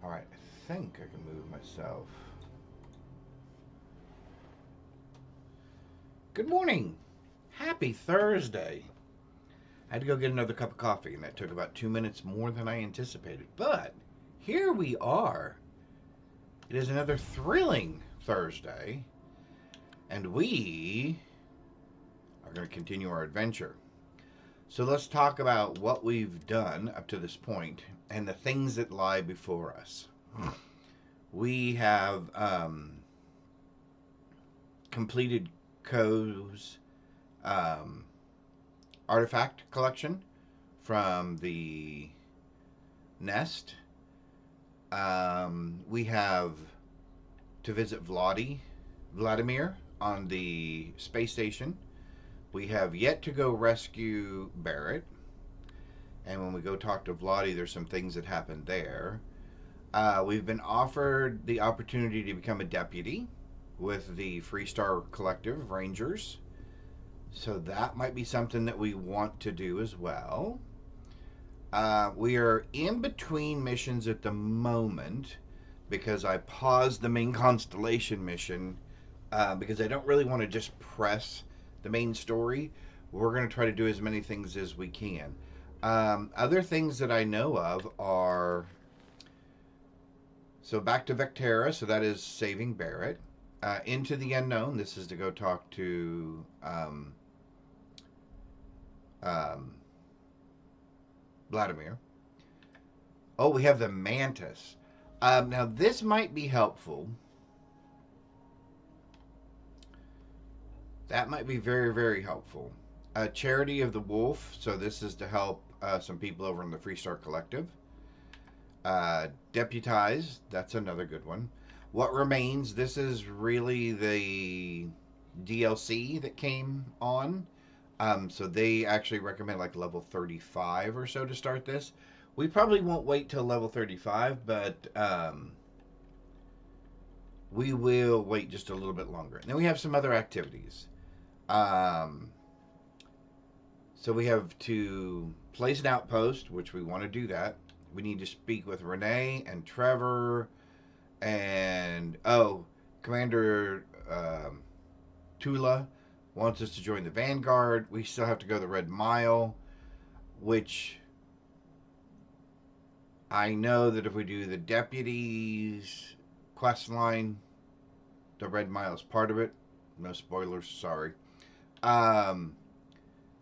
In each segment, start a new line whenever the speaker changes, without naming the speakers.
Alright, I think I can move myself. Good morning. Happy Thursday. I had to go get another cup of coffee, and that took about 2 minutes more than I anticipated. But here we are. It is another thrilling Thursday, and we are going to continue our adventure. So let's talk about what we've done up to this point and the things that lie before us. We have completed Ko's artifact collection from the nest. We have to visit Vladimir on the space station. We have yet to go rescue Barrett. And when we go talk to Vladdy, there's some things that happened there. We've been offered the opportunity to become a deputy with the Freestar Collective Rangers. So that might be something that we want to do as well. We are in between missions at the moment because I paused the main constellation mission because I don't really want to just press the main story. We're going to try to do as many things as we can. Other things that I know of are... So back to Vectera, so that is saving Barrett. Into the Unknown, this is to go talk to Vladimir. Oh, we have the Mantis. Now, this might be helpful. That might be very, very helpful. Charity of the Wolf. So this is to help some people over in the Freestar Collective. Deputized. That's another good one. What Remains. This is really the DLC that came on. So they actually recommend like level 35 or so to start this. We probably won't wait till level 35, but we will wait just a little bit longer. And then we have some other activities. So we have to place an outpost, which we want to do that. We need to speak with Renee and Trevor and, Commander Tula wants us to join the Vanguard. We still have to go the Red Mile, which I know that if we do the deputies quest line, the Red Mile is part of it. No spoilers, sorry.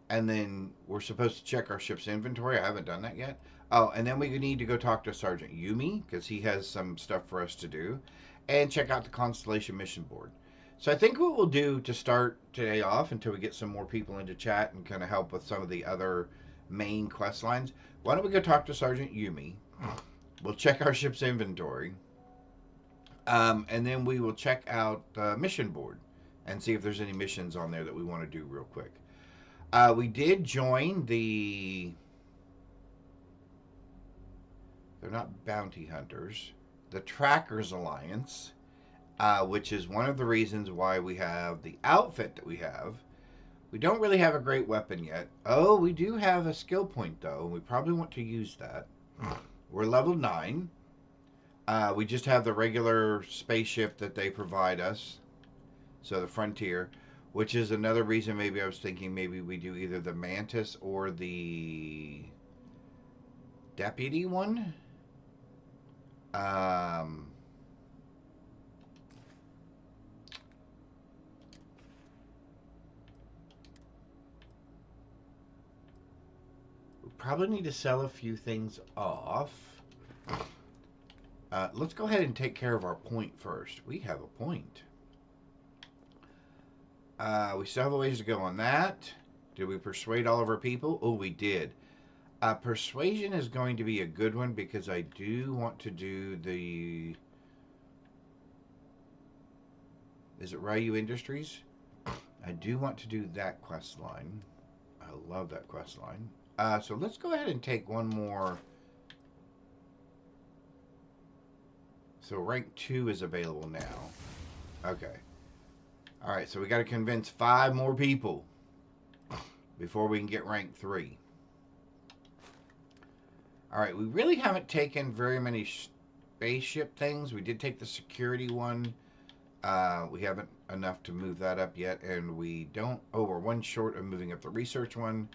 And then we're supposed to check our ship's inventory. I haven't done that yet. Oh, and then we need to go talk to Sergeant Yumi because he has some stuff for us to do, and check out the Constellation Mission Board. So I think what we'll do to start today off until we get some more people into chat and kind of help with some of the other main quest lines, why don't we go talk to Sergeant Yumi? We'll check our ship's inventory. And then we will check out the mission board and see if there's any missions on there that we want to do real quick. We did join the... They're not bounty hunters. The Trackers Alliance, which is one of the reasons why we have the outfit that we have. We don't really have a great weapon yet. Oh, we do have a skill point, though. We probably want to use that. We're level 9. We just have the regular spaceship that they provide us. So the Frontier, which is another reason maybe I was thinking maybe we do either the Mantis or the Deputy one. We probably need to sell a few things off. Let's go ahead and take care of our point first. We have a point. We still have a ways to go on that. Did we persuade all of our people? Oh, we did. Persuasion is going to be a good one because I do want to do the... Is it Ryu Industries? I do want to do that quest line. I love that quest line. So let's go ahead and take one more. So rank 2 is available now. Okay. Alright, so we got to convince 5 more people before we can get rank 3. Alright, we really haven't taken very many spaceship things. We did take the security one. We haven't enough to move that up yet, and we don't. Oh, we're one short of moving up the research one,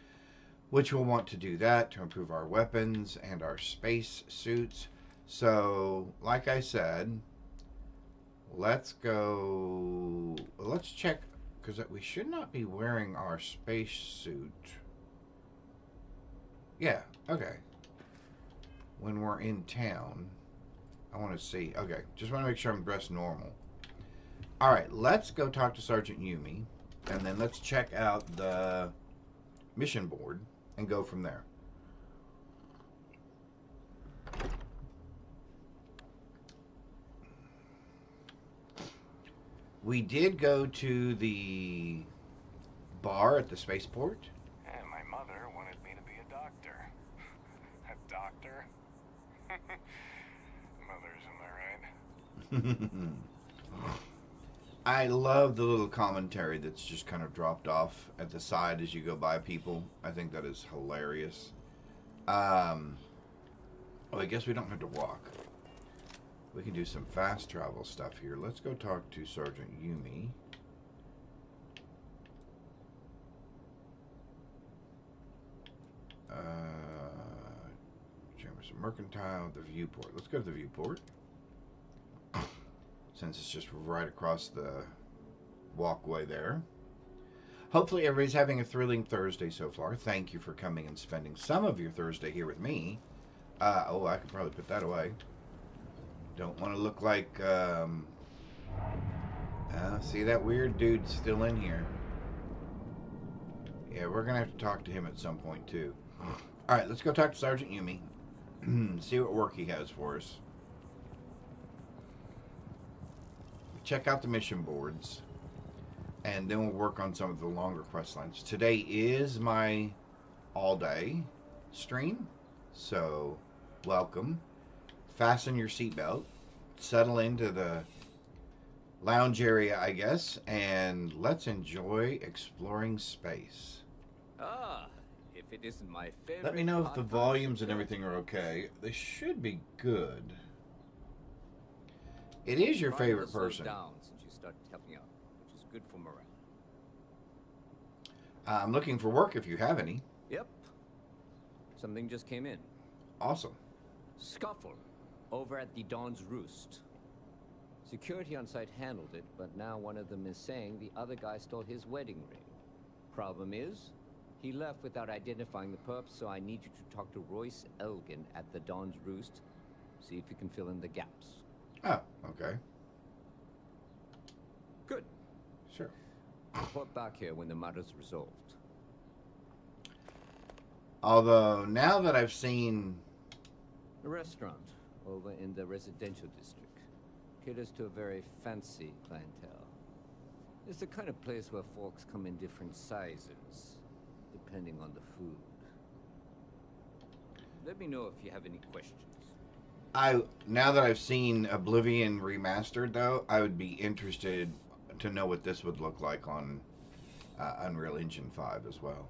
which we'll want to do that to improve our weapons and our space suits. So, like I said, let's go. Let's check because we should not be wearing our space suit. Yeah, okay. When we're in town, I want to see. Okay, just want to make sure I'm dressed normal. All right, let's go talk to Sergeant Yumi, and then let's check out the mission board and go from there. We did go to the bar at the spaceport.
And my mother wanted me to be a doctor. A doctor? Mothers, am I right?
I love the little commentary that's just kind of dropped off at the side as you go by people. I think that is hilarious. Oh, I guess we don't have to walk. We can do some fast travel stuff here. Let's go talk to Sergeant Yumi. Jamerson Mercantile, the viewport. Let's go to the viewport. Since it's just right across the walkway there. Hopefully everybody's having a thrilling Thursday so far. Thank you for coming and spending some of your Thursday here with me. Oh, I could probably put that away. Don't want to look like, see that weird dude still in here. Yeah, we're going to have to talk to him at some point, too. Alright, let's go talk to Sergeant Yumi. See what work he has for us. Check out the mission boards. And then we'll work on some of the longer quest lines. Today is my all-day stream. So, welcome. Fasten your seatbelt, settle into the lounge area, I guess, and let's enjoy exploring space.
Ah, if it isn't my favorite.
Let me know if the volumes and everything are okay. They should be good. It is your favorite person.
Down since you started helping out, which is good for morale.
I'm looking for work if you have any.
Yep. Something just came in.
Awesome.
Scuffle over at the Dawn's Roost. Security on site handled it, but now one of them is saying the other guy stole his wedding ring. Problem is, he left without identifying the perp, so I need you to talk to Royce Elgin at the Dawn's Roost. See if you can fill in the gaps.
Oh, okay.
Good.
Sure.
Report back here when the matter's resolved.
Although, now that I've seen...
A restaurant over in the residential district caters to a very fancy clientele. It's the kind of place where folks come in different sizes, depending on the food. Let me know if you have any questions.
Now that I've seen Oblivion remastered, though, I would be interested to know what this would look like on Unreal Engine 5 as well.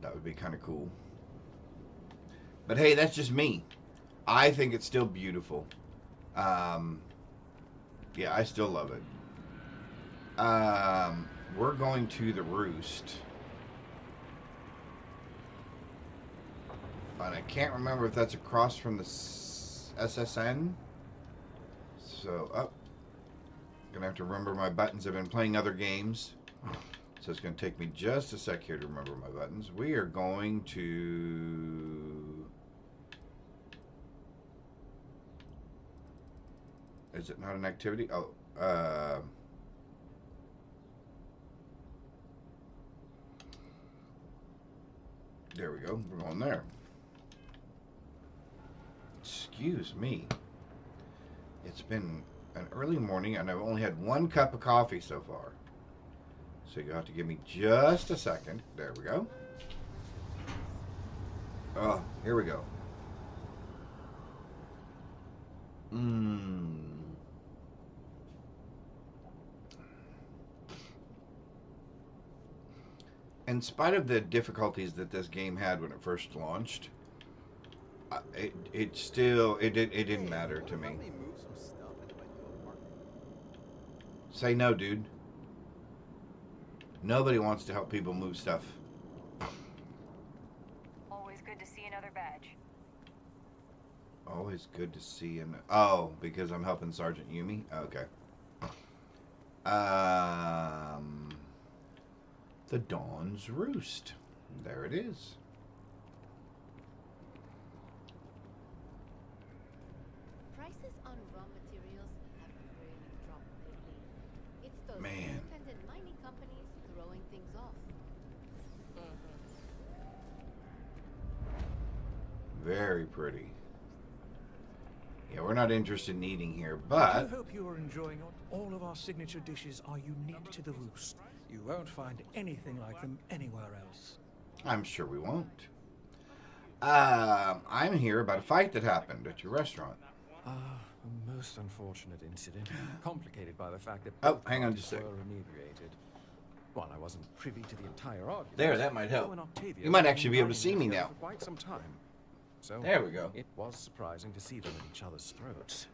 That would be kind of cool. But hey, that's just me. I think it's still beautiful. Yeah, I still love it. We're going to the Roost. And I can't remember if that's across from the SSN. So, gonna have to remember my buttons. I've been playing other games. So it's gonna take me just a sec here to remember my buttons. We are going to... Is it not an activity? Oh, there we go. We're going there. Excuse me. It's been an early morning and I've only had one cup of coffee so far. So you'll have to give me just a second. There we go. Oh, here we go. In spite of the difficulties that this game had when it first launched, It still it didn't matter to me.
Help me move some stuff into my new apartment.
Say no, dude. Nobody wants to help people move stuff.
Always good to see another badge.
Always good to see him. Oh, because I'm helping Sergeant Yumi? Okay. The Dawn's Roost. There it is.
Prices on raw materials have really dropped lately. It's those
Man.
independent mining companies throwing things off.
Very pretty. Yeah, we're not interested in eating here,
I
but
do hope you are enjoying it. All of our signature dishes are unique to the Roost. You won't find anything like them anywhere else.
I'm sure we won't. I'm here about a fight that happened at your restaurant.
A most unfortunate incident, complicated by the fact that
Oh,
both
hang on
parties
just a sec.
were inebriated. While I wasn't privy to the entire argument,
There, that might help.
Joe and Octavia
You might
had
actually
been
be able to
dining
see me
together
now.
for quite some time. So
There we go.
it was surprising to see them at each other's throats.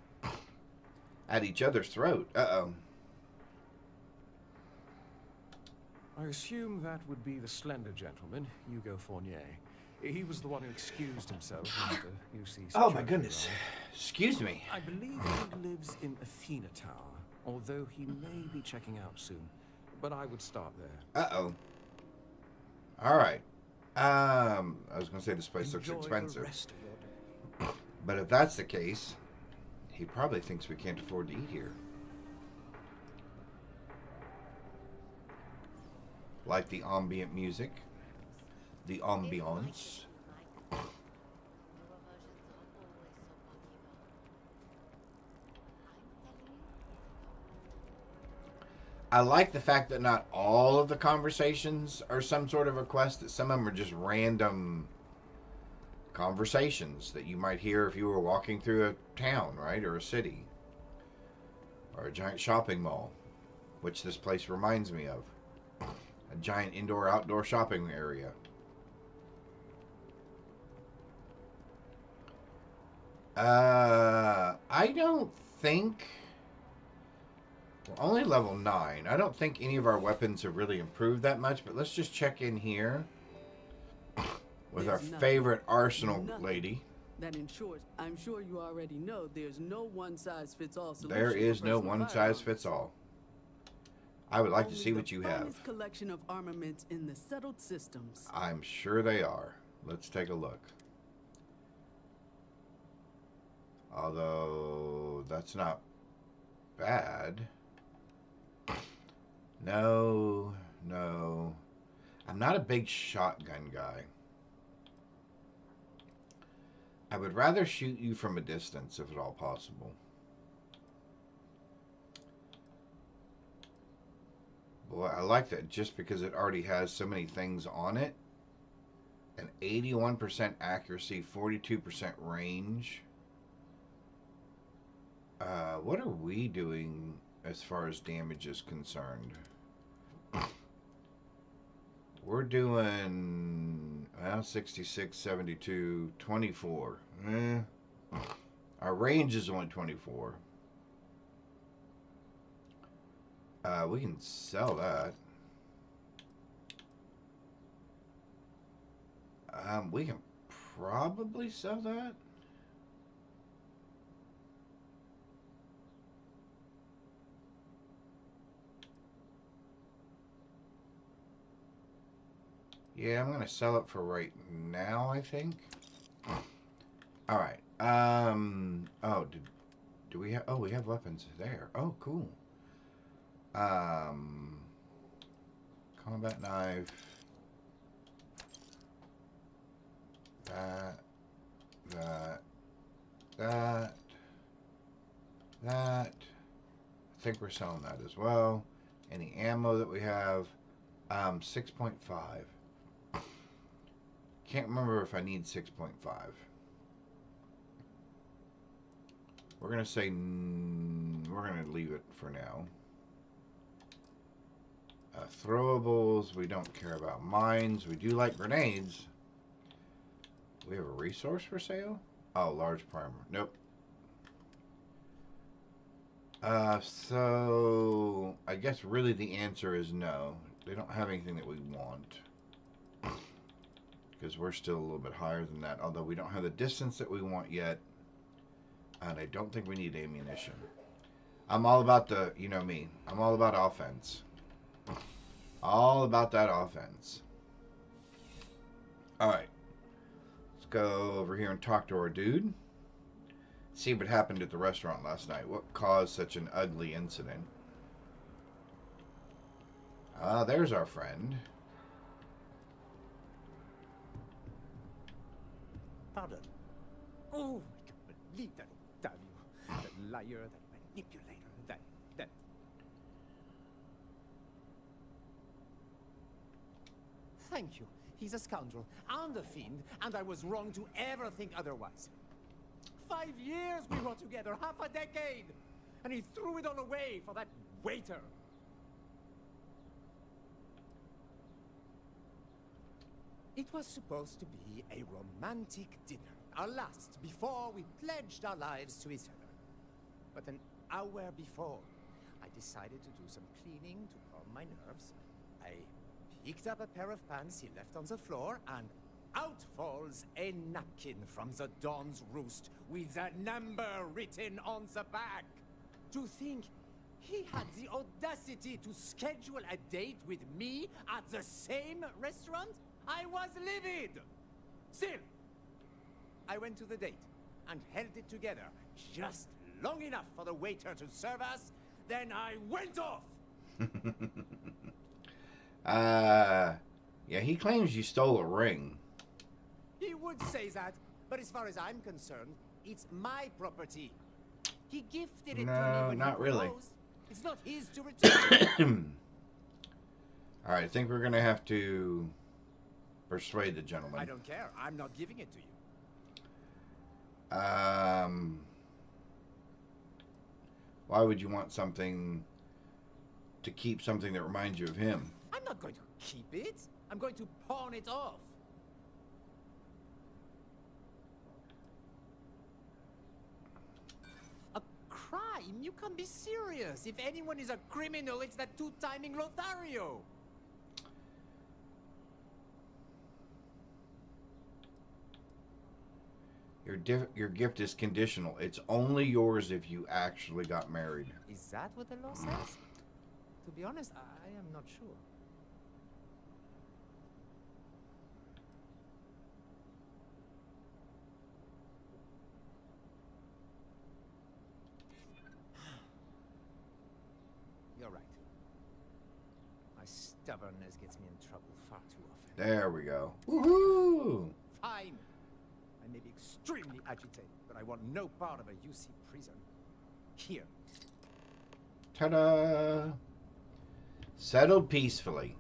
At each other's throat. Uh-oh.
I assume that would be the slender gentleman, Hugo Fournier. He was the one who excused himself after UC
Oh my
security
goodness.
arrived.
Excuse me.
I believe he lives in Athena Tower, although he may be checking out soon. But I would start there.
Uh-oh. Alright. I was going to say this place looks
Enjoy the
expensive.
rest of your day.
But if that's the case, he probably thinks we can't afford to eat here. Like the ambient music. The ambiance.
Newer versions are always so popular. I'm telling you,
I like the fact that not all of the conversations are some sort of a quest, that some of them are just random conversations that you might hear if you were walking through a town, right? Or a city. Or a giant shopping mall, which this place reminds me of. A giant indoor-outdoor shopping area. I don't think... We're only level 9. I don't think any of our weapons have really improved that much, but let's just check in here with our
There's nothing.
favorite arsenal
Nothing.
lady.
That ensures, I'm sure you already know, there's no one-size-fits-all solution.
There is
for
no
personal
one size
firearms.
fits all. I would like to
Only
see
the
what you have.
finest collection of armaments in the settled systems.
I'm sure they are. Let's take a look. Although, that's not bad. No, no. I'm not a big shotgun guy. I would rather shoot you from a distance if at all possible. Boy, I like that just because it already has so many things on it. An 81% accuracy, 42% range. What are we doing as far as damage is concerned? We're doing, well, 66, 72, 24. Our range is only 24. We can sell that. We can probably sell that. Yeah, I'm gonna sell it for right now, I think. All right. Oh, do we have? Oh, we have weapons there. Oh, cool. Combat knife. That. I think we're selling that as well. Any ammo that we have. 6.5. Can't remember if I need 6.5. We're going to say we're going to leave it for now. Throwables, we don't care about mines. We do like grenades. We have a resource for sale? Oh, large primer. Nope. So I guess really the answer is no. They don't have anything that we want. Because we're still a little bit higher than that. Although we don't have the distance that we want yet. And I don't think we need ammunition. I'm all about the, you know me. I'm all about offense. All about that offense. Alright. Let's go over here and talk to our dude. See what happened at the restaurant last night. What caused such an ugly incident? Ah, there's our friend.
Pardon. Oh, I can't believe that Octavio. That liar, that manipulator, that... Thank you. He's a scoundrel and a fiend, and I was wrong to ever think otherwise. 5 years we were together, half a decade! And he threw it all away for that waiter. It was supposed to be a romantic dinner, our last before we pledged our lives to each other. But an hour before, I decided to do some cleaning to calm my nerves. I picked up a pair of pants he left on the floor, and out falls a napkin from the Dawn's Roost with a number written on the back. To think he had the audacity to schedule a date with me at the same restaurant? I was livid! Still, I went to the date and held it together just long enough for the waiter to serve us, then I went off!
Yeah, he claims you stole a ring.
He would say that, but as far as I'm concerned, it's my property. He gifted it to me when
not
he
really.
proposed. It's not his to return.
Alright, I think we're gonna have to persuade the gentleman.
I don't care. I'm not giving it to you.
Why would you want something to keep something that reminds you of him?
I'm not going to keep it. I'm going to pawn it off. A crime? You can't be serious. If anyone is a criminal, it's that two-timing Lothario.
Your gift is conditional. It's only yours if you actually got married.
Is that what the law says? To be honest, I am not sure. You're right. My stubbornness gets me in trouble far too often.
There we go. Woohoo!
Fine. I may be extremely agitated, but I want no part of a UC prison. Here.
Ta-da! Settled peacefully.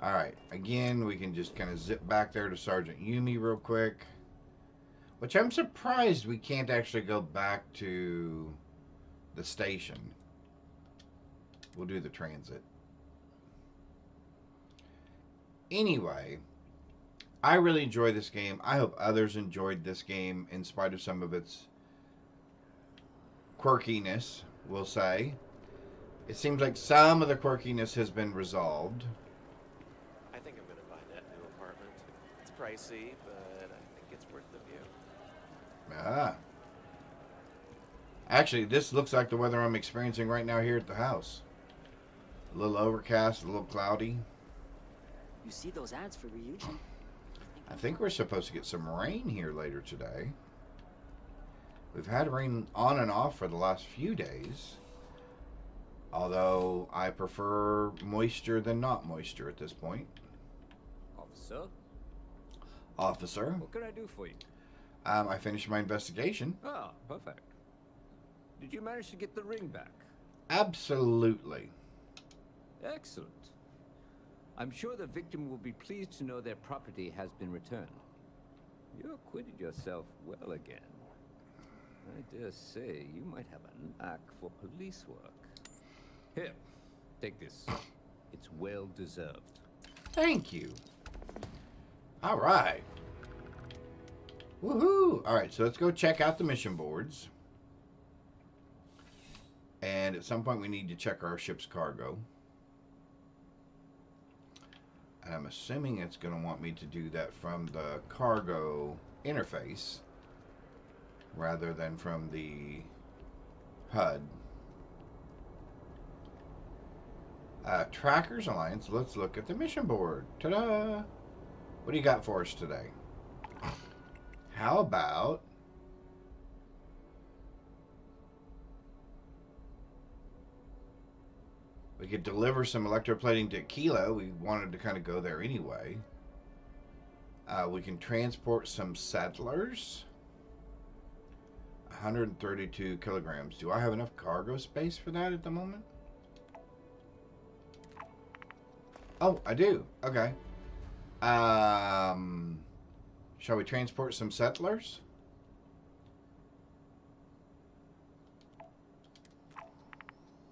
Alright, again, we can just kind of zip back there to Sergeant Yumi real quick. Which I'm surprised we can't actually go back to the station. We'll do the transit. Anyway, I really enjoy this game. I hope others enjoyed this game in spite of some of its quirkiness, we'll say. It seems like some of the quirkiness has been resolved.
I think I'm going to buy that new apartment. It's pricey, but I think it's worth the view.
Ah. Actually, this looks like the weather I'm experiencing right now here at the house. A little overcast, a little cloudy.
You see those ads for Ryujin?
I think we're supposed to get some rain here later today. We've had rain on and off for the last few days. Although I prefer moisture than not moisture at this point.
Officer?
Officer?
What can I do for you?
I finished my investigation.
Ah, perfect. Did you manage to get the ring back?
Absolutely.
Excellent. I'm sure the victim will be pleased to know their property has been returned. You acquitted yourself well again. I dare say you might have a knack for police work. Here, take this. It's well deserved.
Thank you. All right. Woohoo! Alright, so let's go check out the mission boards. And at some point we need to check our ship's cargo. And I'm assuming it's going to want me to do that from the cargo interface rather than from the HUD. Trackers Alliance, let's look at the mission board. Ta-da! What do you got for us today? How about we could deliver some electroplating to Aquila. We wanted to kind of go there anyway. We can transport some settlers. 132 kilograms. Do I have enough cargo space for that at the moment? Oh, I do. Okay. Shall we transport some settlers?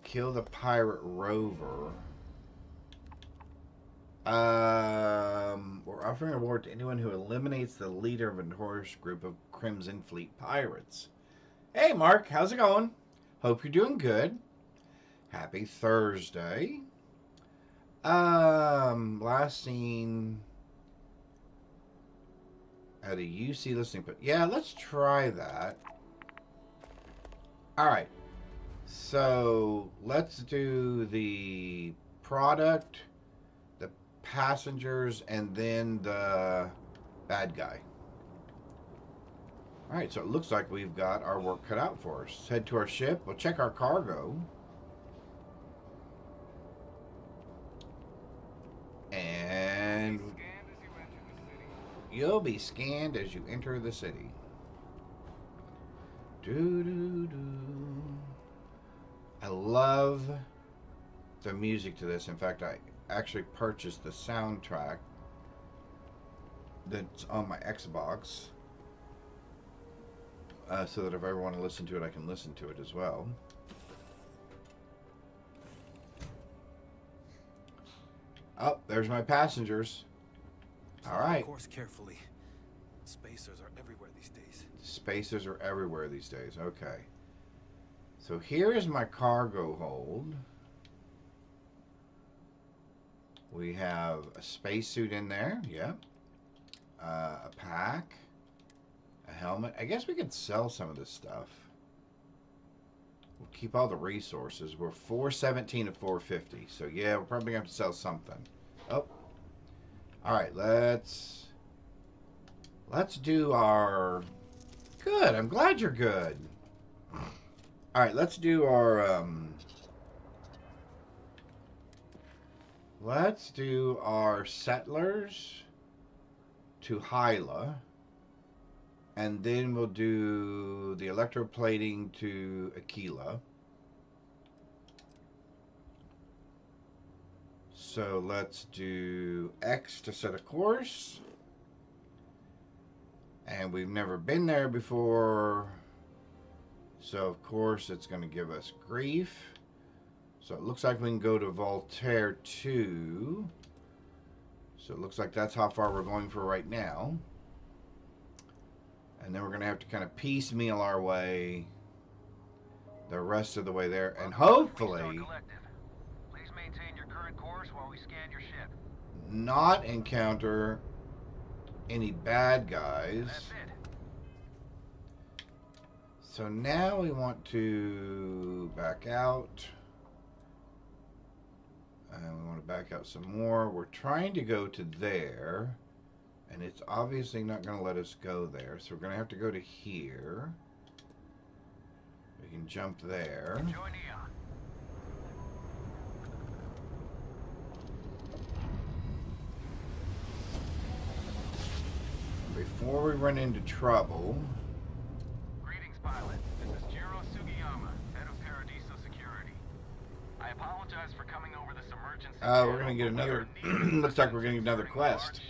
Kill the pirate rover. We're offering a reward to anyone who eliminates the leader of a notorious group of Crimson Fleet pirates. Hey, Mark, how's it going? Hope you're doing good. Happy Thursday. Last seen at a UC listening, but yeah, let's try that. All right. So let's do the product, the passengers, and then the bad guy. All right, so it looks like we've got our work cut out for us. Let's head to our ship. We'll check our cargo. And you'll be scanned as you enter the city. Doo-doo-doo. I love the music to this. In fact, I actually purchased the soundtrack that's on my Xbox so that if I ever want to listen to it, I can listen to it as well. Oh, there's my passengers. All right.
Of course, carefully. Spacers are everywhere these days.
Spacers are everywhere these days. Okay. So here is my cargo hold. We have a spacesuit in there. Yep. A pack. A helmet. I guess we could sell some of this stuff. We'll keep all the resources. We're 417 to 450. So yeah, we're probably going to have to sell something. Oh. Alright, let's do our... Good, I'm glad you're good. Alright, let's do our... Let's do our settlers to Hyla. And then we'll do the electroplating to Aquila. So let's do X to set a course. And we've never been there before. So of course it's going to give us grief. So it looks like we can go to Voltaire 2. So it looks like that's how far we're going for right now. And then we're going to have to kind of piecemeal our way the rest of the way there. And hopefully
Please maintain your current course while we scan your ship.
not encounter any bad guys.
That's it.
So now we want to back out. And we want to back out some more. We're trying to go to there. And it's obviously not going to let us go there. So we're going to have to go to here. We can jump there.
Enjoy Neon.
Before we run into trouble...
Greetings, pilot. This is Jiro Sugiyama, head of Paradiso Security. I apologize for coming over this emergency.
we're going to get another... looks like we're going to get another quest.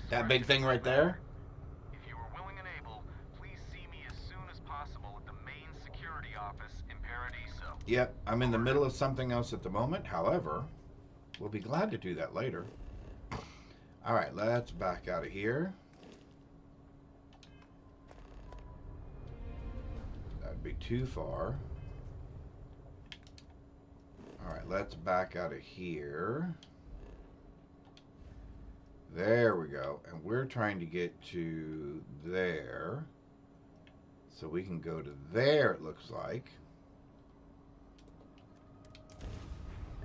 That big thing right there?
If you are willing and able, please see me as soon as possible at the main security office in Paradiso.
Yep, I'm in the middle of something else at the moment. However, we'll be glad to do that later. Alright, let's back out of here. shouldn't be too far. Alright, let's back out of here. There we go. And we're trying to get to there. So we can go to there, it looks like.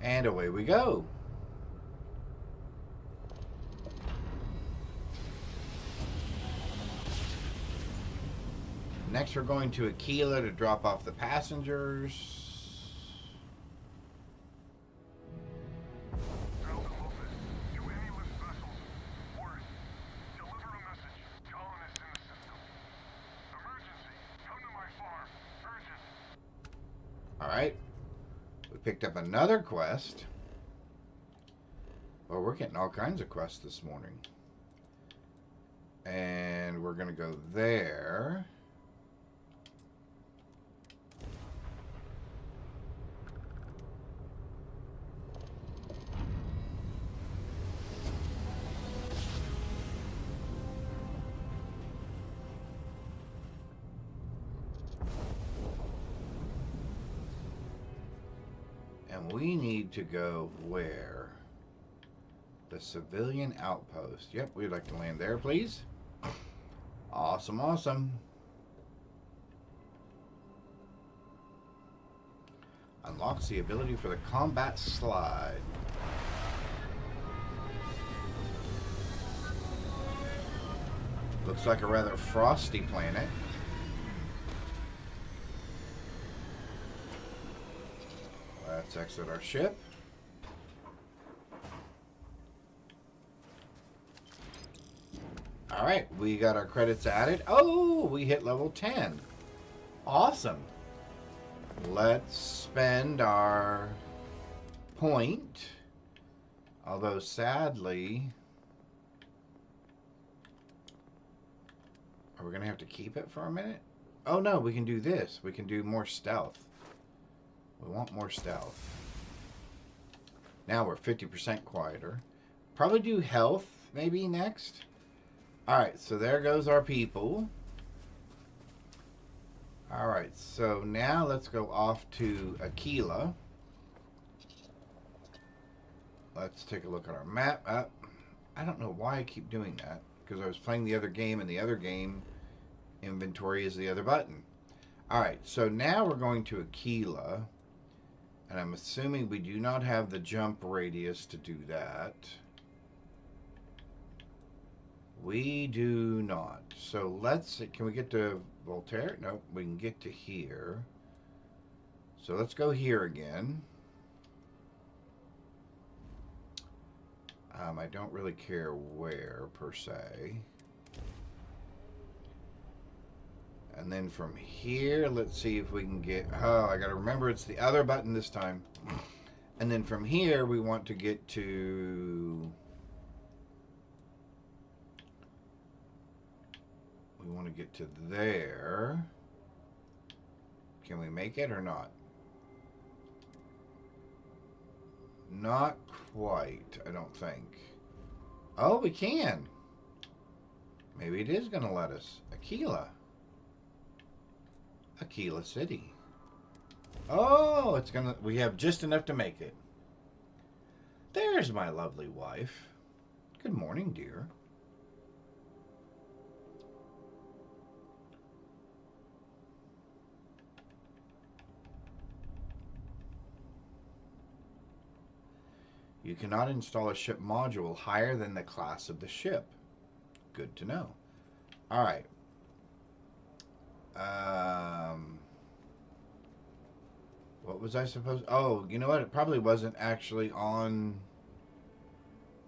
And away we go. Next we're going to Aquila to drop off the passengers. Alright. We picked up another quest. Well, we're getting all kinds of quests this morning. And we're going to go there. And we need to go where? The civilian outpost. Yep, we'd like to land there, please. Awesome, awesome. Unlocks the ability for the combat slide. Looks like a rather frosty planet. Let's exit our ship. Alright, we got our credits added. Oh, we hit level 10. Awesome. Let's spend our point. Although, sadly, are we going to have to keep it for a minute? Oh, no, we can do this. We can do more stealth. We want more stealth. Now we're 50% quieter. Probably do health maybe next. Alright, so there goes our people. Alright, so now let's go off to Aquila. Let's take a look at our map. I don't know why I keep doing that. Because I was playing the other game, and the other game inventory is the other button. Alright, so now we're going to Aquila. And I'm assuming we do not have the jump radius to do that. We do not. So let's see. Can we get to Voltaire? Nope, we can get to here. So let's go here again. I don't really care where, per se. And then from here, let's see if we can get... Oh, I gotta remember it's the other button this time. And then from here, we want to get to... We want to get to there. Can we make it or not? Not quite, I don't think. Oh, we can. Maybe it is going to let us. Aquila. Aquila City. Oh, it's gonna. We have just enough to make it. There's my lovely wife. Good morning, dear. You cannot install a ship module higher than the class of the ship. Good to know. All right. What was I supposed... Oh, you know what? It probably wasn't actually on...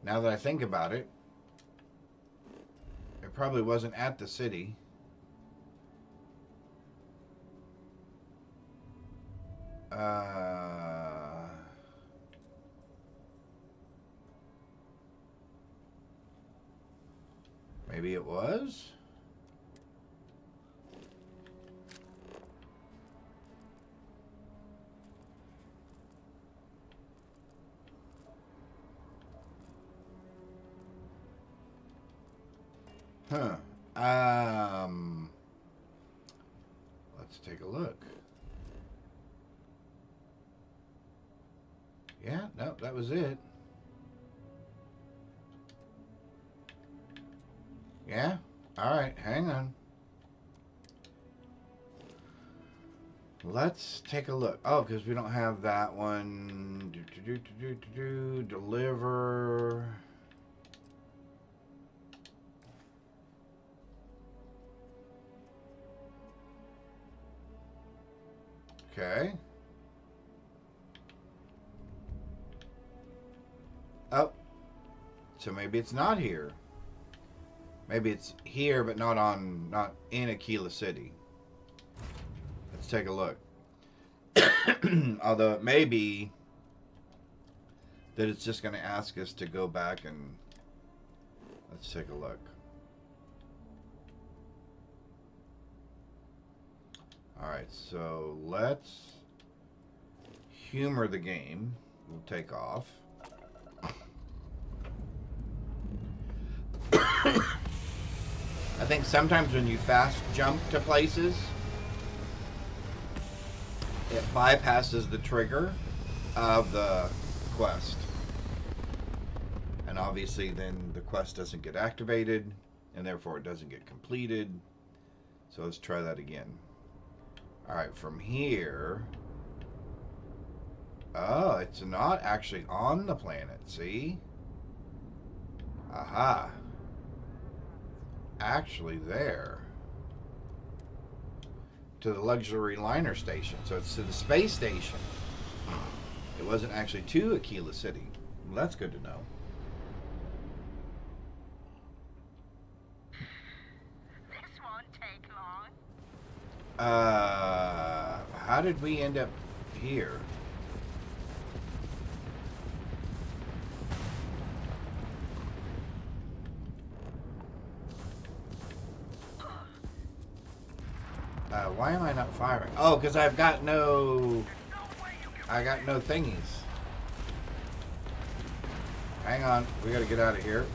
Now that I think about it. It probably wasn't at the city. Maybe it was? Huh. Let's take a look. Yeah, no, that was it. Yeah? Alright, hang on. Let's take a look. Oh, because we don't have that one. Deliver. Okay. Oh. So maybe it's not here. Maybe it's here, but not in Aquila City. Let's take a look. Although it may be that it's just going to ask us to go back and let's take a look. Alright, so let's humor the game. We'll take off. I think sometimes when you fast jump to places, it bypasses the trigger of the quest. And obviously then the quest doesn't get activated, and therefore it doesn't get completed. So let's try that again. Alright, from here... Oh, it's not actually on the planet, see? Aha. Actually there. To the luxury liner station. So it's to the space station. It wasn't actually to Aquila City. Well, that's good to know.
This won't take long.
How did we end up here? Why am I not firing? Oh, because I've got no... I got no thingies. Hang on. We gotta get out of here.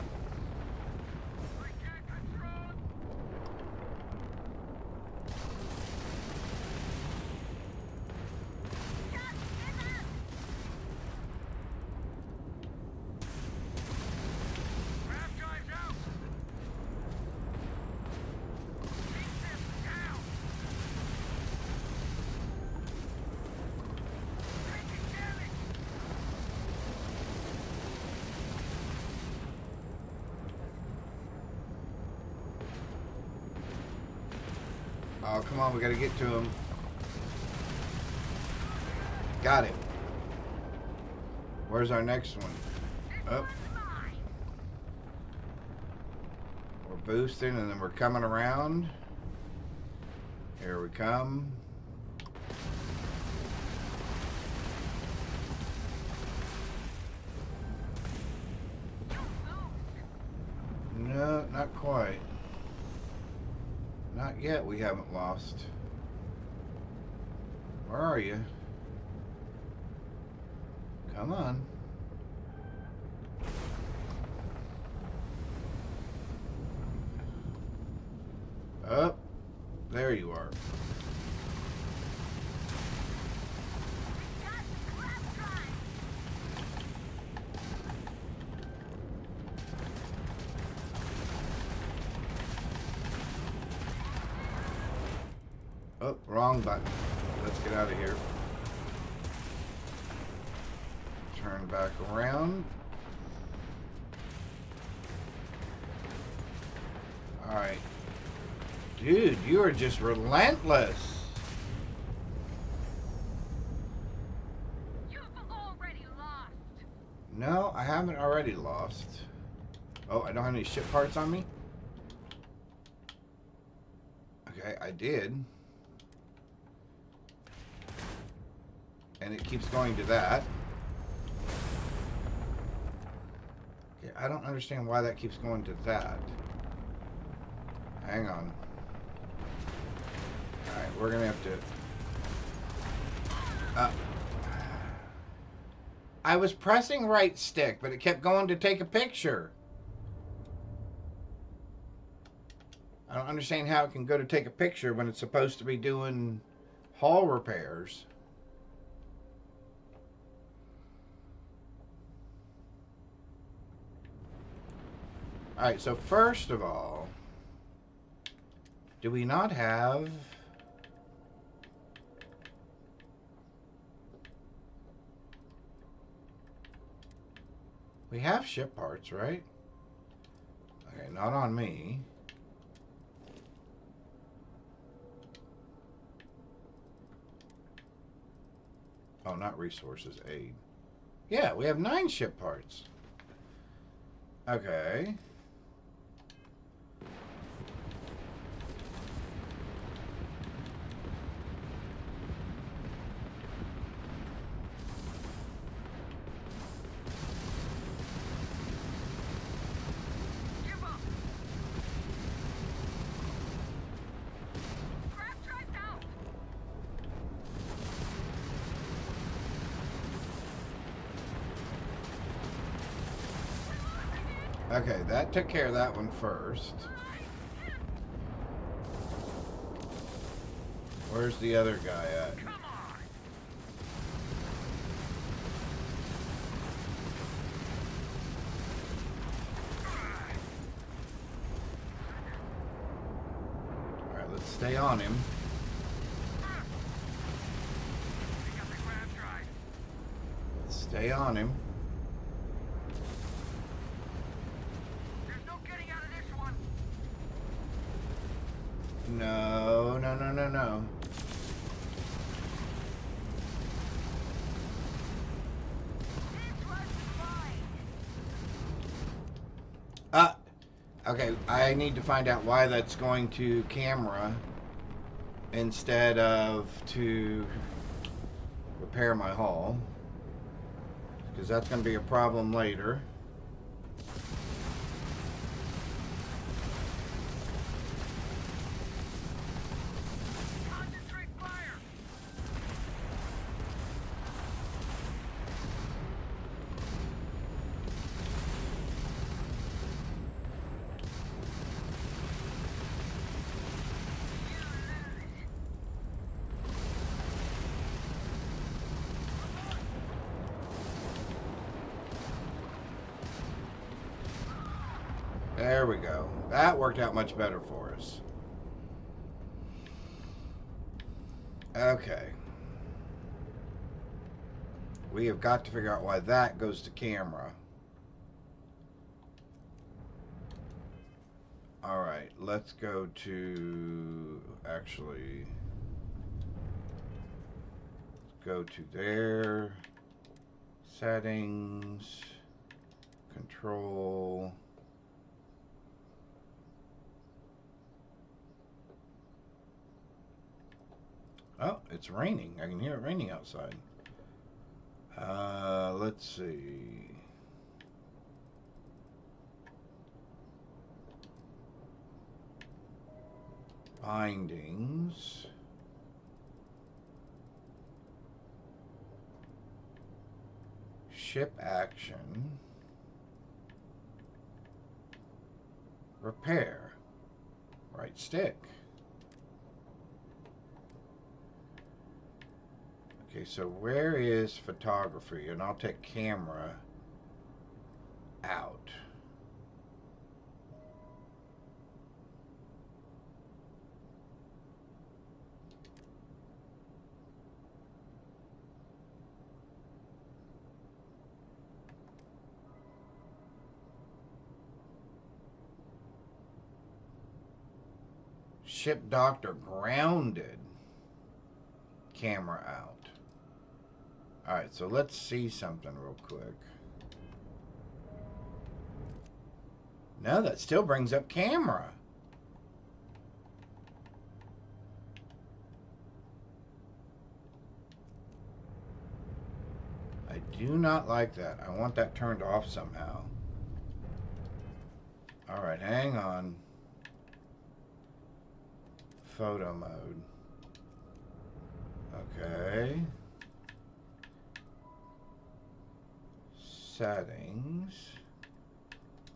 Oh, come on, we gotta get to him. Got it. Where's our next one? Oh. We're boosting and then we're coming around. Here we come. No, not quite. Not yet, we haven't lost. Where are you? Come on. Oh, there you are. Oh, wrong button. Let's get out of here. Turn back around. Alright. Dude, you are just relentless.
You've already lost.
No, I haven't already lost. Oh, I don't have any ship parts on me? Okay, I did. And it keeps going to that. Okay, I don't understand why that keeps going to that. Hang on. Alright, we're gonna have to... I was pressing right stick, but it kept going to take a picture. I don't understand how it can go to take a picture when it's supposed to be doing Hull repairs. Alright, so first of all, do we not have... We have ship parts, right? Okay, not on me. Oh, not resources, aid. Yeah, we have 9 ship parts. Okay. Okay, that took care of that one first. Where's the other guy at? Alright, let's stay on him. Let's stay on him. No, no, no, no, no. Okay, I need to find out why that's going to camera instead of to repair my hull, because that's going to be a problem later. There we go. That worked out much better for us. Okay. We have got to figure out why that goes to camera. Alright, let's go to... Actually... Let's go to there. Settings. Control... Oh, it's raining. I can hear it raining outside. Let's see. Bindings. Ship action. Repair. Right stick. Okay, so where is photography? And I'll take camera out. Ship doctor grounded. Camera out. Alright, so let's see something real quick. No, that still brings up camera. I do not like that. I want that turned off somehow. Alright, hang on. Photo mode. Okay. Settings.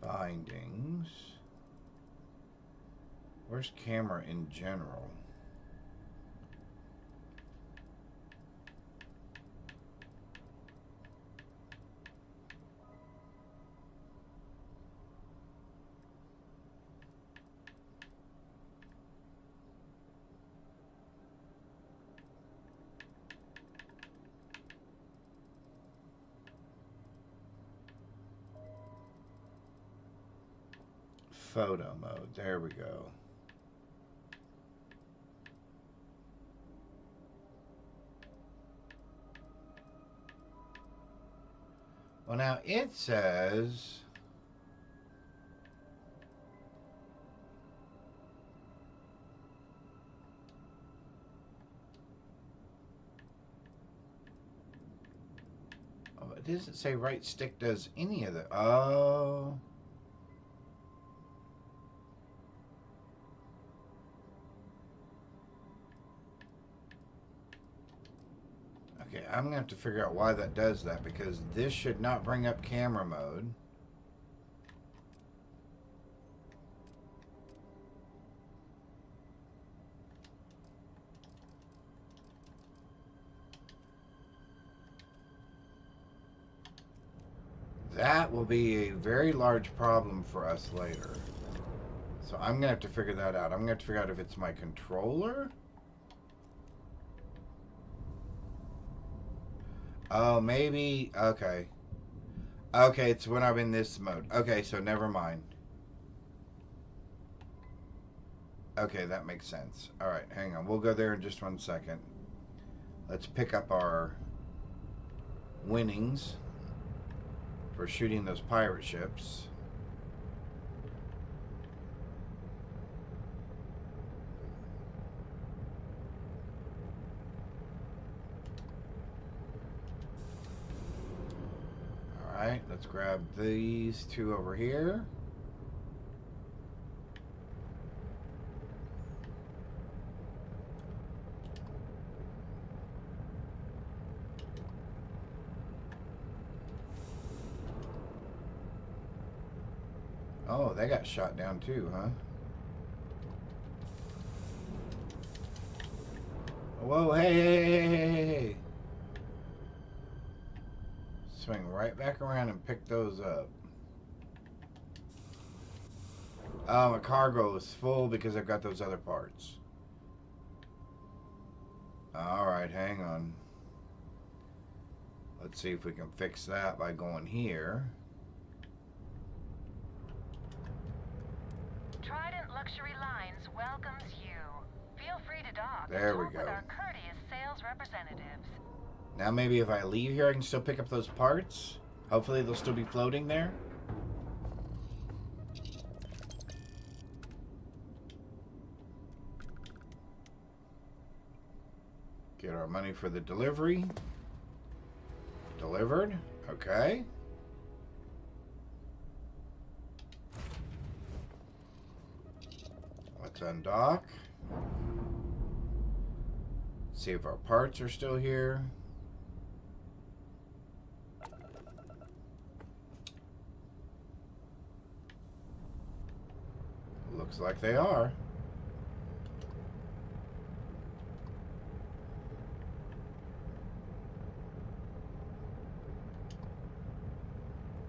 Bindings. Where's camera in general? Photo mode. There we go. Well, now it says... Oh, it doesn't say right stick does any of the... Oh... Okay, I'm going to have to figure out why that does that, because this should not bring up camera mode. That will be a very large problem for us later. So I'm going to have to figure that out. I'm going to have to figure out if it's my controller. Oh, maybe. Okay. Okay, it's when I'm in this mode. Okay, so never mind. Okay, that makes sense. Alright, hang on. We'll go there in just 1 second. Let's pick up our winnings for shooting those pirate ships. Alright, let's grab these two over here. Oh, they got shot down too, huh? Whoa, hey. Swing right back around and pick those up. Oh, my cargo is full because I've got those other parts. Alright, hang on. Let's see if we can fix that by going here.
Trident Luxury Lines welcomes you. Feel free to dock
There we
and
go.
talk with our courteous sales representatives.
Now maybe if I leave here I can still pick up those parts. Hopefully they'll still be floating there. Get our money for the delivery. Delivered. Okay. Let's undock. See if our parts are still here. Looks like they are.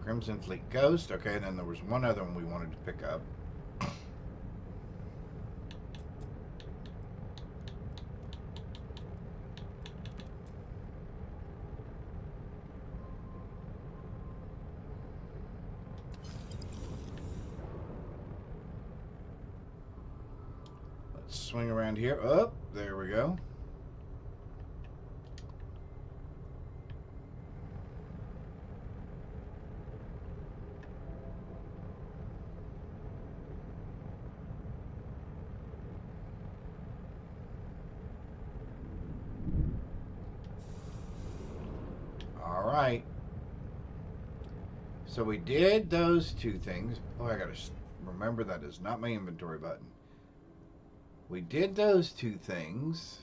Crimson Fleet Ghost. Okay, then there was one other one we wanted to pick up. Let's swing around here. Oh, there we go. Alright. So we did those two things. Oh, I gotta remember that is not my inventory button. We did those two things.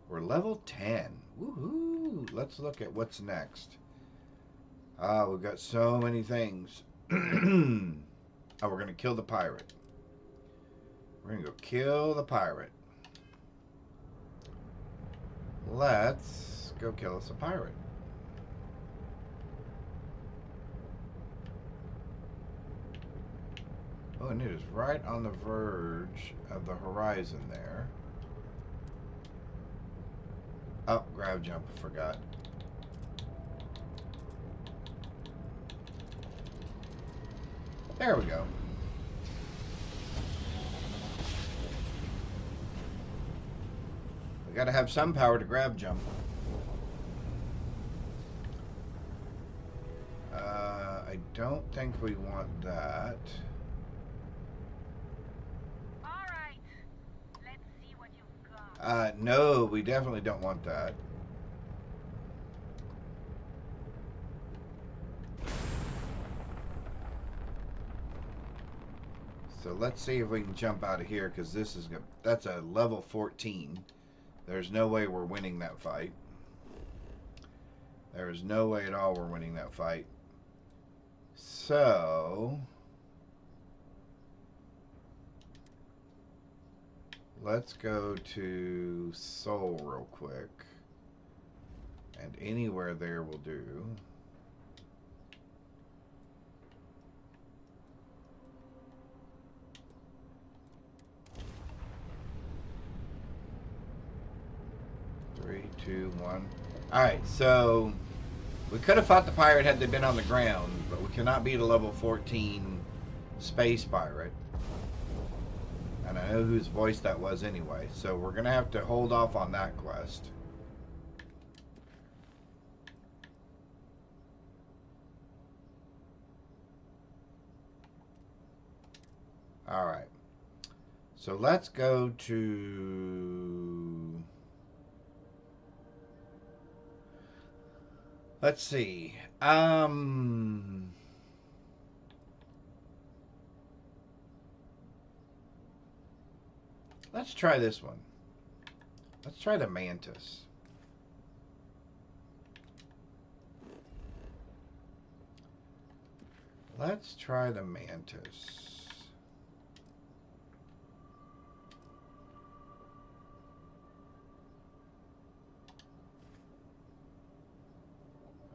We're level 10. Woohoo! Let's look at what's next. Ah, we've got so many things. Oh, we're gonna kill the pirate. We're gonna go kill the pirate. Let's go kill us a pirate. Oh, and it is right on the verge of the horizon there. Oh, grab jump, I forgot. There we go. We gotta have some power to grab jump. I don't think we want that.
Alright. Let's see what you've got.
No, we definitely don't want that. So let's see if we can jump out of here, because this is that's a level 14. There's no way we're winning that fight. There is no way at all we're winning that fight. So let's go to Seoul real quick. And anywhere there will do. Three, two, one. Alright, so we could have fought the pirate had they been on the ground, but we cannot beat a level 14 space pirate. And I know whose voice that was anyway, so we're going to have to hold off on that quest. Alright. So let's go to... Let's see. Let's try this one. Let's try the Mantis. Let's try the Mantis.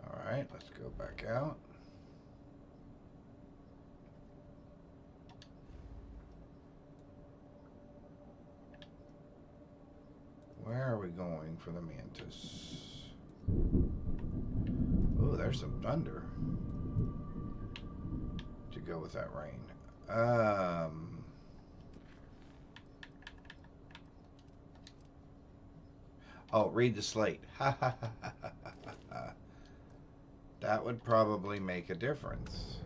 Alright, let's go back out. Where are we going for the Mantis? Oh, there's some thunder to go with that rain. Oh, read the slate. Ha ha ha ha ha ha. That would probably make a difference.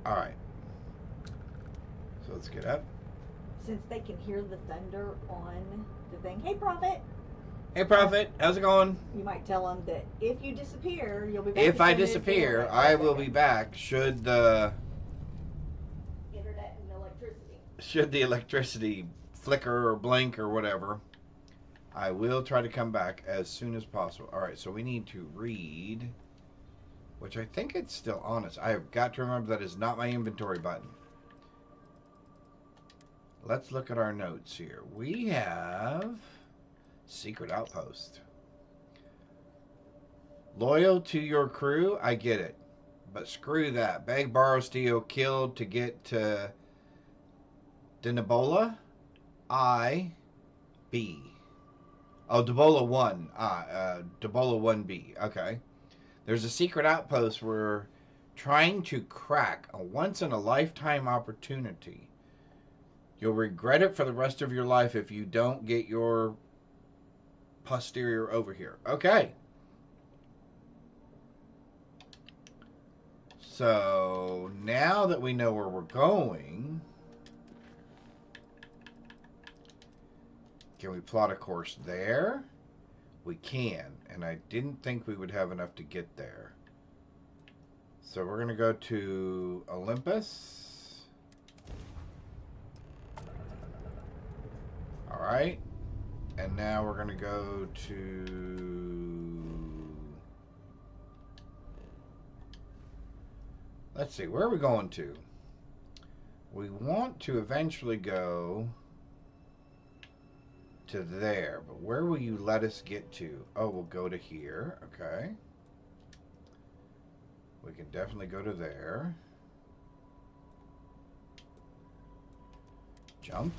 Alright. So let's get up.
Since they can hear the thunder on the thing. Hey, Prophet.
Hey, Prophet. How's it going?
You might tell them that if you disappear, you'll be back.
If I disappear, I will be back. Should the
internet and electricity.
Should the electricity flicker or blink or whatever, I will try to come back as soon as possible. All right, so we need to read, which I think it's still on us. I have got to remember that is not my inventory button. Let's look at our notes here. We have secret outpost. Loyal to your crew, I get it. But screw that. Beg, borrow, steal, kill to get to Dinabola? B. Oh, Debola 1. Debola 1B. Okay. There's a secret outpost we're trying to crack. A once-in-a-lifetime opportunity. You'll regret it for the rest of your life if you don't get your posterior over here. Okay. So, now that we know where we're going, can we plot a course there? We can, and I didn't think we would have enough to get there. So we're going to go to Olympus. Alright, and now we're going to go to... Let's see, where are we going to? We want to eventually go to there, but where will you let us get to? Oh, we'll go to here, okay. We can definitely go to there. Jump.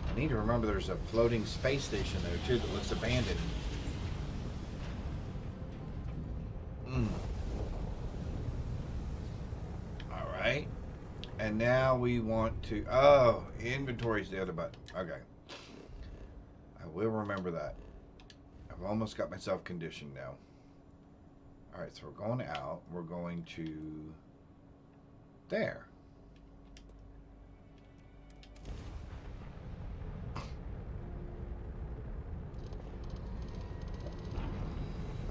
I need to remember there's a floating space station there too that looks abandoned. Alright. And now we want to... Oh, inventory's the other button. Okay. I will remember that. I've almost got myself conditioned now. Alright, so we're going out. We're going to... There.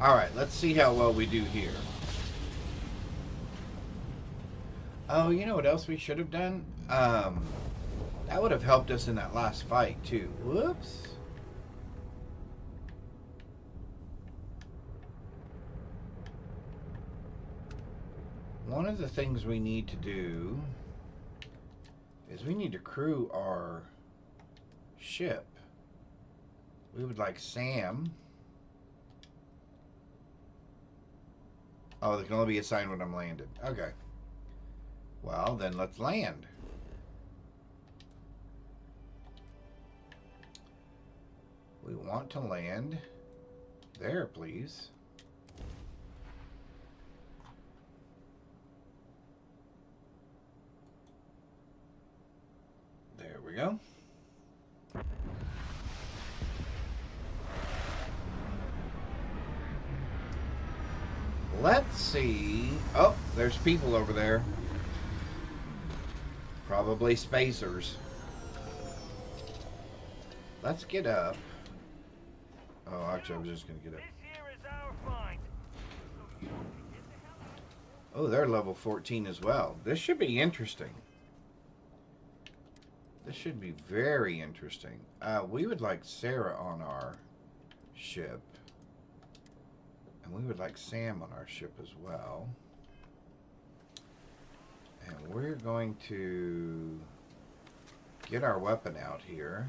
Alright, let's see how well we do here. Oh, you know what else we should have done? That would have helped us in that last fight, too. Whoops. One of the things we need to do is we need to crew our ship. We would like Sam. Oh, they can only be assigned when I'm landed. Okay. Well, then let's land. We want to land there, please. There we go. Let's see. Oh, there's people over there. Probably spacers. Let's get up. Oh, actually, I was just going to get up. Oh, they're level 14 as well. This should be interesting. This should be very interesting. We would like Sarah on our ship. And we would like Sam on our ship as well. And we're going to get our weapon out here.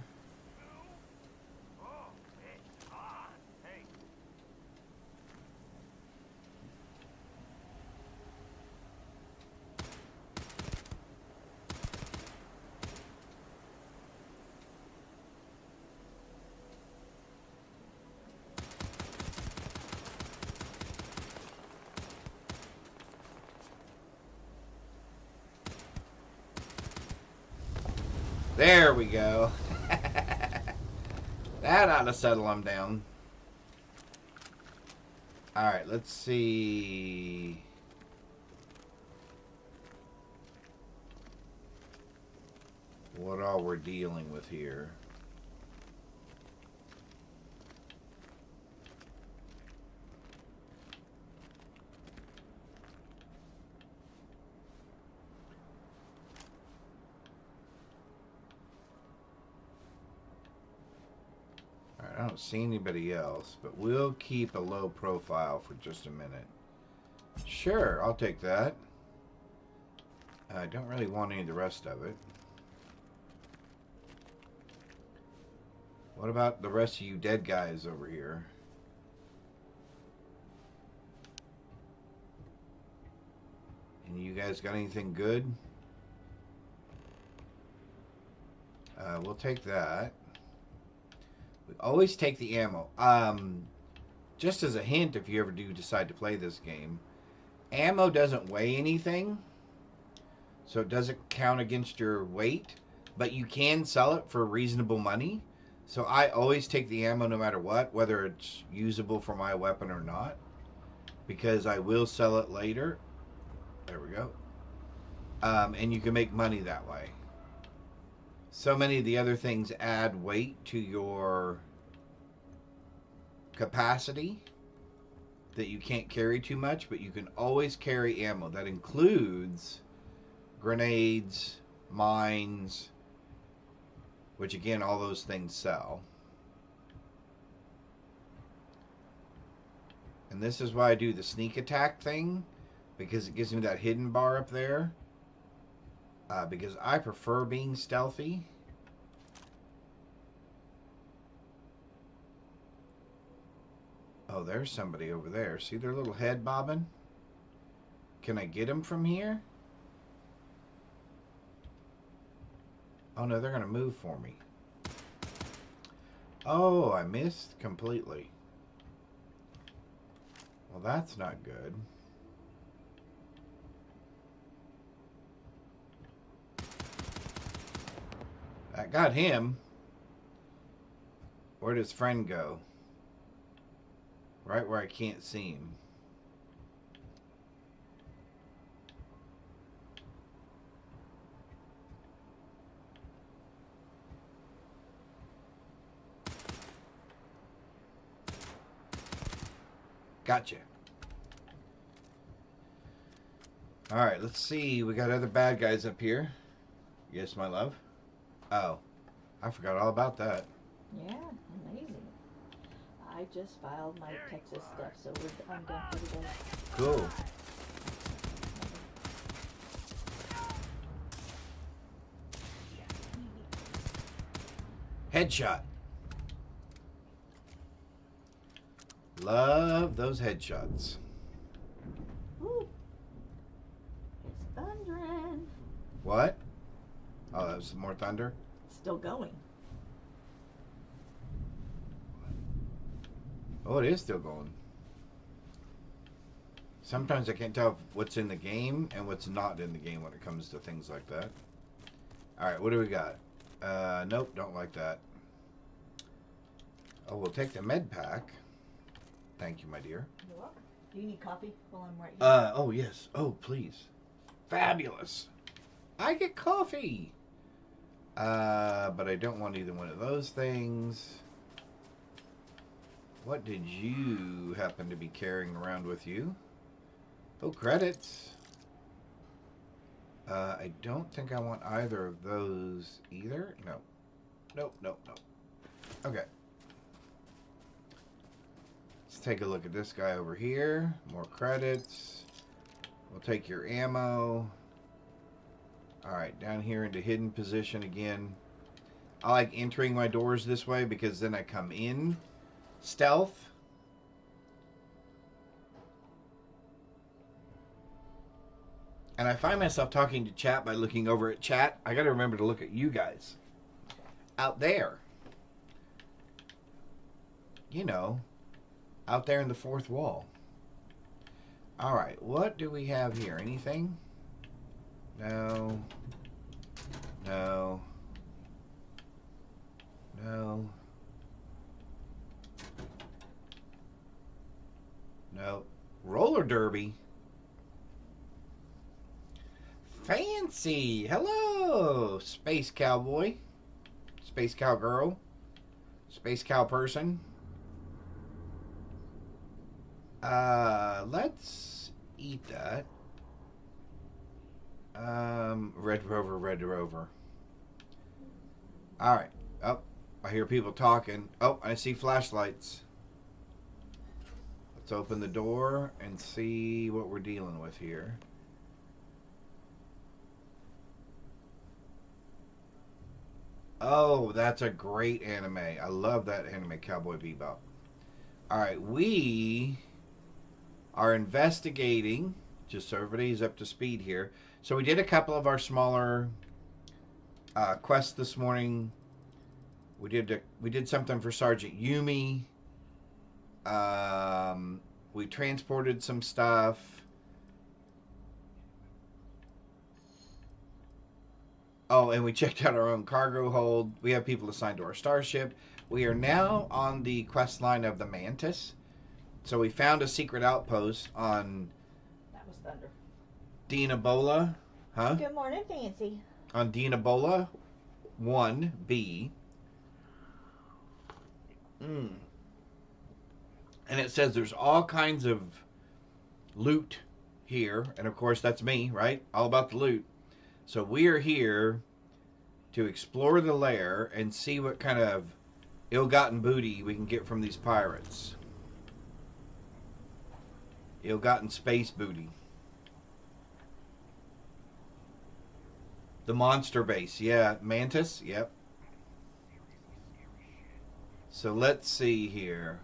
There we go. That ought to settle them down. Alright, let's see. What all we're dealing with here. I don't see anybody else, but we'll keep a low profile for just a minute. Sure, I'll take that. I don't really want any of the rest of it. What about the rest of you dead guys over here? And you guys got anything good? We'll take that. We always take the ammo. Just as a hint, if you ever do decide to play this game, ammo doesn't weigh anything, so it doesn't count against your weight, but you can sell it for reasonable money. So I always take the ammo no matter what, whether it's usable for my weapon or not, because I will sell it later. There we go. And you can make money that way. So many of the other things add weight to your capacity that you can't carry too much, but you can always carry ammo. That includes grenades, mines, which again, all those things sell. And this is why I do the sneak attack thing, because it gives me that hidden bar up there. Because I prefer being stealthy. Oh, there's somebody over there. See their little head bobbing? Can I get him from here? Oh no, they're going to move for me. Oh, I missed completely. Well, that's not good. got him. Where does friend go? Right where I can't see him. Gotcha. Alright, let's see. We got other bad guys up here. Yes, my love. Oh, I forgot all about that.
Yeah, amazing. I just filed my Texas stuff, so I'm done for the day.
Cool. Headshot. Love those headshots.
Ooh. It's thundering.
What? Oh, that was some more thunder?
Still going.
Oh, it is still going. Sometimes I can't tell what's in the game and what's not in the game when it comes to things like that. Alright, what do we got? Nope, don't like that. Oh, we'll take the med pack. Thank you, my dear.
You're welcome. Do you need coffee while I'm right here?
Oh, yes. Oh, please. Fabulous. I get coffee. But I don't want either one of those things. What did you happen to be carrying around with you? Oh, credits. I don't think I want either of those either. No. Nope, nope, nope. Okay. Let's take a look at this guy over here. More credits. We'll take your ammo. Alright, down here into hidden position again. I like entering my doors this way because then I come in stealth. And I find myself talking to chat by looking over at chat. I gotta remember to look at you guys. Out there. You know. Out there in the fourth wall. Alright, what do we have here? Anything? No. No. No. No. Roller derby. Fancy. Hello, space cowboy. Space cowgirl. Space cow person. Let's eat that. Red Rover, Red Rover. Alright. Oh, I hear people talking. Oh, I see flashlights. Let's open the door and see what we're dealing with here. Oh, that's a great anime. I love that anime, Cowboy Bebop. Alright, we are investigating, just so everybody's up to speed here. So we did a couple of our smaller quests this morning. We did something for Sergeant Yumi. We transported some stuff. Oh, and we checked out our own cargo hold. We have people assigned to our starship. We are now on the quest line of the Mantis. So we found a secret outpost on...
That was thunder.
Dinabola. Huh?
Good morning, Fancy.
On Dinabola 1B. And it says there's all kinds of loot here. And of course, that's me, right? All about the loot. So we are here to explore the lair and see what kind of ill-gotten booty we can get from these pirates. Ill-gotten space booty. The monster base, yeah. Mantis, yep. So let's see here.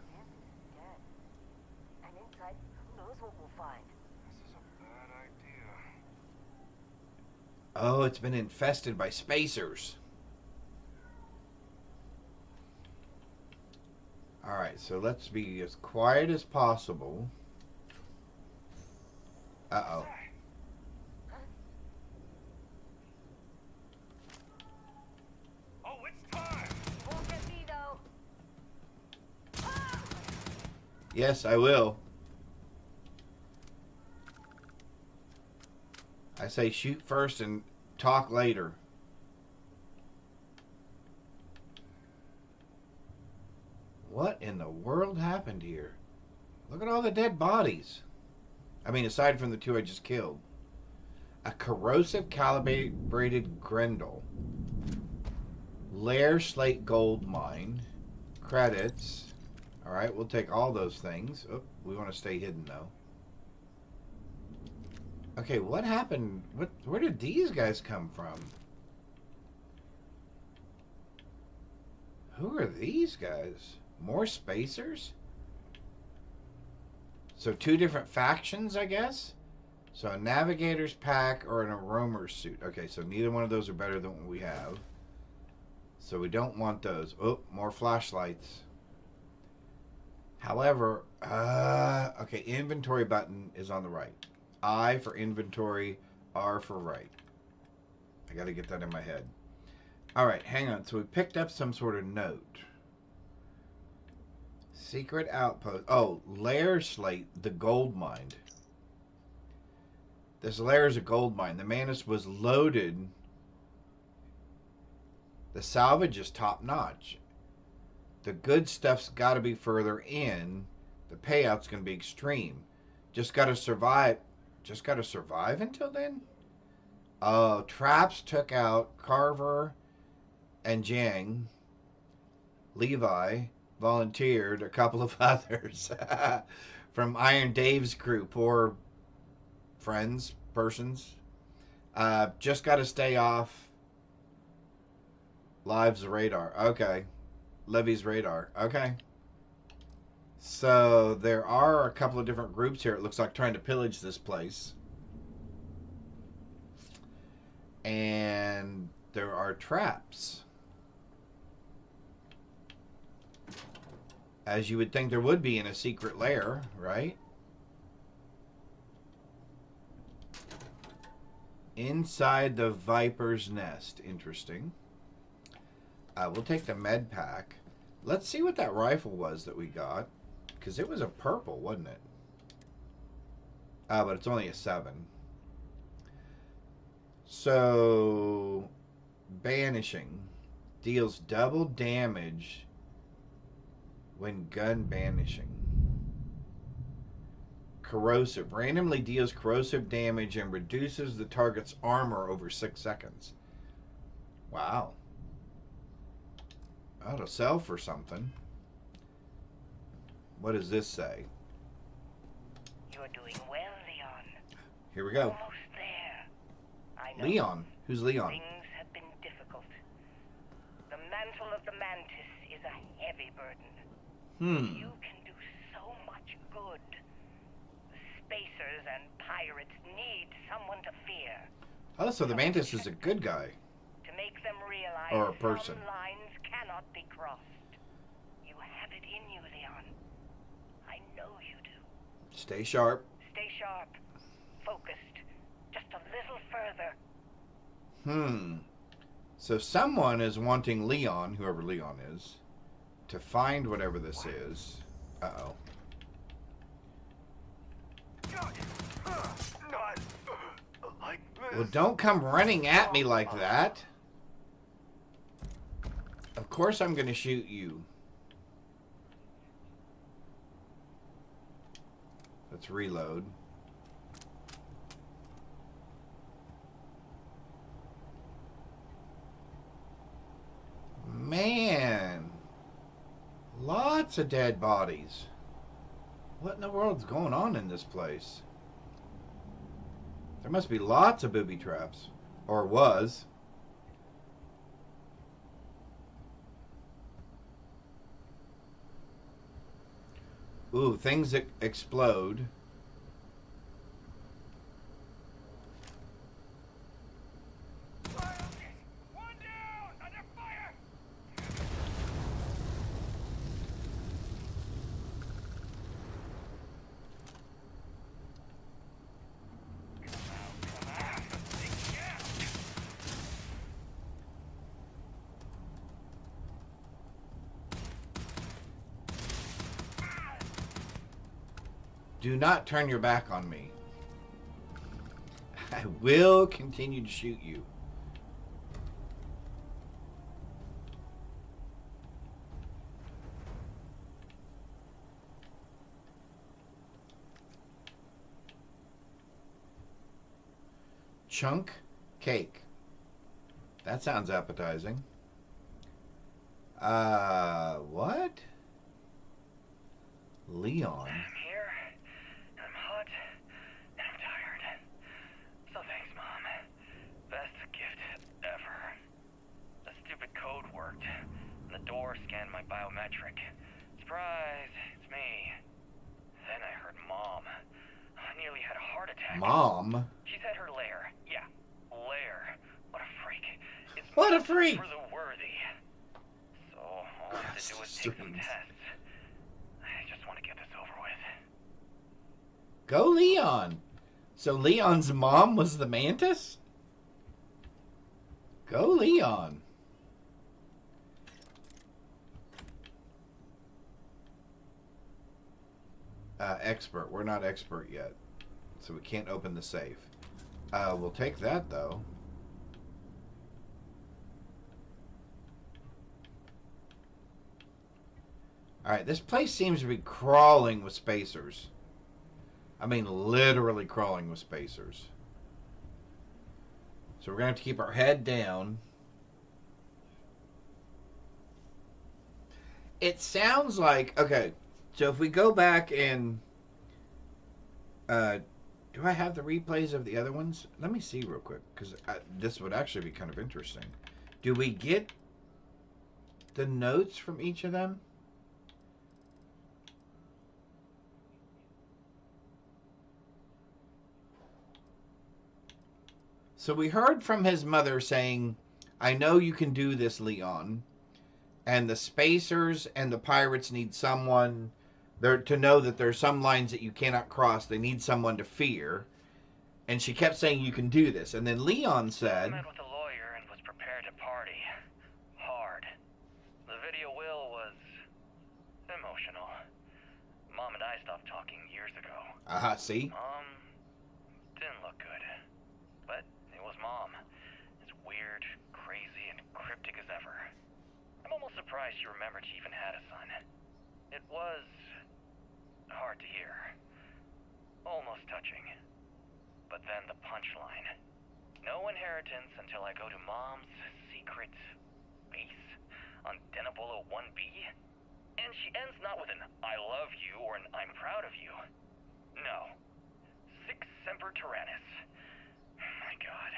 And inside, who knows what we'll find?
This is a bad idea.
Oh, it's been infested by spacers. Alright, so let's be as quiet as possible. Uh-oh.
Oh,
Yes, I will. I say shoot first and talk later. What in the world happened here? Look at all the dead bodies. I mean, aside from the two I just killed. A corrosive calibrated Grendel. Lair slate gold mine. Credits. Alright, we'll take all those things. Oh, we want to stay hidden though. Okay, what happened? Where did these guys come from? Who are these guys? More spacers? So 2 different factions, I guess? So a navigator's pack or an aromer's suit. Okay, so neither one of those are better than what we have. So we don't want those. Oh, more flashlights. However, okay, inventory button is on the right. I for inventory, R for right. I got to get that in my head. All right, hang on. So we picked up some sort of note. Secret outpost. Oh, lair slate, the gold mine. This lair is a gold mine. The Mantis was loaded. The salvage is top notch. The good stuff's got to be further in. The payout's going to be extreme. Just got to survive. Just got to survive until then? Oh, Traps took out Carver and Jang. Levi volunteered a couple of others from Iron Dave's crew. Poor friends, persons. Just got to stay off Live's radar. Okay. Levy's radar. Okay. So there are a couple of different groups here. It looks like trying to pillage this place. And there are traps. As you would think there would be in a secret lair, right? Inside the Viper's nest. Interesting. We'll take the med pack. Let's see what that rifle was that we got. Because it was a purple, wasn't it? But it's only a 7. So, banishing. Deals double damage when gun banishing. Corrosive. Randomly deals corrosive damage and reduces the target's armor over 6 seconds. Wow. Ought to sell for something. What does this say?
You're doing well, Leon.
Here we go.
Almost there. I know.
Leon. Who's Leon?
Things have been difficult. The mantle of the Mantis is a heavy burden. You can do so much good. The spacers and pirates need someone to fear.
Oh, so the Mantis is a good guy.
To make them realize
or a person.
some lines cannot be crossed. You have it in you, Leon. I know you do.
Stay sharp.
Stay sharp. Focused. Just a little further.
So someone is wanting Leon, whoever Leon is, to find whatever this is. Uh-oh. Well, don't come running at me like that. Of course I'm going to shoot you. Let's reload. Man. Lots of dead bodies. What in the world's going on in this place? There must be lots of booby traps. Or was. Ooh, things that explode. Do not turn your back on me. I will continue to shoot you. Chunk cake. That sounds appetizing. What? Leon.
I'm here. I'm hot. And I'm tired. So thanks, Mom. Best gift ever. The stupid code worked. And the door scanned my biometric. Surprise, it's me. Then I heard Mom. I nearly had a heart attack.
Mom?
She's at her lair. Yeah, lair. What a freak. It's
What a freak!
for the worthy. So all I have to do is take some tests. I just want to get this over with.
Go Leon. So Leon's mom was the Mantis? Go Leon. Expert. We're not expert yet. So we can't open the safe. We'll take that though. Alright, this place seems to be crawling with spacers. I mean, literally crawling with spacers. So we're going to have to keep our head down. It sounds like... Okay, so if we go back and... do I have the replays of the other ones? Let me see real quick, because this would actually be kind of interesting. Do we get the notes from each of them? So we heard from his mother saying, I know you can do this, Leon. And the spacers and the pirates need someone there to know that there's some lines that you cannot cross. They need someone to fear. And she kept saying you can do this. And then Leon said...
I met with a lawyer and was prepared to party. Hard. The video will was... emotional. Mom and I stopped talking years ago.
See?
Didn't look good. But it was Mom. As weird, crazy, and cryptic as ever. I'm almost surprised she remembered she even had a son. It was... hard to hear. Almost touching. But then the punchline. No inheritance until I go to Mom's secret base on Denabolo 1B. And she ends not with an I love you or an I'm proud of you. No. Sic semper tyrannis. My God.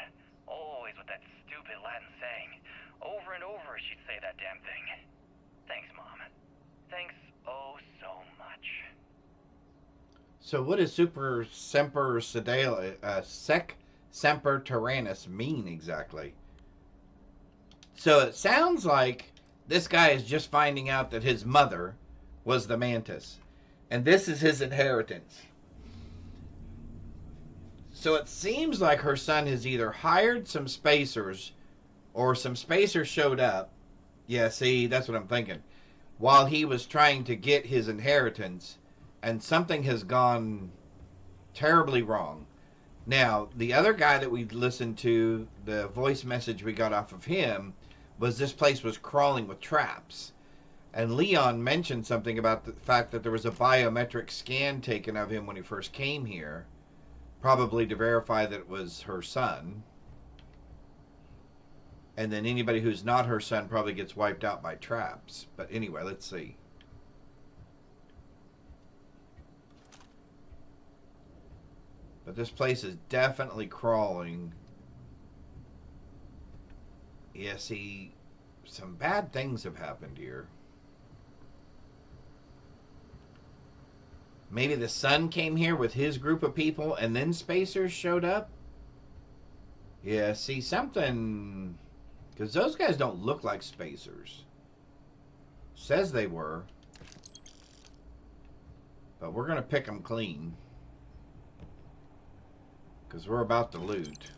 Always with that stupid Latin saying. Over and over she'd say that damn thing. Thanks, Mom. Thanks oh so much.
So what does super semper sec semper tyrannis mean exactly? So it sounds like this guy is just finding out that his mother was the Mantis. And this is his inheritance. So it seems like her son has either hired some spacers or some spacers showed up. Yeah, see, that's what I'm thinking. While he was trying to get his inheritance, and something has gone terribly wrong. Now, the other guy that we listened to, the voice message we got off of him, was this place was crawling with traps. And Leon mentioned something about the fact that there was a biometric scan taken of him when he first came here, probably to verify that it was her son. And then anybody who's not her son probably gets wiped out by traps. But anyway, let's see. But this place is definitely crawling. Yeah, see, some bad things have happened here. Maybe the son came here with his group of people and then spacers showed up? Yeah, see, something... Because those guys don't look like spacers. Says they were. But we're going to pick them clean. Because we're about to loot.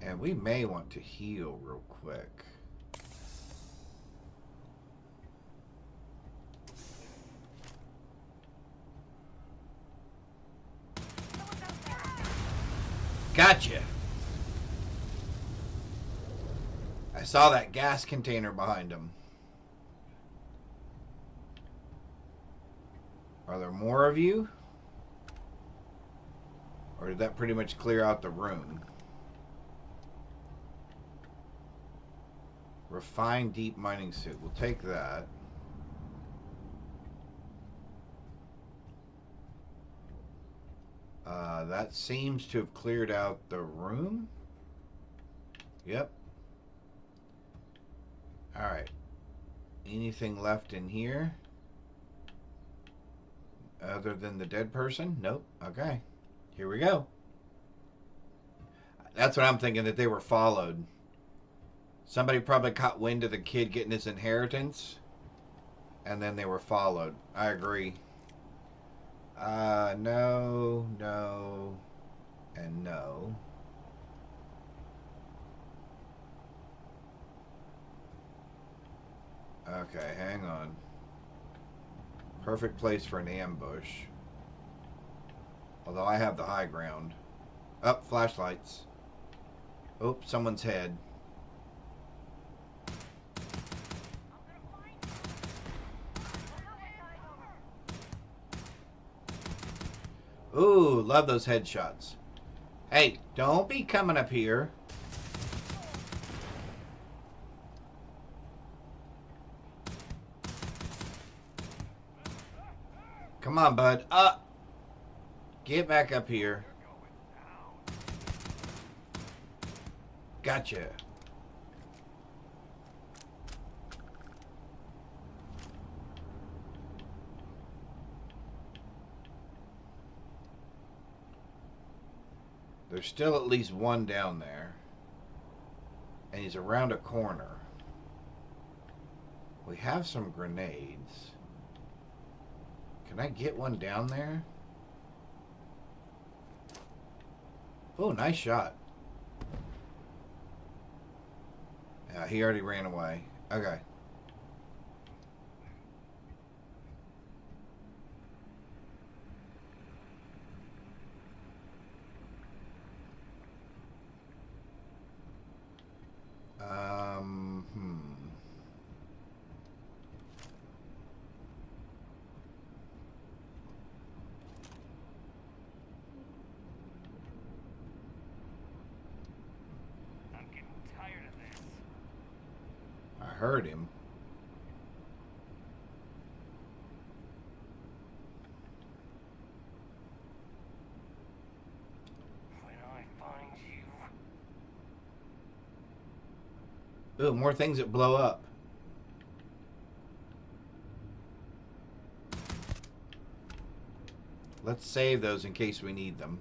And we may want to heal real quick. Gotcha. I saw that gas container behind him. Are there more of you? Or did that pretty much clear out the room? Refined deep mining suit. We'll take that. That seems to have cleared out the room. Yep. Alright. Anything left in here? Other than the dead person? Nope. Okay. Here we go. That's what I'm thinking, that they were followed. Somebody probably caught wind of the kid getting his inheritance, and then they were followed. I agree. No, no, and no. Okay, hang on. Perfect place for an ambush. Although I have the high ground. Up, flashlights. Oh, someone's head. Ooh, love those headshots. Hey, don't be coming up here. Come on, bud. Up. Get back up here. Gotcha. There's still at least one down there. And he's around a corner. We have some grenades. Can I get one down there? Oh, nice shot. Yeah, he already ran away. Okay. I heard him.
When I find you.
Ooh, more things that blow up. Let's save those in case we need them.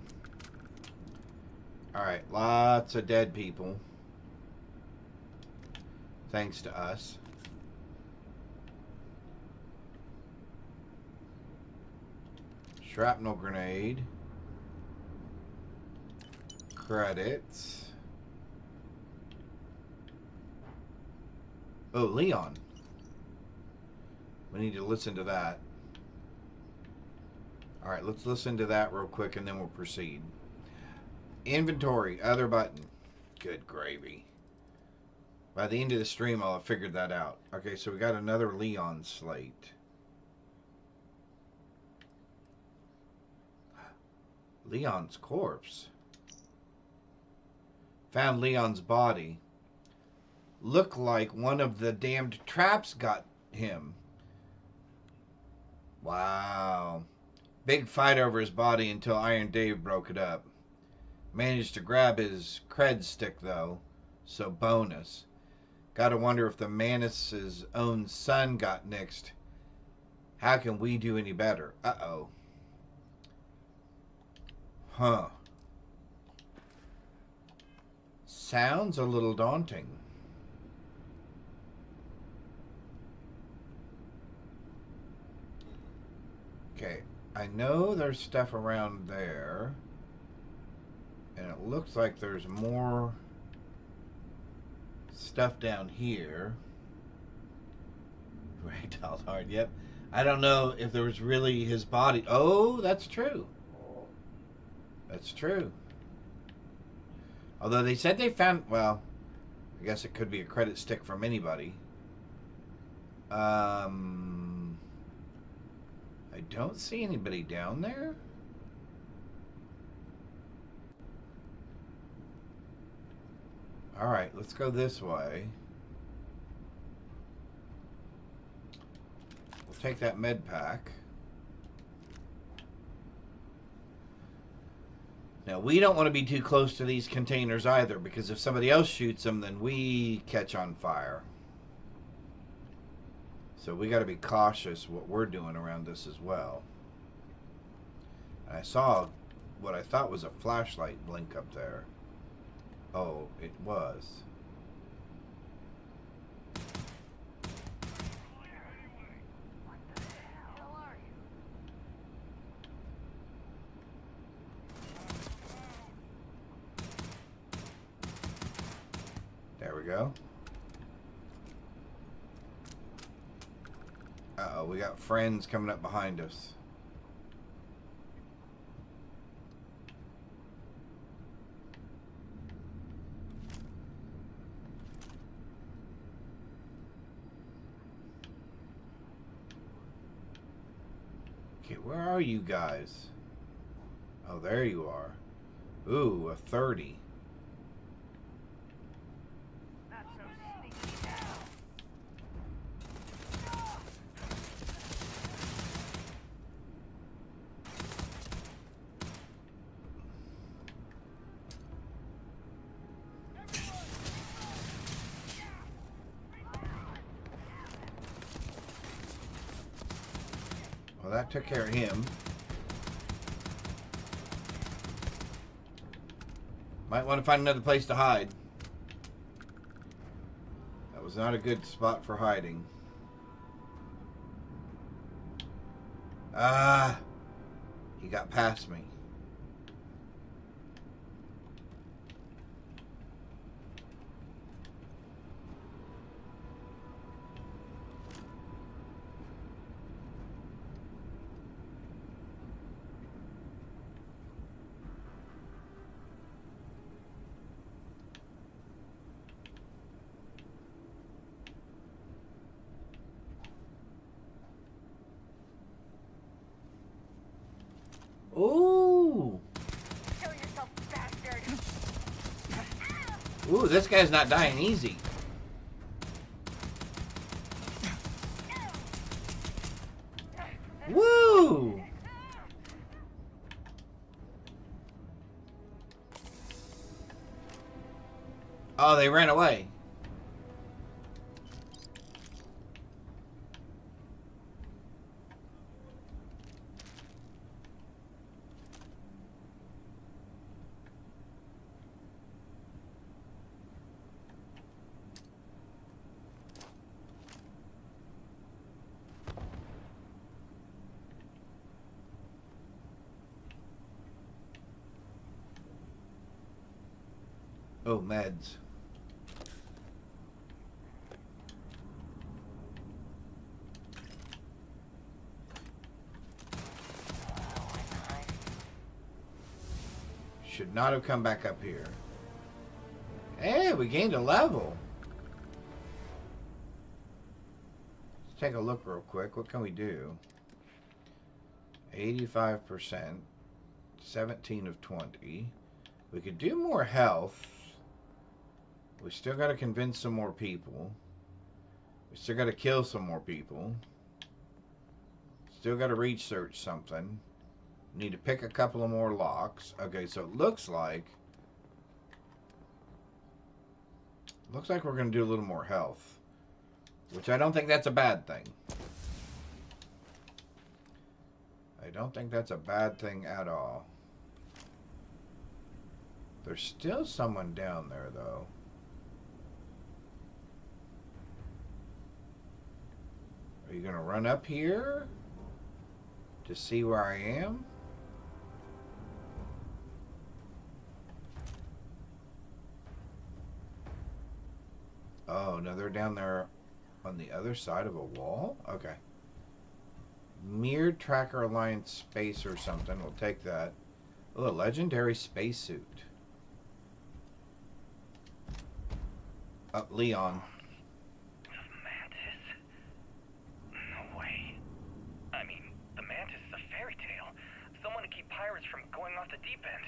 Alright, lots of dead people. Thanks to us. Shrapnel grenade. Credits. Oh, Leon. We need to listen to that. Alright, let's listen to that real quick and then we'll proceed. Inventory, other button. Good gravy. By the end of the stream, I'll have figured that out. Okay, so we got another Leon slate. Leon's corpse. Found Leon's body. Looked like one of the damned traps got him. Wow. Big fight over his body until Iron Dave broke it up. Managed to grab his cred stick, though. So bonus. Gotta wonder if the Manus' own son got nixed. How can we do any better? Uh-oh. Huh. Sounds a little daunting. Okay. I know there's stuff around there. And it looks like there's more stuff down here. Ragdoll hard, yep. I don't know if there was really his body. Oh, that's true. That's true. Although they said they found, well, I guess it could be a credit stick from anybody. I don't see anybody down there. Alright, let's go this way. We'll take that med pack. Now, we don't want to be too close to these containers either, because if somebody else shoots them, then we catch on fire. So we got to be cautious what we're doing around this as well. And I saw what I thought was a flashlight blink up there. Oh, it was. There we go. Uh-oh, we got friends coming up behind us. Okay, where are you guys? Oh, there you are. Ooh, a 30. Well, that took care of him. Might want to find another place to hide. That was not a good spot for hiding. Ah, he got past me. Ooh.
Kill yourself, bastard.
Ooh, this guy's not dying easy. Woo! Oh, they ran away. Oh, meds. Should not have come back up here. Hey, we gained a level. Let's take a look real quick. What can we do? 85%. 17 of 20. We could do more health. We still got to convince some more people. We still got to kill some more people. Still got to research something. Need to pick a couple of more locks. Okay, so it looks like we're going to do a little more health, which I don't think that's a bad thing. I don't think that's a bad thing at all. There's still someone down there, though. Are you going to run up here to see where I am? Oh, no, they're down there on the other side of a wall? Okay. Mirrored Tracker Alliance space or something. We'll take that. Oh, a legendary spacesuit. Leon.
Mantis? No way. I mean, the Mantis is a fairy tale. Someone to keep pirates from going off the deep end.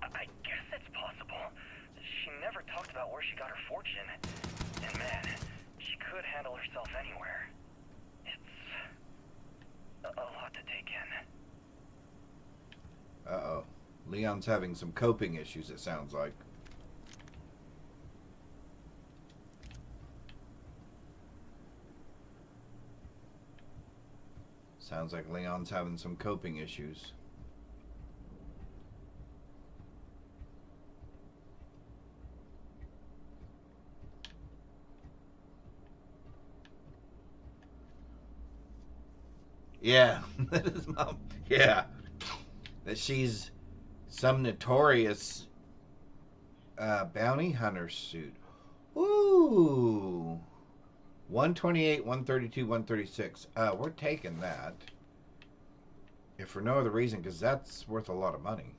I guess it's possible. She never talked about where she got her fortune. And man, she could handle herself anywhere. It's a lot to take in.
Uh-oh. Leon's having some coping issues, it sounds like. Sounds like Leon's having some coping issues. Yeah, that is mom. Yeah, that she's some notorious bounty hunter suit. Ooh, 128, 132, 136. We're taking that, if for no other reason, because that's worth a lot of money.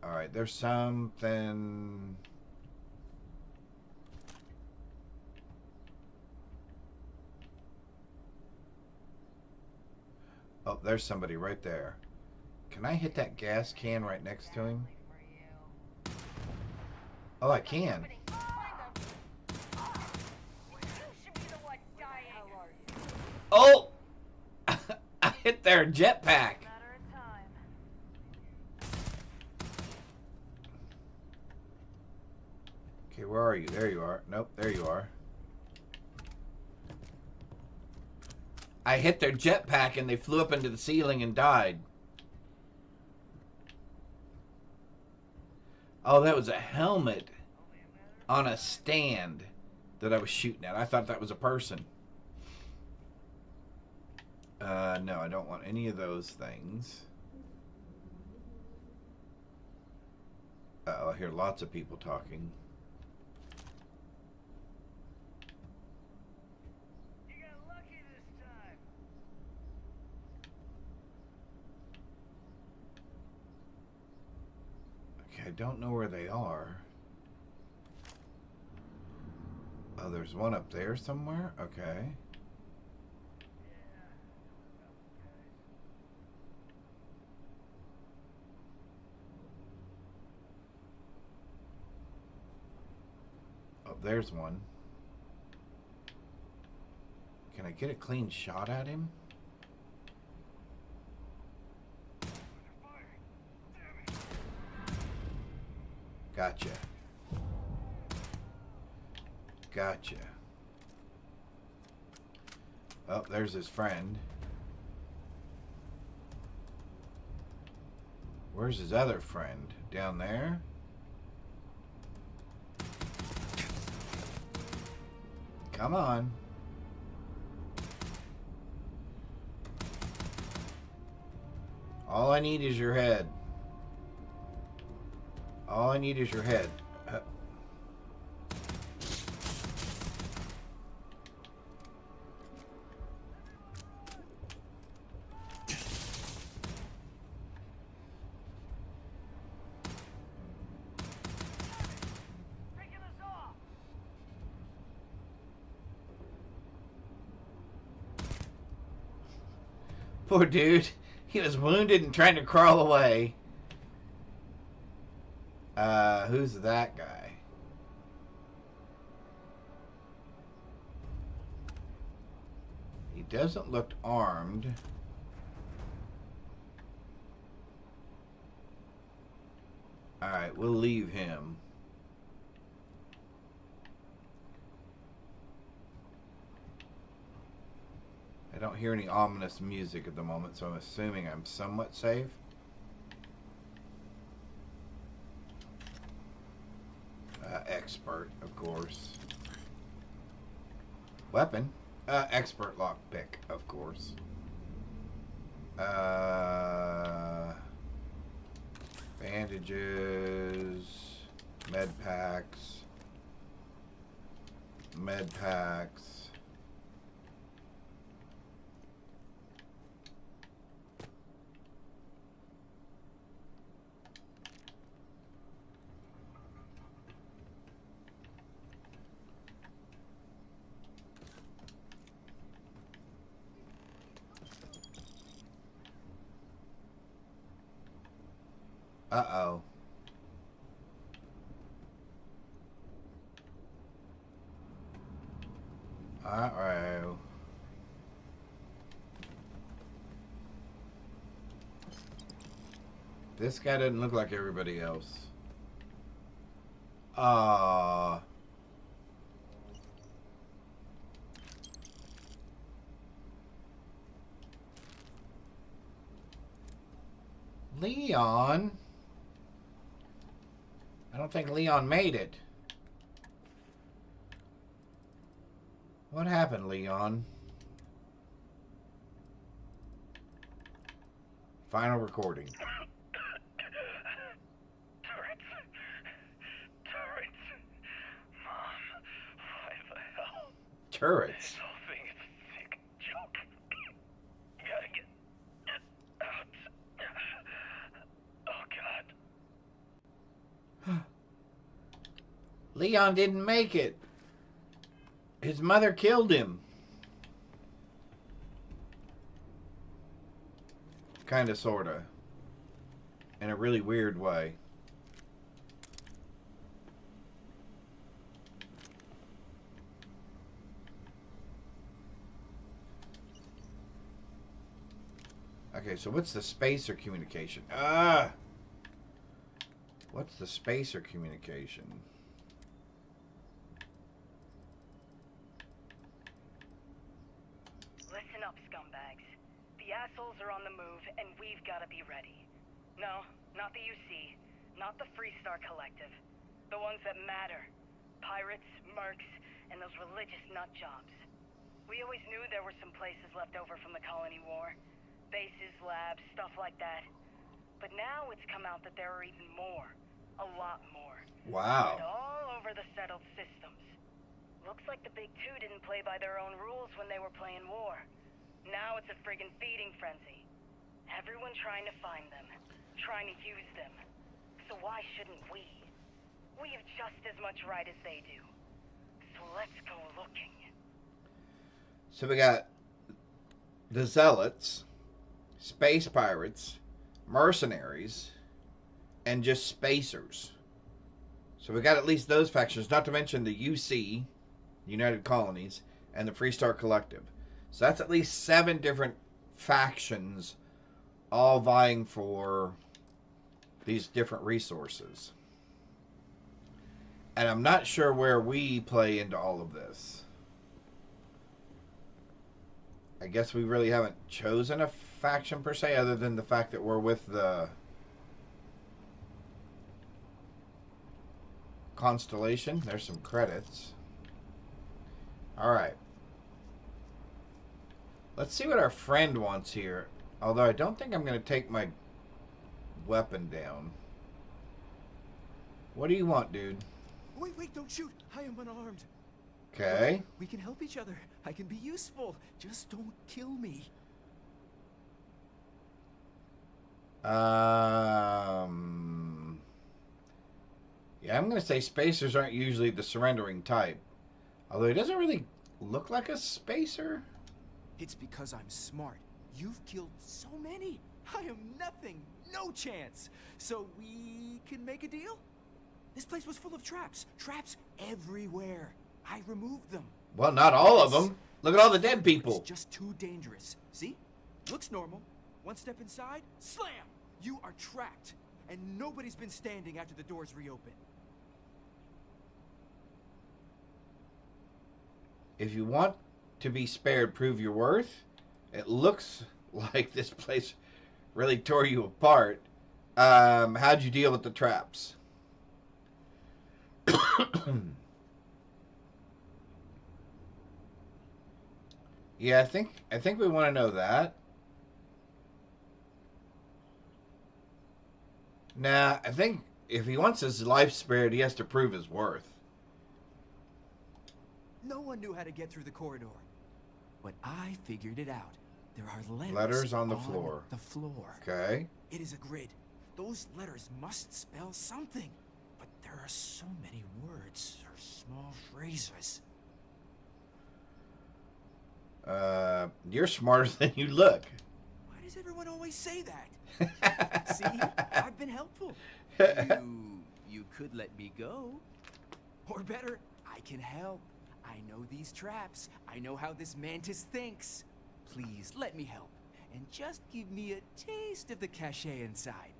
All right, there's something. Oh, there's somebody right there. Can I hit that gas can right next to him? Oh, I can. Oh! I hit their jetpack. Okay, where are you? There you are. Nope, there you are. I hit their jetpack and they flew up into the ceiling and died. Oh, that was a helmet on a stand that I was shooting at. I thought that was a person. No, I don't want any of those things. Uh-oh, I hear lots of people talking. I don't know where they are. Oh, there's one up there somewhere? Okay. Oh, there's one. Can I get a clean shot at him? Gotcha. Gotcha. Oh, there's his friend. Where's his other friend? Down there? Come on. All I need is your head. All I need is your head. Poor dude. He was wounded and trying to crawl away. Who's that guy? He doesn't look armed. Alright, we'll leave him. I don't hear any ominous music at the moment, so I'm assuming I'm somewhat safe. Expert, of course. Weapon? Expert lockpick, of course. Bandages. Med packs. Med packs. Uh-oh. Uh-oh. This guy doesn't look like everybody else. Leon? I don't think Leon made it. What happened, Leon? Final recording.
Turrets. Mom, why the hell?
Turrets?
This whole thing is a sick joke. Gotta get out. Oh, God.
Leon didn't make it. His mother killed him. Kinda, sorta. In a really weird way. Okay, so what's the spacer communication? What's the spacer communication?
Listen up, scumbags. The assholes are on the move, and we've got to be ready. No, not the UC. Not the Freestar Collective. The ones that matter. Pirates, mercs, and those religious nut jobs. We always knew there were some places left over from the Colony War. Bases, labs, stuff like that. But now it's come out that there are even more. A lot more.
Wow.
And all over the settled systems. Looks like the Big Two didn't play by their own rules when they were playing war. Now it's a friggin' feeding frenzy. Everyone trying to find them. Trying to use them. So why shouldn't we? We have just as much right as they do. So let's go looking.
So we got the Zealots, Space Pirates, Mercenaries, and just Spacers. So we got at least those factions, not to mention the UC, United Colonies, and the Freestar Collective. So that's at least 7 different factions all vying for these different resources. And I'm not sure where we play into all of this. I guess we really haven't chosen a faction per se, other than the fact that we're with the Constellation. There's some credits. Alright. Let's see what our friend wants here. Although I don't think I'm going to take my weapon down. What do you want, dude?
Wait, don't shoot. I am unarmed.
Okay.
We can help each other. I can be useful. Just don't kill me.
Yeah, I'm going to say spacers aren't usually the surrendering type. Although he doesn't really look like a spacer.
It's because I'm smart. You've killed so many. I am nothing. No chance. So we can make a deal? This place was full of traps. Traps everywhere. I removed them.
Well, not all of them. Look at all the dead people.
It's just too dangerous. See? Looks normal. One step inside, slam! You are trapped. And nobody's been standing after the doors reopen.
If you want to be spared, prove your worth. It looks like this place really tore you apart. How'd you deal with the traps? Yeah, I think we want to know that. Nah, I think if he wants his life spared, he has to prove his worth.
No one knew how to get through the corridor. But I figured it out. There are
Letters on the floor.
The floor.
Okay.
It is a grid. Those letters must spell something. But there are so many words or small phrases.
You're smarter than you look.
Why does everyone always always say that. See, I've been helpful. You could let me go. Or better, I can help. I know these traps. I know how this mantis thinks. Please, let me help. And just give me a taste of the cachet inside.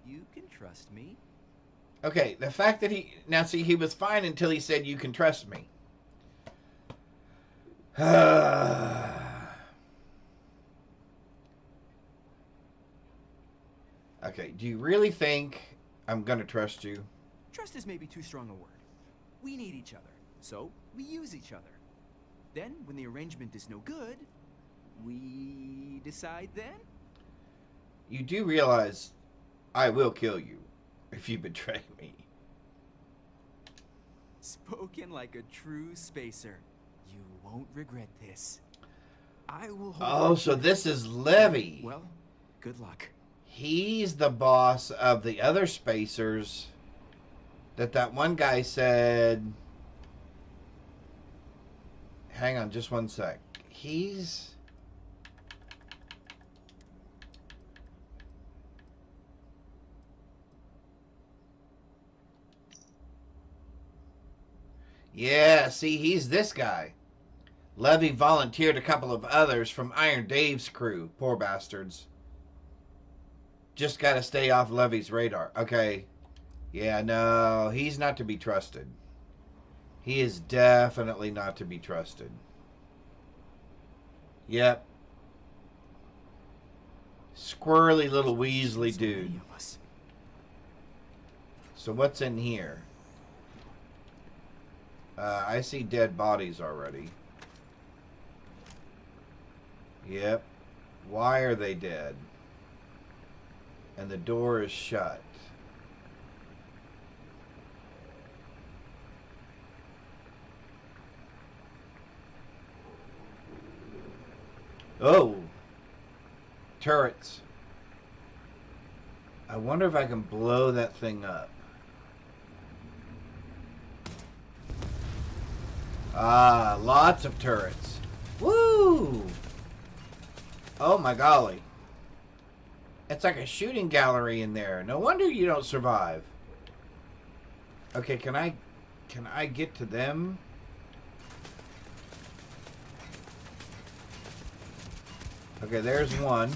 You can trust me.
Okay, the fact that he... Now, see, he was fine until he said, you can trust me. Okay, do you really think I'm going to trust you?
Trust is maybe too strong a word. We need each other, so we use each other. Then, when the arrangement is no good, we decide then?
You do realize I will kill you if you betray me.
Spoken like a true spacer. You won't regret this. I will hold
Oh, so this is Levy.
Well, good luck.
He's the boss of the other spacers that one guy said... Hang on just one sec. He's... Yeah, see, he's this guy. Levy volunteered a couple of others from Iron Dave's crew. Poor bastards. Just got to stay off Levy's radar. Okay. Yeah, no, he's not to be trusted. He is definitely not to be trusted. Yep. Squirrely little Weasley dude. So what's in here? I see dead bodies already. Yep. Why are they dead? And the door is shut. Oh! Turrets. I wonder if I can blow that thing up. Ah, lots of turrets. Woo! Oh my golly. It's like a shooting gallery in there. No wonder you don't survive. Okay, can I get to them? Okay, there's one.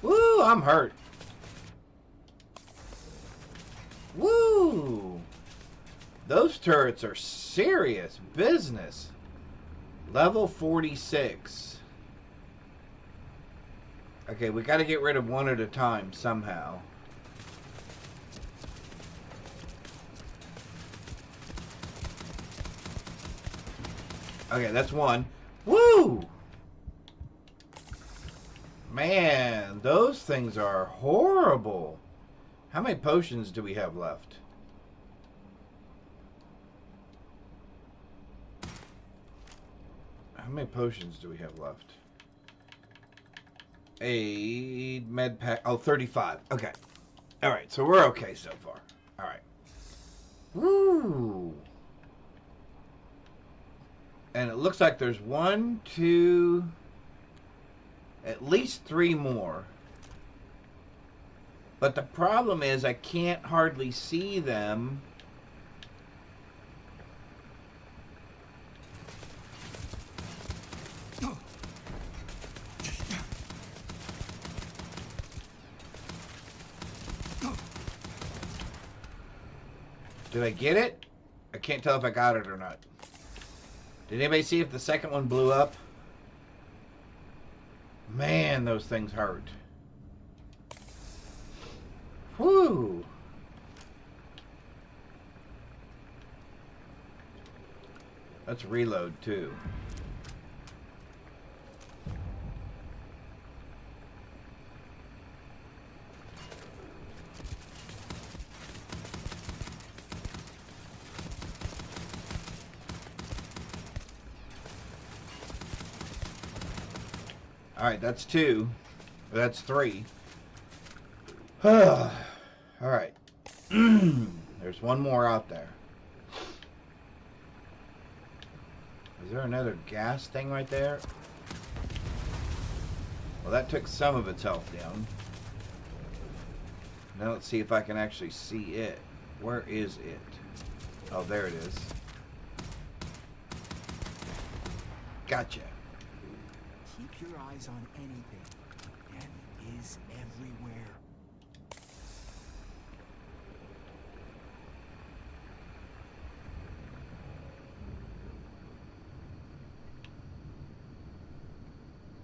Woo, I'm hurt. Woo! Those turrets are serious business. Level 46. Okay, we got to get rid of one at a time somehow. Okay, that's one. Woo! Man, those things are horrible. How many potions do we have left? How many potions do we have left? A med pack. Oh, 35. Okay. Alright, so we're okay so far. Alright. Woo! And it looks like there's 1, 2, at least 3 more. But the problem is I can't hardly see them. Did I get it? I can't tell if I got it or not. Did anybody see if the second one blew up? Man, those things hurt. Whew. Let's reload too. Alright, that's 2. That's 3. Alright. There's one more out there. Is there another gas thing right there? Well, that took some of its health down. Now let's see if I can actually see it. Where is it? Oh, there it is. Gotcha.
Keep your eyes on anything. Death is everywhere.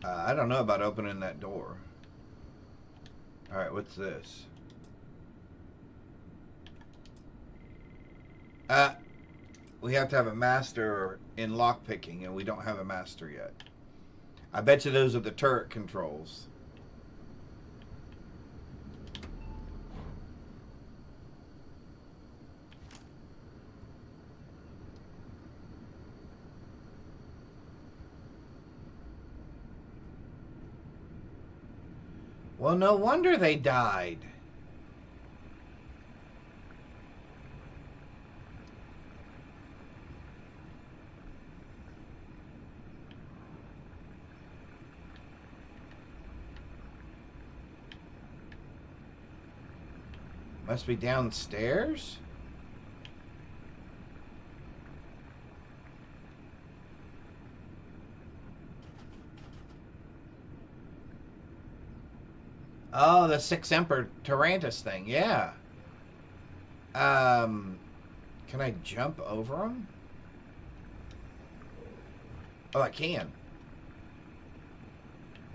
I don't know about opening that door. Alright, what's this? We have to have a master in lockpicking, and we don't have a master yet. I bet you those are the turret controls. Well, no wonder they died. Must be downstairs? Oh, the Six Emperor Tarantus thing, yeah. Can I jump over them? Oh, I can.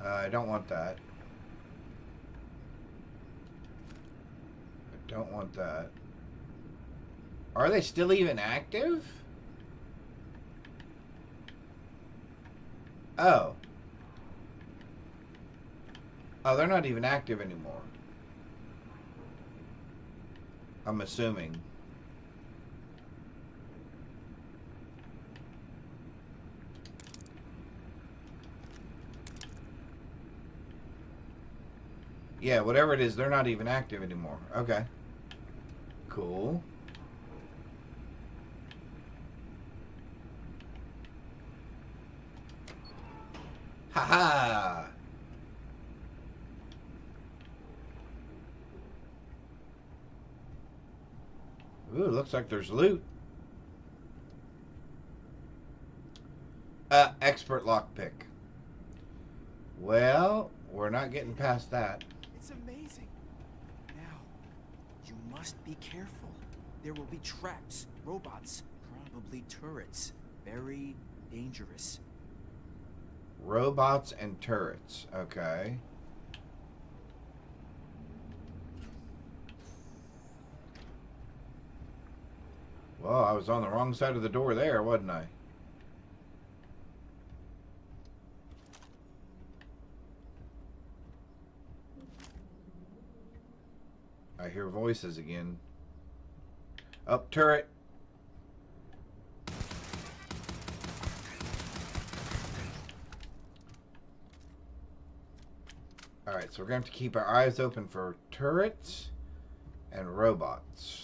I don't want that. I don't want that. Are they still even active? Oh. Oh, they're not even active anymore. I'm assuming. Yeah, whatever it is, they're not even active anymore. Okay. Cool. Ha-ha! Ooh, looks like there's loot. Expert lockpick. Well, we're not getting past that.
It's amazing. Now, you must be careful. There will be traps, robots, probably turrets. Very dangerous.
Robots and turrets. Okay. Well, I was on the wrong side of the door there, wasn't I? I hear voices again. Up, turret. Alright, so we're going to have to keep our eyes open for turrets and robots.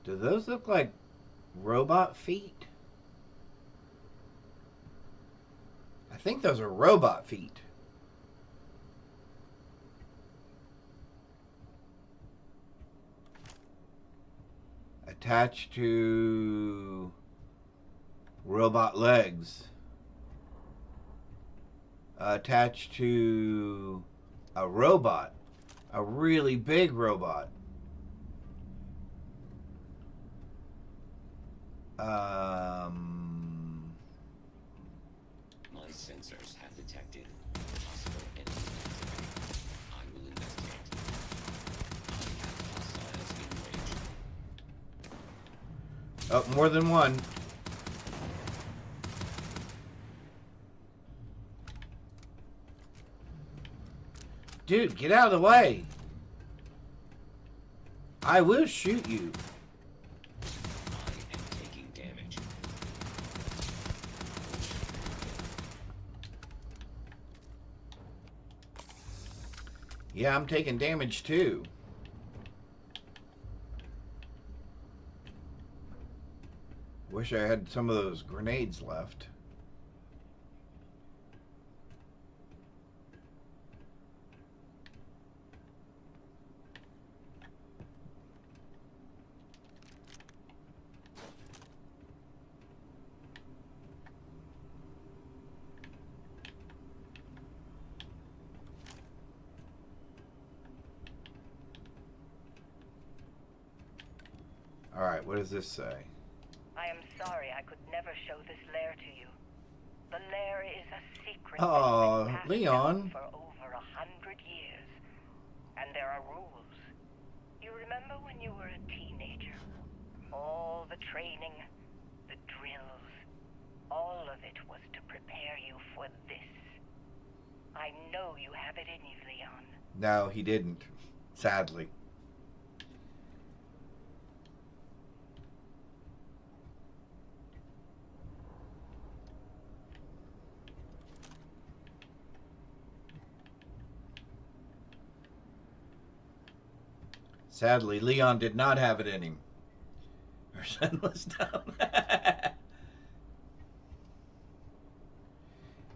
Do those look like robot feet? I think those are robot feet. Attached to robot legs. Attached to a robot. A really big robot.
My sensors have detected possible enemy activity. I will investigate. I have hostiles in range.
Oh, more than one. Dude, get out of the way. I will shoot you.
I am taking damage.
Yeah, I'm taking damage too. Wish I had some of those grenades left. Alright, what does this say?
I am sorry I could never show this lair to you. The lair is a secret
Oh,
that's been passed
Leon.
down for over 100 years. And there are rules. You remember when you were a teenager? All the training, the drills, all of it was to prepare you for this. I know you have it in you, Leon.
No, he didn't. Sadly. Sadly, Leon did not have it in him. Our son was dumb.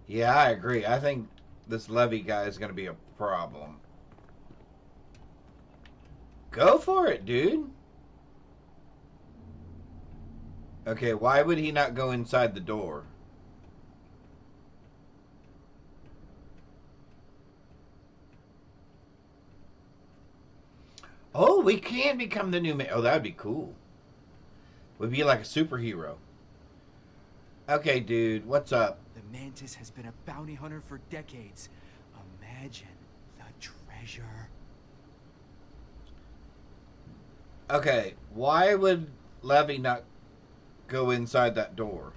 Yeah, I agree. I think this Levy guy is going to be a problem. Go for it, dude. Okay, why would he not go inside the door? Oh, we can become the new man. Oh, that would be cool. We'd be like a superhero. Okay, dude, what's up?
The Mantis has been a bounty hunter for decades. Imagine the treasure.
Okay, why would Levy not go inside that door?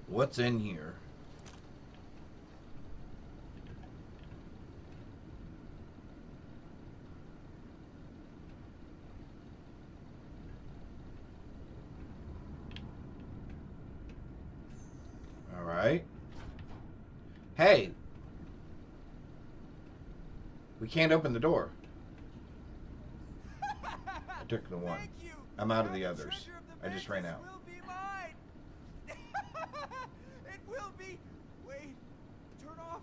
What's in here? All right. Hey. We can't open the door. I took the one. I'm out of the others. I just ran out.
It will be. Wait. Turn off.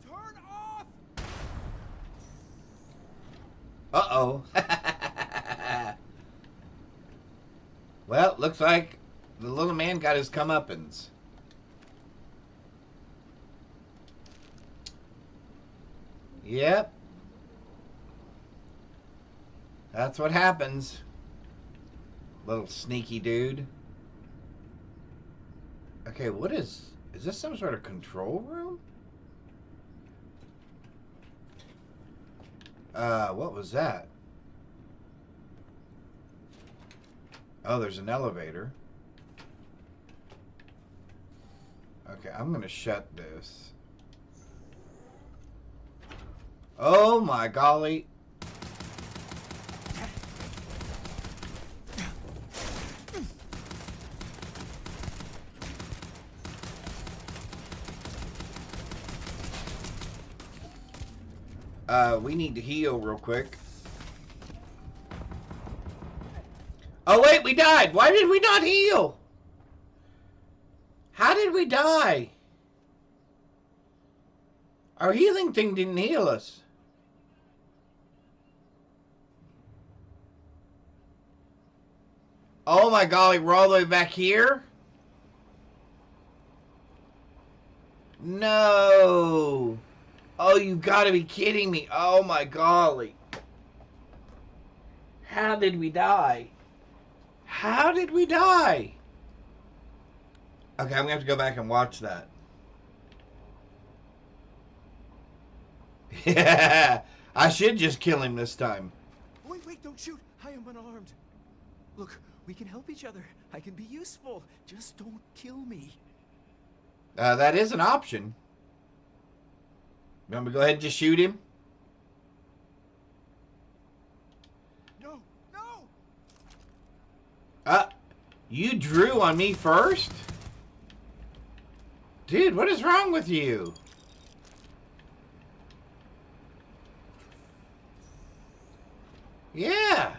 Turn off.
Uh-oh. Well, looks like the little man got his comeuppance. Yep. That's what happens. Little sneaky dude. Okay, what is this some sort of control room? What was that? Oh, there's an elevator. Okay, I'm gonna shut this. Oh my golly. We need to heal real quick. Oh wait, we died! Why did we not heal? How did we die? Our healing thing didn't heal us. Oh my golly, we're all the way back here? No. Oh, you gotta be kidding me. Oh my golly. How did we die? How did we die? Okay, I'm gonna have to go back and watch that. Yeah, I should just kill him this time.
Wait, don't shoot. I am unarmed. Look, we can help each other. I can be useful. Just don't kill me.
That is an option. You want me to go ahead and just shoot him?
No, no!
You drew on me first? Dude, what is wrong with you? Yeah.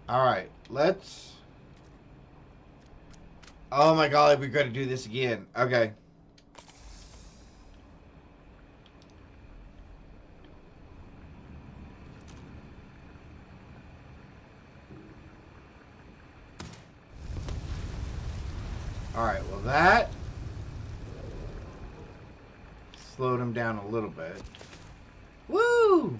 Alright, let's... Oh my god, we're going to do this again. Okay. Alright, well that slowed him down a little bit. Woo!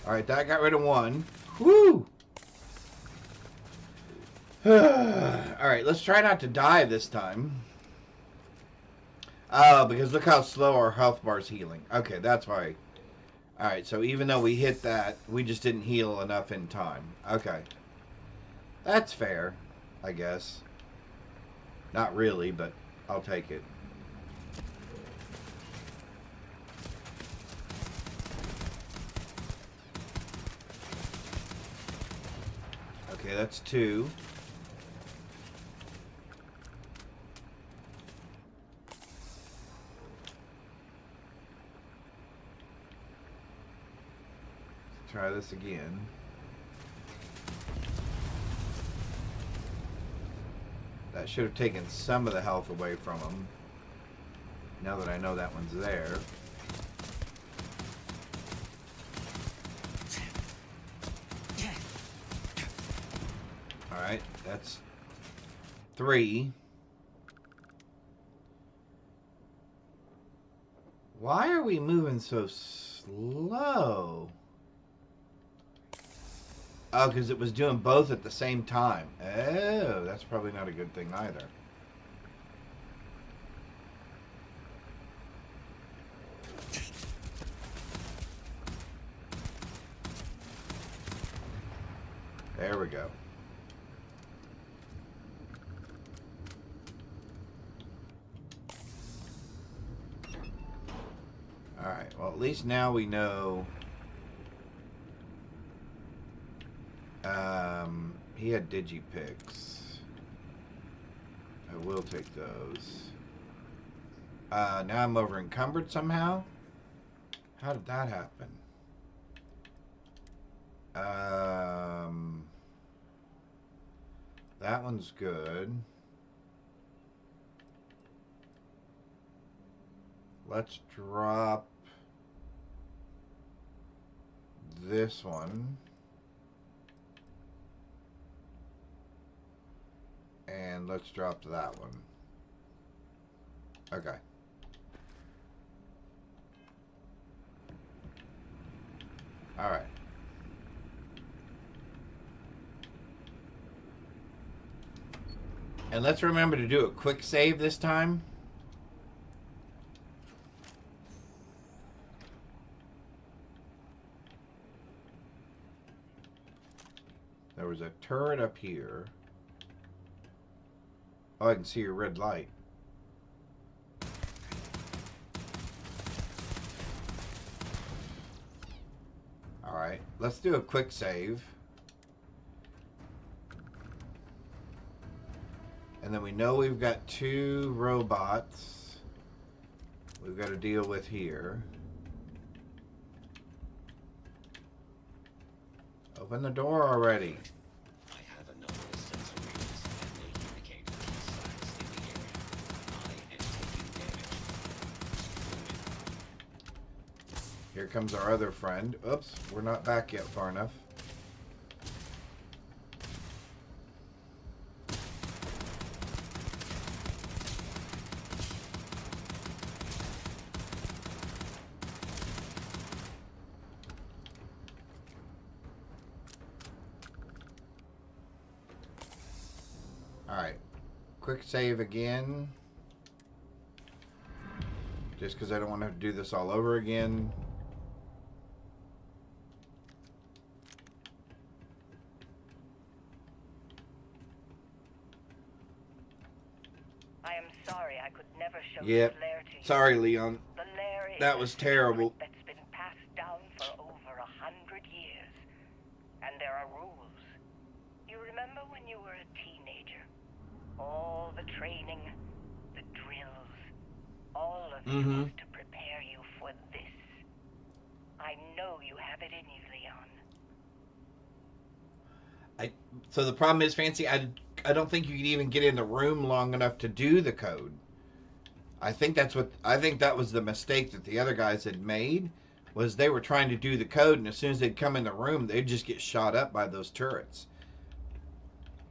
Alright, that got rid of one. Woo! Alright, let's try not to die this time. Oh, because look how slow our health bar's healing. Okay, that's why. Alright, so even though we hit that, we just didn't heal enough in time. Okay. That's fair, I guess. Not really, but I'll take it. Okay, that's 2. Let's try this again. That should have taken some of the health away from him. Now that I know that one's there. Alright, that's 3. Why are we moving so slow? Oh, because it was doing both at the same time. Oh, that's probably not a good thing either. There we go. Alright, well at least now we know. He had digipicks. I will take those. Now I'm over encumbered somehow? How did that happen? That one's good. Let's drop this one. And let's drop that one. Okay. Alright. And let's remember to do a quick save this time. There was a turret up here. Oh, I can see your red light. Alright, let's do a quick save. And then we know we've got 2 robots we've got to deal with here. Open the door already.
I have a number of sensor readers and they indicate missiles in the area. I am taking damage.
Here comes our other friend. Oops, we're not back yet far enough. Alright. Quick save again. Just because I don't want to have to do this all over again.
I am sorry I could never show
Yep.
this lair to you.
Sorry, Leon.
The lair is
That was terrible.
that's been passed down for over 100 years. And there are rules. You remember when you were a teenager? All the training, the drills, all of it was to prepare you for this. I know you have it in you, Leon.
So the problem is, Fancy, I don't think you could even get in the room long enough to do the code. I think that was the mistake that the other guys had made, was they were trying to do the code, and as soon as they'd come in the room, they'd just get shot up by those turrets.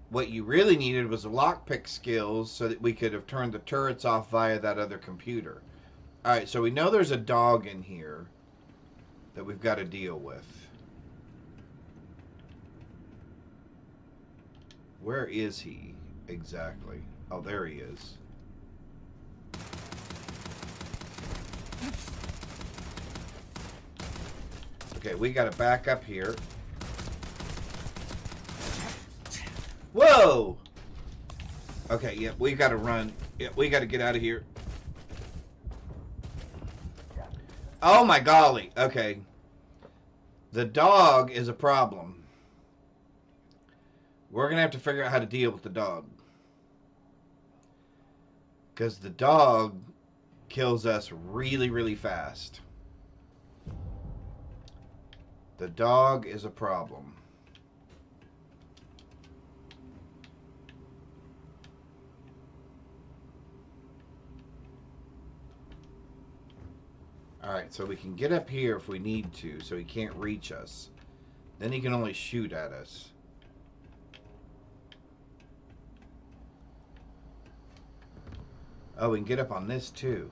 What you really needed was a lockpick skills so that we could have turned the turrets off via that other computer. Alright, so we know there's a dog in here that we've got to deal with. Where is he exactly? Oh, there he is. Okay, we got to back up here. Whoa! Okay, yeah, we got to run. Yeah, we got to get out of here. Oh my golly. Okay. The dog is a problem. We're going to have to figure out how to deal with the dog. Because the dog kills us really, really fast. The dog is a problem. Alright, so we can get up here if we need to, so he can't reach us. Then he can only shoot at us. Oh, we can get up on this too.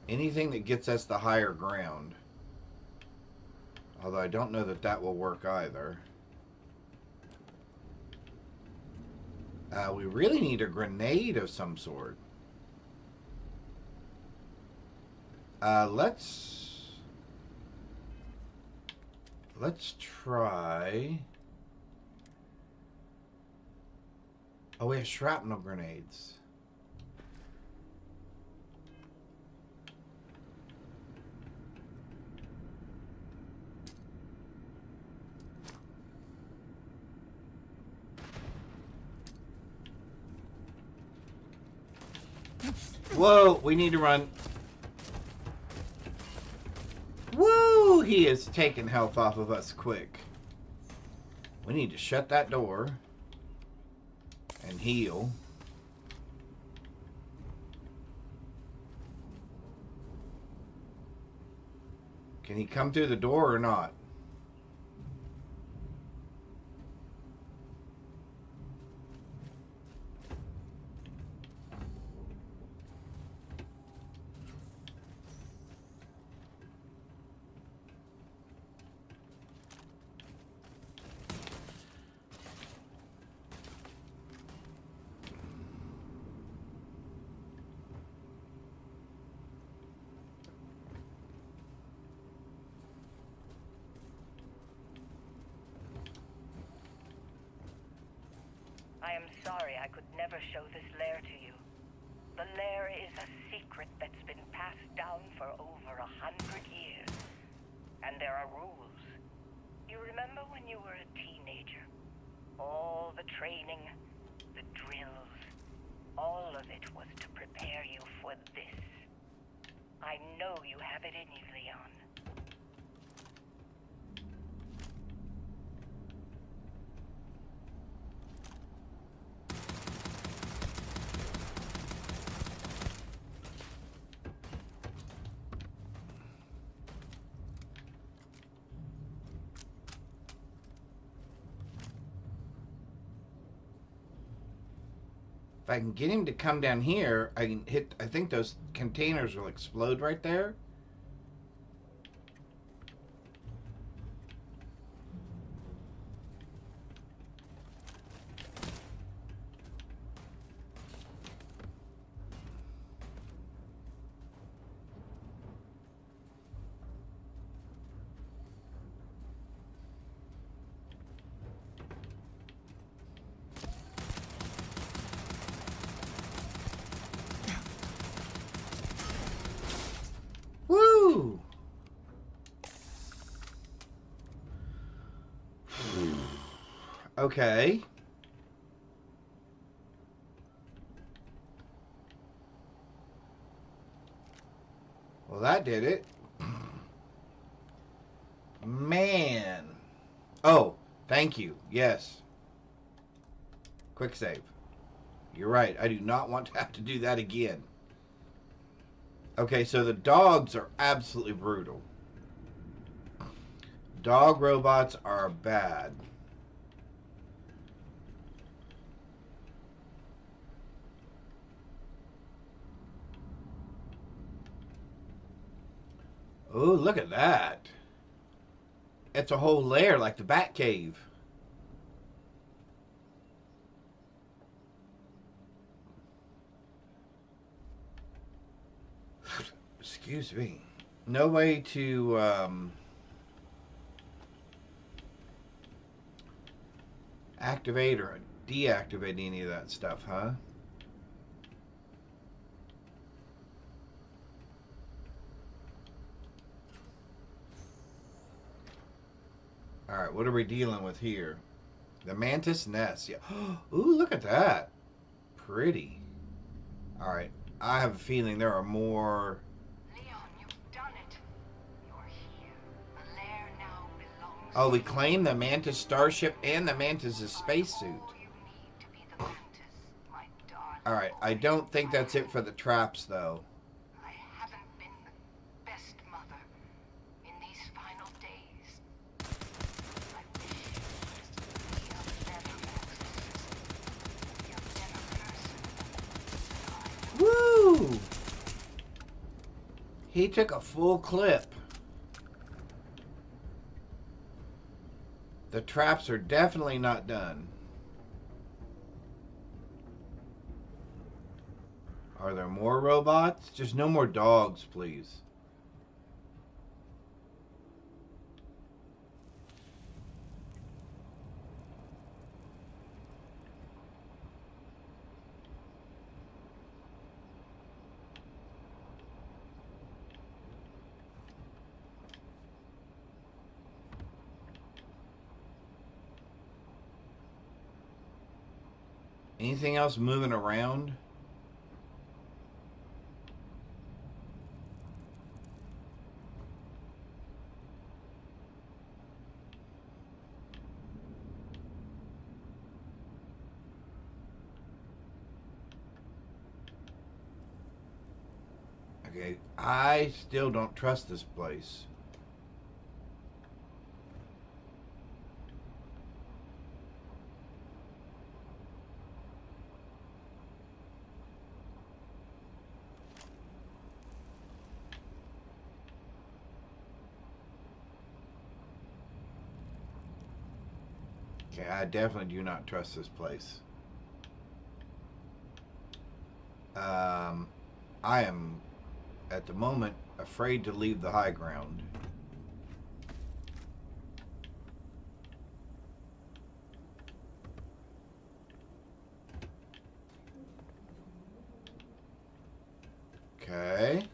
Anything that gets us the higher ground. Although I don't know that that will work either. We really need a grenade of some sort. Let's try. Oh, we have shrapnel grenades. Whoa, we need to run. Woo! He is taking health off of us quick. We need to shut that door and heal. Can he come through the door or not?
I am sorry I could never show this lair to you. The lair is a secret that's been passed down for over 100 years. And there are rules. You remember when you were a teenager? All the training, the drills, all of it was to prepare you for this. I know you have it in you, Leon.
If I can get him to come down here, I can hit. I think those containers will explode right there. Okay. Well, that did it. Man. Oh, thank you. Yes. Quick save. You're right. I do not want to have to do that again. Okay, so the dogs are absolutely brutal. Dog robots are bad. Oh, look at that. It's a whole lair like the Bat Cave. Excuse me. No way to activate or deactivate any of that stuff, huh? Alright, what are we dealing with here? The mantis nest. Yeah. Ooh, look at that. Pretty. Alright, I have a feeling there are more.
Leon, you've done it. You're here. The lair now belongs.
Oh, we claim the mantis starship and the mantis' spacesuit. Alright, I don't think that's it for the traps, though.
I haven't been the best mother in these final days. I wish you'd be a better Maxis. Be a better person.
Woo! He took a full clip. The traps are definitely not done. Are there more robots? Just no more dogs, please. Anything else moving around? Okay, I still don't trust this place. Okay, I definitely do not trust this place. I am, at the moment, afraid to leave the high ground. Okay.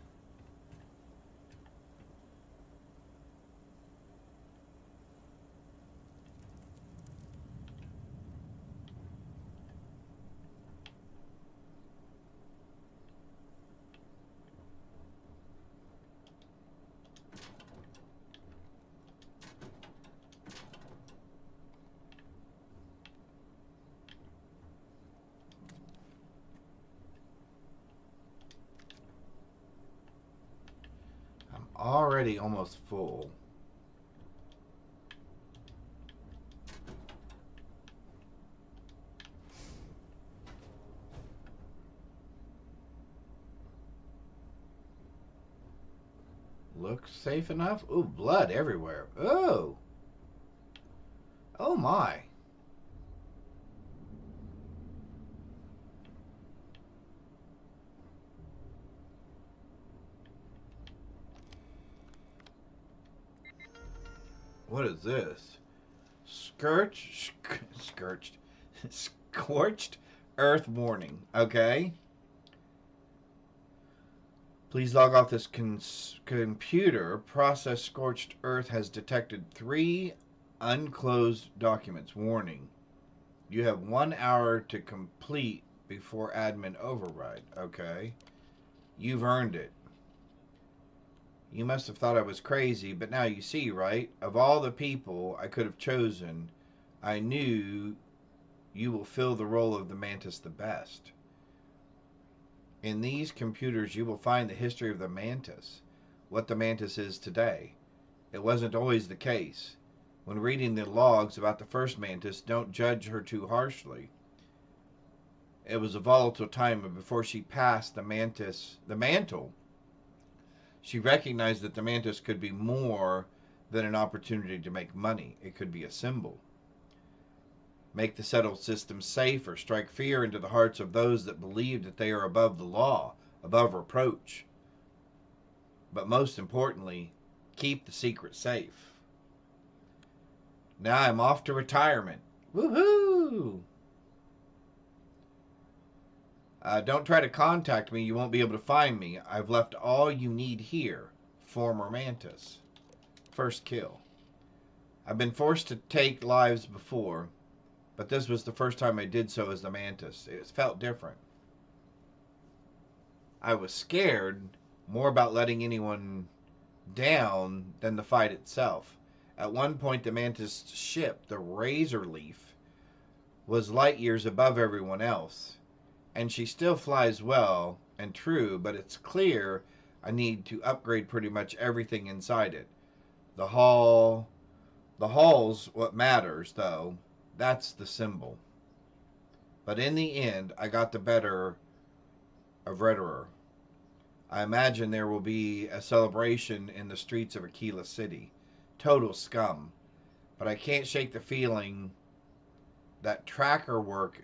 Already almost full. Looks safe enough. Ooh, blood everywhere. Oh. Oh my. What is this? Scorched Earth warning. Okay. Please log off this computer. Process Scorched Earth has detected 3 unclosed documents. Warning. You have 1 hour to complete before admin override. Okay. You've earned it. You must have thought I was crazy, but now you see, right? Of all the people I could have chosen, I knew you will fill the role of the Mantis the best. In these computers, you will find the history of the Mantis, what the Mantis is today. It wasn't always the case. When reading the logs about the first Mantis, don't judge her too harshly. It was a volatile time, and before she passed the mantle, she recognized that the Mantis could be more than an opportunity to make money. It could be a symbol. Make the settled system safer, strike fear into the hearts of those that believe that they are above the law, above reproach. But most importantly, keep the secret safe. Now I'm off to retirement. Woohoo! Don't try to contact me. You won't be able to find me. I've left all you need here. Former Mantis. First kill. I've been forced to take lives before, but this was the first time I did so as the Mantis. It felt different. I was scared more about letting anyone down than the fight itself. At one point, the Mantis ship, the Razor Leaf, was light years above everyone else. And she still flies well and true, but it's clear I need to upgrade pretty much everything inside it. The hull's what matters, though. That's the symbol. But in the end, I got the better of Redderer. I imagine there will be a celebration in the streets of Aquila City. Total scum. But I can't shake the feeling that tracker work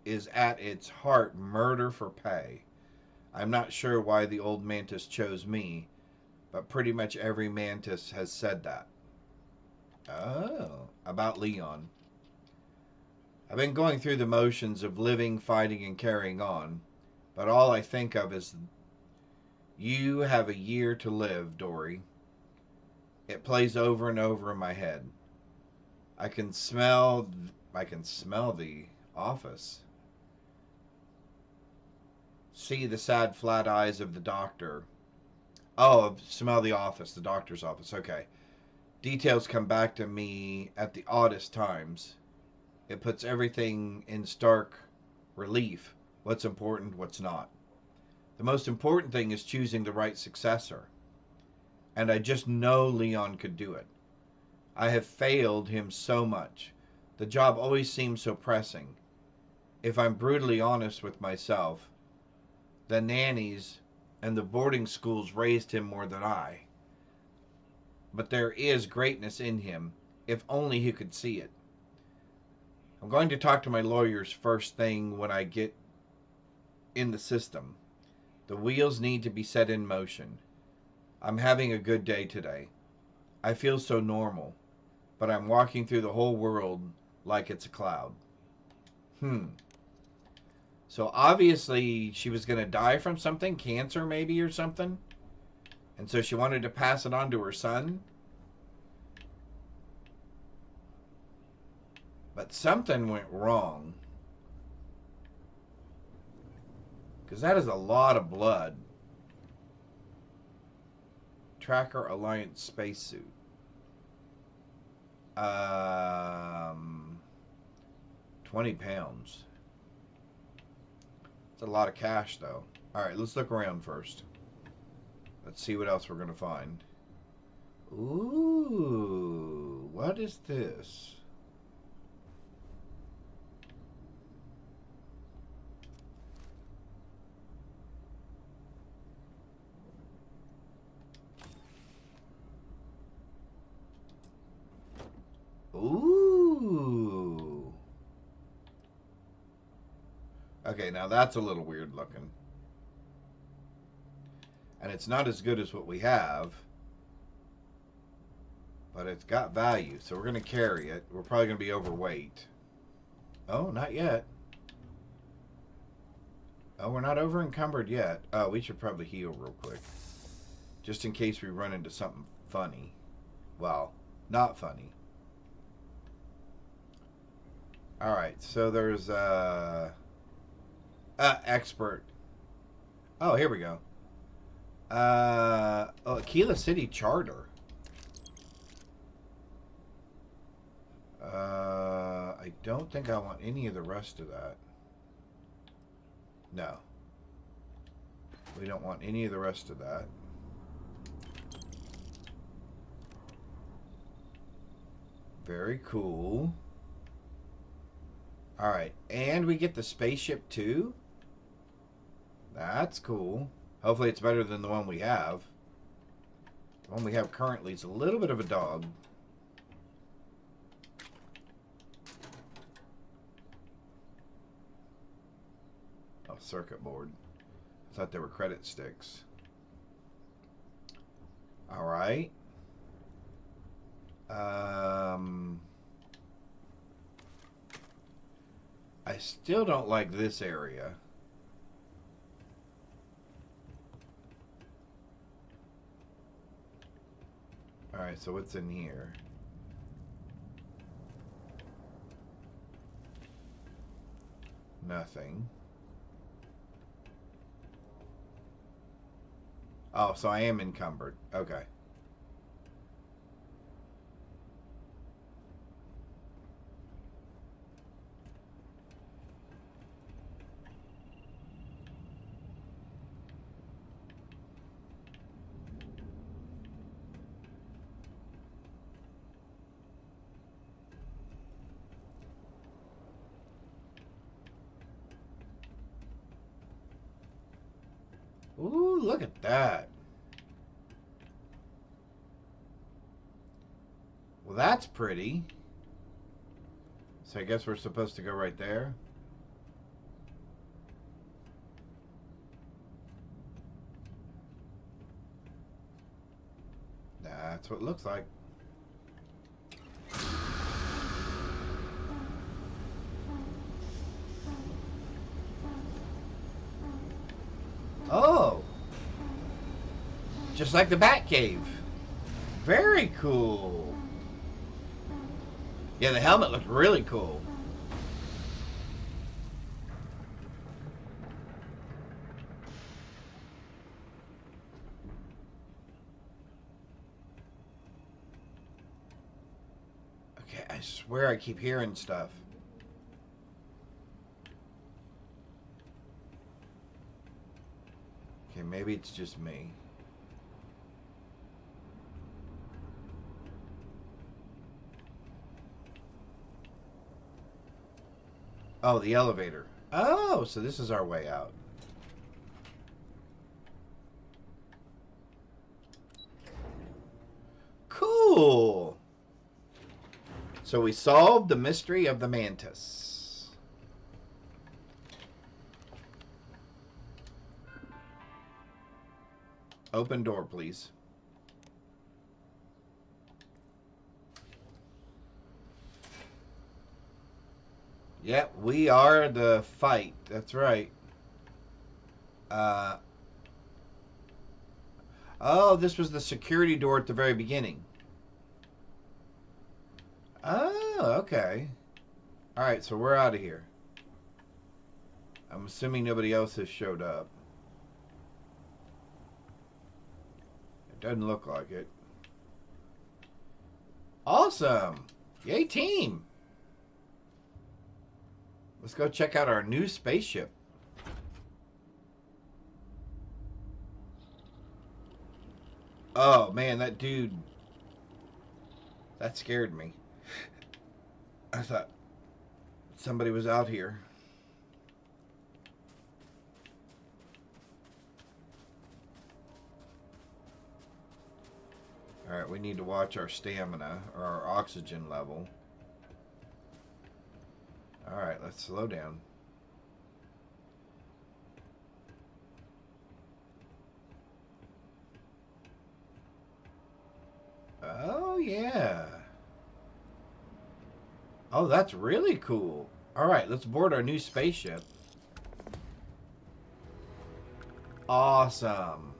is at its heart murder for pay. I'm not sure why the old Mantis chose me, but pretty much every Mantis has said that. Oh, about Leon. I've been going through the motions of living, fighting, and carrying on, but all I think of is you have a year to live, Dory. It plays over and over in my head. I can smell the office. See the sad flat eyes of the doctor. Oh, smell the office, the doctor's office. Okay. Details come back to me at the oddest times. It puts everything in stark relief. What's important, what's not. The most important thing is choosing the right successor. And I just know Leon could do it. I have failed him so much. The job always seems so pressing. If I'm brutally honest with myself, the nannies and the boarding schools raised him more than I. But there is greatness in him, if only he could see it. I'm going to talk to my lawyers first thing when I get in the system. The wheels need to be set in motion. I'm having a good day today. I feel so normal, but I'm walking through the whole world like it's a cloud. So obviously she was going to die from something, cancer maybe or something. And so she wanted to pass it on to her son. But something went wrong. Because that is a lot of blood. Tracker Alliance spacesuit. 20 pounds. It's a lot of cash, though. Alright, let's look around first. Let's see what else we're going to find. Ooh, what is this? Ooh. Okay, now that's a little weird looking. And it's not as good as what we have. But it's got value, so we're going to carry it. We're probably going to be overweight. Oh, not yet. Oh, we're not over encumbered yet. Oh, we should probably heal real quick. Just in case we run into something funny. Well, not funny. All right, so there's expert. Oh, here we go. Aquila City Charter. I don't think I want any of the rest of that. No. We don't want any of the rest of that. Very cool. Alright, and we get the spaceship too? That's cool. Hopefully it's better than the one we have. The one we have currently is a little bit of a dog. Oh, circuit board. I thought they were credit sticks. Alright. I still don't like this area. Alright, so what's in here? Nothing. Oh, so I am encumbered. Okay. Ooh, look at that. Well, that's pretty. So I guess we're supposed to go right there. That's what it looks like. Oh! Just like the Batcave. Very cool. Yeah, the helmet looked really cool. Okay, I swear I keep hearing stuff. Okay, maybe it's just me. Oh, the elevator. Oh, so this is our way out. Cool. So we solved the mystery of the mantis. Open door, please. Yep, we are the fight. That's right. Oh, this was the security door at the very beginning. Oh, okay. Alright, so we're out of here. I'm assuming nobody else has showed up. It doesn't look like it. Awesome! Yay, team! Let's go check out our new spaceship. Oh, man, that dude... That scared me. I thought somebody was out here. Alright, we need to watch our stamina, or our oxygen level. Alright, let's slow down. Oh, yeah. Oh, that's really cool. Alright, let's board our new spaceship. Awesome.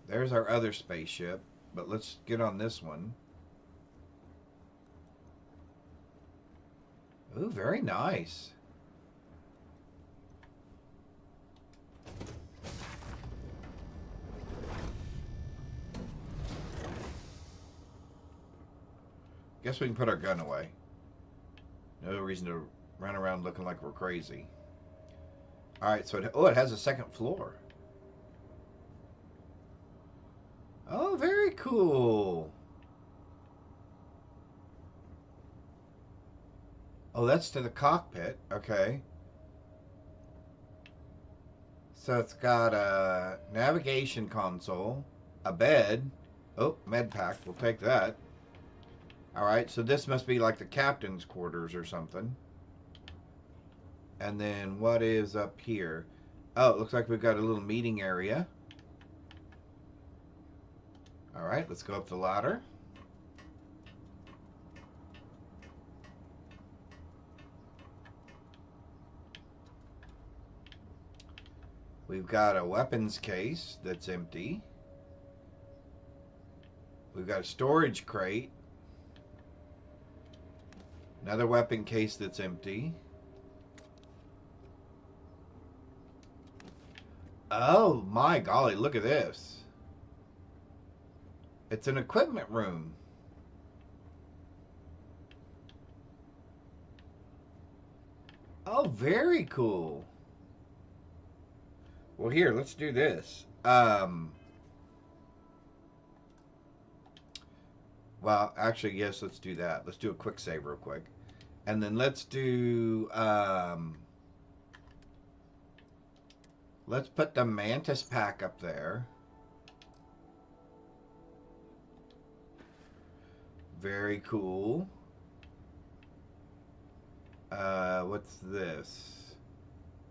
There's our other spaceship, but let's get on this one. Ooh, very nice. Guess we can put our gun away. No reason to run around looking like we're crazy. Alright, so it has a second floor. Oh, very cool. Oh, that's to the cockpit. Okay. So it's got a navigation console, a bed. Oh, med pack. We'll take that. Alright, so this must be like the captain's quarters or something. And then what is up here? Oh, it looks like we've got a little meeting area. Alright, let's go up the ladder. We've got a weapons case that's empty. We've got a storage crate. Another weapon case that's empty. Oh my golly, look at this. It's an equipment room. Oh, very cool. Well, here, let's do this. Well, actually, yes, let's do that. Let's do a quick save real quick. And then let's do, let's put the Mantis pack up there. Very cool. What's this?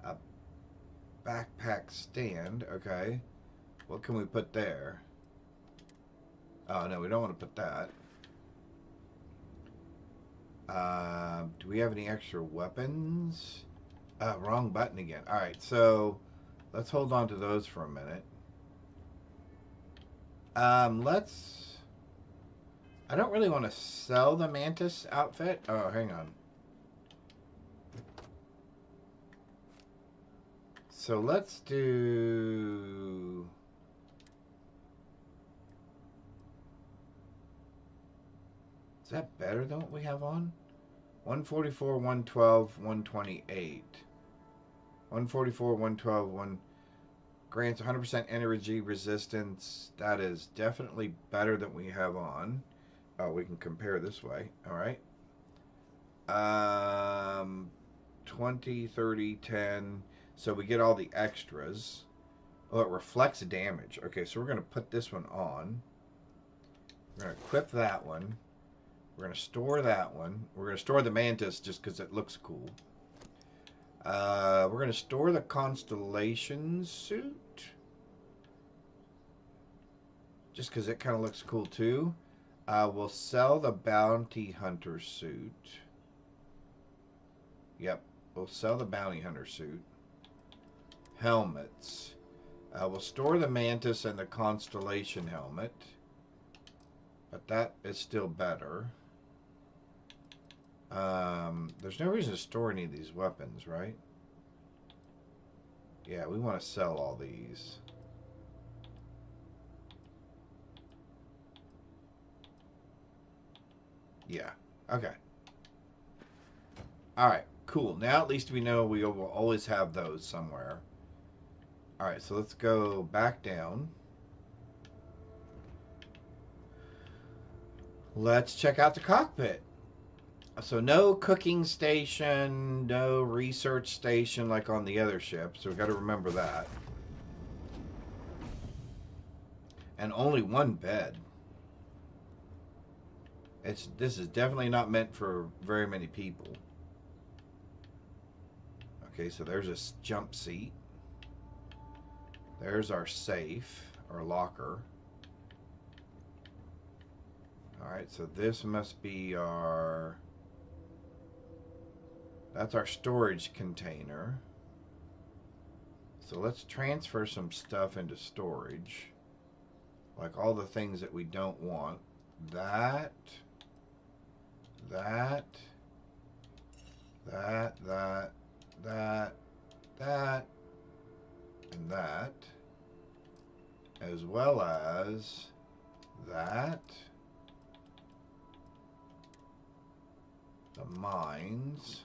A backpack stand. Okay. What can we put there? Oh, no, we don't want to put that. Do we have any extra weapons? Wrong button again. Alright, so let's hold on to those for a minute. Let's... I don't really want to sell the Mantis outfit. Oh, hang on. So let's do... Is that better than what we have on? 144, 112, 128. 144, 112, 1... Grants 100% energy resistance. That is definitely better than we have on. Oh, we can compare this way. Alright. 20, 30, 10. So we get all the extras. Oh, it reflects damage. Okay, so we're going to put this one on. We're going to equip that one. We're going to store that one. We're going to store the Mantis just because it looks cool. We're going to store the Constellation suit. Just because it kind of looks cool too. We'll sell the Bounty Hunter suit. Yep, we'll sell the Bounty Hunter suit. Helmets. We'll store the Mantis and the Constellation helmet. But that is still better. There's no reason to store any of these weapons, right? Yeah, we want to sell all these. Yeah, okay. Alright, cool. Now at least we know we will always have those somewhere. Alright, so let's go back down. Let's check out the cockpit. So no cooking station, no research station like on the other ship. So we've got to remember that. And only one bed. This is definitely not meant for very many people. Okay, so there's a jump seat. There's our safe, or locker. Alright, so this must be our... That's our storage container. So let's transfer some stuff into storage. Like all the things that we don't want. That. well as that. The mines.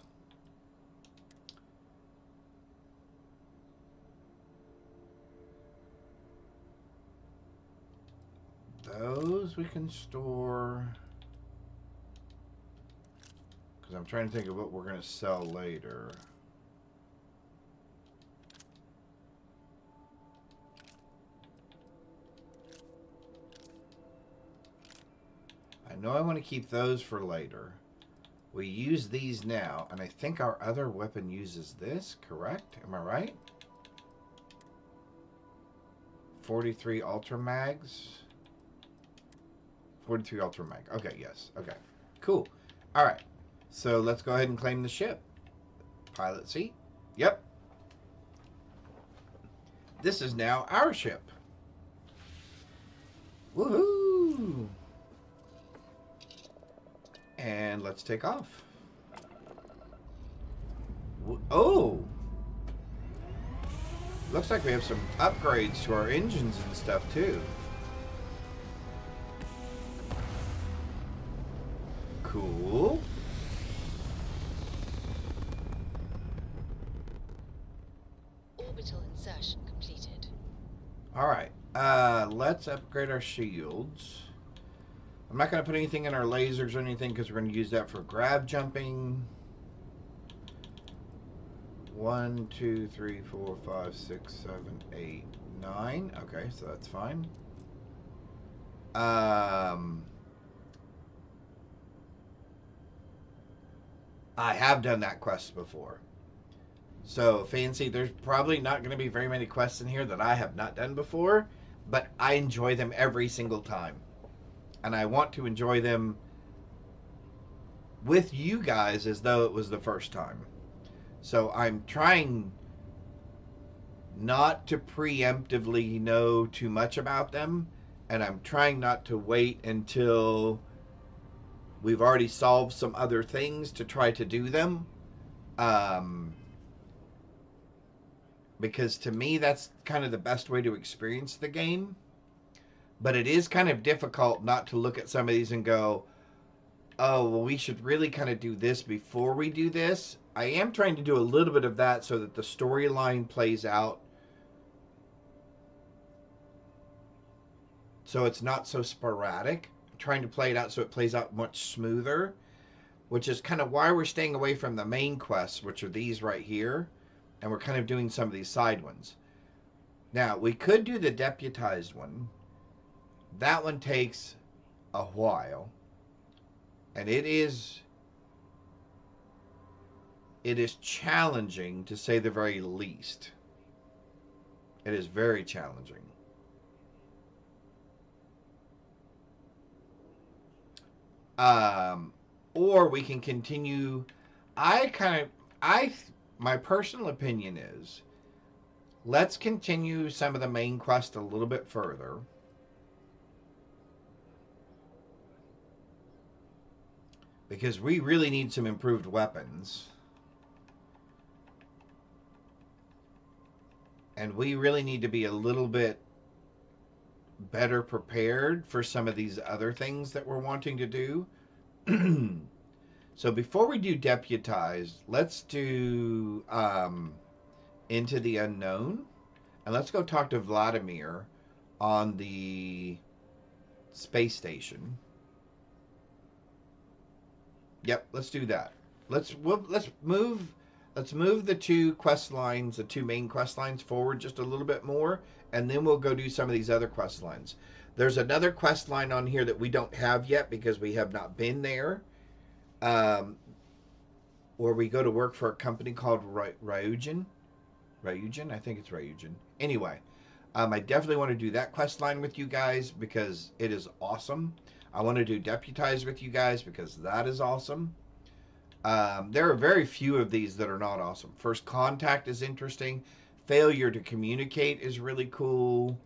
Those we can store. Because I'm trying to think of what we're going to sell later. I know I want to keep those for later. We use these now, and I think our other weapon uses this, correct? Am I right? 43 Ultra Mags. 43 Ultra Mag. Okay, yes. Okay. Cool. All right. So let's go ahead and claim the ship. Pilot seat. Yep. This is now our ship. Woohoo! And let's take off. Oh! Looks like we have some upgrades to our engines and stuff too. Cool.
Orbital insertion completed.
Alright. Let's upgrade our shields. I'm not going to put anything in our lasers or anything because we're going to use that for grab jumping. 1, 2, 3, 4, 5, 6, 7, 8, 9. Okay, so that's fine. I have done that quest before. So, Fancy, there's probably not going to be very many quests in here that I have not done before, but I enjoy them every single time. And I want to enjoy them with you guys as though it was the first time. So I'm trying not to preemptively know too much about them, and I'm trying not to wait until we've already solved some other things to try to do them. Because to me, that's kind of the best way to experience the game. But it is kind of difficult not to look at some of these and go, oh, well, we should really kind of do this before we do this. I am trying to do a little bit of that so that the storyline plays out. So it's not so sporadic. I'm trying to play it out so it plays out much smoother. Which is kind of why we're staying away from the main quests, which are these right here. And we're kind of doing some of these side ones. Now, we could do the deputized one. That one takes a while. And it is challenging, to say the very least. It is very challenging. Or we can continue. My personal opinion is, let's continue some of the main quest a little bit further. Because we really need some improved weapons. And we really need to be a little bit better prepared for some of these other things that we're wanting to do. So before we do deputized, let's do Into the Unknown. And let's go talk to Vladimir on the space station. Yep, let's do that. Let's move the two quest lines, the two main quest lines forward just a little bit more, and then we'll go do some of these other quest lines. There's another quest line on here that we don't have yet because we have not been there. Where we go to work for a company called Ryujin. Ryujin? I think it's Ryujin. Anyway, I definitely want to do that quest line with you guys because it is awesome. I want to do Deputize with you guys because that is awesome. There are very few of these that are not awesome. First Contact is interesting. Failure to Communicate is really cool.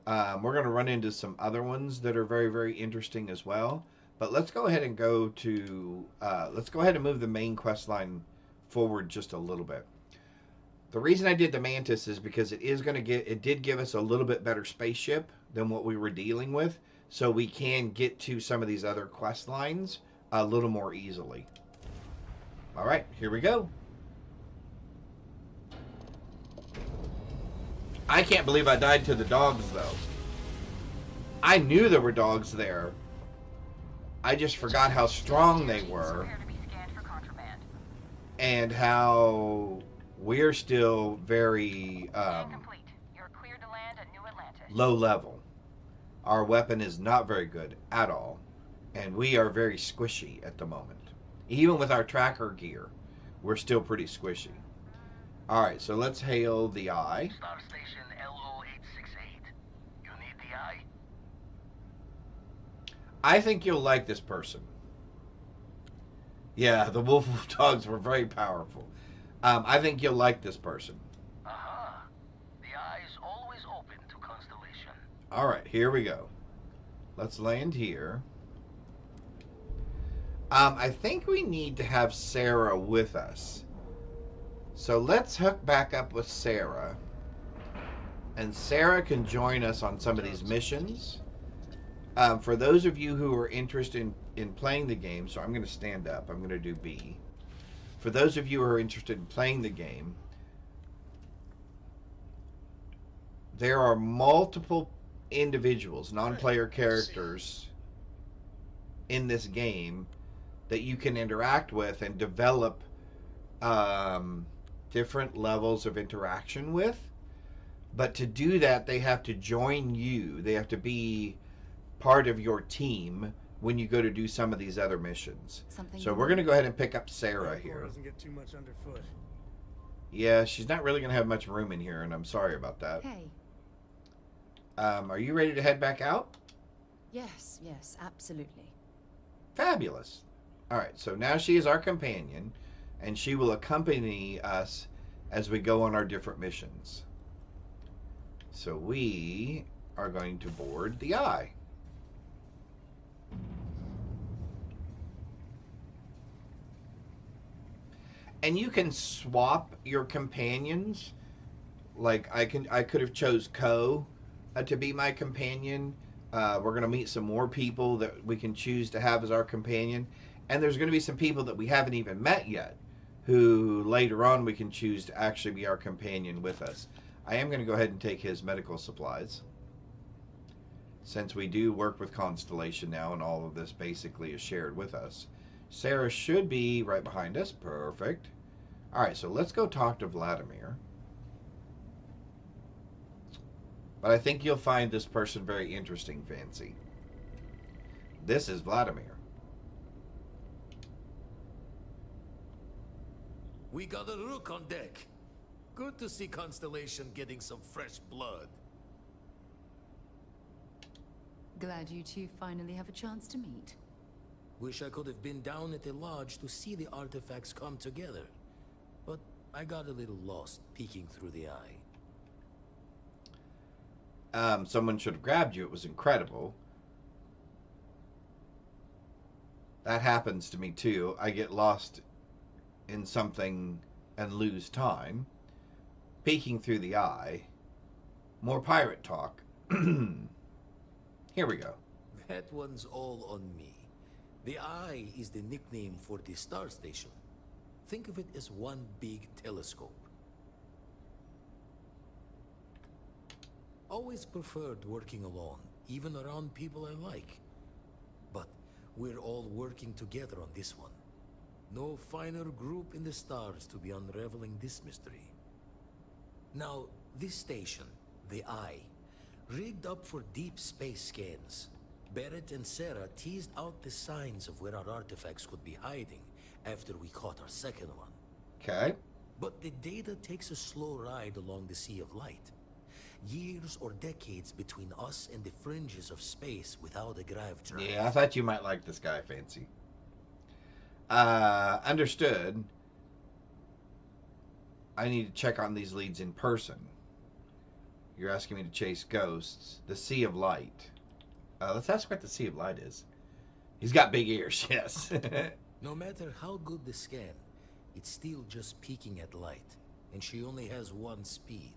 We're going to run into some other ones that are very, very interesting as well. But let's go ahead and go to, let's go ahead and move the main quest line forward just a little bit. The reason I did the Mantis is because it did give us a little bit better spaceship than what we were dealing with, so we can get to some of these other quest lines a little more easily. All right, here we go. I can't believe I died to the dogs, though. I knew there were dogs there. I just forgot how strong they were. And how we're still very low level. Our weapon is not very good at all. And we are very squishy at the moment. Even with our tracker gear, we're still pretty squishy. Alright, so let's hail the eye.
Star Station LO868. You need the eye?
I think you'll like this person. Yeah, the wolf dogs were very powerful. I think you'll like this person.
Aha. The eye is always open to Constellation.
Alright, here we go. Let's land here. I think we need to have Sarah with us. So let's hook back up with Sarah. And Sarah can join us on some of these missions. For those of you who are interested in playing the game, so I'm going to stand up. I'm going to do B. For those of you who are interested in playing the game, there are multiple individuals, non-player characters in this game that you can interact with and develop different levels of interaction with. But to do that, they have to join you. They have to be part of your team when you go to do some of these other missions. So we're going to go ahead and pick up Sarah here.
Doesn't get too much underfoot.
Yeah, she's not really going to have much room in here, and I'm sorry about that.
Hey.
Are you ready to head back out?
Yes, yes, absolutely.
Fabulous. All right, so now she is our companion, and she will accompany us as we go on our different missions. So we are going to board the Eye. And you can swap your companions. Like I could have chose Ko to be my companion. We're gonna meet some more people that we can choose to have as our companion, and there's gonna be some people that we haven't even met yet, who later on we can choose to actually be our companion with us. I am gonna go ahead and take his medical supplies, since we do work with Constellation now, and all of this basically is shared with us. Sarah should be right behind us. Perfect. All right, so let's go talk to Vladimir. But I think you'll find this person very interesting, Fancy. This is Vladimir.
We got a rook on deck. Good to see Constellation getting some fresh blood.
Glad you two finally have a chance to meet.
Wish I could have been down at the lodge to see the artifacts come together. But I got a little lost peeking through the eye.
Someone should have grabbed you. It was incredible. That happens to me too. I get lost in something and lose time. Peeking through the eye. More pirate talk. Here we go.
That one's all on me. The Eye is the nickname for the star station. Think of it as one big telescope. Always preferred working alone, even around people I like. But we're all working together on this one. No finer group in the stars to be unraveling this mystery. Now, this station, the Eye, rigged up for deep space scans. Barrett and Sarah teased out the signs of where our artifacts could be hiding after we caught our second one.
Okay.
But the data takes a slow ride along the Sea of Light. Years or decades between us and the fringes of space without a grav drive.
Yeah, I thought you might like this guy, Fancy. Understood. I need to check on these leads in person. You're asking me to chase ghosts. The Sea of Light. Let's ask what the Sea of Light is. He's got big ears, yes.
No matter how good the scan, it's still just peeking at light. And she only has one speed.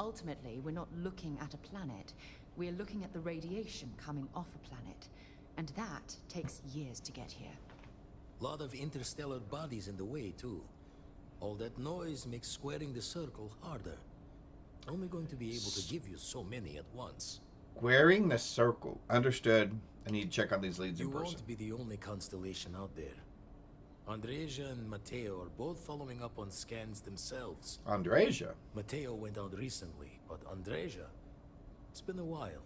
Ultimately, we're not looking at a planet. We're looking at the radiation coming off a planet, and that takes years to get here.
Lot of interstellar bodies in the way, too. All that noise makes squaring the circle harder. Only going to be able to give you so many at once.
Squaring the circle. Understood. I need to check on these leads in
You
person.
won't be the only constellation out there. Andreja and Matteo are both following up on scans themselves.
Andreja?
Matteo went out recently, but Andreja, it's been a while.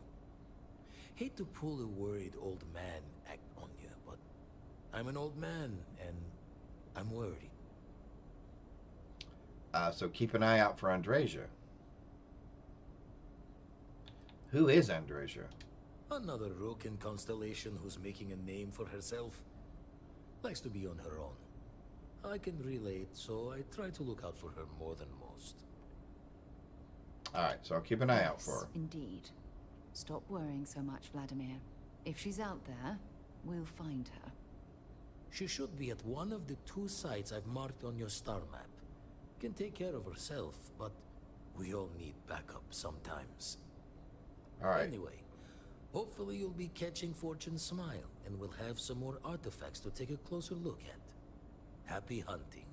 Hate to pull a worried old man act on you, but I'm an old man, and I'm worried.
So keep an eye out for Andreja. Who is Andreja?
Another Roken constellation who's making a name for herself. Likes to be on her own. I can relate, so I try to look out for her more than most.
Alright, so I'll keep an eye out for her.
Indeed. Stop worrying so much, Vladimir. If she's out there, we'll find her.
She should be at one of the 2 sites I've marked on your star map. Can take care of herself, but we all need backup sometimes.
Alright.
Anyway, hopefully you'll be catching Fortune's smile, and we'll have some more artifacts to take a closer look at. Happy hunting.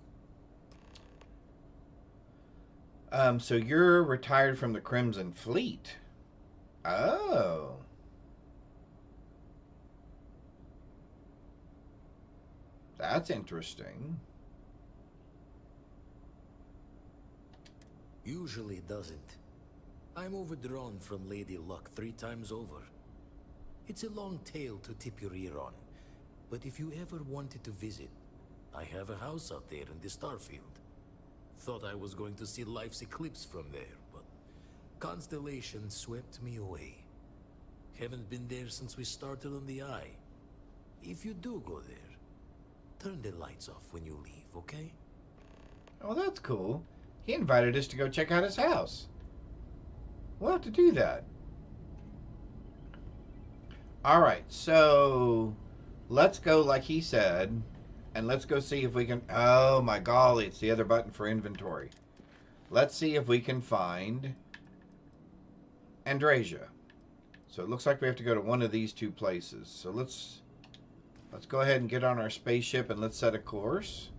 So you're retired from the Crimson Fleet. Oh. That's interesting.
Usually doesn't. I'm overdrawn from Lady Luck 3 times over. It's a long tale to tip your ear on, but if you ever wanted to visit, I have a house out there in the Starfield. Thought I was going to see life's eclipse from there, but Constellation swept me away. Haven't been there since we started on the Eye. If you do go there, turn the lights off when you leave, okay?
Oh, that's cool. He invited us to go check out his house. We'll have to do that. Alright, so let's go like he said, and let's go see if we can... Oh my golly, it's the other button for inventory. Let's see if we can find Andreja. So it looks like we have to go to one of these 2 places. So let's go ahead and get on our spaceship and let's set a course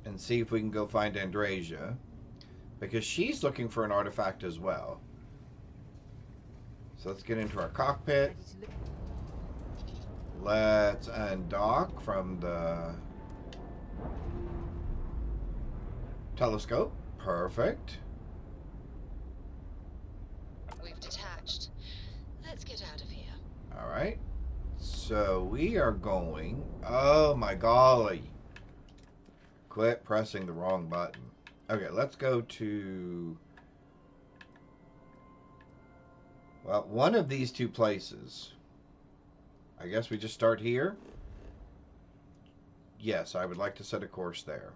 and see if we can go find Andreja, because she's looking for an artifact as well. So let's get into our cockpit. Let's undock from the telescope. Perfect.
We've detached. Let's get out of here.
Alright. So we are going... Oh my golly. Quit pressing the wrong button. Okay, let's go to... Well, one of these 2 places. I guess we just start here. Yes, I would like to set a course there.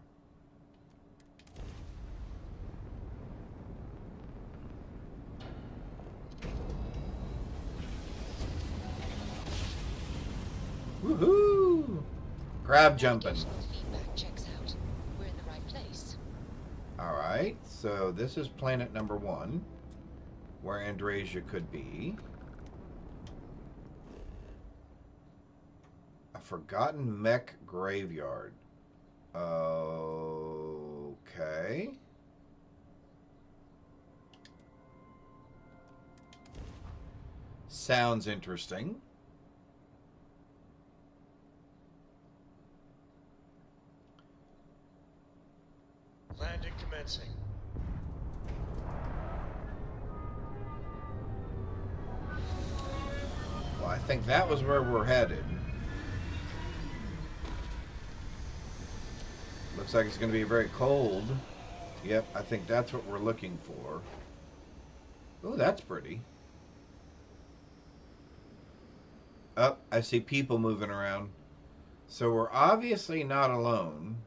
Woohoo! Crab jumping.
Feedback checks out. We're in the right place.
Alright, so this is planet number 1, where Andreja could be. A forgotten mech graveyard. Okay. Sounds interesting.
Landing commencing.
Well, I think that was where we're headed. Looks like it's going to be very cold. Yep, I think that's what we're looking for. Oh, that's pretty. Oh, I see people moving around. So we're obviously not alone.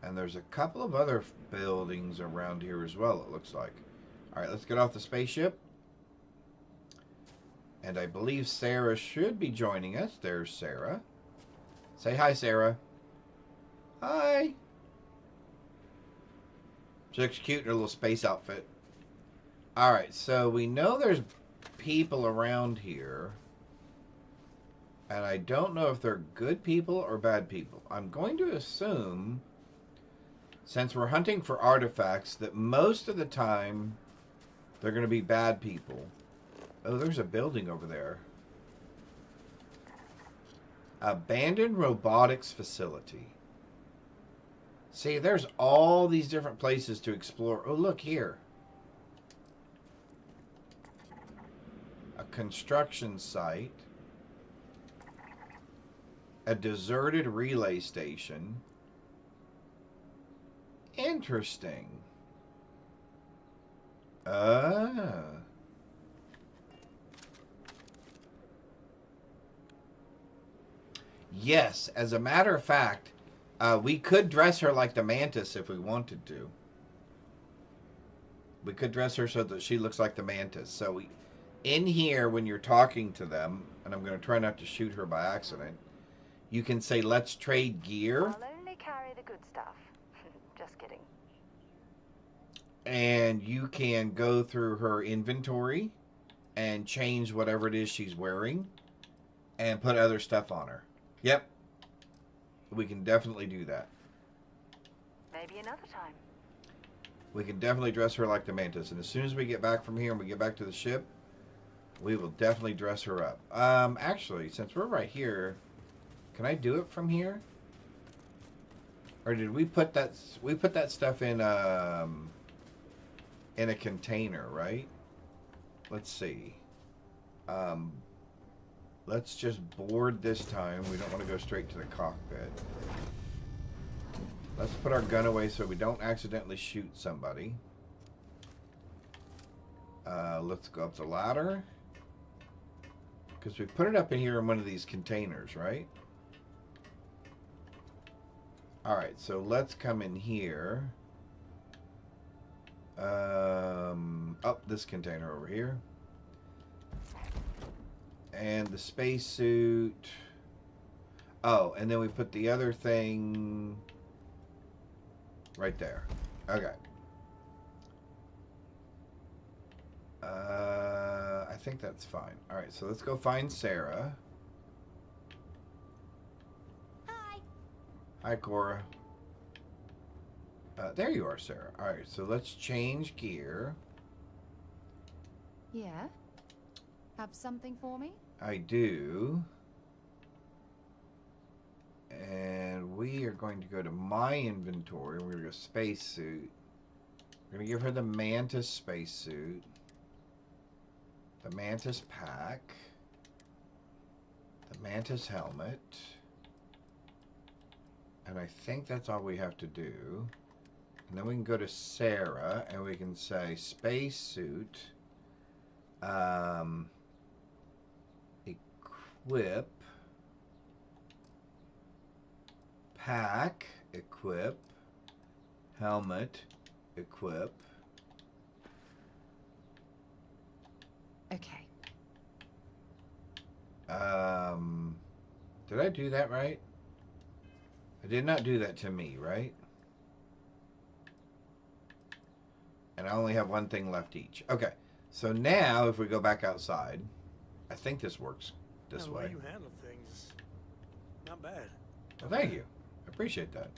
And there's a couple of other buildings around here as well, it looks like. Alright, let's get off the spaceship. And I believe Sarah should be joining us. There's Sarah. Say hi, Sarah. Hi. She looks cute in her little space outfit. Alright, so we know there's people around here. And I don't know if they're good people or bad people. I'm going to assume, since we're hunting for artifacts, that most of the time they're going to be bad people. Oh, there's a building over there. Abandoned robotics facility. See, there's all these different places to explore. Oh, look here. A construction site. A deserted relay station. Interesting. Yes, as a matter of fact, we could dress her like the Mantis if we wanted to. We could dress her so that she looks like the Mantis. So in here, when you're talking to them, and I'm going to try not to shoot her by accident, you can say, let's trade gear.
I'll only carry the good stuff. Just kidding.
And you can go through her inventory and change whatever it is she's wearing and put other stuff on her. Yep. We can definitely do that.
Maybe another time.
We can definitely dress her like the Mantis. And as soon as we get back from here and we get back to the ship, we will definitely dress her up. Actually, since we're right here, can I do it from here? Or did we put that... We put that stuff in a container, right? Let's see. Let's just board this time. We don't want to go straight to the cockpit. Let's put our gun away so we don't accidentally shoot somebody. Let's go up the ladder. Because we put it up in here in one of these containers, right? Alright, so let's come in here. Up this container over here. And the spacesuit. Oh, and then we put the other thing right there. Okay. I think that's fine. Alright, so let's go find Sarah.
Hi.
Hi, Cora. There you are, Sarah. Alright, so let's change gear.
Yeah? Have something for me?
I do. And we are going to go to my inventory. We're going to go spacesuit. We're going to give her the Mantis spacesuit. The Mantis pack. The Mantis helmet. And I think that's all we have to do. And then we can go to Sarah and we can say spacesuit. Equip. Pack. Equip. Helmet. Equip.
Okay.
Did I do that right? I did not do that to me, right? And I only have one thing left each. Okay. So now, if we go back outside, I think this works this way.
The way you handle things, not bad.
Well, thank you. I appreciate that.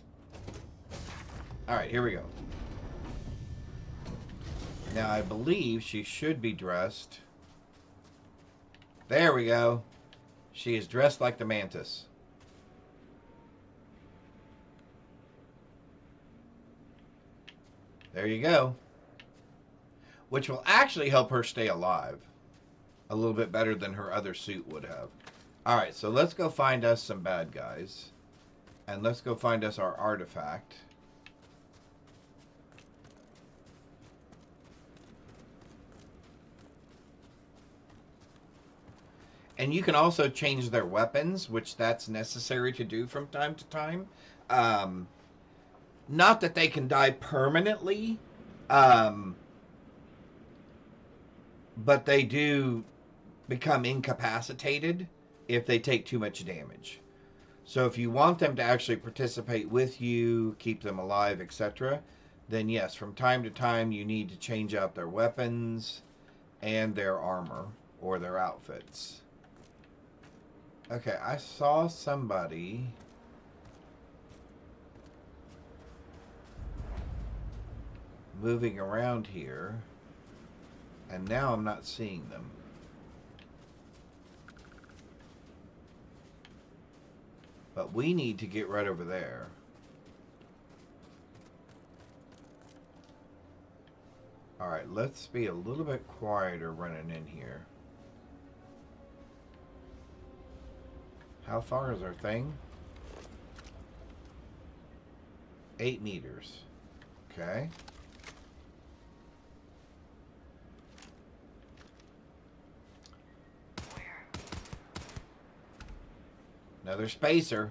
All right, here we go. Now, I believe she should be dressed. There we go. She is dressed like the Mantis. There you go. Which will actually help her stay alive a little bit better than her other suit would have. Alright, so let's go find us some bad guys. And let's go find us our artifact. And you can also change their weapons, which that's necessary to do from time to time. Not that they can die permanently, but they do become incapacitated if they take too much damage. So if you want them to actually participate with you, keep them alive, etc., then yes, from time to time you need to change out their weapons and their armor or their outfits. Okay, I saw somebody moving around here, and now I'm not seeing them. But we need to get right over there. Alright, let's be a little bit quieter running in here. How far is our thing? 8 meters. Okay. Another spacer.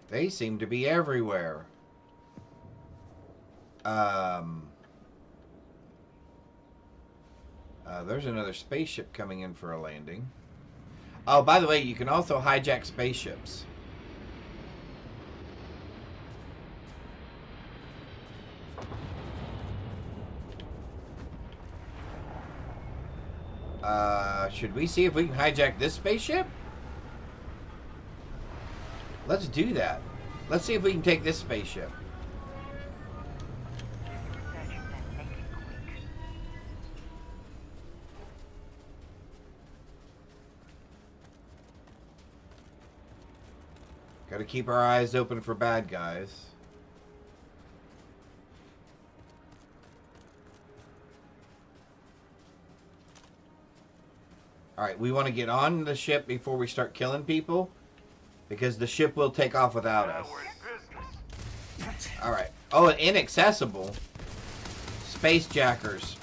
They seem to be everywhere. There's another spaceship coming in for a landing. Oh, by the way, you can also hijack spaceships. Should we see if we can hijack this spaceship? Let's do that. Let's see if we can take this spaceship. Gotta keep our eyes open for bad guys. Alright, we want to get on the ship before we start killing people, because the ship will take off without us. Alright. Oh, and inaccessible. Space jackers.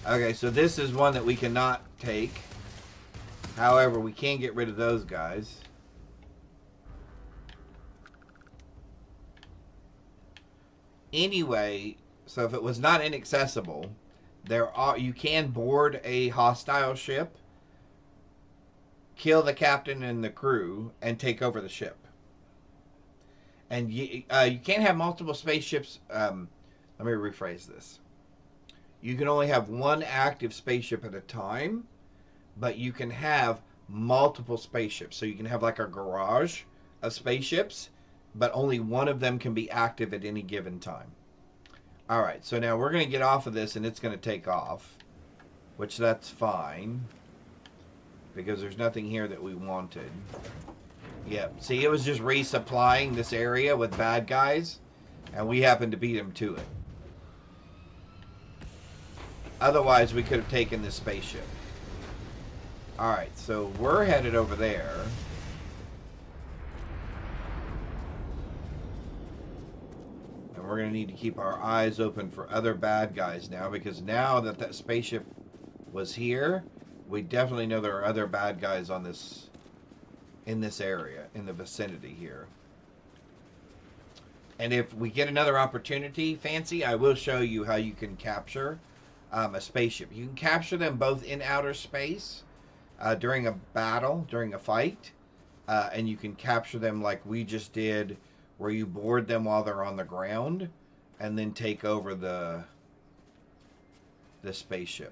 Okay, so this is one that we cannot take. However, we can get rid of those guys. Anyway, so if it was not inaccessible, you can board a hostile ship, kill the captain and the crew, and take over the ship. And you can't have multiple spaceships. Let me rephrase this. You can only have one active spaceship at a time, but you can have multiple spaceships. So you can have like a garage of spaceships, but only one of them can be active at any given time. Alright, so now we're going to get off of this and it's going to take off, which that's fine, because there's nothing here that we wanted. Yep, see, it was just resupplying this area with bad guys, and we happened to beat them to it. Otherwise, we could have taken this spaceship. Alright, so we're headed over there. And we're going to need to keep our eyes open for other bad guys now, because now that that spaceship was here, we definitely know there are other bad guys on this, in this area, in the vicinity here. And if we get another opportunity, Fancy, I will show you how you can capture a spaceship. You can capture them both in outer space during a battle, during a fight, and you can capture them like we just did, where you board them while they're on the ground and then take over the spaceship.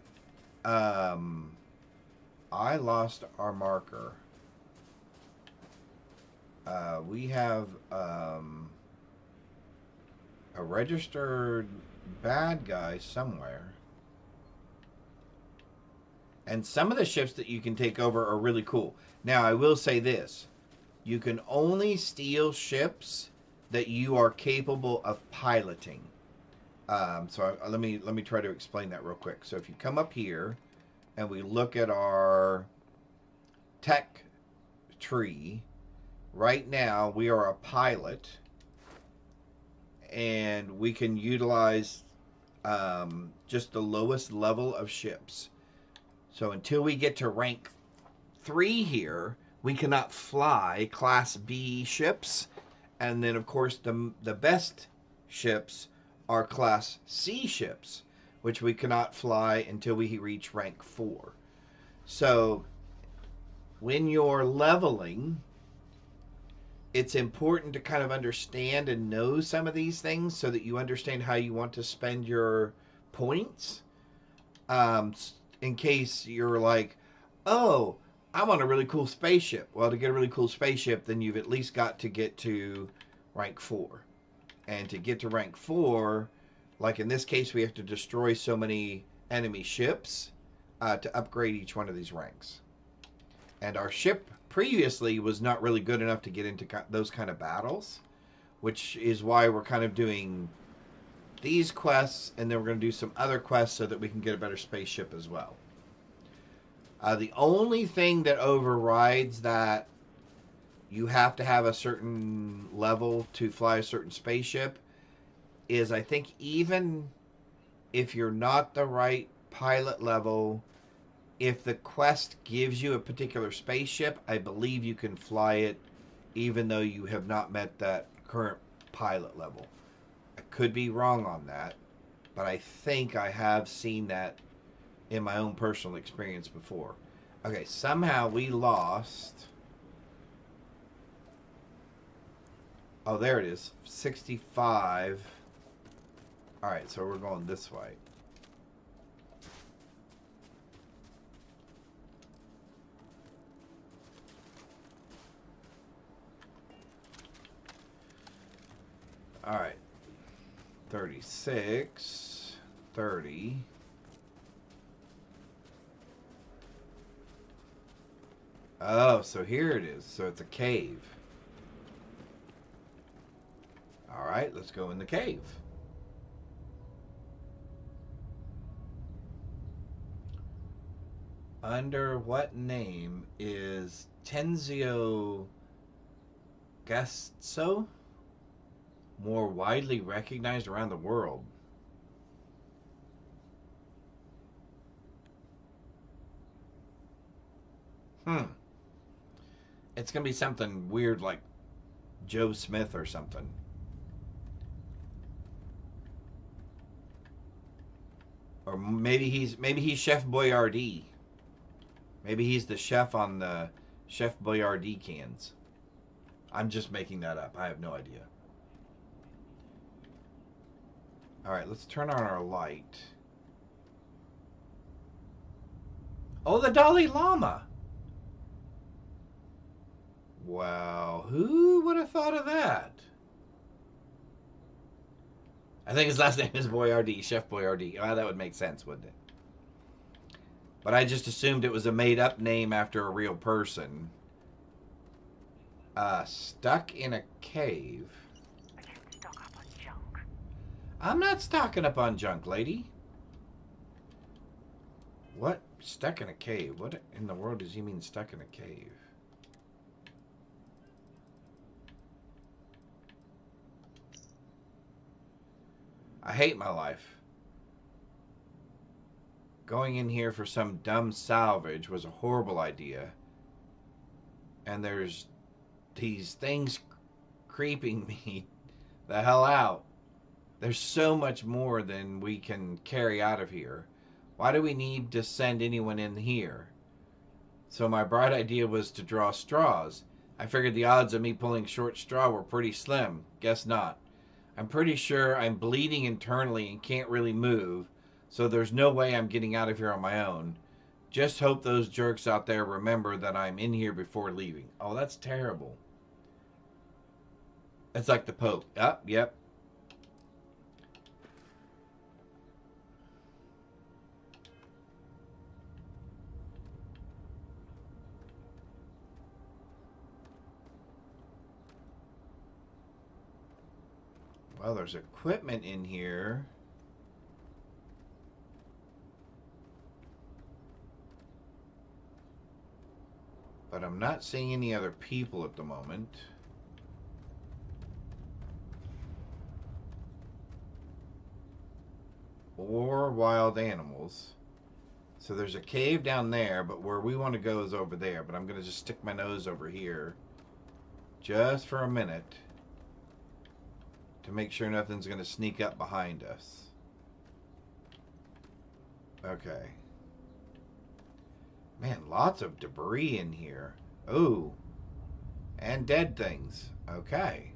I lost our marker. We have a registered bad guy somewhere. And some of the ships that you can take over are really cool. Now, I will say this. You can only steal ships that you are capable of piloting. Let me try to explain that real quick. So if you come up here and we look at our tech tree, right now we are a pilot, and we can utilize just the lowest level of ships. So until we get to rank 3 here, we cannot fly Class B ships. And then, of course, the best ships are Class C ships, which we cannot fly until we reach rank 4. So when you're leveling, it's important to kind of understand and know some of these things so that you understand how you want to spend your points. In case you're like, oh, I want a really cool spaceship. Well, to get a really cool spaceship, then you've at least got to get to rank 4. And to get to rank 4, like in this case, we have to destroy so many enemy ships to upgrade each one of these ranks. And our ship previously was not really good enough to get into those kind of battles, which is why we're kind of doing these quests, and then we're going to do some other quests so that we can get a better spaceship as well. The only thing that overrides that you have to have a certain level to fly a certain spaceship is, I think, even if you're not the right pilot level, if the quest gives you a particular spaceship, I believe you can fly it even though you have not met that current pilot level. I could be wrong on that, but I think I have seen that in my own personal experience before. Okay, somehow we lost... Oh, there it is. 65. Alright, so we're going this way. Alright. 36. 30. Oh, so here it is. So it's a cave. Alright, let's go in the cave. Under what name is Tenzio Gasto more widely recognized around the world? It's gonna be something weird like Joe Smith or something. Or maybe he's Chef Boyardee. Maybe he's the chef on the Chef Boyardee cans. I'm just making that up. I have no idea. Alright, let's turn on our light. Oh, the Dalai Lama! Wow, who would have thought of that? I think his last name is Boyardee, Chef Boyardee. Well, that would make sense, wouldn't it? But I just assumed it was a made-up name after a real person. Stuck in a cave. I'm not stocking up on junk, lady. What? Stuck in a cave? What in the world does he mean stuck in a cave? I hate my life. Going in here for some dumb salvage was a horrible idea. And there's these things creeping me the hell out. There's so much more than we can carry out of here. Why do we need to send anyone in here? So my bright idea was to draw straws. I figured the odds of me pulling short straw were pretty slim. Guess not. I'm pretty sure I'm bleeding internally and can't really move, so there's no way I'm getting out of here on my own. Just hope those jerks out there remember that I'm in here before leaving. Oh, that's terrible. It's like the Pope. Yep. Well, there's equipment in here. But I'm not seeing any other people at the moment. Or wild animals. So there's a cave down there, but where we want to go is over there. But I'm going to just stick my nose over here just for a minute to make sure nothing's going to sneak up behind us. Okay. Man, lots of debris in here. Ooh. And dead things. Okay.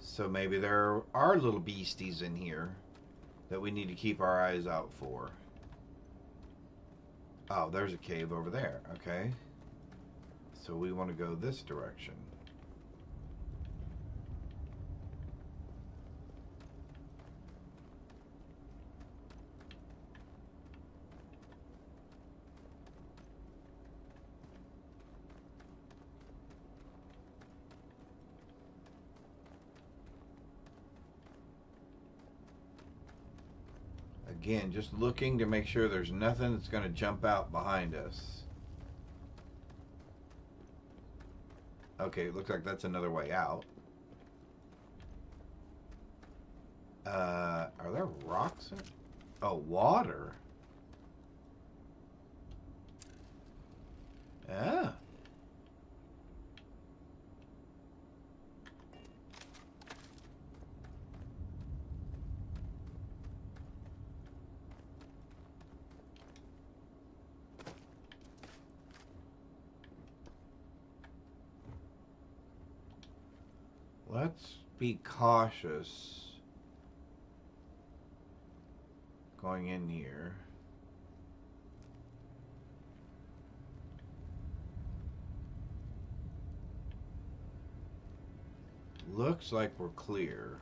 So maybe there are little beasties in here that we need to keep our eyes out for. Oh, there's a cave over there. Okay. So we want to go this direction. Again, just looking to make sure there's nothing that's going to jump out behind us. Okay, it looks like that's another way out. Are there rocks in? Oh, water. Ah. Let's be cautious going in here. Looks like we're clear.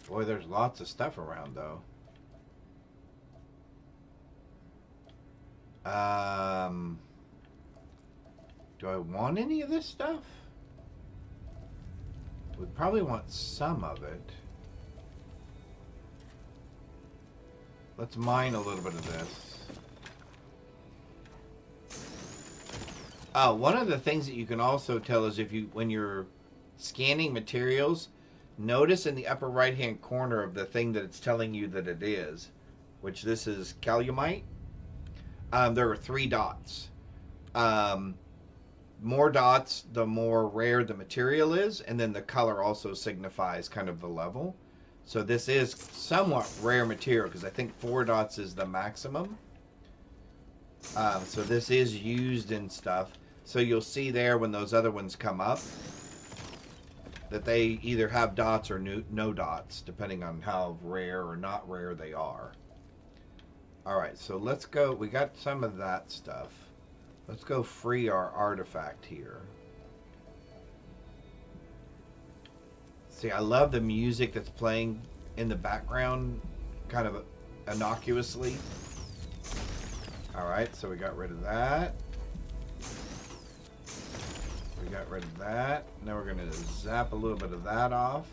Boy, there's lots of stuff around though. Do I want any of this stuff? We probably want some of it. Let's mine a little bit of this. One of the things that you can also tell is when you're scanning materials, notice in the upper right hand corner of the thing that it's telling you that it is, which this is calumite. There are 3 dots. More dots, the more rare the material is, and then the color also signifies kind of the level. So this is somewhat rare material because I think 4 dots is the maximum. So this is used in stuff. So you'll see there when those other ones come up that they either have dots or no dots, depending on how rare or not rare they are. Alright, so let's go. We got some of that stuff. Let's go free our artifact here. See, I love the music that's playing in the background, kind of innocuously. Alright, so we got rid of that. We got rid of that. Now we're going to zap a little bit of that off.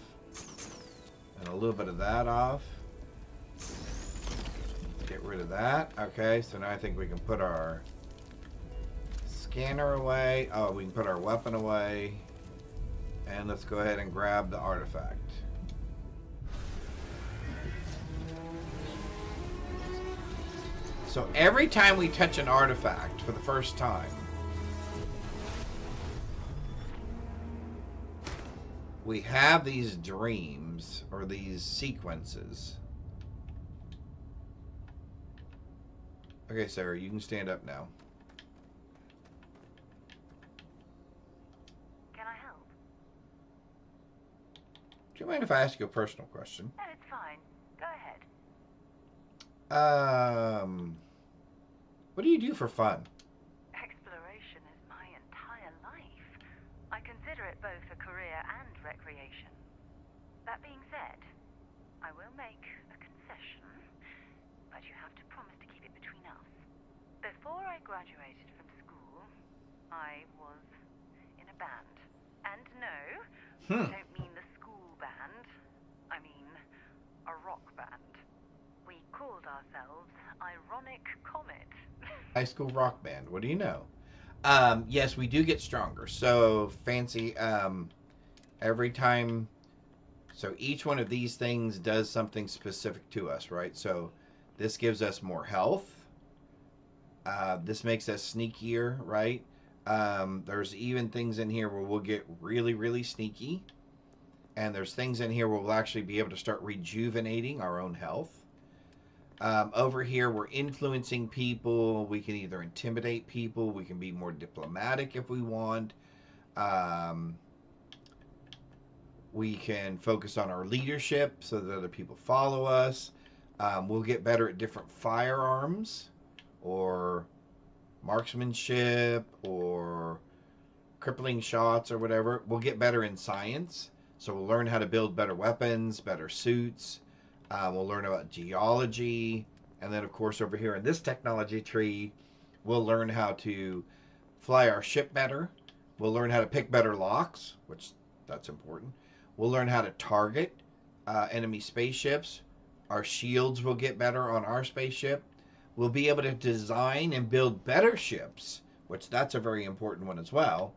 And a little bit of that off. Get rid of that. Okay, so now I think we can put our scanner away. Oh, we can put our weapon away. And let's go ahead and grab the artifact. So every time we touch an artifact for the first time, we have these dreams or these sequences. Okay, Sarah, you can stand up now.
Can I help?
Do you mind if I ask you a personal question?
No, it's fine. Go ahead.
What do you do for fun?
Exploration is my entire life. I consider it both a career and recreation. That being said, I will make a concession, but you have to promise to keep it between us. Before I graduated from school, I was in a band. And no, I don't mean the school band. I mean a rock band. We called ourselves Ironic Comet.
High school rock band. What do you know? Yes, we do get stronger. So fancy. Every time. So each one of these things does something specific to us, right? So this gives us more health. This makes us sneakier, right? There's even things in here where we'll get really, really sneaky. And there's things in here where we'll actually be able to start rejuvenating our own health. Over here, we're influencing people. We can either intimidate people. We can be more diplomatic if we want. We can focus on our leadership so that other people follow us. We'll get better at different firearms or marksmanship or crippling shots or whatever. We'll get better in science. So we'll learn how to build better weapons, better suits. We'll learn about geology. And then, of course, over here in this technology tree, we'll learn how to fly our ship better. We'll learn how to pick better locks, which that's important. We'll learn how to target enemy spaceships. Our shields will get better on our spaceship. We'll be able to design and build better ships, which that's a very important one as well.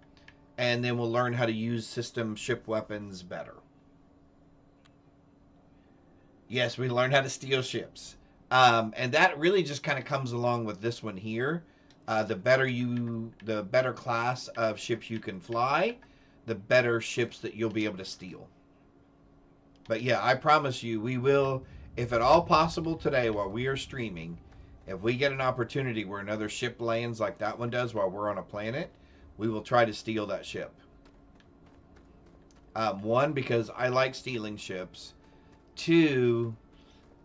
And then we'll learn how to use system ship weapons better. Yes, we learn how to steal ships. And that really just kind of comes along with this one here. The better class of ships you can fly, the better ships that you'll be able to steal. But yeah, I promise you, we will, if at all possible today while we are streaming, if we get an opportunity where another ship lands like that one does while we're on a planet, we will try to steal that ship. One, because I like stealing ships. Two,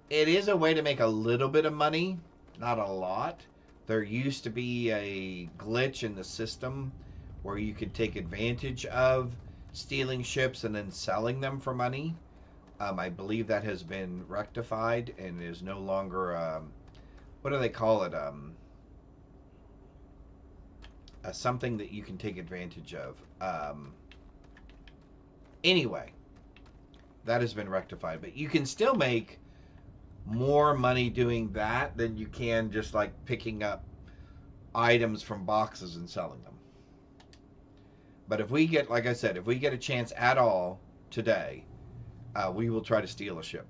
it is a way to make a little bit of money, not a lot. There used to be a glitch in the system where you could take advantage of stealing ships and then selling them for money. I believe that has been rectified and is no longer, what do they call it? Something that you can take advantage of. Anyway, that has been rectified. But you can still make more money doing that than you can just like picking up items from boxes and selling them. But if we get, like I said, if we get a chance at all today, we will try to steal a ship.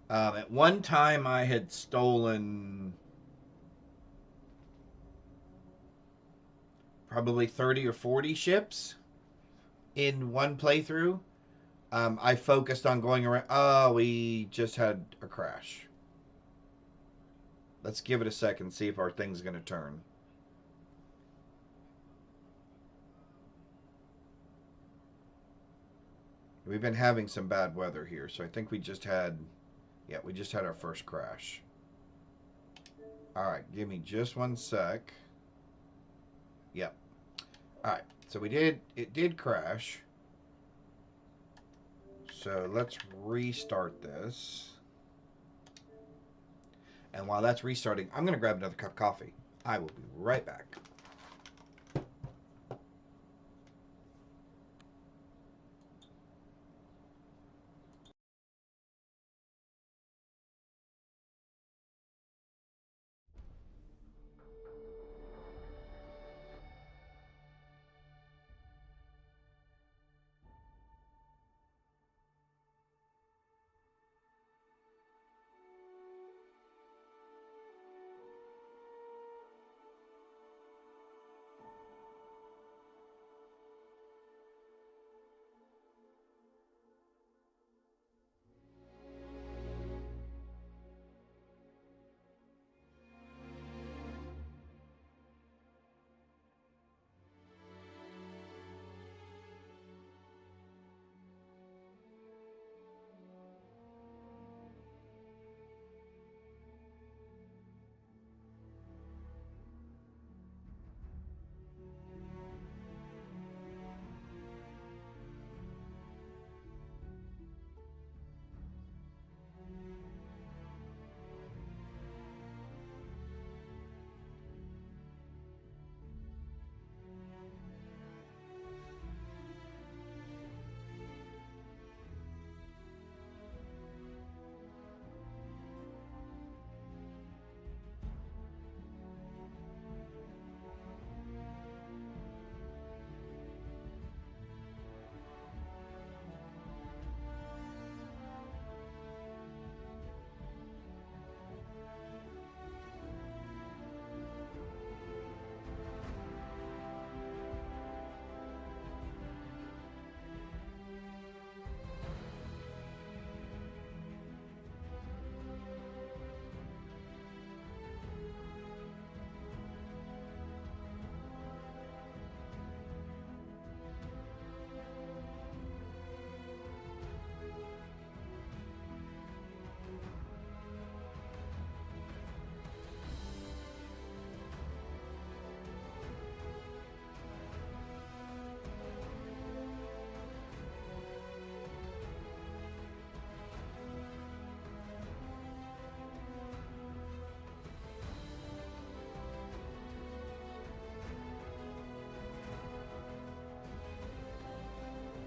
At one time I had stolen probably 30 or 40 ships in one playthrough. I focused on going around. Oh, we just had a crash. Let's give it a second, see if our thing's going to turn. We've been having some bad weather here, so I think we just had, yeah, we just had our first crash. All right, give me just one sec. Yep. All right, so it did crash. So let's restart this. And while that's restarting, I'm going to grab another cup of coffee. I will be right back.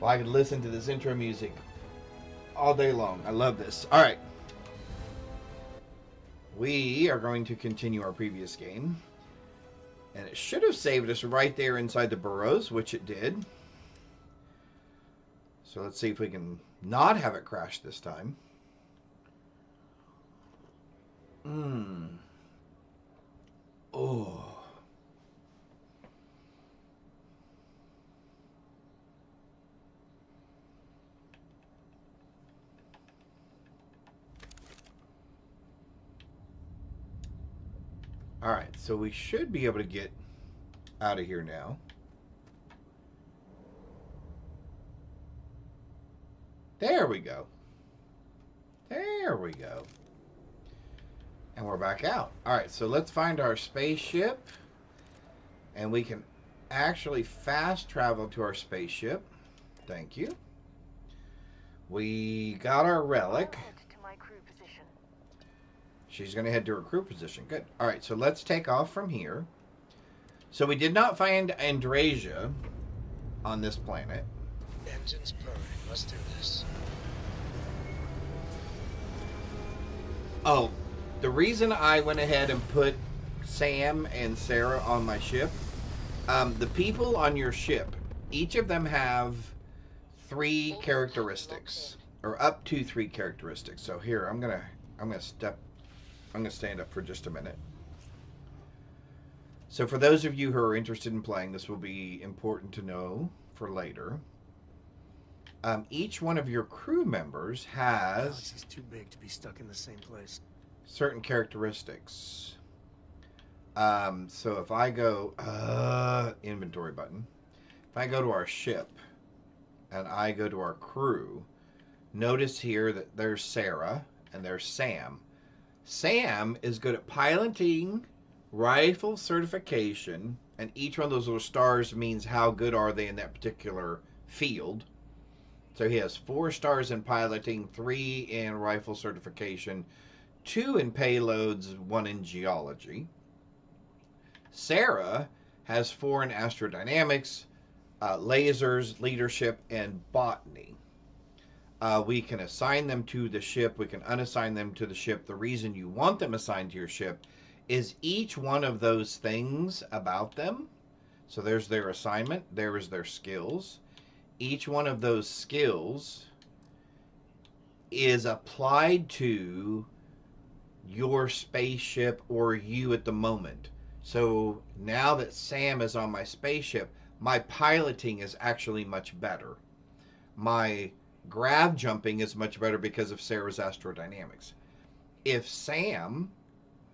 Well, I could listen to this intro music all day long. I love this. All right. We are going to continue our previous game. And it should have saved us right there inside the burrows, which it did. So let's see if we can not have it crash this time. Oh. Alright, so we should be able to get out of here now. There we go. There we go. And we're back out. Alright, so let's find our spaceship. And we can actually fast travel to our spaceship. Thank you. We got our relic. She's going to head to her crew position. Good. Alright, so let's take off from here. So we did not find Andrasia on this planet.
Engines purring. Let's do this.
Oh, the reason I went ahead and put Sam and Sarah on my ship, the people on your ship, each of them have 3 characteristics, or up to 3 characteristics. So here, I'm gonna stand up for just a minute. So for those of you who are interested in playing, this will be important to know for later. Each one of your crew members has
Galaxy's too big to be stuck in the same place.
certain characteristics. So if I go inventory button, if I go to our ship and I go to our crew, notice here that there's Sarah and there's Sam. Sam is good at piloting, rifle certification, and each one of those little stars means how good are they in that particular field. So he has 4 stars in piloting, 3 in rifle certification, 2 in payloads, 1 in geology. Sarah has 4 in astrodynamics, lasers, leadership, and botany. We can assign them to the ship. We can unassign them to the ship. The reason you want them assigned to your ship is each one of those things about them. So there's their assignment. There is their skills. Each one of those skills is applied to your spaceship or you at the moment. So now that Sam is on my spaceship, my piloting is actually much better. My grav jumping is much better because of Sarah's astrodynamics. If Sam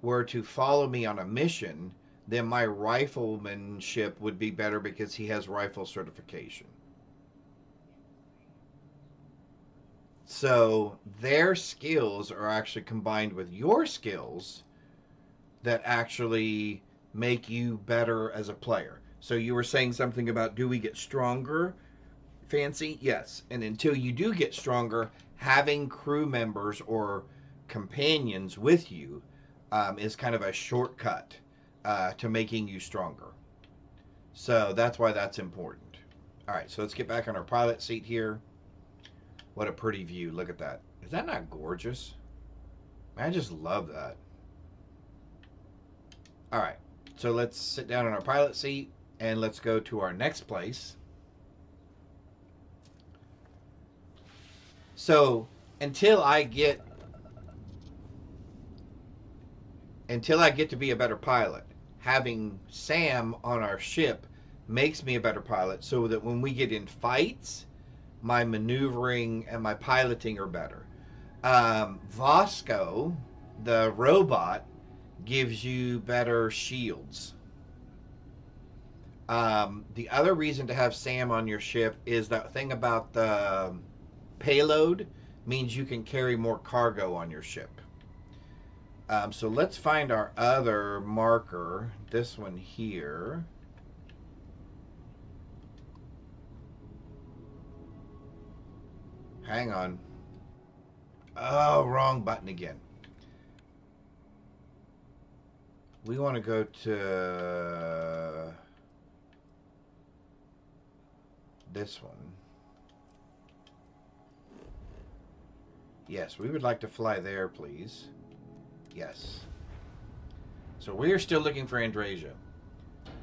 were to follow me on a mission, then my riflemanship would be better because he has rifle certification. So their skills are actually combined with your skills that actually make you better as a player. So you were saying something about, do we get stronger? Fancy? Yes. And until you do get stronger, having crew members or companions with you is kind of a shortcut to making you stronger. So that's why that's important. All right, so let's get back on our pilot seat here. What a pretty view. Look at that. Is that not gorgeous? I just love that. All right, so let's sit down on our pilot seat and let's go to our next place. So until I get to be a better pilot, having Sam on our ship makes me a better pilot so that when we get in fights, my maneuvering and my piloting are better. Vasco, the robot, gives you better shields. The other reason to have Sam on your ship is that thing about the payload means you can carry more cargo on your ship. So let's find our other marker, this one here. Hang on. Oh, wrong button again. We want to go to this one. Yes, we would like to fly there, please. Yes. So we are still looking for Andrasia.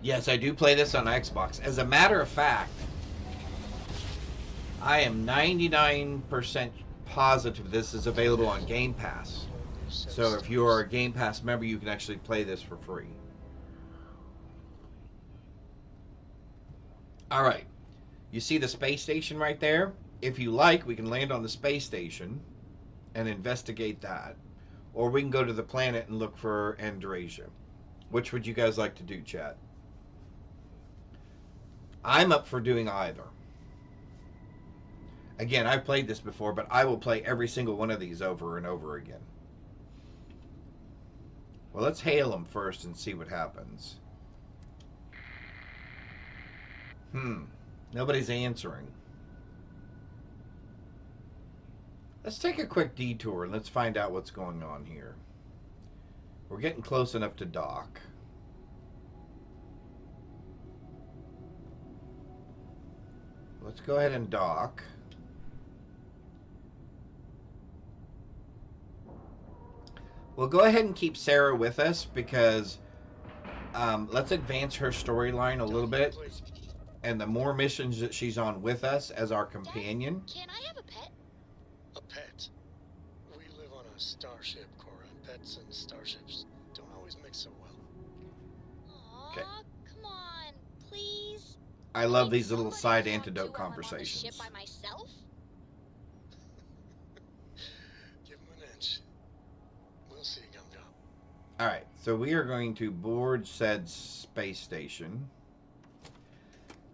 Yes, I do play this on Xbox. As a matter of fact, I am 99% positive this is available on Game Pass. So if you are a Game Pass member, you can actually play this for free. Alright. You see the space station right there? If you like, we can land on the space station and investigate that. Or we can go to the planet and look for Andrasia. Which would you guys like to do, chat? I'm up for doing either. Again, I've played this before, but I will play every single one of these over and over again. Well, let's hail them first and see what happens. Nobody's answering. Let's take a quick detour and let's find out what's going on here. We're getting close enough to dock. Let's go ahead and dock. We'll go ahead and keep Sarah with us because let's advance her storyline a little bit. And the more missions that she's on with us as our companion.
Can I have a pet?
A pet? We live on a starship, Cora. Pets and starships don't always mix so well.
Aw, come on, please.
I love these little side antidote conversations.
Ship by myself?
Give him an inch. We'll see, Gum-Gum.
Alright, so we are going to board said space station.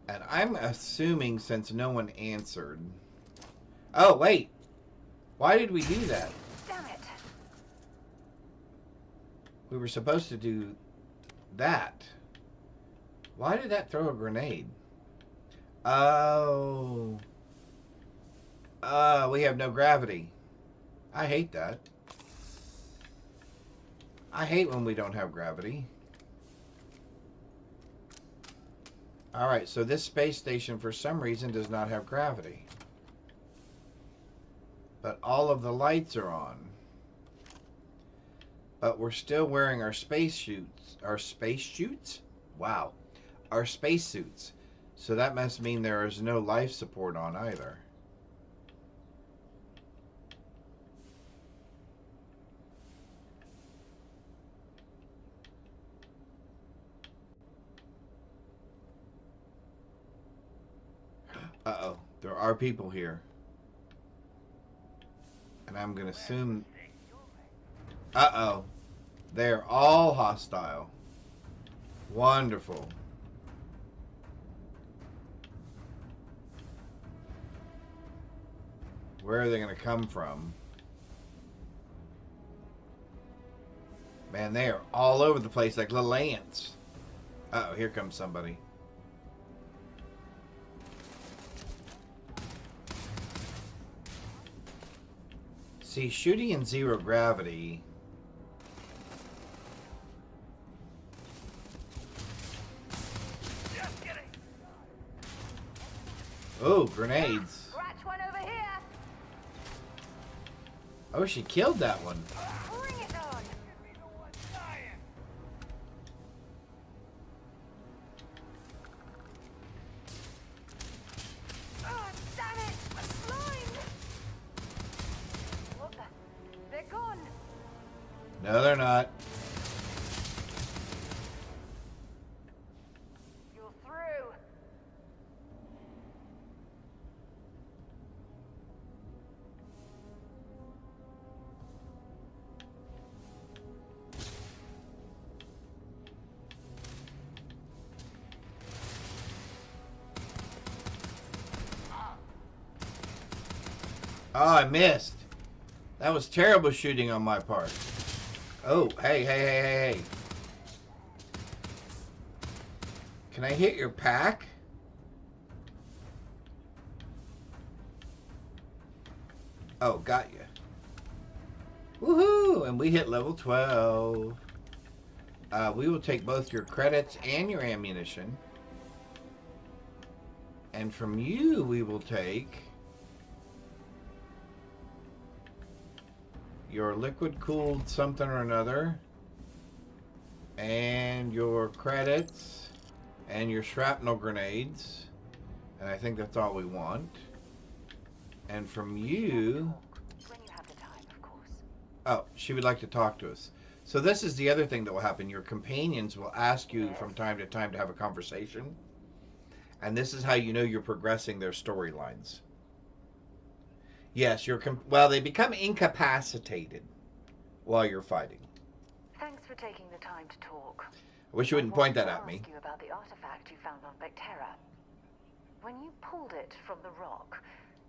And I'm assuming since no one answered... Oh, wait! Why did we do that?
Damn it.
We were supposed to do that. Why did that throw a grenade? Oh. We have no gravity. I hate that. I hate when we don't have gravity. Alright, so this space station for some reason does not have gravity. But all of the lights are on. But we're still wearing our space suits. Our space suits? Wow. Our space suits. So that must mean there is no life support on either. Uh-oh. There are people here. And I'm going to assume... Uh-oh. They're all hostile. Wonderful. Where are they going to come from? Man, they are all over the place like little ants. Uh-oh, here comes somebody. See, shooting in zero gravity... Oh, grenades.
Scratch one over here.
Oh, she killed that one.
Bring it on. Oh, damn it! I'm blind. What the? They're gone.
No, they're not.
You're through.
Oh, I missed. That was terrible shooting on my part. Oh, hey. Can I hit your pack? Oh, got you. Woohoo! And we hit level 12. We will take both your credits and your ammunition. And from you, we will take... your liquid-cooled something or another, and your credits, and your shrapnel grenades. And I think that's all we want. And from you...
When you have the time, of course.
Oh, she would like to talk to us. So this is the other thing that will happen. Your companions will ask you from time to time to have a conversation. And this is how you know you're progressing their storylines. Yes, well, they become incapacitated while you're fighting.
Thanks for taking the time to talk.
I wish you wouldn't point that at me.
I wanted to ask you about the artifact you found on Bactera. When you pulled it from the rock,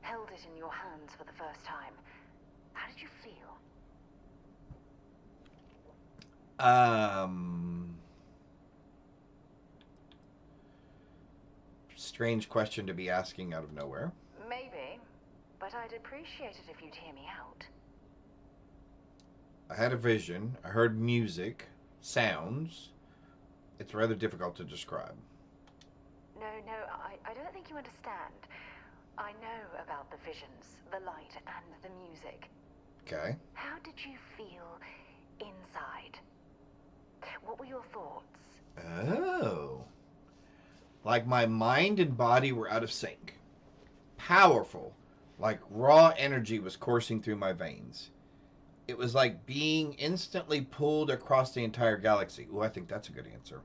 held it in your hands for the first time, how did you feel?
Strange question to be asking out of nowhere.
Maybe, but I'd appreciate it if you'd hear me out.
I had a vision. I heard music, sounds. It's rather difficult to describe.
No, I don't think you understand. I know about the visions, the light, and the music.
Okay.
How did you feel inside? What were your thoughts?
Oh. Like my mind and body were out of sync. Powerful. Like raw energy was coursing through my veins. It was like being instantly pulled across the entire galaxy. Ooh, I think that's a good answer.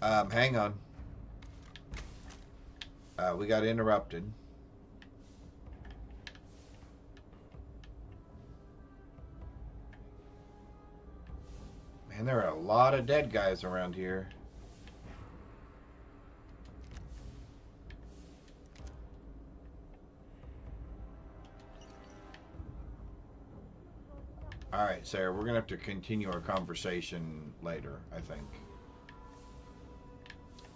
Hang on. We got interrupted. Man, there are a lot of dead guys around here. Alright, Sarah, we're going to have to continue our conversation later, I think.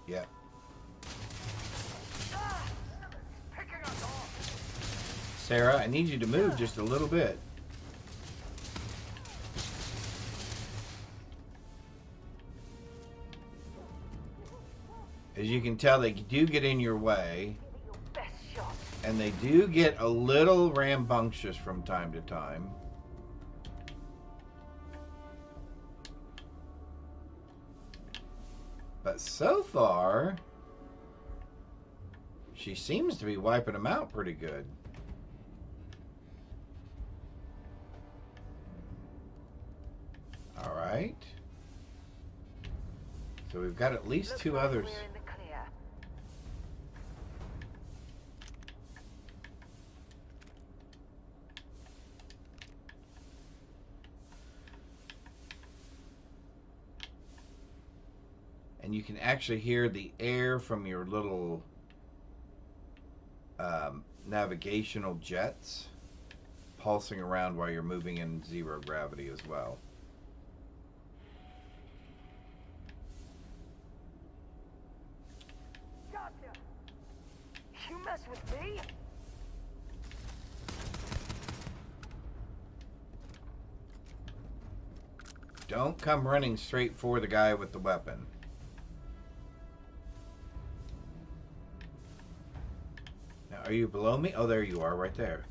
Yep. Sarah, I need you to move just a little bit. As you can tell, they do get in your way. And they do get a little rambunctious from time to time. But so far, she seems to be wiping them out pretty good. All right. So we've got at least two others. And you can actually hear the air from your little navigational jets pulsing around while you're moving in zero gravity as well.
Gotcha. You mess with me?
Don't come running straight for the guy with the weapon. Now, are you below me? Oh, there you are, right there.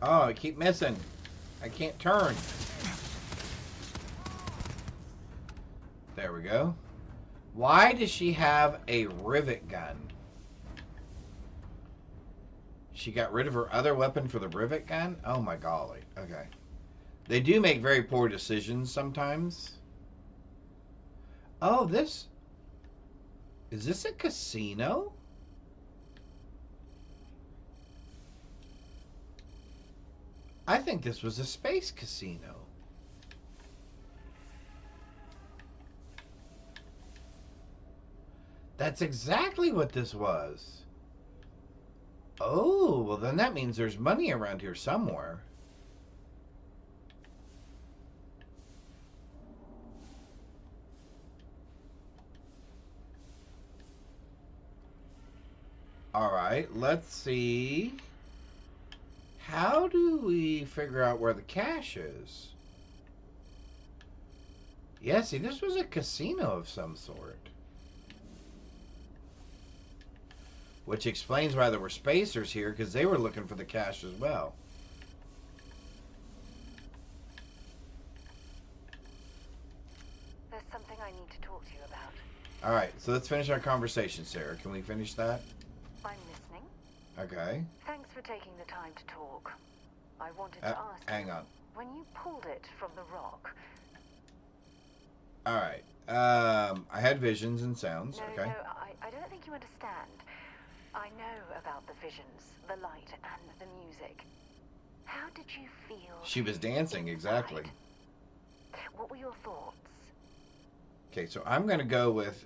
Oh, I keep missing. I can't turn. There we go. Why does she have a rivet gun? She got rid of her other weapon for the rivet gun? Oh my golly. Okay. They do make very poor decisions sometimes. Oh, this... Is this a casino? I think this was a space casino. That's exactly what this was. Oh, well then that means there's money around here somewhere. Alright, let's see. How do we figure out where the cash is? Yeah, see, this was a casino of some sort. Which explains why there were spacers here, because they were looking for the cache as well.
There's something I need to talk to you about.
Alright, so let's finish our conversation, Sarah. Can we finish that?
I'm listening.
Okay.
Thanks for taking the time to talk. I wanted to ask
hang on.
when you pulled it from the rock.
Alright. I had visions and sounds.
No,
okay.
no, I don't think you understand. I know about the visions, the light, and the music. How did you feel?
She was dancing, exactly.
What were your thoughts?
Okay, so I'm going to go with,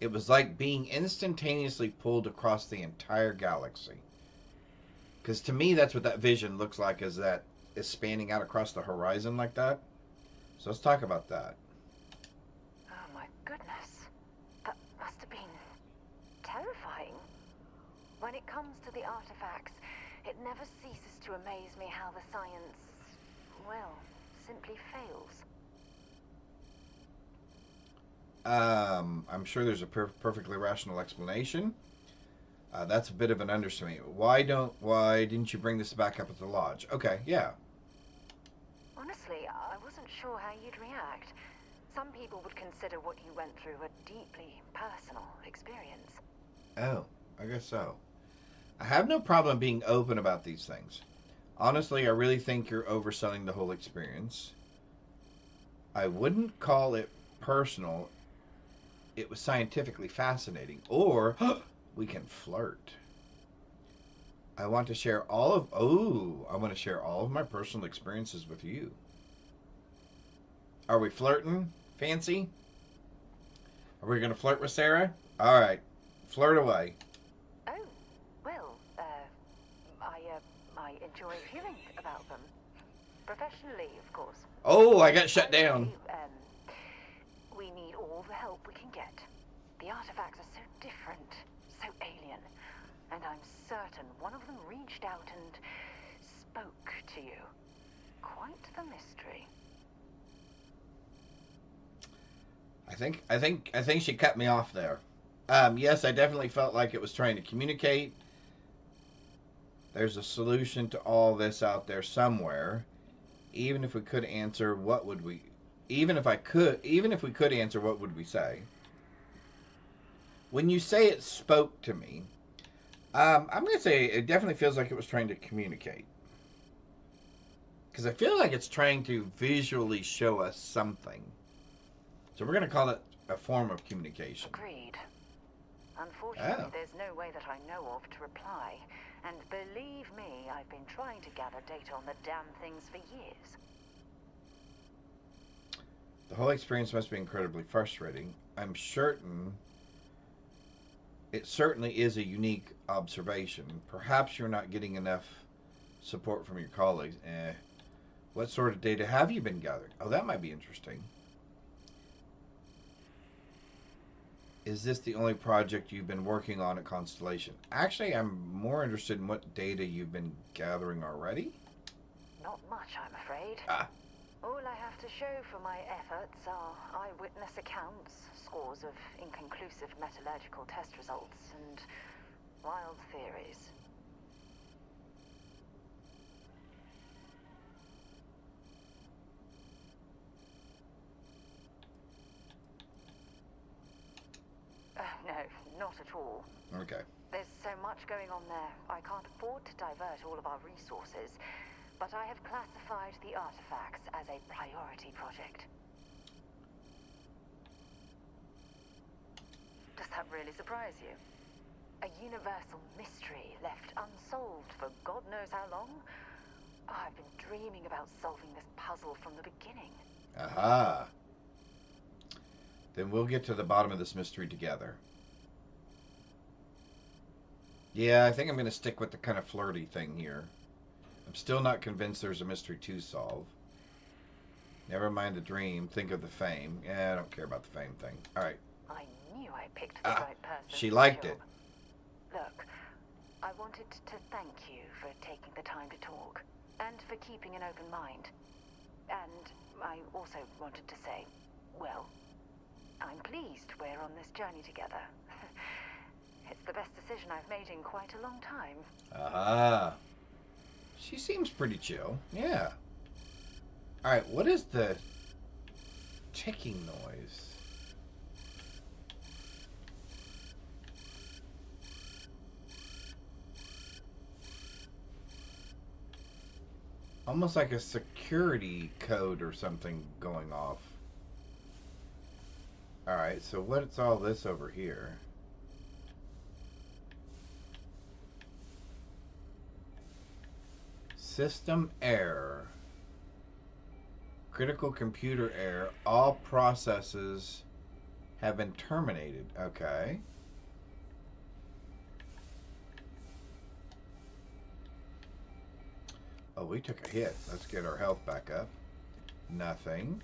it was like being instantaneously pulled across the entire galaxy. Because to me, that's what that vision looks like, is that it's spanning out across the horizon like that. So let's talk about that.
Oh my goodness. That must have been terrifying. When it comes to the artifacts, it never ceases to amaze me how the science, well, simply fails.
I'm sure there's a perfectly rational explanation. That's a bit of an understatement. Why didn't you bring this back up at the lodge? Okay, yeah.
Honestly, I wasn't sure how you'd react. Some people would consider what you went through a deeply personal experience.
Oh, I guess so. I have no problem being open about these things. Honestly, I really think you're overselling the whole experience. I wouldn't call it personal. It was scientifically fascinating. Or, we can flirt. I want to share all of my personal experiences with you. Are we flirting, Fancy? Are we going to flirt with Sarah? All right. Flirt away.
Oh, well, I enjoy hearing about them. Professionally, of course.
Oh, I got shut down.
We need all the help we can get. The artifacts are so different, so alien. And I'm certain one of them reached out and spoke to you. Quite the mystery.
I think she cut me off there. Yes, I definitely felt like it was trying to communicate. There's a solution to all this out there somewhere. Even if we could answer, what would we... Even if we could answer, what would we say? When you say it spoke to me, I'm going to say it definitely feels like it was trying to communicate. Because I feel like it's trying to visually show us something. So we're going to call it a form of communication.
Agreed. Unfortunately, there's no way that I know of to reply. And believe me, I've been trying to gather data on the damn things for years.
The whole experience must be incredibly frustrating. I'm certain it certainly is a unique observation. Perhaps you're not getting enough support from your colleagues. What sort of data have you been gathering? Oh, that might be interesting. Is this the only project you've been working on at Constellation? Actually, I'm more interested in what data you've been gathering already.
Not much, I'm afraid. All I have to show for my efforts are eyewitness accounts, scores of inconclusive metallurgical test results, and wild theories. No, not at all.
Okay.
There's so much going on there. I can't afford to divert all of our resources, but I have classified the artifacts as a priority project. Does that really surprise you? A universal mystery left unsolved for God knows how long? I've been dreaming about solving this puzzle from the beginning.
Aha. Then we'll get to the bottom of this mystery together. Yeah, I think I'm going to stick with the kind of flirty thing here. I'm still not convinced there's a mystery to solve. Never mind the dream, think of the fame. Yeah, I don't care about the fame thing. Alright.
I knew I picked the right person.
She liked it.
Look, I wanted to thank you for taking the time to talk, and for keeping an open mind. And I also wanted to say, well, I'm pleased we're on this journey together.
It's the best decision I've made in quite a long time.
Aha. She seems pretty chill. Yeah. Alright, what is the ticking noise? Almost like a security code or something going off. Alright, so what's all this over here? System error. Critical computer error. All processes have been terminated. Okay. Oh, we took a hit. Let's get our health back up. Nothing.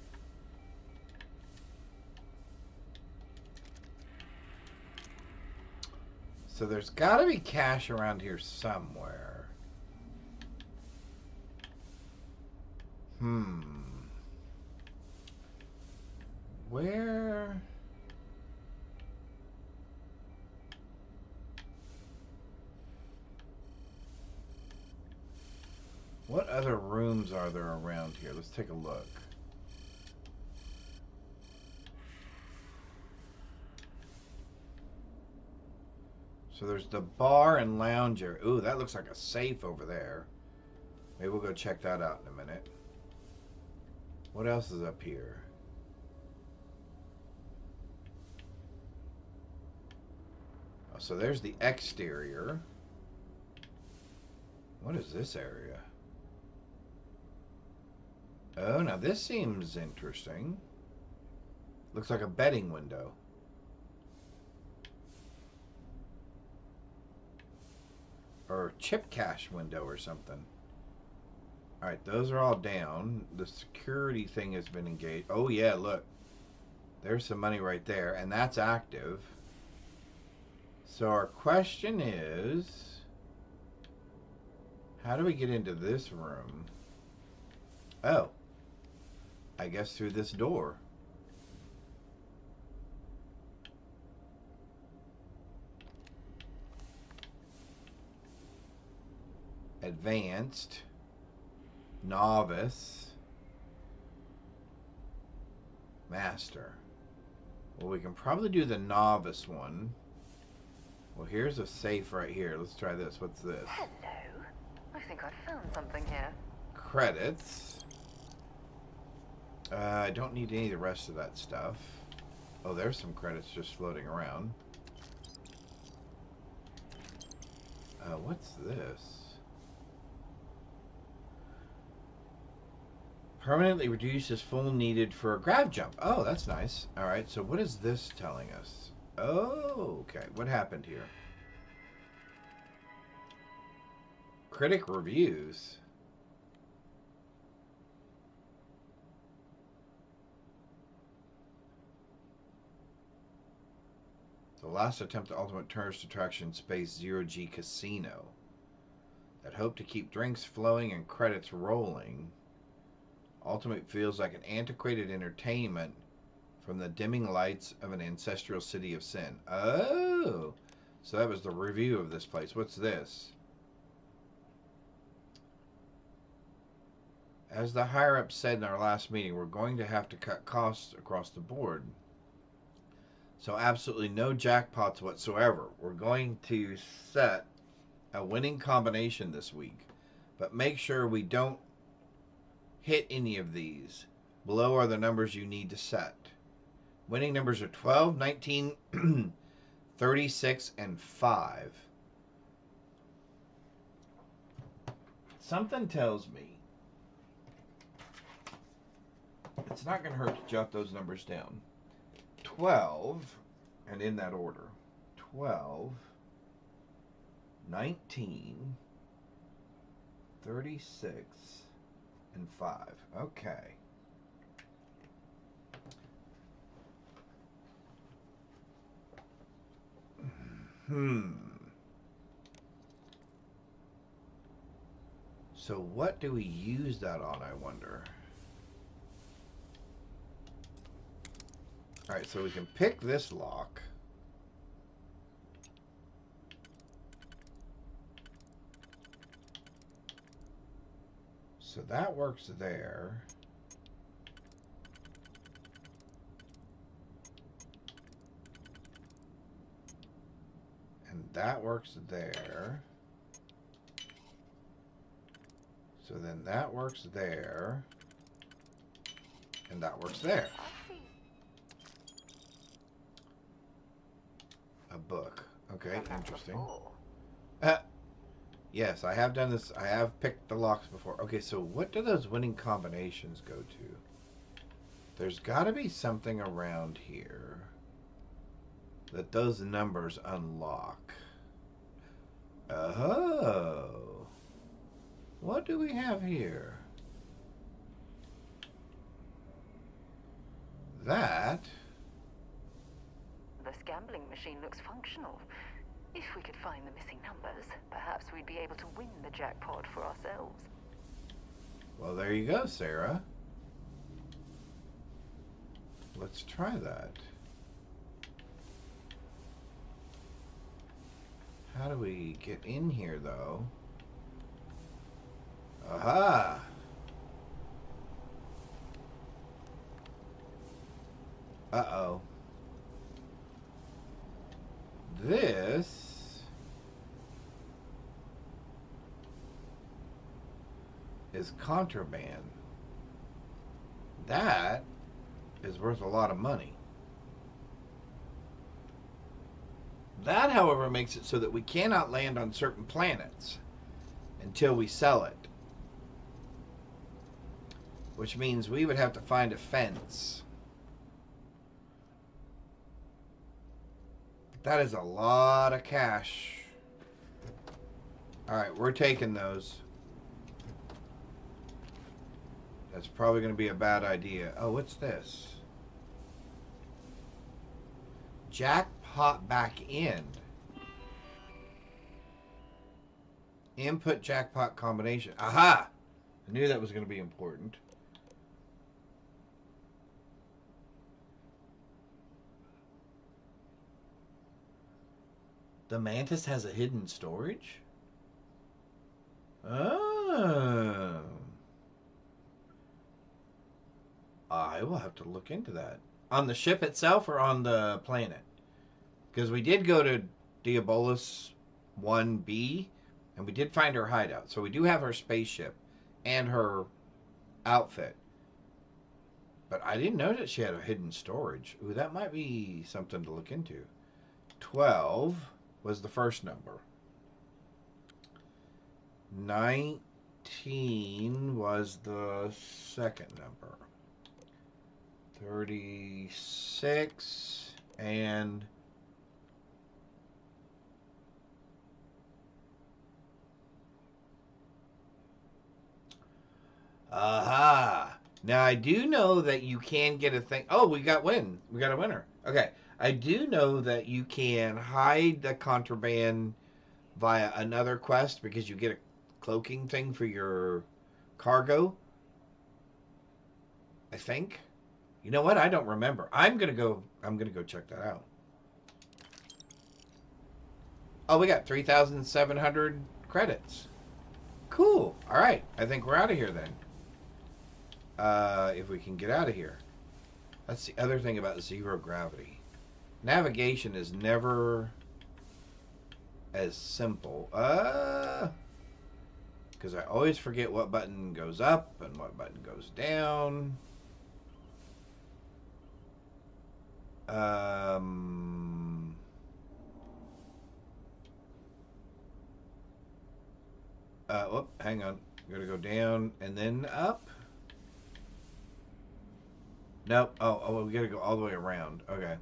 So there's got to be cash around here somewhere. Where? What other rooms are there around here? Let's take a look. So there's the bar and lounge area. Ooh, that looks like a safe over there. Maybe we'll go check that out in a minute. What else is up here? Oh, so there's the exterior. What is this area? Oh, now this seems interesting. Looks like a betting window. Or chip cash window or something. Alright, those are all down. The security thing has been engaged. Oh yeah, look. There's some money right there, and that's active. So our question is, how do we get into this room? Oh. I guess through this door. Advanced. Novice. Master. Well, we can probably do the novice one. Well, here's a safe right here. Let's try this. What's this?
Hello. I think I found something here.
Credits. I don't need any of the rest of that stuff. Oh, there's some credits just floating around. What's this? Permanently reduces full needed for a grab jump. Oh, that's nice. Alright, so what is this telling us? Oh, okay. What happened here? Critic reviews. The last attempt at ultimate tourist attraction space 0G Casino that hoped to keep drinks flowing and credits rolling. Ultimate feels like an antiquated entertainment from the dimming lights of an ancestral city of sin. Oh, so that was the review of this place. What's this? As the higher-ups said in our last meeting, we're going to have to cut costs across the board. So absolutely no jackpots whatsoever. We're going to set a winning combination this week, but make sure we don't hit any of these. Below are the numbers you need to set. Winning numbers are 12, 19, 36, and 5. Something tells me it's not going to hurt to jot those numbers down. 12, and in that order. 12, 19, 36, and 5. Okay. So what do we use that on, I wonder? Alright, so we can pick this lock. So that works there. And that works there. So then that works there. And that works there. A book. Okay, interesting. Yes, I have done this. I have picked the locks before. Okay, so what do those winning combinations go to? There's got to be something around here that those numbers unlock. Oh. What do we have here? That.
This gambling machine looks functional. If we could find the missing numbers, perhaps we'd be able to win the jackpot for ourselves.
Well, there you go, Sarah. Let's try that. How do we get in here, though? Aha! Uh-oh. This is contraband. That is worth a lot of money. That, however, makes it so that we cannot land on certain planets until we sell it. Which means we would have to find a fence. That is a lot of cash. Alright, we're taking those. That's probably going to be a bad idea. Oh, what's this? Jackpot back in. Input jackpot combination. Aha! I knew that was going to be important. The Mantis has a hidden storage? Oh. I will have to look into that. On the ship itself or on the planet? Because we did go to Diabolus 1B, and we did find her hideout. So we do have her spaceship and her outfit. But I didn't know that she had a hidden storage. Ooh, that might be something to look into. 12 was the first number. 19 was the second number. 36 and aha. Now I do know that you can get a thing. Oh, we got a winner. Okay. I do know that you can hide the contraband via another quest because you get a cloaking thing for your cargo. I think. You know what? I don't remember. I'm gonna go check that out. Oh, we got 3,700 credits. Cool. All right. I think we're out of here then. If we can get out of here. That's the other thing about zero gravity. Navigation is never as simple. Because I always forget what button goes up and what button goes down. Whoop, hang on. We're gonna go down and then up. Nope. Oh, we gotta go all the way around. Okay.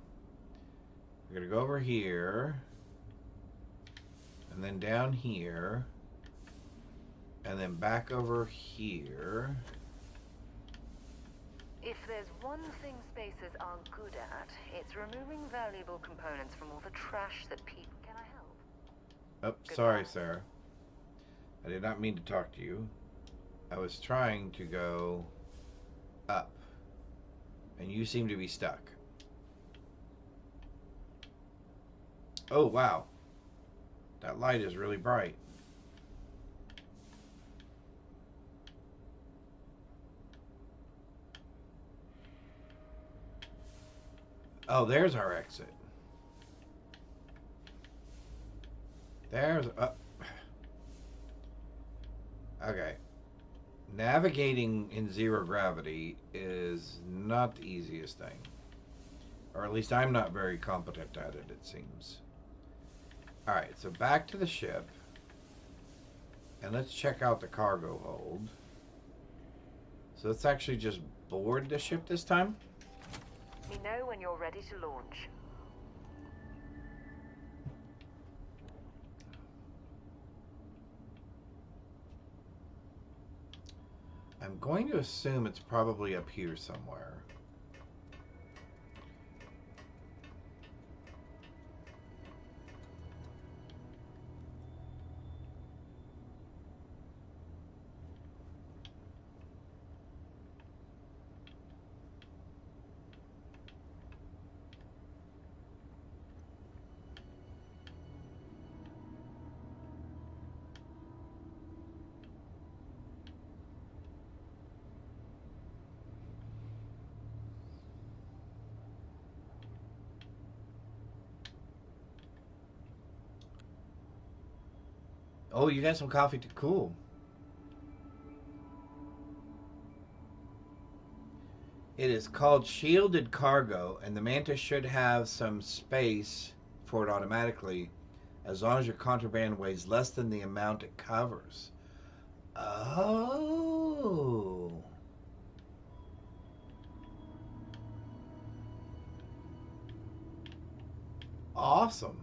We're gonna go over here. And then down here. And then back over here.
If there's one thing spacers are good at, it's removing valuable components from all the trash that people... Can I help?
Oh, sorry, Sarah. I did not mean to talk to you. I was trying to go up. And you seem to be stuck. Oh, wow. That light is really bright. Oh, there's our exit. There's... okay. Navigating in zero gravity is not the easiest thing. Or at least I'm not very competent at it, it seems. Alright, so back to the ship. And let's check out the cargo hold. So let's actually just board the ship this time.
Let me know when you're ready to launch.
I'm going to assume it's probably up here somewhere. Oh, you got some coffee to cool. It is called shielded cargo, and the Mantis should have some space for it automatically, as long as your contraband weighs less than the amount it covers. Oh. Awesome.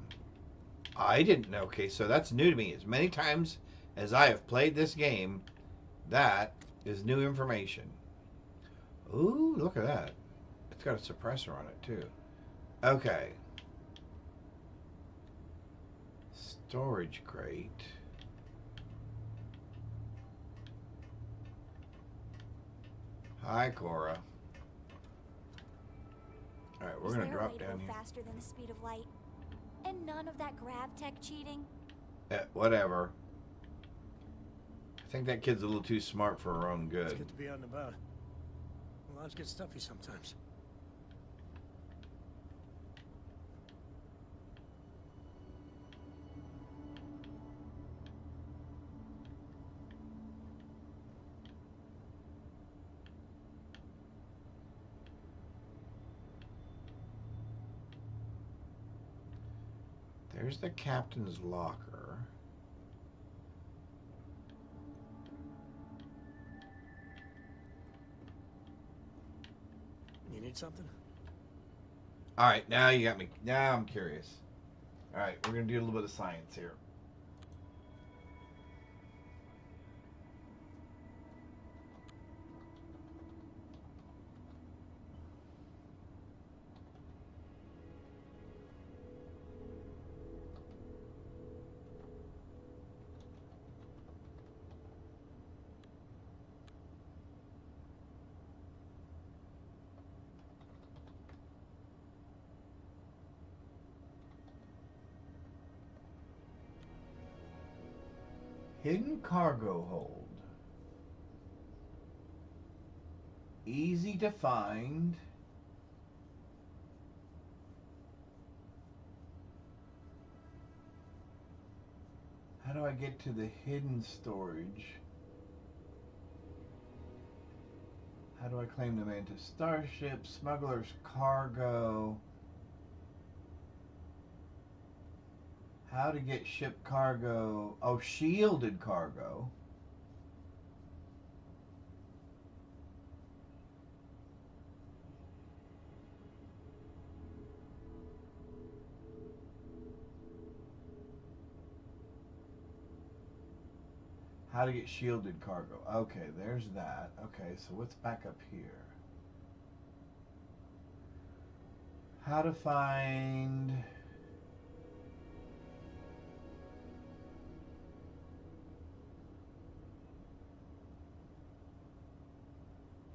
I didn't know. Okay, so that's new to me. As many times as I have played this game, that is new information. Ooh, look at that. It's got a suppressor on it, too. Okay. Storage crate. Hi, Cora. Alright, we're going to drop down here.
Faster than the speed of light? And none of that grav tech cheating?
Whatever. I think that kid's a little too smart for her own good.
It's good to be out and about. Lives get stuffy sometimes.
There's the captain's locker.
You need something?
Alright, now you got me. Now I'm curious. Alright, we're going to do a little bit of science here. Hidden cargo hold. Easy to find. How do I get to the hidden storage? How do I claim the Mantis starship? Smuggler's cargo. How to get ship cargo. Oh, shielded cargo. How to get shielded cargo. Okay, there's that. Okay, so what's back up here? How to find...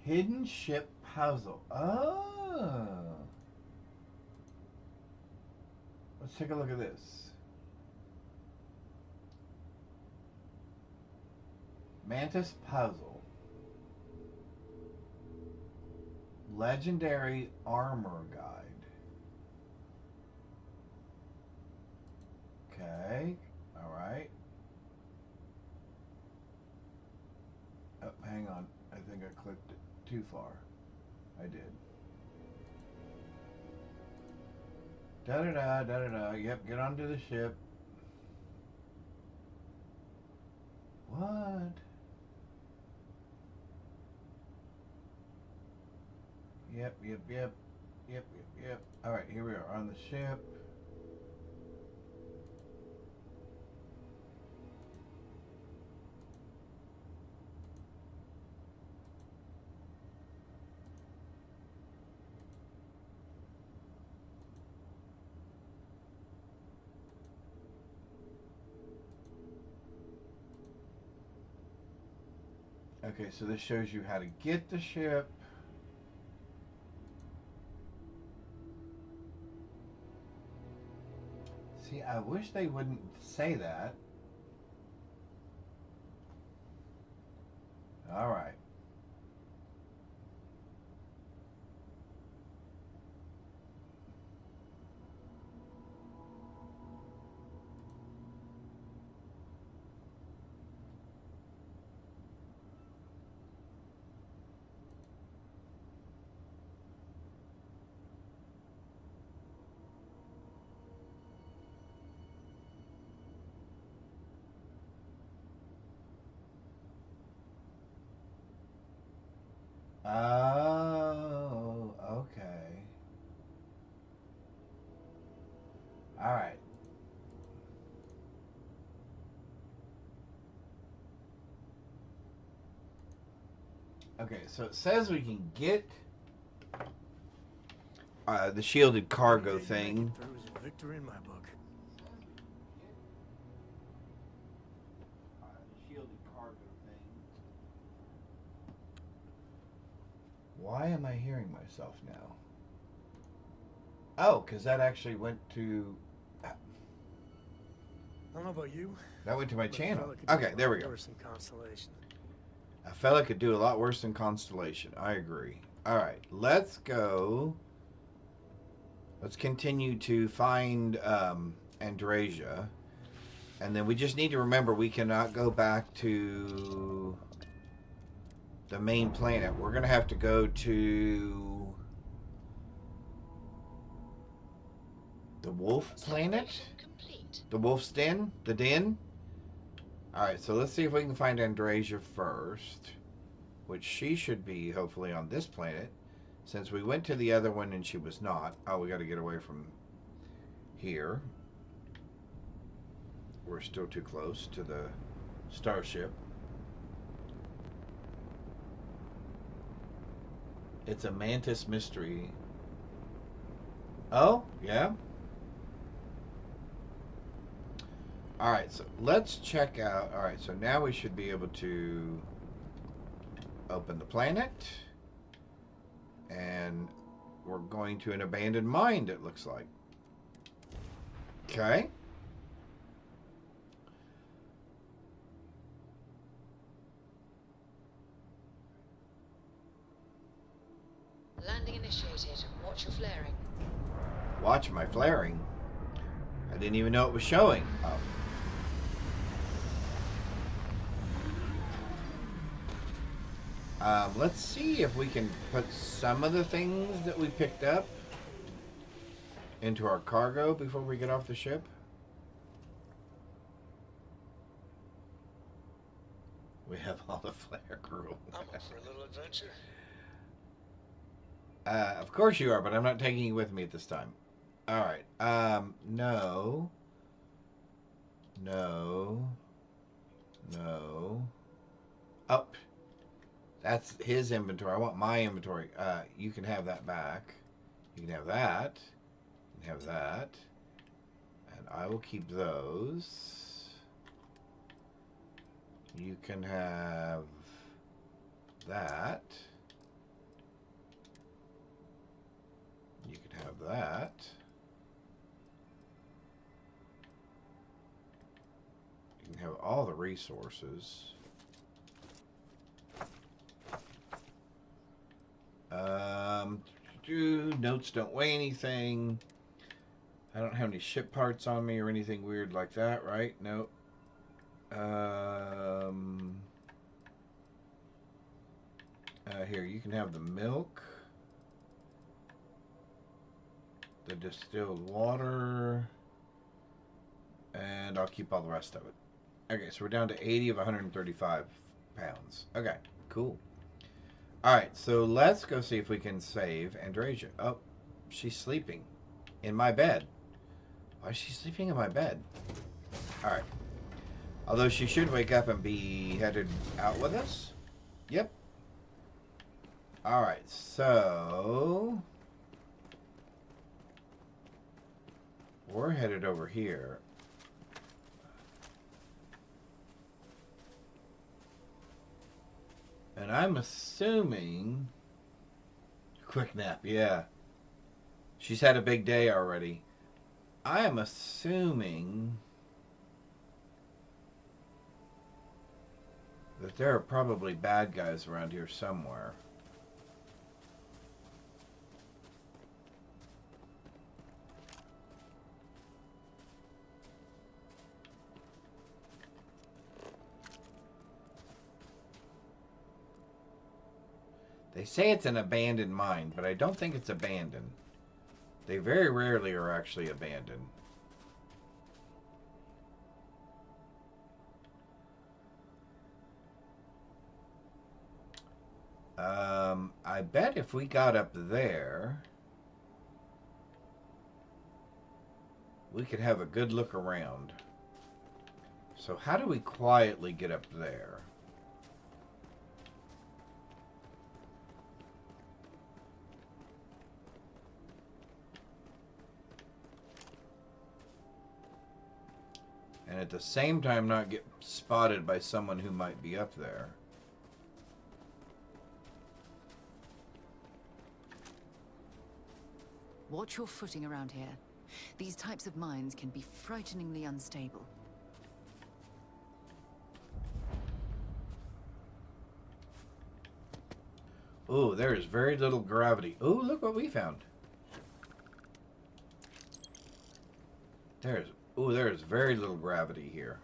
hidden ship puzzle. Oh. Let's take a look at this. Mantis puzzle. Legendary armor guide. Okay. All right. Oh, hang on. I think I clicked it too far. I did. Da-da-da, da-da-da. Yep, get onto the ship. What? Yep. All right, here we are on the ship. Okay, so this shows you how to get the ship. See, I wish they wouldn't say that. All right. Oh, okay. All right. Okay, so it says we can get the shielded cargo thing.
Victory in my book.
The shielded cargo thing. Why am I hearing myself now? Oh, because that actually went to...
I don't know about you.
That went to my
but
channel.
a fella could do
Okay,
a
there we
lot
go.
worse than Constellation.
A fella could do a lot worse than Constellation. I agree. All right, let's go. Let's continue to find Andrasia. And then we just need to remember we cannot go back to the main planet. We're going to have to go to the Wolf planet? The Wolf's Den? The Den? Alright, so let's see if we can find Andrasia first. Which she should be, hopefully, on this planet. Since we went to the other one and she was not. Oh, we got to get away from here. We're still too close to the starship. It's a mantis mystery. Oh, yeah. Alright, so let's check out. Alright, so now we should be able to open the planet. And we're going to an abandoned mine, it looks like. Okay.
Landing initiated. Watch your flaring.
Watch my flaring. I didn't even know it was showing. Oh. Let's see if we can put some of the things that we picked up into our cargo before we get off the ship. We have all the flare crew.
I'm up for a little adventure.
Of course you are, but I'm not taking you with me at this time. Alright. No. No. No. Oh. That's his inventory. I want my inventory. You can have that back. You can have that. You can have that. And I will keep those. You can have that. You can have that. You can have all the resources. Notes don't weigh anything. I don't have any ship parts on me or anything weird like that, right? Nope. Here, you can have the milk. The distilled water. And I'll keep all the rest of it. Okay, so we're down to 80 of 135 pounds. Okay, cool. Alright, so let's go see if we can save Andrasia. Oh, she's sleeping in my bed. Why is she sleeping in my bed? Alright. Although she should wake up and be headed out with us. Yep. Alright, so we're headed over here. And I'm assuming... Quick nap, yeah. She's had a big day already. I am assuming that there are probably bad guys around here somewhere. They say it's an abandoned mine, but I don't think it's abandoned. They very rarely are actually abandoned. I bet if we got up there, we could have a good look around. So how do we quietly get up there? And at the same time not get spotted by someone who might be up there.
Watch your footing around here. These types of mines can be frighteningly unstable.
Oh, there is very little gravity. Oh, look what we found. There is very little gravity here.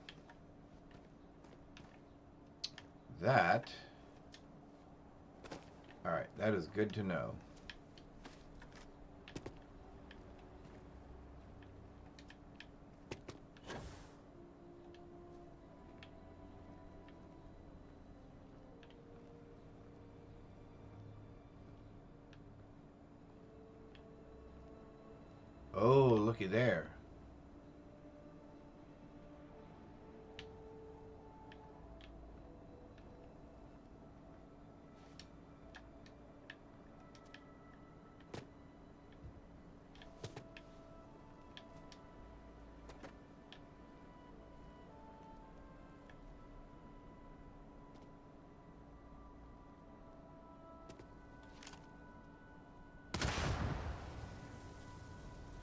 That... Alright, that is good to know. Oh, looky there.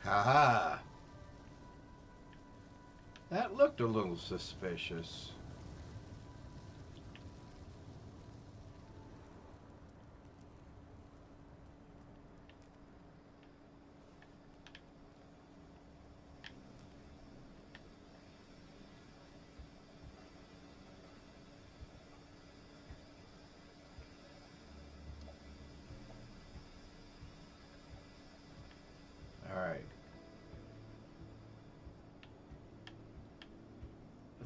Haha. That looked a little suspicious.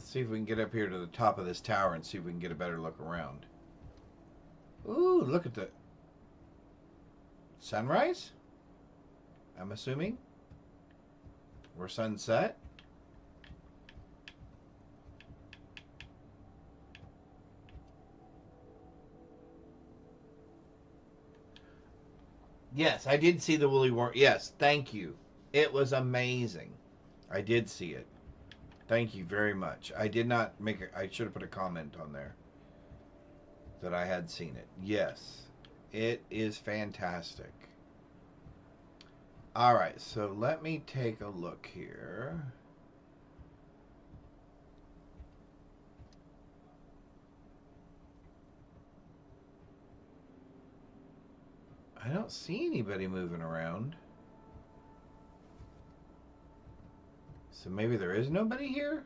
See if we can get up here to the top of this tower and see if we can get a better look around. Ooh, look at the sunrise? I'm assuming. Or sunset? Yes, I did see the woolly worm. Yes, thank you. It was amazing. I did see it. Thank you very much. I did not make it. I should have put a comment on there that I had seen it. Yes, it is fantastic. All right, so let me take a look here. I don't see anybody moving around. So maybe there is nobody here?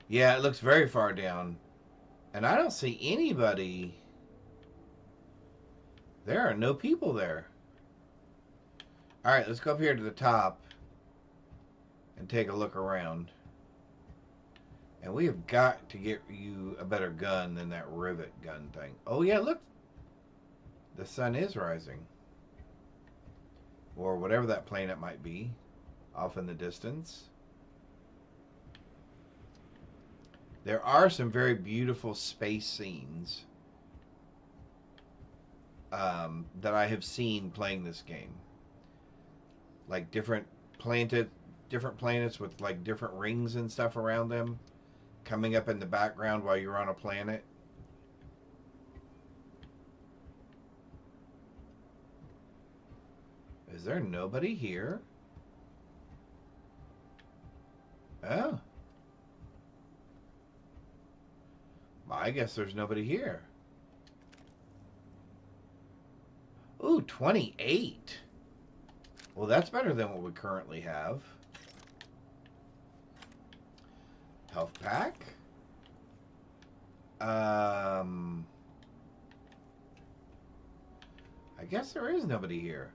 Yeah, it looks very far down. And I don't see anybody. There are no people there. Alright, let's go up here to the top and take a look around. And we have got to get you a better gun than that rivet gun thing. Oh yeah, look. The sun is rising. Or whatever that planet might be. Off in the distance. There are some very beautiful space scenes that I have seen playing this game. Like different planets with like different rings and stuff around them coming up in the background while you're on a planet. Is there nobody here? Oh. I guess there's nobody here. Ooh, 28. Well, that's better than what we currently have. Health pack. I guess there is nobody here.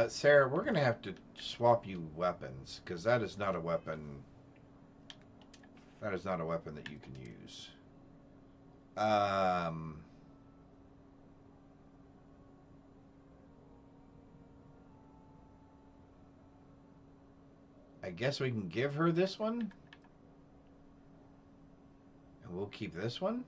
Sarah, we're going to have to swap you weapons, because that is not a weapon. That is not a weapon that you can use. I guess we can give her this one. And we'll keep this one.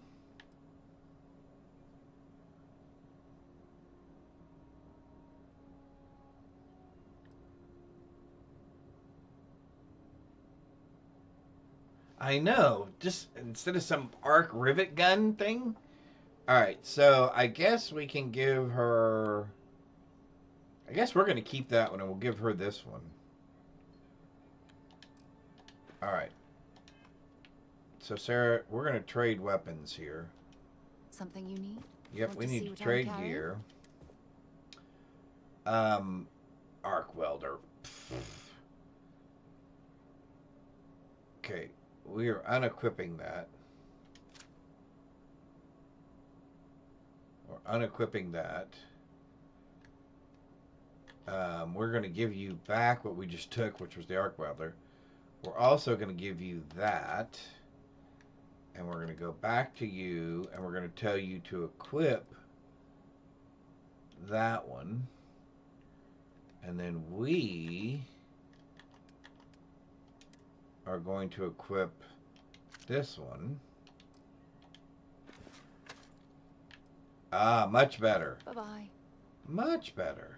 I know. Just instead of some arc rivet gun thing. Alright, so I guess we can give her... I guess we're going to keep that one and we'll give her this one. Alright. So Sarah, we're going to trade weapons here.
Something you need?
Yep, we need to trade gear. Arc welder. Okay, we are unequipping that. We're unequipping that. We're going to give you back what we just took, which was the arc welder. We're also going to give you that. And we're going to go back to you, and we're going to tell you to equip that one. And then we are going to equip this one. Ah, much better.
Bye-bye.
Much better.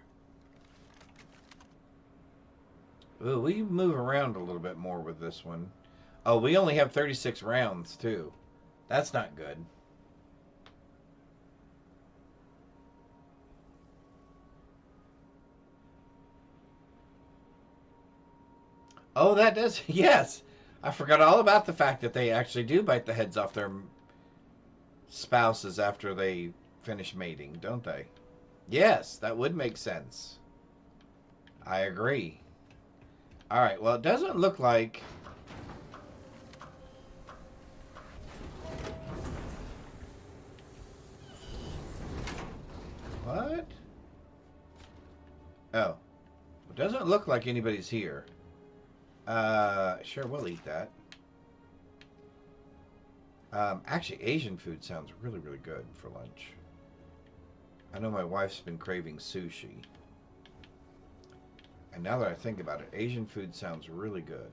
Ooh, we move around a little bit more with this one. Oh, we only have 36 rounds, too. That's not good. Oh, that does... Yes! I forgot all about the fact that they actually do bite the heads off their spouses after they finish mating, don't they? Yes, that would make sense. I agree. Alright, well, it doesn't look like... What? Oh. It doesn't look like anybody's here. Sure, we'll eat that. Actually, Asian food sounds really, really good for lunch. I know my wife's been craving sushi. And now that I think about it, Asian food sounds really good.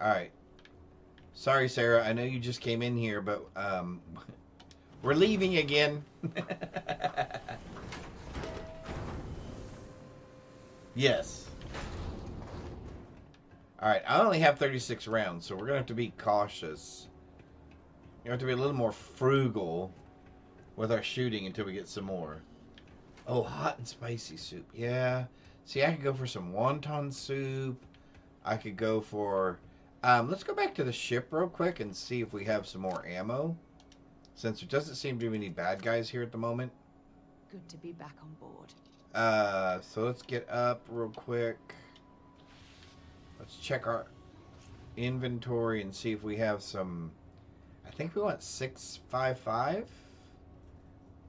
Alright. Sorry, Sarah. I know you just came in here, but we're leaving again. Yes. Alright, I only have 36 rounds, so we're going to have to be cautious. You have to be a little more frugal with our shooting until we get some more. Oh, hot and spicy soup. Yeah. See, I could go for some wonton soup. I could go for... let's go back to the ship real quick and see if we have some more ammo. Since there doesn't seem to be any bad guys here at the moment.
Good to be back on board.
So let's get up real quick. Let's check our inventory and see if we have some. I think we want 6.55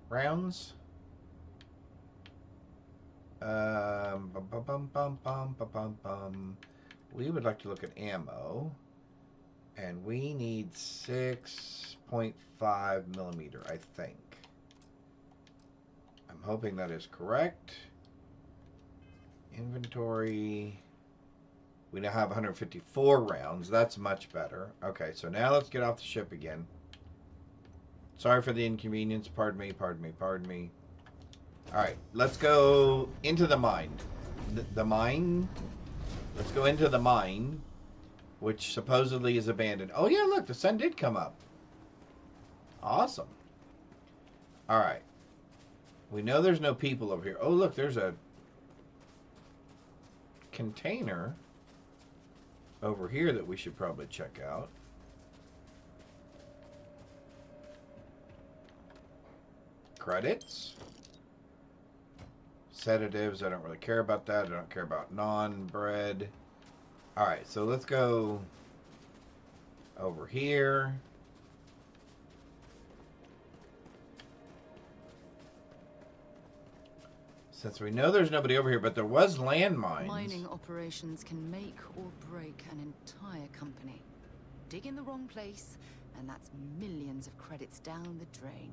rounds. We would like to look at ammo, and we need 6.5 millimeter, I think. I'm hoping that is correct. Inventory. We now have 154 rounds. That's much better. Okay, so now let's get off the ship again. Sorry for the inconvenience. Pardon me, pardon me, pardon me. Alright, let's go into the mine. The mine? Let's go into the mine, which supposedly is abandoned. Oh yeah, look, the sun did come up. Awesome. Alright. We know there's no people over here. Oh, look, there's a container over here that we should probably check out. Credits. Sedatives. I don't really care about that. I don't care about non-bread. Alright, so let's go over here. Since we know there's nobody over here, but there was landmines.
Mining operations can make or break an entire company. Dig in the wrong place, and that's millions of credits down the drain.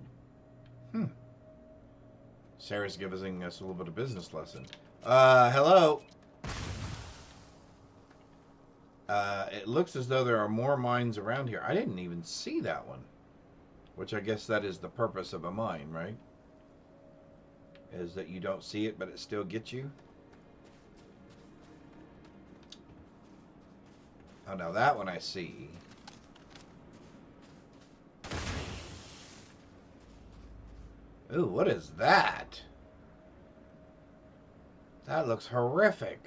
Sarah's giving us a little bit of business lesson. Hello. It looks as though there are more mines around here. I didn't even see that one. Which I guess that is the purpose of a mine, right? Is that you don't see it, but it still gets you. Oh, now that one I see. Ooh, what is that? That looks horrific.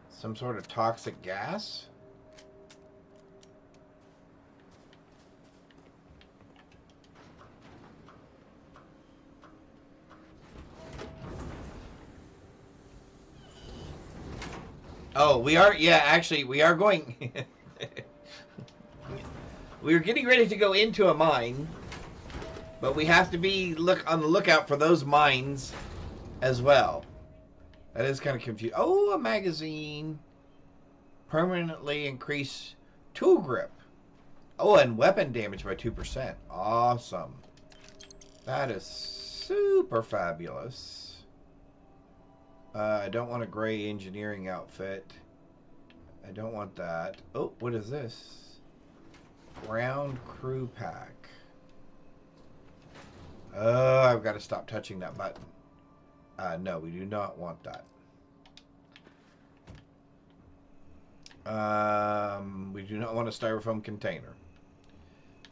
Some sort of toxic gas? Oh, we are, yeah, actually, we are going... We're getting ready to go into a mine, but we have to be on the lookout for those mines as well. That is kind of confusing. Oh, a magazine. Permanently increase tool grip. Oh, and weapon damage by 2%. Awesome. That is super fabulous. I don't want a gray engineering outfit. I don't want that. Oh, what is this? Ground crew pack. Oh, I've got to stop touching that button. No, we do not want that. We do not want a styrofoam container.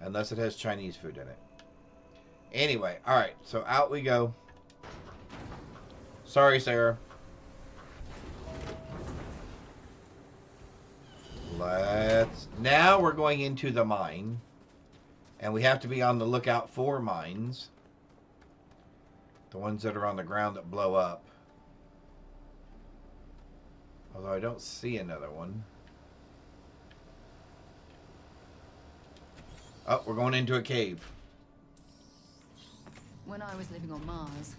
Unless it has Chinese food in it. Anyway, alright, so out we go. Sorry, Sarah. Now we're going into the mine. And we have to be on the lookout for mines. The ones that are on the ground that blow up. Although I don't see another one. Oh, we're going into a cave.
When I was living on Mars,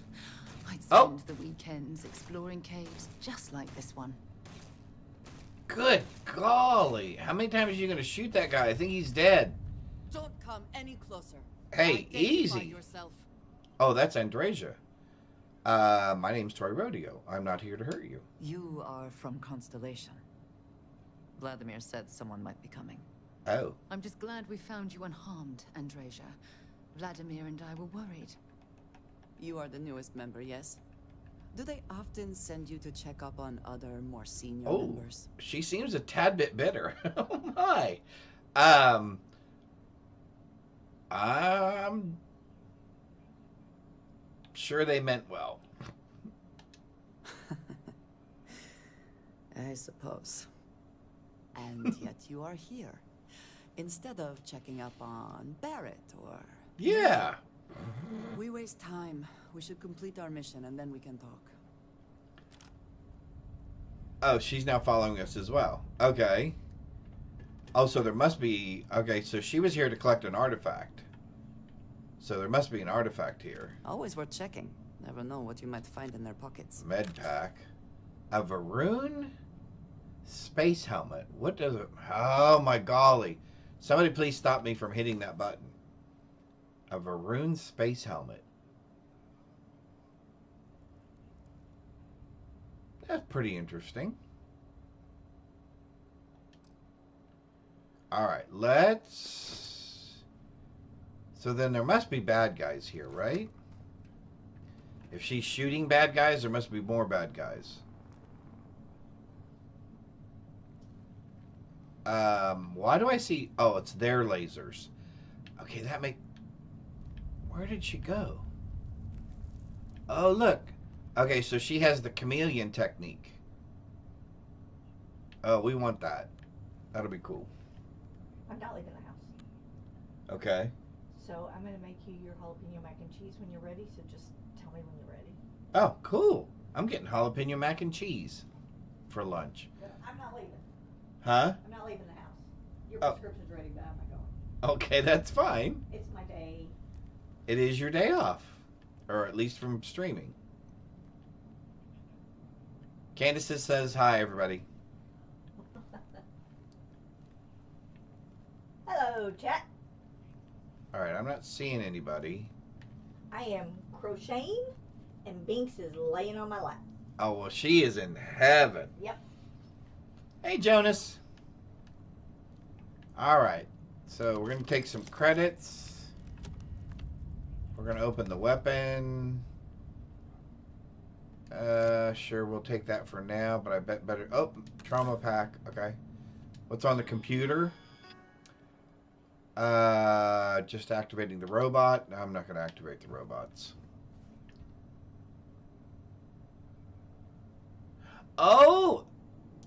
I'd spend the weekends exploring caves just like this one.
Good golly. How many times are you going to shoot that guy? I think he's dead.
Don't come any closer.
Hey,
Identify
easy.
yourself.
Oh, that's Andrasia. My name's Toy Rodeo. I'm not here to hurt you.
You are from Constellation. Vladimir said someone might be coming.
Oh.
I'm just glad we found you unharmed, Andrasia. Vladimir and I were worried.
You are the newest member, yes? Do they often send you to check up on other, more senior members?
She seems a tad bit bitter. Oh my. I'm sure they meant well.
I suppose. And yet you are here. Instead of checking up on Barrett or...
Yeah.
We waste time. We should complete our mission and then we can talk.
Oh, she's now following us as well. Okay. Oh, so there must be... Okay, so she was here to collect an artifact. So there must be an artifact here.
Always worth checking. Never know what you might find in their pockets.
Med pack. A Varun space helmet. What does it... Oh, my golly. Somebody please stop me from hitting that button. A Varun space helmet. That's pretty interesting. Alright, let's... So then there must be bad guys here, right? If she's shooting bad guys, there must be more bad guys. Why do I see... Oh, it's their lasers. Okay, that make... Where did she go? Oh, look. Okay, so she has the chameleon technique. Oh, we want that. That'll be cool.
I'm not leaving the house.
Okay.
So I'm going to make you your jalapeno mac and cheese when you're ready, so just tell me when you're ready.
Oh, cool. I'm getting jalapeno mac and cheese for lunch.
I'm not leaving.
Huh?
I'm not leaving the house. Your prescription's ready, but I'm not going.
Okay, that's fine.
It's my day.
It is your day off. Or at least from streaming. Candace says hi, everybody.
Hello, chat.
Alright, I'm not seeing anybody.
I am crocheting, and Binks is laying on my lap.
Oh, well, she is in heaven.
Yep.
Hey, Jonas. Alright, so we're going to take some credits. We're going to open the weapon. Sure, we'll take that for now, but I bet better... Oh, trauma pack. Okay. What's on the computer? Just activating the robot. No, I'm not going to activate the robots. Oh!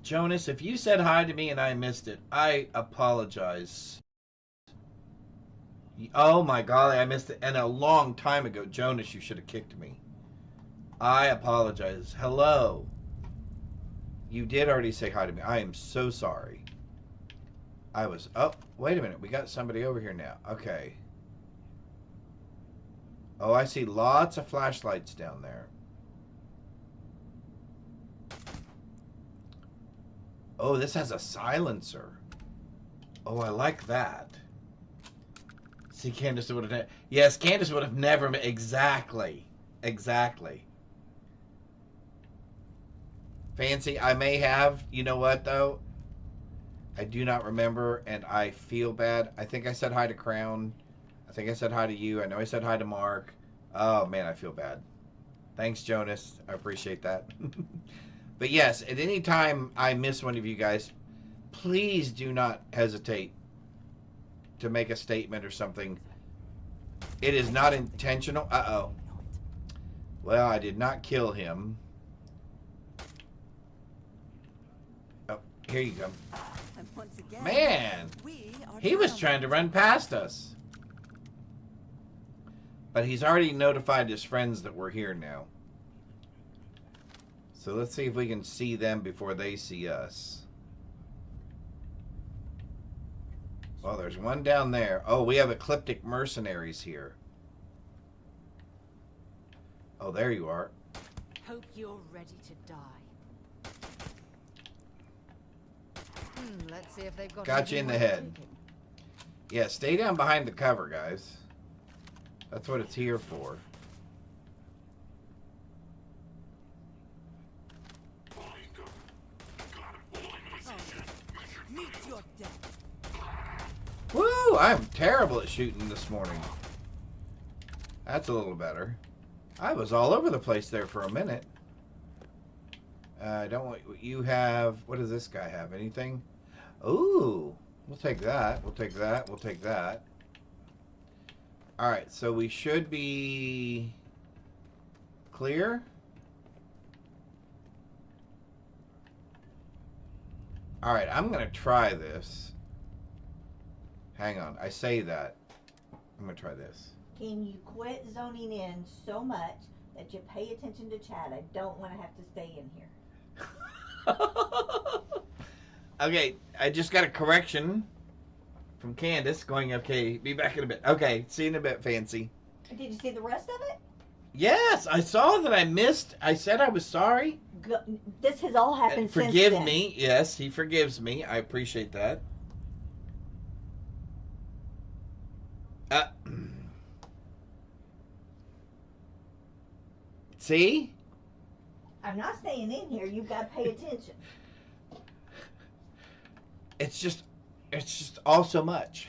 Jonas, if you said hi to me and I missed it, I apologize. Oh my golly, I missed it. And a long time ago, Jonas, you should have kicked me. I apologize. Hello. You did already say hi to me. I am so sorry. I was... Oh, wait a minute. We got somebody over here now. Okay. Oh, I see lots of flashlights down there. Oh, this has a silencer. Oh, I like that. See, Candace would have... Yes, Candace would have never... Exactly. Exactly. Fancy, I may have. You know what, though? I do not remember, and I feel bad. I think I said hi to Crown. I think I said hi to you. I know I said hi to Mark. Oh, man, I feel bad. Thanks, Jonas. I appreciate that. But yes, at any time I miss one of you guys, please do not hesitate to make a statement or something. It is not intentional. Uh-oh. Well, I did not kill him. Oh, here you go.
And once again,
Man, he was trying to run past us. But he's already notified his friends that we're here now. So let's see if we can see them before they see us. Well, there's one down there. Oh, we have ecliptic mercenaries here. Oh, there you are.
Hope you're ready to die. Let's see if they've got
you in the head. Yeah, stay down behind the cover, guys. That's what it's here for. Woo! I'm terrible at shooting this morning. That's a little better. I was all over the place there for a minute. I don't want you have. What does this guy have? Anything? Ooh, we'll take that. We'll take that. We'll take that. All right, so we should be clear. All right, I'm gonna try this. Hang on. I say that. I'm going to try this.
Can you quit zoning in so much that you pay attention to chat? I don't want to have to stay in here.
Okay, I just got a correction from Candace going, okay, be back in a bit. Okay, see you in a bit, Fancy.
Did you see the rest of it?
Yes, I saw that I missed. I said I was sorry.
This has all happened since
Forgive
then.
me. Yes, he forgives me. I appreciate that. See?
I'm not staying in here. You've got to pay attention.
It's just all so much.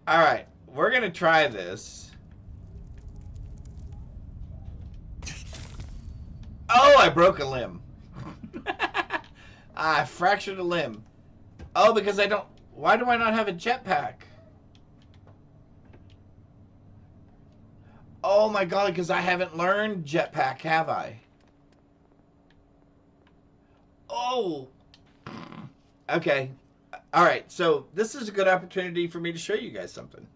All right, we're going to try this. Oh, I broke a limb. I fractured a limb. Oh, because I don't... Why do I not have a jetpack? Oh my god, because I haven't learned jetpack, have I? Oh. Okay. Alright, so this is a good opportunity for me to show you guys something.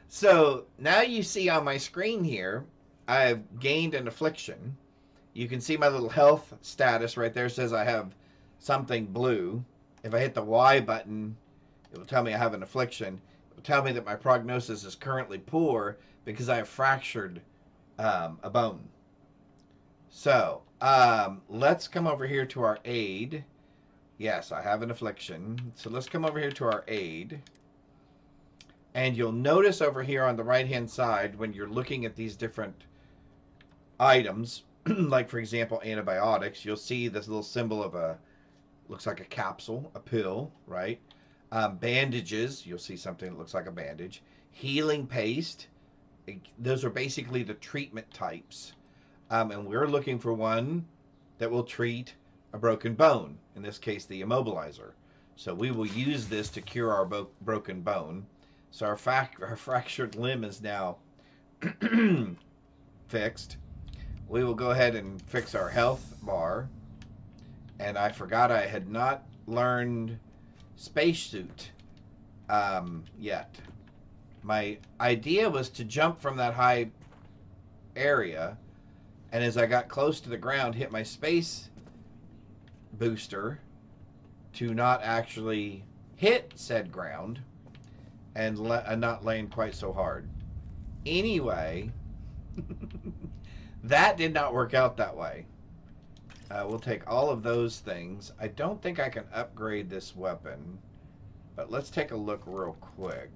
So, now you see on my screen here, I've gained an affliction. You can see my little health status right there says I have something blue. If I hit the Y button, it will tell me I have an affliction. It will tell me that my prognosis is currently poor because I have fractured a bone. So, let's come over here to our aid. Yes, I have an affliction. So let's come over here to our aid. And you'll notice over here on the right-hand side, when you're looking at these different items, like, for example, antibiotics, you'll see this little symbol of a, looks like a capsule, a pill, right? Bandages, you'll see something that looks like a bandage. Healing paste, those are basically the treatment types. And we're looking for one that will treat a broken bone, in this case, the immobilizer. So we will use this to cure our broken bone. So our fractured limb is now fixed. We will go ahead and fix our health bar. And I forgot I had not learned spacesuit yet. My idea was to jump from that high area, and as I got close to the ground, hit my space booster to not actually hit said ground and not land quite so hard. Anyway, that did not work out that way. We'll take all of those things. I don't think I can upgrade this weapon, but let's take a look real quick.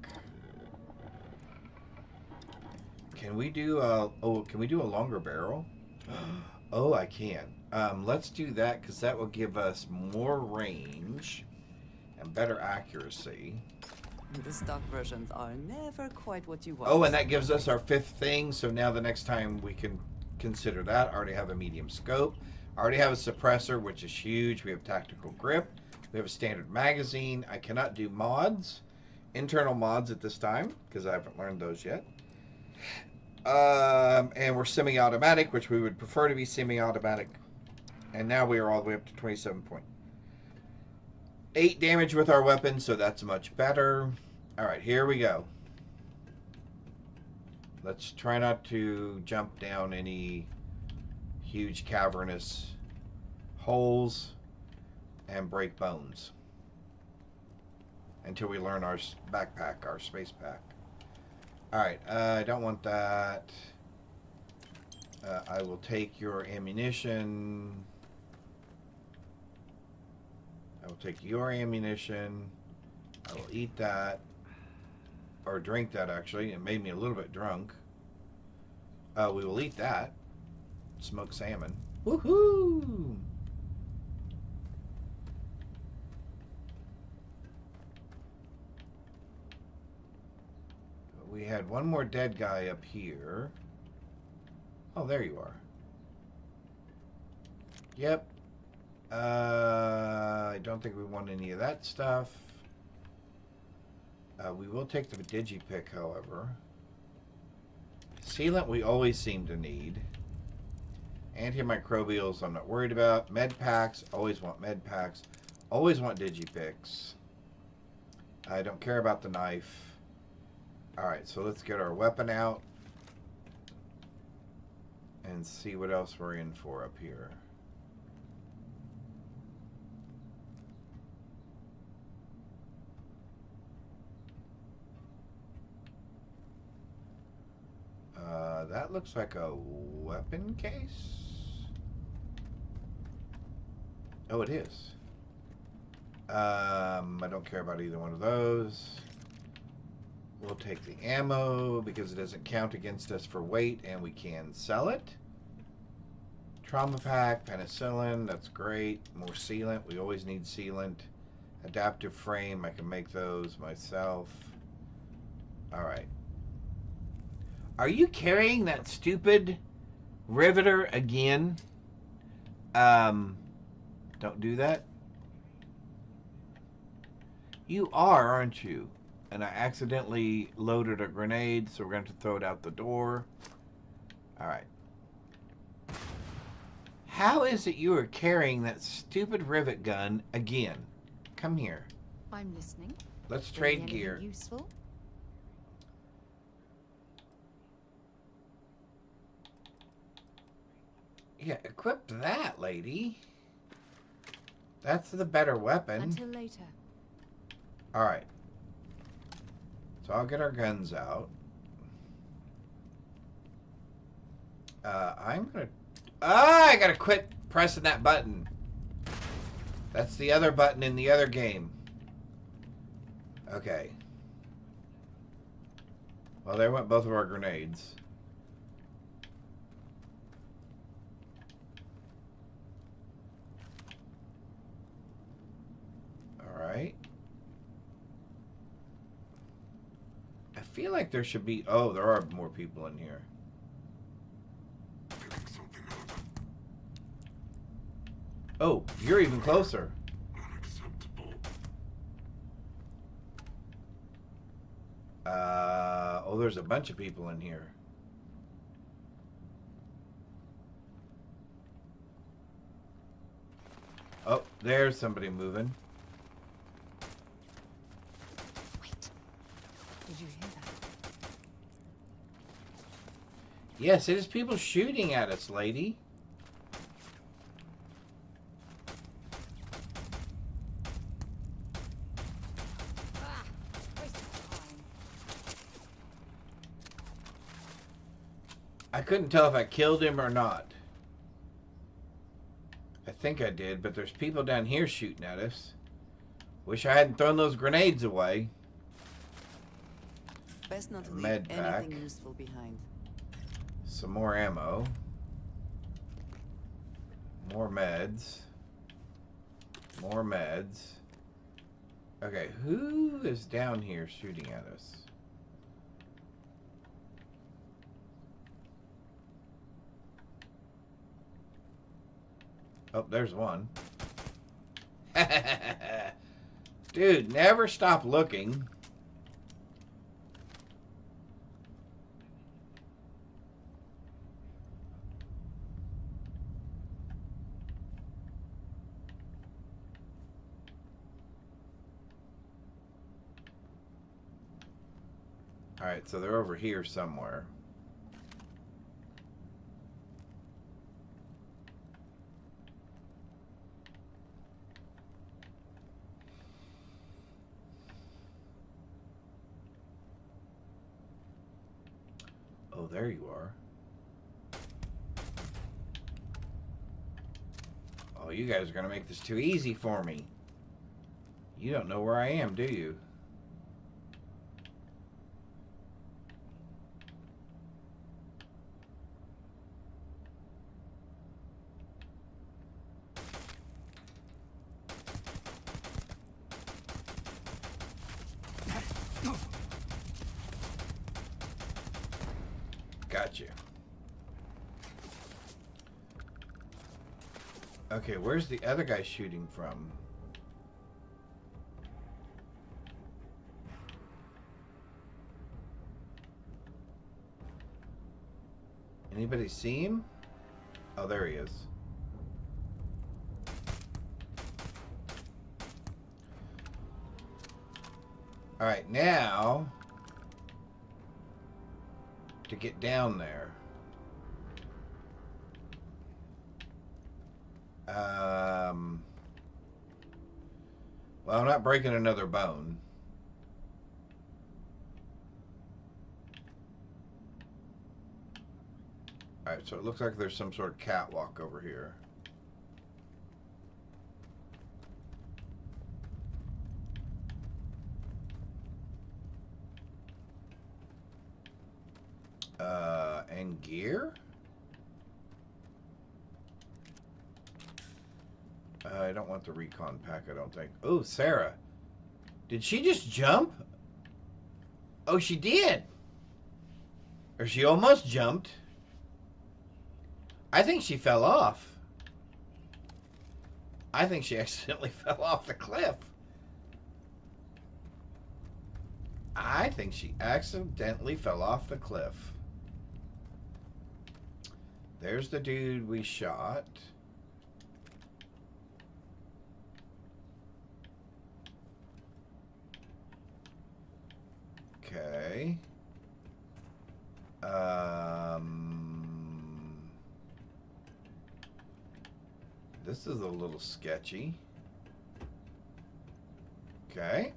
Can we do a longer barrel? Oh, I can. Let's do that because that will give us more range and better accuracy.
The stock versions are never quite what you want.
Oh, and that gives us our 5th thing, so now the next time we can consider that. I already have a medium scope. I already have a suppressor, which is huge. We have tactical grip. We have a standard magazine. I cannot do mods, internal mods at this time, because I haven't learned those yet. And we're semi-automatic, which we would prefer to be semi-automatic. And now we are all the way up to 27.8 damage with our weapon, so that's much better. Alright, here we go. Let's try not to jump down any huge cavernous holes and break bones until we learn our backpack, our space pack. Alright, I don't want that. I will take your ammunition. I will take your ammunition. I will eat that. Or drink that, actually. It made me a little bit drunk. We will eat that. Smoked salmon. Woohoo! We had one more dead guy up here. Oh, there you are. Yep. I don't think we want any of that stuff. We will take the digipick, however. Sealant we always seem to need. Antimicrobials I'm not worried about. Med packs, always want med packs. Always want digipicks. I don't care about the knife. Alright, so let's get our weapon out and see what else we're in for up here. That looks like a weapon case. Oh, it is. I don't care about either one of those. We'll take the ammo because it doesn't count against us for weight and we can sell it. Trauma pack, penicillin, that's great. More sealant, we always need sealant. Adaptive frame, I can make those myself. Alright. Are you carrying that stupid riveter again? Don't do that. You are, aren't you? And I accidentally loaded a grenade, so we're going to throw it out the door. Alright. How is it you are carrying that stupid rivet gun again? Come here.
I'm listening.
Let's trade gear.
Useful?
Yeah, equip that, lady. That's the better weapon.
Until later.
Alright. So I'll get our guns out. I'm gonna... I gotta quit pressing that button. That's the other button in the other game. Okay. Well, there went both of our grenades. Alright. I feel like there should be... Oh, there are more people in here. Oh, you're even closer. Oh, there's a bunch of people in here. Oh, there's somebody moving.
Wait. Did you hear that?
Yes, it is people shooting at us, lady. I couldn't tell if I killed him or not. I think I did, but there's people down here shooting at us. Wish I hadn't thrown those grenades away.
Best not to leave
Med pack.
anything useful behind.
Some more ammo. More meds. More meds. Okay, who is down here shooting at us? Oh, there's one. Dude, never stop looking. Alright, so they're over here somewhere. Oh, there you are. Oh, you guys are going to make this too easy for me. You don't know where I am, do you? Gotcha. Okay, where's the other guy shooting from? Anybody see him? Oh, there he is. Alright, now to get down there. Well, I'm not breaking another bone. Alright, so it looks like there's some sort of catwalk over here. And gear? I don't want the recon pack, I don't think. Oh, Sarah. Did she just jump? Oh, she did. Or she almost jumped. I think she fell off. I think she accidentally fell off the cliff. I think she accidentally fell off the cliff. There's the dude we shot. Okay. This is a little sketchy. Okay.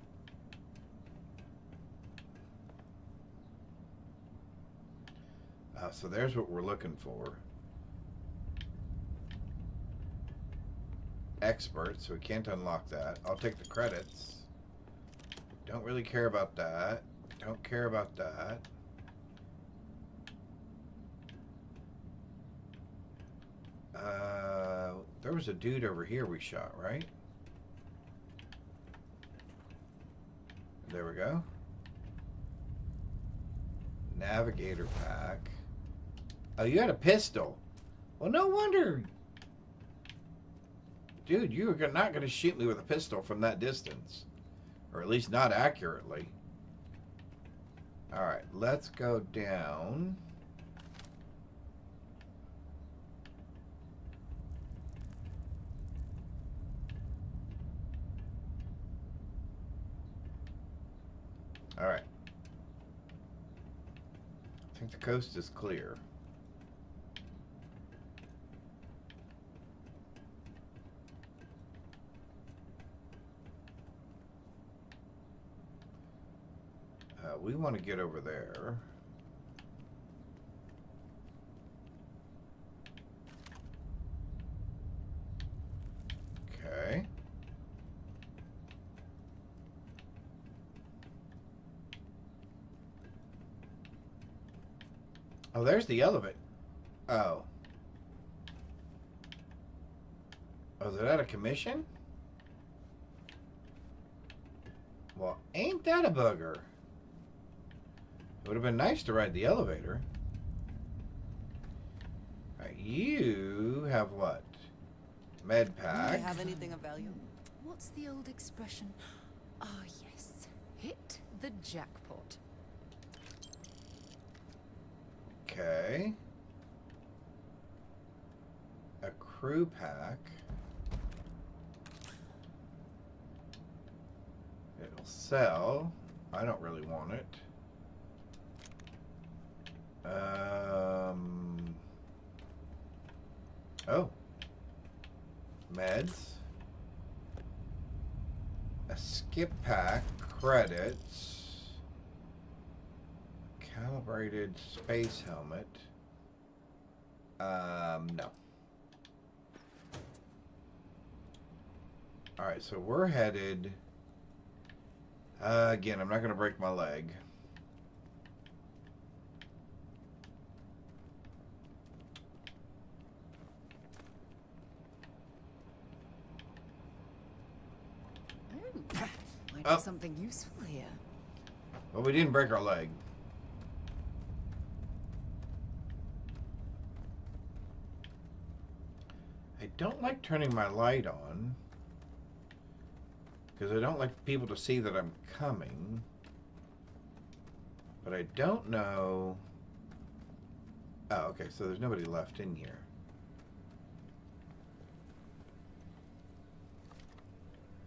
So there's what we're looking for. Expert, so we can't unlock that. I'll take the credits. Don't really care about that. Don't care about that. There was a dude over here we shot, right? There we go. Navigator pack. Oh, you had a pistol. Well, no wonder. Dude, you are not going to shoot me with a pistol from that distance. Or at least not accurately. Alright, let's go down. Alright. I think the coast is clear. We want to get over there. Okay. Oh, there's the elevator. Oh. Oh, is it out of commission? Well, ain't that a bugger? It would have been nice to ride the elevator. Right, you have what? Med pack.
Do they have anything of value?
What's the old expression? Ah, yes. Hit the jackpot.
Okay. A crew pack. It'll sell. I don't really want it. Oh. Meds. A skip pack. Credits. Calibrated space helmet. No. Alright, so we're headed... again, I'm not going to break my leg.
Might be something useful here.
Well, we didn't break our leg. I don't like turning my light on because I don't like people to see that I'm coming. But I don't know... Oh, okay, so there's nobody left in here.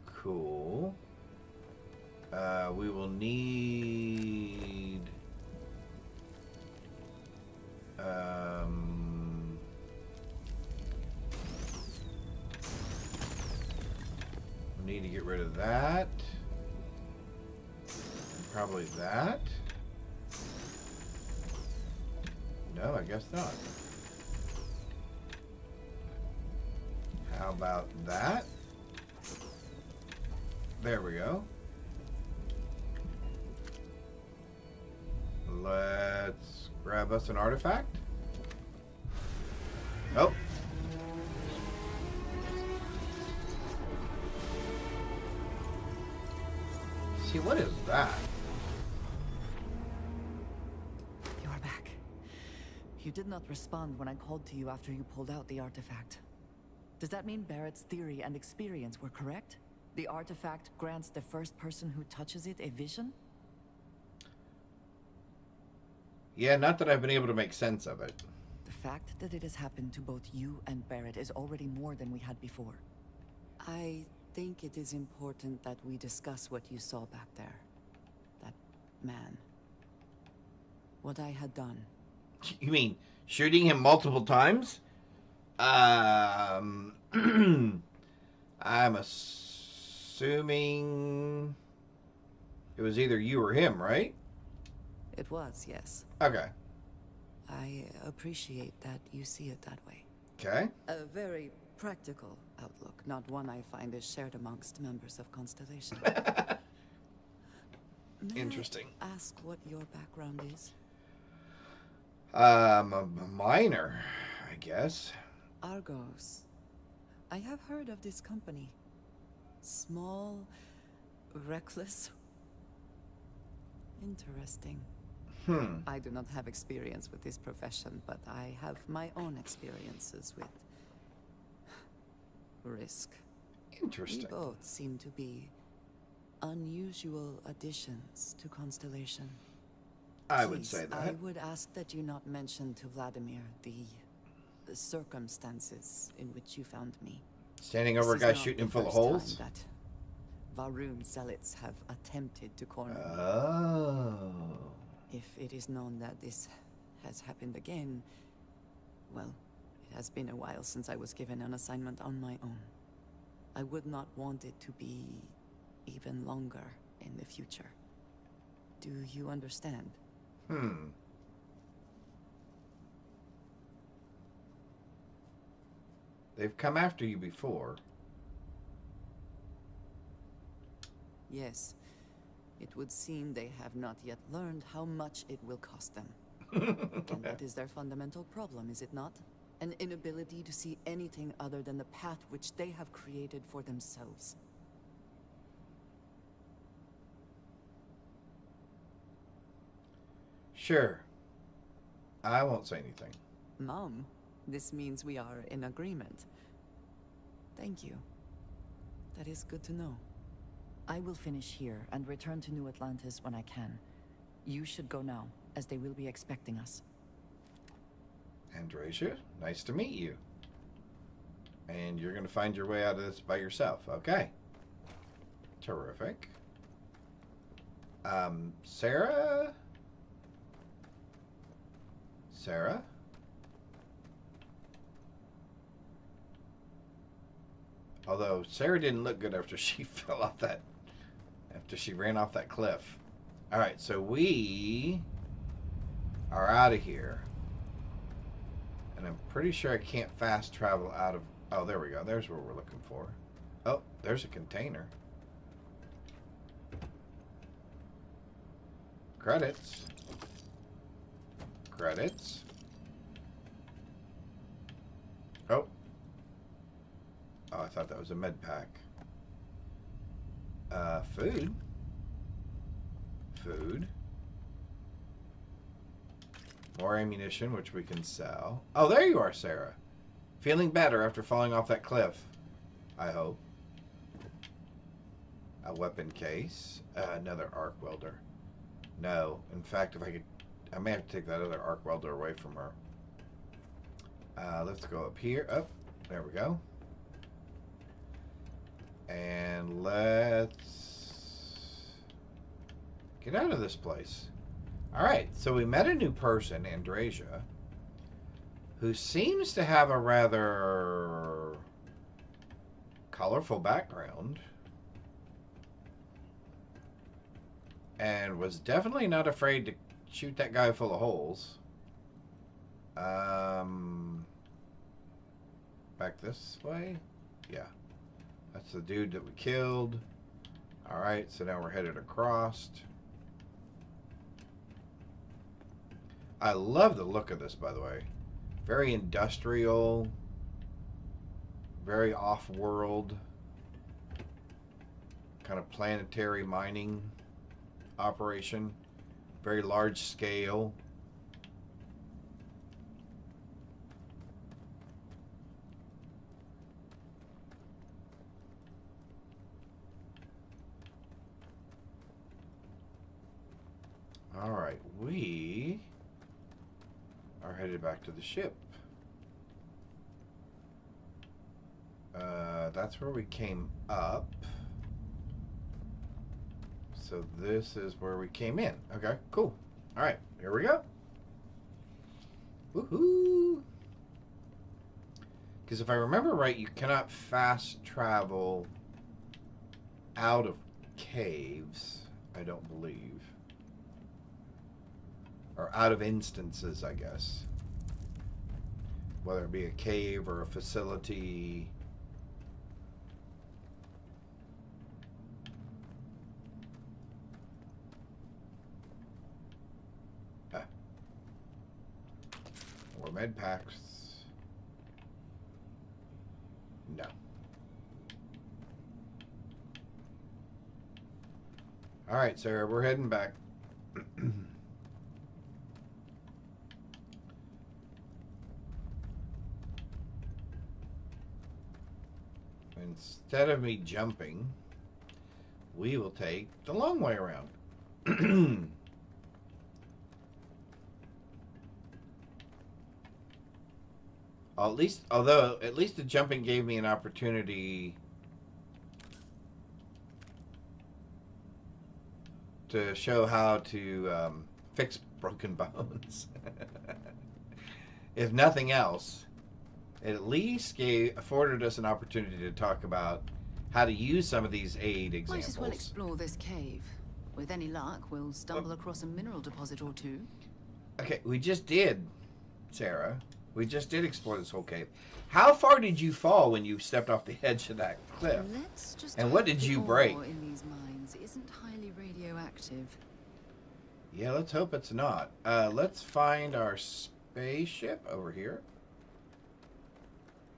Cool. We will need... we need to get rid of that. Probably that. No, I guess not. How about that? There we go. Let's grab us an artifact. Oh. See, what is that?
You're back. You did not respond when I called to you after you pulled out the artifact. Does that mean Barrett's theory and experience were correct? The artifact grants the first person who touches it a vision?
Yeah, not that I've been able to make sense of it.
The fact that it has happened to both you and Barrett is already more than we had before. I think it is important that we discuss what you saw back there. That man. What I had done.
You mean shooting him multiple times? I'm assuming it was either you or him, right?
It was, yes.
Okay.
I appreciate that you see it that way.
Okay.
A very practical outlook, not one I find is shared amongst members of Constellation.
Interesting.
May I ask what your background is?
A miner, I guess.
Argos. I have heard of this company. Small, reckless. Interesting. I do not have experience with this profession, but I have my own experiences with risk.
Interesting.
We both seem to be unusual additions to Constellation.
I would say that.
I would ask that you not mention to Vladimir the circumstances in which you found me.
Standing over a guy shooting him full of holes?
That Varun zealots have attempted to corner me.
Oh.
If it is known that this has happened again, well, it has been a while since I was given an assignment on my own. I would not want it to be even longer in the future. Do you understand?
They've come after you before.
Yes. It would seem they have not yet learned how much it will cost them. Again, that is their fundamental problem, is it not? An inability to see anything other than the path which they have created for themselves.
Sure. I won't say anything.
Mom, this means we are in agreement. Thank you. That is good to know. I will finish here and return to New Atlantis when I can. You should go now, as they will be expecting us.
Andrasia, nice to meet you. And you're going to find your way out of this by yourself. Okay. Terrific. Sarah? Sarah? Although Sarah didn't look good after she fell off that... after she ran off that cliff. Alright, so we are out of here. And I'm pretty sure I can't fast travel out of... oh, there we go. There's what we're looking for. Oh, there's a container. Credits. Credits. Oh. Oh, I thought that was a med pack. Food. Food. More ammunition, which we can sell. Oh, there you are, Sarah. Feeling better after falling off that cliff. I hope. A weapon case. Another arc welder. No. In fact, if I could... I may have to take that other arc welder away from her. Let's go up here. Up. There we go. And let's Get out of this place. Alright, so we met a new person, Andrasia, who seems to have a rather colorful background. And was definitely not afraid to shoot that guy full of holes. Back this way? Yeah. That's the dude that we killed. Alright, so now we're headed across. I love the look of this, by the way. Very industrial. Very off-world. Kind of planetary mining operation. Very large scale. Alright, we are headed back to the ship. That's where we came up. So this is where we came in. Okay, cool. Alright, here we go. Woohoo! Because if I remember right, you cannot fast travel out of caves, I don't believe. Or out of instances, I guess. Whether it be a cave or a facility. More med packs. No. Alright, Sarah, we're heading back. Instead of me jumping, we will take the long way around. Although at least the jumping gave me an opportunity to show how to fix broken bones. If nothing else, it at least afforded us an opportunity to talk about how to use some of these aid examples.
Might as well explore this cave. With any luck, we'll stumble across a mineral deposit or two.
Okay, we just did, Sarah. We just did explore this whole cave. How far did you fall when you stepped off the edge of that cliff?
Let's just
and what did you break?
In these mines isn't highly radioactive.
Yeah, let's hope it's not. Let's find our spaceship over here.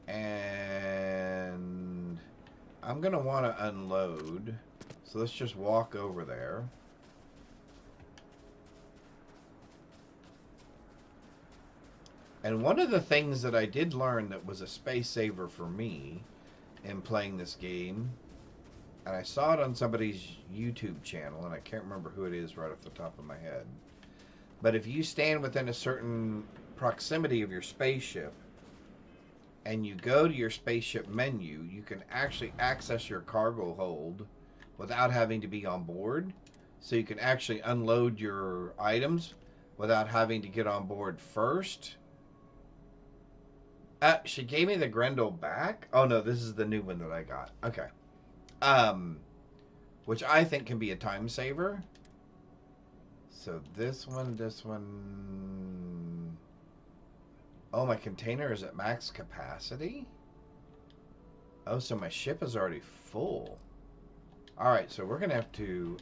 And I'm going to want to unload. So let's just walk over there. And one of the things that I did learn that was a space saver for me in playing this game, and I saw it on somebody's YouTube channel, and I can't remember who it is right off the top of my head, but if you stand within a certain proximity of your spaceship, and you go to your spaceship menu, you can actually access your cargo hold without having to be on board. So you can actually unload your items without having to get on board first. She gave me the Grendel back. Oh no, this is the new one that I got. Okay. Which I think can be a time saver. So this one. Oh, my container is at max capacity? Oh, so my ship is already full. Alright, so we're going to have to...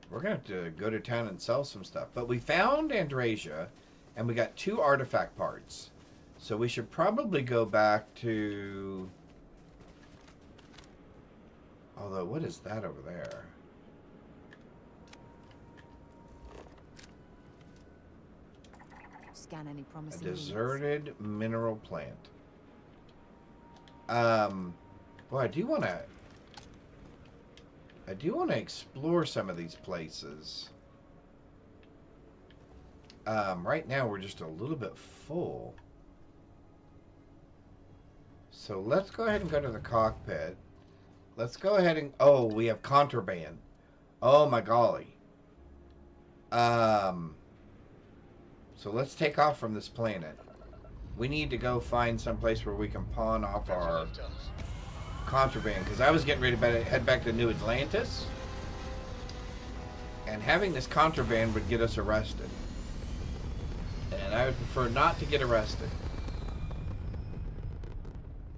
we're going to have to go to town and sell some stuff. But we found Andrasia, and we got 2 artifact parts. So we should probably go back to... Although, what is that over there?
Scan any promising
A deserted mineral plant. Boy, I do want to explore some of these places. Right now we're just a little bit full. So let's go ahead and go to the cockpit. let's go ahead and... Oh, we have contraband. Oh, my golly. So let's take off from this planet. We need to go find some place where we can pawn off our contraband. Because I was getting ready to head back to New Atlantis. And having this contraband would get us arrested. And I would prefer not to get arrested.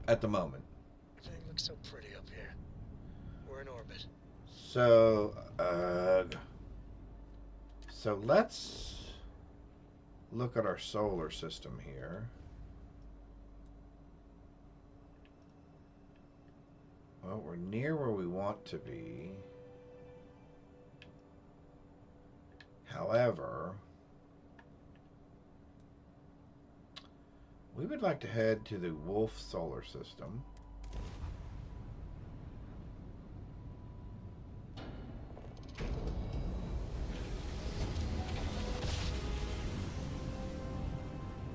At the moment.
Everything looks so pretty up here. We're in orbit.
So let's look at our solar system here. Well, we're near where we want to be. However, we would like to head to the Wolf solar system.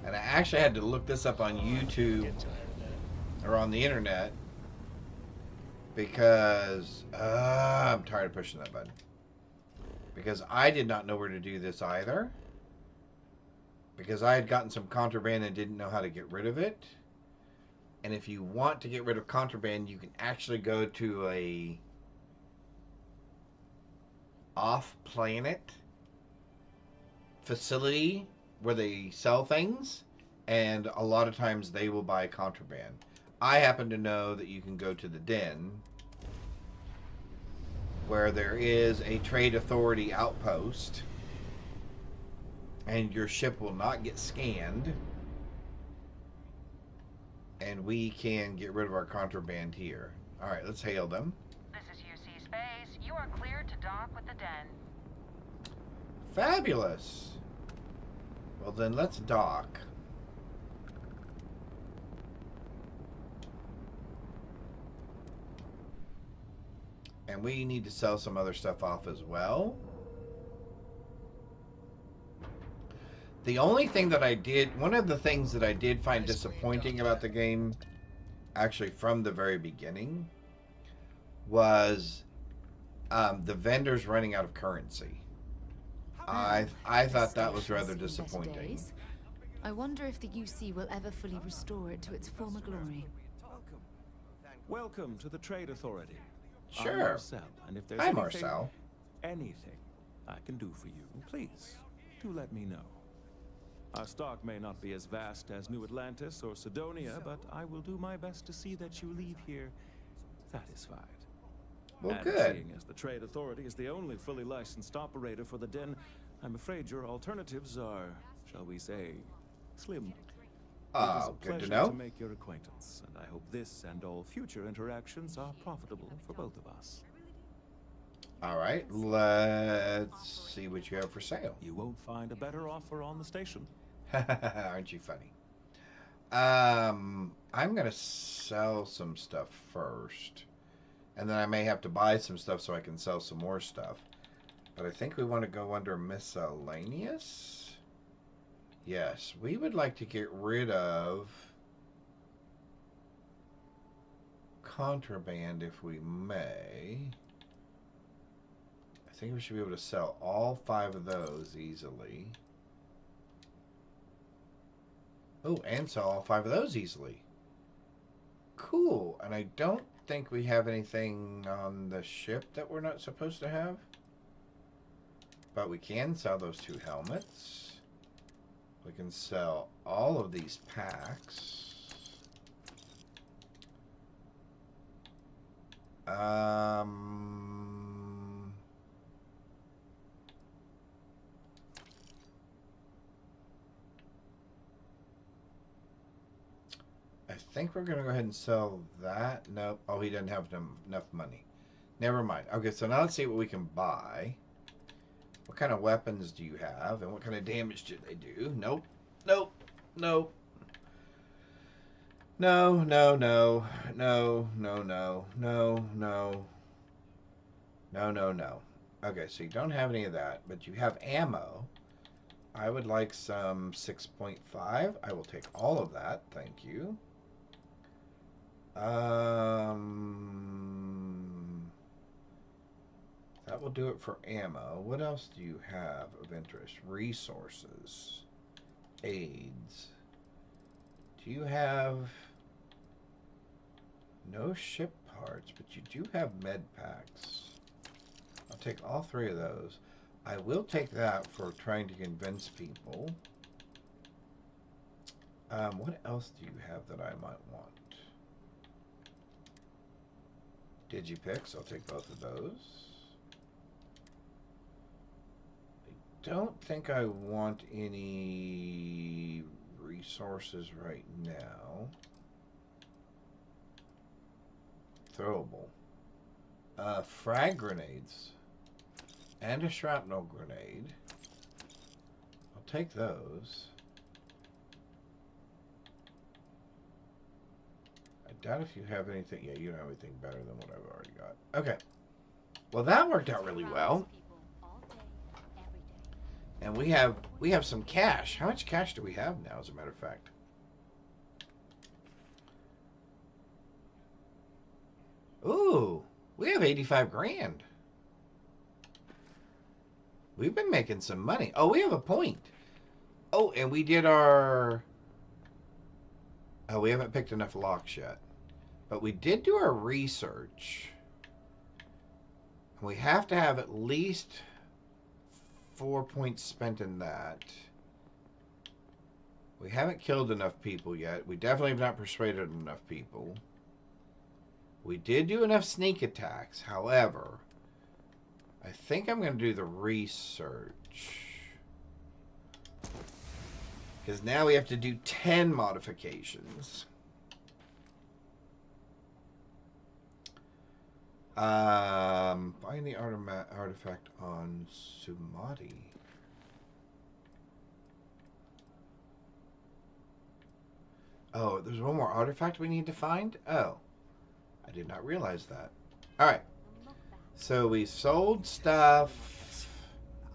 And I actually had to look this up on YouTube or on the internet because I'm tired of pushing that button. Because I did not know where to do this either. Because I had gotten some contraband and didn't know how to get rid of it. And if you want to get rid of contraband, you can actually go to a off-planet facility where they sell things, and a lot of times they will buy contraband. I happen to know that you can go to the Den, where there is a trade authority outpost, and your ship will not get scanned, and we can get rid of our contraband here. Alright, let's hail them.
This is UC Space. You are cleared to dock with the Den.
Fabulous! Well then, let's dock. And we need to sell some other stuff off as well. The only thing that I did, one of the things that I did find disappointing about the game, actually from the very beginning, was the vendors running out of currency. I thought that was rather disappointing.
I wonder if the UC will ever fully restore it to its former glory.
Welcome to the Trade Authority.
Sure.
I'm Marcel, and if there's
Hi, Marcel.
anything I can do for you, please do let me know. Our stock may not be as vast as New Atlantis or Sidonia, but I will do my best to see that you leave here satisfied.
Well,
and
good.
Seeing as the Trade Authority is the only fully licensed operator for the Den, I'm afraid your alternatives are, shall we say, slim.
Oh, good to know.
To make your acquaintance, and I hope this and all future interactions are profitable for both of us.
All right, let's see what you have for sale.
You won't find a better offer on the station.
Aren't you funny? I'm gonna sell some stuff first, and then I may have to buy some stuff so I can sell some more stuff. But I think we want to go under miscellaneous. Yes, we would like to get rid of contraband if we may. I think we should be able to sell all 5 of those easily. Oh, and sell all 5 of those easily. Cool. And I don't think we have anything on the ship that we're not supposed to have. But we can sell those 2 helmets. We can sell all of these packs. I think we're going to go ahead and sell that. Nope. Oh, he doesn't have enough money. Never mind. Okay, so now let's see what we can buy. What kind of weapons do you have? And what kind of damage do they do? Nope. Nope. Nope. No, no, no. No, no, no. No, no. No, no, no. Okay, so you don't have any of that, but you have ammo. I would like some 6.5. I will take all of that. Thank you. That will do it for ammo. What else do you have of interest? Resources. Aids. Do you have... No ship parts, but you do have med packs. I'll take all 3 of those. I will take that for trying to convince people. What else do you have that I might want? Digipicks, I'll take both of those. I don't think I want any resources right now. Throwable. Frag grenades. And a shrapnel grenade. I'll take those. I doubt if you have anything. Yeah, you don't have anything better than what I've already got. Okay. Well, that worked out really well. And we have some cash. How much cash do we have now, as a matter of fact? Ooh, we have 85 grand. We've been making some money. Oh, we have a point. Oh, and we did our... Oh, we haven't picked enough locks yet. But we did do our research. We have to have at least 4 points spent in that. We haven't killed enough people yet. We definitely have not persuaded enough people. We did do enough sneak attacks. However, I think I'm going to do the research. Because now we have to do 10 modifications. Find the artifact on Sumati. Oh, there's one more artifact we need to find? Oh. I did not realize that. Alright. So we sold stuff.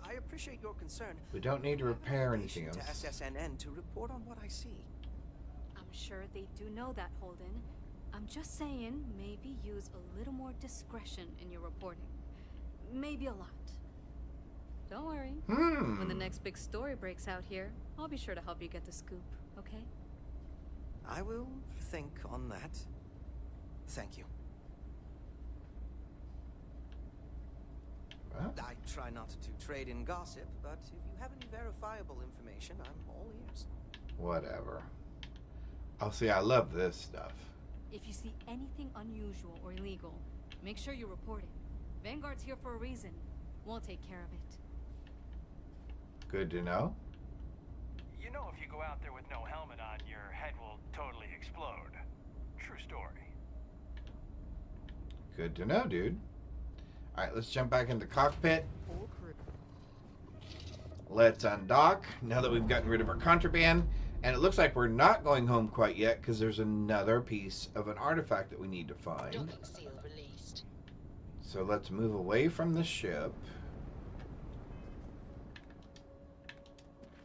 I appreciate your concern.
We don't need to repair anything else.
To SSNN to report on what I see.
I'm sure they do know that, Holden. I'm just saying, maybe use a little more discretion in your reporting. Maybe a lot. Don't worry. When the next big story breaks out here, I'll be sure to help you get the scoop, okay?
I will think on that. Thank you.
Well,
I try not to trade in gossip, but if you have any verifiable information, I'm all ears.
whatever. Oh, see, I love this stuff.
If you see anything unusual or illegal, make sure you report it. Vanguard's here for a reason. We'll take care of it.
Good to know.
You know, if you go out there with no helmet on, your head will totally explode. True story.
Good to know, dude. Alright, let's jump back into the cockpit. Let's undock, now that we've gotten rid of our contraband. And it looks like we're not going home quite yet, because there's another piece of an artifact that we need to find.
Docking seal released.
So let's move away from the ship.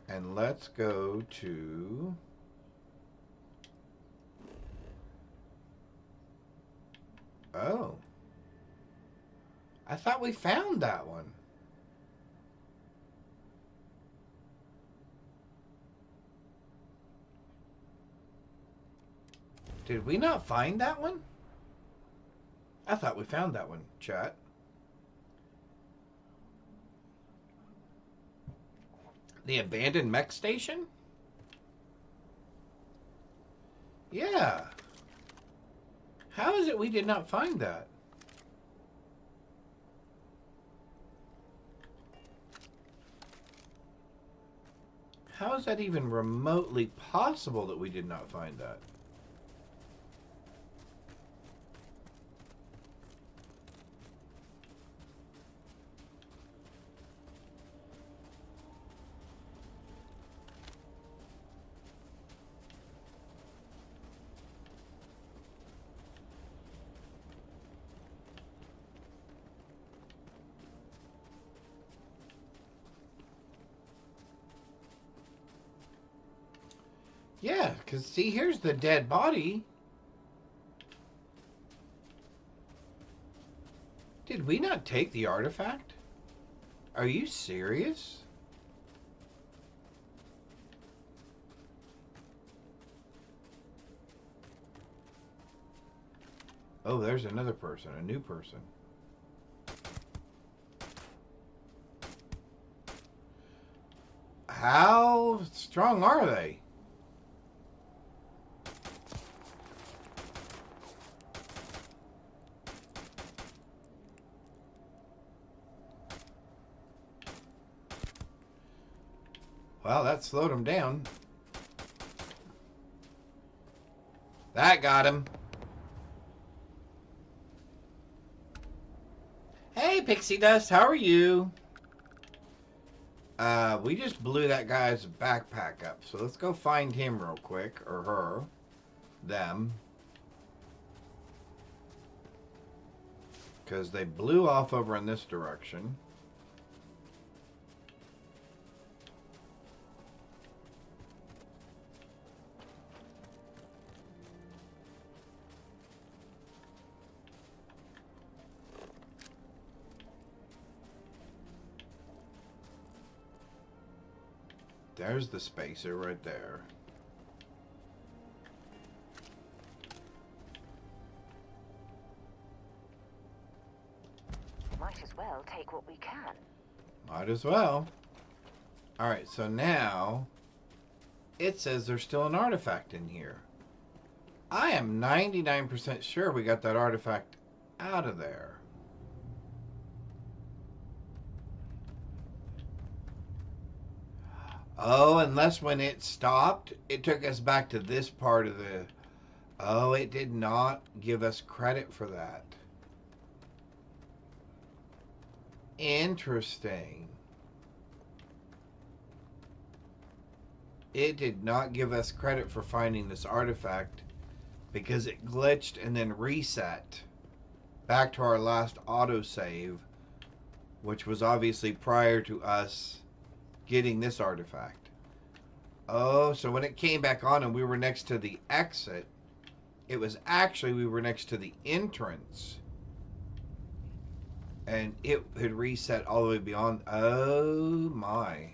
And let's go to... Oh. I thought we found that one. Did we not find that one? I thought we found that one, chat. The abandoned mech station? Yeah. How is it we did not find that? How is that even remotely possible that we did not find that? Yeah, because see, here's the dead body. Did we not take the artifact? Are you serious? Oh, there's another person, a new person. How strong are they? Well, that slowed him down. That got him. Hey, Pixie Dust, how are you? We just blew that guy's backpack up, so let's go find him real quick, or her, them. Because they blew off over in this direction. There's the spacer right there.
Might as well take what we can.
Might as well. Alright, so now it says there's still an artifact in here. I am 99% sure we got that artifact out of there. Oh, unless when it stopped, it took us back to this part of the... Oh, it did not give us credit for that. Interesting. It did not give us credit for finding this artifact because it glitched and then reset back to our last autosave, which was obviously prior to us getting this artifact. Oh, so when it came back on and we were next to the exit, it was actually we were next to the entrance. And it had reset all the way beyond. Oh my.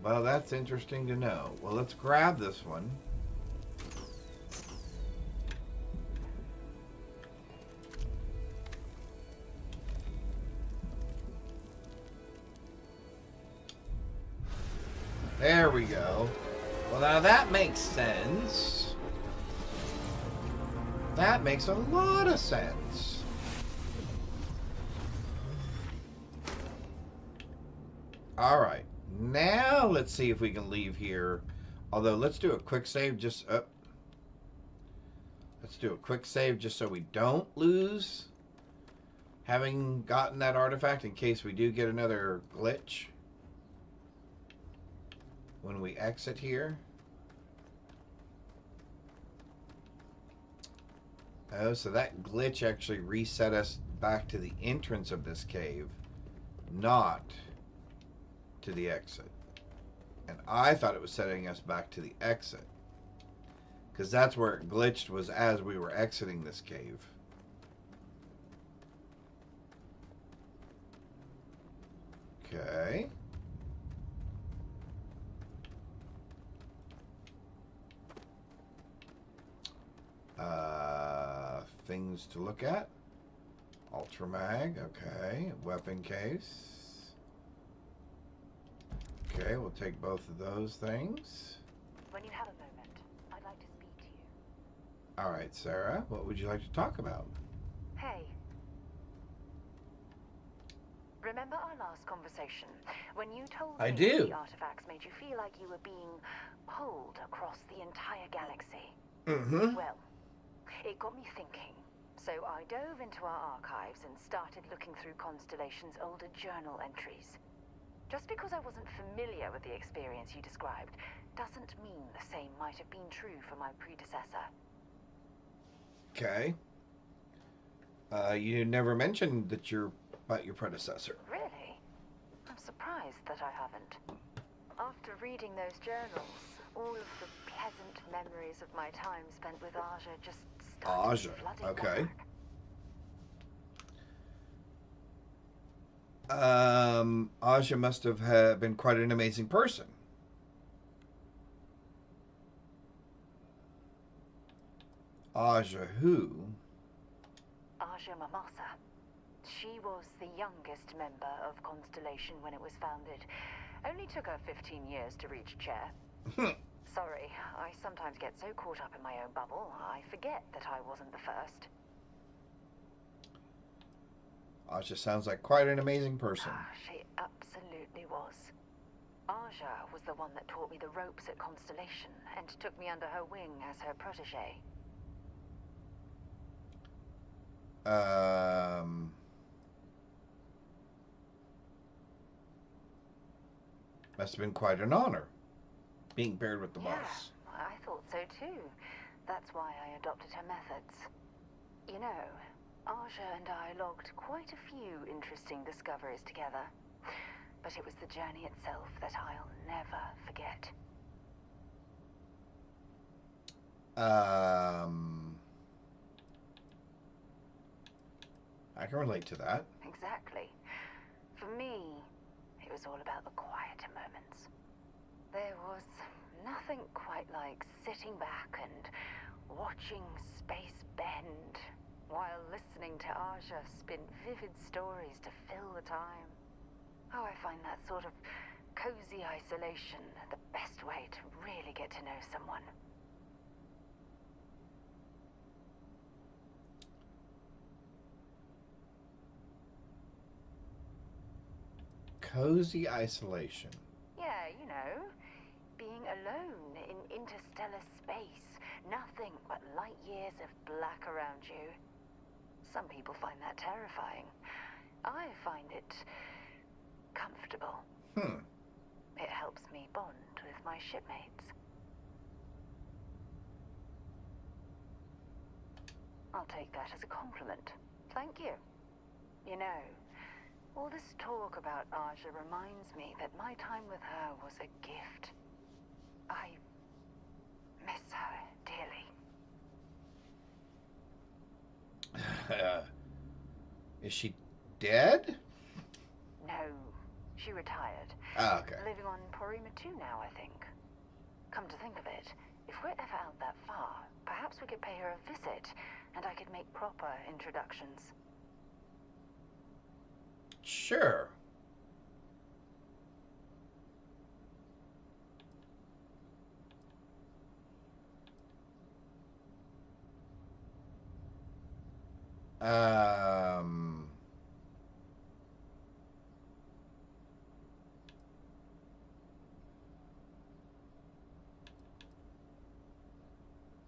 Well, that's interesting to know. Well, let's grab this one. There we go. Well, now that makes sense. That makes a lot of sense. Alright. Now let's see if we can leave here. Although, let's do a quick save just... let's do a quick save just so we don't lose having gotten that artifact in case we do get another glitch when we exit here. Oh, so that glitch actually reset us back to the entrance of this cave, not to the exit. And I thought it was setting us back to the exit, because that's where it glitched, was as we were exiting this cave. Okay. Things to look at. Ultramag, okay. Weapon case. Okay, we'll take both of those things.
When you have a moment, I'd like to speak to you.
Alright, Sarah, what would you like to talk about?
Hey. Remember our last conversation? When you told
I
me
do.
the artifacts made you feel like you were being pulled across the entire galaxy.
Mm-hmm.
Well, it got me thinking. So I dove into our archives and started looking through Constellation's older journal entries. Just because I wasn't familiar with the experience you described doesn't mean the same might have been true for my predecessor.
Okay. You never mentioned that you're about your predecessor.
Really? I'm surprised that I haven't. After reading those journals, all of the pleasant memories of my time spent with Aja just started flooding
okay.
back.
Aja must have been quite an amazing person. Aja who?
Aja Mamasa. She was the youngest member of Constellation when it was founded. Only took her 15 years to reach chair. Sorry, I sometimes get so caught up in my own bubble, I forget that I wasn't the first.
Aja sounds like quite an amazing person.
She absolutely was. Aja was the one that taught me the ropes at Constellation and took me under her wing as her protege.
Must have been quite an honor, being paired with the boss.
I thought so too. That's why I adopted her methods. You know, Aja and I logged quite a few interesting discoveries together. But it was the journey itself that I'll never forget.
I can relate to that.
Exactly. For me, it was all about the quieter moments. There was nothing quite like sitting back and watching space bend while listening to Aja spin vivid stories to fill the time. Oh, I find that sort of cozy isolation the best way to really get to know someone.
Cozy isolation.
Yeah, you know, being alone in interstellar space. Nothing but light years of black around you. Some people find that terrifying. I find it comfortable. It helps me bond with my shipmates. I'll take that as a compliment. Thank you. You know, all this talk about Aja reminds me that my time with her was a gift. I miss her dearly.
Is she dead?
No, she retired.
Ah, okay.
Living on Porima 2 now, I think. Come to think of it, if we're ever out that far, perhaps we could pay her a visit, and I could make proper introductions.
Sure.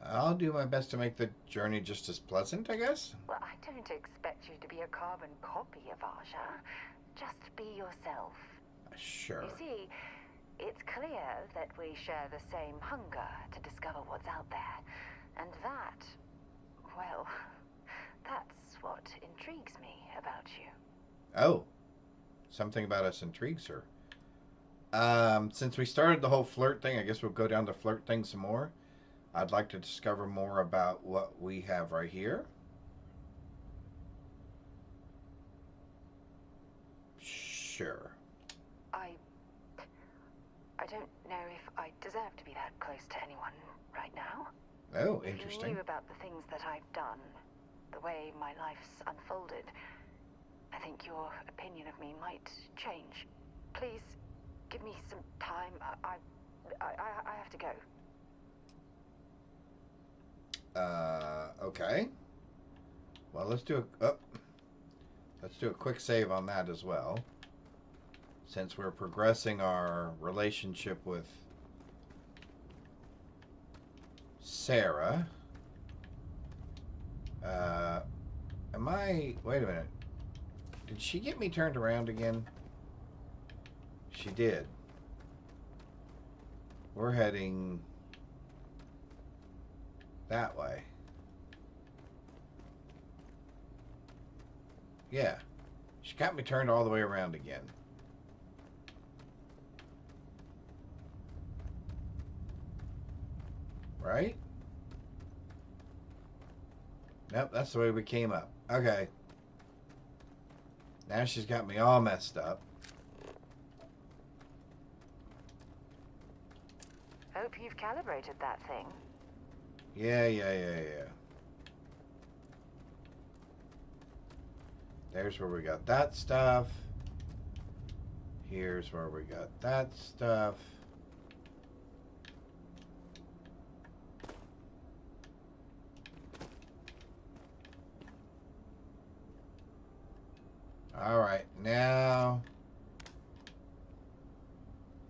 I'll do my best to make the journey just as pleasant, I guess.
Well, I don't expect you to be a carbon copy of Aja. Just be yourself.
Sure.
You see, it's clear that we share the same hunger to discover what's out there. And that, well, that's what intrigues me about you.
Oh, something about us intrigues her. Since we started the whole flirt thing, I guess we'll go down the flirt thing some more. I'd like to discover more about what we have right here. Sure.
I don't know if I deserve to be that close to anyone right now.
Oh,
If
interesting.
you knew about the things that I've done, the way my life's unfolded, I think your opinion of me might change. Please, give me some time. I have to go.
Okay. Well, let's do a quick save on that as well. Since we're progressing our relationship with Sarah. Wait a minute. Did she get me turned around again? She did. We're heading that way. Yeah. She got me turned all the way around again. Right? Nope, that's the way we came up. Okay. Now she's got me all messed up.
Hope you've calibrated that thing.
Yeah. There's where we got that stuff. Here's where we got that stuff. Alright, now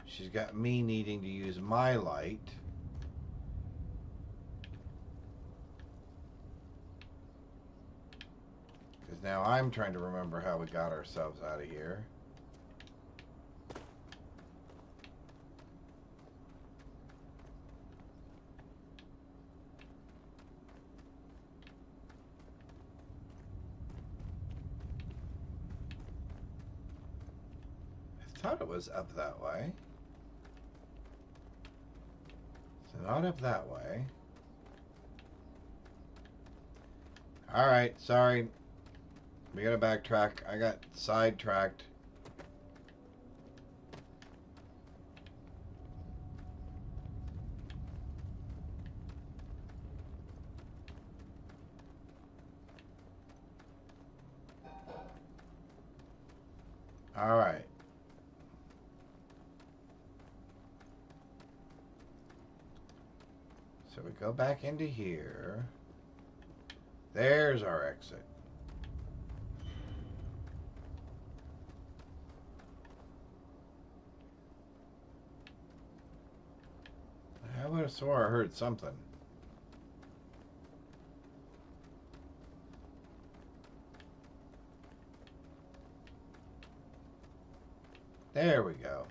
she's got me needing to use my light. Because now I'm trying to remember how we got ourselves out of here. I thought it was up that way. So not up that way. Alright, sorry. We gotta backtrack. I got sidetracked. Alright. So we go back into here. There's our exit. I would have swore I heard something. There we go.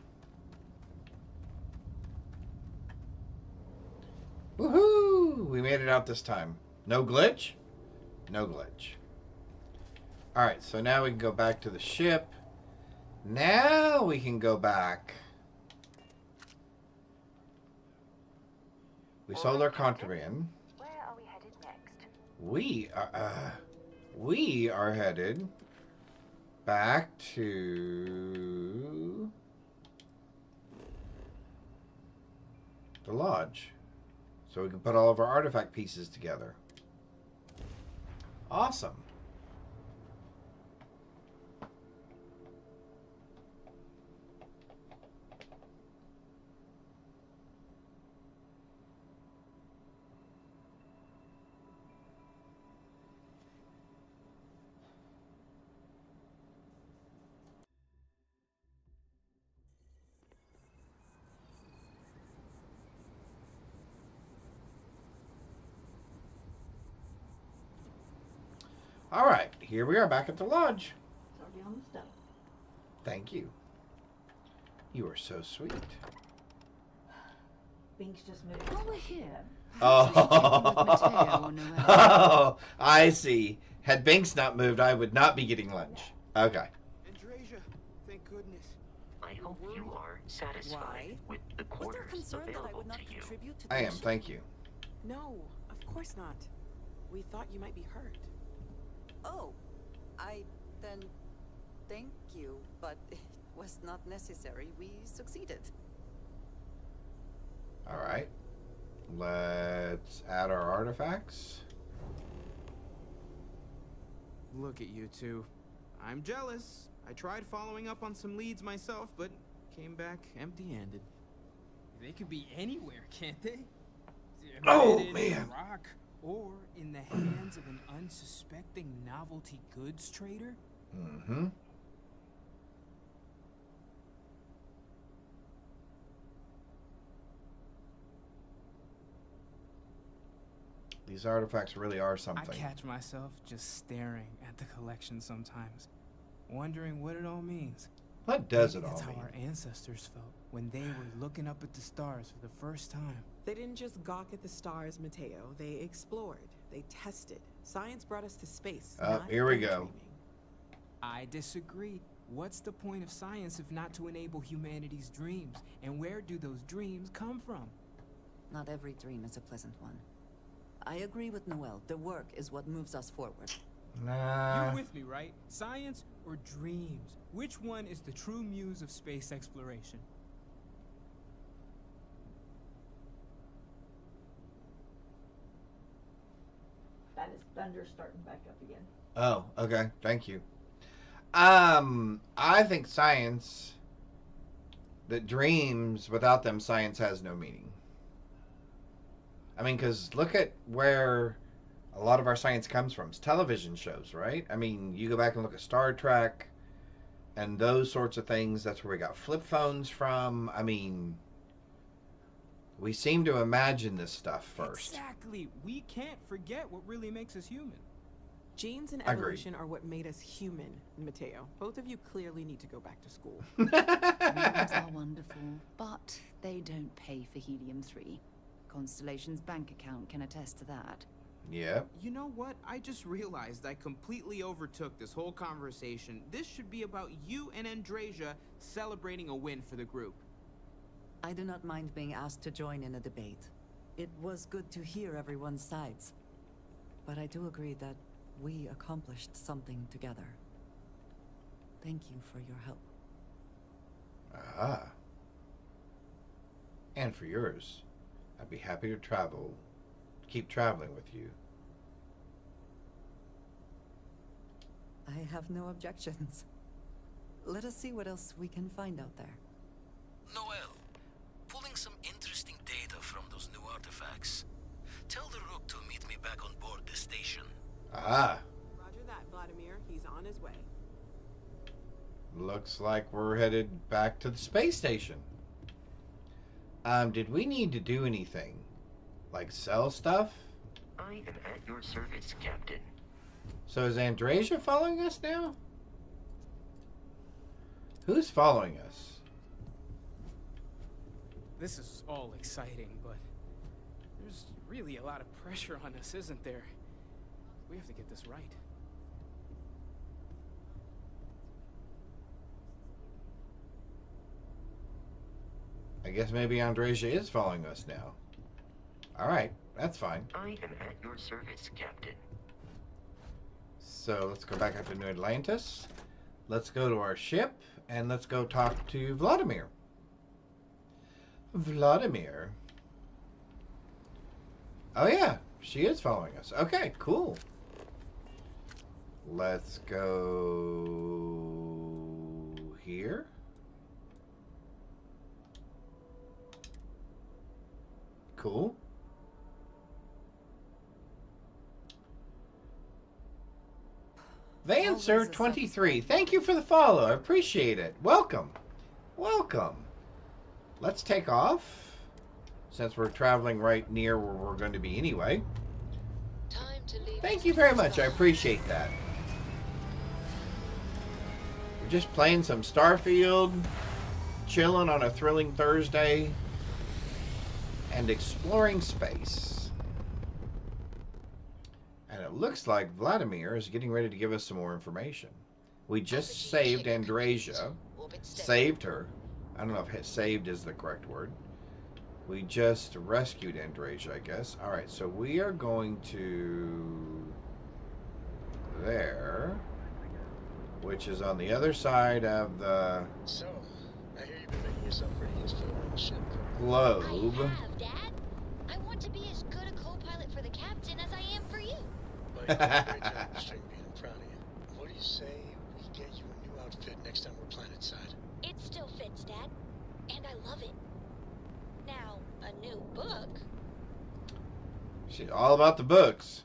Woohoo! We made it out this time. No glitch? No glitch. Alright, so now we can go back to the ship. Now we can go back. We sold our contraband.
Where are we headed next?
We are headed back to the lodge. So we can put all of our artifact pieces together. Awesome. All right, here we are back at the lodge.
Sorry on the stove.
Thank you. You are so sweet.
Binks just moved.
While we're here,
Oh, I see. Had Binks not moved, I would not be getting lunch. Okay.
Andrasia, thank goodness.
I hope you are satisfied with the quarters available to you.
I am, thank you.
No, of course not. We thought you might be hurt.
Oh, then thank you, but it was not necessary. We succeeded.
All right. Let's add our artifacts.
Look at you two. I'm jealous. I tried following up on some leads myself, but came back empty-handed.
They could be anywhere, can't they?
Oh,
Embedded in
man.
a rock, or in the hands of an unsuspecting novelty goods trader?
Mm-hmm. These artifacts really are something.
I catch myself just staring at the collection sometimes, wondering what it all means.
What does
Maybe
it all
that's how
mean?
our ancestors felt when they were looking up at the stars for the first time.
They didn't just gawk at the stars, Mateo. They explored. They tested. Science brought us to space. not
Here we go.
daydreaming.
I disagree. What's the point of science if not to enable humanity's dreams? And where do those dreams come from?
Not every dream is a pleasant one. I agree with Noel. The work is what moves us forward.
Nah.
You're with me, right? Science or dreams? Which one is the true muse of space exploration?
That is thunder starting back up again.
Oh, okay. Thank you. I think science, that dreams, without them, science has no meaning. I mean, because look at where a lot of our science comes from. It's television shows, right? I mean, you go back and look at Star Trek and those sorts of things. That's where we got flip phones from. I mean, we seem to imagine this stuff first.
Exactly. We can't forget what really makes us human.
Genes and
Agreed.
evolution are what made us human, Mateo. Both of you clearly need to go back to school.
Dreams are wonderful, but they don't pay for helium-3. Constellation's bank account can attest to that.
Yep.
You know what? I just realized I completely overtook this whole conversation. This should be about you and Andrasia celebrating a win for the group.
I do not mind being asked to join in a debate. It was good to hear everyone's sides. But I do agree that we accomplished something together. Thank you for your help.
Ah. And for yours. I'd be happy to keep traveling with you.
I have no objections. Let us see what else we can find out there.
Noel, pulling some interesting data from those new artifacts. Tell the Rook to meet me back on board the station.
Ah.
Roger that, Vladimir. He's on his way.
Looks like we're headed back to the space station. Did we need to do anything? Like sell stuff?
I am at your service, Captain.
So is Andrasia following us now? Who's following us?
This is all exciting, but there's really a lot of pressure on us, isn't there? We have to get this right.
I guess maybe Andrasia is following us now. Alright, that's fine.
I am at your service, Captain.
So let's go back up to New Atlantis. Let's go to our ship and let's go talk to Vladimir. Vladimir? Oh yeah, she is following us. Okay, cool. Let's go here. Cool. Vancer23, thank you for the follow. I appreciate it. Welcome. Welcome. Let's take off, since we're traveling right near where we're going to be anyway. Thank you very much. I appreciate that. We're just playing some Starfield, chilling on a thrilling Thursday, and exploring space. And it looks like Vladimir is getting ready to give us some more information. We just saved Andrasia. Saved her. I don't know if saved is the correct word. We just rescued Andrasia, I guess. Alright, so we are going to there, which is on the other side of the
So, I hear you've been making yourself pretty useful on the ship.
globe.
I have, Dad. I want to be as good a co-pilot for the captain as I am for you.
Well, you're doing a great job, String, being proud of you. What do you say we get you a new outfit next time we're planetside?
It still fits, Dad. And I love it. Now, a new book.
She's all about the books.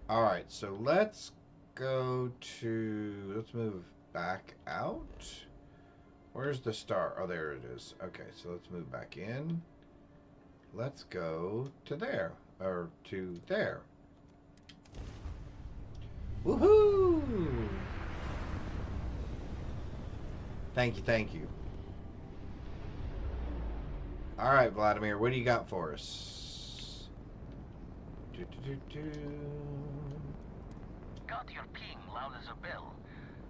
Alright, so let's go to... Let's move back out. Where's the star? Oh, there it is. Okay, so let's move back in. Let's go to there. Or to there. Woohoo! Thank you, thank you. Alright, Vladimir, what do you got for us?
Got your ping loud as a bell.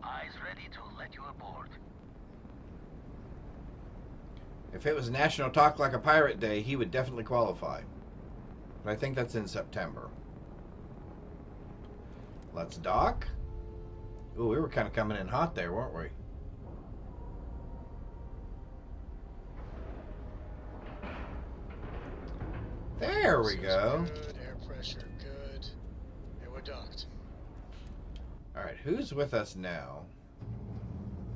Eyes ready to let you aboard.
If it was National Talk Like a Pirate Day, he would definitely qualify. But I think that's in September. Let's dock. Ooh, we were kind of coming in hot there, weren't we? There we go.
Good, air pressure good. And we're docked.
Alright, who's with us now?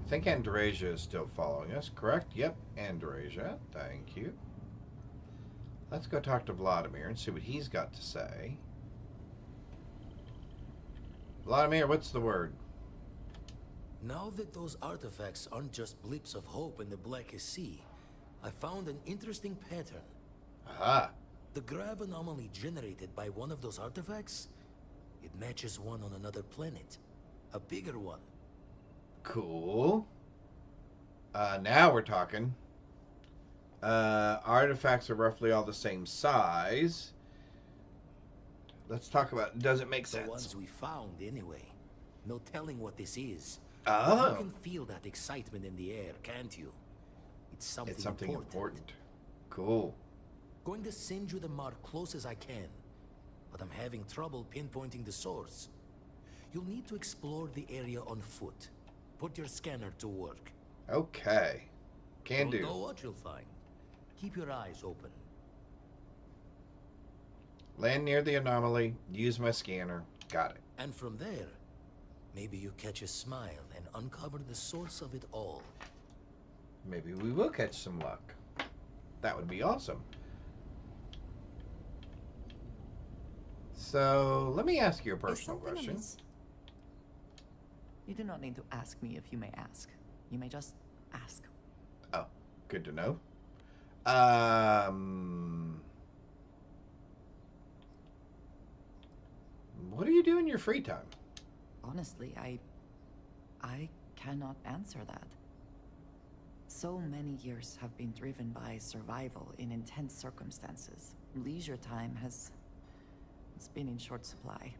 I think Andrasia is still following us, correct? Yep, Andrasia. Thank you. Let's go talk to Vladimir and see what he's got to say. Vladimir, what's the word?
Now that those artifacts aren't just blips of hope in the blackest sea, I found an interesting pattern.
Aha.
The grav anomaly generated by one of those artifacts, it matches one on another planet. A bigger one.
Cool. Now we're talking. Artifacts are roughly all the same size. Let's talk about, does it make sense?
The ones we found, anyway. No telling what this is.
Oh.
But you can feel that excitement in the air, can't you? It's something
important. Cool.
Going to send you the mark close as I can, but I'm having trouble pinpointing the source. You'll need to explore the area on foot. Put your scanner to work.
Okay. Can do.
Don't know what you'll find. Keep your eyes open.
Land near the anomaly. Use my scanner. Got it.
And from there, maybe you catch a smile and uncover the source of it all.
Maybe we will catch some luck. That would be awesome. So, let me ask you a personal question.
Amiss? You do not need to ask me if you may ask. You may just ask.
Oh, good to know. What do you do in your free time?
Honestly, I cannot answer that. So many years have been driven by survival in intense circumstances. Leisure time has been in short supply.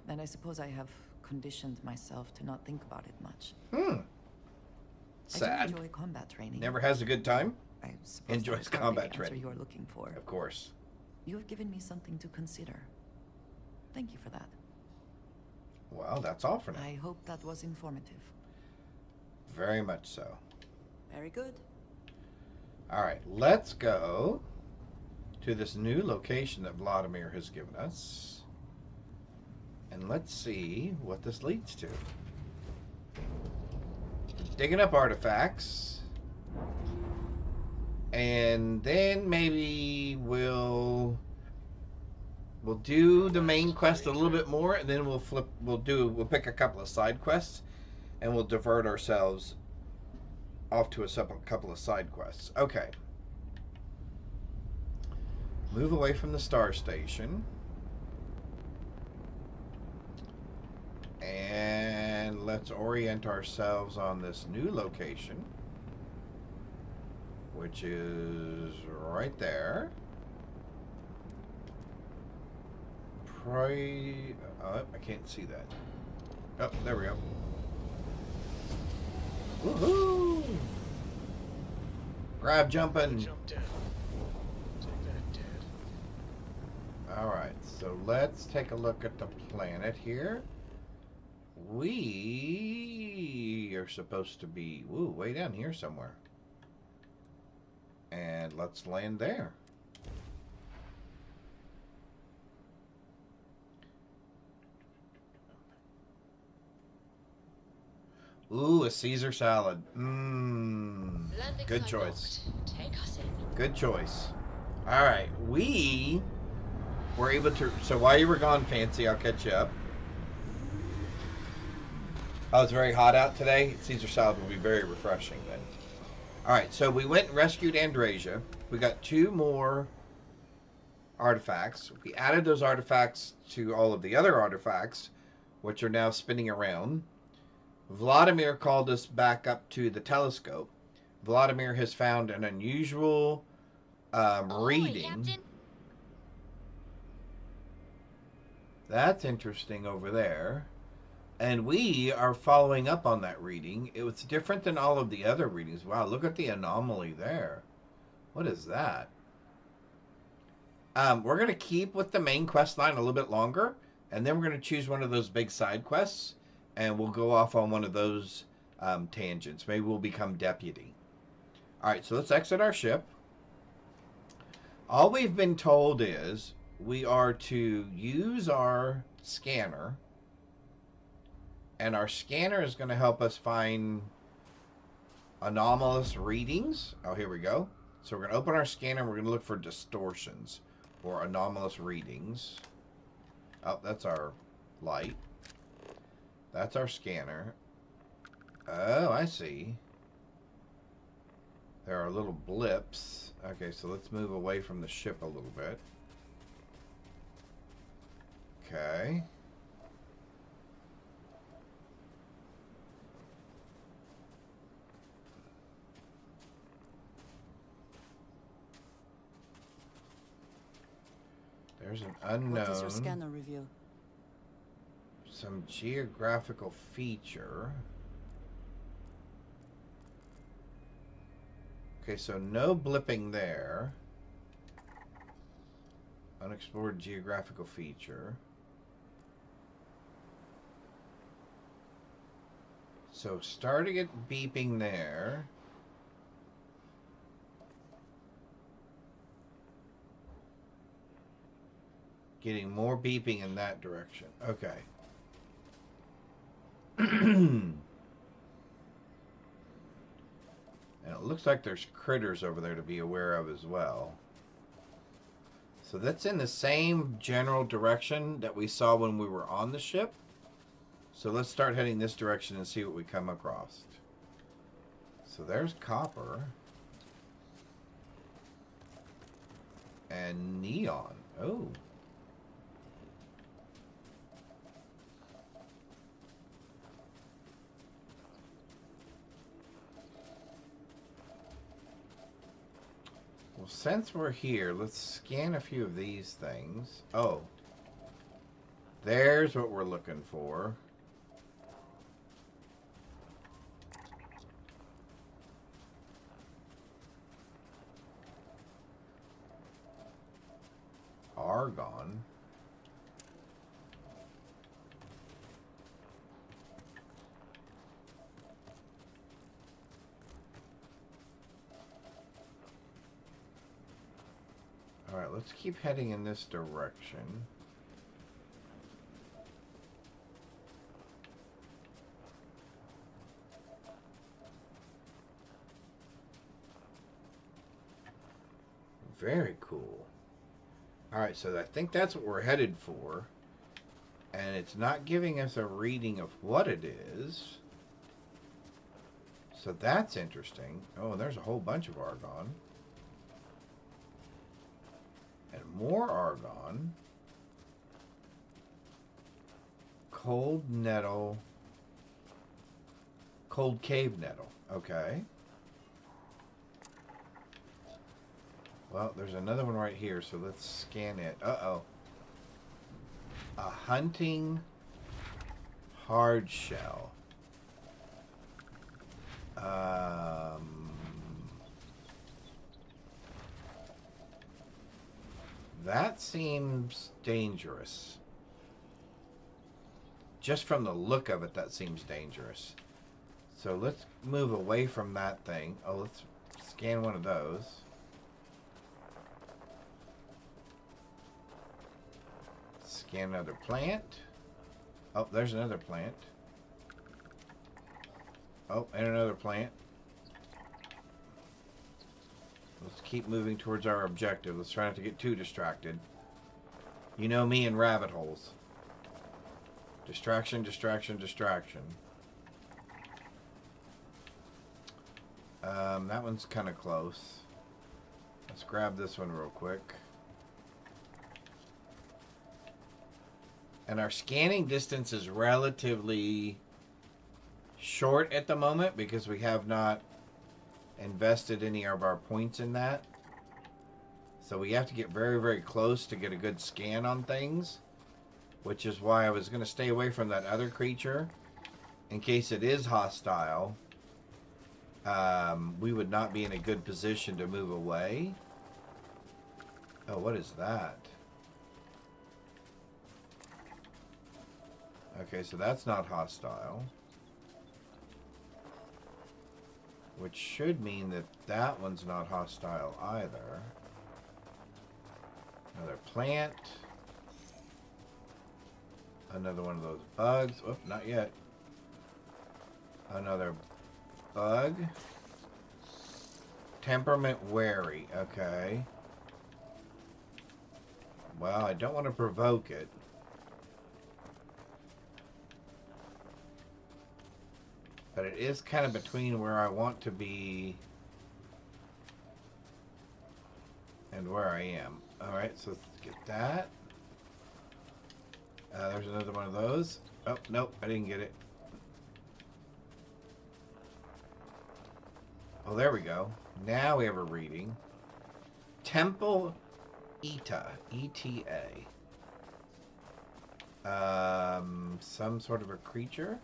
And I suppose I have conditioned myself to not think about it much.
Sad.
I do enjoy combat training.
Never has a good time?
I suppose
Enjoys
that's not
combat
the
training.
answer you're looking for.
Of course.
You have given me something to consider. Thank you for that.
Well, that's all for now.
I hope that was informative.
Very much so.
Very good.
All right, let's go to this new location that Vladimir has given us. And let's see what this leads to. Digging up artifacts. And then maybe we'll do the main quest a little bit more, and then we'll pick a couple of side quests, and we'll divert ourselves off to a couple of side quests. Okay. Move away from the star station. And let's orient ourselves on this new location, which is right there. Oh, I can't see that. Oh, there we go. Woohoo! Grab jumping.
Jump down. Take that, Dad.
Alright, so let's take a look at the planet here. We are supposed to be way down here somewhere. And let's land there. Ooh, a Caesar salad. Good choice.
Take us in.
Good choice. Alright, we were able to... So while you were gone, Fancy, I'll catch you up. Oh, it's very hot out today. Caesar salad will be very refreshing then. Alright, so we went and rescued Andrasia. We got 2 more artifacts. We added those artifacts to all of the other artifacts, which are now spinning around. Vladimir called us back up to the telescope. Vladimir has found an unusual reading.
Captain.
That's interesting over there. And we are following up on that reading. It was different than all of the other readings. Wow, look at the anomaly there. What is that? We're going to keep with the main quest line a little bit longer. And then we're going to choose one of those big side quests, and we'll go off on one of those tangents. Maybe we'll become deputy. All right, so let's exit our ship. All we've been told is we are to use our scanner, and our scanner is going to help us find anomalous readings. Oh, here we go. So we're going to open our scanner, and we're going to look for distortions or anomalous readings. Oh, that's our light. That's our scanner. Oh, I see. There are little blips. Okay, so let's move away from the ship a little bit. Okay. There's an unknown.
What does your scanner reveal?
Some geographical feature. Okay, so no blipping there. Unexplored geographical feature. So starting it beeping there. Getting more beeping in that direction. Okay. And it looks like there's critters over there to be aware of as well. So that's in the same general direction that we saw when we were on the ship. So let's start heading this direction and see what we come across. So there's copper. And neon. Oh. Well, since we're here, let's scan a few of these things. Oh. There's what we're looking for. Argon. All right, let's keep heading in this direction. Very cool. All right, so I think that's what we're headed for. And it's not giving us a reading of what it is. So that's interesting. Oh, and there's a whole bunch of argon. And more argon. Cold nettle. Cold cave nettle. Okay. Well, there's another one right here, so let's scan it. Uh-oh. A hunting hard shell. That seems dangerous. Just from the look of it, that seems dangerous. So let's move away from that thing. Oh, let's scan one of those. Scan another plant. Oh, there's another plant. Oh, and another plant. Let's keep moving towards our objective. Let's try not to get too distracted. You know me and rabbit holes. Distraction, distraction, distraction. That one's kind of close. Let's grab this one real quick. And our scanning distance is relatively short at the moment because we have not invested any of our points in that. So we have to get very, very close to get a good scan on things. Which is why I was going to stay away from that other creature. In case it is hostile. We would not be in a good position to move away. Oh, what is that? Okay, so that's not hostile. Which should mean that that one's not hostile either. Another plant. Another one of those bugs. Oh, not yet. Another bug. Temperament wary. Okay. Well, I don't want to provoke it. But it is kind of between where I want to be and where I am. Alright, so let's get that. There's another one of those. Oh, nope, I didn't get it. Oh, there we go. Now we have a reading. Temple Eta. E-T-A. Some sort of a creature.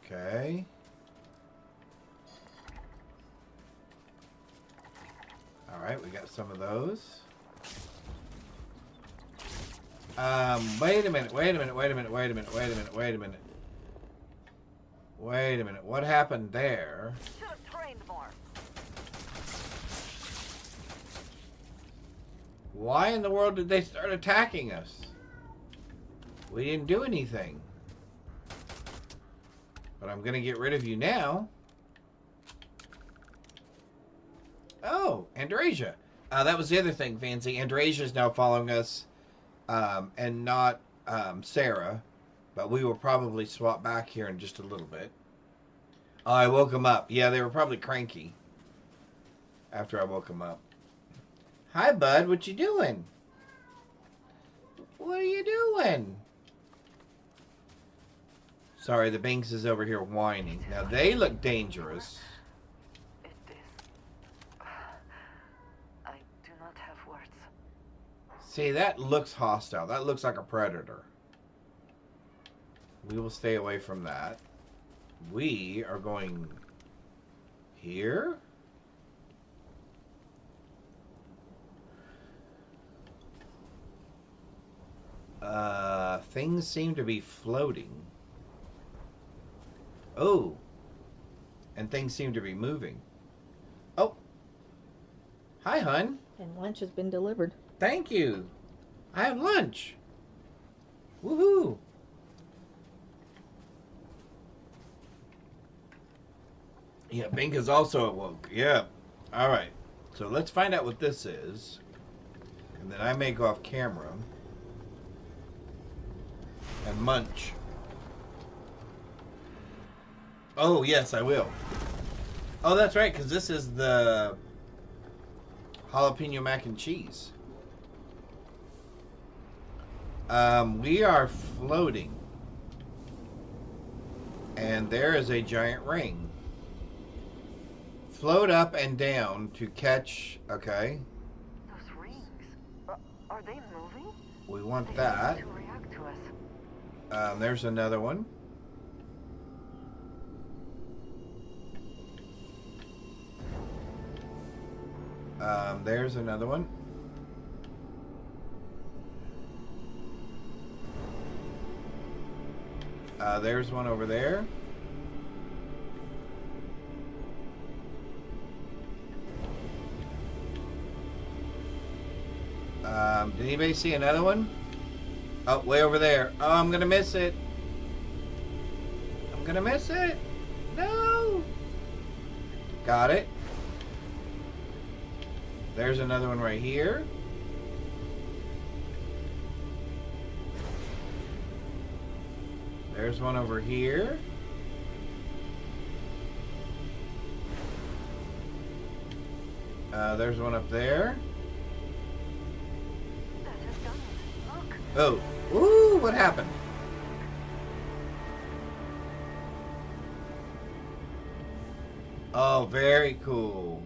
Okay. Alright, we got some of those. Wait a minute. Wait a minute. What happened there?
Should have trained more.
Why in the world did they start attacking us? We didn't do anything. But I'm going to get rid of you now. Oh, Andrasia. That was the other thing, Fancy. Andrasia is now following us. And not Sarah. But we will probably swap back here in just a little bit. Oh, I woke them up. Yeah, they were probably cranky. After I woke them up. Hi, bud. What you doing? What are you doing? Sorry, the Binks is over here whining. Now, they look dangerous.
I do not have words.
See, that looks hostile. That looks like a predator. We will stay away from that. We are going here. Things seem to be floating. Oh. And things seem to be moving. Oh. Hi, hun.
And lunch has been delivered.
Thank you. I have lunch. Woohoo. Yeah, Bink is also awoke. Yeah. All right. So let's find out what this is. And then I may go off camera and munch. Oh, yes, I will. Oh, that's right, because this is the jalapeno mac and cheese. We are floating. And there is a giant ring. Float up and down to catch... Okay.
Those rings, are they moving?
We want that.
To react to us.
There's another one. There's another one. There's one over there. Did anybody see another one? Oh, way over there. Oh, I'm gonna miss it. I'm gonna miss it. No. Got it. There's another one right here. There's one over here. There's one up there. Oh. Ooh, what happened? Oh, very cool.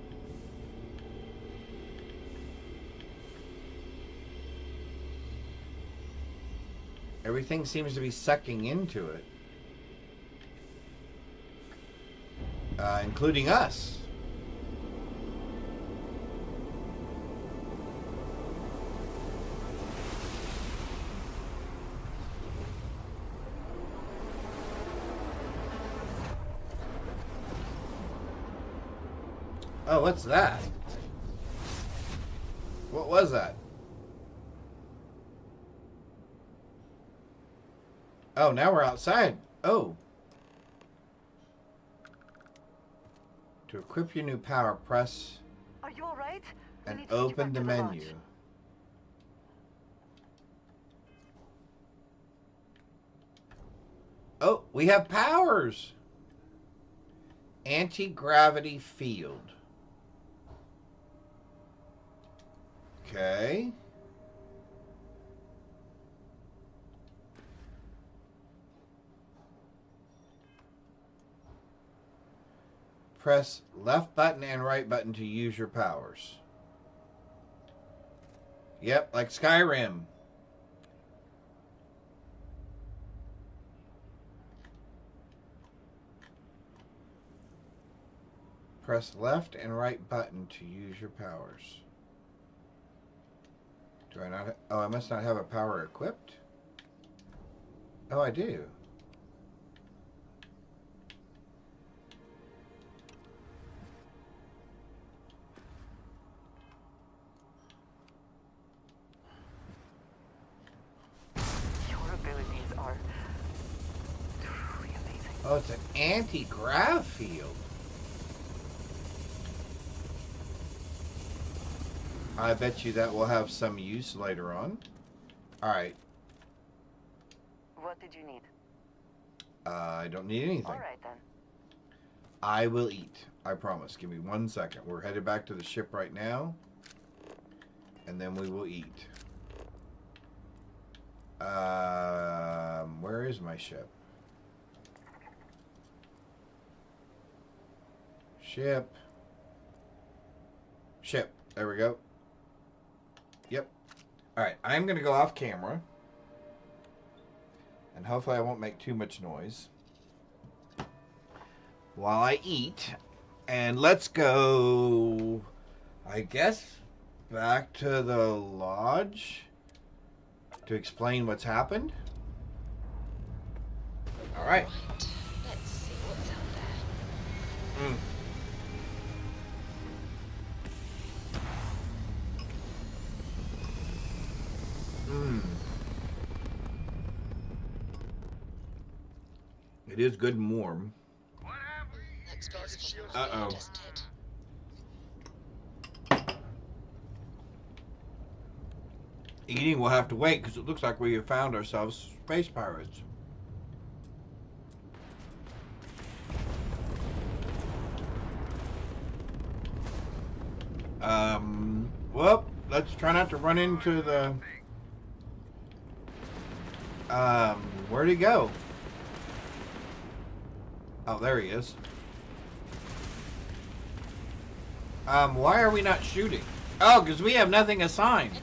Everything seems to be sucking into it. Including us. Oh, what's that? What was that? Oh, now we're outside. Oh. To equip your new power, press
Are you alright?
and open the menu. Oh, we have powers. Anti-gravity field. Okay. Press left button and right button to use your powers. Yep, like Skyrim. Press left and right button to use your powers. Do I not? Oh, I must not have a power equipped? Oh, I do.
Your abilities are truly amazing.
Oh, it's an anti-grav field. I bet you that will have some use later on. Alright.
What did you need?
I don't need anything.
Alright then.
I will eat. I promise. Give me 1 second. We're headed back to the ship right now. And then we will eat. Where is my ship? Ship. Ship. There we go. Yep. Alright, I'm going to go off camera. And hopefully I won't make too much noise while I eat. And let's go, I guess, back to the lodge to explain what's happened. Alright.
Let's see what's out there.
It is good and warm.
Uh-oh.
Eating will have to wait because it looks like we have found ourselves space pirates. Well, let's try not to run into the... where'd he go? Oh, there he is. Why are we not shooting? Oh, because we have nothing assigned.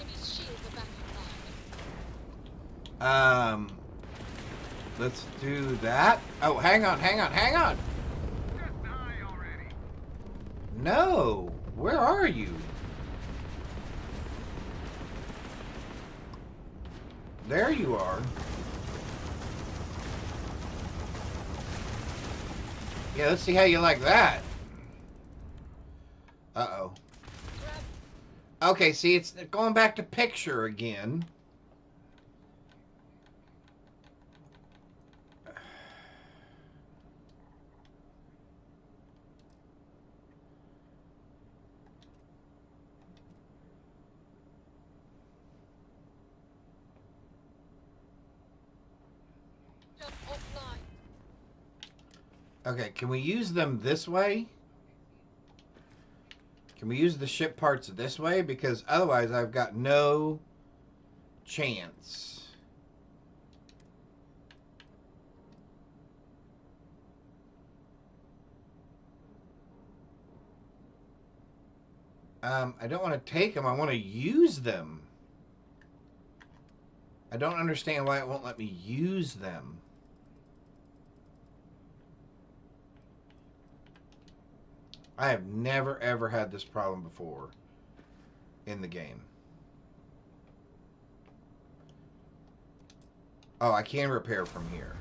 Let's do that. Oh, hang on. No, where are you? There you are. Yeah, let's see how you like that. Uh-oh. Okay, see, it's going back to picture again. Okay, can we use them this way? Can we use the ship parts this way? Because otherwise I've got no chance. I don't want to take them. I want to use them. I don't understand why it won't let me use them. I have never, ever had this problem before in the game. Oh, I can repair from here.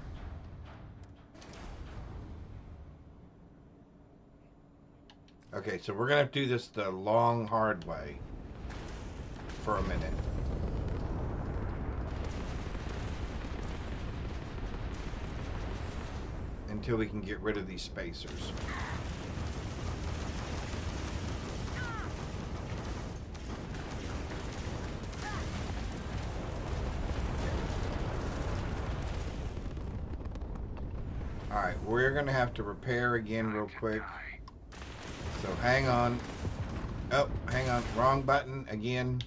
Okay, so we're gonna have to do this the long, hard way for a minute. Until we can get rid of these spacers. Alright, we're gonna have to repair again real quick. So hang on. Oh, hang on. Wrong button again.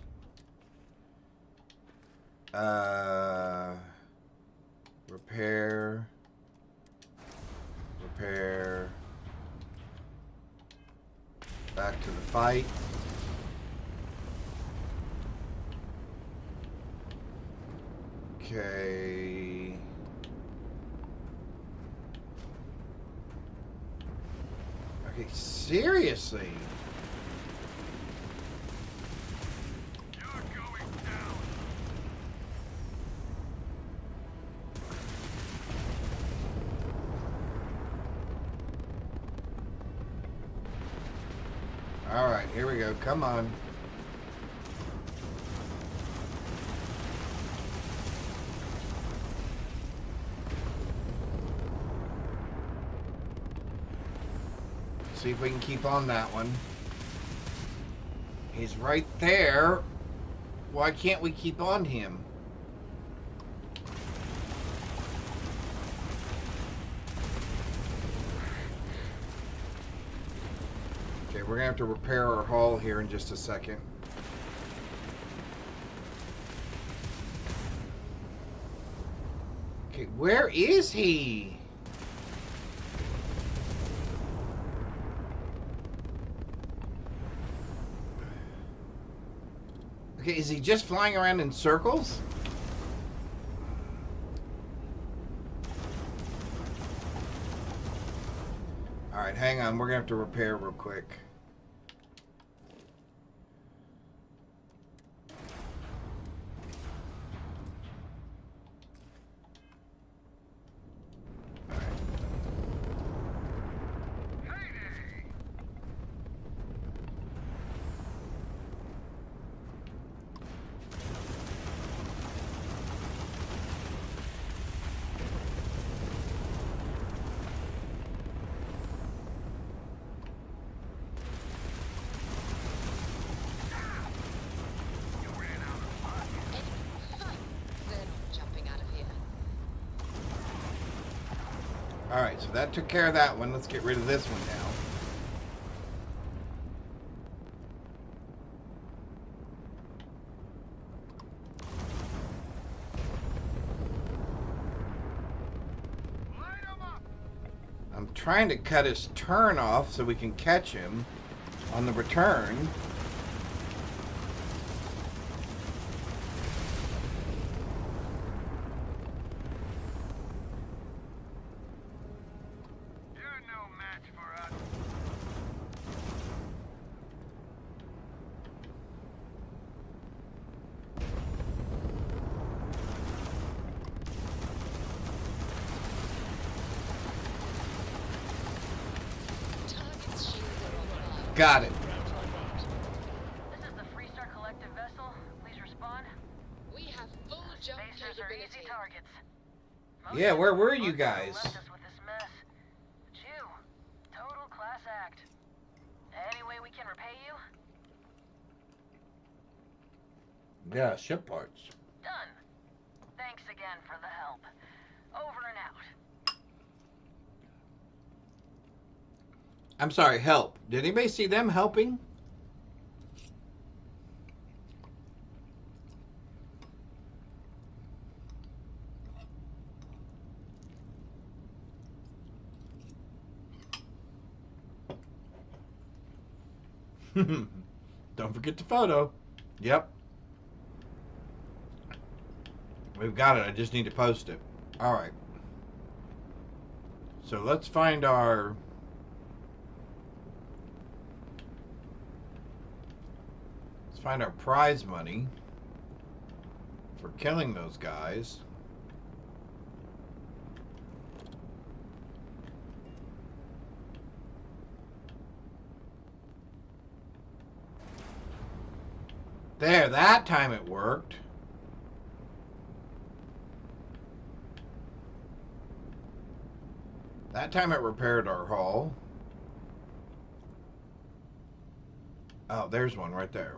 Repair. Repair. Back to the fight. Okay. Okay, seriously? Alright, here we go. Come on. See if we can keep on that one. He's right there. Why can't we keep on him? Okay, we're gonna have to repair our hull here in just a second. Okay, where is he? Okay, is he just flying around in circles? Alright, hang on. We're going to have to repair real quick. Alright, so that took care of that one. Let's get rid of this one now. I'm trying to cut his turn off so we can catch him on the return. Got it.
This is the Freestar Collective vessel. Please respond.
We have full jump
Spacers are easy
capability.
targets.
Yeah, where were you guys?
Left us with this mess. But you, total class act. Any way we can repay you?
Yeah, ship parts.
Done. Thanks again for the help. Over and out.
I'm sorry, help. Did anybody see them helping? Don't forget the photo. Yep. We've got it. I just need to post it. All right. So let's find our... find our prize money for killing those guys. There, that time it worked. That time it repaired our hull. Oh, there's one right there.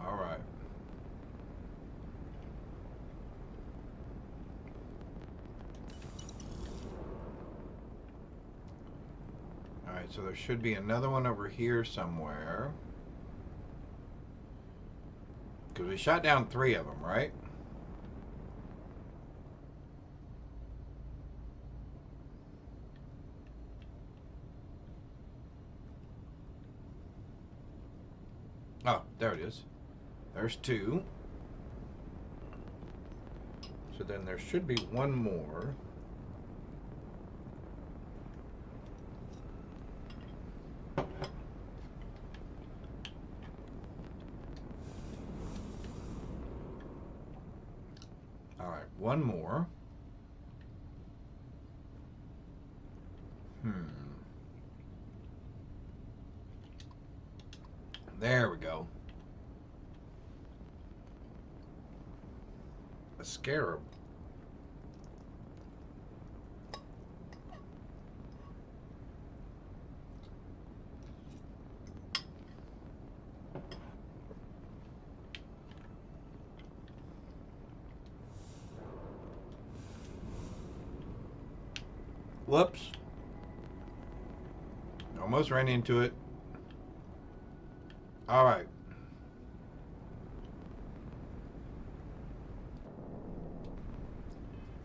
All right. All right, so there should be another one over here somewhere. Because we shot down 3 of them, right? Oh, there it is. There's 2. So then there should be one more. All right, one more. There we go. A scarab. Whoops. Almost ran into it. All right.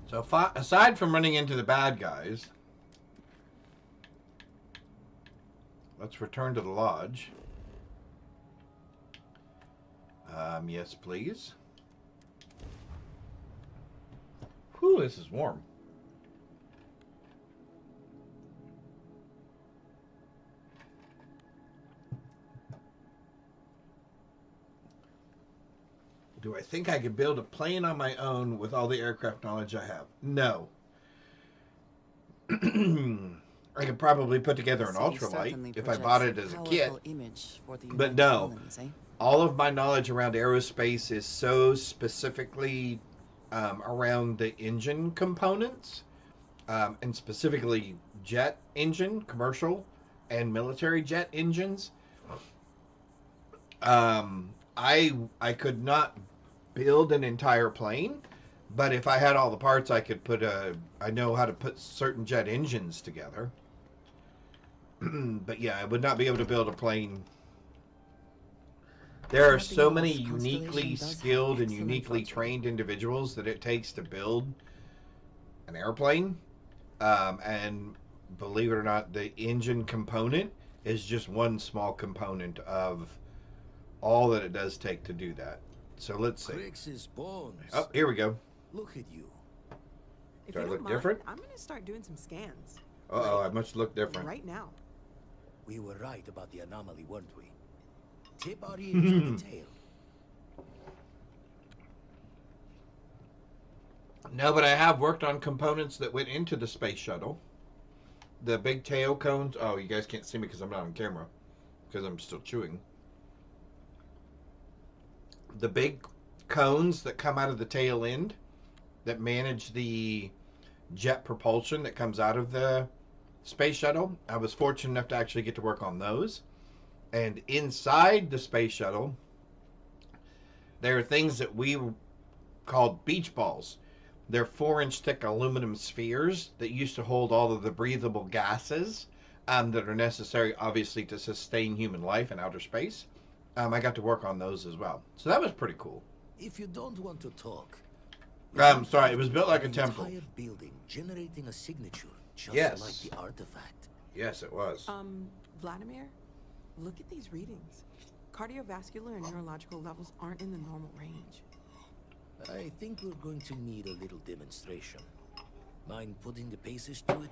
So aside from running into the bad guys, let's return to the lodge. Yes, please. Whew, this is warm. Do I think I could build a plane on my own with all the aircraft knowledge I have? No. I could probably put together an ultralight if I bought it as a kit. But no. All of my knowledge around aerospace is so specifically around the engine components, and specifically jet engine, commercial and military jet engines. I could not build an entire plane, but if I had all the parts, I could put I know how to put certain jet engines together. But yeah, I would not be able to build a plane. There are so many uniquely skilled and uniquely trained individuals that it takes to build an airplane. And believe it or not, the engine component is just one small component of all that it does take to do that. So let's see. Oh, here we go.
Look at you.
Do I look different? I'm going to start doing some scans.
Uh-oh, I must look different.
Right now.
We were right about the anomaly, weren't we? Tip our ears on the tail.
No, but I have worked on components that went into the space shuttle. The big tail cones. Oh, you guys can't see me because I'm not on camera. Because I'm still chewing. The big cones that come out of the tail end that manage the jet propulsion that comes out of the space shuttle. I was fortunate enough to actually get to work on those. And inside the space shuttle, there are things that we called beach balls. They're 4-inch thick aluminum spheres that used to hold all of the breathable gases that are necessary, obviously, to sustain human life in outer space. I got to work on those as well. So that was pretty cool.
If you don't want to talk...
I'm sorry, it was built like a temple.
Entire building generating a signature just
Yes.
like the artifact.
Yes, it was.
Vladimir, look at these readings. Cardiovascular and neurological levels aren't in the normal range.
I think we're going to need a little demonstration. Mind putting the paces to it?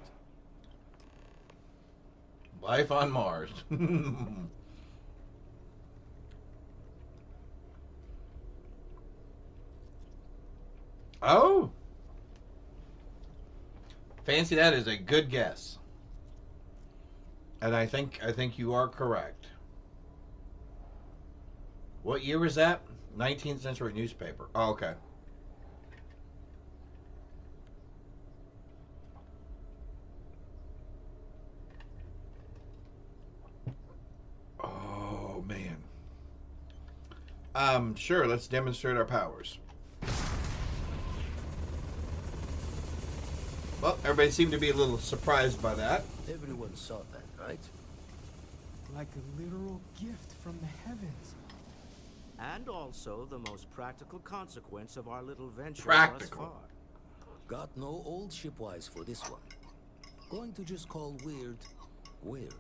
Life on Mars. Oh! Fancy, that is a good guess. And I think you are correct. What year was that? 19th century newspaper. Oh, okay. Oh, man. Sure, let's demonstrate our powers. Well, everybody seemed to be a little surprised by that.
Everyone saw that, right?
Like a literal gift from the heavens.
And also the most practical consequence of our little venture thus
Practical.
far.
Got no old shipwise for this one. Going to just call weird, weird.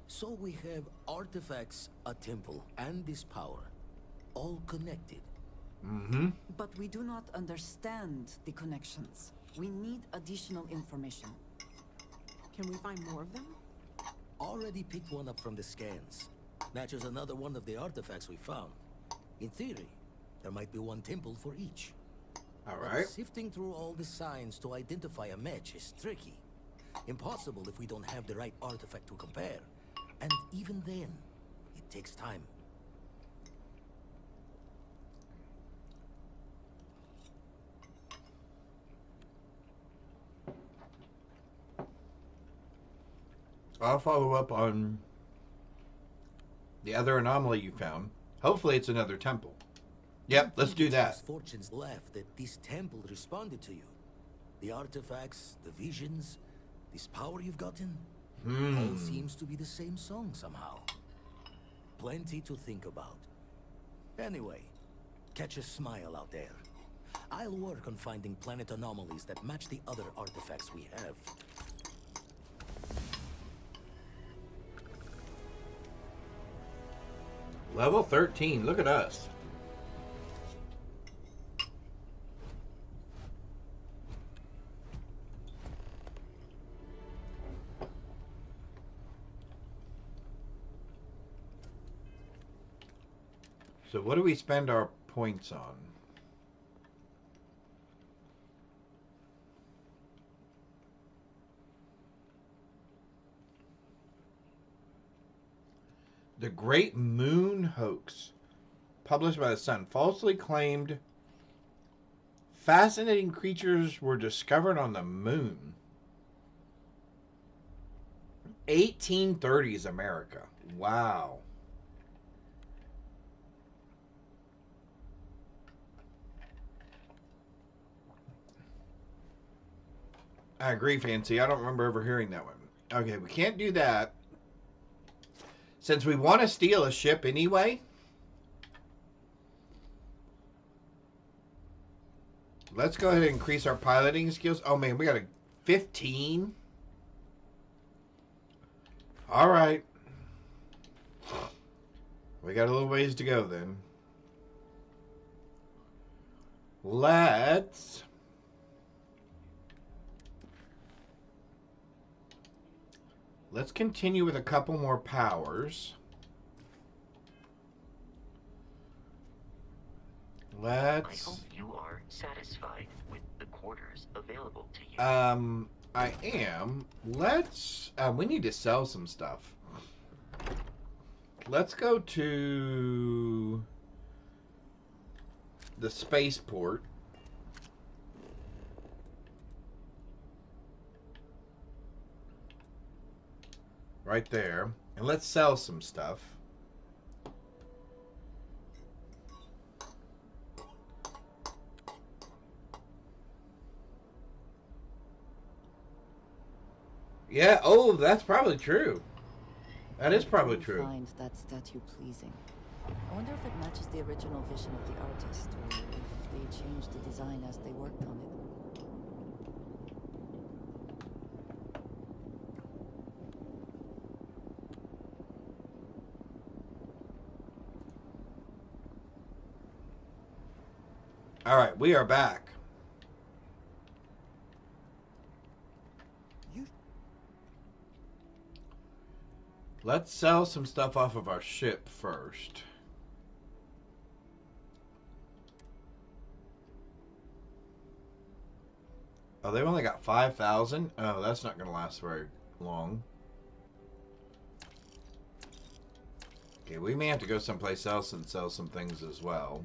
So we have artifacts, a temple, and this power. All connected.
Mm-hmm.
But we do not understand the connections. We need additional information.
Can we find more of them?
Already picked one up from the scans. Matches another one of the artifacts we found. In theory, there might be one temple for each.
All
But
right.
sifting through all the signs to identify a match is tricky. Impossible if we don't have the right artifact to compare. And even then, it takes time.
I'll follow up on the other anomaly you found. Hopefully it's another temple. Yep, let's do that.
Fortunes left that this temple responded to you. The artifacts, the visions, this power you've gotten, all seems to be the same song somehow. Plenty to think about. Anyway, catch a smile out there. I'll work on finding planet anomalies that match the other artifacts we have.
Level 13. Look at us. So what do we spend our points on? The Great Moon Hoax, published by the Sun, falsely claimed fascinating creatures were discovered on the moon. 1830s America. Wow. I agree, Fancy. I don't remember ever hearing that one. Okay, we can't do that. Since we want to steal a ship anyway, let's go ahead and increase our piloting skills. Oh, man, we got a 15. All right. We got a little ways to go then. Let's continue with a couple more powers.
I hope you are satisfied with the quarters available to you.
I am. Let's, we need to sell some stuff. Let's go to the spaceport. Right there. And let's sell some stuff. Yeah, oh, that's probably true. That is probably true.
I find that statue pleasing. I wonder if it matches the original vision of the artist, or if they changed the design as they worked on it.
All right, we are back. Let's sell some stuff off of our ship first. Oh, they've only got 5,000? Oh, that's not going to last very long. Okay, we may have to go someplace else and sell some things as well.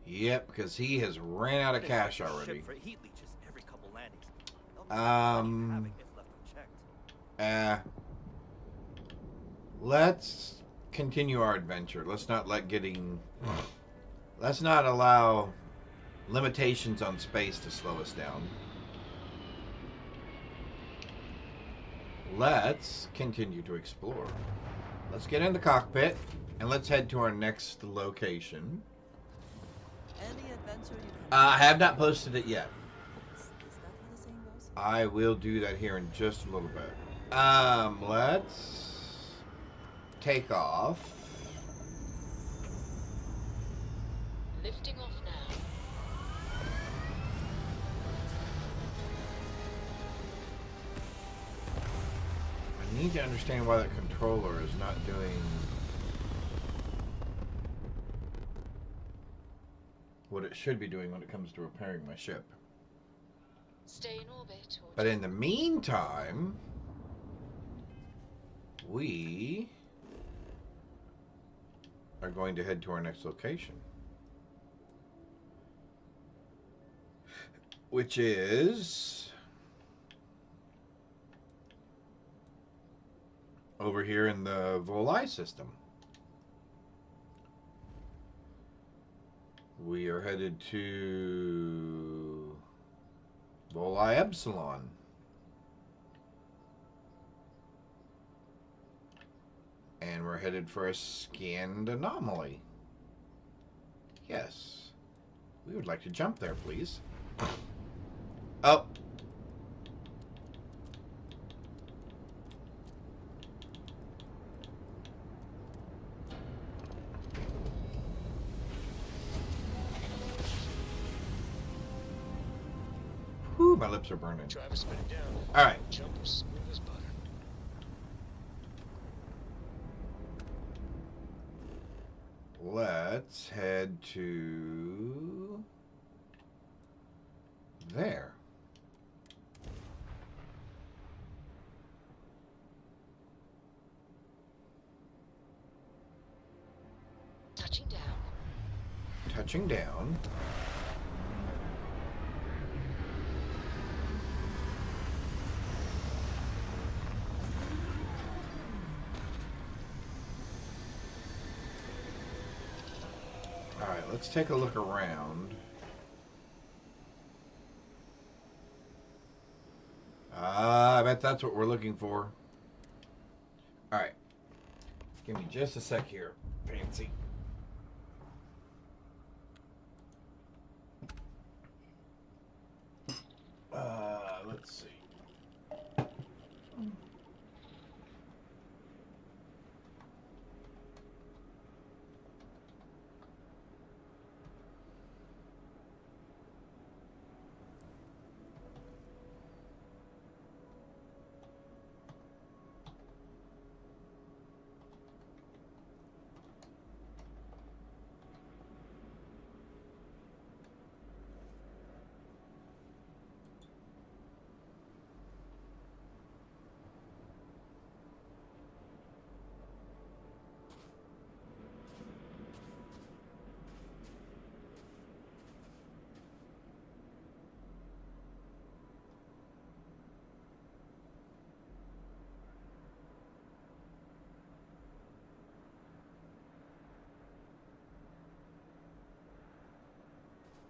Yep, because he has ran out of cash already. Let's continue our adventure. Let's not let's not allow limitations on space to slow us down. Let's continue to explore. Let's get in the cockpit and let's head to our next location. I have not posted it yet. I will do that here in just a little bit. Let's take off.
Lifting off now.
I need to understand why the controller is not doing what it should be doing when it comes to repairing my ship.
Stay in orbit.
But in the meantime, we are going to head to our next location, which is over here in the Volii system. We are headed to Volii Epsilon. And we're headed for a scanned anomaly. Yes. We would like to jump there, please. Oh. Whew, my lips are burning.
Drive spin it down.
All right.
Jump as smooth as butter.
Let's head to there.
Touching down.
Touching down. Alright, let's take a look around. I bet that's what we're looking for. Alright. Give me just a sec here, Fancy. Let's see.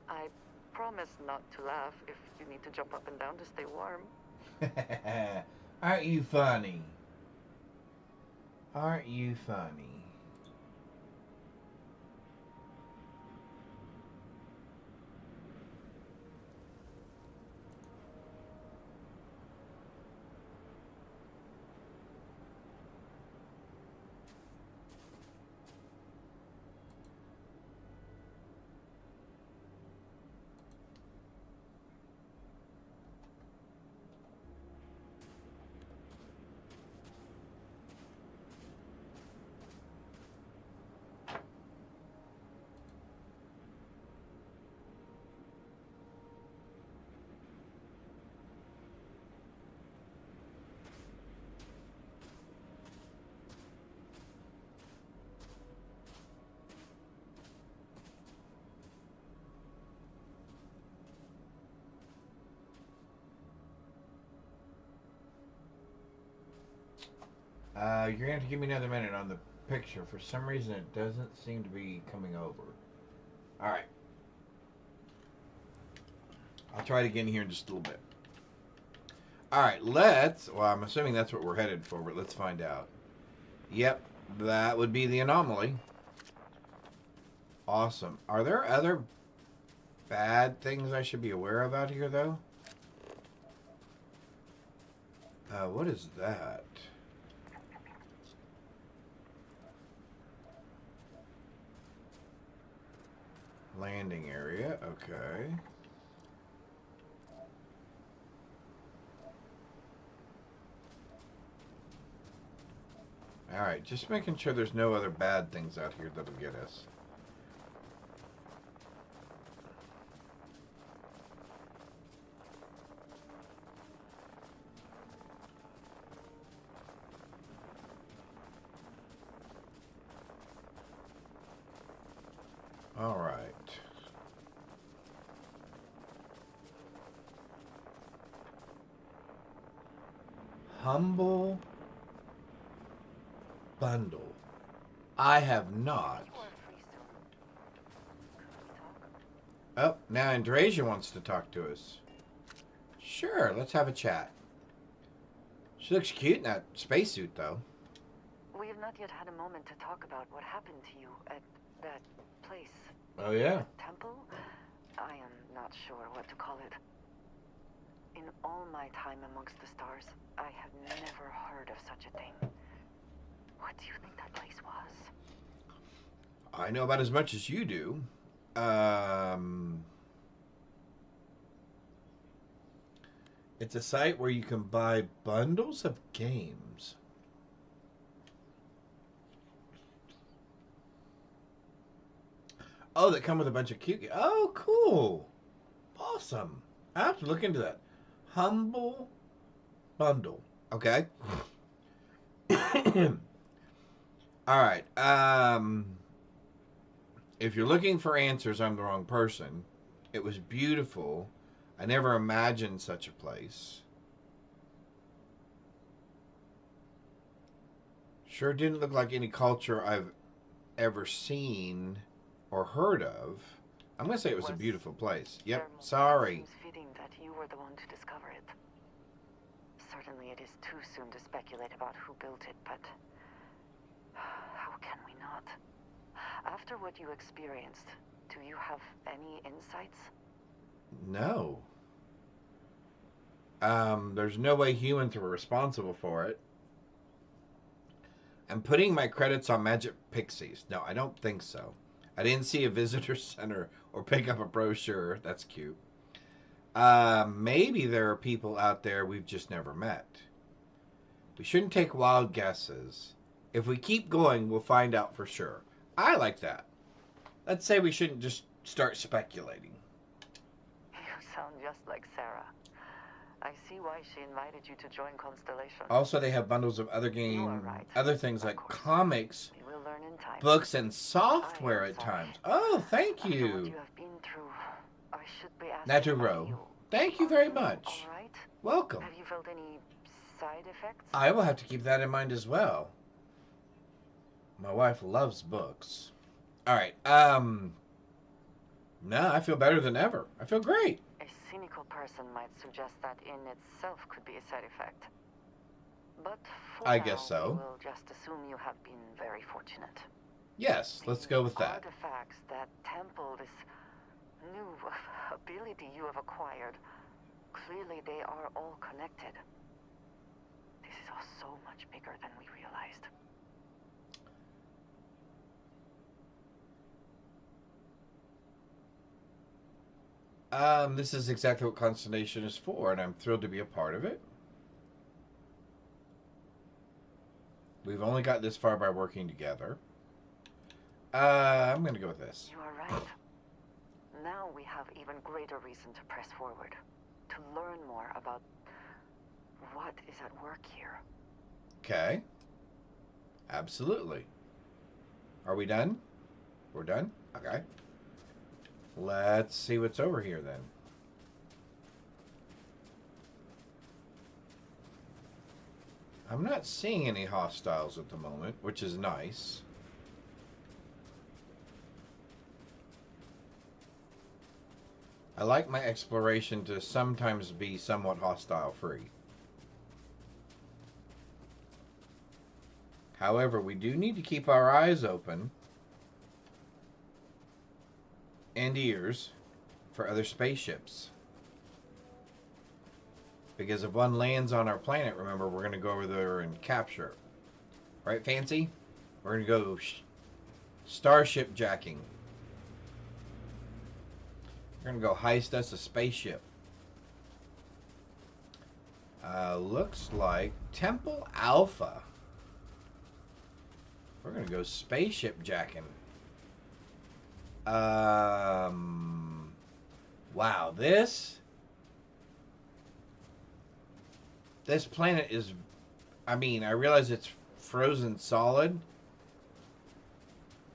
I promise not to laugh if you need to jump up and down to stay warm.
Aren't you funny? Aren't you funny? You're going to have to give me another minute on the picture. For some reason, it doesn't seem to be coming over. Alright. I'll try it again here in just a little bit. Alright, let's... Well, I'm assuming that's what we're headed for, but let's find out. Yep, that would be the anomaly. Awesome. Are there other bad things I should be aware of out here, though? What is that? Landing area, okay. Alright, just making sure there's no other bad things out here that'll get us. Alright. Humble Bundle. I have not. Oh, now Andrasia wants to talk to us. Sure, let's have a chat. She looks cute in that spacesuit, though.
We have not yet had a moment to talk about what happened to you at that place.
Oh, yeah.
Temple? I am not sure what to call it. In all my time amongst the stars, I have never heard of such a thing. What do you think that place was?
I know about as much as you do. It's a site where you can buy bundles of games. Oh, that come with a bunch of cute... Oh, cool. Awesome. I have to look into that. Humble Bundle. Okay. Alright. If you're looking for answers, I'm the wrong person. It was beautiful. I never imagined such a place. Sure didn't look like any culture I've ever seen or heard of. I'm going to say it was a beautiful place. Yep, sorry.
It seems fitting that you were the one to discover it. Certainly it is too soon to speculate about who built it, but how can we not? After what you experienced, do you have any insights?
No. There's no way humans were responsible for it. I'm putting my credits on Magic Pixies. No, I don't think so. I didn't see a visitor center or pick up a brochure. That's cute. Maybe there are people out there we've just never met. We shouldn't take wild guesses. If we keep going, we'll find out for sure. I like that. Let's say we shouldn't just start speculating.
You sound just like Sarah. I see why she invited you to join Constellation.
Also, they have bundles of other games, other things like comics, books, and software at times. Oh, thank you.
After what you have been through, I should be asking
Naturo.
you.
Thank you very much.
All right?
Welcome.
Have you felt any side effects?
I will have to keep that in mind as well. My wife loves books. All right. No, I feel better than ever. I feel great.
A cynical person might suggest that in itself could be a side effect. But for
I
now,
guess so.
We'll just assume you have been very fortunate.
Yes, let's go with that.
Artifacts, that temple, this new ability you have acquired, clearly they are all connected. This is all so much bigger than we realized.
This is exactly what Constellation is for, and I'm thrilled to be a part of it. We've only got this far by working together. I'm going to go with this.
You are right. Now we have even greater reason to press forward, to learn more about what is at work here.
Okay. Absolutely. Are we done? We're done? Okay. Let's see what's over here then. I'm not seeing any hostiles at the moment, which is nice. I like my exploration to sometimes be somewhat hostile-free. However, we do need to keep our eyes open and ears for other spaceships. Because if one lands on our planet, remember, we're going to go over there and capture it. Right, Fancy? We're going to go starship jacking. We're going to go heist us a spaceship. Looks like Temple Alpha. We're going to go spaceship jacking. Wow, this planet is, I mean, I realize it's frozen solid,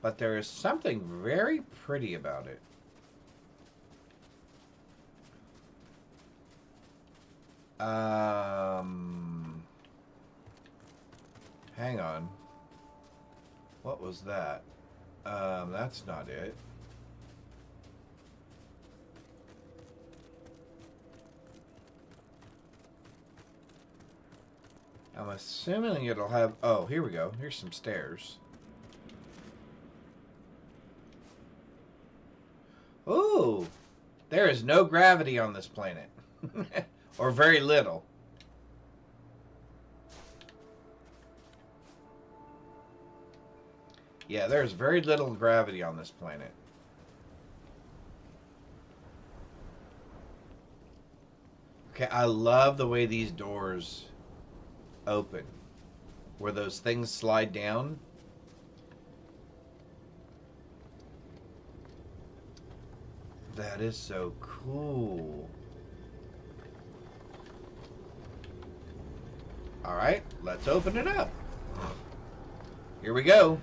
but there is something very pretty about it. Hang on. What was that? That's not it. I'm assuming it'll have... Oh, here we go. Here's some stairs. Ooh! There is no gravity on this planet. Or very little. Yeah, there's very little gravity on this planet. Okay, I love the way these doors open. Where those things slide down. That is so cool. Alright, let's open it up. Here we go.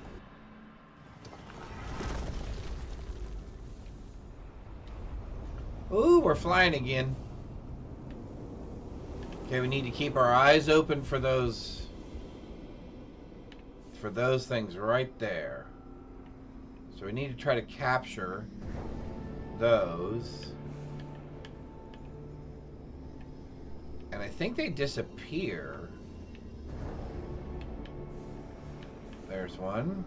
Ooh, we're flying again. Okay, we need to keep our eyes open for those things right there. So we need to try to capture those. And I think they disappear. There's one.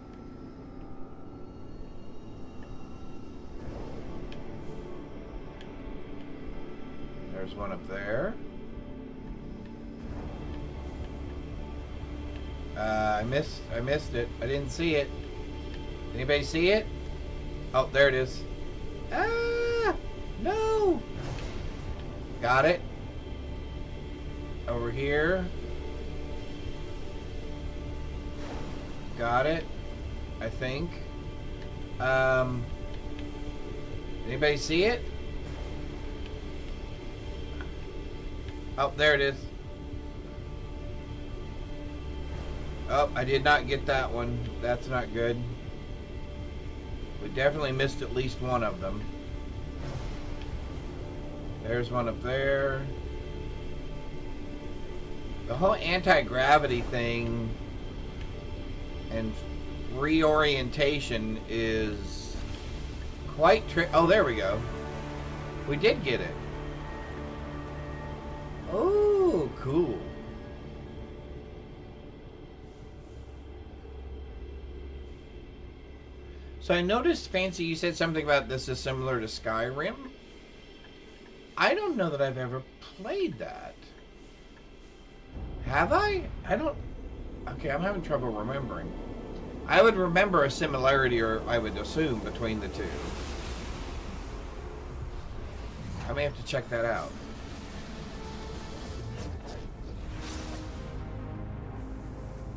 There's one up there. I missed it. I didn't see it. Anybody see it? Oh, there it is. Ah! No! Got it. Over here. Got it. I think. Anybody see it? Oh, there it is. Oh, I did not get that one. That's not good. We definitely missed at least one of them. There's one up there. The whole anti-gravity thing and reorientation is quite tricky. Oh, there we go. We did get it. Oh, cool. So I noticed, Fancy, you said something about this is similar to Skyrim. I don't know that I've ever played that. Have I? I don't... Okay, I'm having trouble remembering. I would remember a similarity, or I would assume, between the two. I may have to check that out.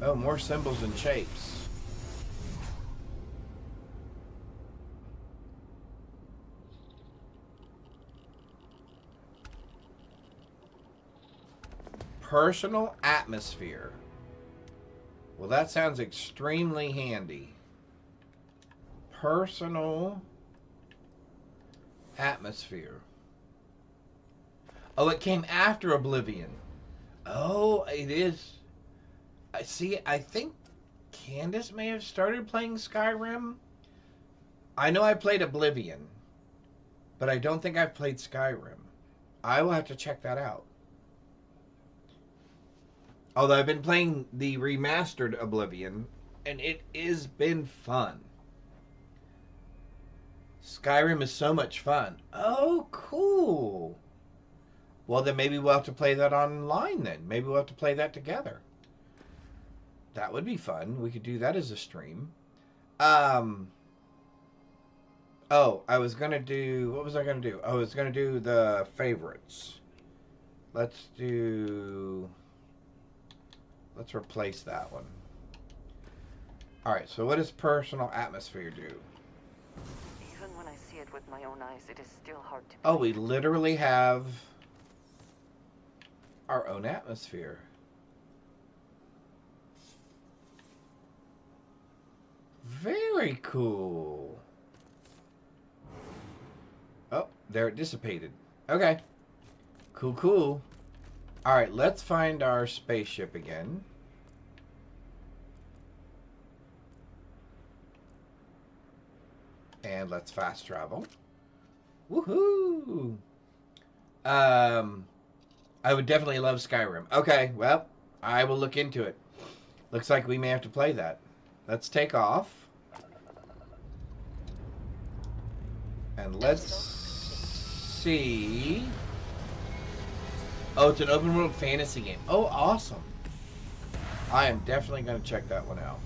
Oh, more symbols and shapes. Personal atmosphere. Well, that sounds extremely handy. Personal atmosphere. Oh, it came after Oblivion. Oh, it is. I see. I think Candace may have started playing Skyrim. I know I played Oblivion, but I don't think I've played Skyrim. I will have to check that out. Although I've been playing the remastered Oblivion, and it has been fun. Skyrim is so much fun. Oh, cool. Well, then maybe we'll have to play that online then. Maybe we'll have to play that together. That would be fun. We could do that as a stream. Oh, I was going to do... What was I going to do? I was going to do the favorites. Let's replace that one. Alright, so what does personal atmosphere do?
Even when I see it with my own eyes, it is still hard to...
Oh, we literally have our own atmosphere. Very cool. Oh, there it dissipated. Okay. Cool, cool. Alright, let's find our spaceship again. And let's fast travel. Woohoo! I would definitely love Skyrim. Okay, well, I will look into it. Looks like we may have to play that. Let's take off. And let's see. Oh, it's an open world fantasy game. Oh, awesome. I am definitely going to check that one out.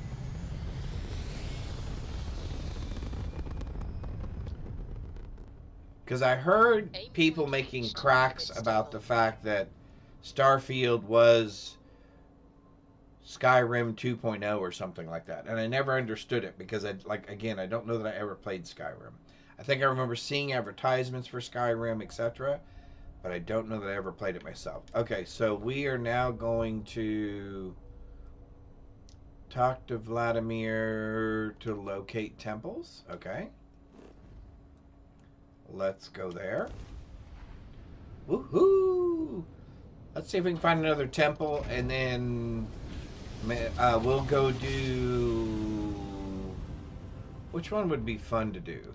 Because I heard people making cracks about the fact that Starfield was Skyrim 2.0 or something like that. And I never understood it because, again, I don't know that I ever played Skyrim. I think I remember seeing advertisements for Skyrim, etc. But I don't know that I ever played it myself. Okay, so we are now going to talk to Vladimir to locate temples. Okay. Let's go there. Woohoo! Let's see if we can find another temple, and then we'll go do... Which one would be fun to do?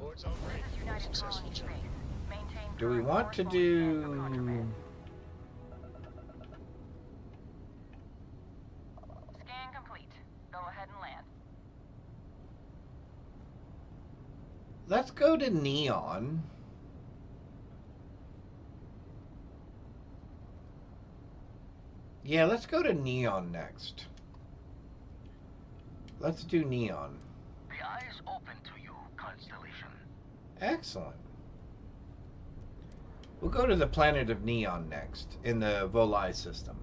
Do we want to do...
Scan complete. Go ahead and land.
Let's go to Neon. Yeah, let's go to Neon next. Let's do Neon.
The eye is open to you, Constellation.
Excellent. We'll go to the planet of Neon next, in the Volii system.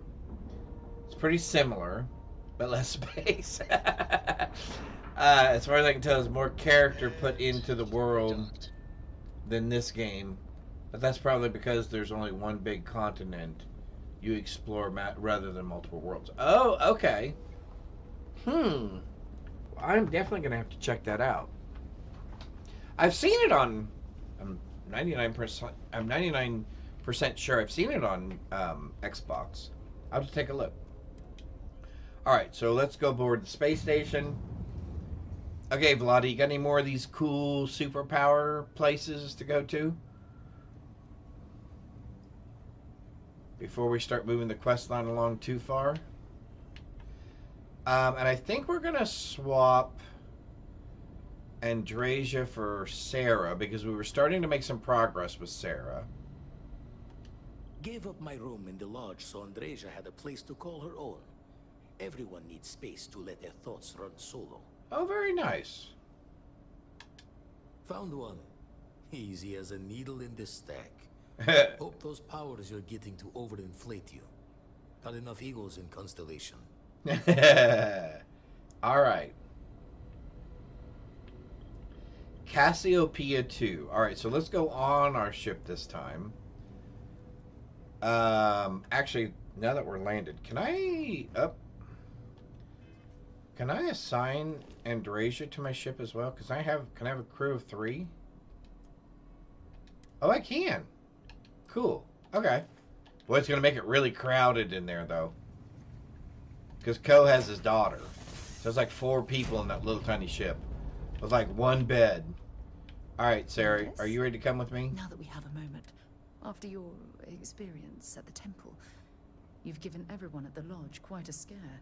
It's pretty similar, but less space. As far as I can tell, there's more character put into the world than this game. But that's probably because there's only one big continent you explore rather than multiple worlds. Oh, okay. I'm definitely going to have to check that out. I've seen it on... I'm 99% sure I've seen it on Xbox. I'll just take a look. Alright, so let's go board the space station. Okay, Vladi, you got any more of these cool superpower places to go to? Before we start moving the quest line along too far. And I think we're going to swap Andrasia for Sarah, because we were starting to make some progress with Sarah.
Gave up my room in the lodge so Andrasia had a place to call her own. Everyone needs space to let their thoughts run solo.
Oh, very nice.
Found one. Easy as a needle in the stack. Hope those powers you're getting to overinflate you. Got enough egos in Constellation.
Alright. Cassiopeia 2. Alright, so let's go on our ship this time. Actually, now that we're landed, can I assign Andrasia to my ship as well? Because can I have a crew of 3? Oh, I can. Cool. Okay. Boy, it's going to make it really crowded in there, though. Because Ko has his daughter. So it's like 4 people in that little tiny ship. With like 1 bed. Alright, Sarah,
Yes?
are you ready to come with me?
Now that we have a moment, after your experience at the temple, you've given everyone at the lodge quite a scare.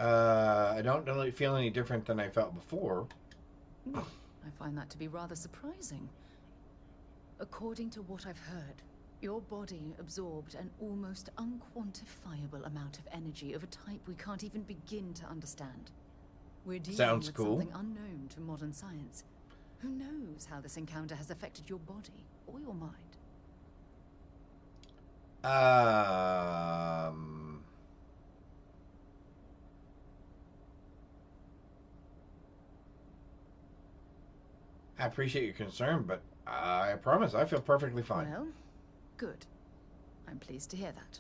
I don't really feel any different than I felt before.
I find that to be rather surprising. According to what I've heard, your body absorbed an almost unquantifiable amount of energy of a type we can't even begin to understand. We're dealing
Sounds
with
cool.
something unknown to modern science. Who knows how this encounter has affected your body or your mind?
I appreciate your concern, but I promise I feel perfectly fine.
Well, good. I'm pleased to hear that.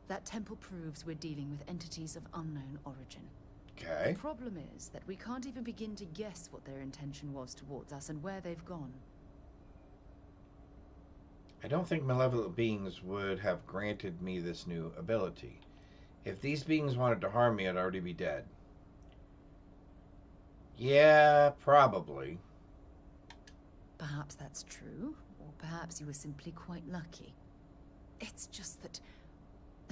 That temple proves we're dealing with entities of unknown origin.
Okay.
The problem is that we can't even begin to guess what their intention was towards us and where they've gone.
I don't think malevolent beings would have granted me this new ability. If these beings wanted to harm me, I'd already be dead. Yeah, probably.
Perhaps that's true, or perhaps you were simply quite lucky. It's just that...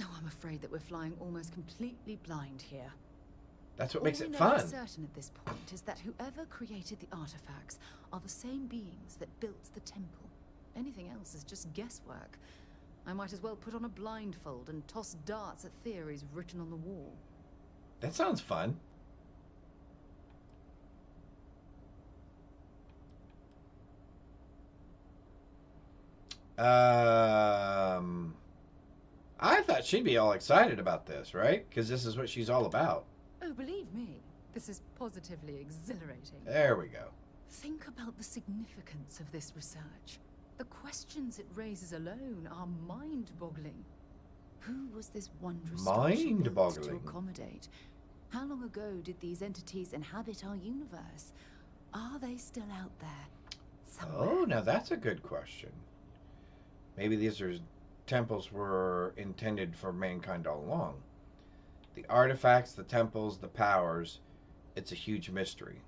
Oh, I'm afraid that we're flying almost completely blind here.
That's what makes it
All we know
fun.
for certain at this point is that whoever created the artifacts are the same beings that built the temple. Anything else is just guesswork. I might as well put on a blindfold and toss darts at theories written on the wall.
That sounds fun. I thought she'd be all excited about this, right? Because this is what she's all about.
Oh, believe me, this is positively exhilarating.
There we go.
Think about the significance of this research. The questions it raises alone are mind-boggling. Who was this wondrous structure built to accommodate? How long ago did these entities inhabit our universe? Are they still out there somewhere?
Oh, now that's a good question. Maybe these are temples were intended for mankind all along. The artifacts, the temples, the powers, it's a huge mystery.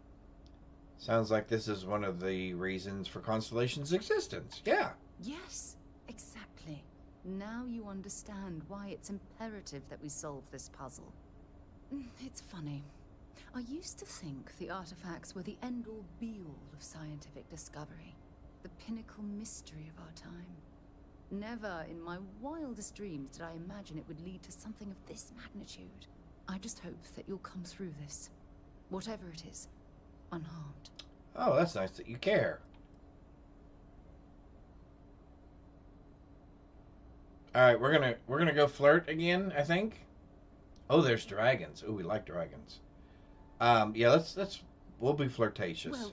Sounds like this is one of the reasons for Constellation's existence. Yeah.
Yes, exactly. Now you understand why it's imperative that we solve this puzzle. It's funny. I used to think the artifacts were the end-all be-all of scientific discovery, the pinnacle mystery of our time. Never in my wildest dreams did I imagine it would lead to something of this magnitude. I just hope that you'll come through this, whatever it is, unharmed.
Oh, that's nice that you care. All right, we're gonna go flirt again, I think. Oh, there's dragons. Oh, we like dragons. Yeah, we'll be flirtatious.
Well,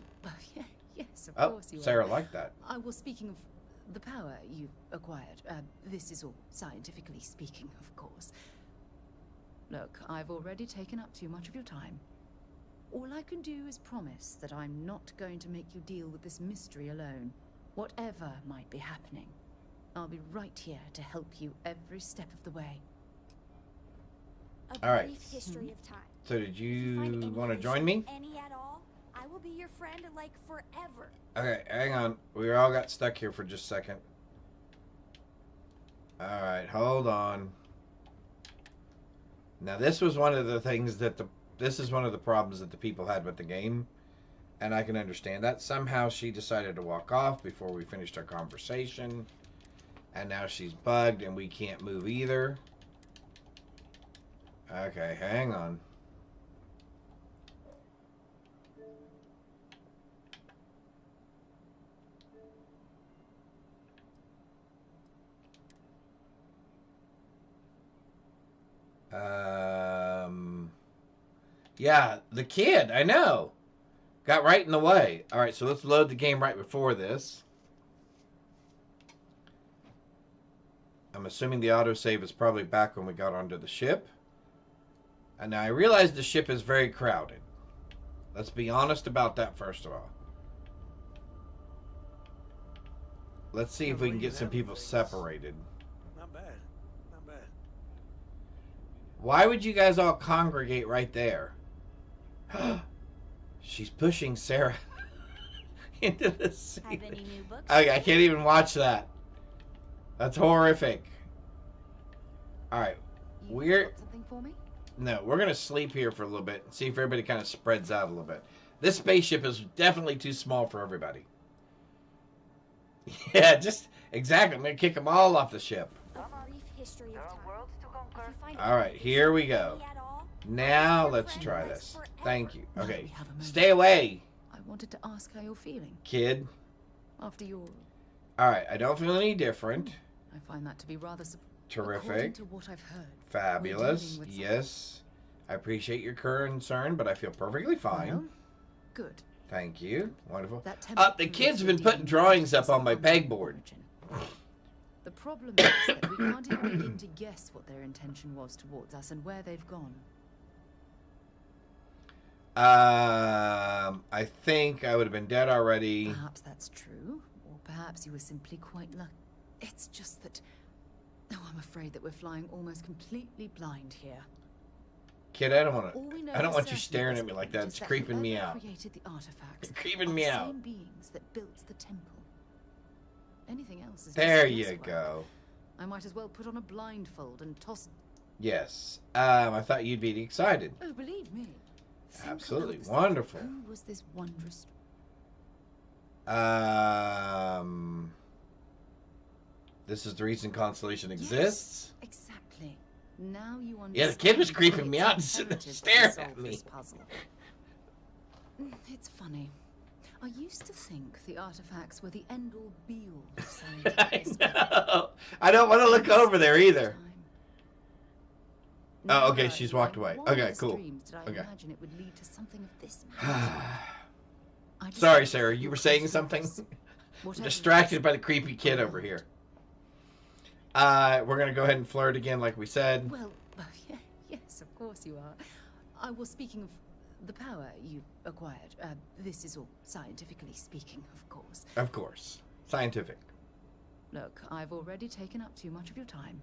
yes, of course you
Sarah
are.
liked that.
I was speaking of the power you've acquired. This is all scientifically speaking, of course. Look, I've already taken up too much of your time. All I can do is promise that I'm not going to make you deal with this mystery alone. Whatever might be happening, I'll be right here to help you every step of the way.
All right.
Brief history of time.
So did you
Find any
want to
of
join me?
Any at all? I will be your friend like forever.
Okay, hang on. We all got stuck here for just a second. All right, hold on. Now this was one of the things that this is one of the problems that the people had with the game, and I can understand that. Somehow she decided to walk off before we finished our conversation, and now she's bugged and we can't move either. Okay, hang on. Yeah, the kid, I know. Got right in the way. All right, so let's load the game right before this. I'm assuming the autosave is probably back when we got onto the ship. And now I realize the ship is very crowded. Let's be honest about that first of all. Let's see if we can get some people separated.
Not bad. Not bad.
Why would you guys all congregate right there? She's pushing Sarah into the sea.
Have any new books?
Okay, I can't even watch that. That's horrific. Alright. We're...
Something for me?
No, we're going to sleep here for a little bit and see if everybody kind of spreads out a little bit. This spaceship is definitely too small for everybody. Yeah, just... Exactly. I'm going to kick them all off the ship. Alright, here we go. Now let's try this. Thank you. Okay. Stay away,
I wanted to ask how you're feeling.
kid.
After your...
Alright, I don't feel any different.
I find that to be rather...
Terrific.
According to what I've heard.
Fabulous. Yes. I appreciate your concern, but I feel perfectly fine.
Well, good.
Thank you. Wonderful.
That
The kids have been putting drawings up on my pegboard.
The problem is that we can't even begin to guess what their intention was towards us and where they've gone.
I think I would have been dead already.
Perhaps that's true, or perhaps you were simply quite lucky. It's just that... Oh, I'm afraid that we're flying almost completely blind here.
Kid, I don't want you staring at me like that. It's creeping me out.
Created the artifacts.
It's creeping me out.
Same beings that built the temple. Anything else is
There
just
you
guesswork.
go.
I might as well put on a blindfold and toss...
Yes. I thought you'd be excited.
Oh, believe me.
Absolutely.
Think
Wonderful.
who was this wondrous...
This is the reason Constellation exists.
Yes, exactly. Now you understand.
Yeah, the kid was creeping me
why
out and
it's
sitting there
imperative
staring
that
at
we
me.
solve this puzzle. It's funny. I used to think the artifacts were the end-all be-all of scientific discovery.
No, I don't want to look over there either. Oh, okay, she's walked away. Okay, cool.
Did I
Okay.
imagine it would lead to something of this magnitude?
Sorry, Sarah, you were saying something?
Whatever
Distracted by the creepy kid over here. We're going to go ahead and flirt again like we said.
Well, yeah, yes, of course you are. I was speaking of the power you acquired. This is all scientifically speaking, of course.
Of course. Scientific.
Look, I've already taken up too much of your time.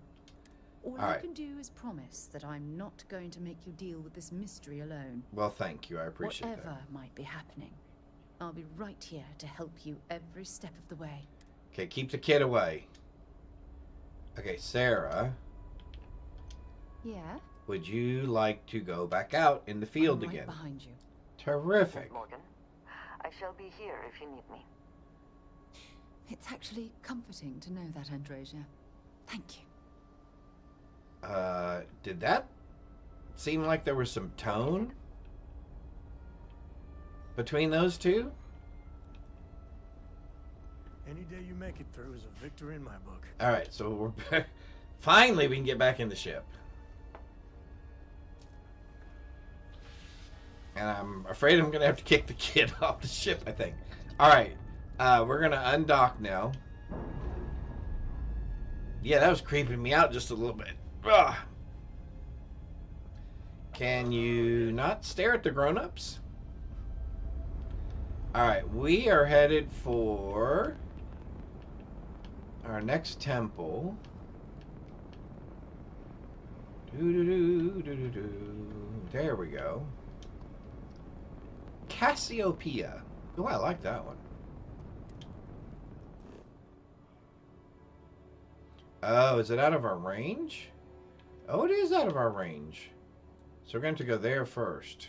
All
All
I
right.
can do is promise that I'm not going to make you deal with this mystery alone.
Well, thank you. I appreciate
Whatever
that.
might be happening, I'll be right here to help you every step of the way.
Okay, keep the kid away. Okay, Sarah,
Yeah?
would you like to go back out in the field
I'm right
again?
behind you.
Terrific.
Morgan, I shall be here if you need me.
It's actually comforting to know that, Androsia. Thank you.
Did that seem like there was some tone between those two?
Any day you make it through is a victory in my book.
All right, so we're finally we can get back in the ship. And I'm afraid I'm going to have to kick the kid off the ship, I think. All right, we're going to undock now. Yeah, that was creeping me out just a little bit. Ugh. Can you not stare at the grown-ups? All right, we are headed for our next temple. There we go. Cassiopeia. Oh, I like that one. Oh, is it out of our range? Oh, it is out of our range. So we're going to go there first.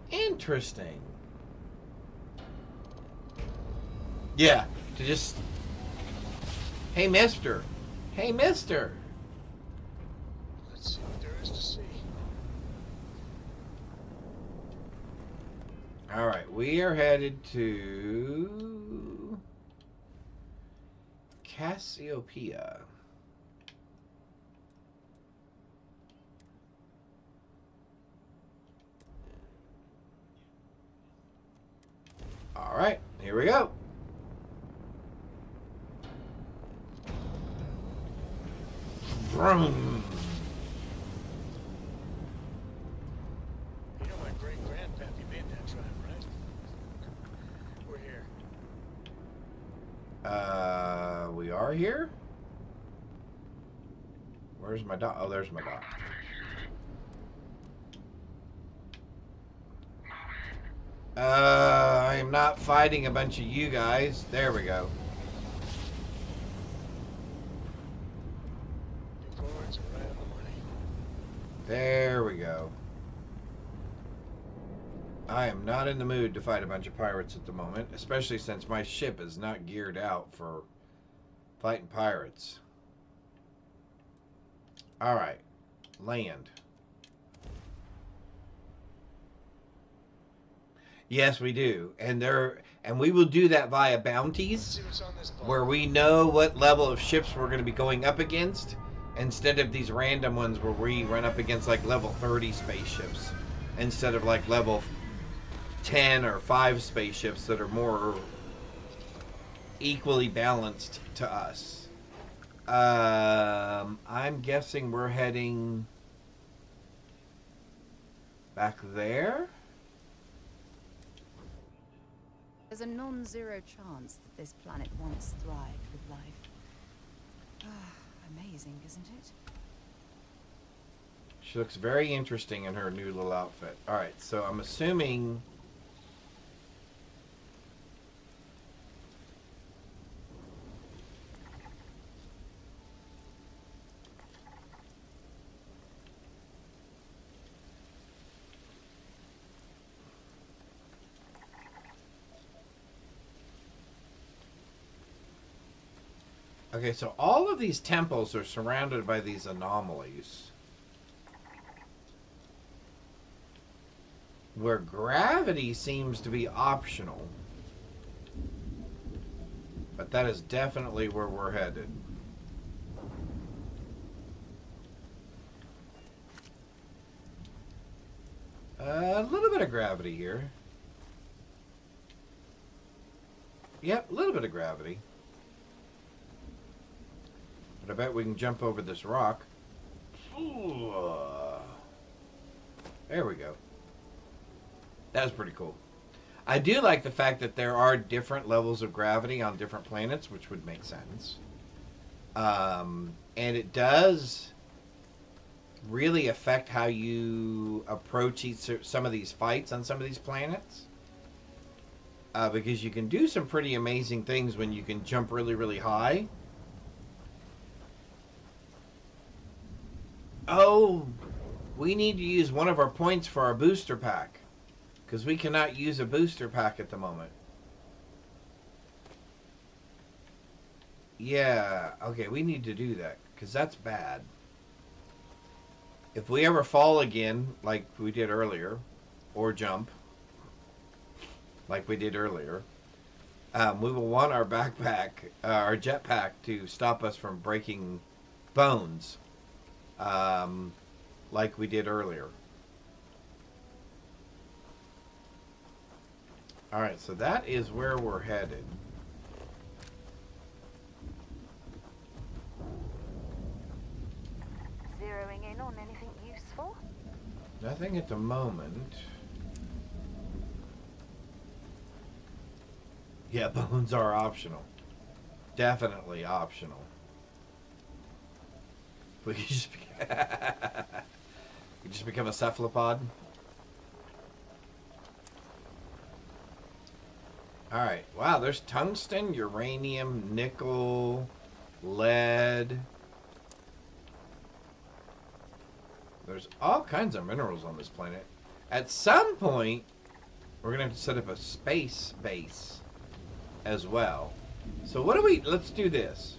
Interesting. Yeah, to just... Hey, mister. Hey, mister.
Let's see what there is to see.
All right, we are headed to Cassiopeia. All right, here we go. Vroom.
You know my great-grandpappy made that tribe, right? We're here.
We are here? Where's my dot? Oh, there's my dot. I am not fighting a bunch of you guys. There we go. There we go. I am not in the mood to fight a bunch of pirates at the moment, especially since my ship is not geared out for fighting pirates. Alright. Land. Yes, we do. And we will do that via bounties, where we know what level of ships we're going to be going up against, instead of these random ones where we run up against like level 30 spaceships, instead of like level 10 or 5 spaceships that are more equally balanced to us. I'm guessing we're heading back there.
There's a non-zero chance that this planet once thrived with life. Amazing, isn't it?
She looks very interesting in her new little outfit. Alright, so I'm assuming... Okay, so all of these temples are surrounded by these anomalies, where gravity seems to be optional. But that is definitely where we're headed. A little bit of gravity here. Yep, a little bit of gravity. But I bet we can jump over this rock. Ooh. There we go. That was pretty cool. I do like the fact that there are different levels of gravity on different planets, which would make sense. And it does really affect how you approach some of these fights on some of these planets. Because you can do some pretty amazing things when you can jump really, really high. Oh, we need to use one of our points for our booster pack, because we cannot use a booster pack at the moment. Yeah, okay, we need to do that, because that's bad. If we ever fall again, like we did earlier, or jump, like we did earlier, we will want our backpack, our jetpack, to stop us from breaking bones. Like we did earlier. Alright, so that is where we're headed.
Zeroing in on anything useful?
Nothing at the moment. Yeah, bones are optional. Definitely optional. We could just become a cephalopod. Alright, wow, there's tungsten, uranium, nickel, lead. There's all kinds of minerals on this planet. At some point, we're gonna have to set up a space base as well. So what do we, let's do this.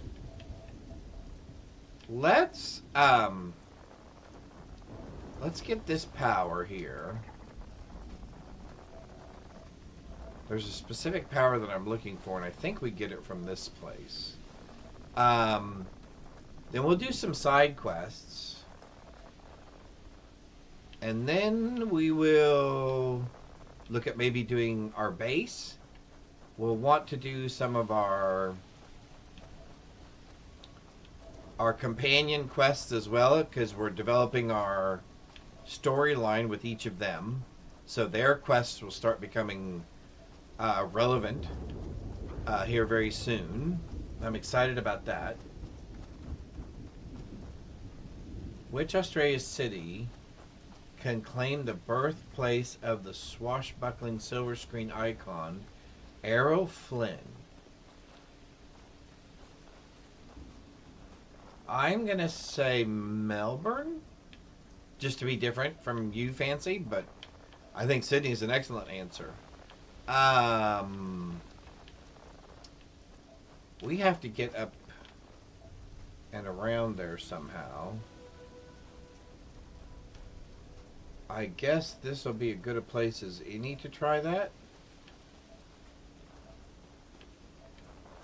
Let's get this power here. There's a specific power that I'm looking for, and I think we get it from this place. Then we'll do some side quests. And then we will look at maybe doing our base. We'll want to do some of our companion quests as well, because we're developing our storyline with each of them. So their quests will start becoming relevant here very soon. I'm excited about that. Which Australian city can claim the birthplace of the swashbuckling silver screen icon, Errol Flynn? I'm going to say Melbourne, just to be different from you, Fancy, but I think Sydney is an excellent answer. We have to get up and around there somehow. I guess this will be as good a place as any to try that.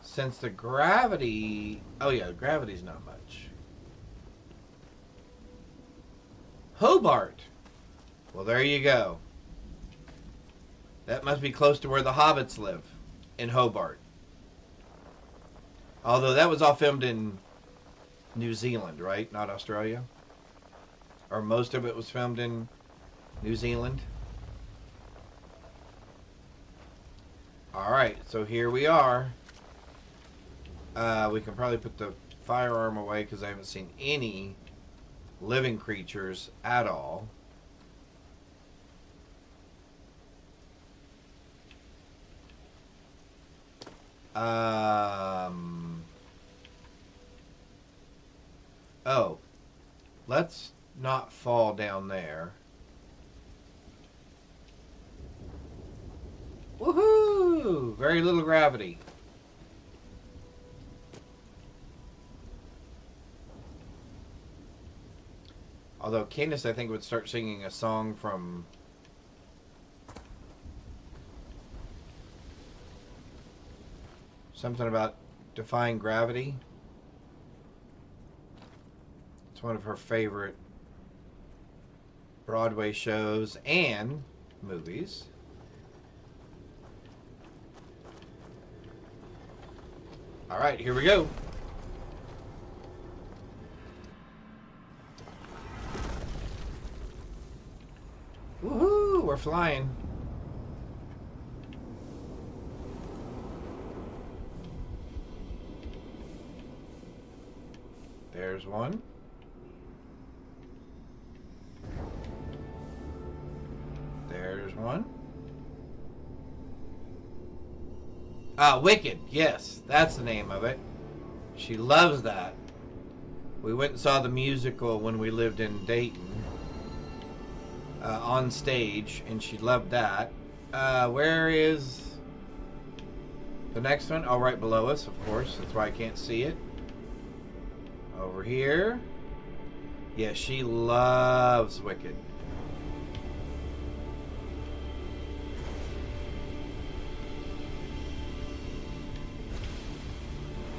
Since the gravity... Oh yeah, gravity's not much. Hobart! Well, there you go. That must be close to where the hobbits live. In Hobart. Although that was all filmed in New Zealand, right? Not Australia? Or most of it was filmed in New Zealand? Alright, so here we are. We can probably put the firearm away because I haven't seen any living creatures at all. Oh, let's not fall down there. Woohoo! Very little gravity. Although Candace, I think, would start singing a song from... something about defying gravity. It's one of her favorite Broadway shows and movies. All right, here we go. Woohoo! We're flying. There's one. There's one. Wicked. Yes, that's the name of it. She loves that. We went and saw the musical when we lived in Dayton. On stage, and she loved that. Where is the next one? Oh, right below us, of course. That's why I can't see it. Over here. Yeah, she loves Wicked.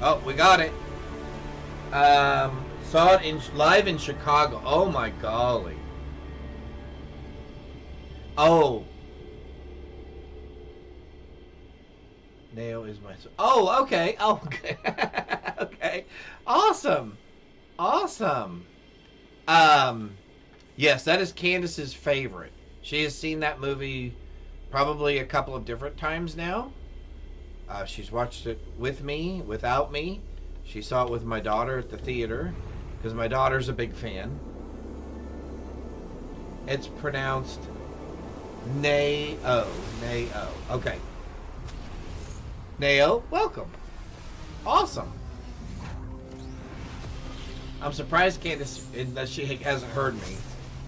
Oh, we got it. Saw it live in Chicago. Oh my golly. Oh. Nail is my... Oh, okay. Oh, okay. Okay. Awesome. Awesome. Yes, that is Candace's favorite. She has seen that movie probably a couple of different times now. She's watched it with me, without me. She saw it with my daughter at the theater because my daughter's a big fan. It's pronounced... Nay-o. Nay-o. Okay. Nay-o, welcome. Awesome. I'm surprised Candace, that she hasn't heard me.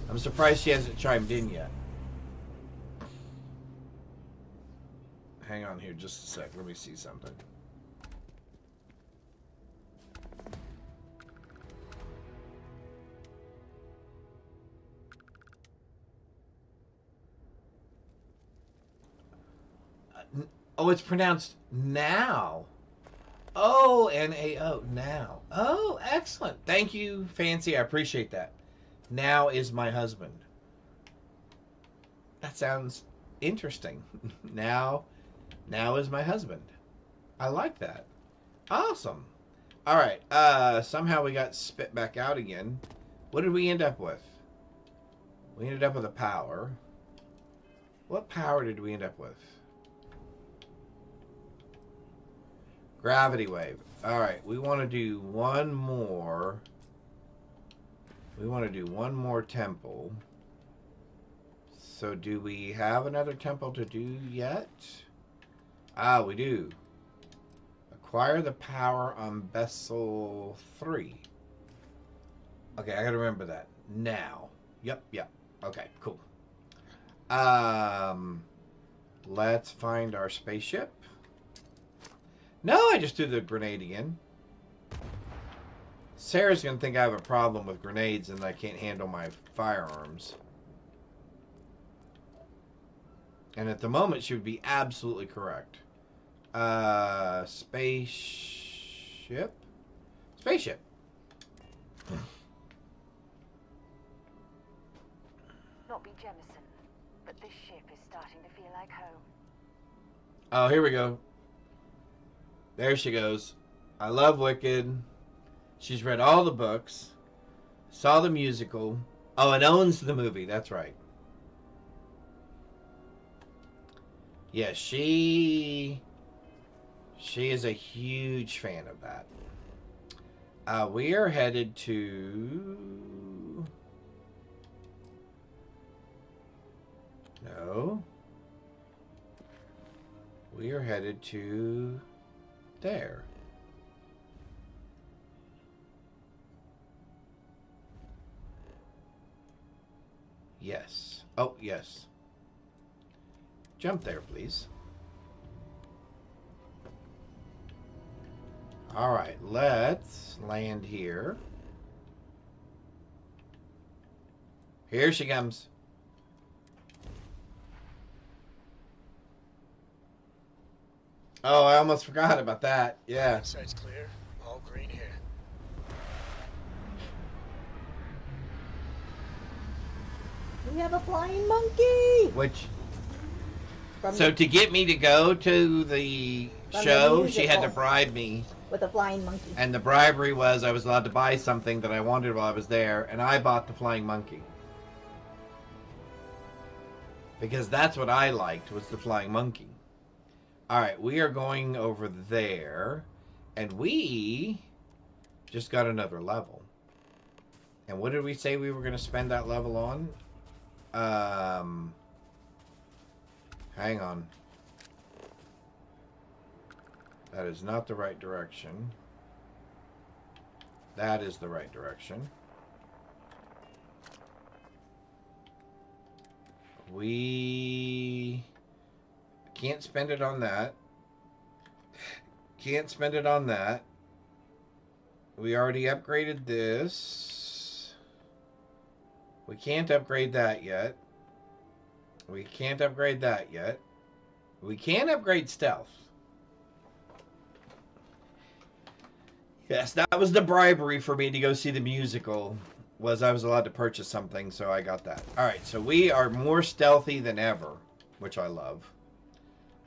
I'm surprised she hasn't chimed in yet. Hang on here just a sec. Let me see something. Oh, it's pronounced now. Oh, N-A-O, now. Oh, excellent. Thank you, Fancy. I appreciate that. Now is my husband. That sounds interesting. Now is my husband. I like that. Awesome. All right. Somehow we got spit back out again. What did we end up with? We ended up with a power. What power did we end up with? Gravity wave. All right, we want to do one more We want to do one more temple. So do we have another temple to do yet? Ah, we do. Acquire the power on vessel 3. Okay, I gotta remember that. Now. Yep. Okay, cool. Let's find our spaceship. No, I just threw the grenade again. Sarah's gonna think I have a problem with grenades and I can't handle my firearms. And at the moment, she would be absolutely correct. Spaceship? Spaceship.
Not be Jemison, but this ship is starting to feel like home.
Oh, here we go. There she goes. I love Wicked. She's read all the books. Saw the musical. Oh, and owns the movie. That's right. Yeah, she is a huge fan of that. We are headed to... No. We are headed to there. Yes. Oh, yes. Jump there, please. All right, let's land here. Here she comes. Oh, I almost forgot about that. Yeah.
Inside's clear. All green here.
We have a flying monkey!
Which...
From
So
the,
to get me to go to the
From
show,
the
she had to
musical.
bribe me.
with a flying monkey.
And the bribery was I was allowed to buy something that I wanted while I was there, and I bought the flying monkey. Because that's what I liked, was the flying monkey. Alright, we are going over there, and we just got another level. And what did we say we were going to spend that level on? Hang on. That is not the right direction. That is the right direction. We can't spend it on that. Can't spend it on that. We already upgraded this. We can't upgrade that yet. We can't upgrade that yet. We can upgrade stealth. Yes, that was the bribery for me to go see the musical. Was I was allowed to purchase something, so I got that. Alright, so we are more stealthy than ever, which I love.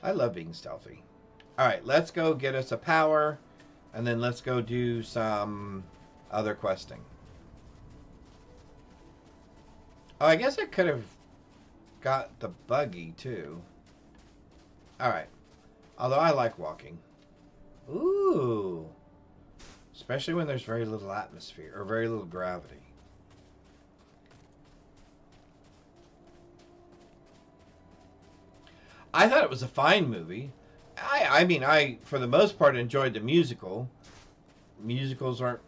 I love being stealthy. Alright, let's go get us a power, and then let's go do some other questing. Oh, I guess I could have got the buggy, too. Alright. Although I like walking. Ooh. Especially when there's very little atmosphere, or very little gravity. I thought it was a fine movie. I mean, I, for the most part, enjoyed the musical. Musicals aren't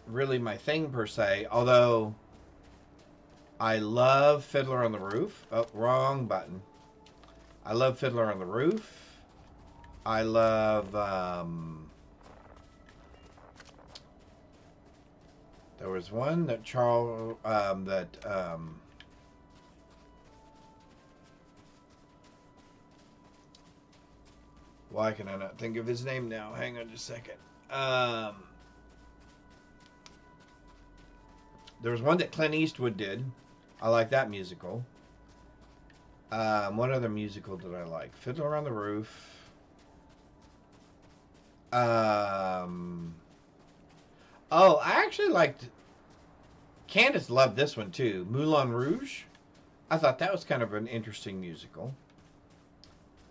really my thing, per se. Although, I love Fiddler on the Roof. Oh, wrong button. I love Fiddler on the Roof. I love, there was one that why can I not think of his name now? Hang on just a second. There was one that Clint Eastwood did. I like that musical. What other musical did I like? Fiddler on the Roof. Oh, I actually liked... Candace loved this one, too. Moulin Rouge. I thought that was kind of an interesting musical.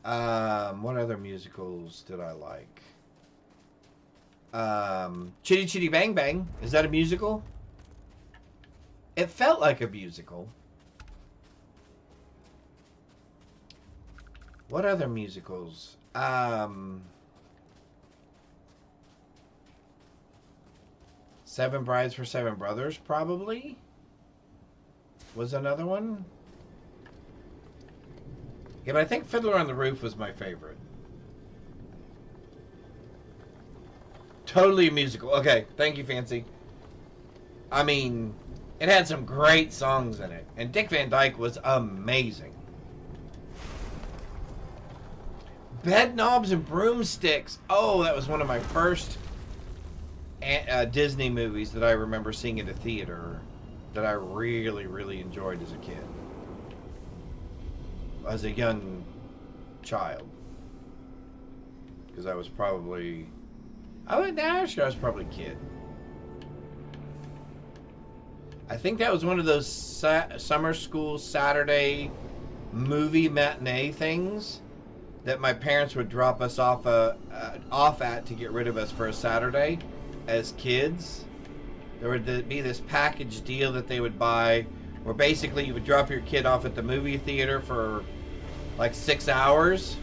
What other musicals did I like? Chitty Chitty Bang Bang. Is that a musical? It felt like a musical. What other musicals? Seven Brides for Seven Brothers, probably, was another one. Yeah, but I think Fiddler on the Roof was my favorite. Totally a musical. Okay, thank you, Fancy. I mean, it had some great songs in it. And Dick Van Dyke was amazing. Bed Knobs and Broomsticks. Oh, that was one of my first Disney movies that I remember seeing at a theater that I really, really enjoyed as a kid. As a young child. Because I was probably... I was probably a kid. I think that was one of those summer school Saturday movie matinee things that my parents would drop us off at to get rid of us for a Saturday as kids. There would be this package deal that they would buy where basically you would drop your kid off at the movie theater for like 6 hours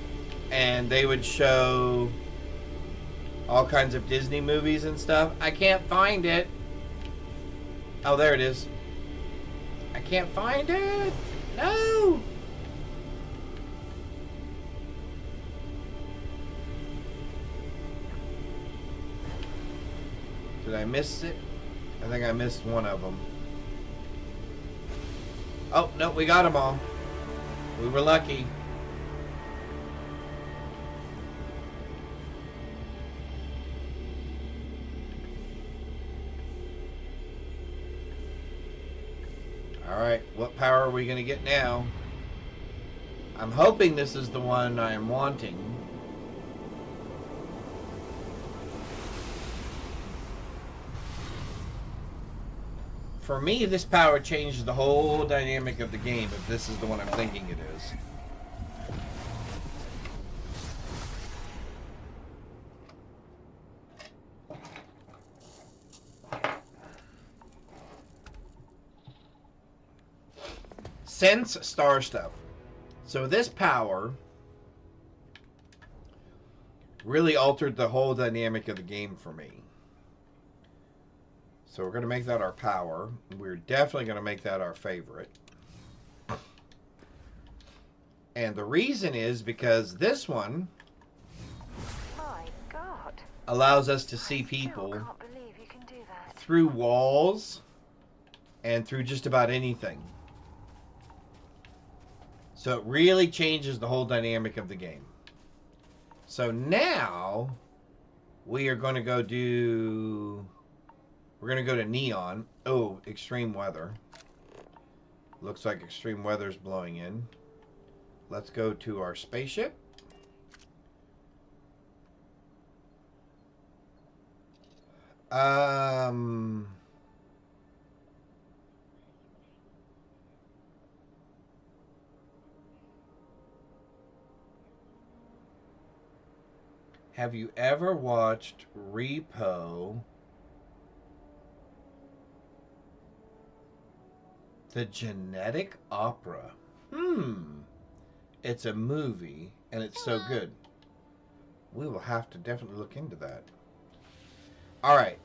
and they would show all kinds of Disney movies and stuff. I can't find it. Oh, there it is. I can't find it. No. Did I miss it? I think I missed one of them. Oh, no, we got them all. We were lucky. Alright, what power are we going to get now? I'm hoping this is the one I am wanting. For me, this power changes the whole dynamic of the game if this is the one I'm thinking it is. Sense star stuff. So this power really altered the whole dynamic of the game for me. So we're going to make that our power. We're definitely going to make that our favorite. And the reason is because this one
My God.
allows us to see people
Can't believe you can do that.
through walls and through just about anything. So it really changes the whole dynamic of the game. So now we are going to go do... We're going to go to Neon. Oh, extreme weather. Looks like extreme weather's blowing in. Let's go to our spaceship. Have you ever watched Repo... The Genetic Opera? It's a movie, and it's so good. We will have to definitely look into that. Alright.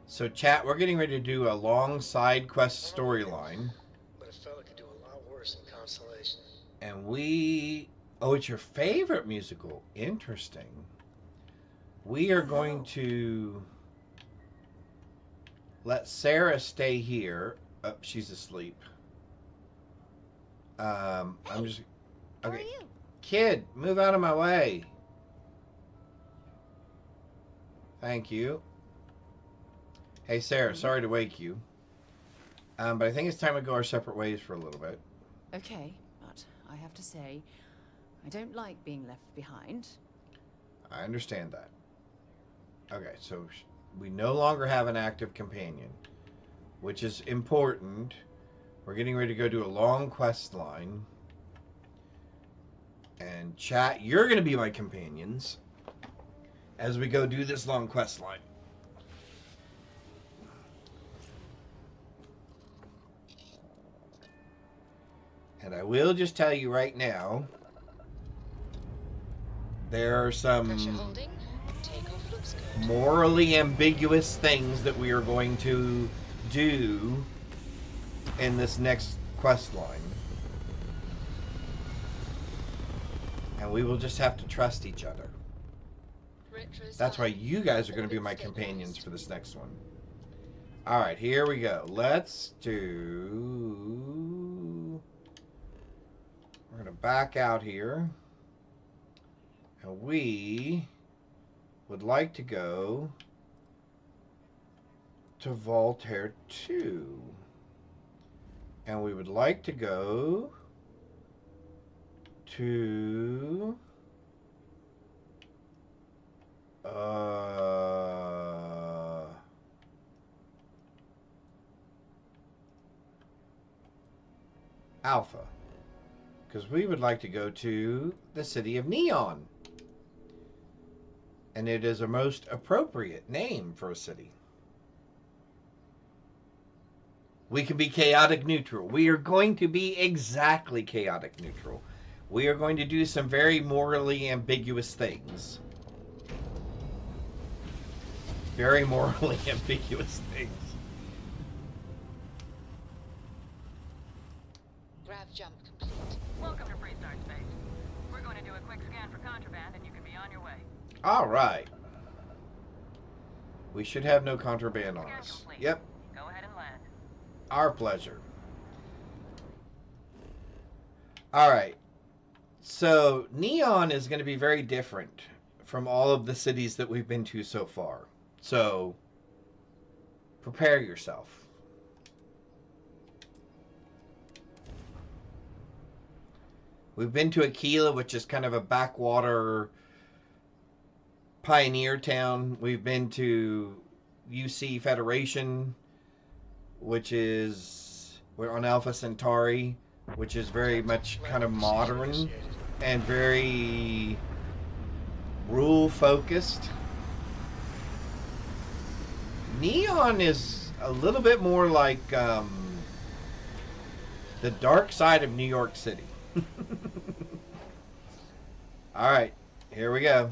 So, chat, we're getting ready to do a long side quest storyline.
But a fella could do a lot worse in Constellation.
And we... Oh, it's your favorite musical. Interesting. We are going to let Sarah stay here. Oh, she's asleep. I'm just... Okay. Kid, move out of my way. Thank you. Hey, Sarah, sorry to wake you. But I think it's time to go our separate ways for a little bit.
Okay, but I have to say, I don't like being left behind.
I understand that. Okay, so we no longer have an active companion, which is important. We're getting ready to go do a long quest line. And chat, you're going to be my companions. as we go do this long quest line. And I will just tell you right now, there are some morally ambiguous things that we are going to do in this next quest line. And we will just have to trust each other. That's why you guys are going to be my companions for this next one. Alright, here we go. Let's do... We're going to back out here. And we would like to go to Voltaire 2. And we would like to go to Alpha, because we would like to go to the city of Neon, and it is a most appropriate name for a city. We can be chaotic neutral. We are going to be exactly chaotic neutral. We are going to do some very morally ambiguous things. Very morally ambiguous things.
Grav jump complete.
Welcome to Freestart Space. We're going to do a quick scan for contraband and you can be on your way.
All right. We should have no contraband on us. Yep.
Go ahead and land.
Our pleasure. All right. So, Neon is going to be very different from all of the cities that we've been to so far. So, prepare yourself. We've been to Aquila, which is kind of a backwater pioneer town. We've been to UC Federation, which is... We're on Alpha Centauri, which is very much kind of modern and very rule-focused. Neon is a little bit more like the dark side of New York City. Alright, here we go.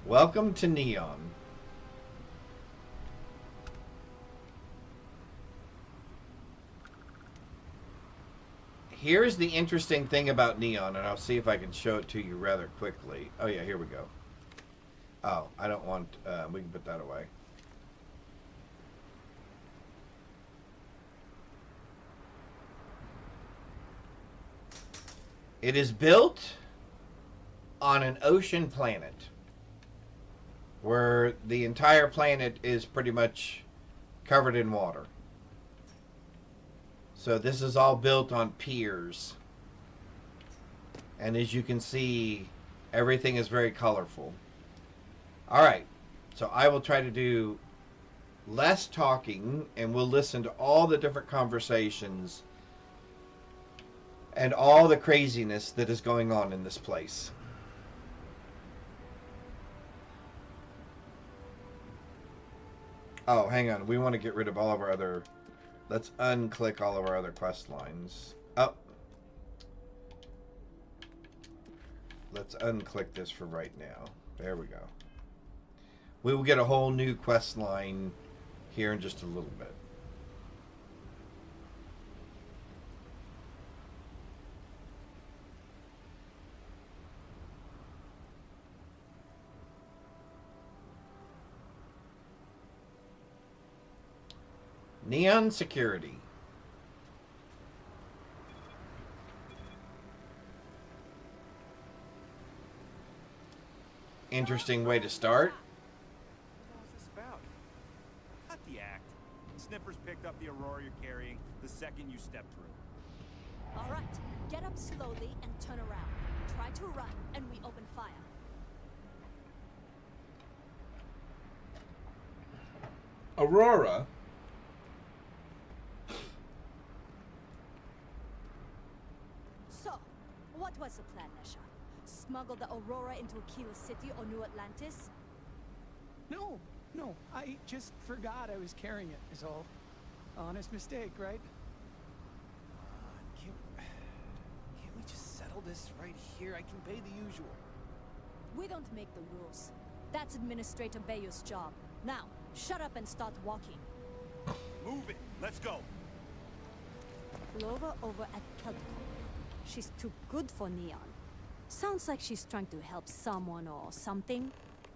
Welcome to Neon. Here's the interesting thing about Neon, and I'll see if I can show it to you rather quickly. Oh yeah, here we go. Oh, I don't want, we can put that away. It is built on an ocean planet where the entire planet is pretty much covered in water. So this is all built on piers. And as you can see, everything is very colorful. Alright, so I will try to do less talking and we'll listen to all the different conversations and all the craziness that is going on in this place. Oh, hang on. We want to get rid of all of our other... Let's unclick all of our other quest lines. Oh. Let's unclick this for right now. There we go. We will get a whole new quest line here in just a little bit. Neon Security. Interesting way to start.
What is this about? Cut the act. Sniffers picked up the Aurora you're carrying the second you step through.
All right, get up slowly and turn around. Try to run, and we open fire.
Aurora.
So, What was the plan, Nesha? Smuggle the Aurora into Aquila City or New Atlantis?
No, I just forgot I was carrying it, is all. Honest mistake, right? Can't we just settle this right here? I can pay the usual.
We don't make the rules. That's Administrator Bayou's job. Now, shut up and start walking.
Move it. Let's go.
Clover over at Kelpco. She's too good for Neon. Sounds like she's trying to help someone or something.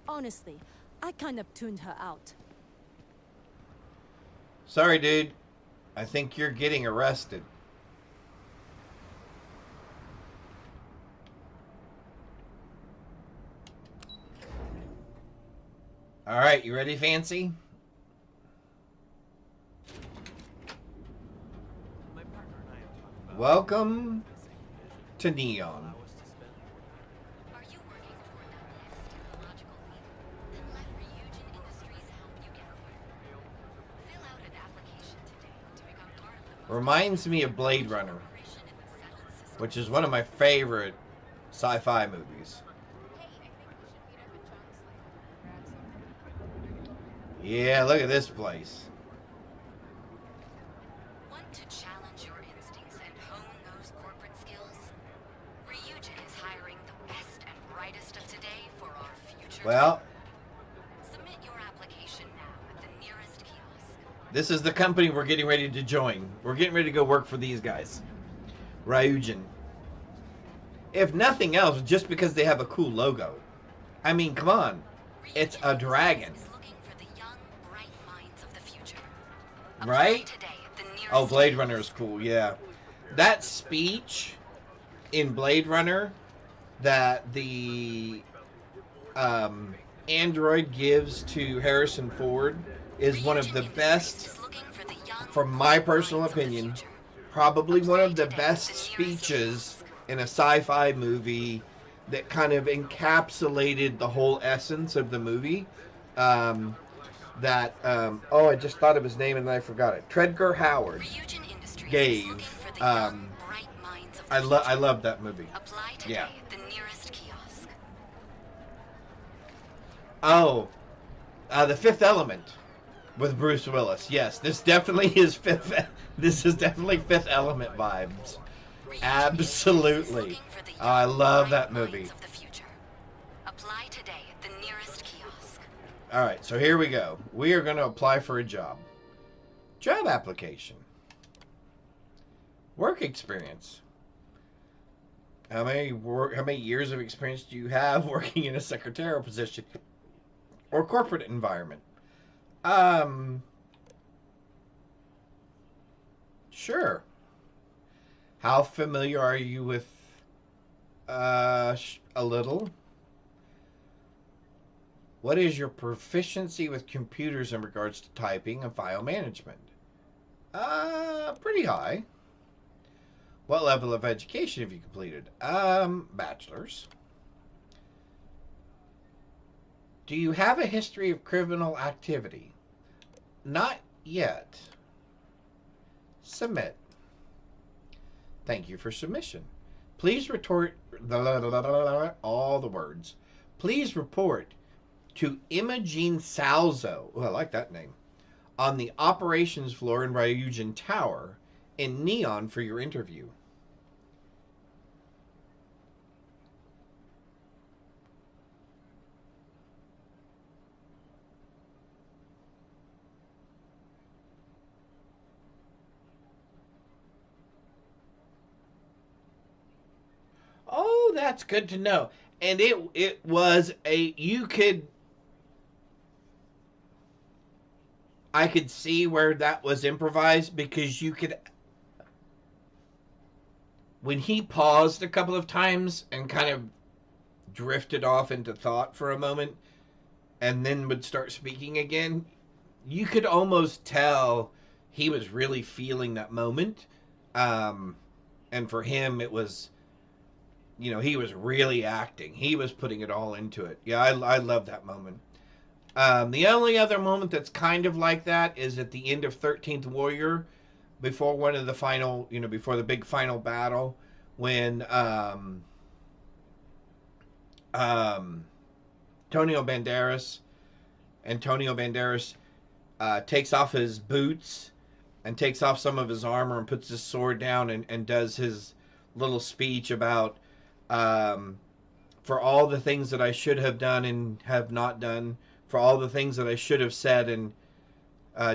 Honestly, I kind of tuned her out.
Sorry, dude. I think you're getting arrested. All right, you ready, Fancy? Welcome to Neon.
Are you working toward that next technological leap? Then let Ryujin Industries help you get there. Fill out an application today to become part of the
Reminds me of Blade Runner, which is one of my favorite sci-fi movies. Yeah, look at this place.
Want to challenge your instincts and hone those corporate skills? Ryujin is hiring the best and brightest of today for our future.
Well,
Submit your application now at the nearest kiosk.
this is the company we're getting ready to join. We're getting ready to go work for these guys. Ryujin. If nothing else, just because they have a cool logo. I mean, come on. It's a dragon. Right? Oh, Blade Runner is cool, yeah. That speech in Blade Runner that the android gives to Harrison Ford is one of the best, from my personal opinion, probably one of the best speeches in a sci-fi movie that kind of encapsulated the whole essence of the movie. Oh, I just thought of his name and then I forgot it. Tredgar Howard gave. I love that movie. Yeah. Oh, The Fifth Element with Bruce Willis. Yes, this definitely is Fifth. This is definitely Fifth Element vibes. Absolutely. Oh, I love that movie.
Apply today at the nearest kiosk.
All right, so here we go. We are going to apply for a job. Job application. Work experience. How many years of experience do you have working in a secretarial position or corporate environment? Sure. How familiar are you with a little? What is your proficiency with computers in regards to typing and file management? Pretty high. What level of education have you completed? Bachelor's. Do you have a history of criminal activity? Not yet. Submit. Thank you for submission. Please retort all the words. Please report to Imogene Salzo, oh, I like that name, on the operations floor in Ryujin Tower in Neon for your interview. Oh, that's good to know. And it was I could see where that was improvised because you could, when he paused a couple of times and kind of drifted off into thought for a moment and then would start speaking again, you could almost tell he was really feeling that moment. And for him, it was, he was really acting. He was putting it all into it. Yeah, I love that moment. The only other moment that's kind of like that is at the end of 13th Warrior, before one of the final, before the big final battle, when Antonio Banderas takes off his boots and takes off some of his armor and puts his sword down and does his little speech about for all the things that I should have done and have not done, for all the things that I should have said and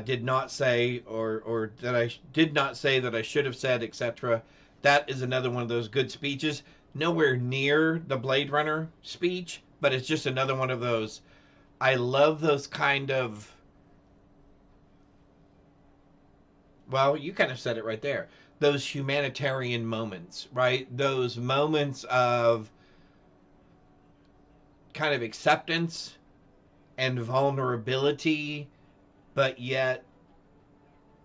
did not say, or that I did not say that I should have said, etc. That is another one of those good speeches. Nowhere near the Blade Runner speech, but it's just another one of those. I love those kind of... Well, you kind of said it right there. Those humanitarian moments, right? Those moments of kind of acceptance and vulnerability, but yet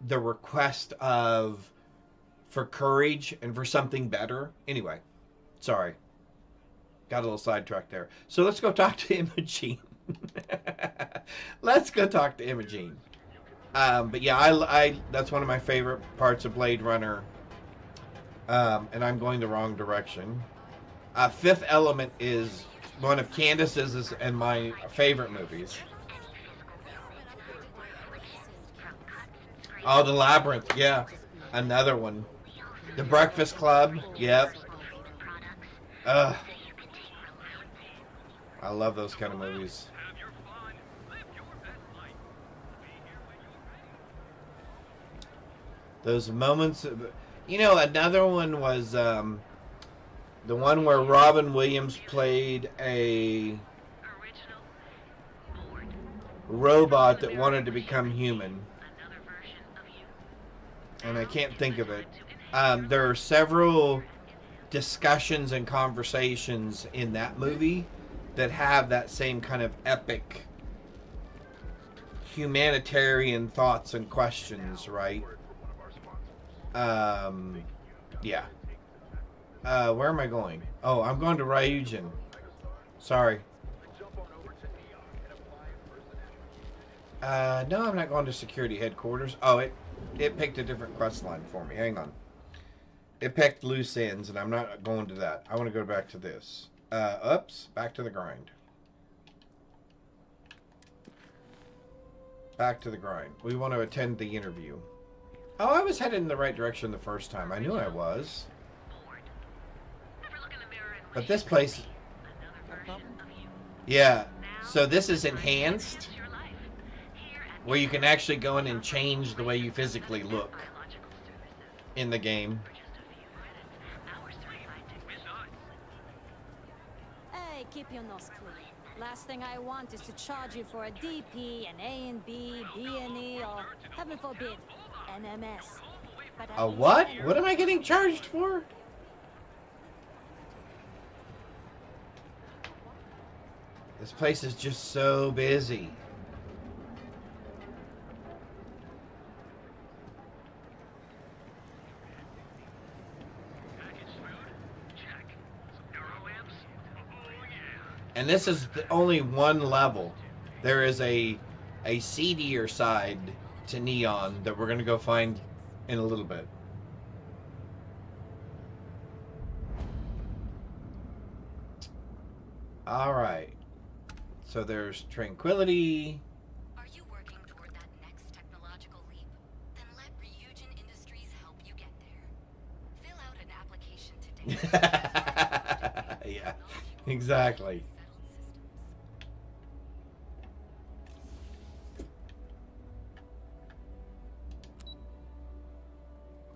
the request for courage and for something better. Anyway, sorry. Got a little sidetracked there. So let's go talk to Imogene. Let's go talk to Imogene. But yeah, I that's one of my favorite parts of Blade Runner. And I'm going the wrong direction. Fifth Element is one of Candace's and my favorite movies. Oh, The Labyrinth, yeah. Another one. The Breakfast Club, yep. I love those kind of movies. Those moments, you know, another one was the one where Robin Williams played a robot that wanted to become human. And I can't think of it. There are several discussions and conversations in that movie that have that same kind of epic humanitarian thoughts and questions, right? Yeah. Where am I going? Oh, I'm going to Ryujin. Sorry. No, I'm not going to security headquarters. Oh, it picked a different quest line for me. Hang on. It picked loose ends, and I'm not going to that. I want to go back to this. Oops. Back to the grind. Back to the grind. We want to attend the interview. Oh, I was headed in the right direction the first time. I knew I was. But this place... Yeah. So this is enhanced, where you can actually go in and change the way you physically look in the game.
Hey, keep your nose clean. Last thing I want is to charge you for a DP, an A and B, B and E, or heaven forbid, an MS. But
A what? What am I getting charged for? This place is just so busy. And this is only one level. There is a seedier side to Neon that we're going to go find in a little bit. All right. So there's Tranquility.
Are you working toward that next technological leap? Then let Ryujin Industries help you get there. Fill out an application today.
Yeah, exactly.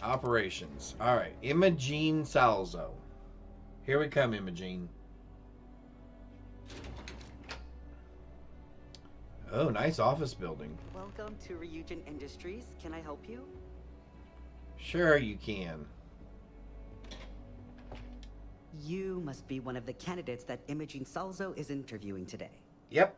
Operations. All right. Imogene Salzo. Here we come, Imogene. Oh, nice office building.
Welcome to Ryujin Industries. Can I help you?
Sure you can.
You must be one of the candidates that Imogene Salzo is interviewing today.
Yep.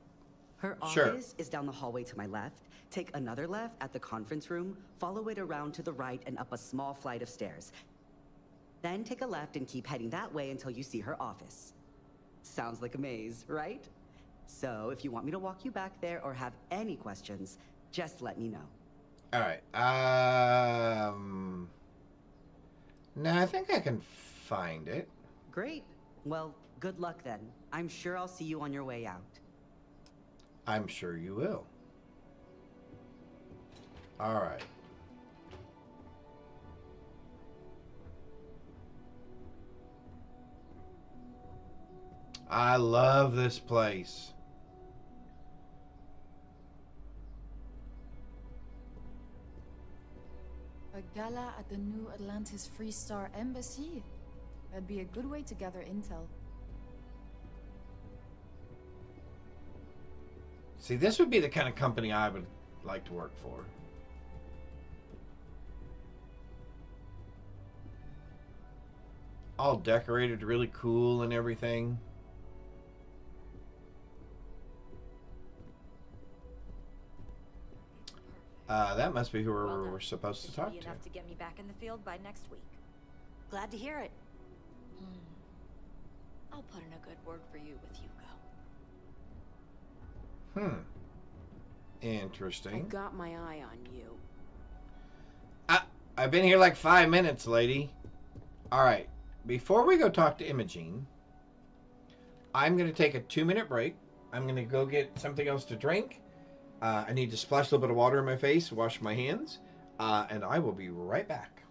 Her
Sure.
office is down the hallway to my left. Take another left at the conference room, follow it around to the right and up a small flight of stairs. Then take a left and keep heading that way until you see her office. Sounds like a maze, right? So if you want me to walk you back there or have any questions, just let me know.
All right. No, I think I can find it.
Great. Well, good luck then. I'm sure I'll see you on your way out.
I'm sure you will. All right. I love this place.
A gala at the New Atlantis Free Star Embassy? That'd be a good way to gather intel.
See, this would be the kind of company I would like to work for. All decorated really cool and everything. That must be who we're supposed to talk to.
Enough to get me back in the field by next week. Glad to hear it. I'll put in a good word for you with Hugo.
Interesting.
I've got my eye on you.
I've been here like 5 minutes, lady. All right. Before we go talk to Imogene, I'm going to take a 2-minute break. I'm going to go get something else to drink. I need to splash a little bit of water in my face, wash my hands, and I will be right back.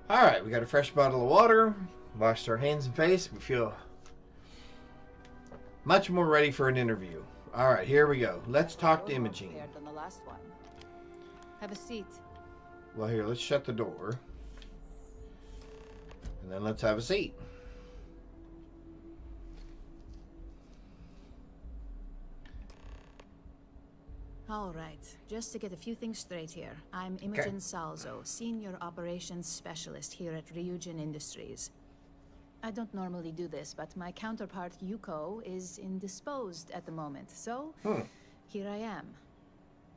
Alright, we got a fresh bottle of water. Washed our hands and face. We feel much more ready for an interview. Alright, here we go. Let's talk to Imogene.
Than the last one. Have a seat.
Well, here, let's shut the door. And then let's have a seat.
All right, just to get a few things straight here. I'm Imogen Salzo, Senior Operations Specialist here at Ryujin Industries. I don't normally do this, but my counterpart, Yuko, is indisposed at the moment, so here I am.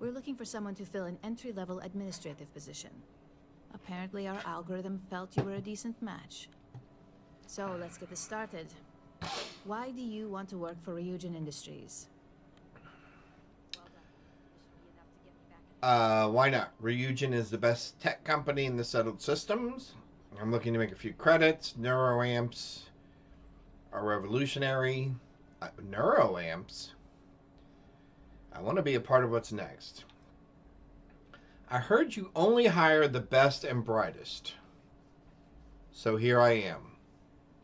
We're looking for someone to fill an entry-level administrative position. Apparently our algorithm felt you were a decent match. So let's get this started. Why do you want to work for Ryujin Industries?
Why not? Ryujin is the best tech company in the settled systems. I'm looking to make a few credits. Neuroamps are revolutionary. Neuroamps? I want to be a part of what's next. I heard you only hire the best and brightest. So here I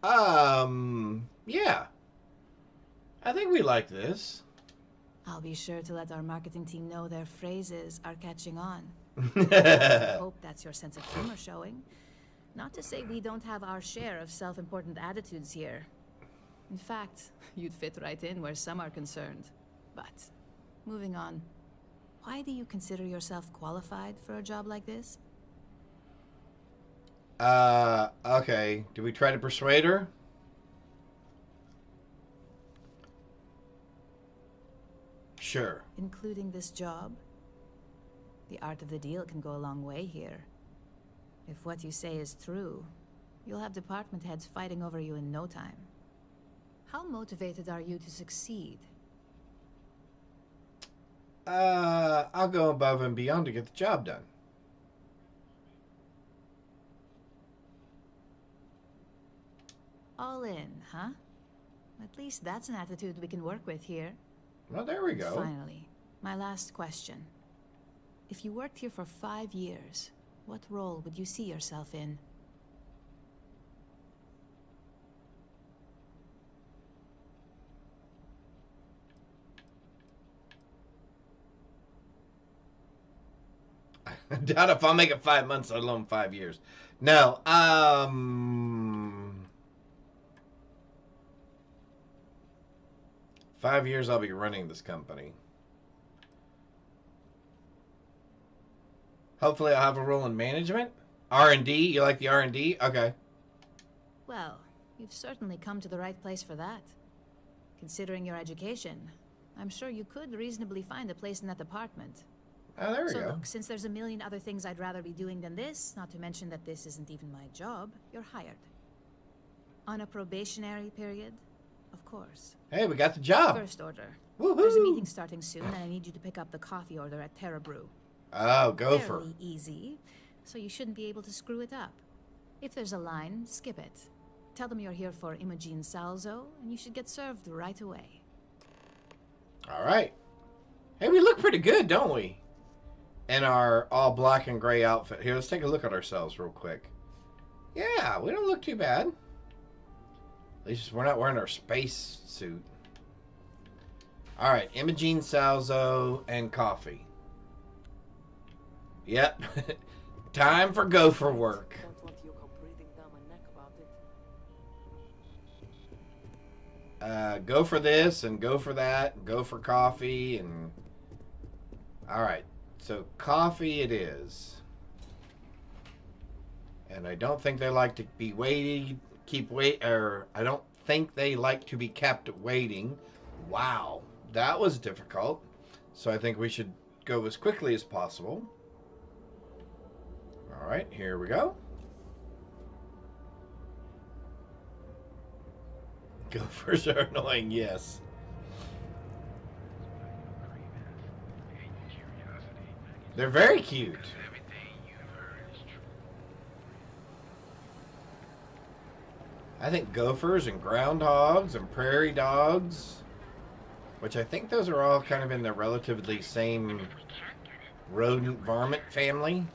am. Yeah. I think we like this.
I'll be sure to let our marketing team know their phrases are catching on. I hope that's your sense of humor showing. Not to say we don't have our share of self-important attitudes here. In fact, you'd fit right in where some are concerned. But, moving on. Why do you consider yourself qualified for a job like this?
Okay. Do we try to persuade her? Sure.
Including this job? The art of the deal can go a long way here. If what you say is true, you'll have department heads fighting over you in no time. How motivated are you to succeed?
I'll go above and beyond to get the job done.
All in, huh? At least that's an attitude we can work with here.
Well, there we go.
Finally, my last question. If you worked here for 5 years, what role would you see yourself in?
I doubt if I'll make it 5 months, let alone 5 years. No, 5 years I'll be running this company. Hopefully I'll have a role in management. R&D, you like the R&D? Okay.
Well, you've certainly come to the right place for that. Considering your education, I'm sure you could reasonably find a place in that department.
Oh, there we
go.
go.
Look, since there's a million other things I'd rather be doing than this, not to mention that this isn't even my job, you're hired. On a probationary period, of course.
Hey, we got the job.
First order.
Woohoo!
There's a meeting starting soon, and I need you to pick up the coffee order at Terra Brew.
Oh, Gopher.
Fairly easy, so you shouldn't be able to screw it up. If there's a line, skip it. Tell them you're here for Imogen Salzo, and you should get served right away.
All right. Hey, we look pretty good, don't we? In our all black and gray outfit. Here, let's take a look at ourselves real quick. Yeah, we don't look too bad. At least we're not wearing our space suit. All right, Imogen Salzo and coffee. Yep. Time for Gopher work. Go for this and go for that and go for coffee and all right, so coffee it is. And I don't think they like to be I don't think they like to be kept waiting. Wow, that was difficult. So I think we should go as quickly as possible. All right, here we go. Gophers are annoying, yes. They're very cute. I think gophers and groundhogs and prairie dogs, which I think those are all kind of in the relatively same rodent varmint family.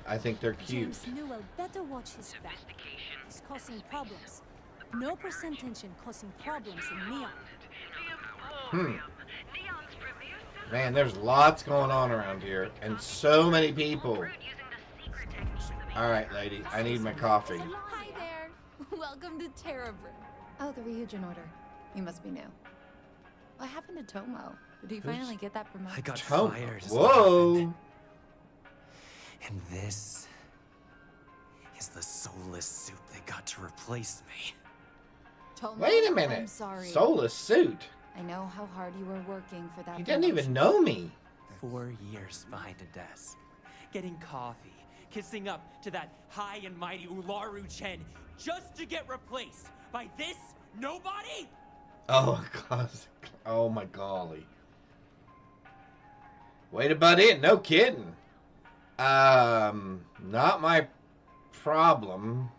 I think they're cute.
James Newell better watch his back. He's causing problems. No percentage in causing problems in Neon.
Man, there's lots going on around here, and so many people. All right, lady, I need my coffee.
Hi there. Welcome to Terra Brew. Oh, the Ryujin order. You must be new. What happened to Tomo? Did he finally get that promotion?
I got
Tomo.
fired.
Whoa.
And this is the soulless suit they got to replace me.
Tomo,
Wait a minute.
I'm sorry.
Soulless suit.
I know how hard you were working for that.
He didn't even know me.
4 years behind a desk, getting coffee, kissing up to that high and mighty Ularu Chen, just to get replaced by this nobody?
Oh, God. Oh, my golly. Way to butt in. No kidding. Not my problem.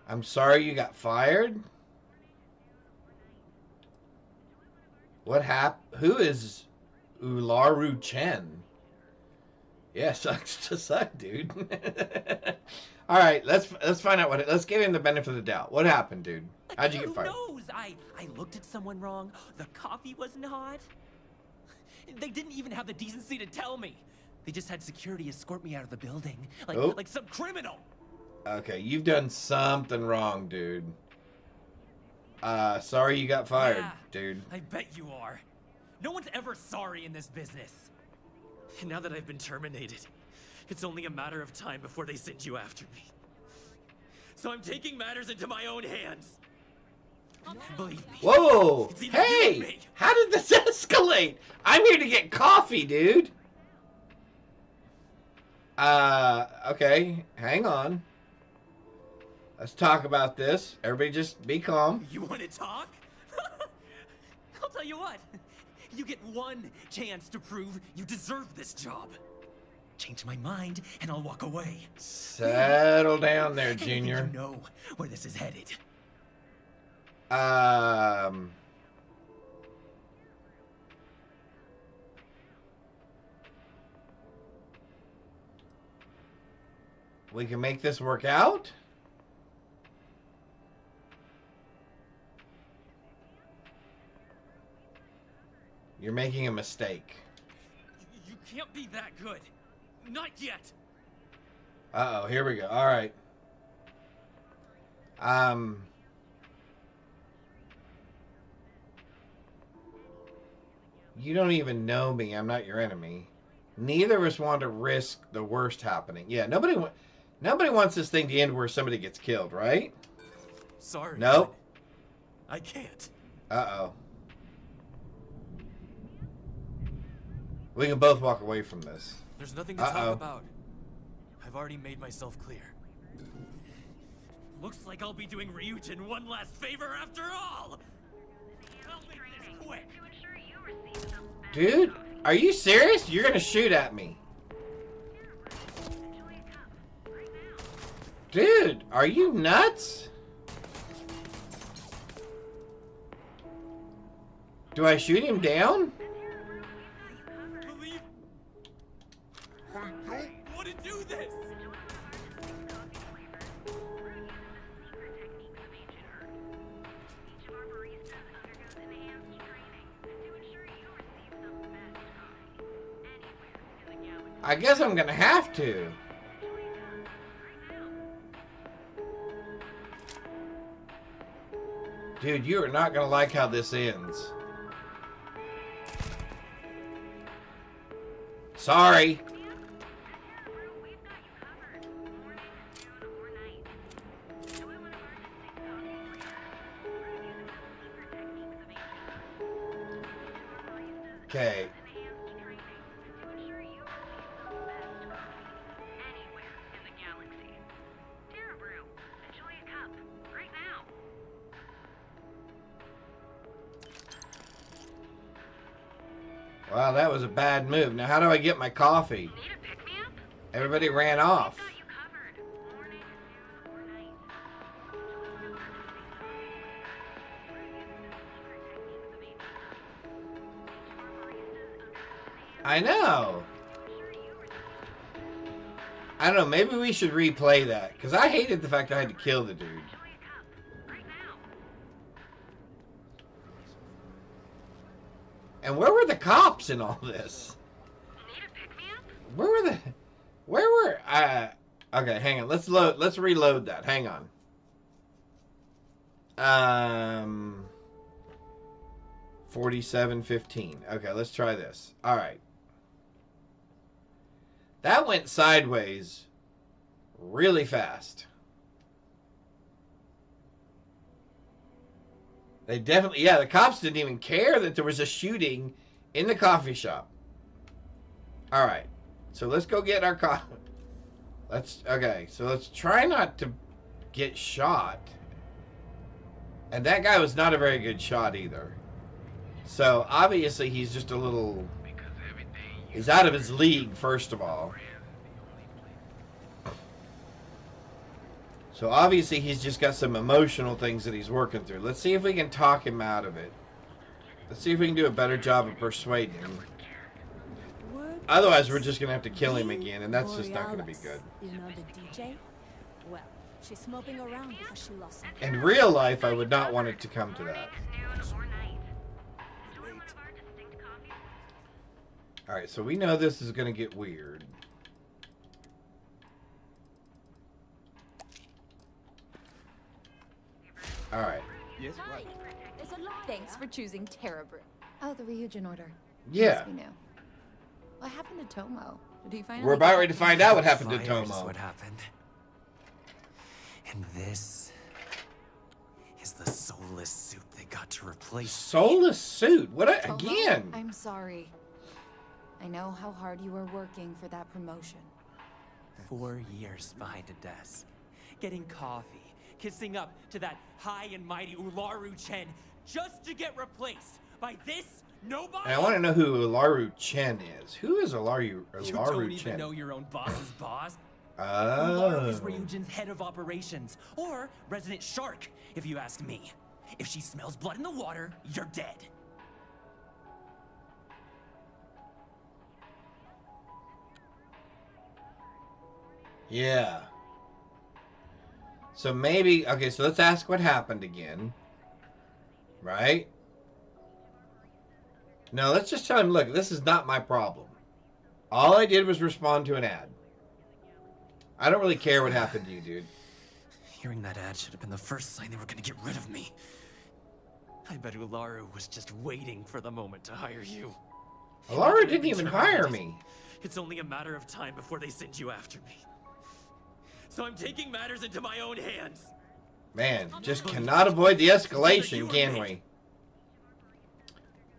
I'm sorry you got fired? What happened? Who is Ularu Chen? Yeah, sucks to suck, dude. All right, let's find out what. Let's give him the benefit of the doubt. What happened, dude? How'd you get fired?
Who knows? I looked at someone wrong. The coffee wasn't hot. They didn't even have the decency to tell me. They just had security escort me out of the building, like some criminal.
Okay, you've done something wrong, dude. Sorry you got fired,
Yeah,
dude.
I bet you are. No one's ever sorry in this business. And now that I've been terminated, it's only a matter of time before they send you after me. So I'm taking matters into my own hands. Believe me.
Whoa!
It's either you or
Hey!
me.
How did this escalate? I'm here to get coffee, dude. Okay. Hang on. Let's talk about this. Everybody just be calm.
You want to talk? I'll tell you what. You get one chance to prove you deserve this job. Change my mind, and I'll walk away.
Settle down there,
And I think
Junior.
you know where this is headed.
We can make this work out? You're making a mistake.
You can't be that good. Not yet.
Uh-oh, here we go. All right. You don't even know me. I'm not your enemy. Neither of us want to risk the worst happening. Yeah, nobody wants this thing to end where somebody gets killed, right?
Sorry.
Nope.
I can't.
Uh-oh. We can both walk away from this.
There's nothing to talk about. I've already made myself clear. Looks like I'll be doing Ryujin one last favor after all. I'll make this quick.
Dude, are you serious? You're gonna shoot at me. Dude, are you nuts? Do I shoot him down?
I don't want to do this.
I guess I'm gonna have to. Dude, you are not gonna like how this ends. Sorry. Okay. Wow, that was a bad move. Now, how do I get my coffee? Everybody ran off. I know. I don't know, maybe we should replay that. Because I hated the fact I had to kill the dude. And where were the cops in all this? Where were the... Where were... okay, hang on. Let's reload that. Hang on. 47:15. Okay, let's try this. All right. That went sideways really fast. They definitely, yeah, the cops didn't even care that there was a shooting in the coffee shop. All right. So let's go get our okay, so let's try not to get shot. And that guy was not a very good shot either. So obviously he's just a little... He's out of his league, first of all. So obviously he's just got some emotional things that he's working through. Let's see if we can talk him out of it. Let's see if we can do a better job of persuading him. Otherwise we're just going to have to kill him again, and that's just not going to be good.
You know the DJ? Well, she's moping around because she lost some...
In real life, I would not want it to come to that. Alright, so we know this is going to get weird. Alright.
Yes, right. Thanks for choosing Terebro.
Oh, the Ryujin order.
Yeah.
Must be new. What happened to Tomo? Did he finally...
We're about ready to find out what happened to
Fire is
Tomo.
what happened. And this is the soulless suit they got to replace.
Soulless suit? What
Tomo,
again?
I'm sorry. I know how hard you were working for that promotion.
4 years behind a desk, getting coffee, kissing up to that high and mighty Ularu Chen, just to get replaced by this nobody.
And I want to know who Ularu Chen is. Who is Ularu
You don't
Chen?
even know your own boss's boss.
Oh.
Ularu is Ryujin's head of operations, or resident shark, if you ask me. If she smells blood in the water, you're dead.
Yeah. So maybe, okay, so let's ask what happened again. Right? No, let's just tell him, look, this is not my problem. All I did was respond to an ad. I don't really care what happened to you, dude.
Hearing that ad should have been the first sign they were gonna get rid of me. I bet Ularu was just waiting for the moment to hire you.
Ularu didn't even hire me.
It's only a matter of time before they send you after me. So I'm taking matters into my own hands.
Man, just cannot avoid the escalation, can we?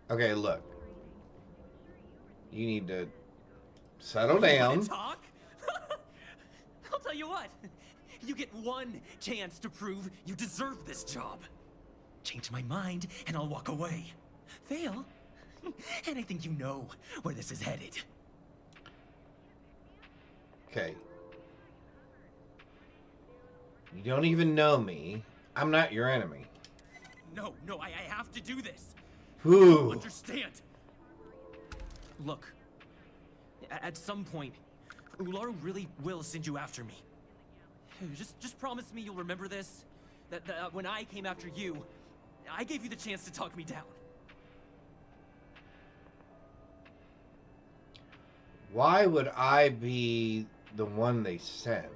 Okay, look. You need to settle down.
Talk? I'll tell you what. You get one chance to prove you deserve this job. Change my mind and I'll walk away. Fail, and I think you know where this is headed.
Okay. You don't even know me. I'm not your enemy.
No, I have to do this.
Ooh.
You don't understand. Look, at some point, Ularu really will send you after me. Just promise me you'll remember this. That when I came after you, I gave you the chance to talk me down.
Why would I be the one they send?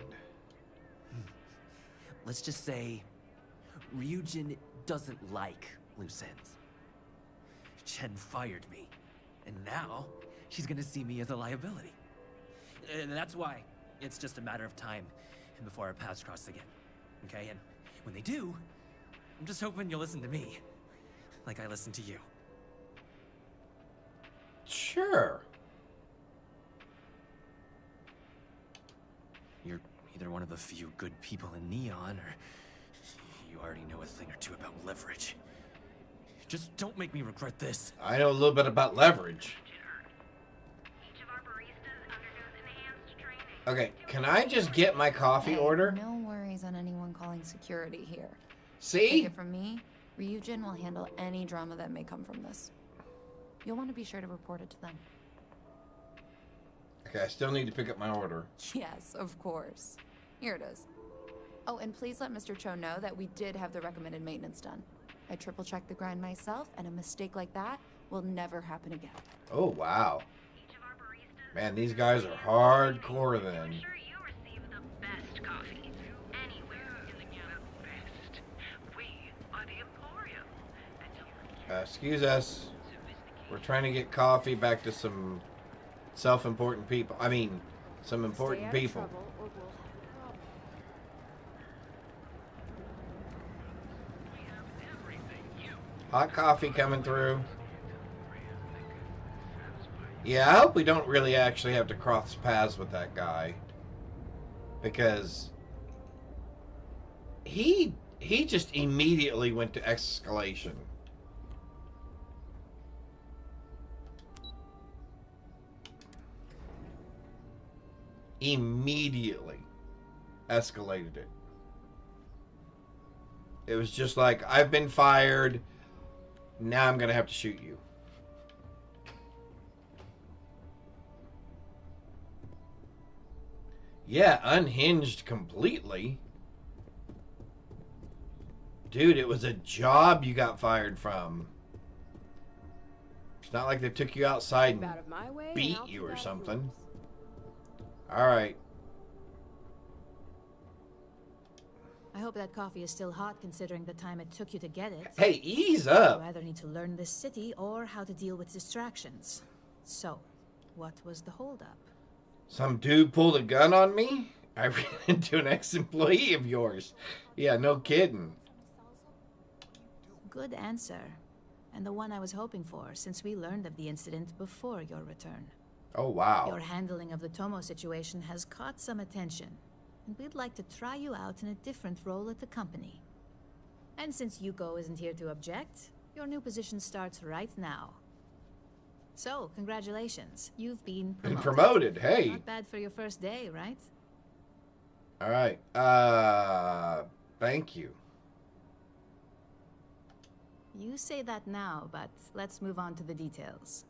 Let's just say Ryujin doesn't like loose ends. Chen fired me, and now she's gonna see me as a liability. And that's why it's just a matter of time and before our paths cross again. Okay? And when they do, I'm just hoping you'll listen to me like I listen to you.
Sure.
You're either one of the few good people in Neon, or you already know a thing or two about leverage. Just don't make me regret this.
I know a little bit about leverage. Okay, can I just get my coffee order?
No worries on anyone calling security here.
See?
Take it from me, Ryujin will handle any drama that may come from this. You'll want to be sure to report it to them.
Okay, I still need to pick up my order.
Yes, of course. Here it is. Oh, and please let Mr. Cho know that we did have the recommended maintenance done. I triple-checked the grind myself, and a mistake like that will never happen again.
Oh, wow. Man, these guys are hardcore then.
Best coffee anywhere in the best. We are the Emporium.
Excuse us. We're trying to get coffee back to some self-important people. I mean, some important people. Hot coffee coming through. Yeah, I hope we don't really actually have to cross paths with that guy. Because he just immediately went to escalation. Immediately escalated it. It was just like, I've been fired. Now I'm going to have to shoot you. Yeah, unhinged completely. Dude, it was a job you got fired from. It's not like they took you outside and beat you or something. Alright.
I hope that coffee is still hot considering the time it took you to get it.
Hey, ease up!
You either need to learn this city or how to deal with distractions. So, what was the holdup?
Some dude pulled a gun on me? I ran into an ex-employee of yours. Yeah, no kidding.
Good answer. And the one I was hoping for, since we learned of the incident before your return.
Oh, wow.
Your handling of the Tomo situation has caught some attention, and we'd like to try you out in a different role at the company. And since Yuko isn't here to object, your new position starts right now. So, congratulations. You've been promoted.
Hey.
Not bad for your first day, right?
All right. Thank you.
You say that now, but let's move on to the details.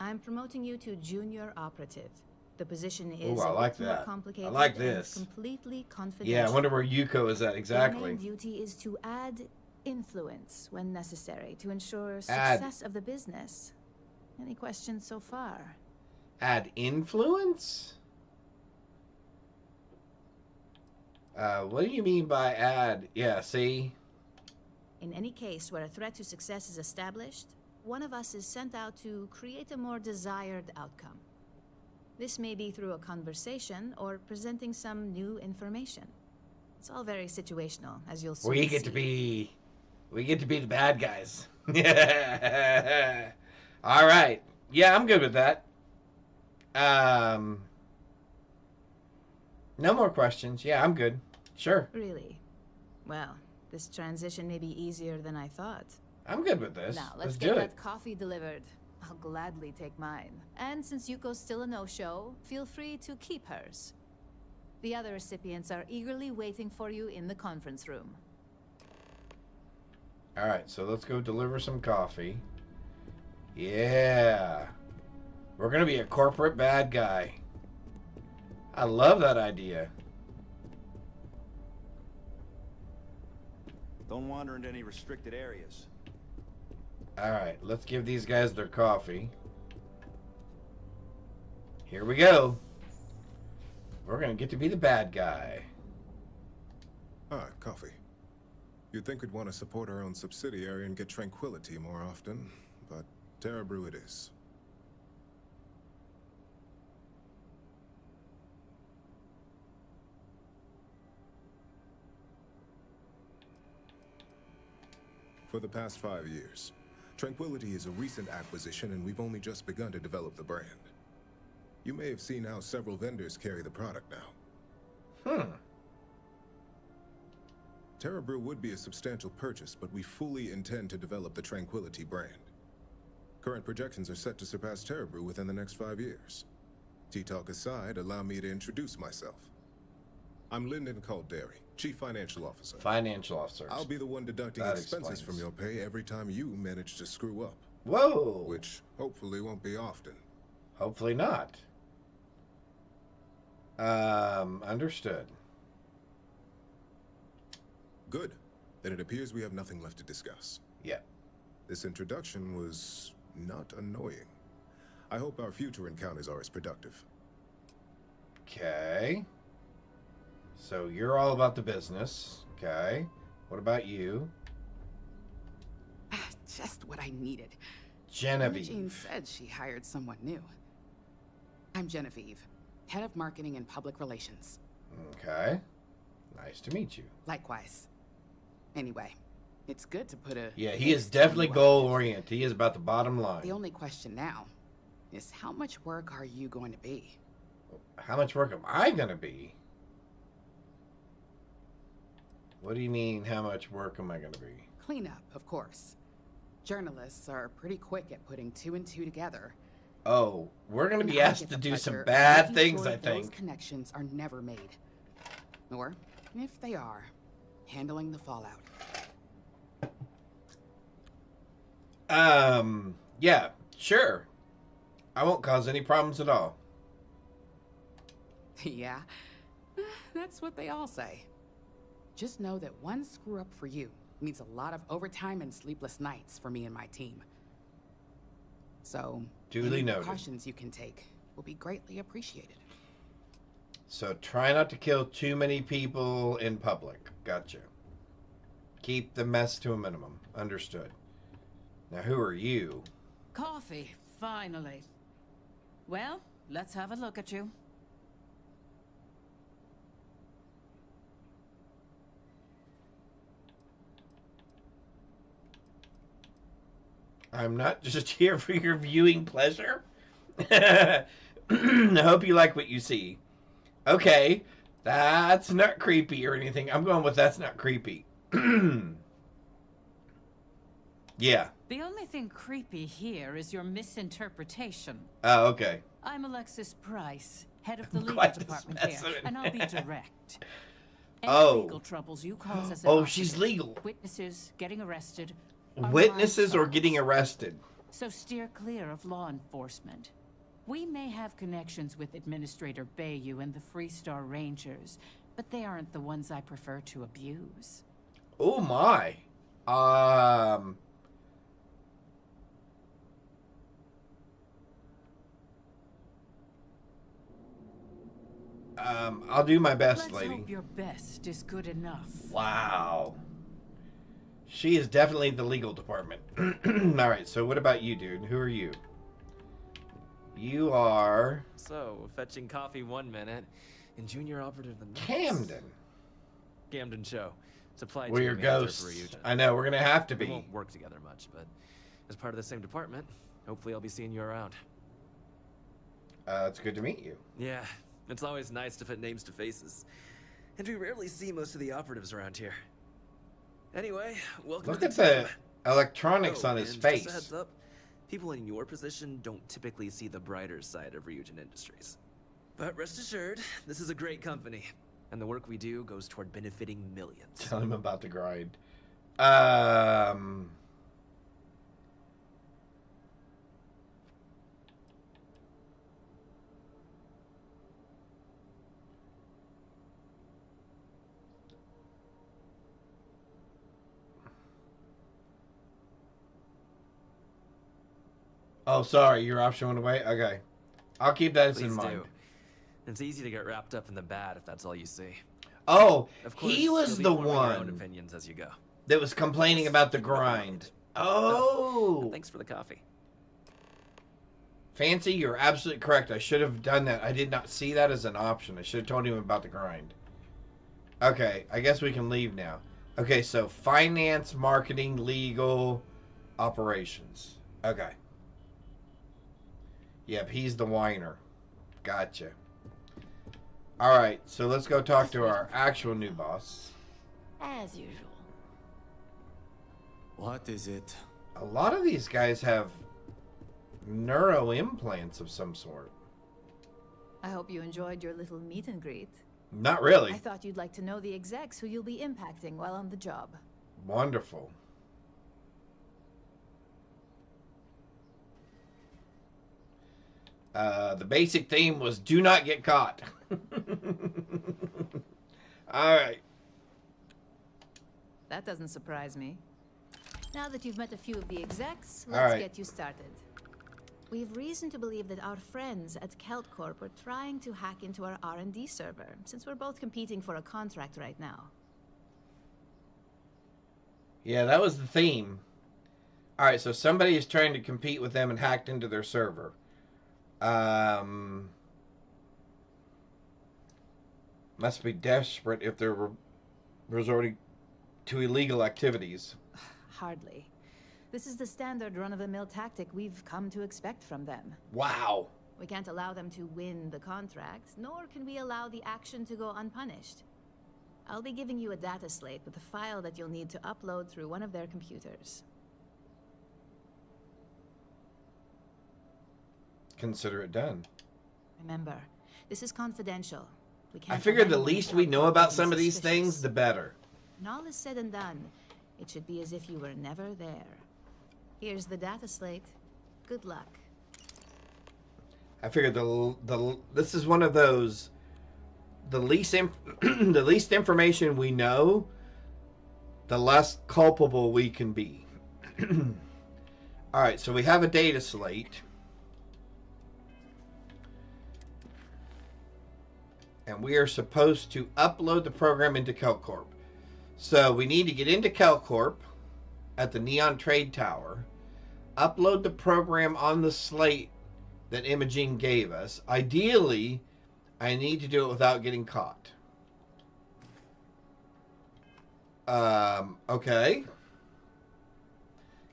I'm promoting you to junior operative. The position is
I like
more
that.
complicated
I like
and
this.
completely confidential.
Yeah, I wonder where Yuko is at exactly.
Your main duty is to add influence when necessary to ensure success of the business. Any questions so far?
Add influence? What do you mean by add? Yeah, see?
In any case where a threat to success is established, one of us is sent out to create a more desired outcome. This may be through a conversation or presenting some new information. It's all very situational, as you'll soon see.
We get to be the bad guys. All right. Yeah, I'm good with that. No more questions. Yeah, I'm good. Sure.
Really? Well, this transition may be easier than I thought.
I'm good with this.
Now, let's get that coffee delivered. I'll gladly take mine. And since Yuko's still a no-show, feel free to keep hers. The other recipients are eagerly waiting for you in the conference room.
All right, so let's go deliver some coffee. Yeah. We're going to be a corporate bad guy. I love that idea.
Don't wander into any restricted areas.
All right, let's give these guys their coffee. Here we go. We're going to get to be the bad guy.
Ah, coffee. You'd think we'd want to support our own subsidiary and get tranquility more often, but Terra Brew it is. For the past 5 years, Tranquility is a recent acquisition and we've only just begun to develop the brand. You may have seen how several vendors carry the product now. Terra Brew would be a substantial purchase, but we fully intend to develop the Tranquility brand. Current projections are set to surpass Terra Brew within the next 5 years. Tea-talk aside, allow me to introduce myself. I'm Lyndon Calderi, Chief Financial Officer.
Financial Officer.
I'll be the one deducting expenses from your pay every time you manage to screw up.
Whoa!
Which hopefully won't be often.
Hopefully not. Understood.
Good. Then it appears we have nothing left to discuss.
Yeah.
This introduction was not annoying. I hope our future encounters are as productive.
Okay. So you're all about the business. Okay. What about you?
Just what I needed.
Genevieve.
Jean said she hired someone new. I'm Genevieve, head of marketing and public relations.
Okay. Nice to meet you.
Likewise. Anyway, it's good to put a...
Yeah, he is definitely goal-oriented. He is about the bottom line.
The only question now is how much work are you going to be?
How much work am I going to be? What do you mean, how much work am I going to be?
Cleanup, of course. Journalists are pretty quick at putting two and two together.
Oh, we're going to
And
be
I
asked
get
to
the
do some
pleasure of
bad
making
things,
sure
I
those
think.
connections are never made. Or, if they are, handling the fallout.
Yeah, sure. I won't cause any problems at all.
Yeah, that's what they all say. Just know that one screw up for you means a lot of overtime and sleepless nights for me and my team. So,
Duly
any
noted.
precautions you can take will be greatly appreciated.
So try not to kill too many people in public. Gotcha. Keep the mess to a minimum. Understood. Now, who are you?
Coffee, finally. Well, let's have a look at you.
I'm not just here for your viewing pleasure. I hope you like what you see. Okay, that's not creepy or anything. I'm going with that's not creepy. Yeah.
The only thing creepy here is your misinterpretation.
Oh, okay.
I'm Alexis Price, head of the
I'm
legal
glad this
department
mess
here,
with
and I'll be
me.
direct. Any
Oh.
legal troubles you cause us.
Oh, she's legal.
Witnesses getting arrested. are
Witnesses
my
or
fault.
getting arrested?
So steer clear of law enforcement. We may have connections with Administrator Bayou and the Freestar Rangers, but they aren't the ones I prefer to abuse.
Oh my. I'll do my best,
Let's
lady.
hope your best is good enough.
Wow. She is definitely the legal department. All right, so what about you, dude? Who are you? You are...
So, fetching coffee 1 minute, and junior operative the next. Camden Show. Supply
We're your
chain manager
ghosts.
for Ryujin.
I know, we're gonna have to
We
be.
won't work together much, but as part of the same department, hopefully I'll be seeing you around.
It's good to meet you.
Yeah, it's always nice to put names to faces. And we rarely see most of the operatives around here. Anyway, welcome
Look
to
at
the team.
the electronics on his
and
face.
Just a heads up, people in your position don't typically see the brighter side of Ryujin Industries. But rest assured, this is a great company, and the work we do goes toward benefiting millions.
Tell him about the grind. Oh, sorry, your option went away? Okay. I'll keep that in
Please
mind.
do. It's easy to get wrapped up in the bad if that's all you see.
Oh,
Of course,
he was
you'll be
the
forming your own
one
opinions as you go.
that was complaining about the grind. Oh!
Thanks for the coffee.
Fancy, you're absolutely correct. I should have done that. I did not see that as an option. I should have told him about the grind. Okay, I guess we can leave now. Okay, so finance, marketing, legal, operations. Okay. Yep, he's the whiner. Gotcha. Alright, so let's go talk to our actual new boss.
As usual.
What is it?
A lot of these guys have neuro implants of some sort.
I hope you enjoyed your little meet and greet.
Not really.
I thought you'd like to know the execs who you'll be impacting while on the job.
Wonderful. The basic theme was do not get caught. All right.
That doesn't surprise me. Now that you've met a few of the execs,
All
let's
right.
get you started. We've reason to believe that our friends at Kelt Corp are trying to hack into our R&D server, since we're both competing for a contract right now.
Yeah, that was the theme. All right, so somebody is trying to compete with them and hacked into their server. Must be desperate if they're resorting to illegal activities.
Hardly. This is the standard run-of-the-mill tactic we've come to expect from them.
Wow.
We can't allow them to win the contract, nor can we allow the action to go unpunished. I'll be giving you a data slate with a file that you'll need to upload through one of their computers.
Consider it done.
Remember, this is confidential. We can't
I figure
have
the
anyone
least we know
upload
about
anything
some of these
suspicious.
things, the better.
When all is said and done, it should be as if you were never there. Here's the data slate. Good luck.
I figured this is one of those the least the least information we know, the less culpable we can be. All right, so we have a data slate. And we are supposed to upload the program into CalCorp. So we need to get into CalCorp at the Neon Trade Tower, upload the program on the slate that Imogene gave us. Ideally, I need to do it without getting caught. Okay.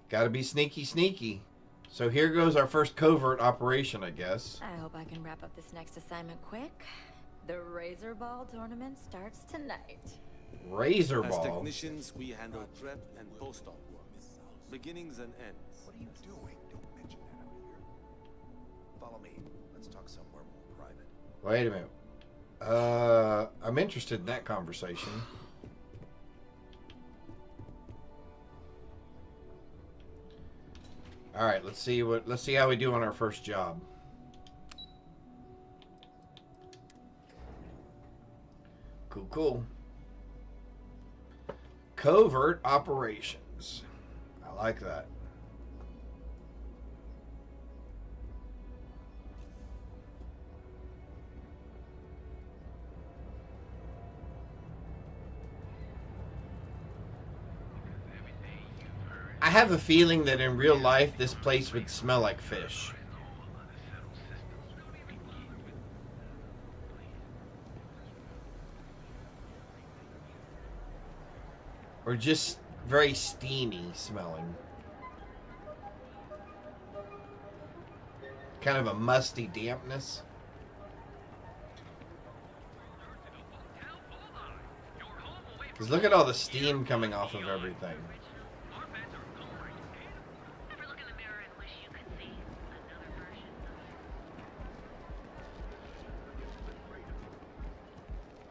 Gotta be sneaky, sneaky. So here goes our first covert operation, I guess.
I hope I can wrap up this next assignment quick. The Razor Ball tournament starts tonight.
Razor
As
Ball.
technicians, we handle prep and post-op work. Beginnings and ends.
What are you doing? Don't mention that out here. Follow me. Let's talk somewhere more private.
Wait a minute. I'm interested in that conversation. All right, let's see how we do on our first job. Cool, cool. Covert operations. I like that. I have a feeling that in real life this place would smell like fish. Or just very steamy smelling. Kind of a musty dampness. Because look at all the steam coming off of everything.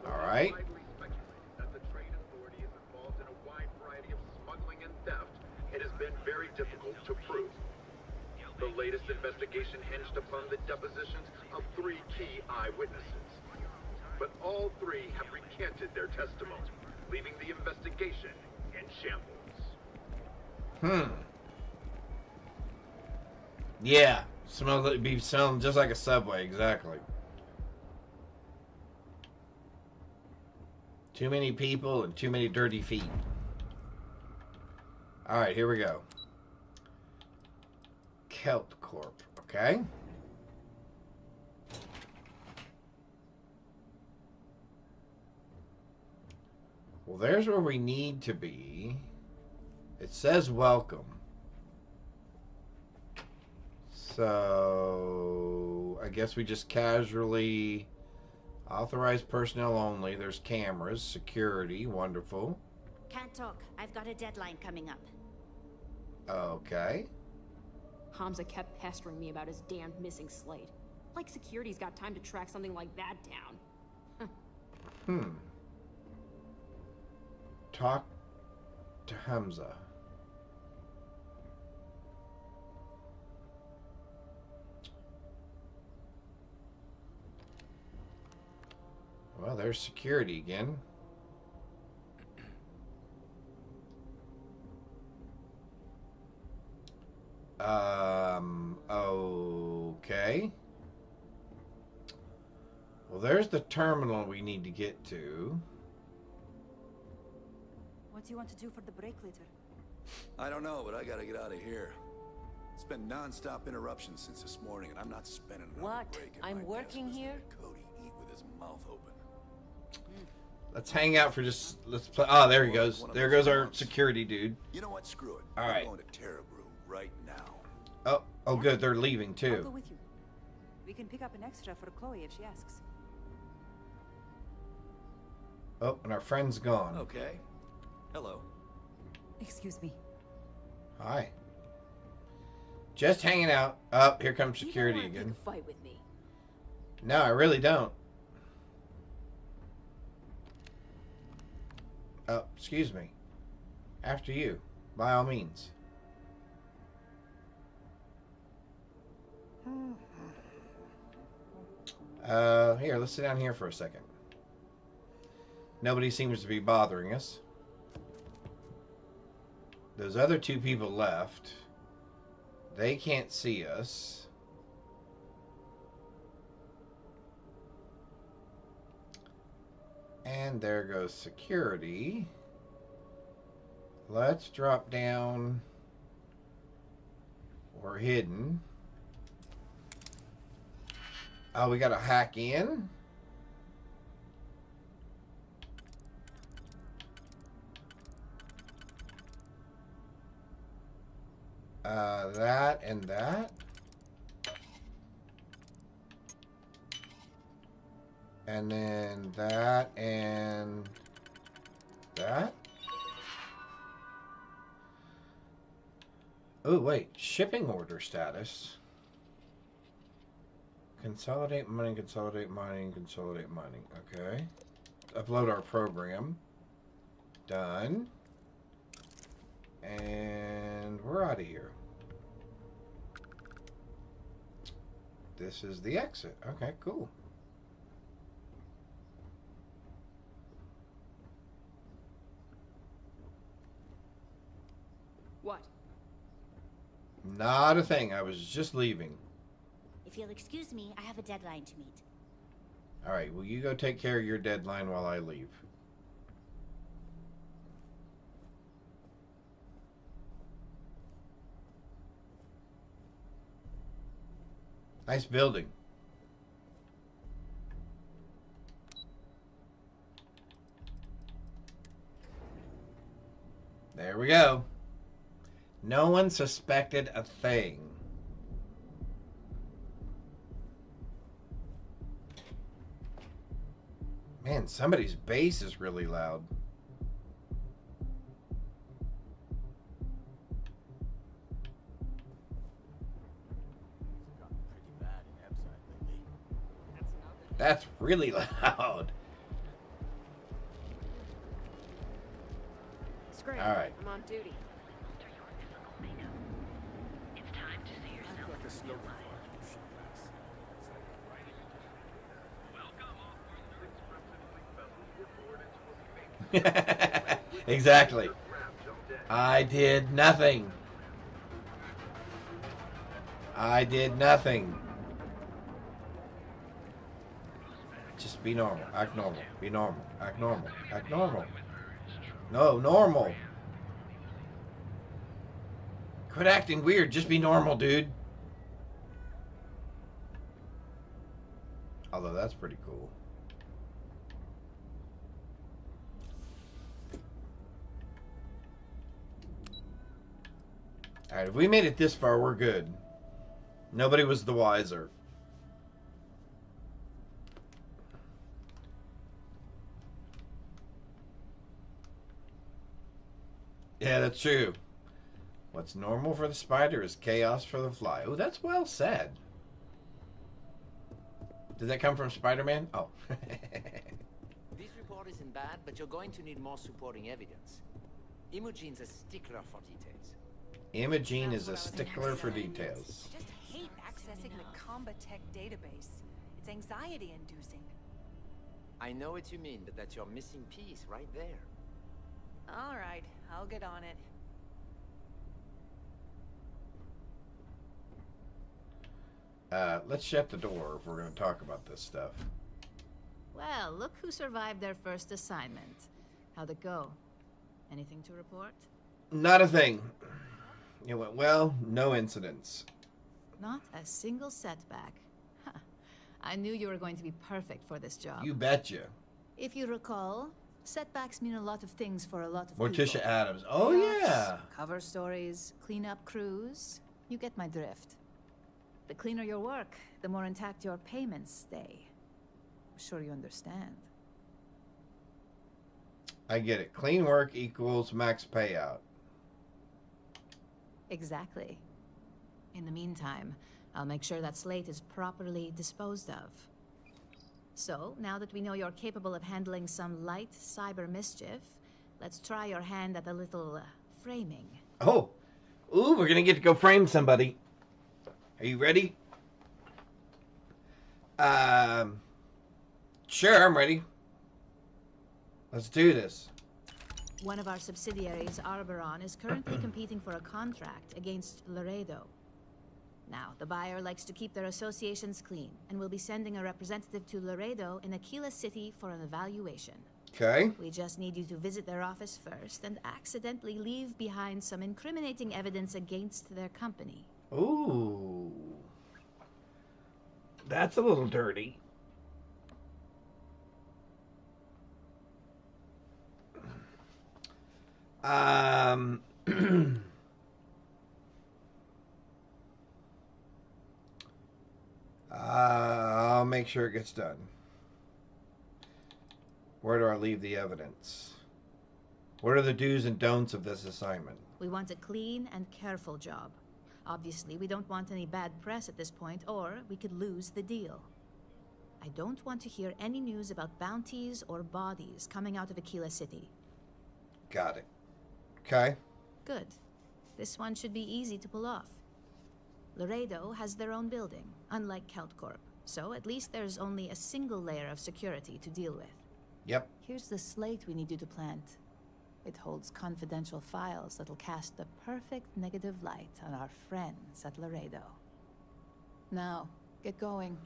All right.
It has been very difficult to prove. The latest investigation hinged upon the depositions of 3 key eyewitnesses. But all 3 have recanted their testimony, leaving the investigation in shambles.
Yeah, be smelling just like a Subway, exactly. Too many people and too many dirty feet. All right, here we go. Kelt Corp, okay? Well, there's where we need to be. It says welcome. So, I guess we just casually authorized personnel only. There's cameras, security, wonderful.
Can't talk. I've got a deadline coming up.
Okay.
Hamza kept pestering me about his damned missing slate. Like security's got time to track something like that down.
Talk to Hamza. Well, there's security again. Okay. Well, there's the terminal we need to get to.
What do you want to do for the break later?
I don't know, but I gotta get out of here. It's been non-stop interruptions since this morning, and I'm not spending another break at
I'm
my
working
desk
here?
listening to Cody eat with his mouth open.
Let's hang out for just. Let's play. Oh, there he goes. There goes our security dude.
You know what? Screw it.
All right.
I'm going to Terrabrew right now.
Oh, good. They're leaving
I'll go
too.
with you. We can pick up an extra for Chloe if she asks.
Oh, and our friend's gone.
Okay. Hello.
Excuse me.
Hi. Just hanging out. Oh, here comes security
You don't wanna
again.
pick a fight with me.
No, I really don't. Oh, excuse me. After you, by all means. Here, let's sit down here for a second. Nobody seems to be bothering us. Those other two people left. They can't see us. And there goes security. Let's drop down. We're hidden. Oh, we gotta hack in? That and that. And then that and that. Oh, wait. Shipping order status. Consolidate mining, consolidate mining, consolidate mining. Okay. Upload our program. Done. And we're out of here. This is the exit. Okay, cool.
What?
Not a thing. I was just leaving.
If you'll excuse me, I have a deadline to meet.
All right, well, you go take care of your deadline while I leave. Nice building. There we go. No one suspected a thing. Man, somebody's bass is really loud. That's really loud.
Scram.
All right.
I'm on duty.
It's time to see yourself
Like a snow
Exactly. I did nothing. I did nothing. Just be normal. Act normal. Be normal. Act normal. Act normal. No, normal. Quit acting weird. Just be normal, dude. Although that's pretty cool. Alright, if we made it this far, we're good. Nobody was the wiser. Yeah, that's true. What's normal for the spider is chaos for the fly. Oh, that's well said. Did that come from Spider-Man? Oh.
This report isn't bad, but you're going to need more supporting evidence. Imogene's a stickler for details.
Imogene is a stickler for details.
I just hate accessing the Combatech database. It's anxiety-inducing.
I know what you mean, but that's your missing piece right there.
All right, I'll get on it.
Let's shut the door if we're going to talk about this stuff.
Well, look who survived their first assignment. How'd it go? Anything to report?
Not a thing. It went well, no incidents.
Not a single setback. Huh. I knew you were going to be perfect for this job.
You betcha.
If you recall, setbacks mean a lot of things for a lot of
Morticia
people.
Adams. Oh,
Layoffs,
yeah.
Cover stories, cleanup crews. You get my drift. The cleaner your work, the more intact your payments stay. I'm sure you understand.
I get it. Clean work equals max payout.
Exactly. In the meantime, I'll make sure that slate is properly disposed of. So, now that we know you're capable of handling some light cyber mischief, let's try your hand at a little framing.
Oh! Ooh, we're gonna get to go frame somebody. Are you ready? Sure, I'm ready. Let's do this.
One of our subsidiaries, Arboron, is currently competing for a contract against Laredo. Now, the buyer likes to keep their associations clean, and will be sending a representative to Laredo in Aquila City for an evaluation.
Okay.
We just need you to visit their office first and accidentally leave behind some incriminating evidence against their company.
Ooh. That's a little dirty. I'll make sure it gets done. Where do I leave the evidence? What are the do's and don'ts of this assignment?
We want a clean and careful job. Obviously, we don't want any bad press at this point, or we could lose the deal. I don't want to hear any news about bounties or bodies coming out of Aquila City.
Got it. Okay.
Good. This one should be easy to pull off. Laredo has their own building, unlike CeltCorp, so at least there's only a single layer of security to deal with.
Yep.
Here's the slate we need you to plant. It holds confidential files that'll cast the perfect negative light on our friends at Laredo. Now, get going.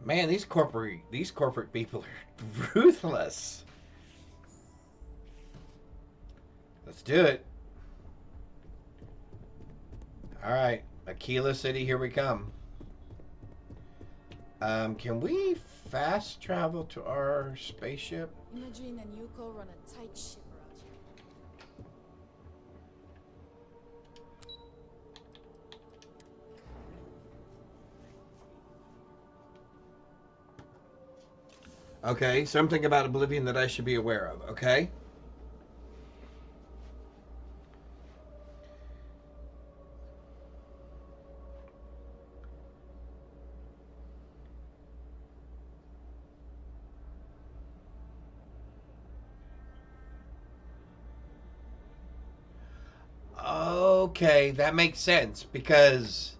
Man, these corporate people are ruthless. Let's do it. All right, Aquila City, here we come. Can we fast travel to our spaceship?
Imogen and Yuko run a tight ship around here.
Okay, something about Oblivion that I should be aware of, okay? Okay, that makes sense, because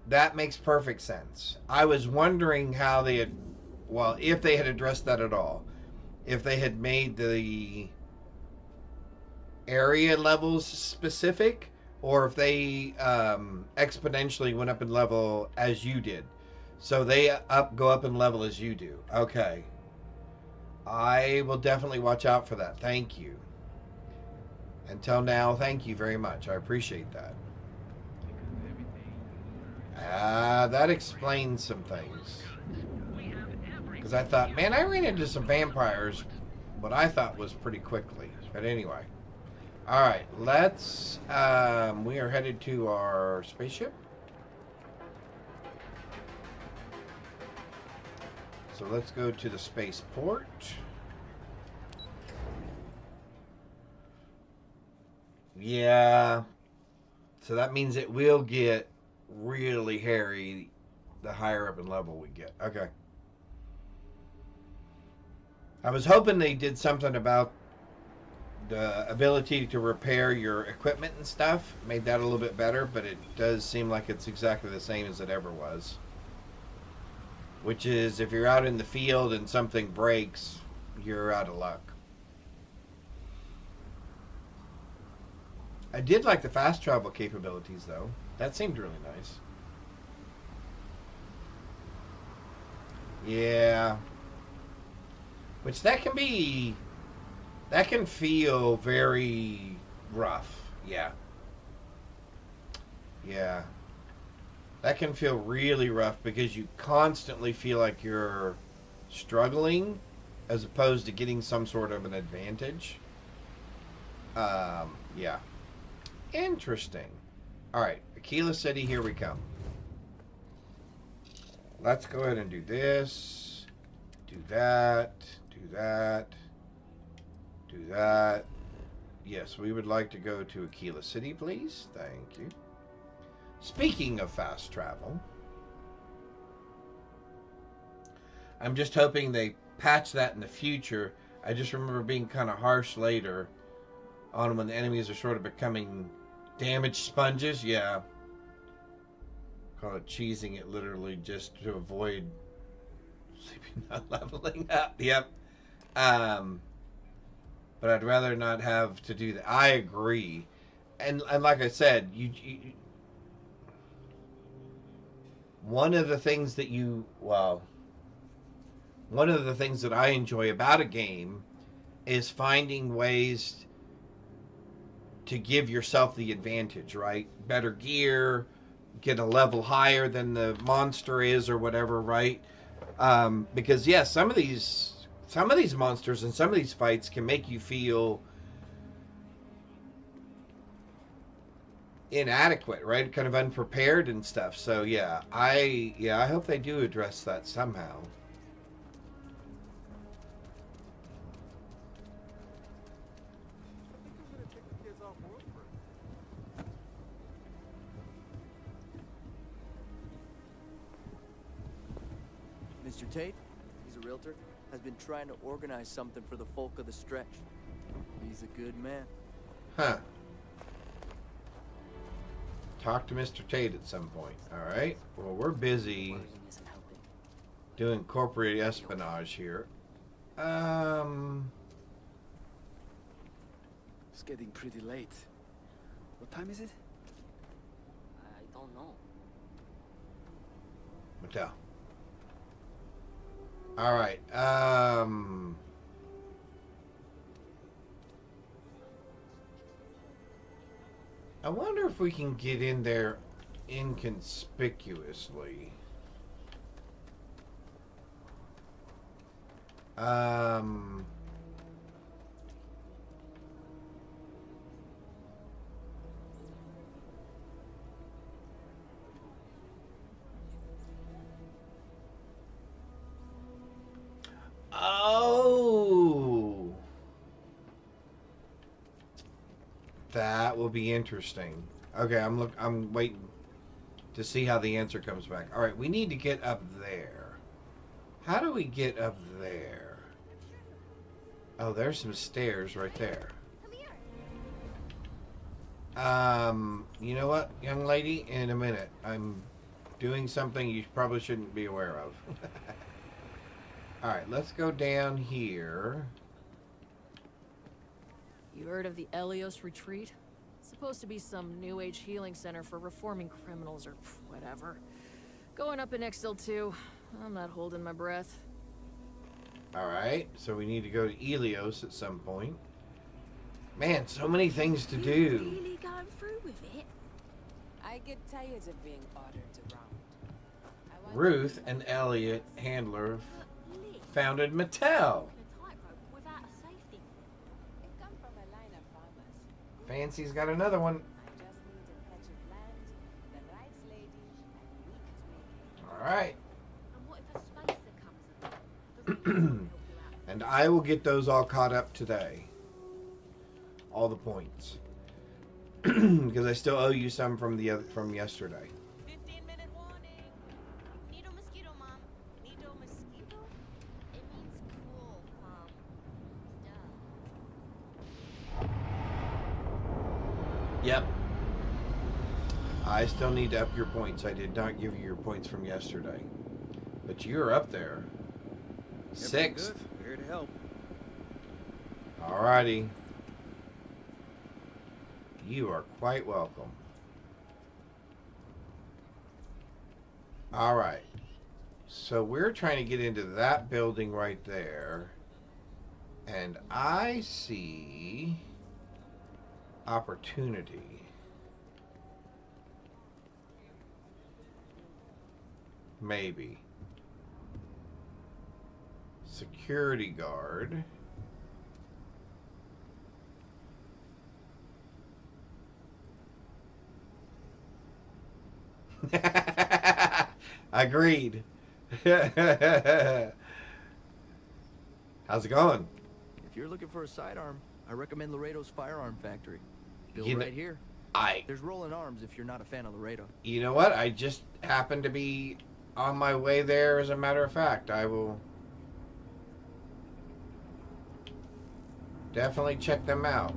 that makes perfect sense. I was wondering how they had, well, if they had addressed that at all. If they had made the area levels specific, or if they exponentially went up in level as you did. So they go up in level as you do. Okay. I will definitely watch out for that. Thank you. Until now, thank you very much. I appreciate that. That explains some things. Because I thought, man, I ran into some vampires, what I thought was pretty quickly. But anyway. Alright, let's... we are headed to our spaceship. So let's go to the spaceport. Yeah. So that means it will get really hairy the higher up in level we get. Okay. I was hoping they did something about the ability to repair your equipment and stuff. Made that a little bit better, but it does seem like it's exactly the same as it ever was. which is if you're out in the field and something breaks, you're out of luck. I did like the fast travel capabilities, though. That seemed really nice. Yeah. Which that can feel very rough. Yeah. Yeah. That can feel really rough because you constantly feel like you're struggling as opposed to getting some sort of an advantage. Yeah. Interesting. Alright, Aquila City, here we come. Let's go ahead and do this. Do that. Do that. Do that. Yes, we would like to go to Aquila City, please. Thank you. Speaking of fast travel, I'm just hoping they patch that in the future. I just remember being kind of harsh later on when the enemies are sort of becoming damaged sponges. Yeah. Call it cheesing it literally just to avoid sleeping, not leveling up. Yep. But I'd rather not have to do that. I agree. And like I said, you one of the things that I enjoy about a game is finding ways to give yourself the advantage, right? Better gear, get a level higher than the monster is or whatever, right? Because yes, some of these monsters and some of these fights can make you feel inadequate, right? Kind of unprepared and stuff. So yeah, I hope they do address that somehow.
Mr. Tate, he's a realtor, has been trying to organize something for the folk of the stretch. He's a good man.
Huh. Talk to Mr. Tate at some point. Alright. Well, we're busy doing corporate espionage here.
It's getting pretty late. What time is it?
I don't know.
Mattel. Alright. I wonder if we can get in there inconspicuously. Oh, that will be interesting. Okay, I'm waiting to see how the answer comes back. All right, we need to get up there. How do we get up there? Oh, there's some stairs right there. You know what, young lady? In a minute, I'm doing something you probably shouldn't be aware of. Alright, let's go down here.
You heard of the Elios Retreat? Supposed to be some new age healing center for reforming criminals or whatever. Going up in XL2. I'm not holding my breath.
Alright, so we need to go to Elios at some point. Man, so many things to do.
Really going through with it?
I get tired of being ordered around.
Ruth and Elliot Handler founded Mattel. Fancy's got another one. Alright. And I will get those all caught up today. All the points. Because I still owe you some from yesterday.
15-minute warning. Nido mosquito, Mom. Nido mosquito? It means cool, Mom. Duh.
Yep. I still need to up your points. I did not give you your points from yesterday. But you're up there.
Everything
6th.
good? We're here to help.
Alrighty. You are quite welcome. Alright. So we're trying to get into that building right there. And I see opportunity. Maybe. Security guard. Agreed. How's it going?
If you're looking for a sidearm, I recommend Laredo's Firearm Factory. Built
You know,
right here. There's rolling arms if you're not a fan of Laredo.
You know what? I just happened to be on my way there, as a matter of fact. I will definitely check them out.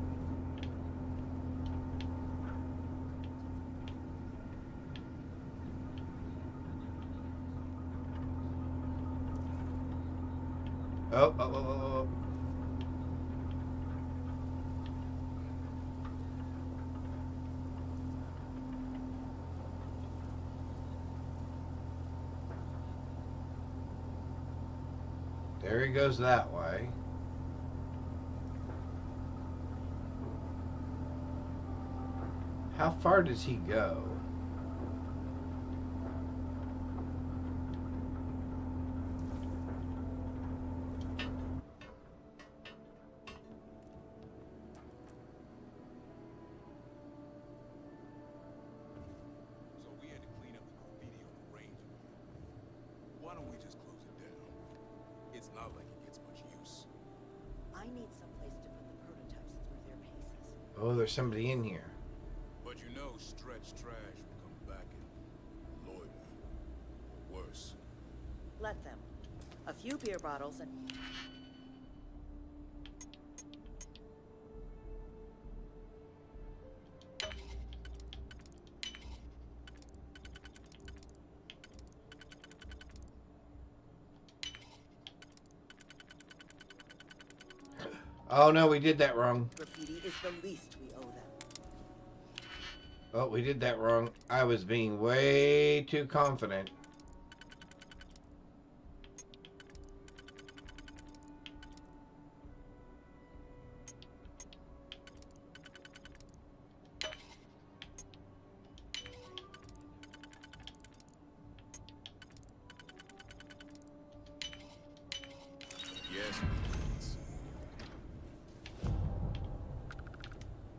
Oh. There he goes that way. How far does he go?
So we had to clean up the graffiti on the range. Why don't we just close it down? It's not like it gets much use.
I need some place to put the prototypes through their paces.
Oh, there's somebody in here.
But you know, stretch trash will come back and loiter. Or worse.
Let them. A few beer bottles and...
Oh no, we did that wrong.
Graffiti is the least we owe them.
Oh, we did that wrong. I was being way too confident.
Yes.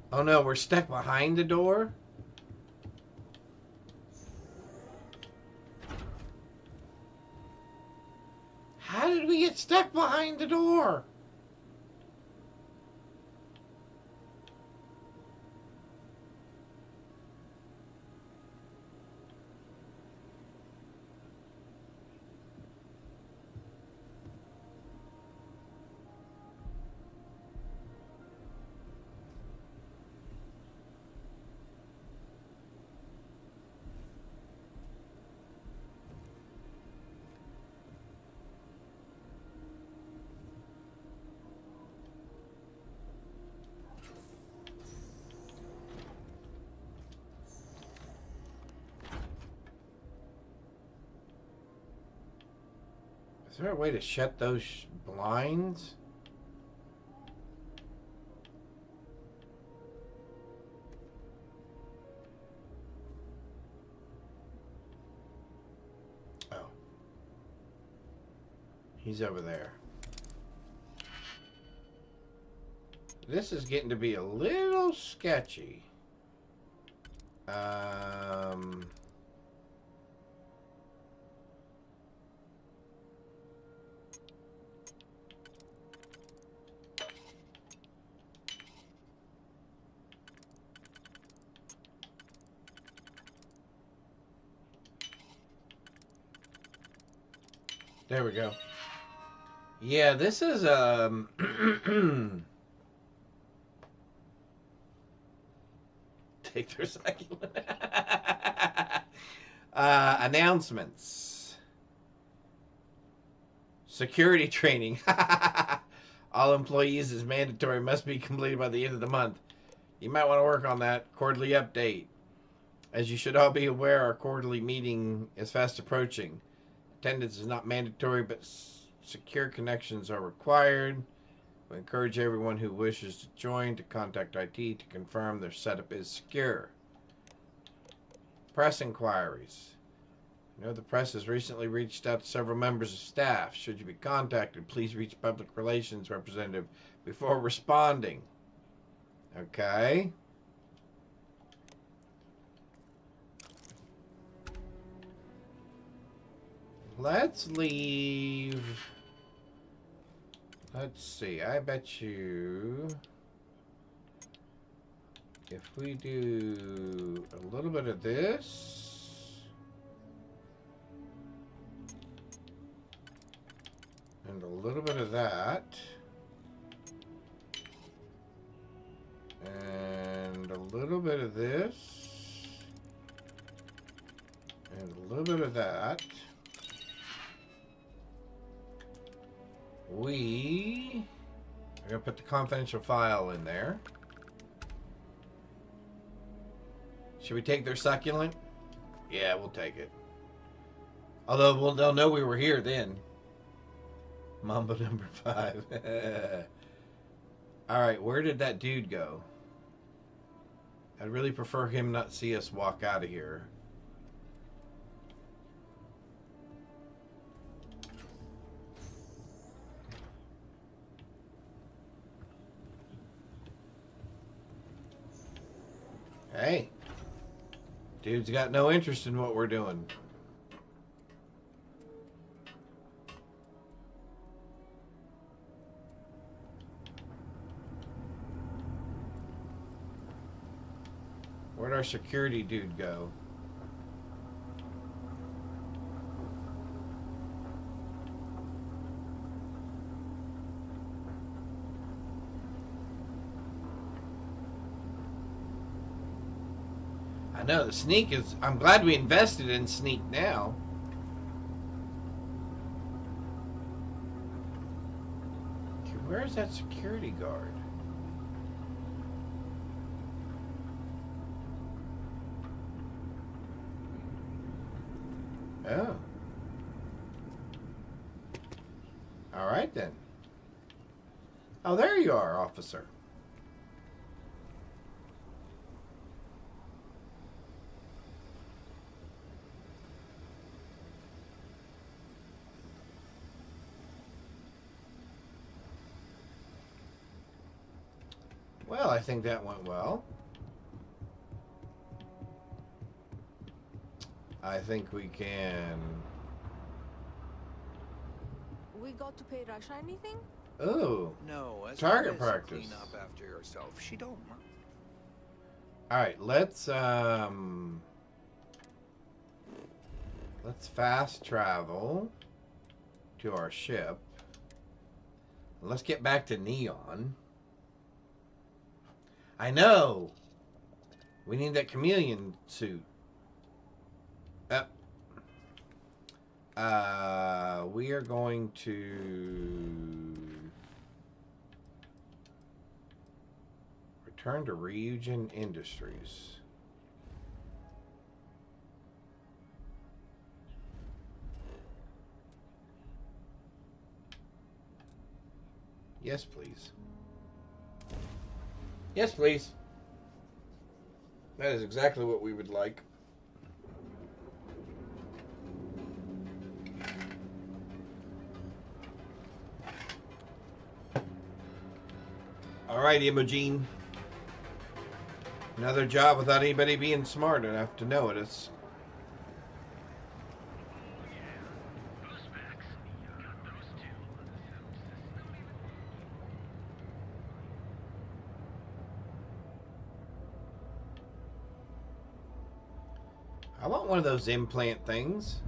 Oh no, we're stuck behind the door? How did we get stuck behind the door? Is there a way to shut those blinds? Oh. He's over there. This is getting to be a little sketchy. There we go. Yeah, this is take their second. Announcements. Security training. All employees is mandatory. Must be completed by the end of the month. You might want to work on that. Quarterly update. As you should all be aware, our quarterly meeting is fast approaching. Attendance is not mandatory, but secure connections are required. We encourage everyone who wishes to join to contact IT to confirm their setup is secure. Press inquiries. The press has recently reached out to several members of staff. Should you be contacted, please reach public relations representative before responding. Okay. Let's leave. Let's see. I bet you if we do a little bit of this. And a little bit of that. And a little bit of this. And a little bit of that. I'm going to put the confidential file in there. Should we take their succulent? Yeah, we'll take it. Although they'll know we were here then. Mambo number 5. Alright, where did that dude go? I'd really prefer him not see us walk out of here. Hey. Dude's got no interest in what we're doing. Where'd our security dude go? I know, the sneak is... I'm glad we invested in sneak now. Okay, where's that security guard? Oh. All right, then. Oh, there you are, officer. Well, I think that went well. I think we can...
We got to pay Rasha anything?
Oh.
No, as
target
long as you
practice.
Clean up after yourself. She don't mind.
Alright, let's fast travel to our ship. Let's get back to Neon. I know! We need that chameleon suit. We are going to return to Ryujin Industries. Yes, please. Yes, please. That is exactly what we would like. Alright, Imogen. Another job without anybody being smart enough to notice. I want one of those implant things.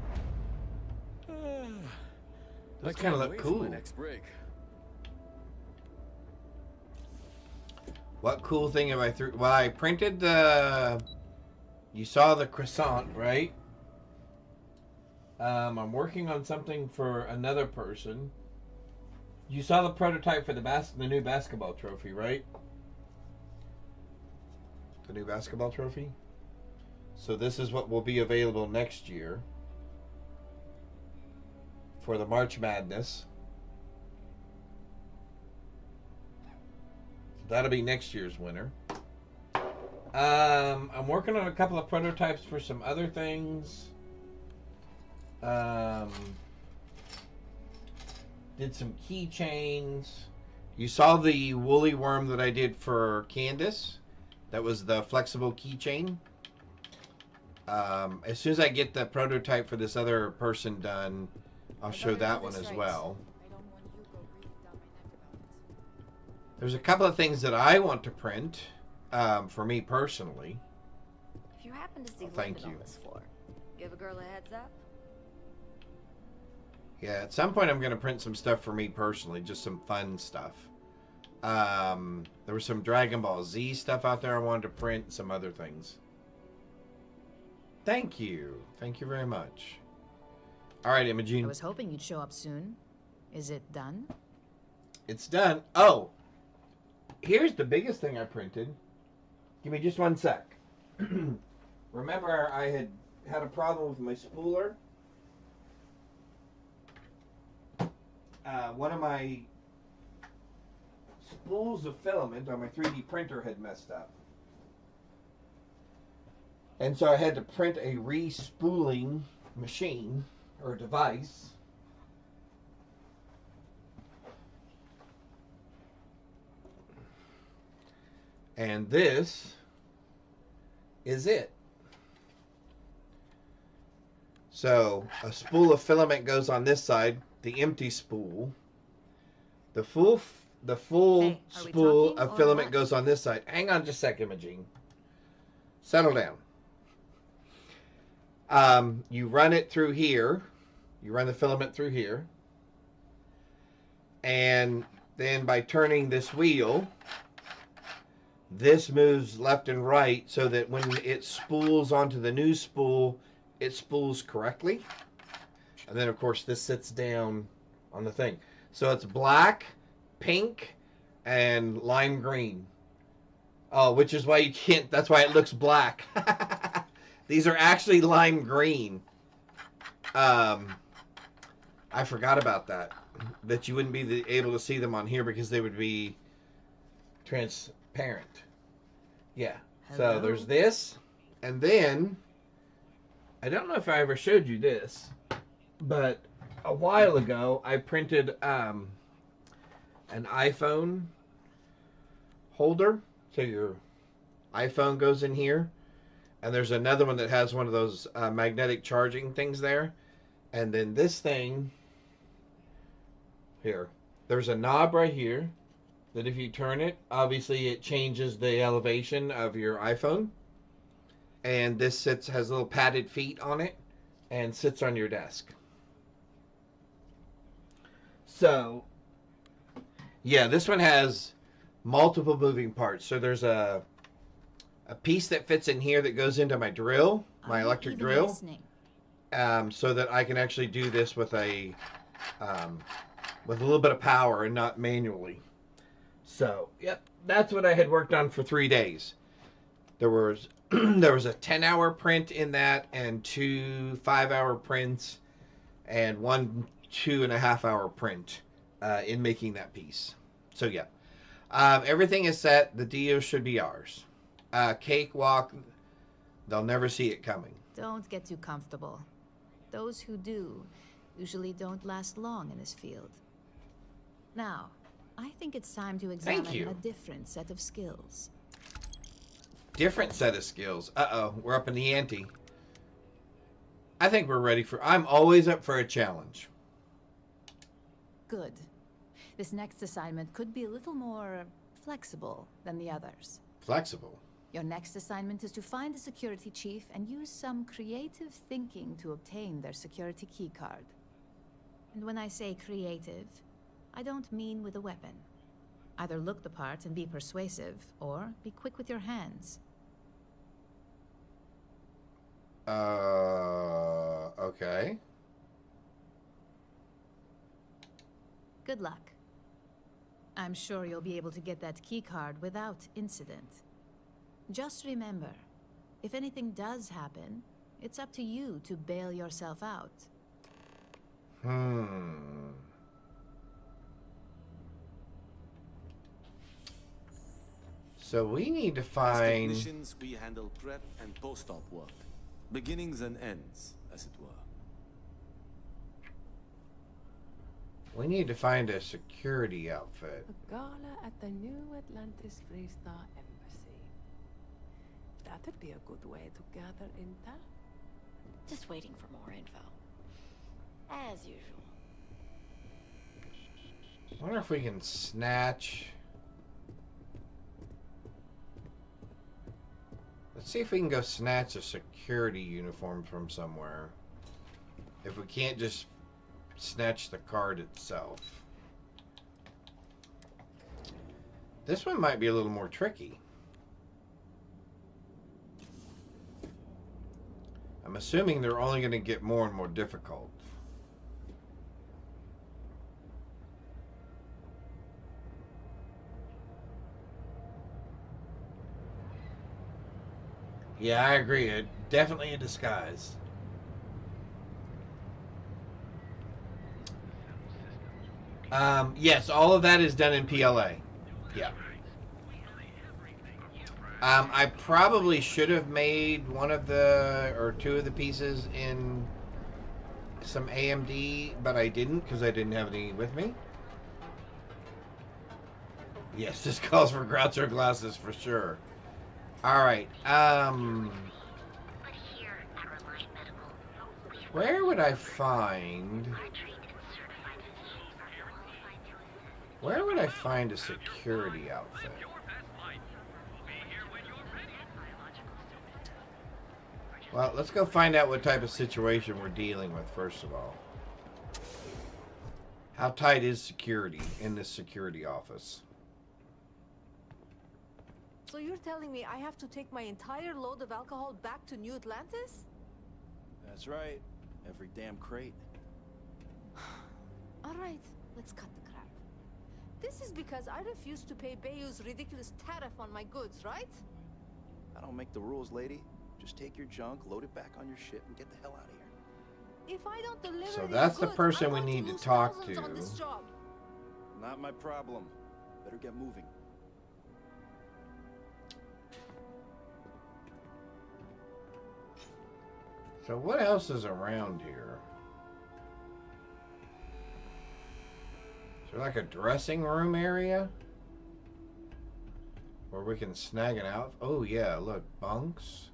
Those kind of look cool.
Next break.
What cool thing have I threw? Well, I printed the... You saw the croissant, right? I'm working on something for another person.
You saw the prototype for the new basketball trophy, right? The new basketball trophy? So this is what will be available next year for the March Madness. That'll be next year's winner. I'm working on a couple of prototypes for some other things. Did some keychains. You saw the woolly worm that I did for Candace. That was the flexible keychain. As soon as I get the prototype for this other person done, I'll show that one as well. There's a couple of things that I want to print for me personally.
If you happen to see
Thank you.
on this floor, give a girl a heads up.
Yeah, at some point I'm going to print some stuff for me personally, just some fun stuff. There was some Dragon Ball Z stuff out there I wanted to print, some other things. Thank you. Thank you very much. All right, Imogene.
I was hoping you'd show up soon. Is it done?
It's done. Oh, here's the biggest thing I printed. Give me just one sec. Remember, I had a problem with my spooler. One of my spools of filament on my 3D printer had messed up. And so I had to print a re-spooling machine or device. And this is it. So a spool of filament goes on this side, the empty spool. The full spool of filament goes on this side. Hang on just a second, Imogene. Settle down. You run it through here. You run the filament through here. And then by turning this wheel, this moves left and right so that when it spools onto the new spool, it spools correctly. And then, of course, this sits down on the thing. So it's black, pink, and lime green. Oh, which is why you can't, that's why it looks black. These are actually lime green. I forgot about that. That you wouldn't be able to see them on here because they would be transparent. Yeah.
Hello?
So there's this. And then, I don't know if I ever showed you this, but a while ago I printed an iPhone holder. So your iPhone goes in here. And there's another one that has one of those magnetic charging things there. And then this thing here. There's a knob right here that if you turn it, obviously it changes the elevation of your iPhone. And this has little padded feet on it and sits on your desk. So, yeah, this one has multiple moving parts. So there's a piece that fits in here that goes into my drill, my electric drill, so that I can actually do this with a little bit of power and not manually. So, yep, that's what I had worked on for 3 days. There was there was a 10-hour print in that, and 2 5-hour prints, and 1 2.5-hour print in making that piece. So yeah, everything is set. The Dio should be ours. Cakewalk, they'll never see it coming.
Don't get too comfortable. Those who do usually don't last long in this field. Now, I think it's time to examine a different set of skills.
Different set of skills. Uh-oh, we're up in the ante. I think we're ready for... I'm always up for a challenge.
Good. This next assignment could be a little more flexible than the others.
Flexible?
Your next assignment is to find the security chief and use some creative thinking to obtain their security keycard. And when I say creative, I don't mean with a weapon. Either look the part and be persuasive, or be quick with your hands.
Okay.
Good luck. I'm sure you'll be able to get that keycard without incident. Just remember, if anything does happen, it's up to you to bail yourself out.
So we need to
As
find...
technicians, we handle prep and post-op work. Beginnings and ends, as it were.
We need to find a security outfit.
A gala at the New Atlantis Freestar Embassy. That'd be a good way to gather intel.
Just waiting for more info. As usual.
I wonder if we can snatch... Let's see if we can go snatch a security uniform from somewhere. If we can't just snatch the card itself. This one might be a little more tricky. I'm assuming they're only going to get more and more difficult. Yeah, I agree. Definitely a disguise. Yes, all of that is done in PLA. Yeah. I probably should have made one of the, or two of the pieces in some AMD, but I didn't because I didn't have any with me. Yes, this calls for Groucho glasses for sure. Alright, where would I find... Where would I find a security outfit? Well, let's go find out what type of situation we're dealing with, first of all. How tight is security in this security office?
So you're telling me I have to take my entire load of alcohol back to New Atlantis?
That's right. Every damn crate.
Alright, let's cut the crap. This is because I refuse to pay Bayou's ridiculous tariff on my goods, right?
I don't make the rules, lady. Just take your junk, load it back on your ship, and get the hell out of here.
If I don't deliver
So
these
that's the
goods,
person
I'm
we
going
need to
lose
talk
thousands
to.
on this job.
Not my problem. Better get moving.
So what else is around here? Is there like a dressing room area? Where we can snag an out? Oh yeah, look, bunks.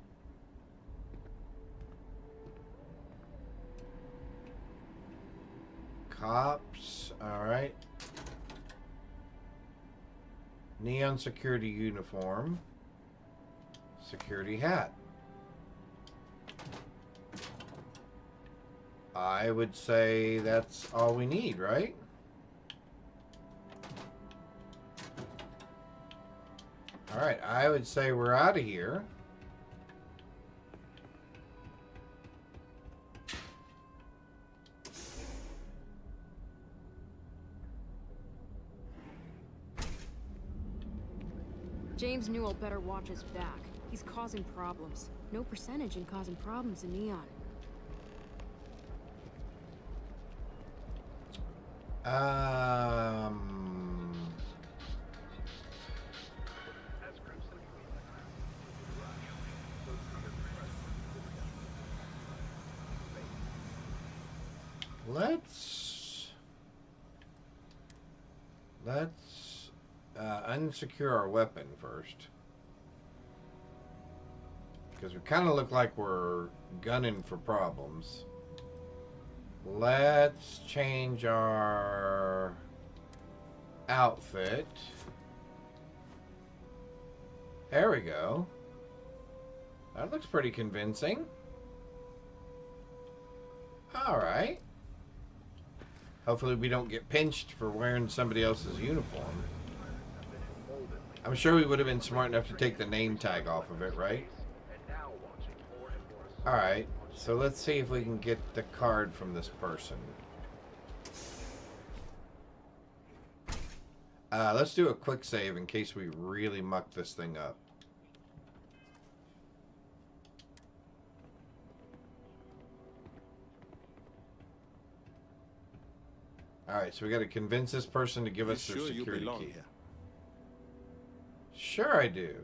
Cops, alright. Neon security uniform. Security hat. I would say that's all we need, right? Alright, I would say we're out of here.
James Newell better watch his back. He's causing problems. No percentage in causing problems in Neon.
Let's unsecure our weapon first. Because we kind of look like we're gunning for problems. Let's change our outfit. There we go. That looks pretty convincing. Alright. Hopefully we don't get pinched for wearing somebody else's uniform. I'm sure we would have been smart enough to take the name tag off of it, right? Alright, so let's see if we can get the card from this person. Let's do a quick save in case we really muck this thing up. Alright, so we got to convince this person to give us their security key.
Here?
Sure I do.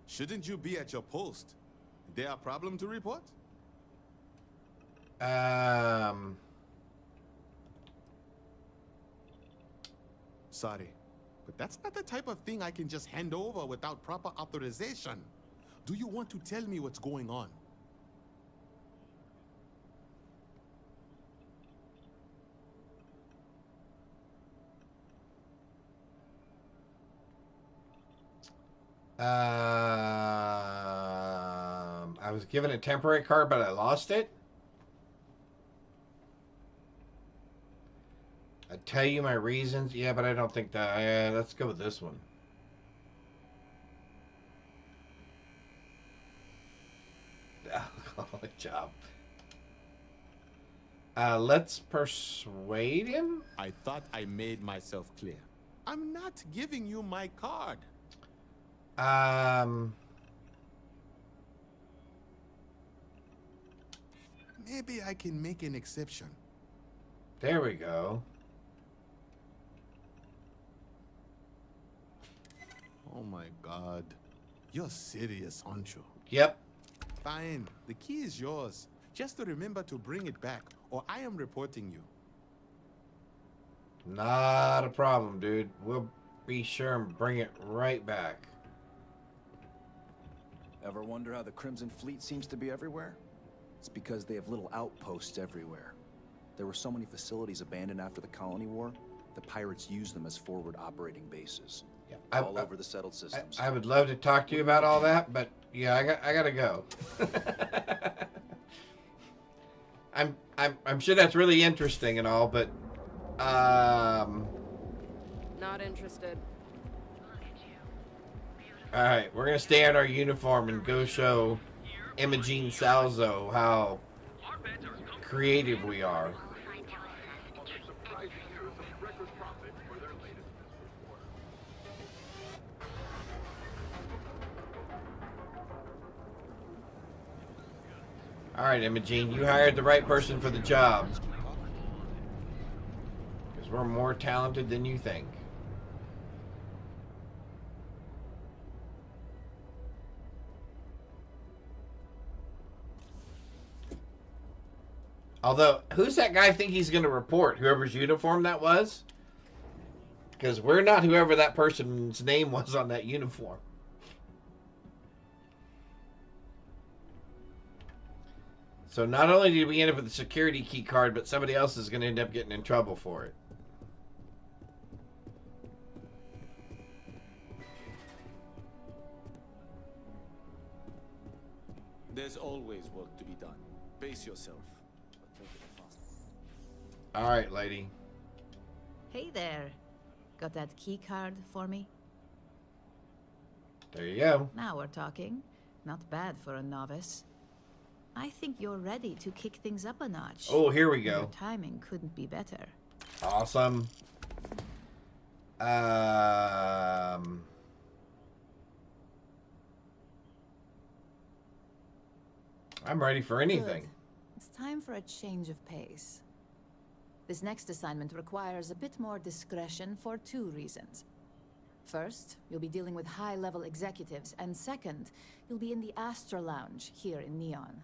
Shouldn't you be at your post? There a problem to report? Sorry, but that's not the type of thing I can just hand over without proper authorization. Do you want to tell me what's going on?
I was given a temporary card, but I lost it. I tell you my reasons. Yeah, but I don't think that. Let's go with this one. Good job. Let's persuade him.
I thought I made myself clear. I'm not giving you my card. Maybe I can make an exception.
There we go.
Oh my God. You're serious, aren't you?
Yep.
Fine. The key is yours. Just to remember to bring it back, or I am reporting you.
Not a problem, dude. We'll be sure and bring it right back.
Ever wonder how the Crimson Fleet seems to be everywhere? It's because they have little outposts everywhere. There were so many facilities abandoned after the Colony War, the pirates used them as forward operating bases.
Yeah,
all over the settled systems.
I would love to talk to you about all that, but yeah, I gotta go. I'm sure that's really interesting and all, but
not interested.
All right, we're gonna stay in our uniform and go show Imogene Salzo how creative we are. All right, Imogene, you hired the right person for the job. Because we're more talented than you think. Although, who's that guy think he's going to report? Whoever's uniform that was? Because we're not whoever that person's name was on that uniform. So not only did we end up with the security key card, but somebody else is going to end up getting in trouble for it.
There's always work to be done. Pace yourself.
All right, lady.
Hey there. Got that key card for me?
There you go.
Now we're talking. Not bad for a novice. I think you're ready to kick things up a notch.
Oh, here we go.
Your timing couldn't be better.
Awesome. I'm ready for anything.
Good. It's time for a change of pace. This next assignment requires a bit more discretion for two reasons. First, you'll be dealing with high-level executives, and second, you'll be in the Astra Lounge here in Neon.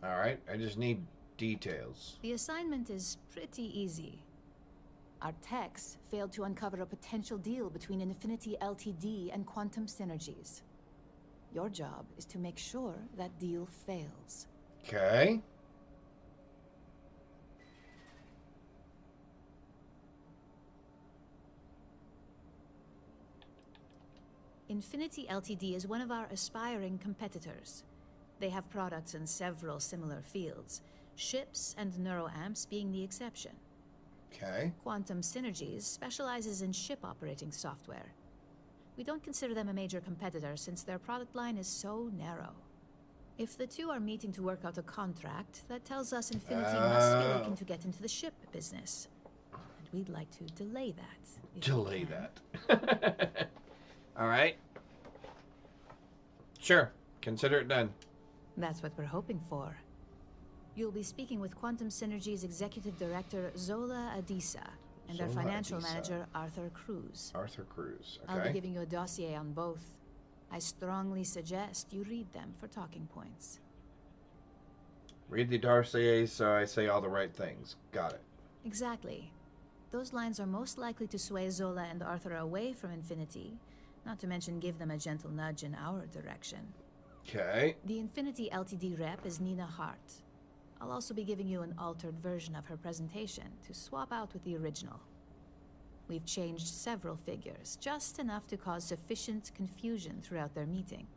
All right, I just need details.
The assignment is pretty easy. Our techs failed to uncover a potential deal between Infinity Ltd. And Quantum Synergies. Your job is to make sure that deal fails.
Okay.
Infinity Ltd. Is one of our aspiring competitors. They have products in several similar fields, ships and neuroamps being the exception.
Okay.
Quantum Synergies specializes in ship operating software. We don't consider them a major competitor since their product line is so narrow. If the two are meeting to work out a contract, that tells us Infinity must be looking to get into the ship business. And we'd like to delay that.
Delay that. All right. Sure. Consider it done.
That's what we're hoping for. You'll be speaking with Quantum Synergy's Executive Director, Zola Adisa, and their
Zola
financial
Adisa.
manager, Arthur Cruz.
Arthur Cruz. Okay.
I'll be giving you a dossier on both. I strongly suggest you read them for talking points.
Read the dossier so I say all the right things. Got it.
Exactly. Those lines are most likely to sway Zola and Arthur away from Infinity, not to mention give them a gentle nudge in our direction.
Okay.
The Infinity Ltd rep is Nina Hart. I'll also be giving you an altered version of her presentation to swap out with the original. We've changed several figures, just enough to cause sufficient confusion throughout their meeting.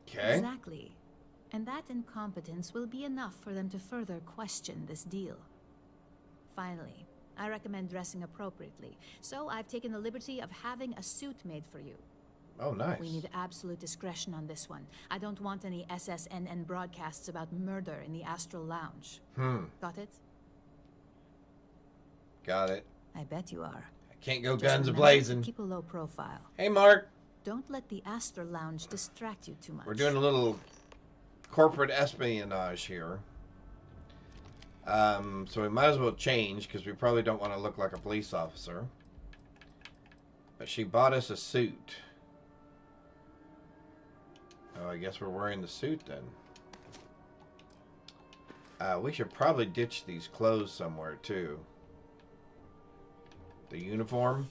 Okay.
Exactly. And that incompetence will be enough for them to further question this deal. Finally, I recommend dressing appropriately, so I've taken the liberty of having a suit made for you.
Oh, nice.
We need absolute discretion on this one. I don't want any SSNN broadcasts about murder in the Astral Lounge. Got it?
Got it.
I bet you are.
I can't go
Just
guns
remember
a-blazing.
to keep a low profile.
Hey, Mark.
Don't let the Astral Lounge distract you too much.
We're doing a little corporate espionage here. So we might as well change because we probably don't want to look like a police officer. But she bought us a suit. Oh, I guess we're wearing the suit then. We should probably ditch these clothes somewhere too. The uniform.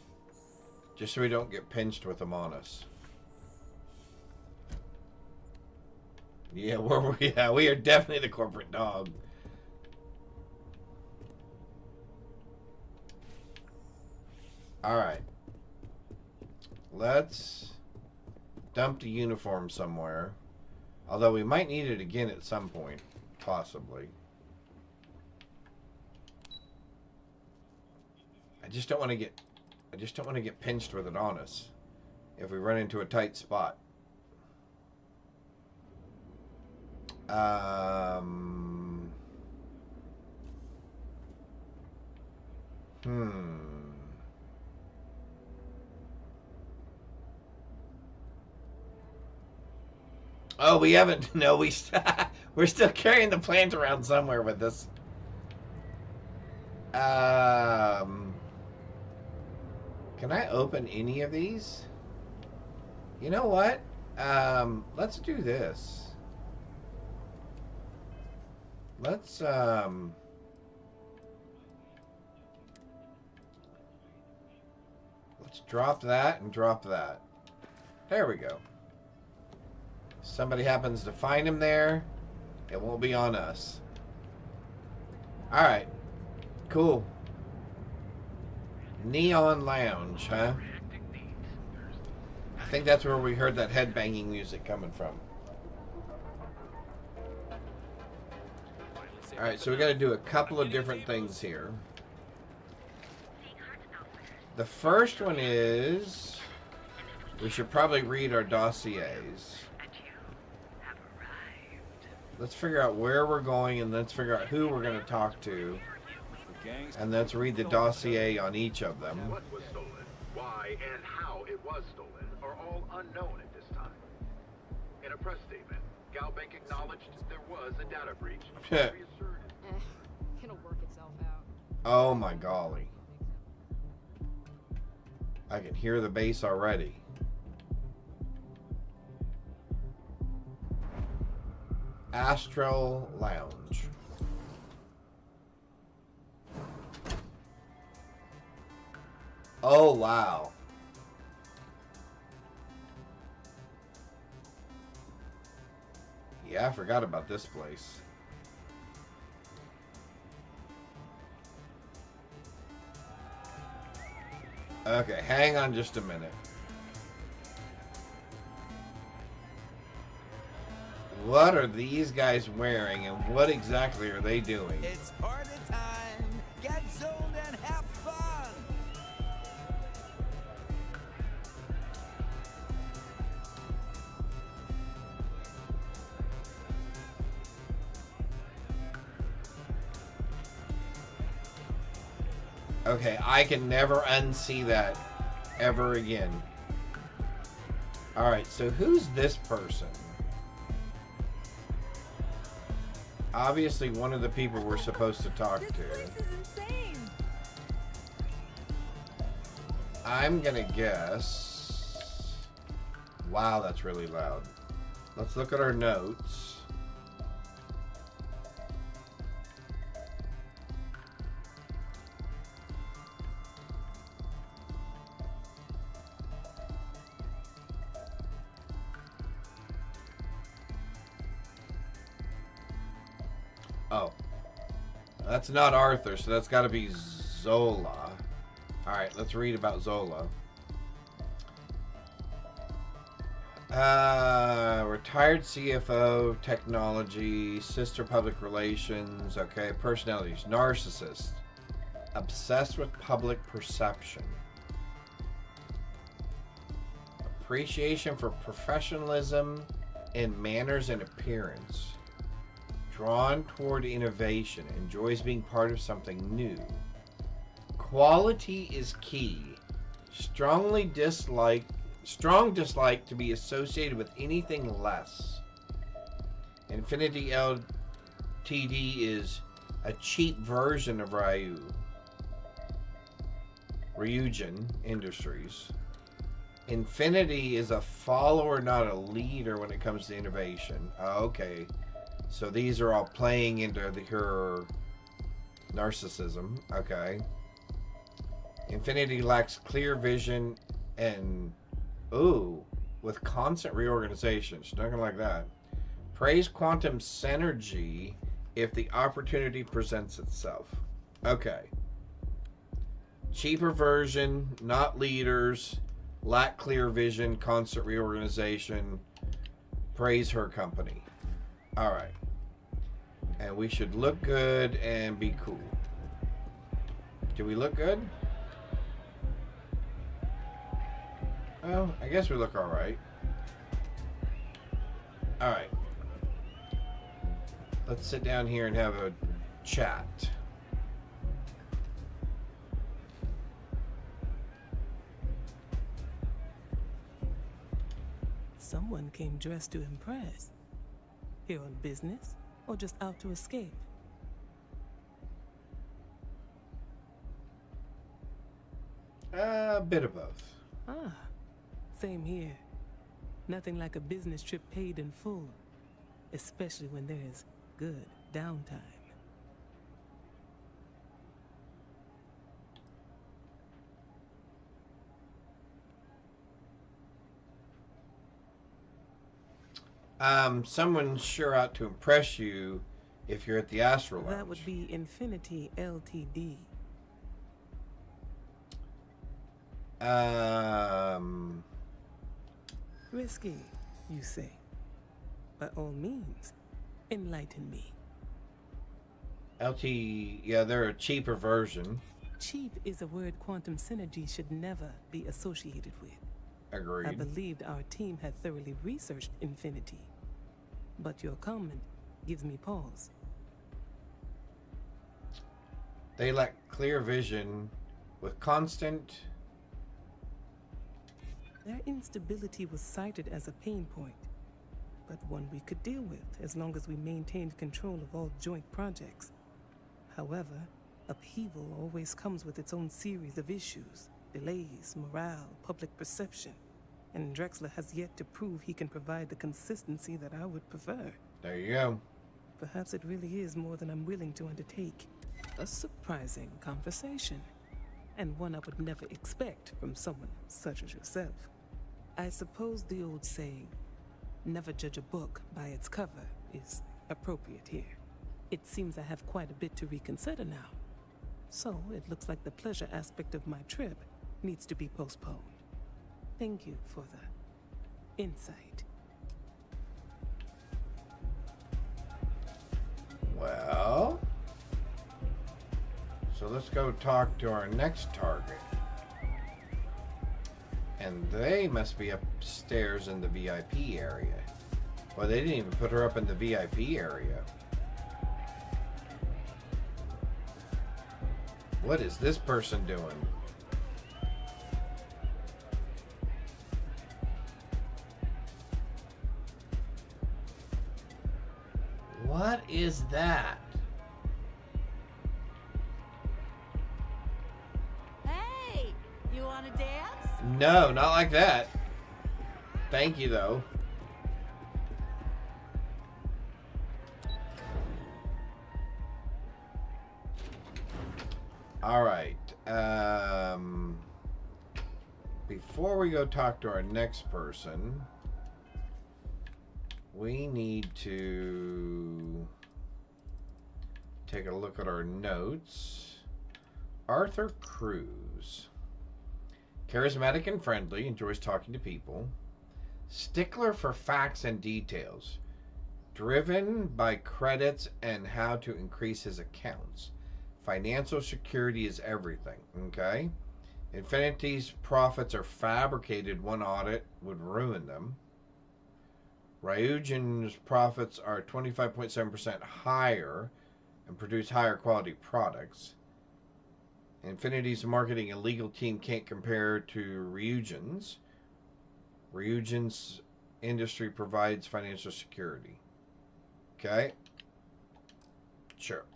Just so we don't get pinched with them on us. Yeah, we are definitely the corporate dog. Alright. Let's dump the uniform somewhere. Although we might need it again at some point. Possibly. I just don't want to get pinched with it on us if we run into a tight spot. Oh, we haven't. No, we're still carrying the plant around somewhere with us. Can I open any of these? You know what? Let's do this. Let's drop that and drop that. There we go. If somebody happens to find him there, it won't be on us. Alright. Cool. Neon Lounge, huh? I think that's where we heard that headbanging music coming from. Alright, so we got to do a couple of different things here. The first one is we should probably read our dossiers. Let's figure out where we're going and let's figure out who we're going to talk to. And let's read the dossier on each of them.
What was stolen, why, and how it was stolen are all unknown at this time. In a press statement, Galbank acknowledged there was a data breach.
It'll work itself out.
Oh my golly. I can hear the bass already. Astral Lounge. Oh, wow. Yeah, I forgot about this place. Okay, hang on just a minute. What are these guys wearing and what exactly are they doing?
It's party time
Okay, I can never unsee that ever again. Alright, so who's this person? Obviously one of the people we're supposed to talk to.
This is insane.
I'm gonna guess... Wow, that's really loud. Let's look at our notes. Oh. That's not Arthur, so that's got to be Zola. Alright, let's read about Zola. Retired CFO, technology, sister public relations, okay, personalities, narcissist, obsessed with public perception, appreciation for professionalism in manners and appearance, drawn toward innovation, enjoys being part of something new, quality is key, strong dislike to be associated with anything less. Infinity Ltd is a cheap version of Ryujin Industries. Infinity is a follower, not a leader when it comes to innovation. Okay, so these are all playing into her narcissism. Okay. Infinity lacks clear vision and with constant reorganization. She's not gonna like that. Praise quantum synergy if the opportunity presents itself. Okay. Cheaper version, not leaders, lack clear vision, constant reorganization. Praise her company. Alright. And we should look good and be cool. Do we look good? Well, I guess we look alright. Alright. Let's sit down here and have a chat.
Someone came dressed to impress. Here on business, or just out to escape?
A bit of both.
Ah, same here. Nothing like a business trip paid in full, especially when there's good downtime.
Someone's sure out to impress you if you're at the Astro Lounge.
That would be Infinity Ltd. Risky, you say? By all means, enlighten me.
Yeah, they're a cheaper version.
Cheap is a word quantum synergy should never be associated with.
Agreed.
I believed our team had thoroughly researched Infinity, but your comment gives me pause.
They lack clear vision with constant...
Their instability was cited as a pain point, but one we could deal with as long as we maintained control of all joint projects. However, upheaval always comes with its own series of issues, delays, morale, public perception, and Drexler has yet to prove he can provide the consistency that I would prefer.
There you go.
Perhaps it really is more than I'm willing to undertake. A surprising conversation, and one I would never expect from someone such as yourself. I suppose the old saying, never judge a book by its cover, is appropriate here. It seems I have quite a bit to reconsider now. So it looks like the pleasure aspect of my trip needs to be postponed. Thank you for the insight.
Well, so let's go talk to our next target. And they must be upstairs in the VIP area. Well, they didn't even put her up in the VIP area. What is this person doing? What is that?
Hey, you want to dance?
No, not like that. Thank you, though. All right. Before we go talk to our next person, we need to take a look at our notes. Arthur Cruz. Charismatic and friendly, enjoys talking to people. Stickler for facts and details. Driven by credits and how to increase his accounts. Financial security is everything, okay? Infinity's profits are fabricated. One audit would ruin them. Ryujin's profits are 25.7% higher and produce higher quality products. Infinity's marketing and legal team can't compare to Ryujin's. Ryujin's industry provides financial security. Okay? Sure.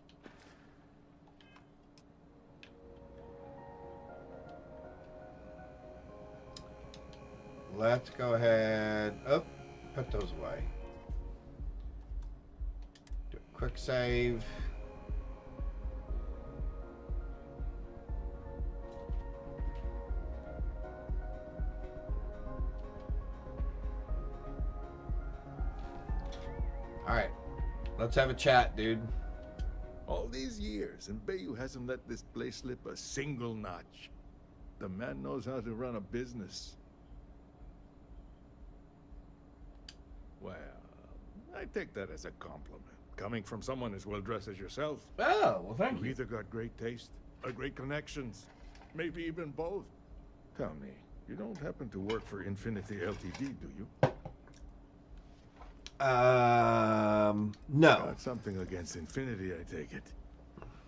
Let's go ahead. Oh, put those away. Do a quick save. Alright. Let's have a chat, dude.
All these years, and Bayou hasn't let this place slip a single notch. The man knows how to run a business. Well, I take that as a compliment. Coming from someone as well-dressed as yourself.
Oh, well, thank you.
You either got great taste or great connections. Maybe even both. Tell me, you don't happen to work for Infinity Ltd, do you?
No.
Got something against Infinity, I take it.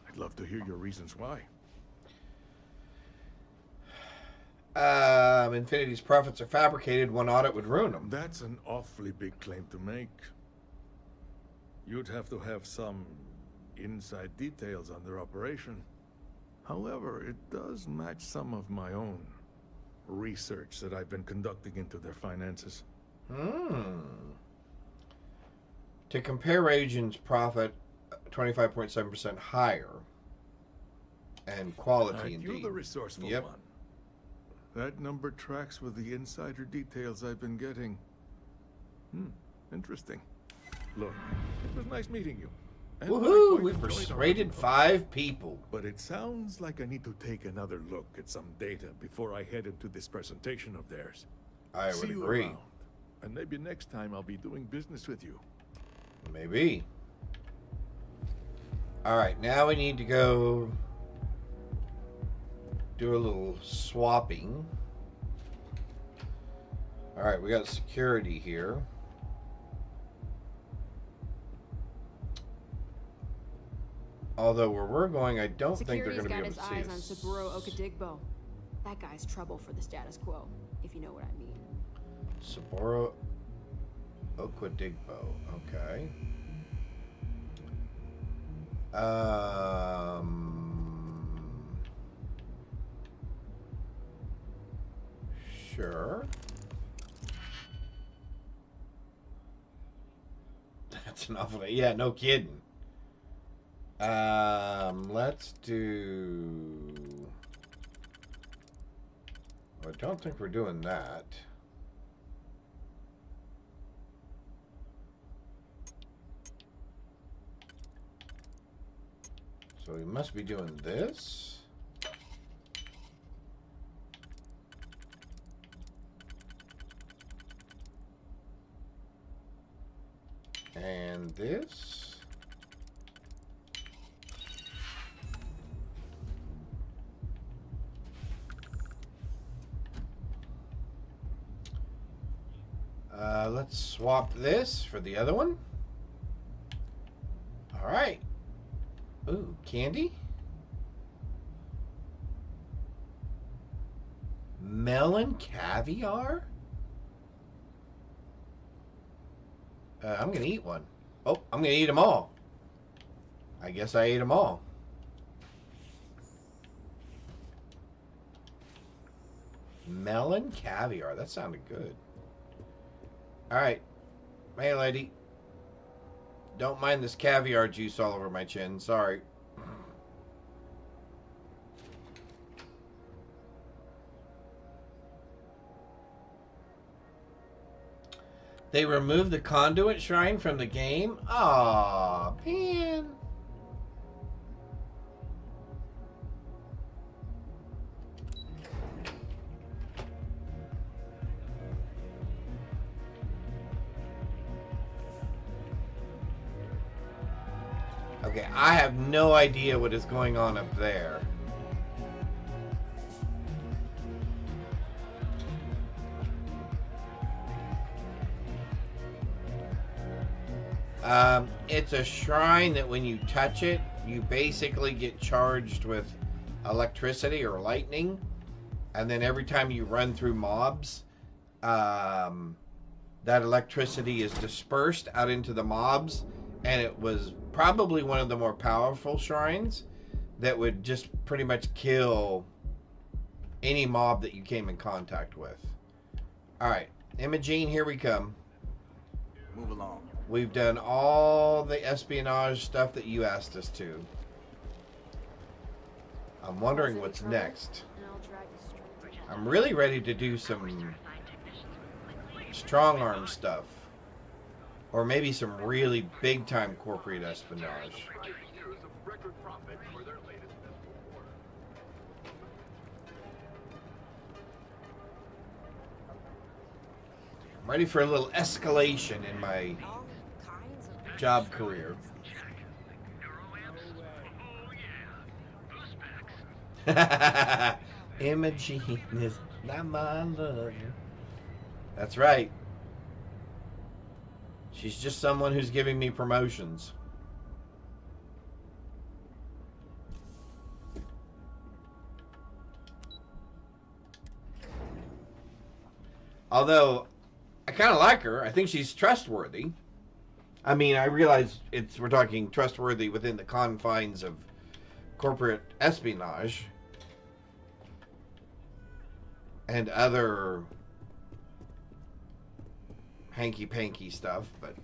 I'd love to hear your reasons why.
Infinity's profits are fabricated. One audit would ruin them.
That's an awfully big claim to make. You'd have to have some inside details on their operation. However, it does match some of my own research that I've been conducting into their finances.
To compare Agent's profit, 25.7% higher. And quality, indeed.
You're the resourceful one. That number tracks with the insider details I've been getting. Interesting. Look, it was nice meeting you. And
woohoo! We've persuaded 5 people.
But it sounds like I need to take another look at some data before I head into this presentation of theirs.
I would
See you
agree.
around. And maybe next time I'll be doing business with you.
Maybe. Alright, now we need to go do a little swapping. Alright, we got security here. Although where we're going, I don't think they're going to be able to see us.
Security's got his eyes on Saburo Okadigbo. That guy's trouble for the status quo, if you know what I mean.
Saburo Okadigbo. Okay. Sure. That's an awful. Yeah, no kidding. Let's do. I don't think we're doing that. So we must be doing this. And this. Let's swap this for the other one. All right. Ooh, candy? Melon caviar? I'm gonna eat one. Oh, I'm gonna eat them all. I guess I ate them all. Melon caviar. That sounded good. Alright. Hey, lady. Don't mind this caviar juice all over my chin. Sorry. They removed the conduit shrine from the game? Aw, man. Okay, I have no idea what is going on up there. It's a shrine that when you touch it, you basically get charged with electricity or lightning. And then every time you run through mobs, that electricity is dispersed out into the mobs. And it was probably one of the more powerful shrines that would just pretty much kill any mob that you came in contact with. Alright, Imogene, here we come.
Move along.
We've done all the espionage stuff that you asked us to. I'm wondering what's next. I'm really ready to do some strong arm stuff. Or maybe some really big time corporate espionage. I'm ready for a little escalation in my job career. Imogene is not my love. That's right. She's just someone who's giving me promotions. Although, I kind of like her. I think she's trustworthy. I mean, I realize we're talking trustworthy within the confines of corporate espionage and other hanky-panky stuff, but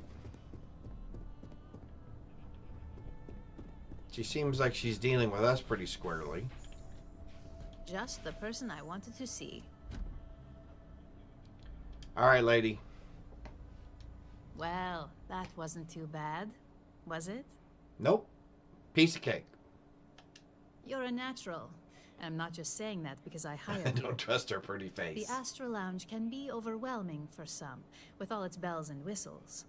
she seems like she's dealing with us pretty squarely.
Just the person I wanted to see.
All right, lady.
Well, that wasn't too bad, was it?
Nope. Piece of cake.
You're a natural. And I'm not just saying that because I hired
I
you.
don't trust her pretty face.
The Astral Lounge can be overwhelming for some, with all its bells and whistles.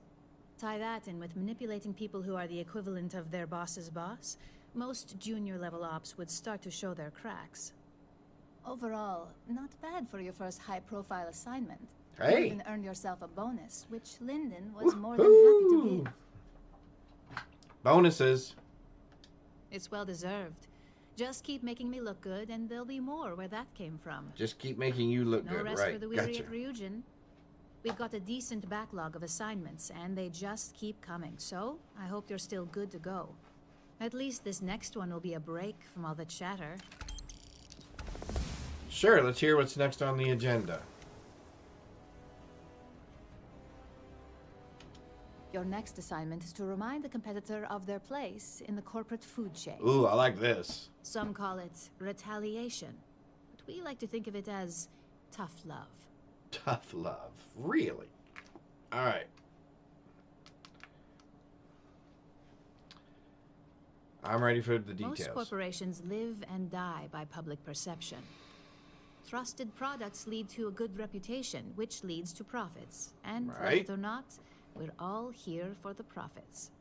Tie that in with manipulating people who are the equivalent of their boss's boss, most junior-level ops would start to show their cracks. Overall, not bad for your first high-profile assignment.
Hey.
You even earned yourself a bonus, which Lyndon was more than happy to give.
Bonuses.
It's well-deserved. Just keep making me look good, and there'll be more where that came from.
Just keep making you look
No
good,
rest
right?
for the weary
Gotcha.
at Ryujin. We've got a decent backlog of assignments, and they just keep coming, so I hope you're still good to go. At least this next one will be a break from all the chatter.
Sure, let's hear what's next on the agenda.
Your next assignment is to remind the competitor of their place in the corporate food chain.
Ooh, I like this.
Some call it retaliation, but we like to think of it as tough love.
Tough love. Really? All right. I'm ready for the details.
Most corporations live and die by public perception. Trusted products lead to a good reputation, which leads to profits. And like
Right.
it or not, we're all here for the profits.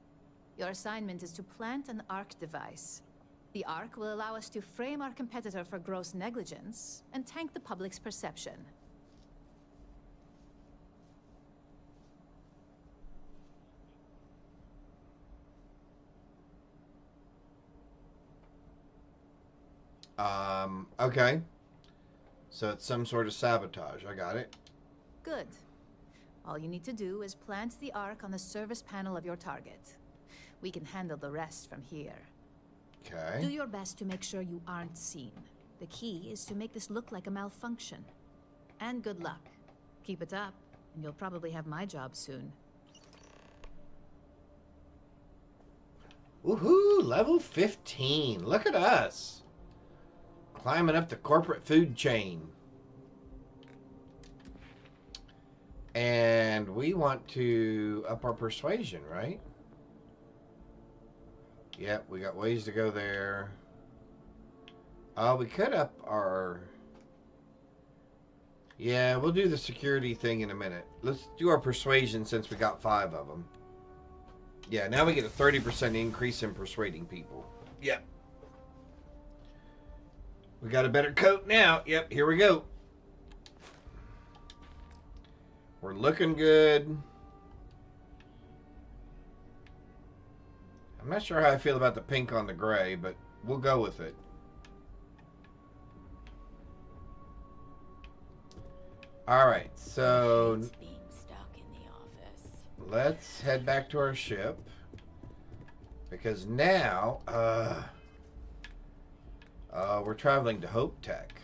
Your assignment is to plant an ARC device. The ARC will allow us to frame our competitor for gross negligence and tank the public's perception.
Okay.
So it's some sort of sabotage. I got it.
Good. All you need to do is plant the arc on the service panel of your target. We can handle the rest from here.
Okay.
Do your best to make sure you aren't seen. The key is to make this look like a malfunction. And good luck. Keep it up, and you'll probably have my job soon.
Woohoo! Level 15. Look at us. Climbing up the corporate food chain. And we want to up our persuasion, right? Yep, we got ways to go there. We could up our... Yeah, we'll do the security thing in a minute. Let's do our persuasion since we got 5 of them. Yeah, now we get a 30% increase in persuading people. Yep. We got a better coat now. Yep, here we go. We're looking good. I'm not sure how I feel about the pink on the gray, but we'll go with it. All right, so
being stuck in the office.
let's head back to our ship because now we're traveling to Hope Tech.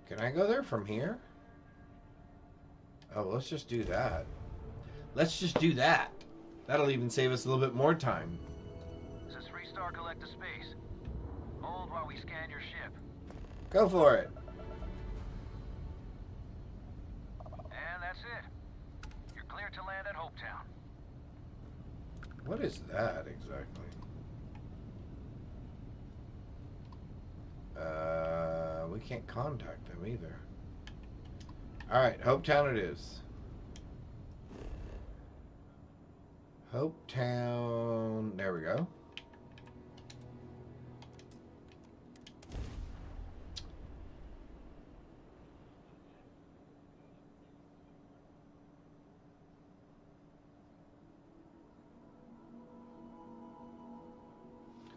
Can I go there from here? Oh, let's just do that. Let's just do that. That'll even save us a little bit more time.
This is 3-star Galactic Space. Hold while we scan your ship.
Go for it.
And that's it. You're cleared to land at Hopetown.
What is that exactly? We can't contact them either. Alright, Hopetown it is. Hopetown. There we go.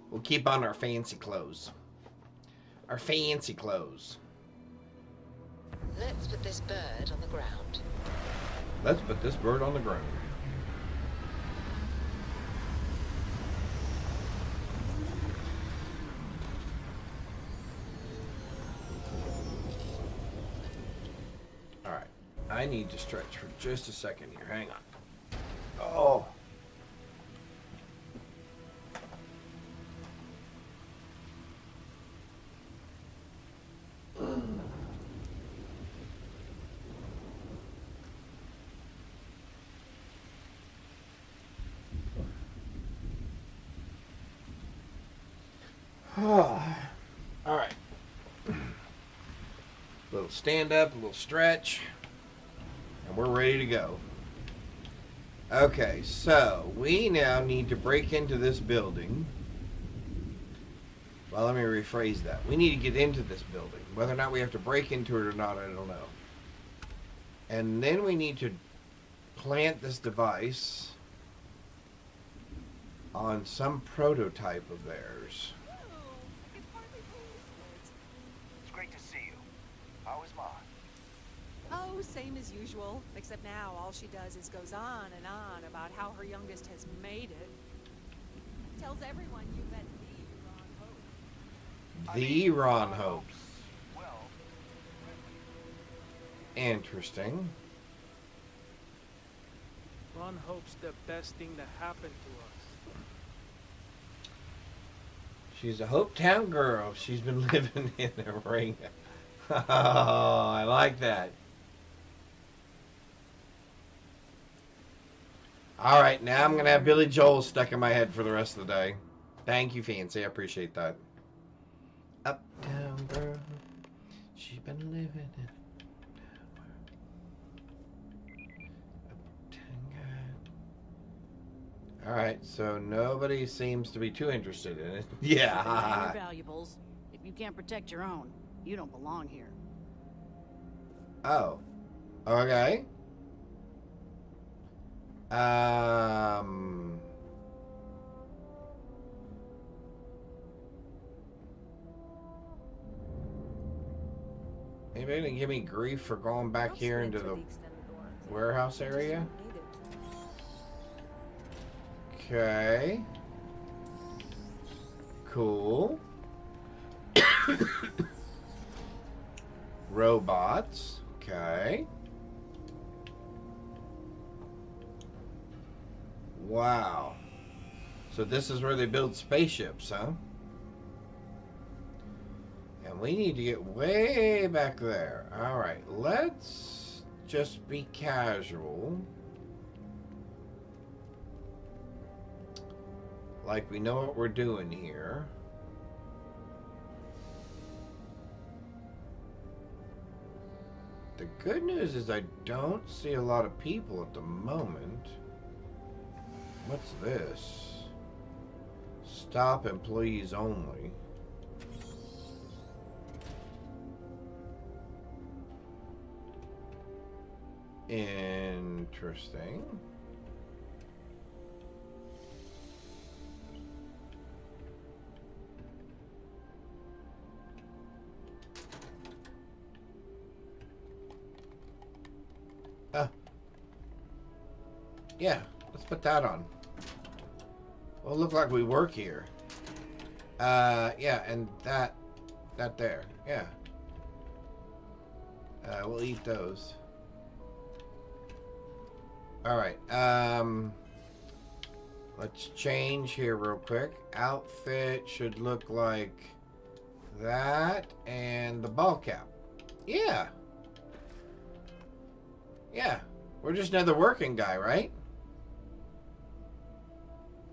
We'll keep on our fancy clothes. Our fancy clothes.
Let's put this bird on the ground.
Let's put this bird on the ground. Alright. I need to stretch for just a second here. Hang on. Oh. Alright. A little stand up, a little stretch, and we're ready to go. Okay, so we now need to break into this building. Well, let me rephrase that. We need to get into this building. Whether or not we have to break into it or not, I don't know. And then we need to plant this device on some prototype of theirs.
It's great to see you. How is Ma?
Oh, same as usual. Except now all she does is goes on and on about how her youngest has made it. Tells everyone you met
The Ron Hope. Interesting.
Ron Hope's the best thing that happened to us.
She's a Hopetown girl. She's been living in a ring. Oh, I like that. All right, now I'm going to have Billy Joel stuck in my head for the rest of the day. Thank you, Fancy. I appreciate that. Uptown girl. She's been living in... All right, so nobody seems to be too interested in it. Yeah.
Your valuables. If you can't protect your own, you don't belong here.
Oh. Okay. Anybody gonna give me grief for going back here into the warehouse area? Okay. Cool. Robots. Okay. Wow. So this is where they build spaceships, huh? And we need to get way back there. Alright, let's just be casual. Like we know what we're doing here. The good news is I don't see a lot of people at the moment. What's this? Stop employees only. Interesting. Yeah, let's put that on. Well, look like we work here. Yeah, and that there. Yeah. We'll eat those. Alright, let's change here real quick. Outfit should look like that, and the ball cap. Yeah. Yeah, we're just another working guy, right?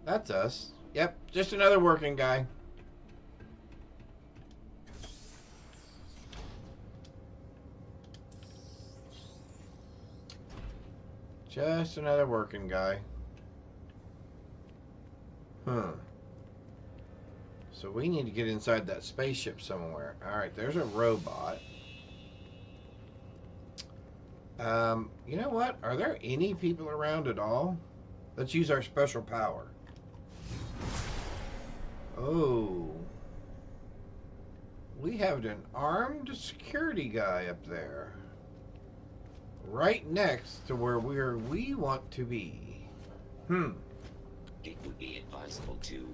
That's us. Yep, just another working guy. Just another working guy. So we need to get inside that spaceship somewhere. Alright, there's a robot. You know what? Are there any people around at all? Let's use our special power. Oh. We have an armed security guy up there. Right next to where we want to be.
It would be advisable to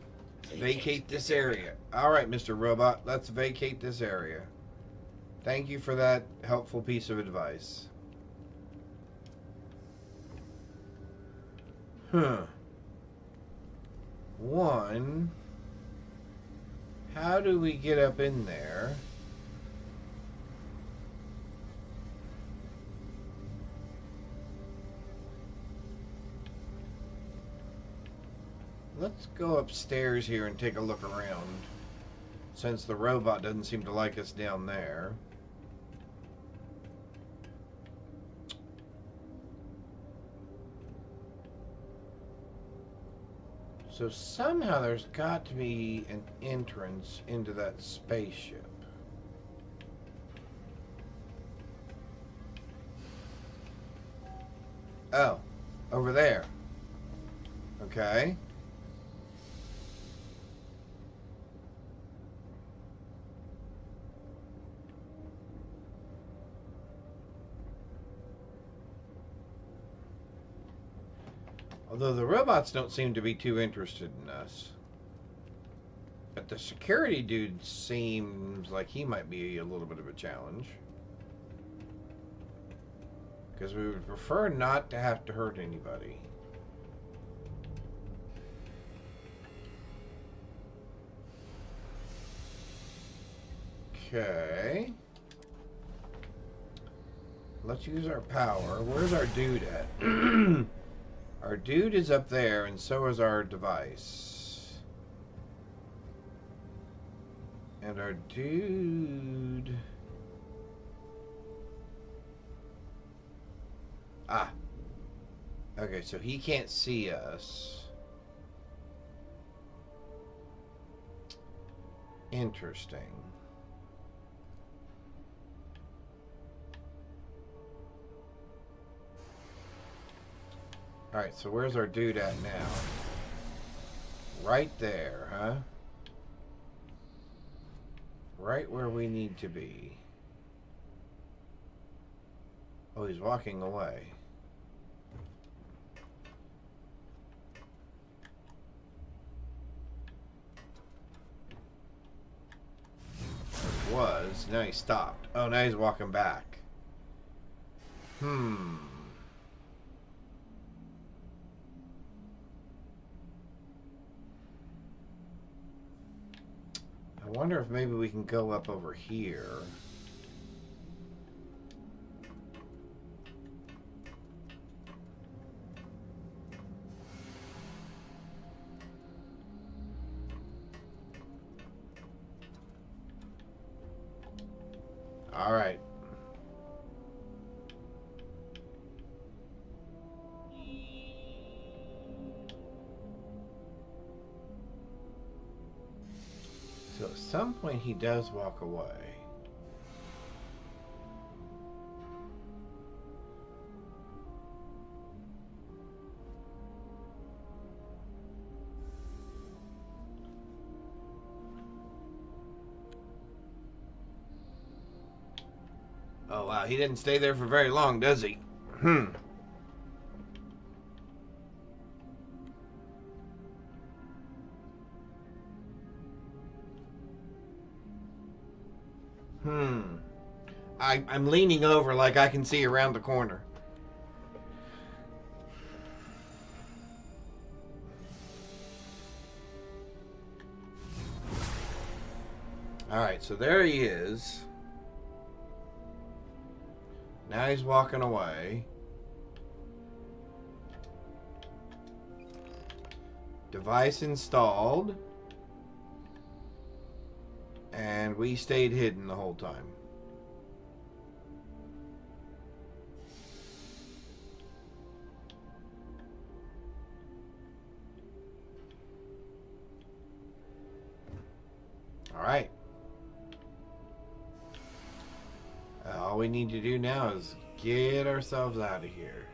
vacate this area. Alright, Mr. Robot, let's vacate this area. Thank you for that helpful piece of advice. One, how do we get up in there? Let's go upstairs here and take a look around, since the robot doesn't seem to like us down there. So somehow there's got to be an entrance into that spaceship. Oh, over there. Okay. Although the robots don't seem to be too interested in us. But the security dude seems like he might be a little bit of a challenge. Because we would prefer not to have to hurt anybody. Okay. Let's use our power. Where's our dude at? Our dude is up there, and so is our device. And our dude... Ah. Okay, so he can't see us. Interesting. Alright, so where's our dude at now? Right there, huh? Right where we need to be.
Oh, he's walking away. Was. Now he stopped. Oh, now he's walking back. I wonder if maybe we can go up over here. All right. So at some point he does walk away. Oh wow, he didn't stay there for very long, does he? I'm leaning over like I can see around the corner. Alright, so there he is. Now he's walking away. Device installed. And we stayed hidden the whole time. Alright. All we need to do now is get ourselves out of here.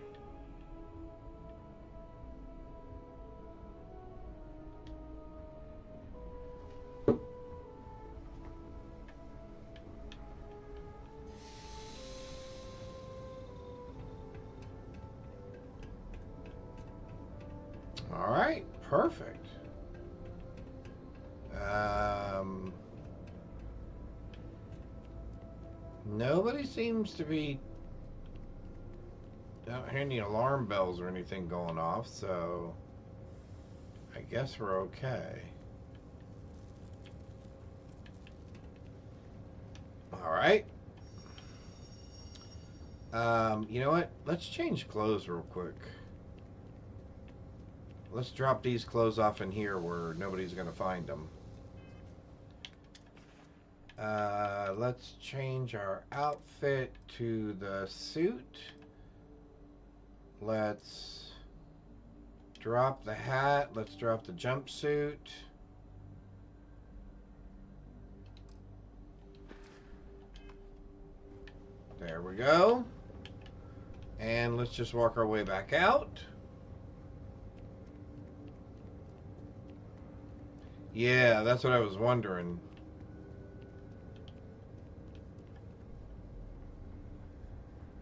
Alright, perfect. Nobody seems to be... I don't hear any alarm bells or anything going off, so I guess we're okay. Alright. You know what? Let's change clothes real quick. Let's drop these clothes off in here where nobody's going to find them. Let's change our outfit to the suit. Let's drop the hat. Let's drop the jumpsuit. There we go. And let's just walk our way back out. Yeah, that's what I was wondering.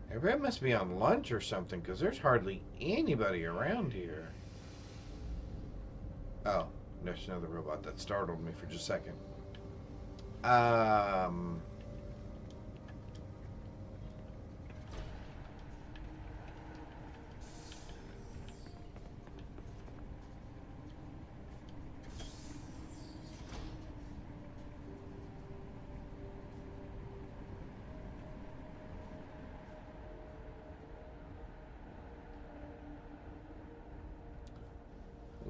Everybody must be on lunch or something, because there's hardly anybody around here. Oh, there's another robot. That startled me for just a second.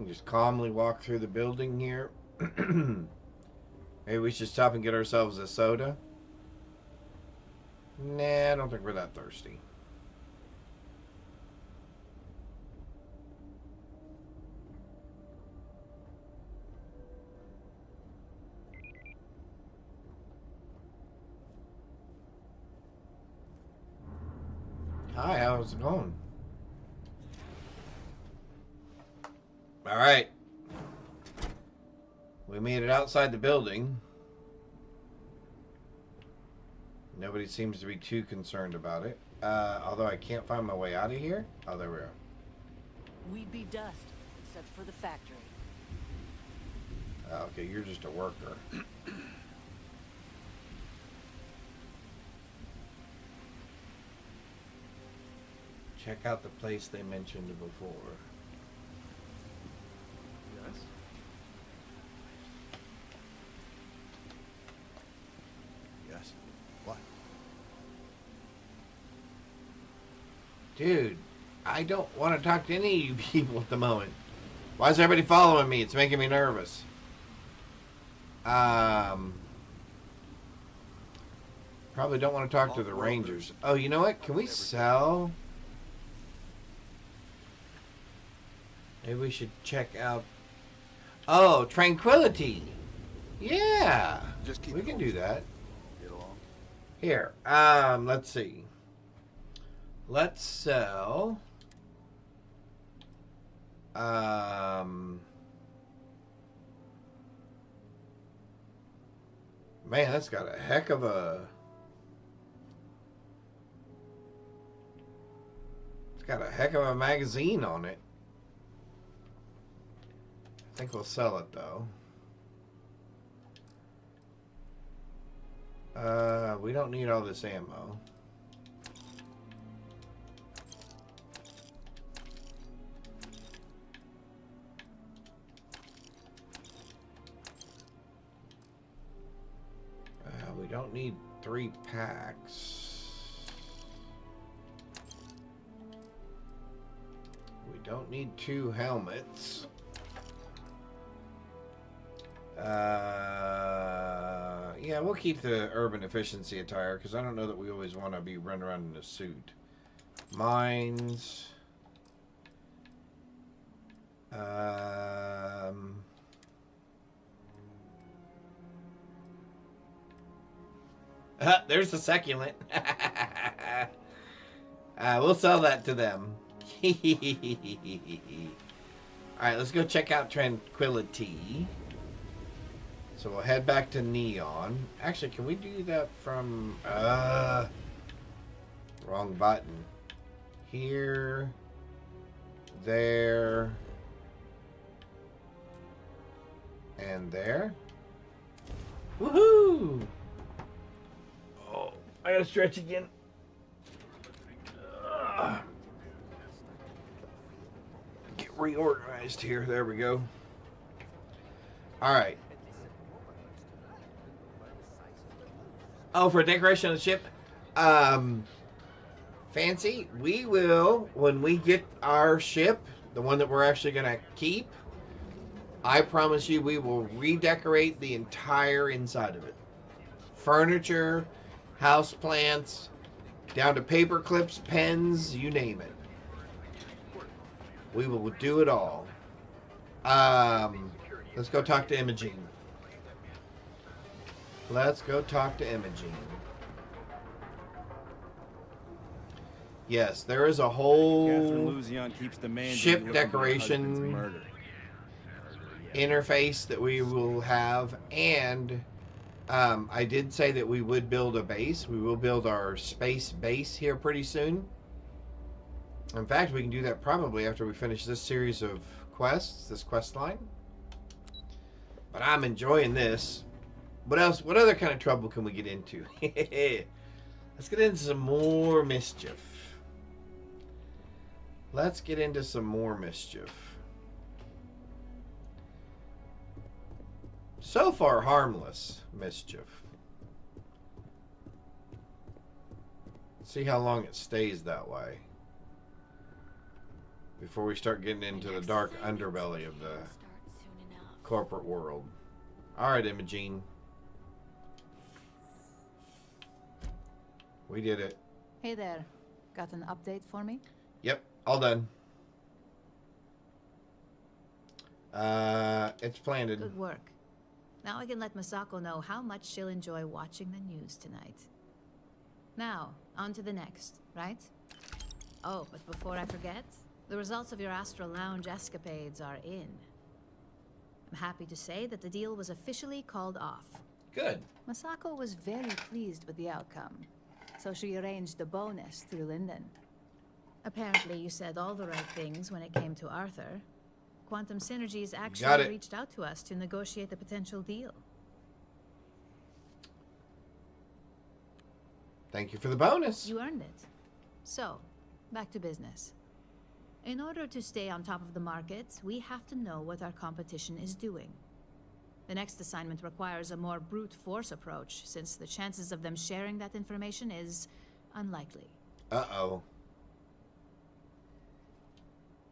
Just calmly walk through the building here. Maybe we should stop and get ourselves a soda. Nah, I don't think we're that thirsty. Hi, how's it going? All right. We made it outside the building.
Nobody seems to be too concerned about it. Although I can't find my way out of here. Oh, there we are.
We'd be dust, except for the factory.
Okay, you're just a worker. Check out the place they mentioned before.
Yes?
Yes. What?
Dude, I don't want to talk to any of you people at the moment. Why is everybody following me? It's making me nervous. Probably don't want to talk to the Rangers. Oh, you know what? Can we sell? Maybe we should check out. Oh, Tranquility. Yeah, we can do that.
Get along.
Here, let's see. Let's sell. Man, that's got a heck of a. It's got a heck of a magazine on it. I think we'll sell it though. We don't need all this ammo. We don't need 3 packs. We don't need 2 helmets. Yeah, we'll keep the urban efficiency attire because I don't know that we always want to be running around in a suit. Mines. There's the succulent. We'll sell that to them. Alright, let's go check out Tranquility. So we'll head back to Neon. Actually, can we do that from... wrong button. Here. There. And there. Woohoo! Oh, I gotta stretch again. Get reorganized here. There we go. Alright. Oh, for decoration of the ship? Fancy, we will, when we get our ship, the one that we're actually going to keep, I promise you we will redecorate the entire inside of it. Furniture, house plants, down to paper clips, pens, you name it. We will do it all. Let's go talk to Imogene. Let's go talk to Imogene. Yes, there is a whole ship decoration interface that we will have, and I did say that we would build a base. We will build our space base here pretty soon. In fact, we can do that probably after we finish this series of quests, this quest line. But I'm enjoying this. What else? What other kind of trouble can we get into? Let's get into some more mischief. Let's get into some more mischief. So far, harmless mischief. See how long it stays that way before we start getting into the dark underbelly of the corporate world. All right, Imogene. We did it.
Hey there. Got an update for me?
Yep, all done. It's planted.
Good work. Now I can let Masako know how much she'll enjoy watching the news tonight. Now, on to the next, right? Oh, but before I forget, the results of your Astral Lounge escapades are in. I'm happy to say that the deal was officially called off.
Good.
Masako was very pleased with the outcome, so she arranged a bonus through Linden. Apparently, you said all the right things when it came to Arthur. Quantum Synergies actually reached out to us to negotiate the potential deal.
Thank you for the bonus.
You earned it. So, back to business. In order to stay on top of the market, we have to know what our competition is doing. The next assignment requires a more brute force approach, since the chances of them sharing that information is unlikely.
Uh-oh.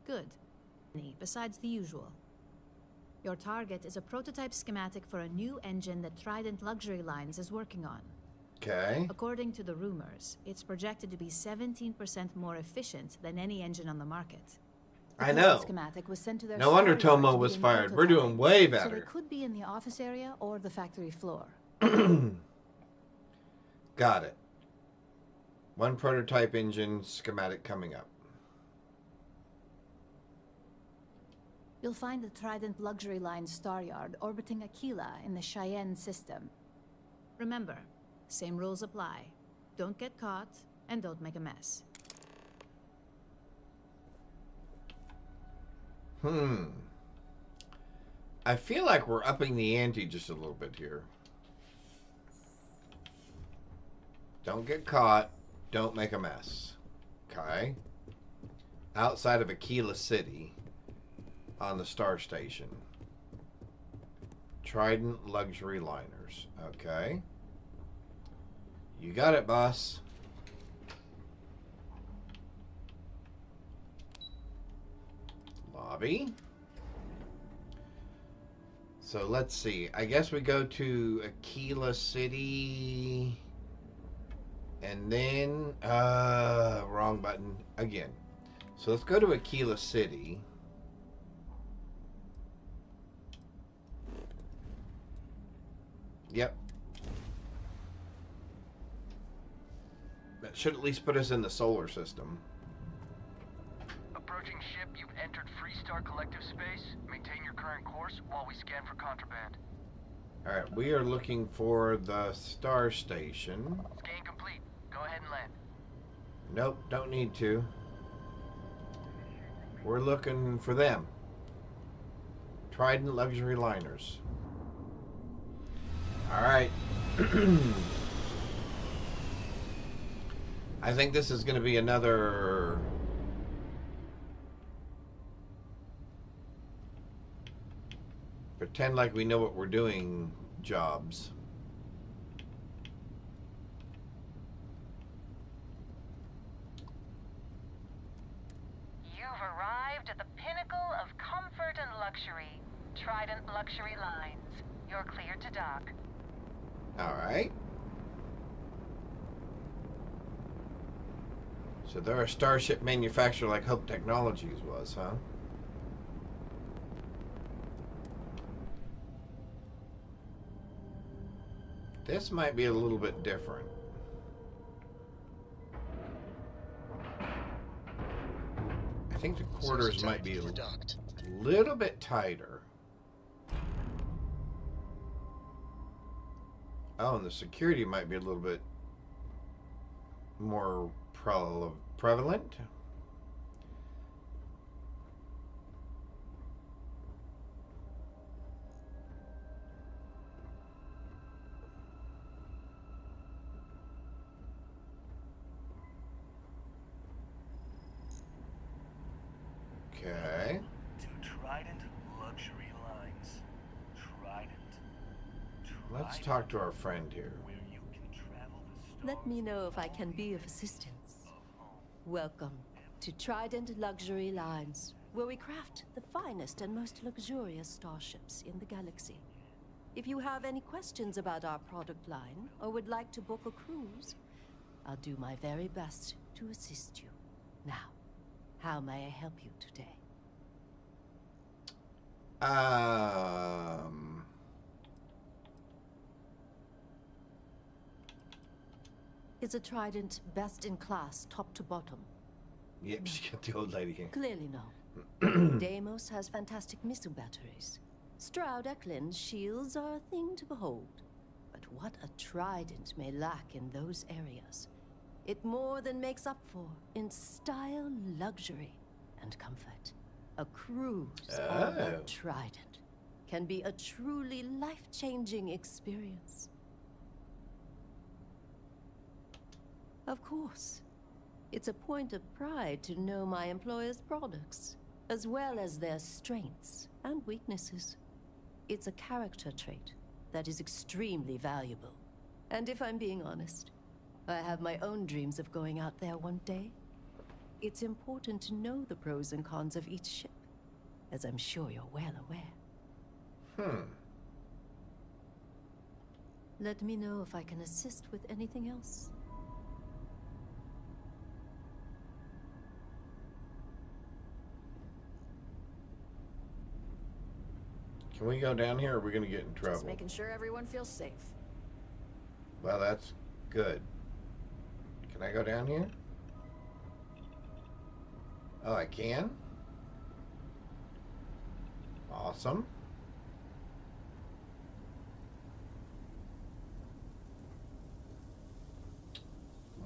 Good. Besides the usual. Your target is a prototype schematic for a new engine that Trident Luxury Lines is working on.
Okay.
According to the rumors, it's projected to be 17% more efficient than any engine on the market.
I know.
Schematic was sent to their
No wonder
Star Yard
Tomo
to
was
begin
fired. We're doing way
prototyping,
better.
So they could be in the office area or the factory floor.
Got it. One prototype engine schematic coming up.
You'll find the Trident Luxury Line Star Yard orbiting Aquila in the Cheyenne system. Remember, same rules apply. Don't get caught, and don't make a mess.
I feel like we're upping the ante just a little bit here. Don't get caught. Don't make a mess. Okay? Outside of Aquila City, on the Star Station. Trident Luxury Liners. Okay. You got it, boss. Lobby. So let's see. I guess we go to Aquila City. And then, wrong button again. So let's go to Aquila City. Yep. That should at least put us in the solar system.
Approaching ship, you've entered Freestar Collective space. Maintain your current course while we scan for contraband.
Alright, we are looking for the Star Station.
Scan complete. Go ahead and land.
Nope, don't need to. We're looking for them. Trident Luxury Liners. Alright. I think this is going to be another... pretend like we know what we're doing jobs.
You've arrived at the pinnacle of comfort and luxury. Trident Luxury Lines. You're cleared to dock.
Alright. So they're a starship manufacturer like Hope Technologies was, huh? This might be a little bit different. I think the quarters might be a little bit tighter. Oh, and the security might be a little bit more prevalent. Okay.
To Trident Luxury Lines. Trident.
Let's talk to our friend here.
Let me know if I can be of assistance. Welcome to Trident Luxury Lines, where we craft the finest and most luxurious starships in the galaxy. If you have any questions about our product line or would like to book a cruise, I'll do my very best to assist you. Now, how may I help you today? Is a Trident best in class, top to bottom?
Yep, she got the old lady here.
Clearly no. Deimos has fantastic missile batteries. Stroud Eklund's shields are a thing to behold. But what a Trident may lack in those areas, it more than makes up for in style, luxury, and comfort. A cruise on a Trident can be a truly life-changing experience. Of course, it's a point of pride to know my employer's products, as well as their strengths and weaknesses. It's a character trait that is extremely valuable. And if I'm being honest, I have my own dreams of going out there one day. It's important to know the pros and cons of each ship, as I'm sure you're well aware. Let me know if I can assist with anything else.
Can we go down here, or are we going to get in trouble?
Just making sure everyone feels safe.
Well, that's good. Can I go down here? Oh, I can? Awesome.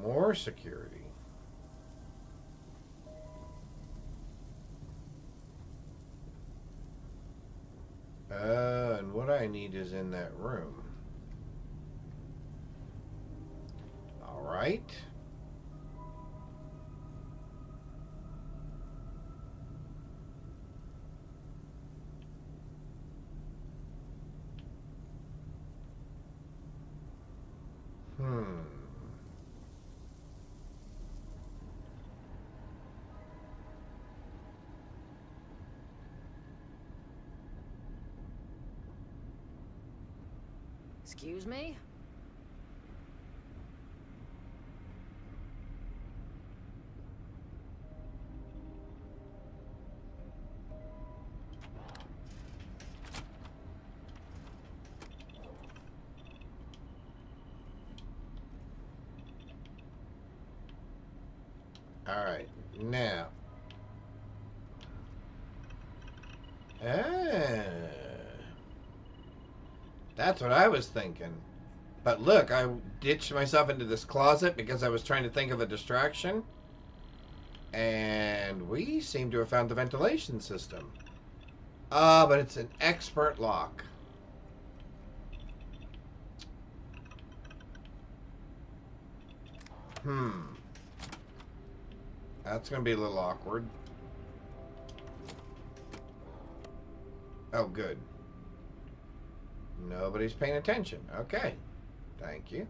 More security. And what I need is in that room. All right.
Excuse me?
All right, now. That's what I was thinking. But look, I ditched myself into this closet because I was trying to think of a distraction. And we seem to have found the ventilation system. But it's an expert lock. That's going to be a little awkward. Oh, good. Nobody's paying attention. Okay. Thank you.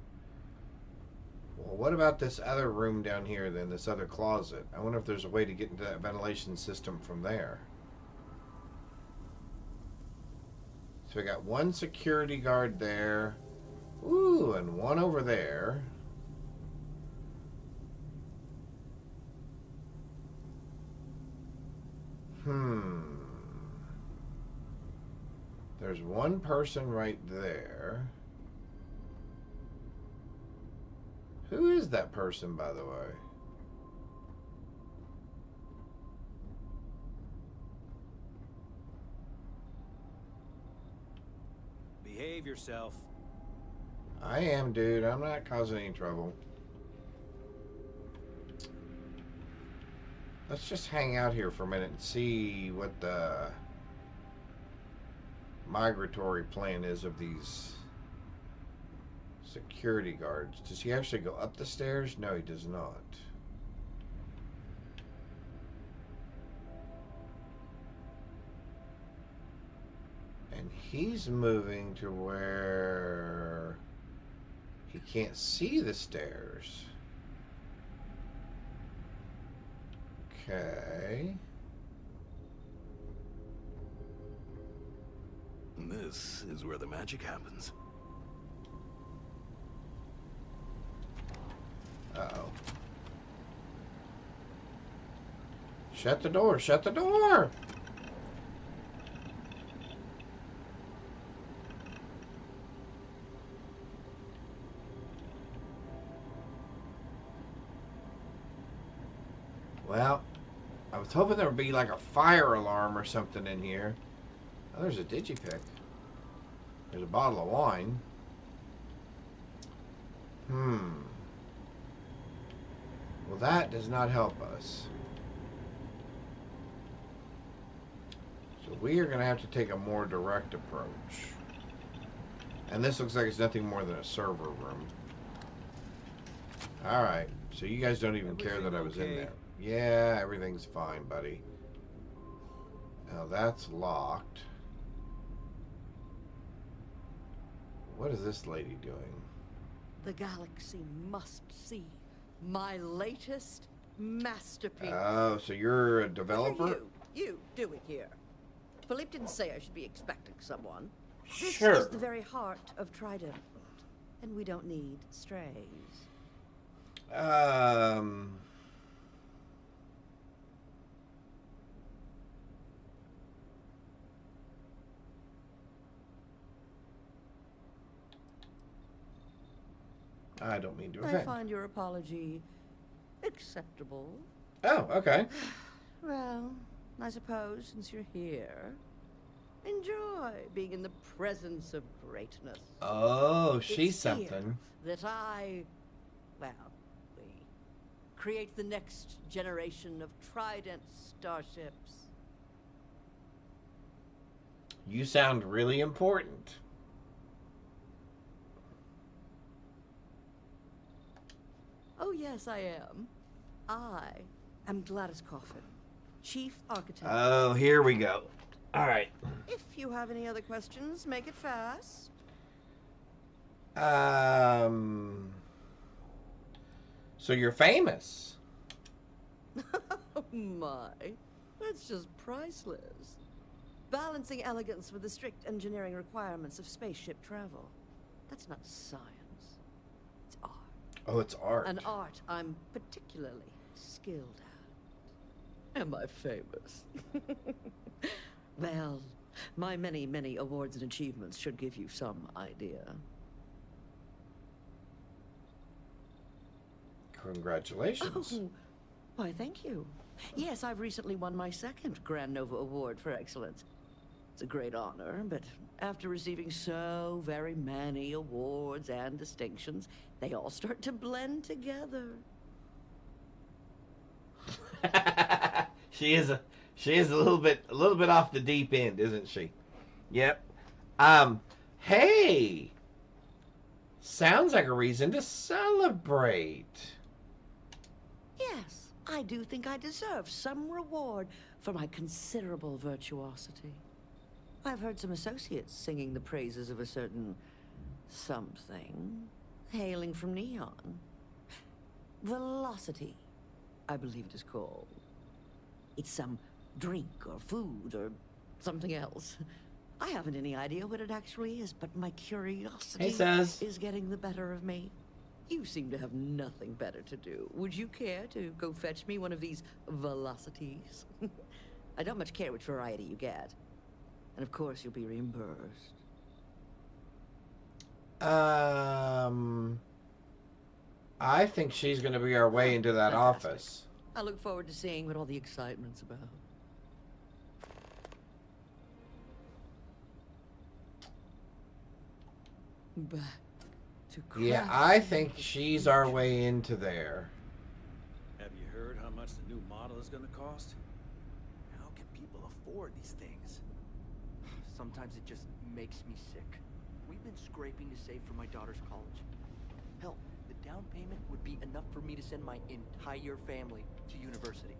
Well, what about this other room down here then, this other closet? I wonder if there's a way to get into that ventilation system from there. So we got one security guard there. Ooh, and one over there. There's one person right there. Who is that person, by the way?
Behave yourself.
I am, dude. I'm not causing any trouble. Let's just hang out here for a minute and see what the migratory plan is of these security guards. Does he actually go up the stairs? No, he does not. And he's moving to where he can't see the stairs. Okay.
This is where the magic happens.
Uh-oh. Shut the door! Shut the door! Well, I was hoping there would be like a fire alarm or something in here. Oh, there's a digipick. There's a bottle of wine. Well, that does not help us. So we are going to have to take a more direct approach. And this looks like it's nothing more than a server room. Alright, so you guys don't even care that I was in there. Yeah, everything's fine, buddy. Now that's locked. What is this lady doing?
The galaxy must see my latest masterpiece.
Oh, so you're a developer?
What are you doing here? Philippe didn't say I should be expecting someone. This
Sure.
is the very heart of Trident, and we don't need strays.
I don't mean to
I
offend.
find your apology acceptable.
Oh, okay.
Well, I suppose since you're here, enjoy being in the presence of greatness.
Oh, she's
It's here
something.
that we create the next generation of Trident starships.
You sound really important.
Oh yes, I am. I am Gladys Coffin, Chief Architect.
Oh, here we go. All right.
If you have any other questions, make it fast.
So you're famous.
Oh my, that's just priceless. Balancing elegance with the strict engineering requirements of spaceship travel. That's not science. It's art.
Oh, it's art.
An art I'm particularly skilled at. Am I famous? Well, my many, many awards and achievements should give you some idea.
Congratulations.
Oh, why, thank you. Yes, I've recently won my second Grand Nova Award for excellence. It's a great honor, but after receiving so very many awards and distinctions, they all start to blend together.
She is a little bit off the deep end, isn't she? Yep. Hey. Sounds like a reason to celebrate.
Yes, I do think I deserve some reward for my considerable virtuosity. I've heard some associates singing the praises of a certain something, hailing from Neon. Velocity, I believe it is called. It's some drink or food or something else. I haven't any idea what it actually is, but my curiosity is getting the better of me. You seem to have nothing better to do. Would you care to go fetch me one of these velocities? I don't much care which variety you get. And of course you'll be reimbursed.
I think she's going to be our way into that
Fantastic.
office.
I look forward to seeing what all the excitement's about. Back to
Yeah, I think she's our way into there.
Have you heard how much the new model is going to cost? How can people afford these things?
Sometimes it just makes me sick. We've been scraping to save for my daughter's college. Hell, the down payment would be enough for me to send my entire family to university.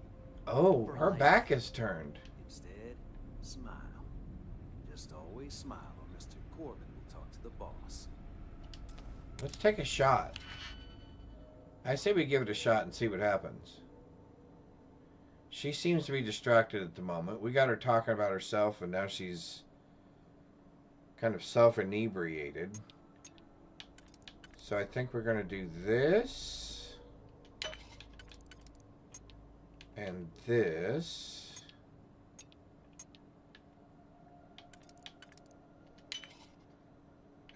Oh,
For
her
life.
back is turned.
Instead, smile. Just always smile, or Mr. Corbin will talk to the boss.
Let's take a shot. I say we give it a shot and see what happens. She seems to be distracted at the moment. We got her talking about herself, and now she's kind of self-inebriated. So I think we're going to do this. And this.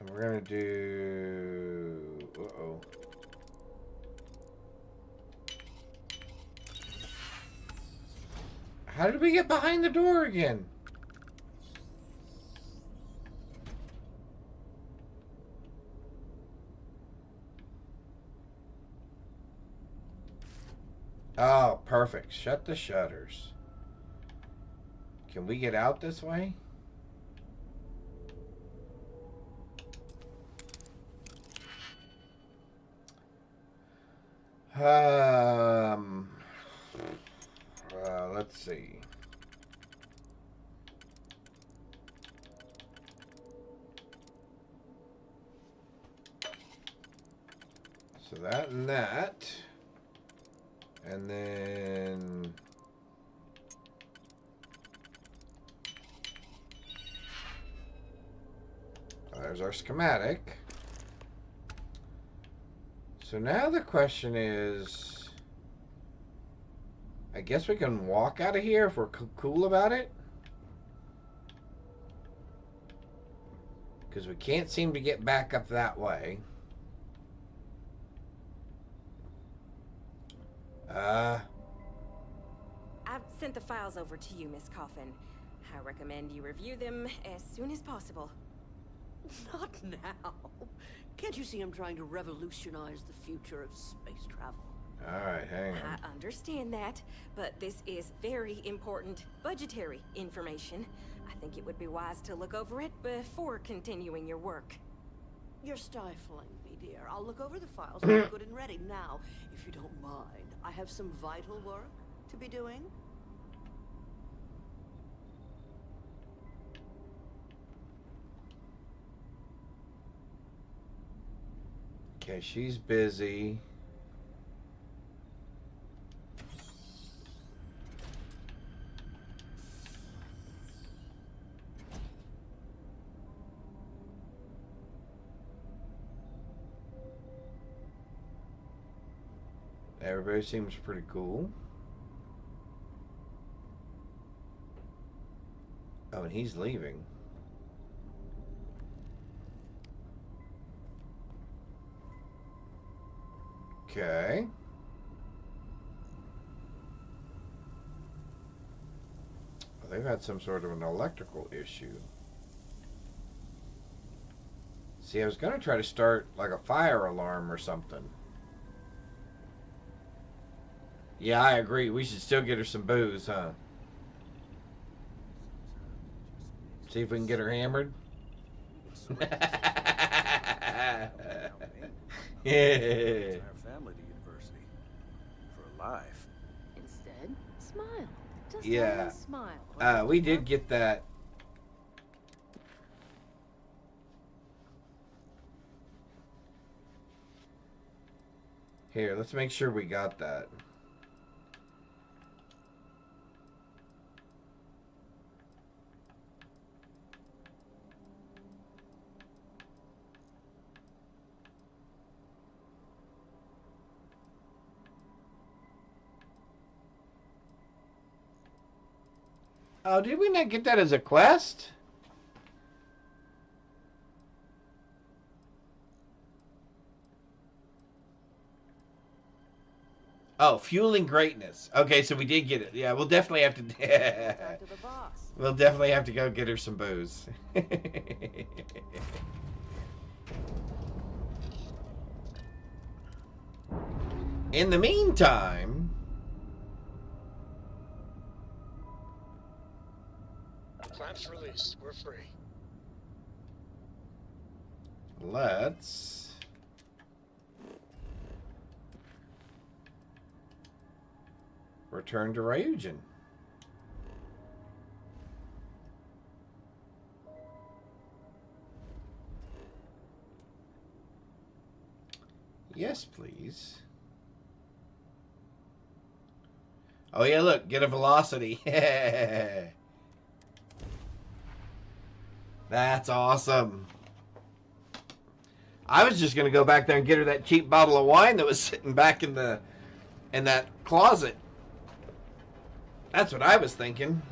And we're going to do... Uh-oh. How did we get behind the door again? Oh, perfect. Shut the shutters. Can we get out this way? Let's see. So that and that. And then... there's our schematic. So now the question is... I guess we can walk out of here if we're cool about it. Because we can't seem to get back up that way.
I've sent the files over to you, Miss Coffin. I recommend you review them as soon as possible.
Not now. Can't you see I'm trying to revolutionize the future of space travel?
Alright, hang on.
I understand that, but this is very important budgetary information. I think it would be wise to look over it before continuing your work.
You're stifling me, dear. I'll look over the files when I'm good and ready. Now, if you don't mind, I have some vital work to be doing.
Okay, she's busy. Everybody seems pretty cool. Oh, and he's leaving. Okay. Well, they've had some sort of an electrical issue. See, I was going to try to start like a fire alarm or something. Yeah, I agree. We should still get her some booze, huh? See if we can get her hammered. Yeah.
Our family to university for life.
Instead, smile. Just
Yeah.
smile.
We did get that. Here, let's make sure we got that. Oh, did we not get that as a quest? Oh, fueling greatness. Okay, so we did get it. Yeah, we'll definitely have to.
Talk to the boss.
We'll definitely have to go get her some booze. In the meantime.
Clamps released. We're free.
Let's return to Ryujin. Yes, please. Oh yeah, look, get a velocity. That's awesome. I was just gonna go back there and get her that cheap bottle of wine that was sitting back in that closet. That's what I was thinking.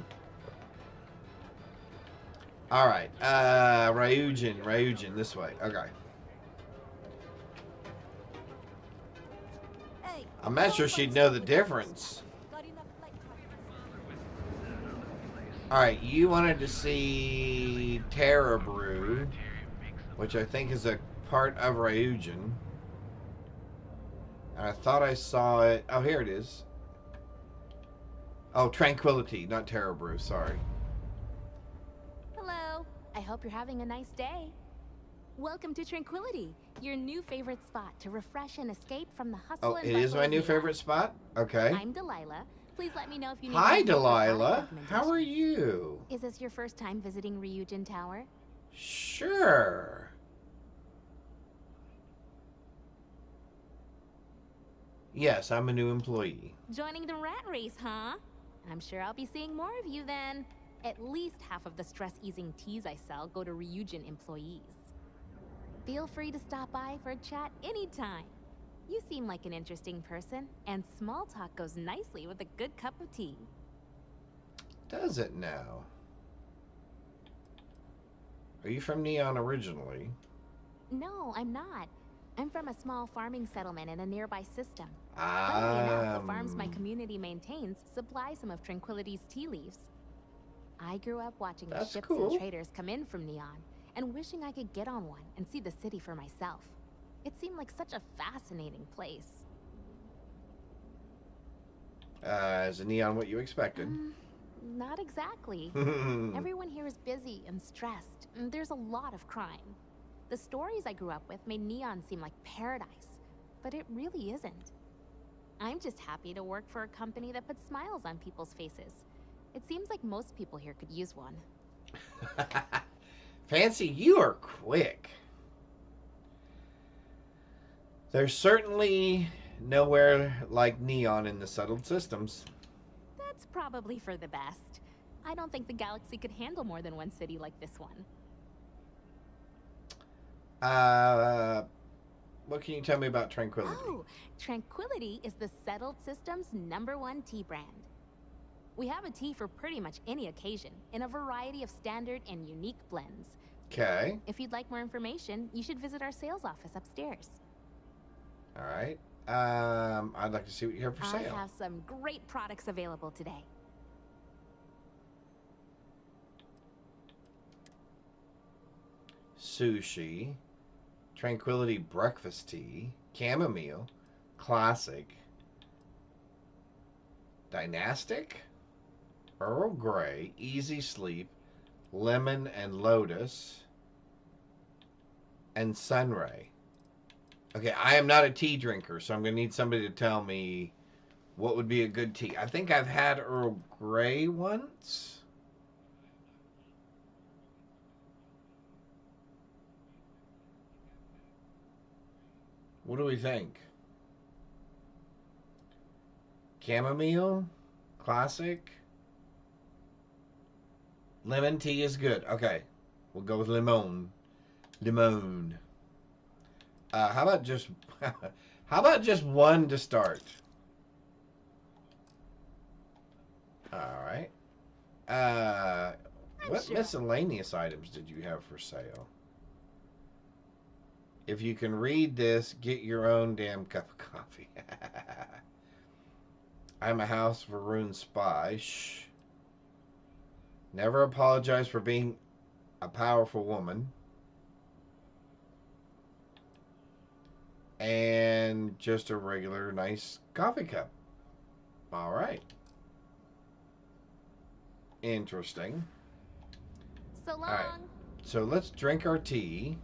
All right, Ryujin, this way. Okay. I'm not sure she'd know the difference. Alright, you wanted to see Terra Brew, which I think is a part of Ryujin. And I thought I saw it. Oh, here it is. Oh, Tranquility, not Terror Brew. Sorry.
Hello. I hope you're having a nice day. Welcome to Tranquility, your new favorite spot to refresh and escape from the hustle and
it
bustle
is my
of
new
Neon.
favorite spot? Okay.
I'm Delilah. Please let me know if you need
Hi,
any help or product
Delilah. How are
recommendations.
you?
Is this your first time visiting Ryujin Tower?
Sure. Yes, I'm a new employee.
Joining the rat race, huh? I'm sure I'll be seeing more of you then. At least half of the stress-easing teas I sell go to Ryujin employees. Feel free to stop by for a chat anytime. You seem like an interesting person, and small talk goes nicely with a good cup of tea.
Does it now? Are you from Neon originally?
No, I'm not. I'm from a small farming settlement in a nearby system. Funnily enough, the farms my community maintains supply some of Tranquility's tea leaves. I grew up watching the ships and traders come in from Neon, and wishing I could get on one and see the city for myself. It seemed like such a fascinating place.
Is Neon what you expected?
Not exactly. Everyone here is busy and stressed, and there's a lot of crime. The stories I grew up with made Neon seem like paradise, but it really isn't. I'm just happy to work for a company that puts smiles on people's faces. It seems like most people here could use one.
Fancy, you are quick. There's certainly nowhere like Neon in the settled systems.
That's probably for the best. I don't think the galaxy could handle more than one city like this one.
What can you tell me about Tranquility?
Oh, Tranquility is the settled system's #1 tea brand. We have a tea for pretty much any occasion, in a variety of standard and unique blends.
Okay.
If you'd like more information, you should visit our sales office upstairs.
All right. I'd like to see what you have for sale.
I have some great products available today.
Sushi, Tranquility breakfast tea, chamomile, classic, dynastic, Earl Grey, easy sleep, lemon and lotus, and sunray. Okay, I am not a tea drinker, so I'm going to need somebody to tell me what would be a good tea. I think I've had Earl Grey once. What do we think? Chamomile? Classic? Lemon tea is good. Okay. We'll go with lemon. Lemon. How about just one to start? Alright. What miscellaneous items did you have for sale? If you can read this, get your own damn cup of coffee. I'm a House Varun spy. Shh. Never apologize for being a powerful woman. And just a regular nice coffee cup. All right. Interesting.
So long.
All right. So let's drink our tea.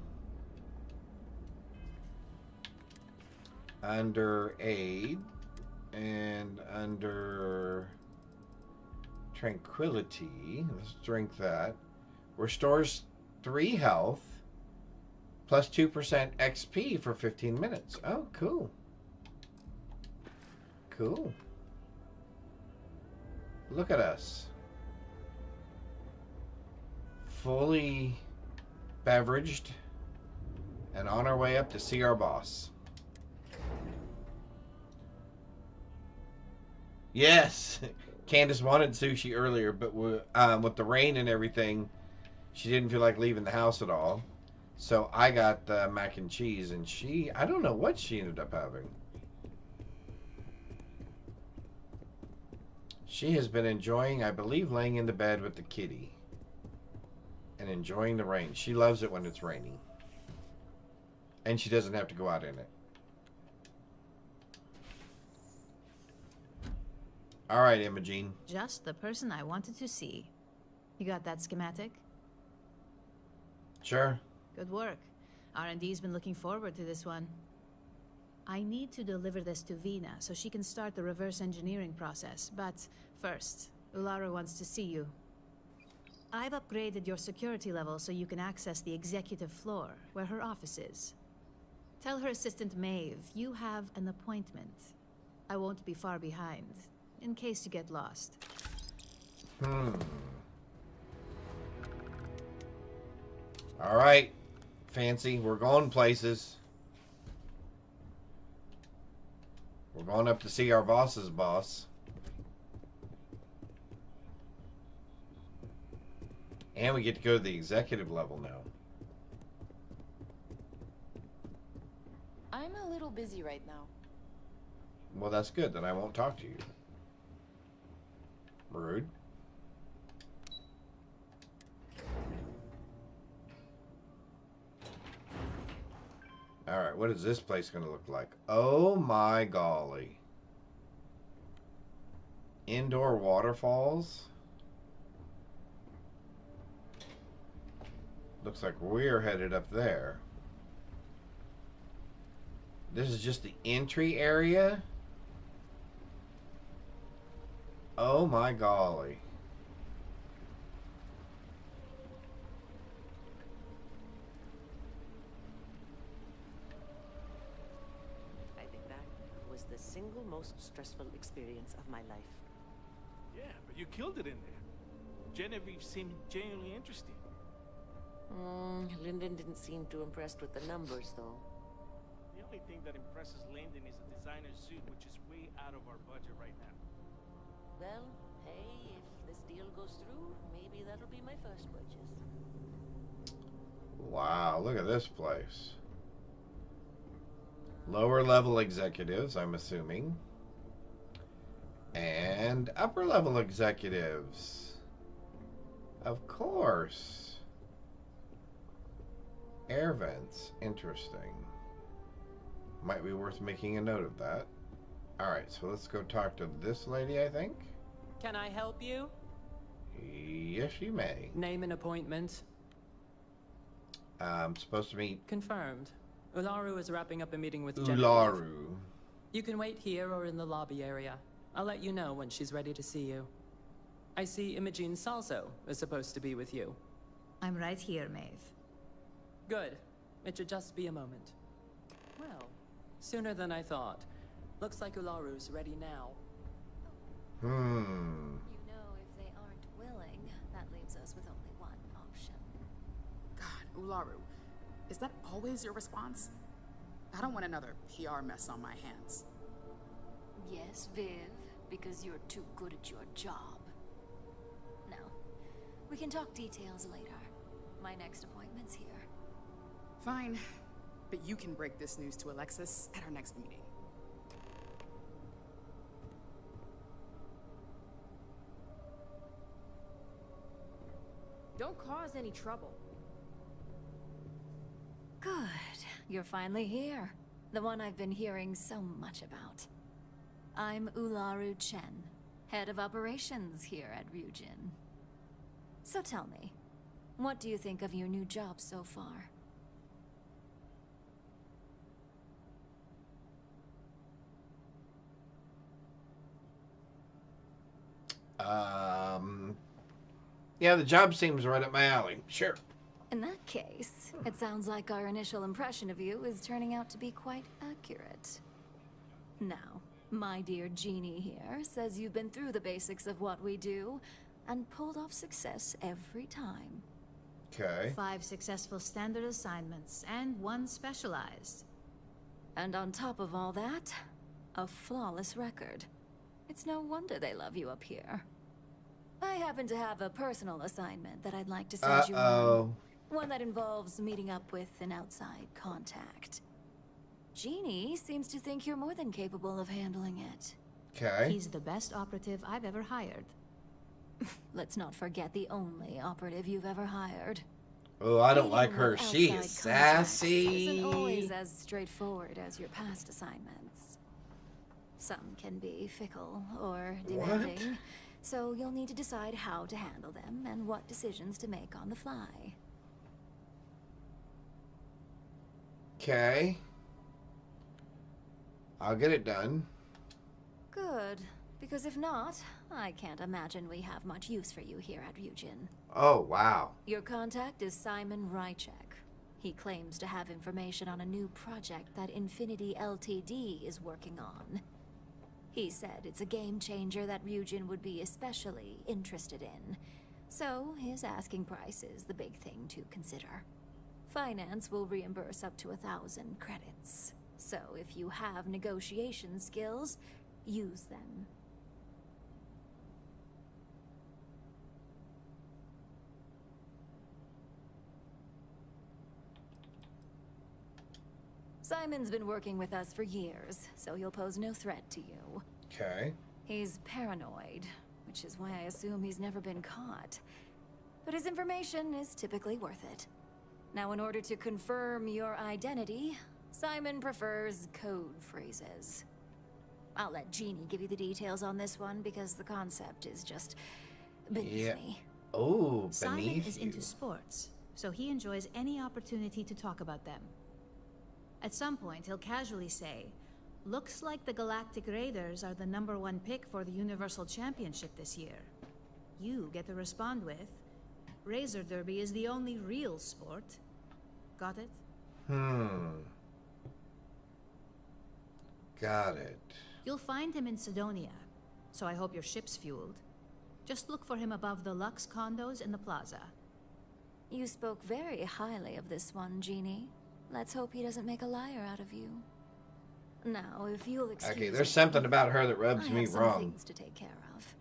Under aid and under tranquility. Let's drink that. Restores 3 health plus 2% XP for 15 minutes. Oh, cool. Cool. Look at us. Fully beveraged and on our way up to see our boss. Yes, Candace wanted sushi earlier, but with the rain and everything, she didn't feel like leaving the house at all. So I got mac and cheese, and I don't know what she ended up having. She has been enjoying, I believe, laying in the bed with the kitty and enjoying the rain. She loves it when it's raining. And she doesn't have to go out in it. All right, Imogene.
Just the person I wanted to see. You got that schematic?
Sure.
Good work. R&D's been looking forward to this one. I need to deliver this to Vina so she can start the reverse engineering process. But first, Ulara wants to see you. I've upgraded your security level so you can access the executive floor, where her office is. Tell her assistant Maeve you have an appointment. I won't be far behind, in case you get lost.
All right, Fancy, we're going places. We're going up to see our boss's boss. And we get to go to the executive level now.
I'm a little busy right now.
Well, that's good. Then I won't talk to you. Rude. Alright, what is this place going to look like? Oh my golly. Indoor waterfalls? Looks like we're headed up there. This is just the entry area? Oh my golly.
I think that was the single most stressful experience of my life.
Yeah, but you killed it in there. Genevieve seemed genuinely interesting.
Lyndon didn't seem too impressed with the numbers, though.
The only thing that impresses Lyndon is a designer suit, which is way out of our budget right now.
Well, hey, if this deal goes through, maybe that'll be my first purchase.
Wow, look at this place. Lower level executives, I'm assuming. And upper level executives. Of course. Air vents. Interesting. Might be worth making a note of that. Alright, so let's go talk to this lady, I think.
Can I help you?
Yes, you may.
Name and appointment.
I'm supposed to meet...
Confirmed. Ularu is wrapping up a meeting with
Ularu.
You can wait here or in the lobby area. I'll let you know when she's ready to see you. I see Imogen Salzo is supposed to be with you.
I'm right here, Maeve.
Good. It should just be a moment. Well, sooner than I thought. Looks like Ularu's ready now.
You know, if they aren't willing, that leaves us with only one option.
God, Ularu, is that always your response? I don't want another PR mess on my hands.
Yes, Viv, because you're too good at your job. No, we can talk details later. My next appointment's here.
Fine, but you can break this news to Alexis at our next meeting.
Don't cause any trouble.
Good. You're finally here. The one I've been hearing so much about. I'm Ularu Chen, head of operations here at Ryujin. So tell me, what do you think of your new job so far?
Yeah, the job seems right up my alley. Sure.
In that case, it sounds like our initial impression of you is turning out to be quite accurate. Now, my dear Jeannie here says you've been through the basics of what we do and pulled off success every time.
Okay.
5 successful standard assignments and 1 specialized.
And on top of all that, a flawless record. It's no wonder they love you up here. I happen to have a personal assignment that I'd like to send you on. One that involves meeting up with an outside contact. Jeannie seems to think you're more than capable of handling it.
Okay.
He's the best operative I've ever hired.
Let's not forget the only operative you've ever hired.
Oh, I don't like her. She is sassy.
Isn't always as straightforward as your past assignments. Some can be fickle or demanding, so you'll need to decide how to handle them and what decisions to make on the fly.
Okay. I'll get it done.
Good, because if not, I can't imagine we have much use for you here at Ryujin.
Oh, wow.
Your contact is Simon Rychek. He claims to have information on a new project that Infinity Ltd is working on. He said it's a game changer that Ryujin would be especially interested in. So his asking price is the big thing to consider. Finance will reimburse up to 1,000 credits. So if you have negotiation skills, use them. Simon's been working with us for years, so he'll pose no threat to you.
Okay.
He's paranoid, which is why I assume he's never been caught. But his information is typically worth it. Now, in order to confirm your identity, Simon prefers code phrases. I'll let Jeannie give you the details on this one because the concept is just beneath me.
Oh, beneath
Simon is
you.
into sports, so he enjoys any opportunity to talk about them. At some point, he'll casually say, "Looks like the Galactic Raiders are the #1 pick for the Universal Championship this year." You get to respond with, "Razor Derby is the only real sport." Got it?
Got it.
You'll find him in Sidonia, so I hope your ship's fueled. Just look for him above the Lux condos in the plaza.
You spoke very highly of this one, Jeannie. Let's hope he doesn't make a liar out of you. Now, if you'll excuse
Okay, there's
me,
something about her that rubs
I
me
have some
wrong.
things to take care of.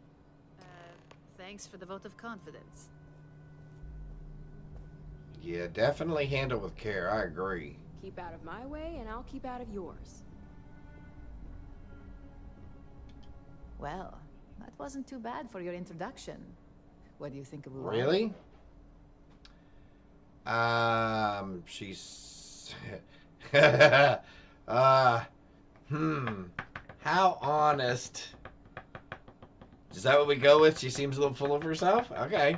Thanks for the vote of confidence.
Yeah, definitely handle with care. I agree.
Keep out of my way, and I'll keep out of yours.
Well, that wasn't too bad for your introduction. What do you think of Ularu?
Really? She's... How honest? Is that what we go with? She seems a little full of herself? Okay.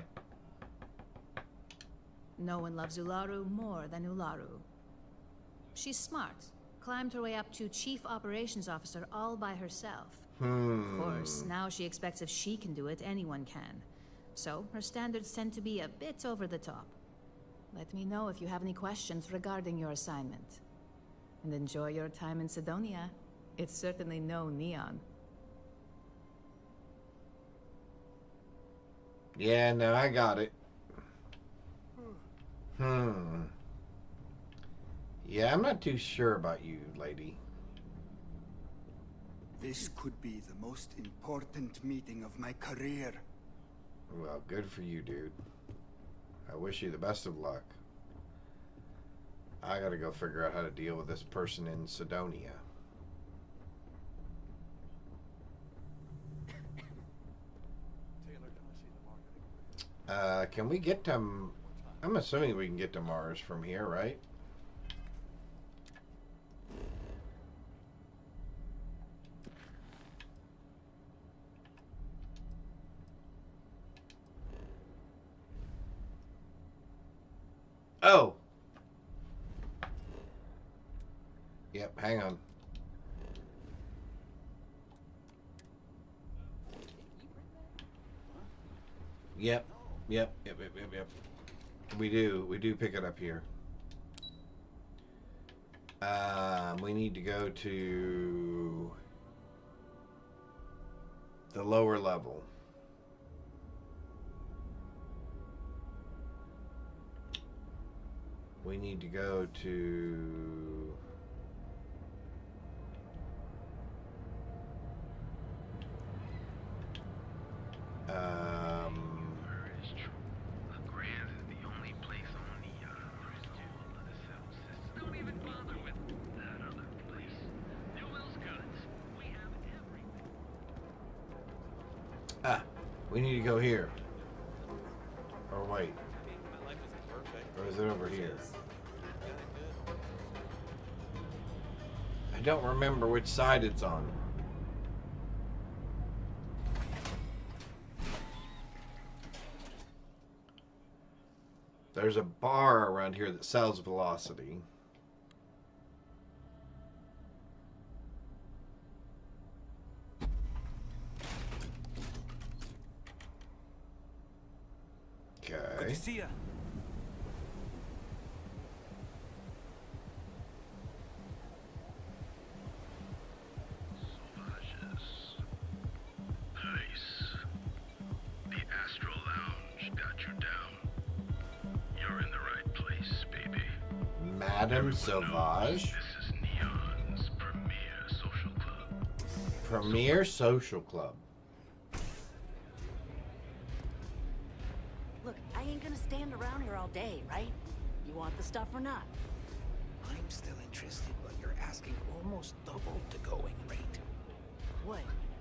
No one loves Ularu more than Ularu. She's smart. Climbed her way up to Chief Operations Officer all by herself. Of course, now she expects if she can do it, anyone can. So, her standards tend to be a bit over the top. Let me know if you have any questions regarding your assignment. And enjoy your time in Sidonia. It's certainly no Neon.
Yeah, no, I got it. Yeah, I'm not too sure about you, lady.
This could be the most important meeting of my career.
Well, good for you, dude. I wish you the best of luck. I gotta go figure out how to deal with this person in Sidonia. Can we get to... I'm assuming we can get to Mars from here, right? Oh! Yep, hang on. Yep. We do pick it up here. We need to go to the lower level. We need to go to... we need to go here. Or wait. Or is it over here? I don't remember which side it's on. There's a bar around here that sells velocity. Okay.
Good to see ya.
Madame Sauvage?
This is Neon's premier social club.
Premier Social Club.
Look, I ain't gonna stand around here all day, right? You want the stuff or not?
I'm still interested, but you're asking almost double the going rate.
What?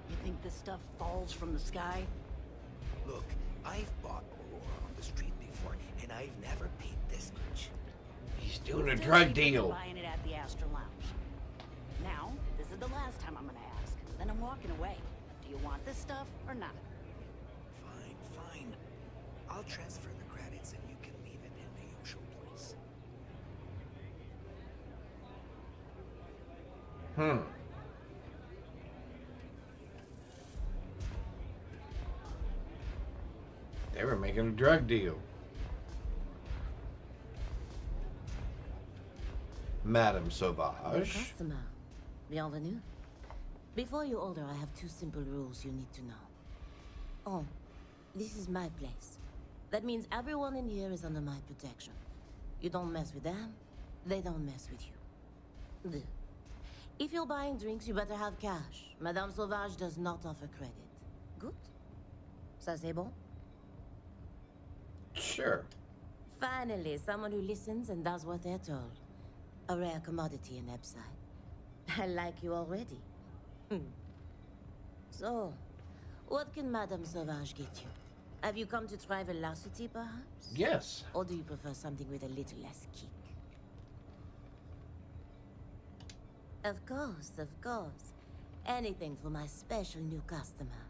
You think this stuff falls from the sky?
Look, I've bought Aurora on the street before, and I've never paid this much.
He's doing a
Still
drug
cheaper than
deal.
Buying it at the Astro Lounge. Now, this is the last time I'm gonna ask. Then I'm walking away. Do you want this stuff or not?
Fine. I'll transfer the credits and you can leave it in the usual place.
They were making a drug deal. Madame Sauvage.
Customer. Bienvenue. Before you order, I have 2 simple rules you need to know. Oh, this is my place. That means everyone in here is under my protection. You don't mess with them, they don't mess with you. Deux. If you're buying drinks, you better have cash. Madame Sauvage does not offer credit. Good? Ça c'est bon?
Sure.
Finally, someone who listens and does what they're told. A rare commodity in Epside. I like you already. So, what can Madame Sauvage get you? Have you come to try velocity, perhaps?
Yes.
Or do you prefer something with a little less kick? Of course. Anything for my special new customer.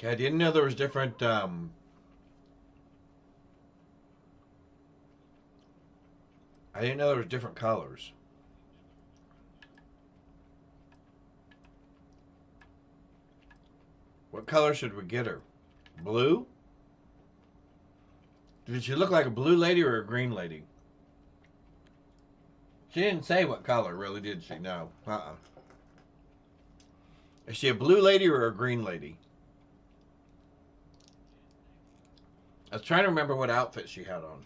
Okay, I didn't know there was different, I didn't know there was different colors. What color should we get her? Blue? Did she look like a blue lady or a green lady? She didn't say what color, really, did she? No. Is she a blue lady or a green lady? I was trying to remember what outfit she had on.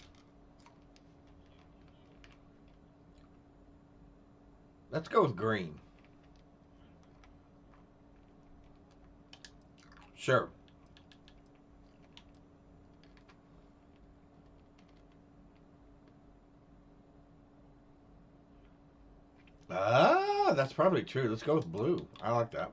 Let's go with green. Sure. Ah, that's probably true. Let's go with blue. I like that.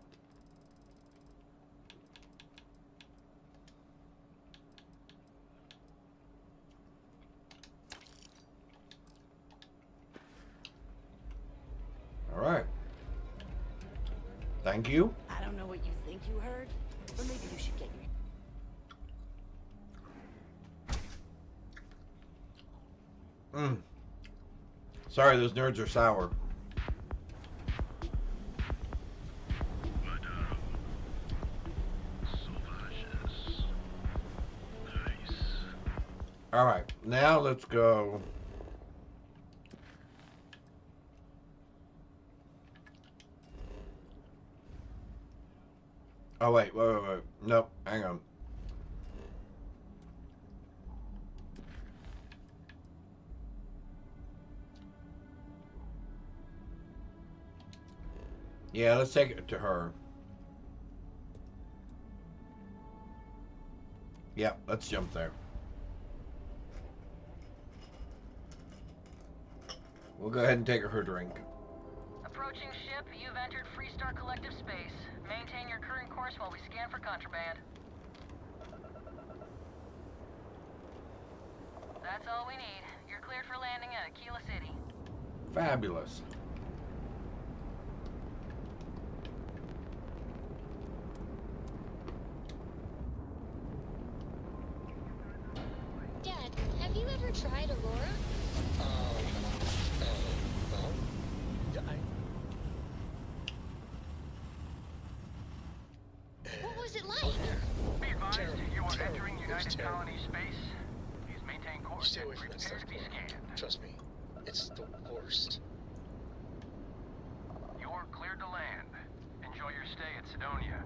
All right. Thank you.
I don't know what you think you heard, but maybe you should get your...
Sorry, those nerds are sour. All right, now let's go. Oh, wait. Nope, hang on. Yeah, let's take it to her. Yep, let's jump there. We'll go ahead and take her drink.
Approaching ship, you've entered Freestar Collective space. Maintain your current course while we scan for contraband. That's all we need. You're cleared for landing at Aquila City.
Fabulous.
Dad, have you ever tried Aurora? What was it like?
Be advised, you are entering United Colony space. Please maintain course.
Stay away from that stuff,
Prepare to be scanned.
Trust me, it's the worst.
You're cleared to land. Enjoy your stay at Sidonia.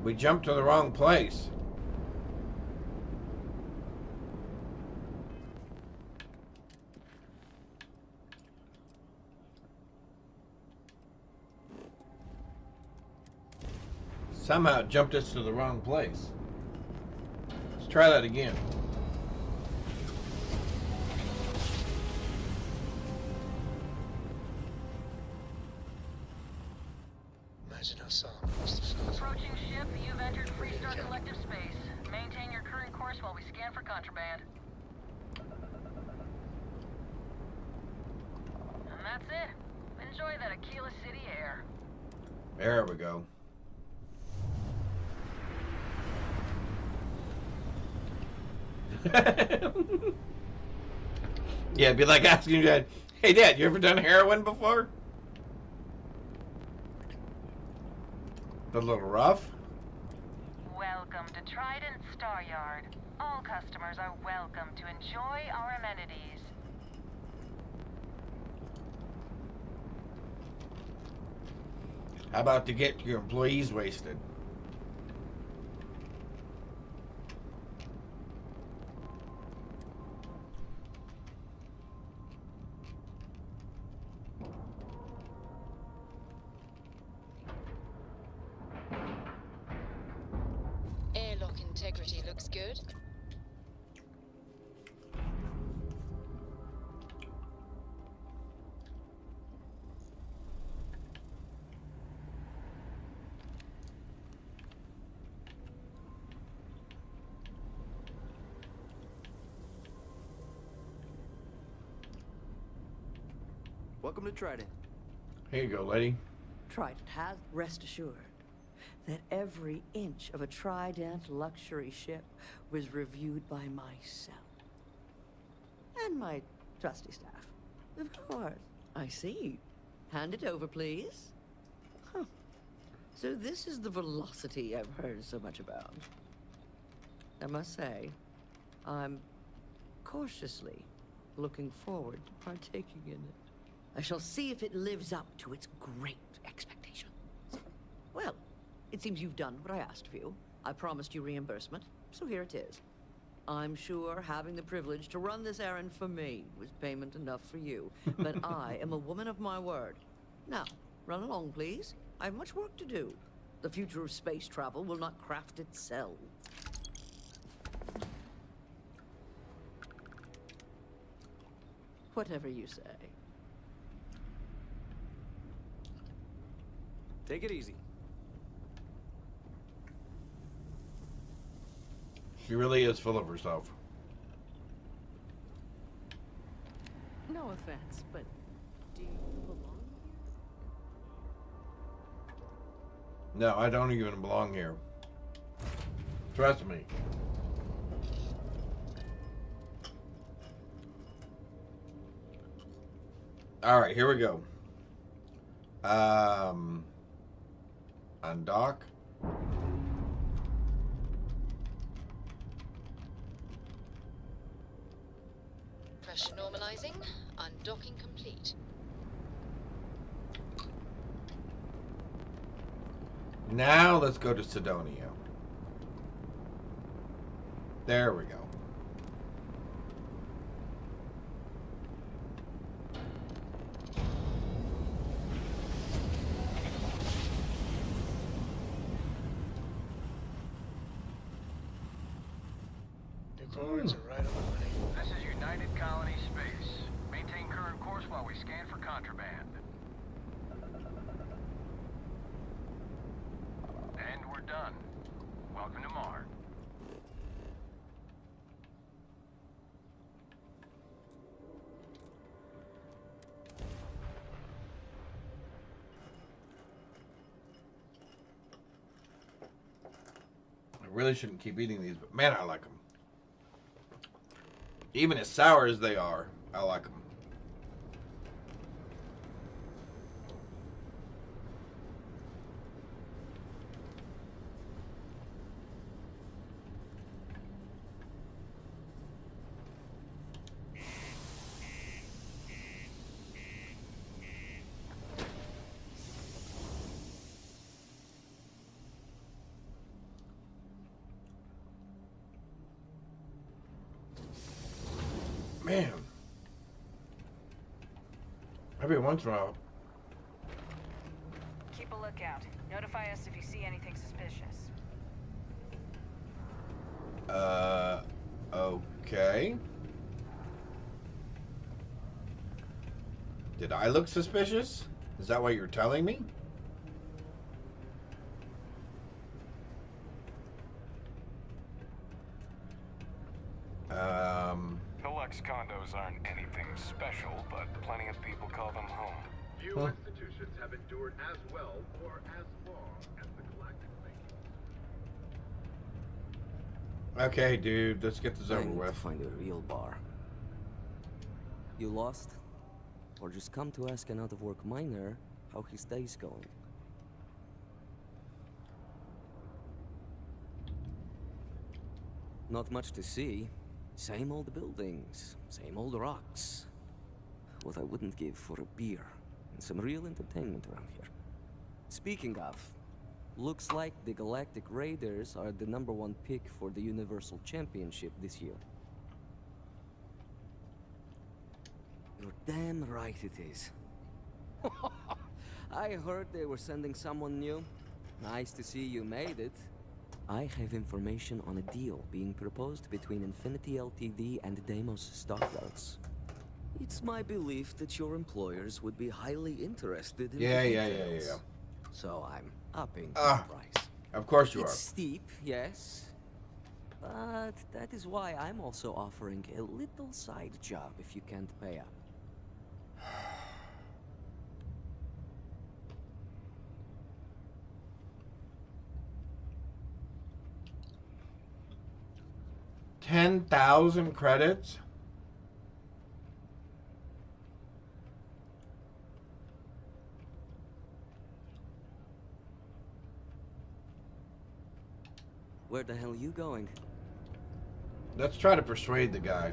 We jumped to the wrong place. Somehow it jumped us to the wrong place. Let's try that again.
Imagine how Solomon must have felt.
Approaching ship, you've entered Freestar Collective space. Maintain your current course while we scan for contraband. And that's it. Enjoy that Aquila City air.
There we go. Yeah, it'd be like asking your dad, "Hey Dad, you ever done heroin before?" A little rough.
Welcome to Trident Star Yard. All customers are welcome to enjoy our amenities.
How about to get your employees wasted?
Airlock integrity looks good.
Welcome to Trident.
Here you go, lady.
Trident has, rest assured, that every inch of a Trident luxury ship was reviewed by myself. And my trusty staff. Of course. I see. Hand it over, please. Huh. So this is the velocity I've heard so much about. I must say, I'm cautiously looking forward to partaking in it. I shall see if it lives up to its great expectations. Well, it seems you've done what I asked of you. I promised you reimbursement, so here it is. I'm sure having the privilege to run this errand for me was payment enough for you, but I am a woman of my word. Now, run along, please. I have much work to do. The future of space travel will not craft itself. Whatever you say.
Take it easy.
She really is full of herself.
No offense, but do you belong here?
No, I don't even belong here. Trust me. All right, here we go. Undock.
Pressure normalizing. Undocking complete.
Now let's go to Sidonia. There we go.
Coordinates are right on the money.
This is United Colony space. Maintain current course while we scan for contraband. And we're we're done. Welcome to Mars.
I really shouldn't keep eating these, but man, I like them. Even as sour as they are, I like them. Man. Every once in a while.
Keep a lookout. Notify us if you see anything suspicious.
Okay. Did I look suspicious? Is that what you're telling me?
Deluxe condos aren't anything special, but plenty of people call them home.
Few institutions have endured as well or as long as the Galactic Lake.
Okay, dude, let's get this over with.
Find a real bar. You lost? Or just come to ask an out-of-work miner how his day's going? Not much to see. Same old buildings, same old rocks. What I wouldn't give for a beer and some real entertainment around here. Speaking of, looks like the Galactic Raiders are the #1 pick for the Universal Championship this year. You're damn right it is. I heard they were sending someone new. Nice to see you made it. I have information on a deal being proposed between Infinity Ltd and Deimos Stockyards. It's my belief that your employers would be highly interested in the details. So I'm upping the price.
Of course you are.
It's steep, yes. But that is why I'm also offering a little side job if you can't pay up.
$10,000 credits?
Where the hell are you going?
Let's try to persuade the guy.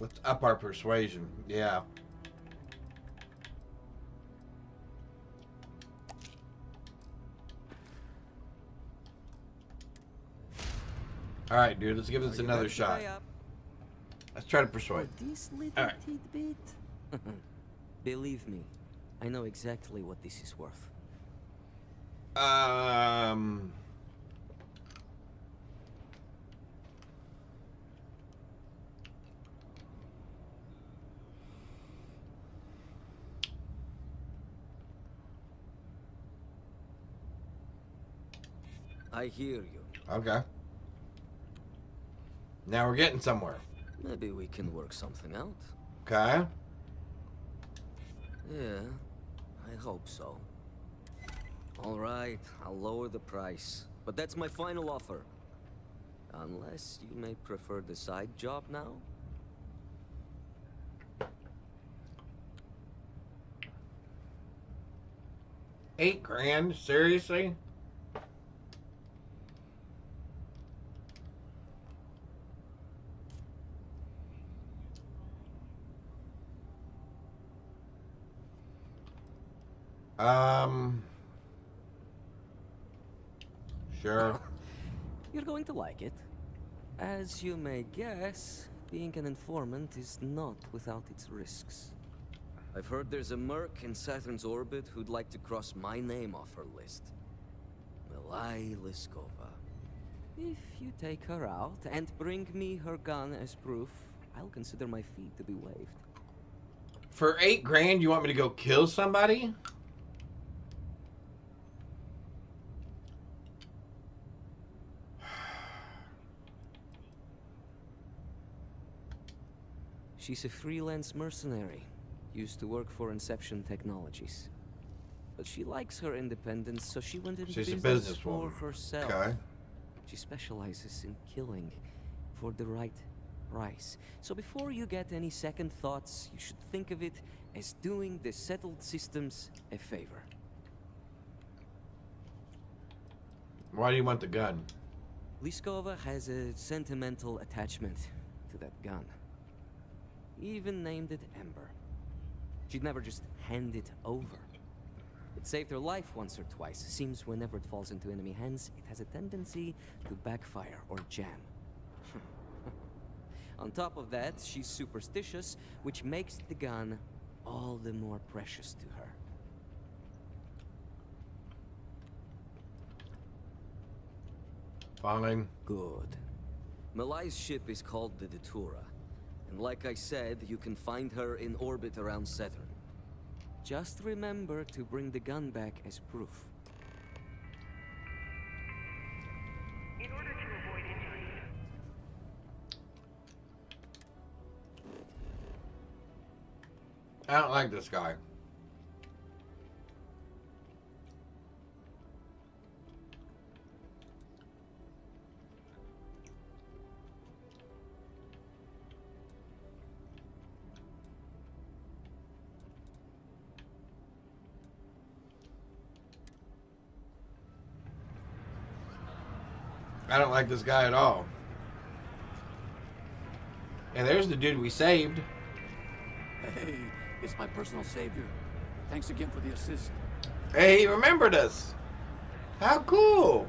Let's up our persuasion. Yeah. Alright, dude, let's give this another shot. Let's try to persuade.
This little tidbit? Believe me, I know exactly what this is worth. I hear you.
Okay. Now we're getting somewhere.
Maybe we can work something out.
Okay.
Yeah, I hope so. All right, I'll lower the price. But that's my final offer. Unless you may prefer the side job now?
$8,000? Seriously? Sure.
You're going to like it. As you may guess, being an informant is not without its risks. I've heard there's a merc in Saturn's orbit who'd like to cross my name off her list. Milai Liskova. If you take her out and bring me her gun as proof, I'll consider my fee to be waived.
For $8 grand, you want me to go kill somebody?
She's a freelance mercenary, used to work for Inception Technologies. But she likes her independence, so she went into
She's a
business for
businesswoman.
herself.
Okay.
She specializes in killing for the right price. So before you get any second thoughts, you should think of it as doing the settled systems a favor.
Why do you want the gun?
Liskova has a sentimental attachment to that gun. Even named it Ember. She'd never just hand it over. It saved her life once or twice. Seems whenever it falls into enemy hands, it has a tendency to backfire or jam. On top of that, she's superstitious, which makes the gun all the more precious to her.
Fine.
Good. Malai's ship is called the Datura. And like I said, you can find her in orbit around Saturn. Just remember to bring the gun back as proof.
In order to avoid injury.
I don't like this guy. I don't like this guy at all. And there's the dude we saved.
Hey, it's my personal savior. Thanks again for the assist.
Hey, he remembered us. How cool.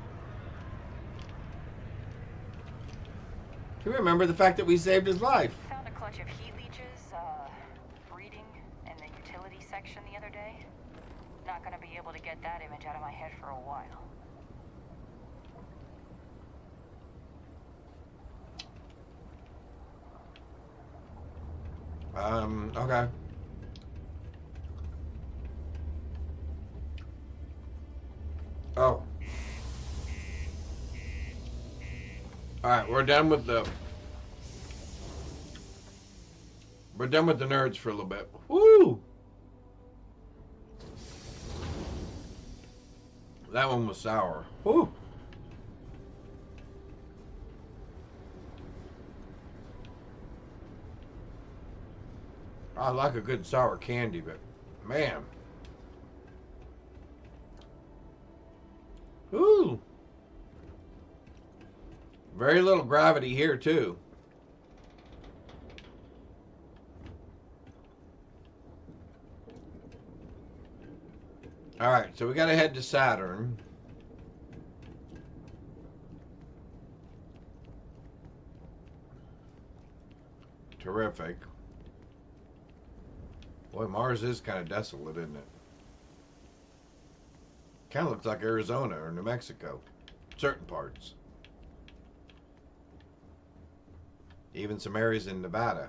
He remembered the fact that we saved his life.
Found a clutch of heat leeches, breeding in the utility section the other day. Not gonna be able to get that image out of my head for a while.
Okay. Oh. Alright, we're done with the nerds for a little bit. Woo! That one was sour. Woo! I like a good sour candy, but man. Ooh. Very little gravity here, too. Alright, so we gotta head to Saturn. Terrific. Boy, Mars is kind of desolate, isn't it? Kind of looks like Arizona or New Mexico. Certain parts. Even some areas in Nevada.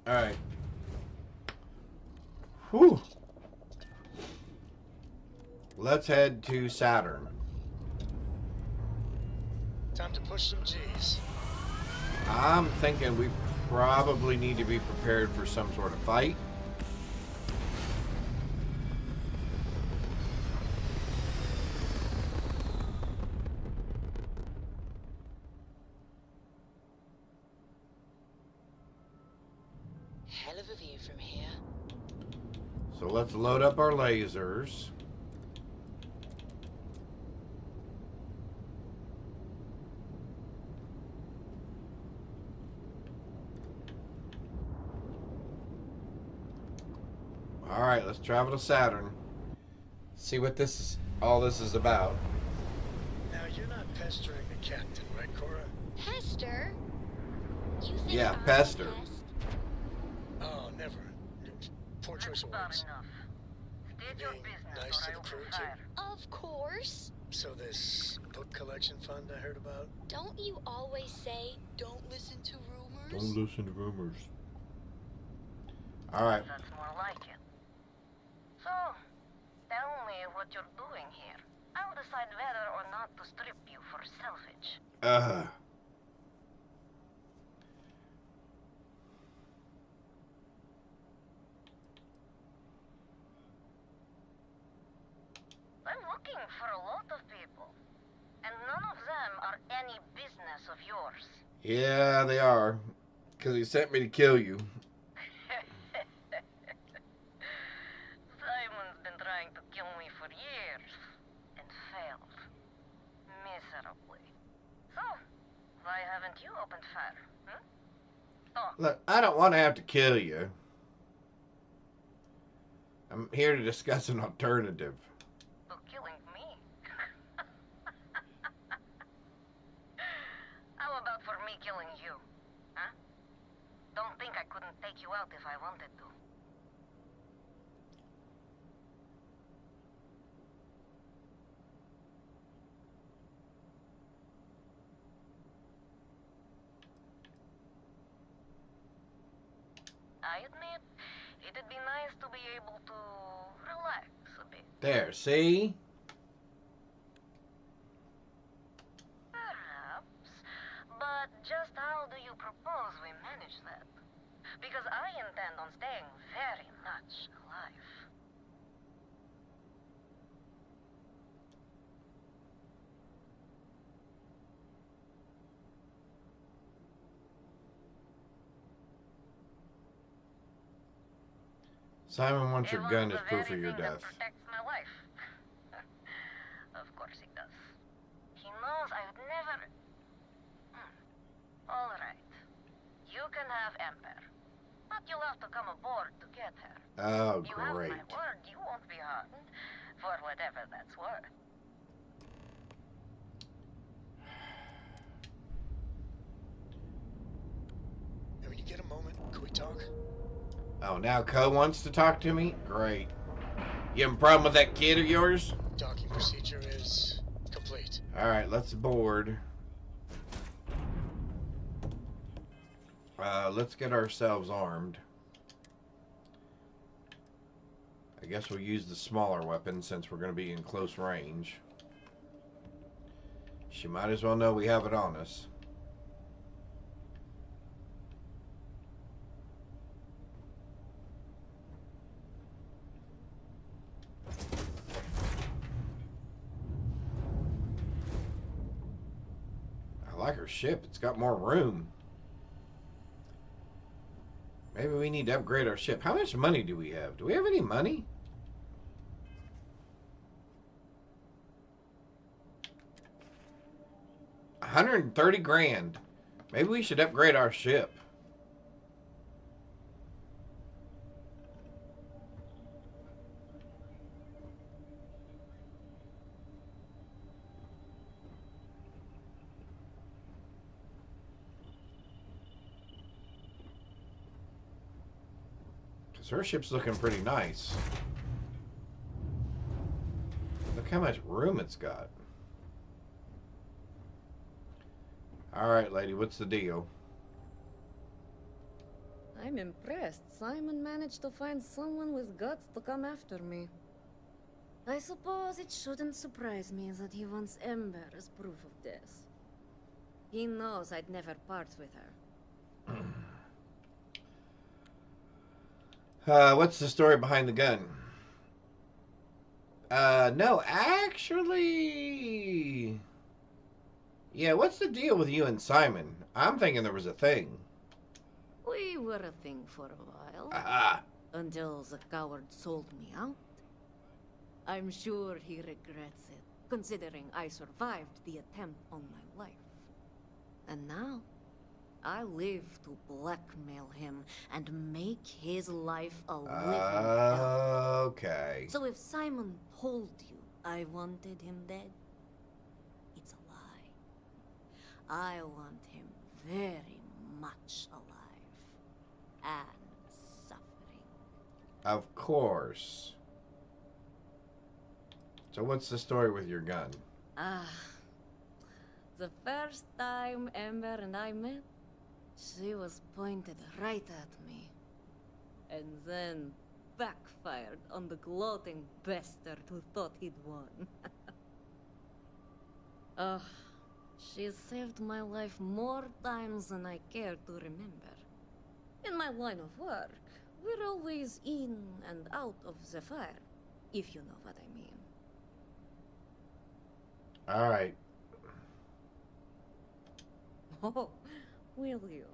Alright. Whew. Let's head to Saturn.
Time to push some G's.
I'm thinking we probably need to be prepared for some sort of fight.
Hell of a view from here.
So let's load up our lasers. All right, let's travel to Saturn. See what all this is about.
Now, you're not pestering the captain, right, Cora?
Pester? You think
Yeah,
I'm
pester.
a pest?
Oh, never. Poor choice of words. Being nice to the crew, too.
Of course.
So this book collection fund I heard about?
Don't you always say, don't listen to rumors?
Don't listen to rumors. All right.
That's more like it. So, tell me what you're doing here. I'll decide whether or not to strip you for salvage. I'm looking for a lot of people, and none of them are any business of yours.
Yeah, they are. Because he sent me to kill you.
Simon's been trying to kill me for years, and failed. Miserably. So, why haven't you opened fire, Talk.
Look, I don't want to have to kill you. I'm here to discuss an alternative.
To killing me? How about for me killing you? Huh? Don't think I couldn't take you out if I wanted to. I admit, it'd be nice to be able to relax a bit.
There, see?
Perhaps. But just how do you propose we manage that? Because I intend on staying very much alive.
Simon wants your gun as proof of your death.
Protects my life. Of course he does. He knows I would never... All right. You can have Ember. But you'll have to come aboard to get her.
Oh,
You have
great.
my word, you won't be harmed. For whatever that's worth.
And when you get a moment, could we talk?
Oh, now Co wants to talk to me? Great. You have a problem with that kid of yours?
Docking procedure is complete.
Alright, let's board. Let's get ourselves armed. I guess we'll use the smaller weapon since we're going to be in close range. She might as well know we have it on us. I like her ship. It's got more room. Maybe we need to upgrade our ship. How much money do we have? Do we have any money? $130 grand. Maybe we should upgrade our ship. Her ship's looking pretty nice. Look how much room it's got. Alright, lady, what's the deal?
I'm impressed. Simon managed to find someone with guts to come after me. I suppose it shouldn't surprise me that he wants Ember as proof of this. He knows I'd never part with her.
What's the story behind the gun? No, actually... Yeah, what's the deal with you and Simon? I'm thinking there was a thing.
We were a thing for a while.
Ah.
Until the coward sold me out. I'm sure he regrets it, considering I survived the attempt on my life. And now, I live to blackmail him and make his life a living hell.
Okay.
So if Simon told you I wanted him dead, it's a lie. I want him very much alive and suffering.
Of course. So what's the story with your gun?
The first time Ember and I met, she was pointed right at me. and then backfired on the gloating bastard who thought he'd won. She's saved my life more times than I care to remember. In my line of work, we're always in and out of the fire, if you know what I mean.
All right.
Oh, will you?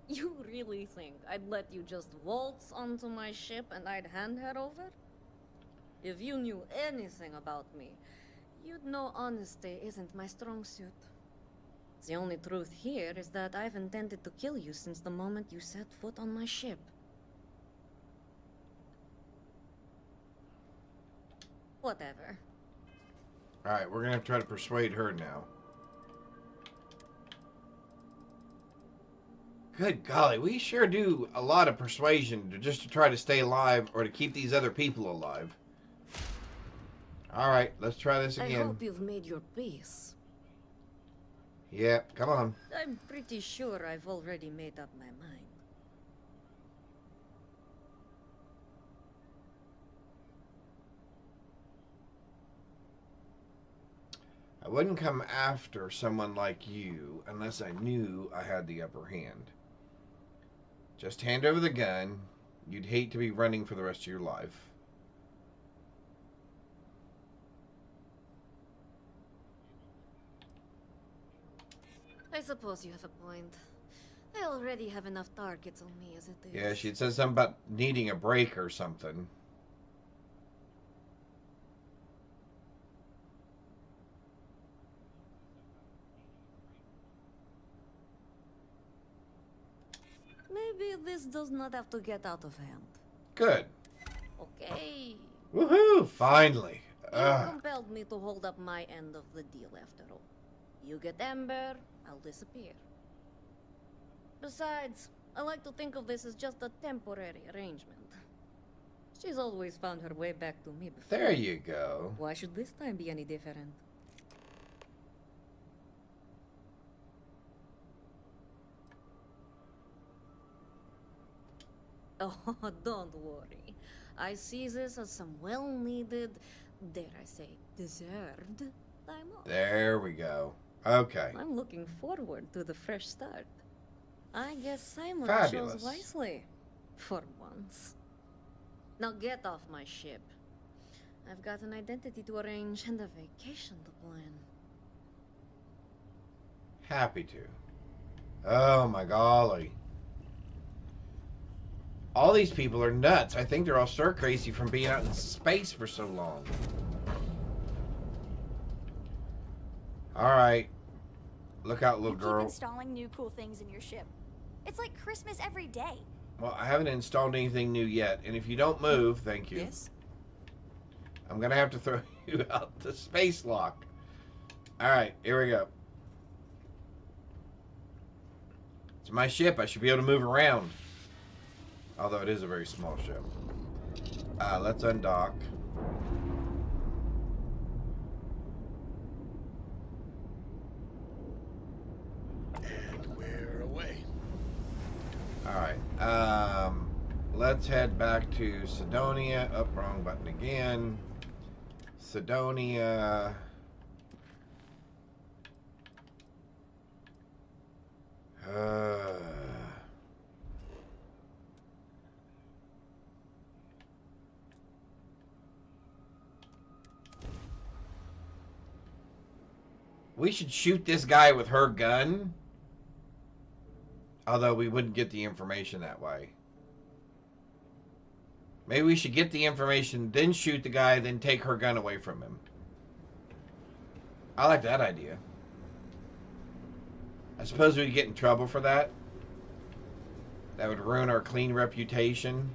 You really think I'd let you just waltz onto my ship and I'd hand her over? If you knew anything about me, you'd know honesty isn't my strong suit. The only truth here is that I've intended to kill you since the moment you set foot on my ship. Whatever.
Alright, we're gonna try to persuade her now. Good golly, we sure do a lot of persuasion just to try to stay alive or to keep these other people alive. Alright, let's try this again.
I hope you've made your peace.
Yep, come on.
I'm pretty sure I've already made up my mind.
I wouldn't come after someone like you unless I knew I had the upper hand. Just hand over the gun. You'd hate to be running for the rest of your life.
I suppose you have a point. I already have enough targets on me as it is.
Yeah, she said something about needing a break or something.
Maybe this does not have to get out of hand.
Good.
Okay.
Woohoo! Finally.
You compelled me to hold up my end of the deal after all. You get Ember, I'll disappear. Besides, I like to think of this as just a temporary arrangement. She's always found her way back to me before.
There you go.
Why should this time be any different? Oh, don't worry. I see this as some well-needed, dare I say, deserved time off.
There we go. Okay.
I'm looking forward to the fresh start. I guess Simon
Fabulous.
chose wisely. For once. Now get off my ship. I've got an identity to arrange and a vacation to plan.
Happy to. Oh my golly. All these people are nuts. I think they're all stir crazy from being out in space for so long. Alright. Look out, little girl.
Keep installing new cool things in your ship. It's like Christmas every day.
Well, I haven't installed anything new yet. And if you don't move, thank you.
Yes?
I'm going to have to throw you out the space lock. Alright, here we go. It's my ship. I should be able to move around. Although it is a very small ship. Let's undock.
And we're away.
Alright. Let's head back to Sidonia. Oh, wrong button again. Sidonia. We should shoot this guy with her gun. Although we wouldn't get the information that way. Maybe we should get the information, then shoot the guy, then take her gun away from him. I like that idea. I suppose we'd get in trouble for that. That would ruin our clean reputation.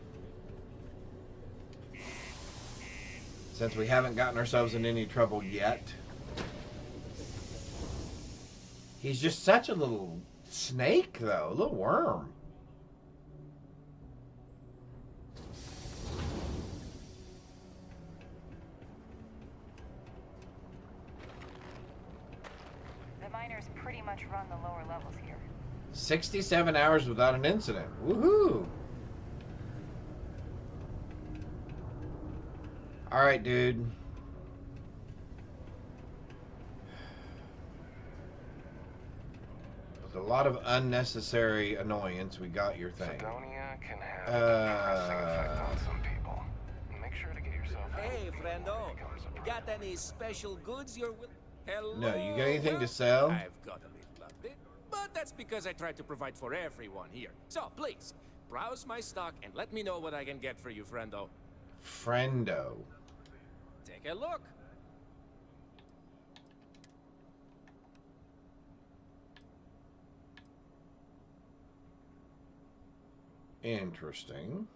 Since we haven't gotten ourselves in any trouble yet. He's just such a little snake, though. A little worm.
The miners pretty much run the lower levels here.
67 hours without an incident. Woohoo! Alright, dude. With a lot of unnecessary annoyance, we got your thing.
Sidonia can have a depressing effect on some people. Make sure to get yourself.
Hey, friendo. Got any special goods you're will? Hello.
No, you got anything to sell?
I've got a little of it, but that's because I try to provide for everyone here. So please, browse my stock and let me know what I can get for you, friendo.
Friendo.
Take a look.
Interesting.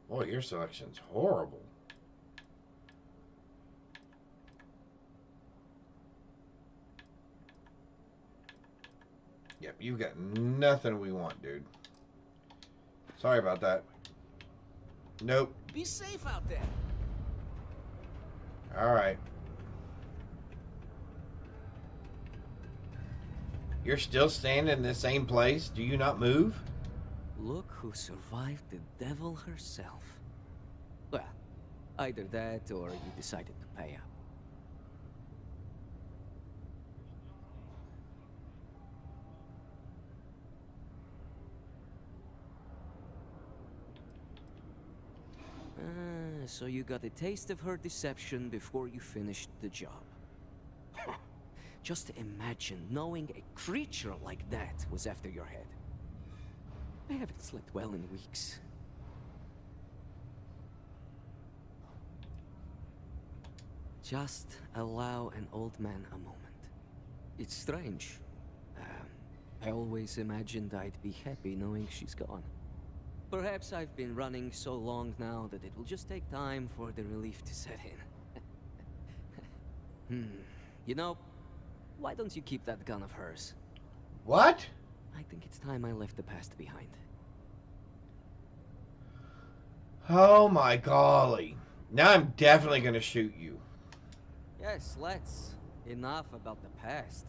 Boy, your selection's horrible. Yep, you got nothing we want, dude. Sorry about that. Nope.
Be safe out there.
Alright. You're still standing in the same place? Do you not move?
Look who survived the devil herself. Well, either that or you decided to pay up. So you got a taste of her deception before you finished the job. Just imagine knowing a creature like that was after your head. I haven't slept well in weeks. Just allow an old man a moment. It's strange. I always imagined I'd be happy knowing she's gone. Perhaps I've been running so long now that it will just take time for the relief to set in. You know, why don't you keep that gun of hers?
What?
I think it's time I left the past behind.
Oh my golly. Now I'm definitely gonna shoot you.
Yes, let's. Enough about the past.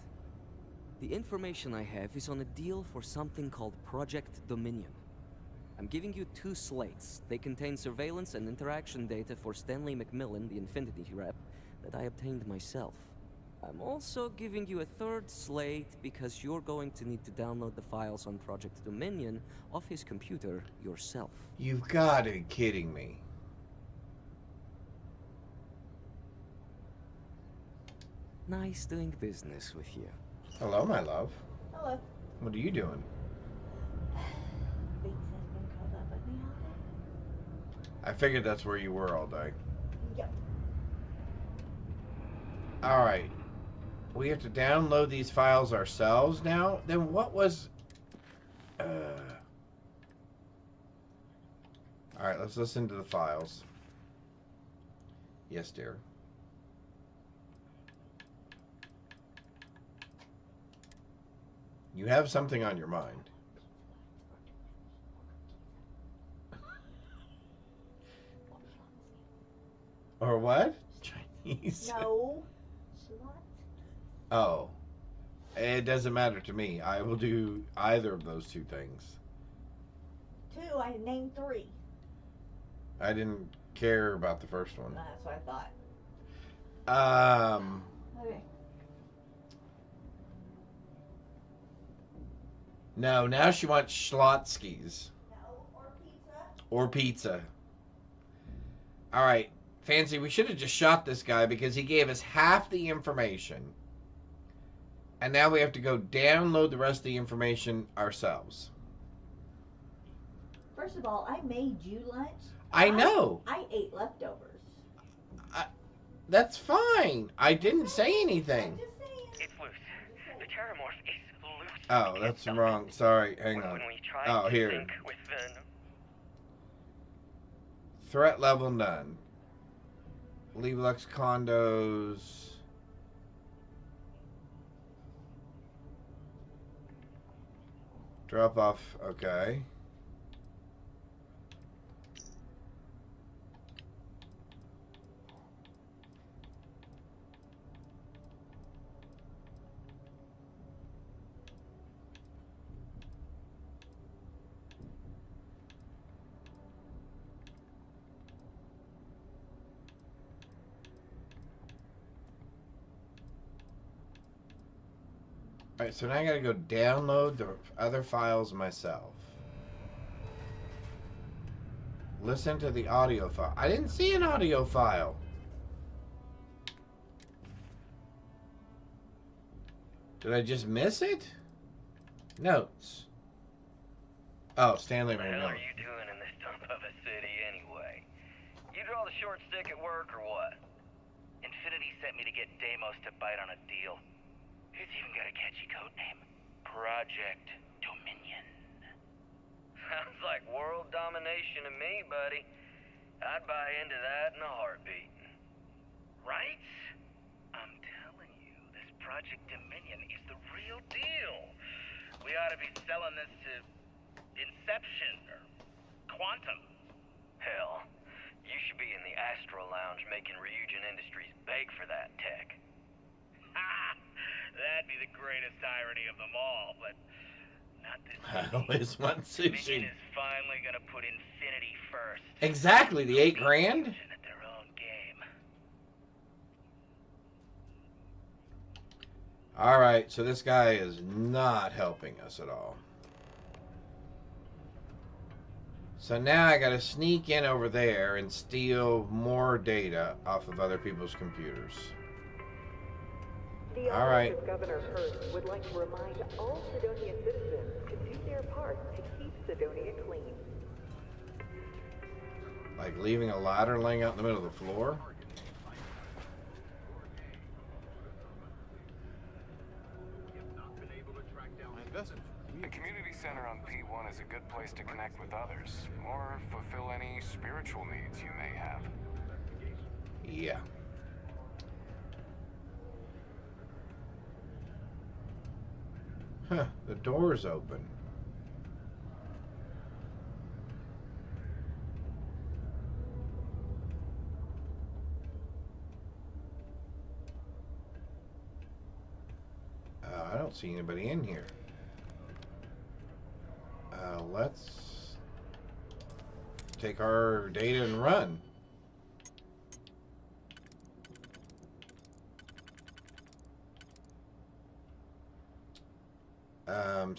The information I have is on a deal for something called Project Dominion. I'm giving you 2 slates. They contain surveillance and interaction data for Stanley McMillan, the Infinity rep, that I obtained myself. I'm also giving you a 3rd slate because you're going to need to download the files on Project Dominion off his computer yourself.
You've got to be kidding me.
Nice doing business with you.
Hello, my love.
Hello.
What are you doing? I figured that's where you were all day.
Yep.
Alright. We have to download these files ourselves now? Then what was... Alright, let's listen to the files. Yes, dear. You have something on your mind. Or what? Chinese?
No.
Oh. It doesn't matter to me. I will do either of those 2 things.
2, I named 3.
I didn't care about the first one.
That's what I thought. Okay.
No, now she wants Schlotzky's.
No, or pizza.
Or pizza. Alright. Fancy, we should have just shot this guy because he gave us half the information. And now we have to go download the rest of the information ourselves.
First of all, I made you lunch.
I know.
I ate leftovers.
That's fine. I didn't say anything.
It's loose. The Terramorph is loose.
Oh, that's wrong. Sorry, hang on. Oh, here. Threat level none. Leave Lux condos. Drop off. Okay. Alright, so now I gotta go download the other files myself. Listen to the audio file. I didn't see an audio file. Did I just miss it? Notes. Oh, Stanley.
What the hell are you doing in this dump of a city anyway? You draw the short stick at work or what?
Infinity sent me to get Deimos to bite on a deal. It's even got a catchy code name. Project Dominion.
Sounds like world domination to me, buddy. I'd buy into that in a heartbeat.
Right? I'm telling you, this Project Dominion is the real deal. We ought to be selling this to Inception or Quantum.
Hell, you should be in the Astro Lounge making Ryujin Industries beg for that tech.
Ha! That'd be the greatest irony of them all, but not this
I always want sushi.
Dominion is finally gonna put Infinity first.
Exactly, the $8 grand.
At their own game.
Alright, so this guy is not helping us at all. So now I gotta sneak in over there and steal more data off of other people's computers.
The
all right.
Office of Governor Hurst would like to remind all Sidonia citizens to do their part to keep Sidonia clean.
Like leaving a ladder laying out in the middle of the floor?
The community center on P1 is a good place to connect with others, or fulfill any spiritual needs you may have.
Yeah. Huh, the door's open. I don't see anybody in here. Let's take our data and run.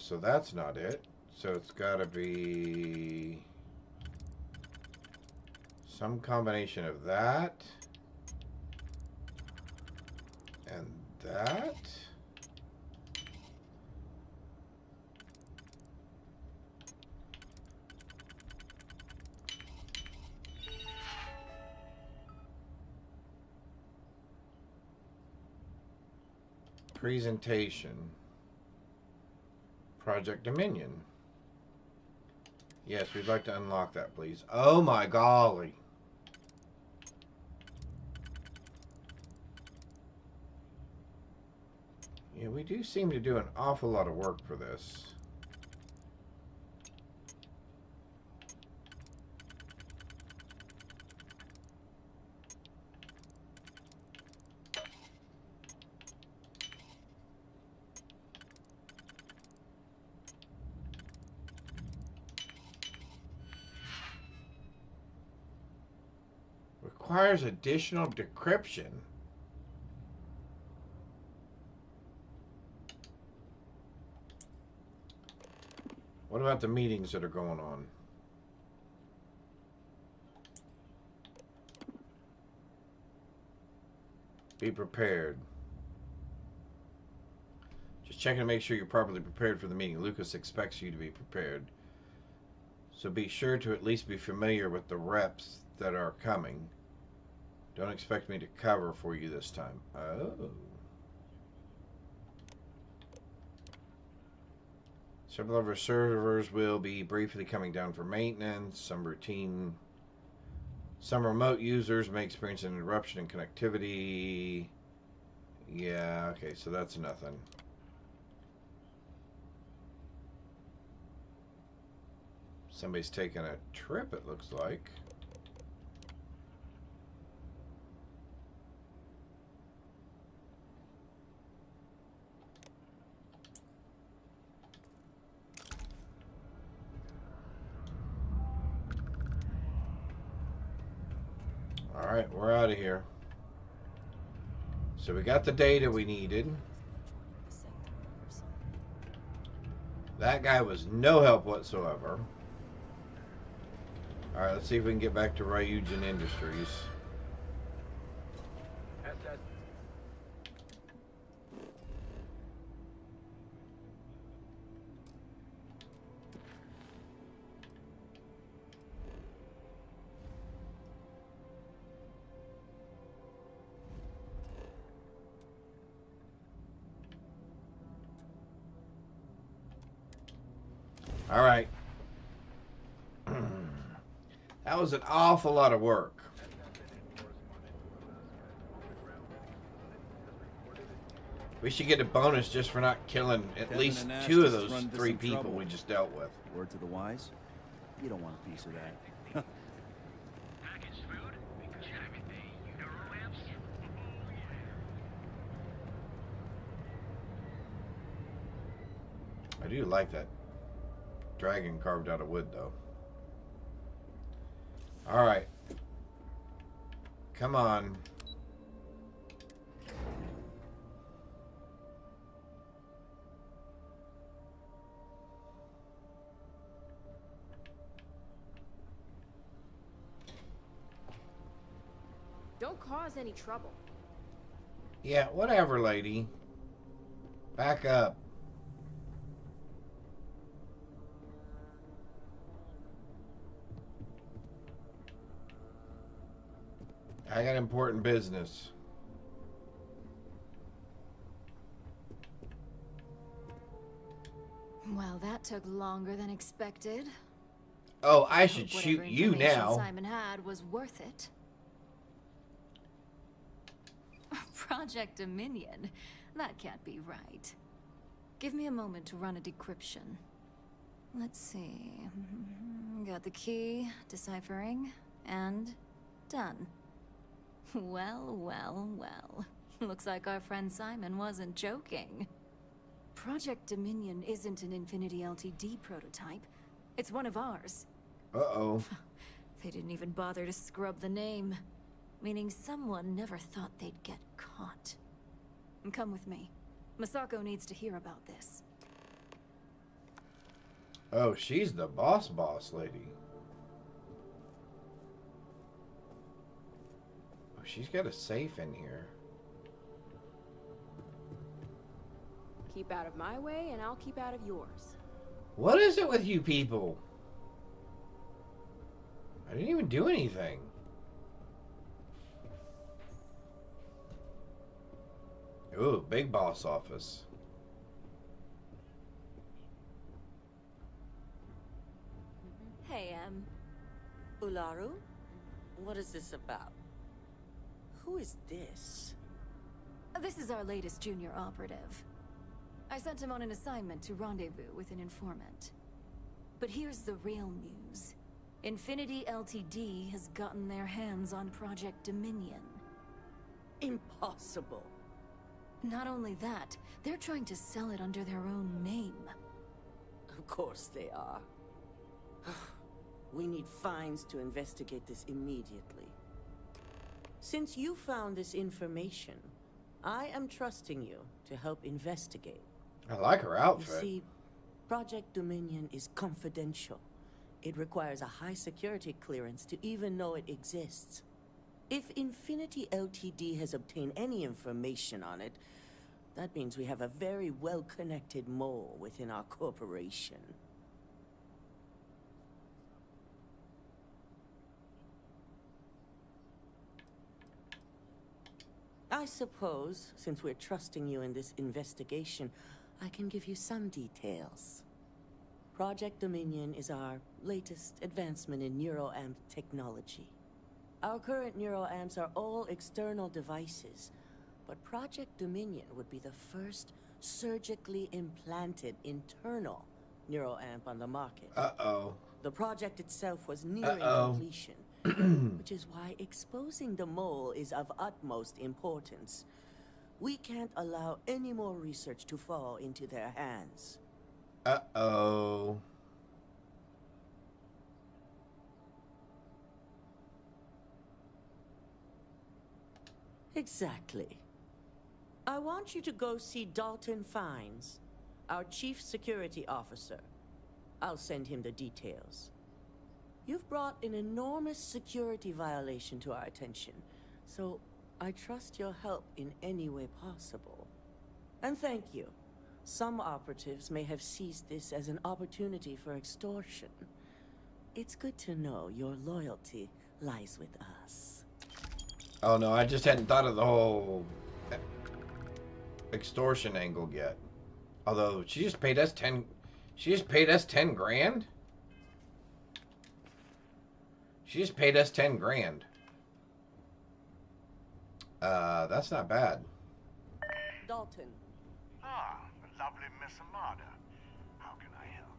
So that's not it. So it's got to be some combination of that and that. Presentation. Project Dominion. Yes, we'd like to unlock that, please. Oh my golly. Yeah, we do seem to do an awful lot of work for this. Requires additional decryption. What about the meetings that are going on? Be prepared. Just checking to make sure you're properly prepared for the meeting. Lucas expects you to be prepared. So be sure to at least be familiar with the reps that are coming. Don't expect me to cover for you this time. Oh. Several of our servers will be briefly coming down for maintenance. Some remote users may experience an interruption in connectivity. Yeah, okay, so that's nothing. Somebody's taking a trip, it looks like. Alright, we're out of here. So we got the data we needed. That guy was no help whatsoever. Alright, let's see if we can get back to Ryujin Industries. All right. That was an awful lot of work. We should get a bonus just for not killing at least 2 of those 3 people we just dealt with.
Word to the wise? You don't want a piece of that.
I do like that dragon carved out of wood, though. All right. Come on.
Don't cause any trouble.
Yeah, whatever, lady. Back up. I got important business.
Well, that took longer than expected.
Oh, I should shoot you now.
Simon had was worth it. Project Dominion. That can't be right. Give me a moment to run a decryption. Let's see. Got the key, deciphering, and done. Well, well, well. Looks like our friend Simon wasn't joking. Project Dominion isn't an Infinity Ltd prototype. It's one of ours.
Uh-oh.
They didn't even bother to scrub the name. Meaning someone never thought they'd get caught. Come with me. Masako needs to hear about this.
Oh, she's the boss lady. Oh, she's got a safe in here.
Keep out of my way, and I'll keep out of yours.
What is it with you people? I didn't even do anything. Ooh, big boss office.
Hey, Ularu? What is this about? Who is this?
This is our latest junior operative. I sent him on an assignment to rendezvous with an informant. But here's the real news. Infinity Ltd has gotten their hands on Project Dominion.
Impossible.
Not only that, they're trying to sell it under their own name.
Of course they are. We need fines to investigate this immediately. Since you found this information, I am trusting you to help investigate.
I like her outfit.
You see, Project Dominion is confidential. It requires a high security clearance to even know it exists. If Infinity Ltd has obtained any information on it, that means we have a very well-connected mole within our corporation. I suppose, since we're trusting you in this investigation, I can give you some details. Project Dominion is our latest advancement in neuroamp technology. Our current neuroamps are all external devices, but Project Dominion would be the first surgically implanted internal neuroamp on the market.
Uh-oh.
The project itself was nearing completion, which is why exposing the mole is of utmost importance. We can't allow any more research to fall into their hands.
Uh-oh.
Exactly. I want you to go see Dalton Fines.
our chief security officer. I'll send him the details. You've brought an enormous security violation to our attention, so I trust your help in any way possible. And thank you. Some operatives may have seized this as an opportunity for extortion. It's good to know your loyalty lies with us.
Oh no, I just hadn't thought of the whole extortion angle yet. Although she just paid us 10 grand? She just paid us 10 grand. That's not bad.
Dalton.
Ah, the lovely Miss Amada. How can I help?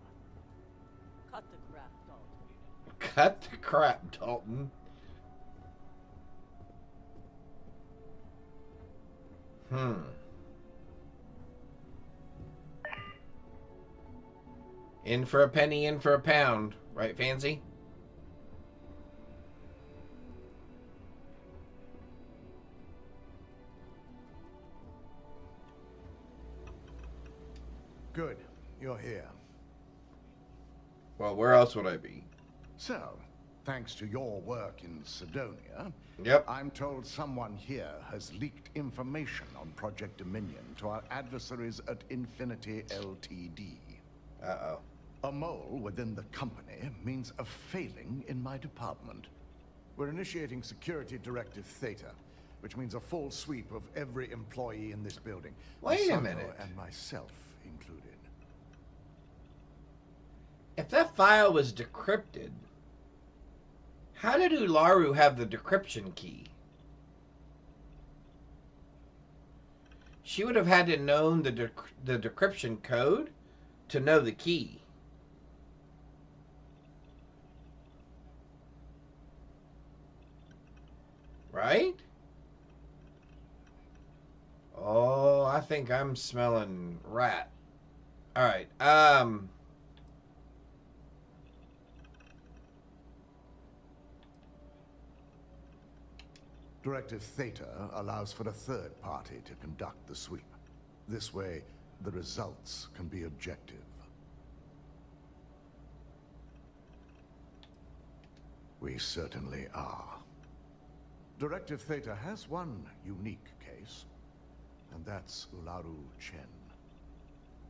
Cut the crap, Dalton.
Cut the crap, Dalton. In for a penny, in for a pound. Right, Fancy?
Good. You're here.
Well, where else would I be?
So, thanks to your work in Sidonia,
yep,
I'm told someone here has leaked information on Project Dominion to our adversaries at Infinity Ltd.
Uh-oh.
A mole within the company means a failing in my department. We're initiating Security Directive Theta, which means a full sweep of every employee in this building.
Wait a
Asano
minute.
And myself included.
If that file was decrypted, how did Ularu have the decryption key? She would have had to know the decryption code to know the key. Right? Oh, I think I'm smelling rat. Alright,
Directive Theta allows for a third party to conduct the sweep. This way, the results can be objective. We certainly are. Directive Theta has one unique case, and that's Ularu Chen.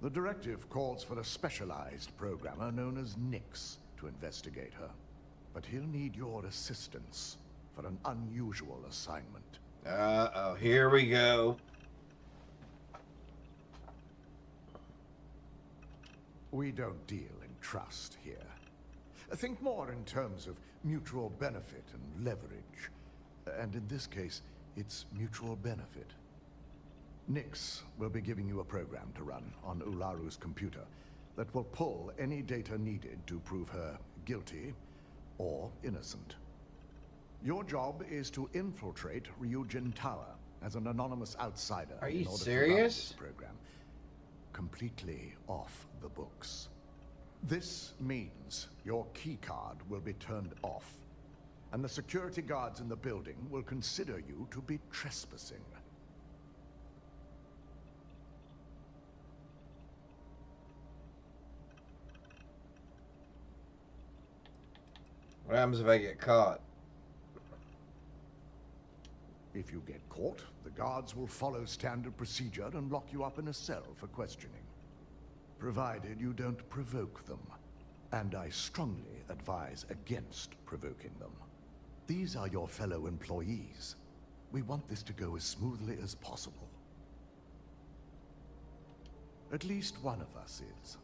The directive calls for a specialized programmer known as Nyx to investigate her, but he'll need your assistance for an unusual assignment.
Uh-oh, here we go.
We don't deal in trust here. Think more in terms of mutual benefit and leverage. And in this case, it's mutual benefit. Nyx will be giving you a program to run on Ularu's computer that will pull any data needed to prove her guilty or innocent. Your job is to infiltrate Ryujin Tower as an anonymous outsider.
Are you
in order
serious?
To run this program completely off the books. This means your keycard will be turned off, and the security guards in the building will consider you to be trespassing.
What happens if I get caught?
If you get caught, the guards will follow standard procedure and lock you up in a cell for questioning. Provided you don't provoke them. And I strongly advise against provoking them. These are your fellow employees. We want this to go as smoothly as possible. At least one of us is.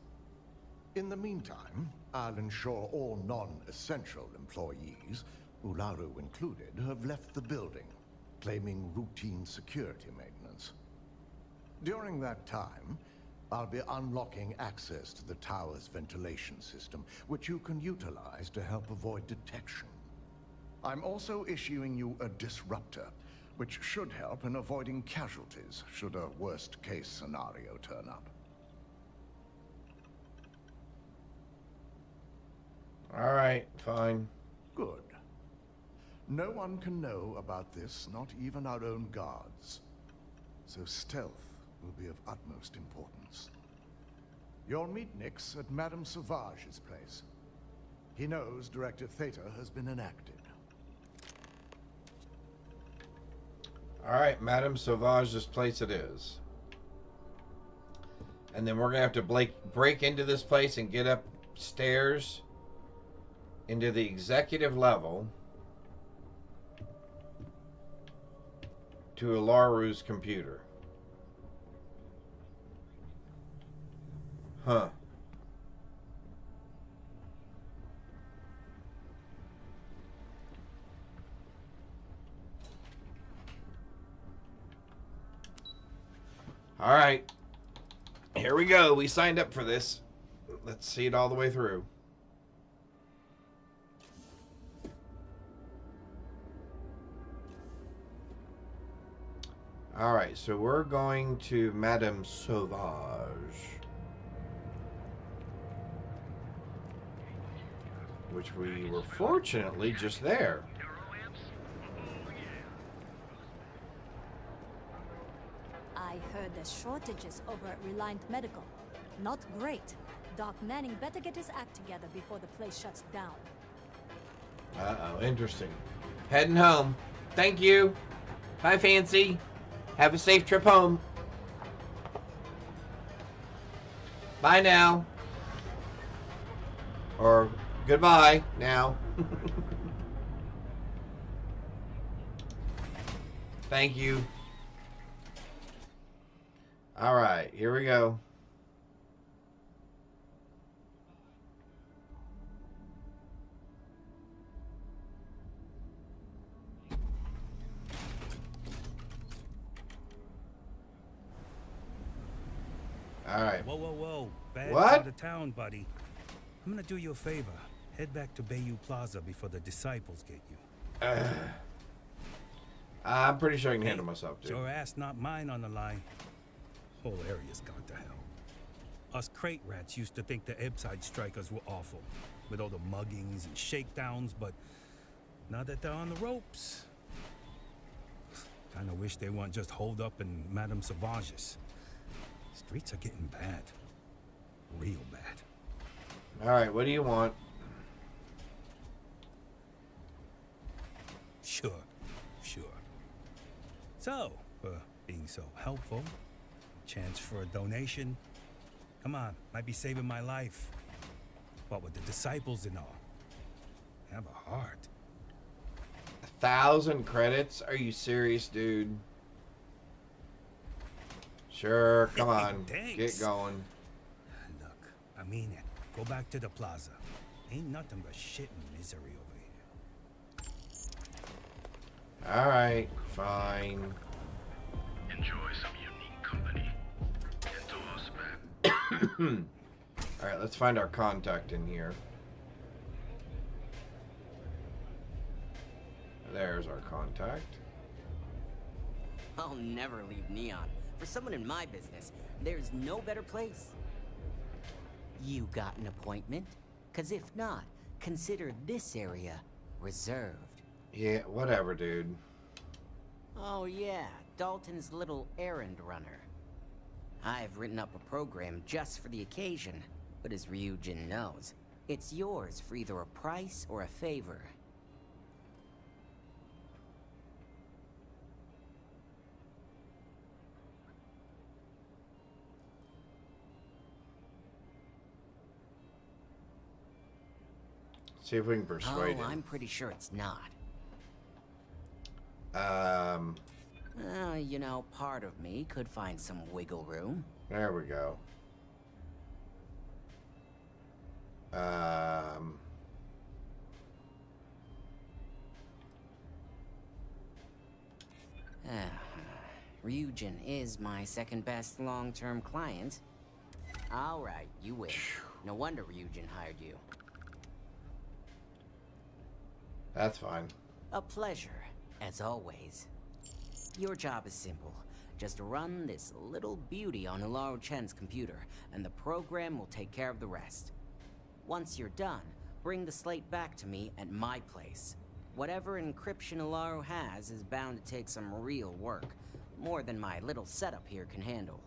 In the meantime, I'll ensure all non-essential employees, Ularu included, have left the building, claiming routine security maintenance. During that time, I'll be unlocking access to the tower's ventilation system, which you can utilize to help avoid detection. I'm also issuing you a disruptor, which should help in avoiding casualties should a worst-case scenario turn up.
All right, fine.
Good. No one can know about this, not even our own guards. So stealth will be of utmost importance. You'll meet Nix at Madame Sauvage's place. He knows Directive Theta has been enacted.
Alright, Madame Sauvage's place it is. And then we're going to have to break into this place and get upstairs into the executive level to Ilaru's computer. Huh. All right. Here we go. We signed up for this. Let's see it all the way through. All right, so we're going to Madame Sauvage, which we were fortunately just there.
I heard there's shortages over at Reliant Medical. Not great. Doc Manning better get his act together before the place shuts down.
Uh-oh, interesting. Heading home. Thank you. Bye, Fancy. Have a safe trip home. Bye now. Or goodbye now. Thank you. All right, here we go. All right.
Whoa, whoa, whoa. Bad
What?
part of town, buddy. I'm gonna do you a favor. Head back to Bayou Plaza before the disciples get you.
I'm pretty sure I can handle myself, dude.
Your ass, not mine on the line. Whole area's gone to hell. Us crate rats used to think the Ebside strikers were awful, with all the muggings and shakedowns, but now that they're on the ropes, kinda wish they weren't just holed up in Madame Sauvage's. Streets are getting bad. Real bad.
All right, what do you want?
Sure. So, for being so helpful, chance for a donation. Come on, might be saving my life. What with the disciples and all. Have a heart.
1,000 credits? Are you serious, dude? Sure, come on.
Thanks.
Get going.
Look, I mean it. Go back to the plaza. Ain't nothing but shit and misery over here.
All right, fine.
Enjoy some unique company. Get to us, man.
All right, let's find our contact in here. There's our contact.
I'll never leave Neon. For someone in my business, there's no better place. You got an appointment? 'Cause if not, consider this area reserved.
Yeah, whatever, dude.
Oh yeah, Dalton's little errand runner. I've written up a program just for the occasion, but as Ryujin knows, it's yours for either a price or a favor.
See if we can persuade him.
I'm pretty sure it's not. You know, part of me could find some wiggle room.
There we go.
Ryujin is my second best long-term client. All right, you win. No wonder Ryujin hired you.
That's fine.
A pleasure, as always. Your job is simple. Just run this little beauty on Ilaru Chen's computer, and the program will take care of the rest. Once you're done, bring the slate back to me at my place. Whatever encryption Ilaru has is bound to take some real work. More than my little setup here can handle.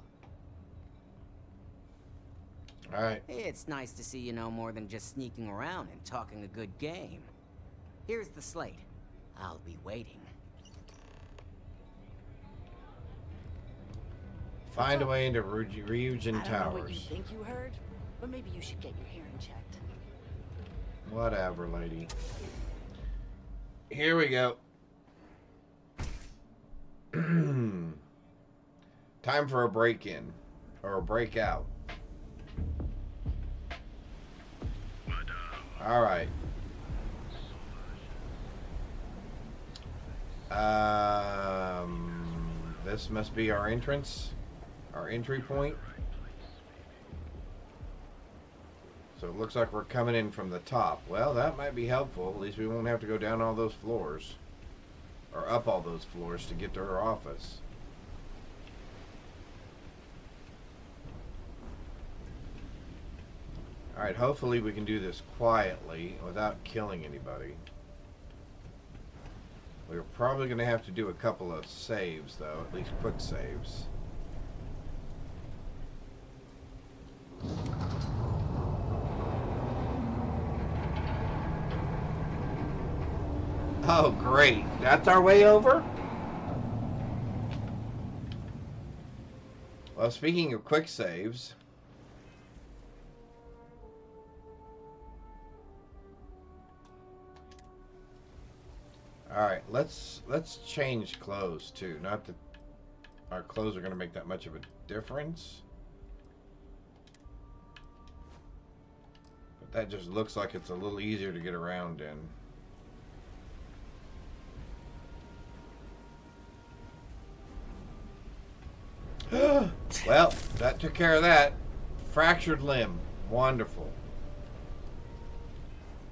Alright.
It's nice to see you know more than just sneaking around and talking a good game. Here's the slate. I'll be waiting.
Find a way into Ryujin
I don't know what you
Towers.
think you heard, but maybe you should get your hearing checked.
Whatever, lady. Here we go. Time for a break-in. Or a breakout. Alright. This must be our entrance. Our entry point. So it looks like we're coming in from the top. Well, that might be helpful. At least we won't have to go down all those floors. Or up all those floors to get to her office. Alright, hopefully we can do this quietly without killing anybody. We're probably going to have to do a couple of saves, though. At least quick saves. Oh, great. That's our way over? Well, speaking of quick saves... Alright, let's change clothes, too. Not that our clothes are going to make that much of a difference. But that just looks like it's a little easier to get around in. Well, that took care of that. Fractured limb. Wonderful.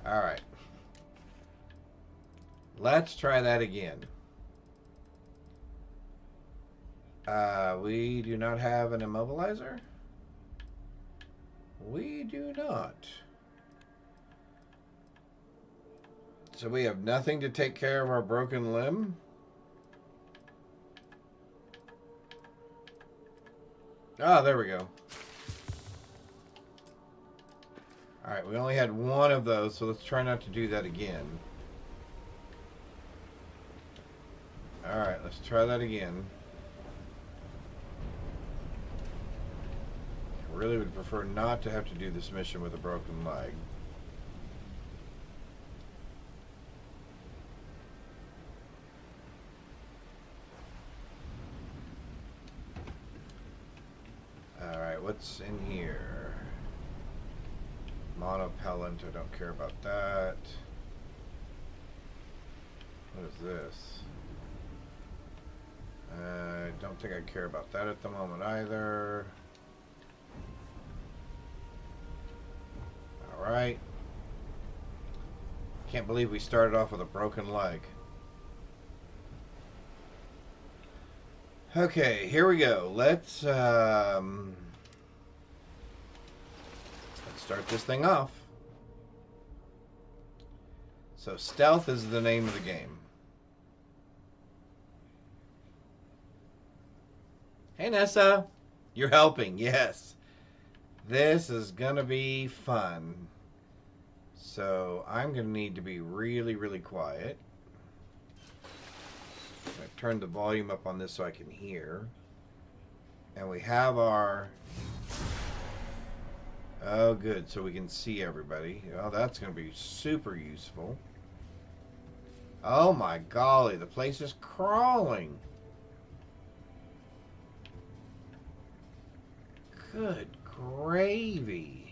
Alright. Let's try that again. We do not have an immobilizer? We do not. So we have nothing to take care of our broken limb? Ah, there we go. Alright, we only had one of those, so let's try not to do that again. Alright, let's try that again. I really would prefer not to have to do this mission with a broken leg. Alright, what's in here? Monopellant, I don't care about that. What is this? I don't think I care about that at the moment either. Alright. Can't believe we started off with a broken leg. Okay, here we go. Let's start this thing off. So stealth is the name of the game. Hey Nessa, you're helping, yes. This is gonna be fun. So I'm gonna need to be really, really quiet. I'm gonna turn the volume up on this so I can hear. And we have our... Oh good, so we can see everybody. Oh, that's gonna be super useful. Oh my golly, the place is crawling. Good gravy.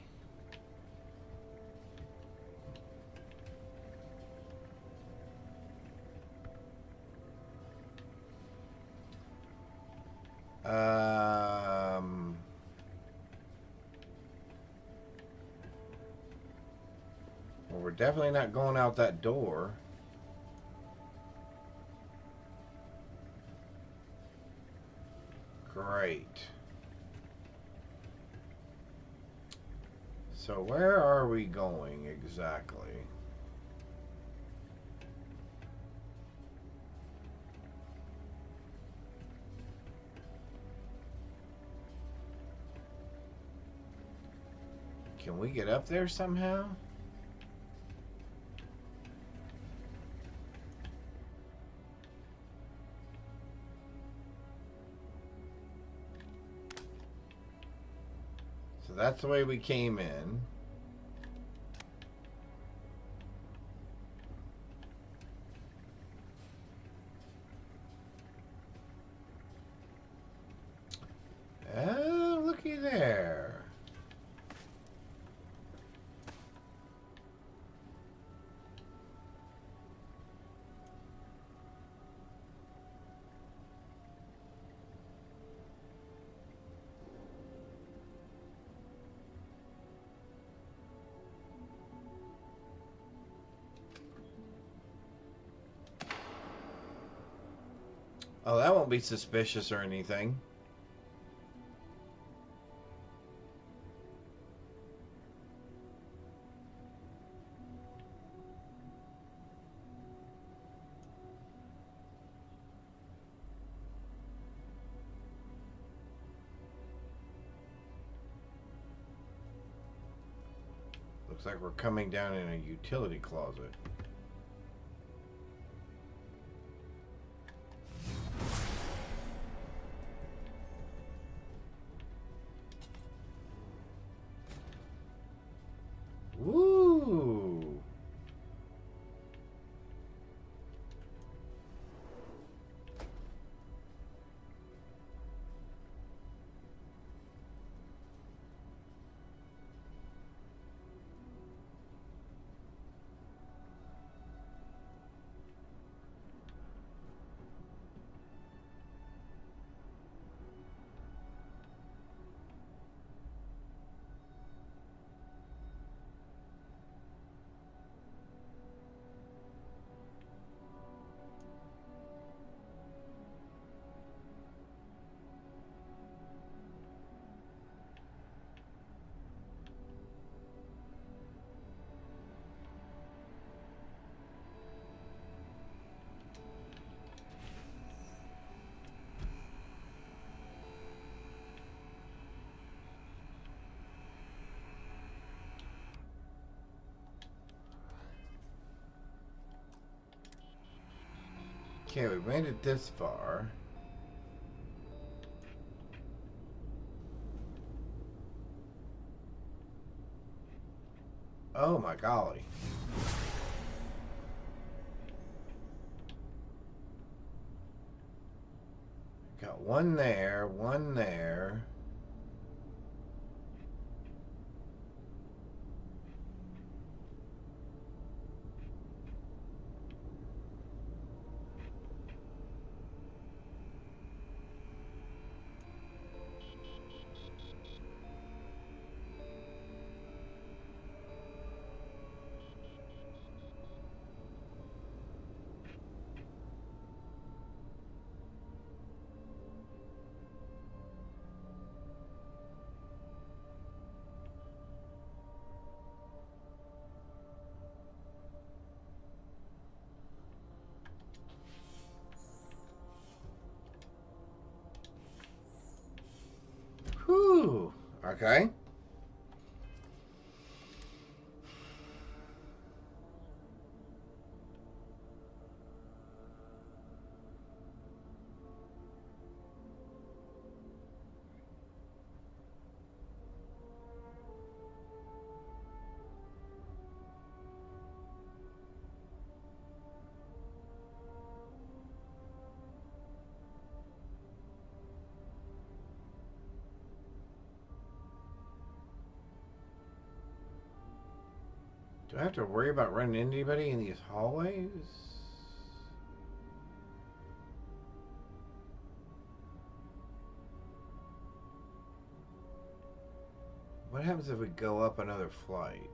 Well, we're definitely not going out that door. Great. So where are we going exactly? Can we get up there somehow? So that's the way we came in. Oh, looky there. Oh, that won't be suspicious or anything. Looks like we're coming down in a utility closet. Woo! Okay, we made it this far. Oh my golly. Got one there, one there. Whew. Okay. Do I have to worry about running into anybody in these hallways? What happens if we go up another flight?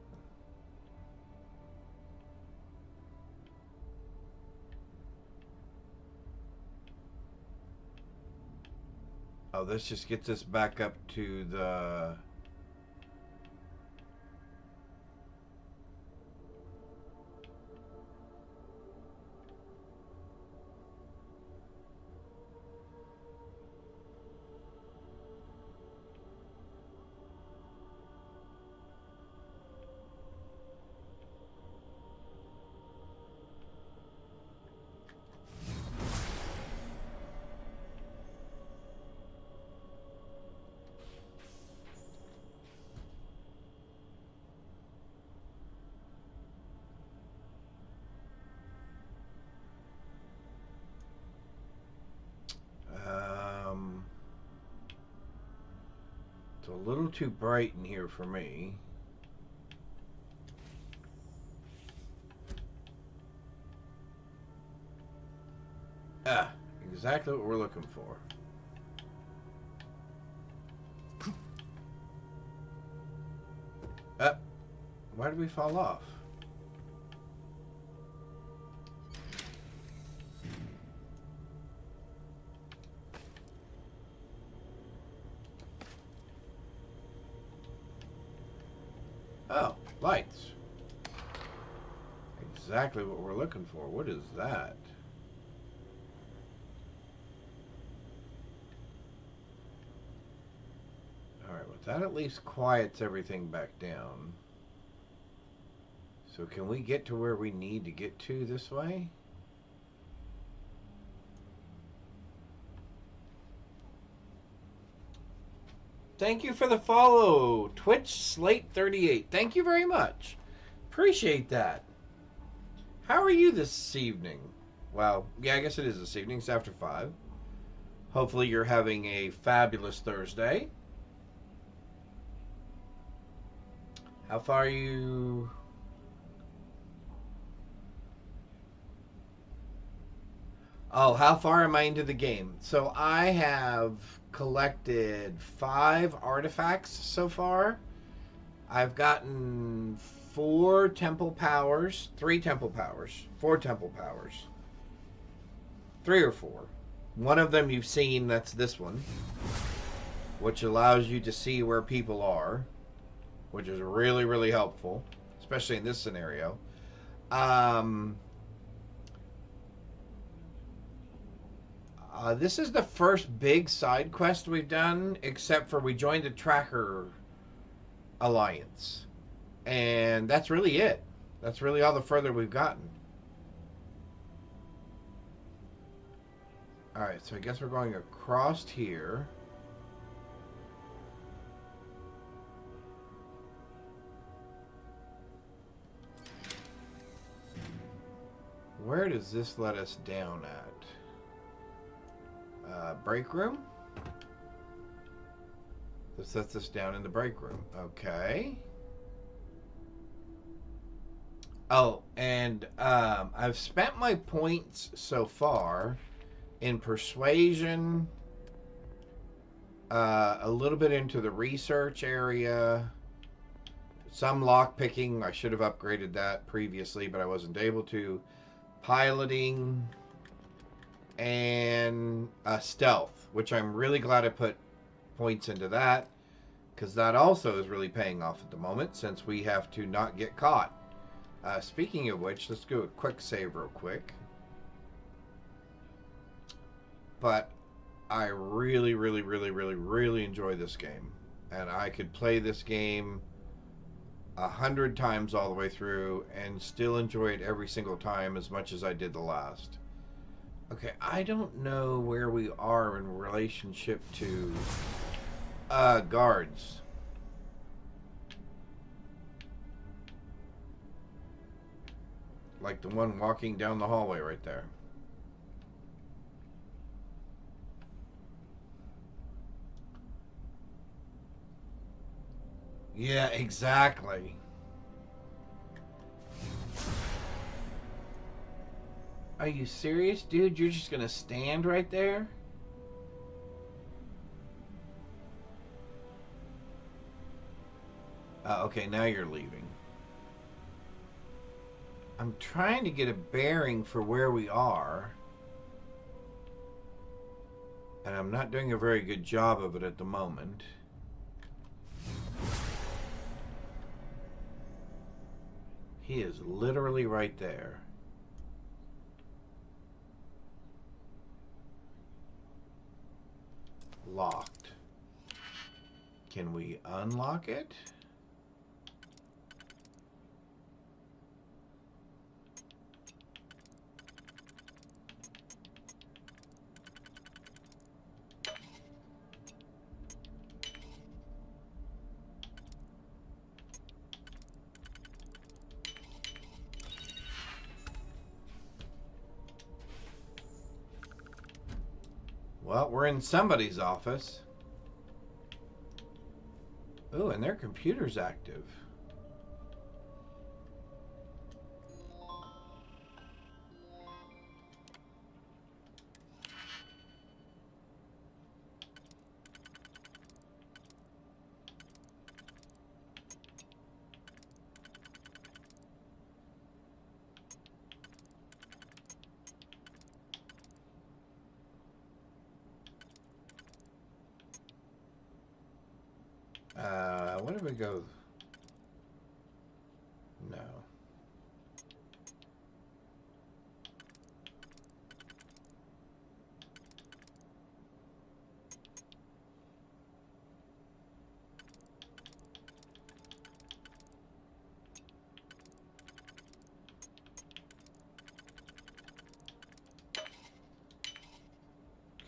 Oh, this just gets us back up to the... little too bright in here for me. Ah, exactly what we're looking for. Why did we fall off? Oh, lights. Exactly what we're looking for. What is that? Alright, well that at least quiets everything back down. So can we get to where we need to get to this way? Thank you for the follow, Twitch Slate 38. Thank you very much. Appreciate that. How are you this evening? Well, yeah, I guess it is this evening. It's after 5. Hopefully you're having a fabulous Thursday. How far are you? Oh, how far am I into the game? So I have collected 5 artifacts so far. I've gotten 4 temple powers, 3 temple powers, 4 temple powers. 3 or 4. One of them you've seen, that's this one, which allows you to see where people are, which is really, really helpful, especially in this scenario. This is the first big side quest we've done, except for we joined the Tracker Alliance. And that's really it. That's really all the further we've gotten. Alright, so I guess we're going across here. Where does this let us down at? Break room? This sets us down in the break room. Okay. Oh, and I've spent my points so far in persuasion, a little bit into the research area, some lockpicking. I should have upgraded that previously, but I wasn't able to. Piloting, and stealth, which I'm really glad I put points into that, because that also is really paying off at the moment, since we have to not get caught. Speaking of which, let's do a quick save real quick. But I really, really, really, really, really enjoy this game. And I could play this game 100 times all the way through and still enjoy it every single time as much as I did the last. Okay, I don't know where we are in relationship to guards. Like the one walking down the hallway right there. Yeah, exactly. Are you serious, dude? You're just gonna stand right there? Okay, now you're leaving. I'm trying to get a bearing for where we are. And I'm not doing a very good job of it at the moment. He is literally right there. Locked. Can we unlock it? Well, we're in somebody's office. Oh, and their computer's active. What did we go? No.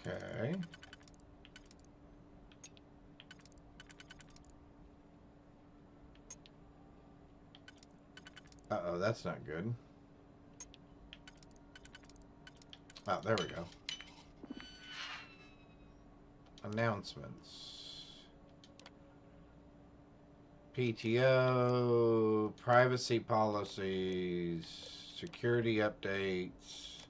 Okay. Uh-oh, that's not good. Oh, there we go. Announcements. PTO, privacy policies, security updates.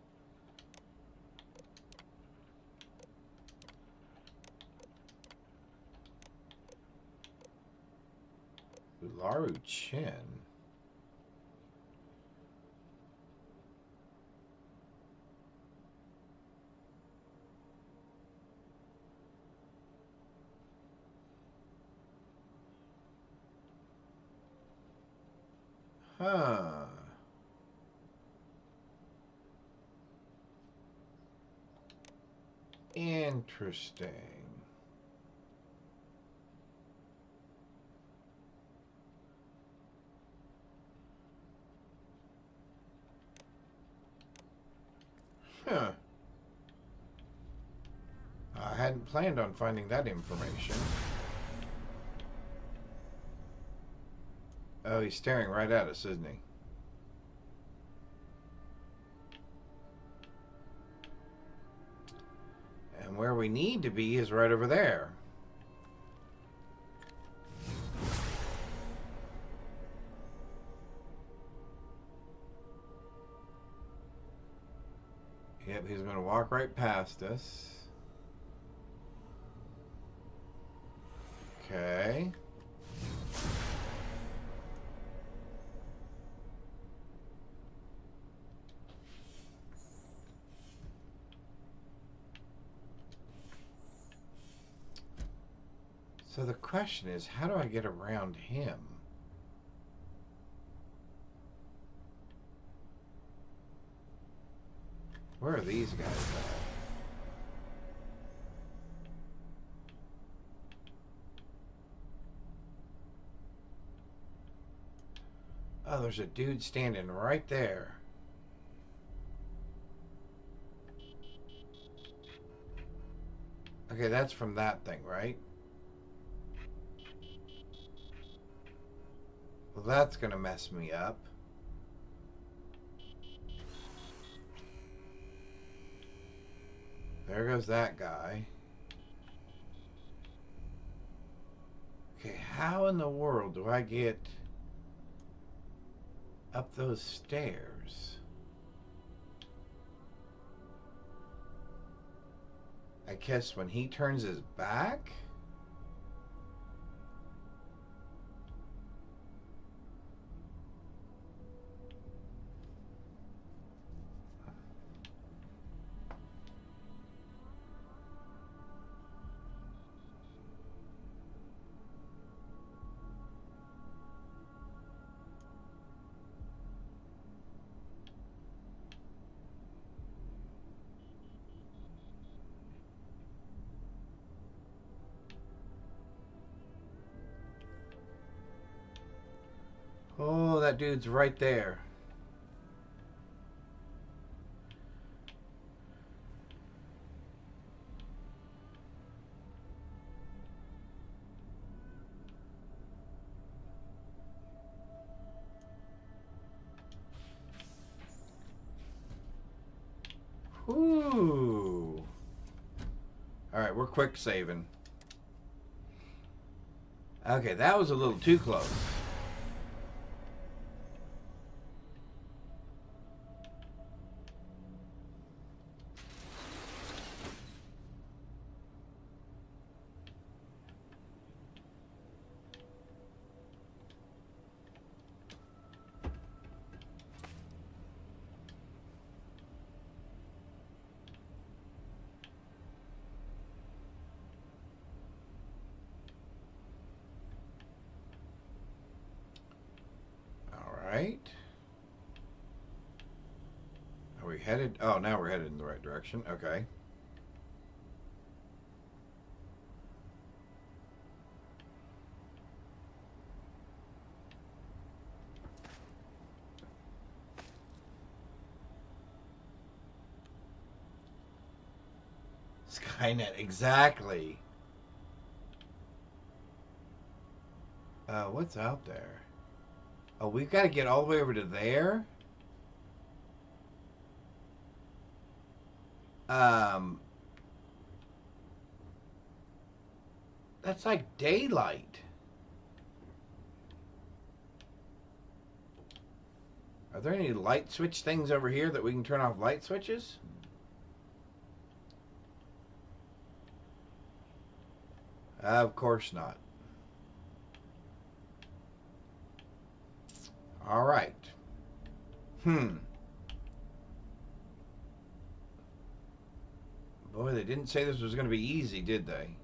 Laru Chin. Huh. Interesting. Huh. I hadn't planned on finding that information. Oh, he's staring right at us, isn't he? And where we need to be is right over there. Yep, he's going to walk right past us. Okay. So the question is, how do I get around him? Where are these guys at? Oh, there's a dude standing right there. Okay, that's from that thing, right? Well, that's gonna mess me up. There goes that guy. Okay, how in the world do I get up those stairs? I guess when he turns his back? Oh, that dude's right there. Ooh. All right, we're quick saving. Okay, that was a little too close. Right. Are we headed? Oh, now we're headed in the right direction. Okay. Skynet, exactly. What's out there? Oh, we've got to get all the way over to there? That's like daylight. Are there any light switch things over here that we can turn off light switches? Of course not. All right. Boy, they didn't say this was going to be easy, did they?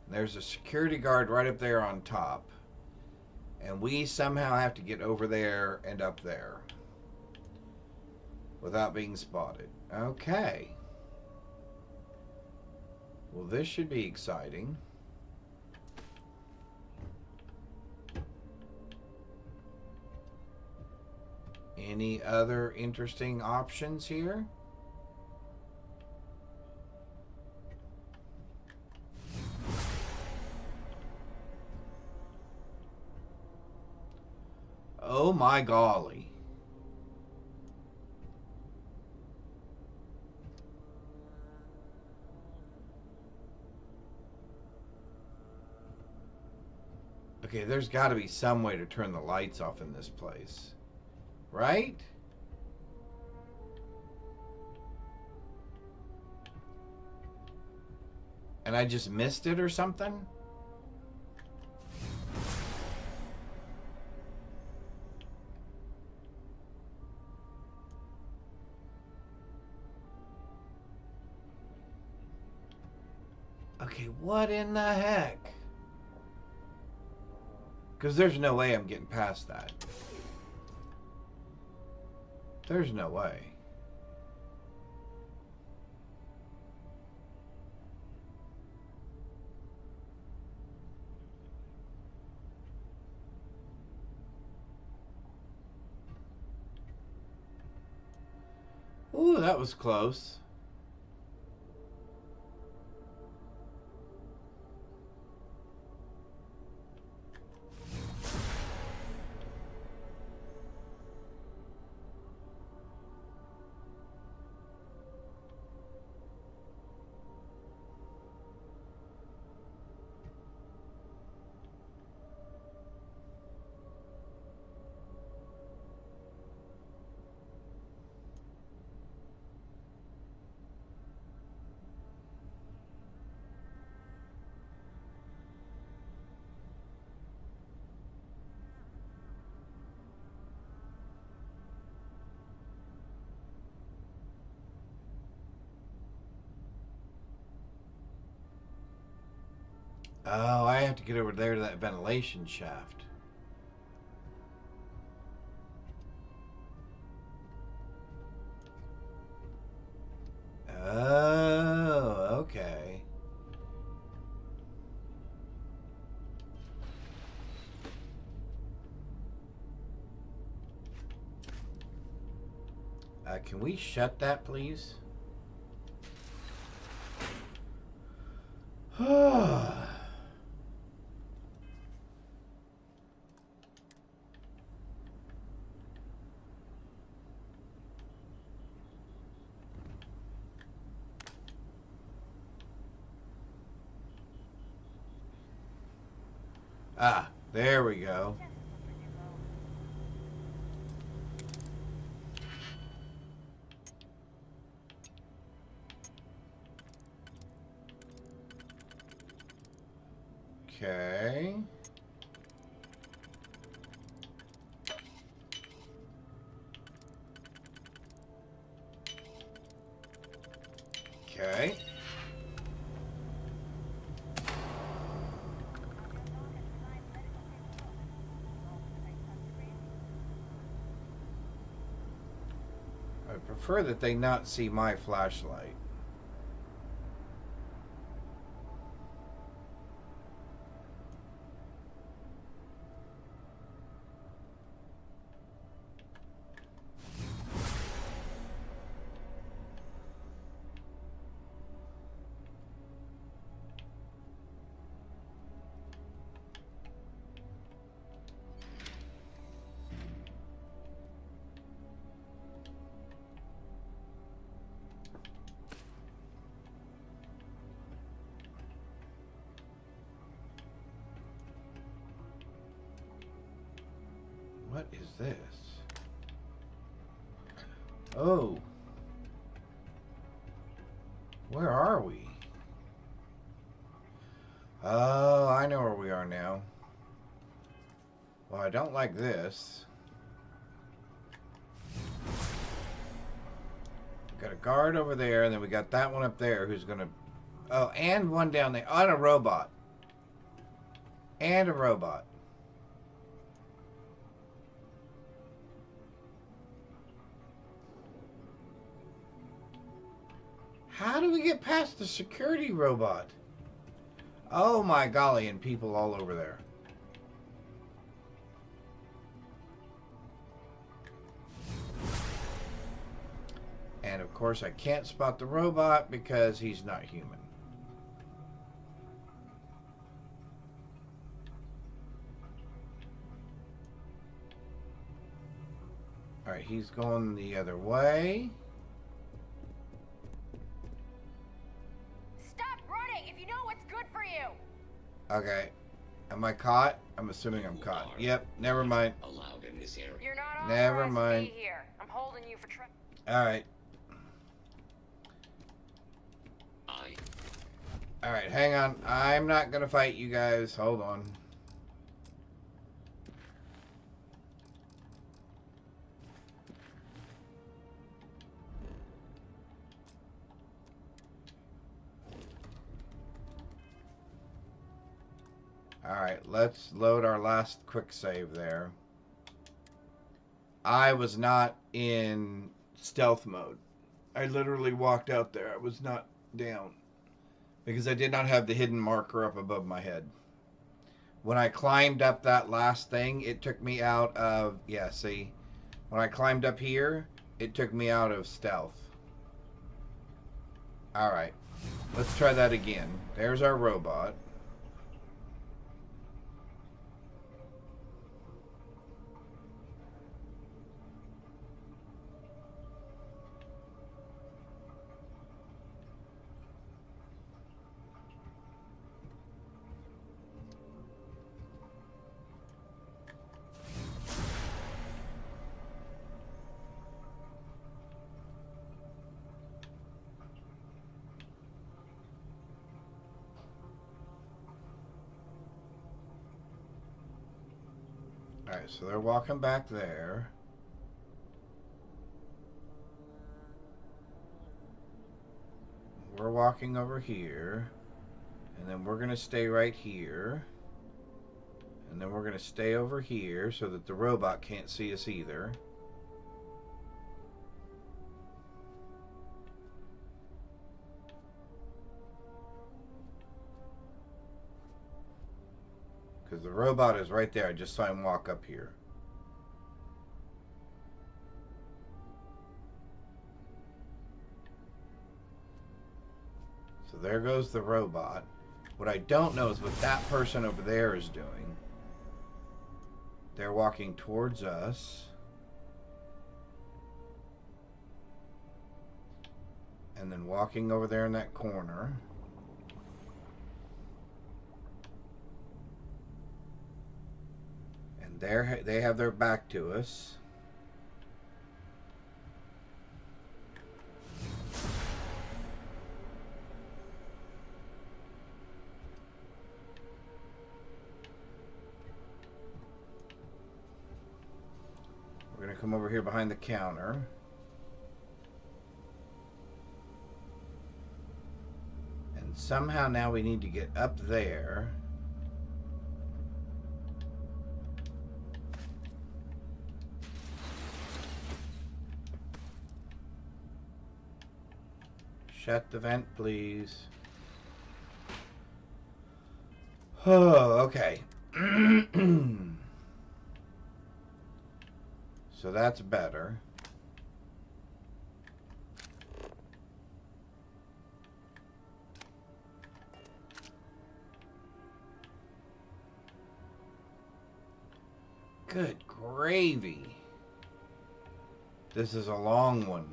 There's a security guard right up there on top. And we somehow have to get over there and up there without being spotted. Okay. Well, this should be exciting. Any other interesting options here? Oh my golly. Okay, there's got to be some way to turn the lights off in this place. Right? And I just missed it or something? Okay, what in the heck? Because there's no way I'm getting past that. There's no way. Ooh, that was close. Oh, I have to get over there to that ventilation shaft. Oh, okay. Can we shut that, please? Ah, there we go. Okay. Okay. I prefer that they not see my flashlight. What is this? Oh. Where are we? Oh, I know where we are now. Well, I don't like this. We got a guard over there, and then we got that one up there who's gonna... Oh, and one down there. Oh, and a robot. And a robot. How do we get past the security robot? Oh my golly, and people all over there. And of course I can't spot the robot because he's not human. Alright, he's going the other way. Okay. Am I caught? I'm assuming I'm caught. Yep. Never mind.
Allowed in this area.
You're not
Never
authorized
mind.
to be here. I'm holding you for
All right. All right. Hang on. I'm not gonna fight you guys. Hold on. Alright, let's load our last quick save there. I was not in stealth mode. I literally walked out there. I was not down. Because I did not have the hidden marker up above my head. When I climbed up that last thing, it took me out of... Yeah, see? When I climbed up here, it took me out of stealth. Alright. Let's try that again. There's our robot. Alright, so they're walking back there. We're walking over here. And then we're going to stay right here. And then we're going to stay over here so that the robot can't see us either. Because the robot is right there. I just saw him walk up here. So there goes the robot. What I don't know is what that person over there is doing. They're walking towards us. And then walking over there in that corner. They have their back to us. We're going to come over here behind the counter. And somehow now we need to get up there. Shut the vent, please. Oh, okay. So that's better. Good gravy. This is a long one.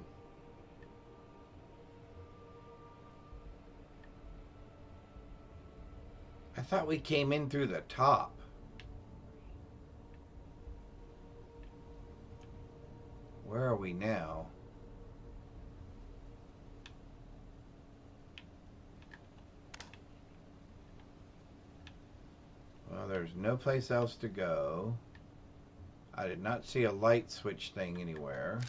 I thought we came in through the top. Where are we now? Well, there's no place else to go. I did not see a light switch thing anywhere.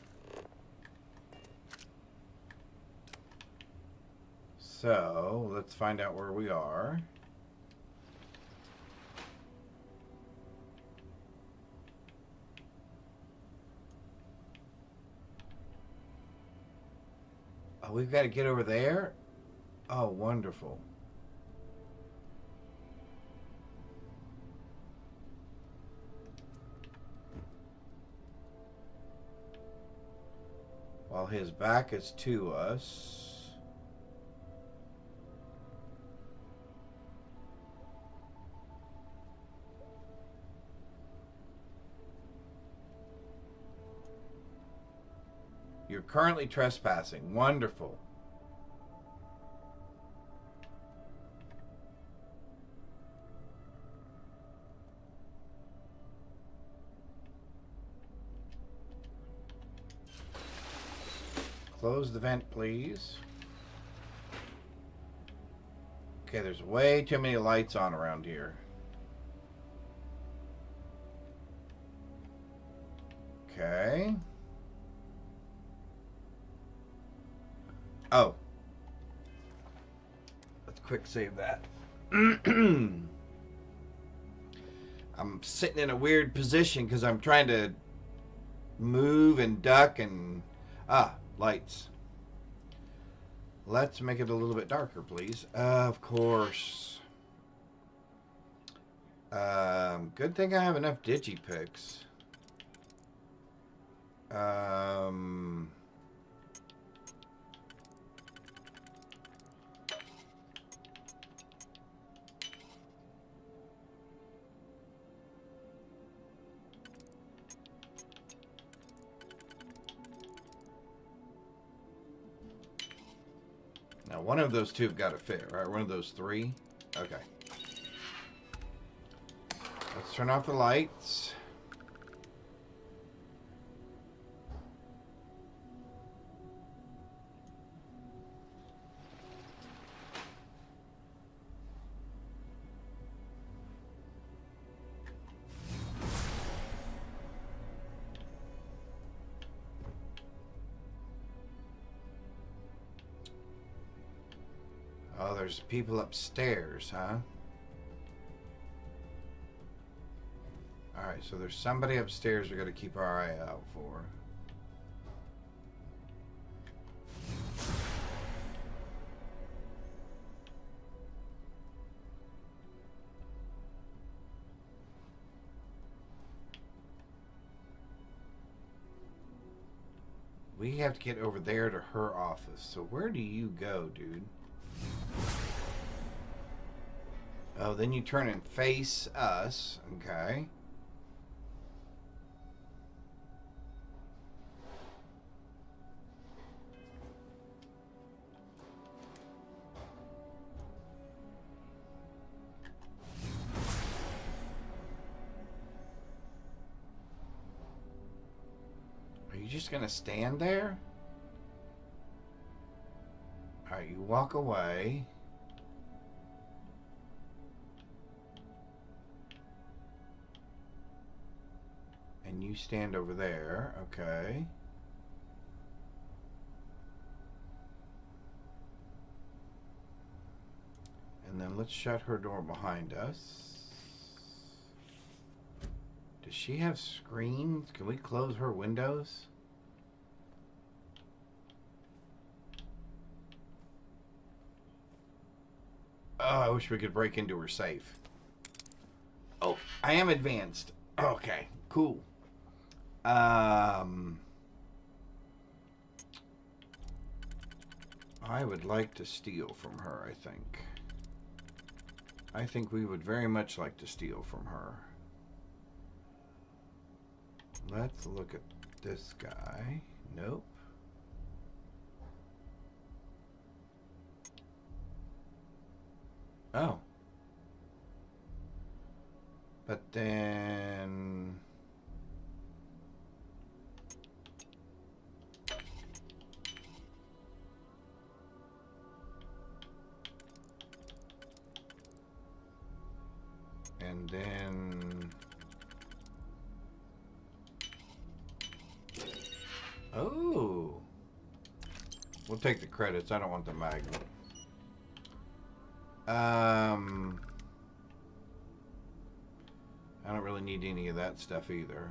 So, let's find out where we are. Oh, we've got to get over there? Oh, wonderful. While his back is to us. You're currently trespassing. Wonderful. Close the vent, please. Okay, there's way too many lights on around here. Okay. Oh. Let's quick save that. I'm sitting in a weird position because I'm trying to move and duck and... lights. Let's make it a little bit darker, please. Of course. Good thing I have enough digipicks. Now, one of those two have got to fit, right? One of those three? Okay. Let's turn off the lights. Oh, there's people upstairs, huh? Alright, so there's somebody upstairs we gotta keep our eye out for. We have to get over there to her office. So where do you go, dude? Oh, then you turn and face us. Okay. just gonna stand there? Alright, you walk away. And you stand over there, okay. And then let's shut her door behind us. Does she have screens? Can we close her windows? Oh, I wish we could break into her safe. Oh, I am advanced. Okay, cool. I would like to steal from her, I think. I think we would very much like to steal from her. Let's look at this guy. Nope. Oh. But then... And then... Oh! We'll take the credits. I don't want the magnet. I don't really need any of that stuff either.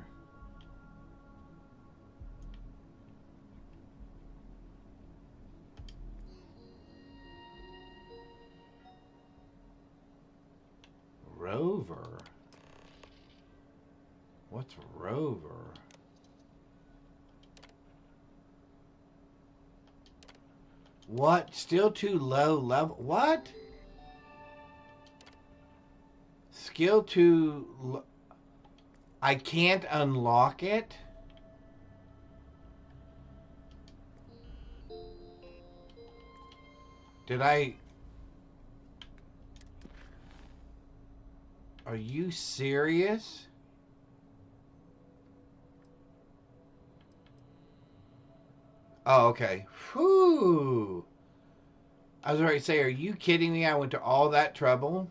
Rover? What's Rover? What? Still too low level? What? Skill too... I can't unlock it? Did I... Are you serious? Oh, okay. Whew. I was ready to say, are you kidding me? I went to all that trouble.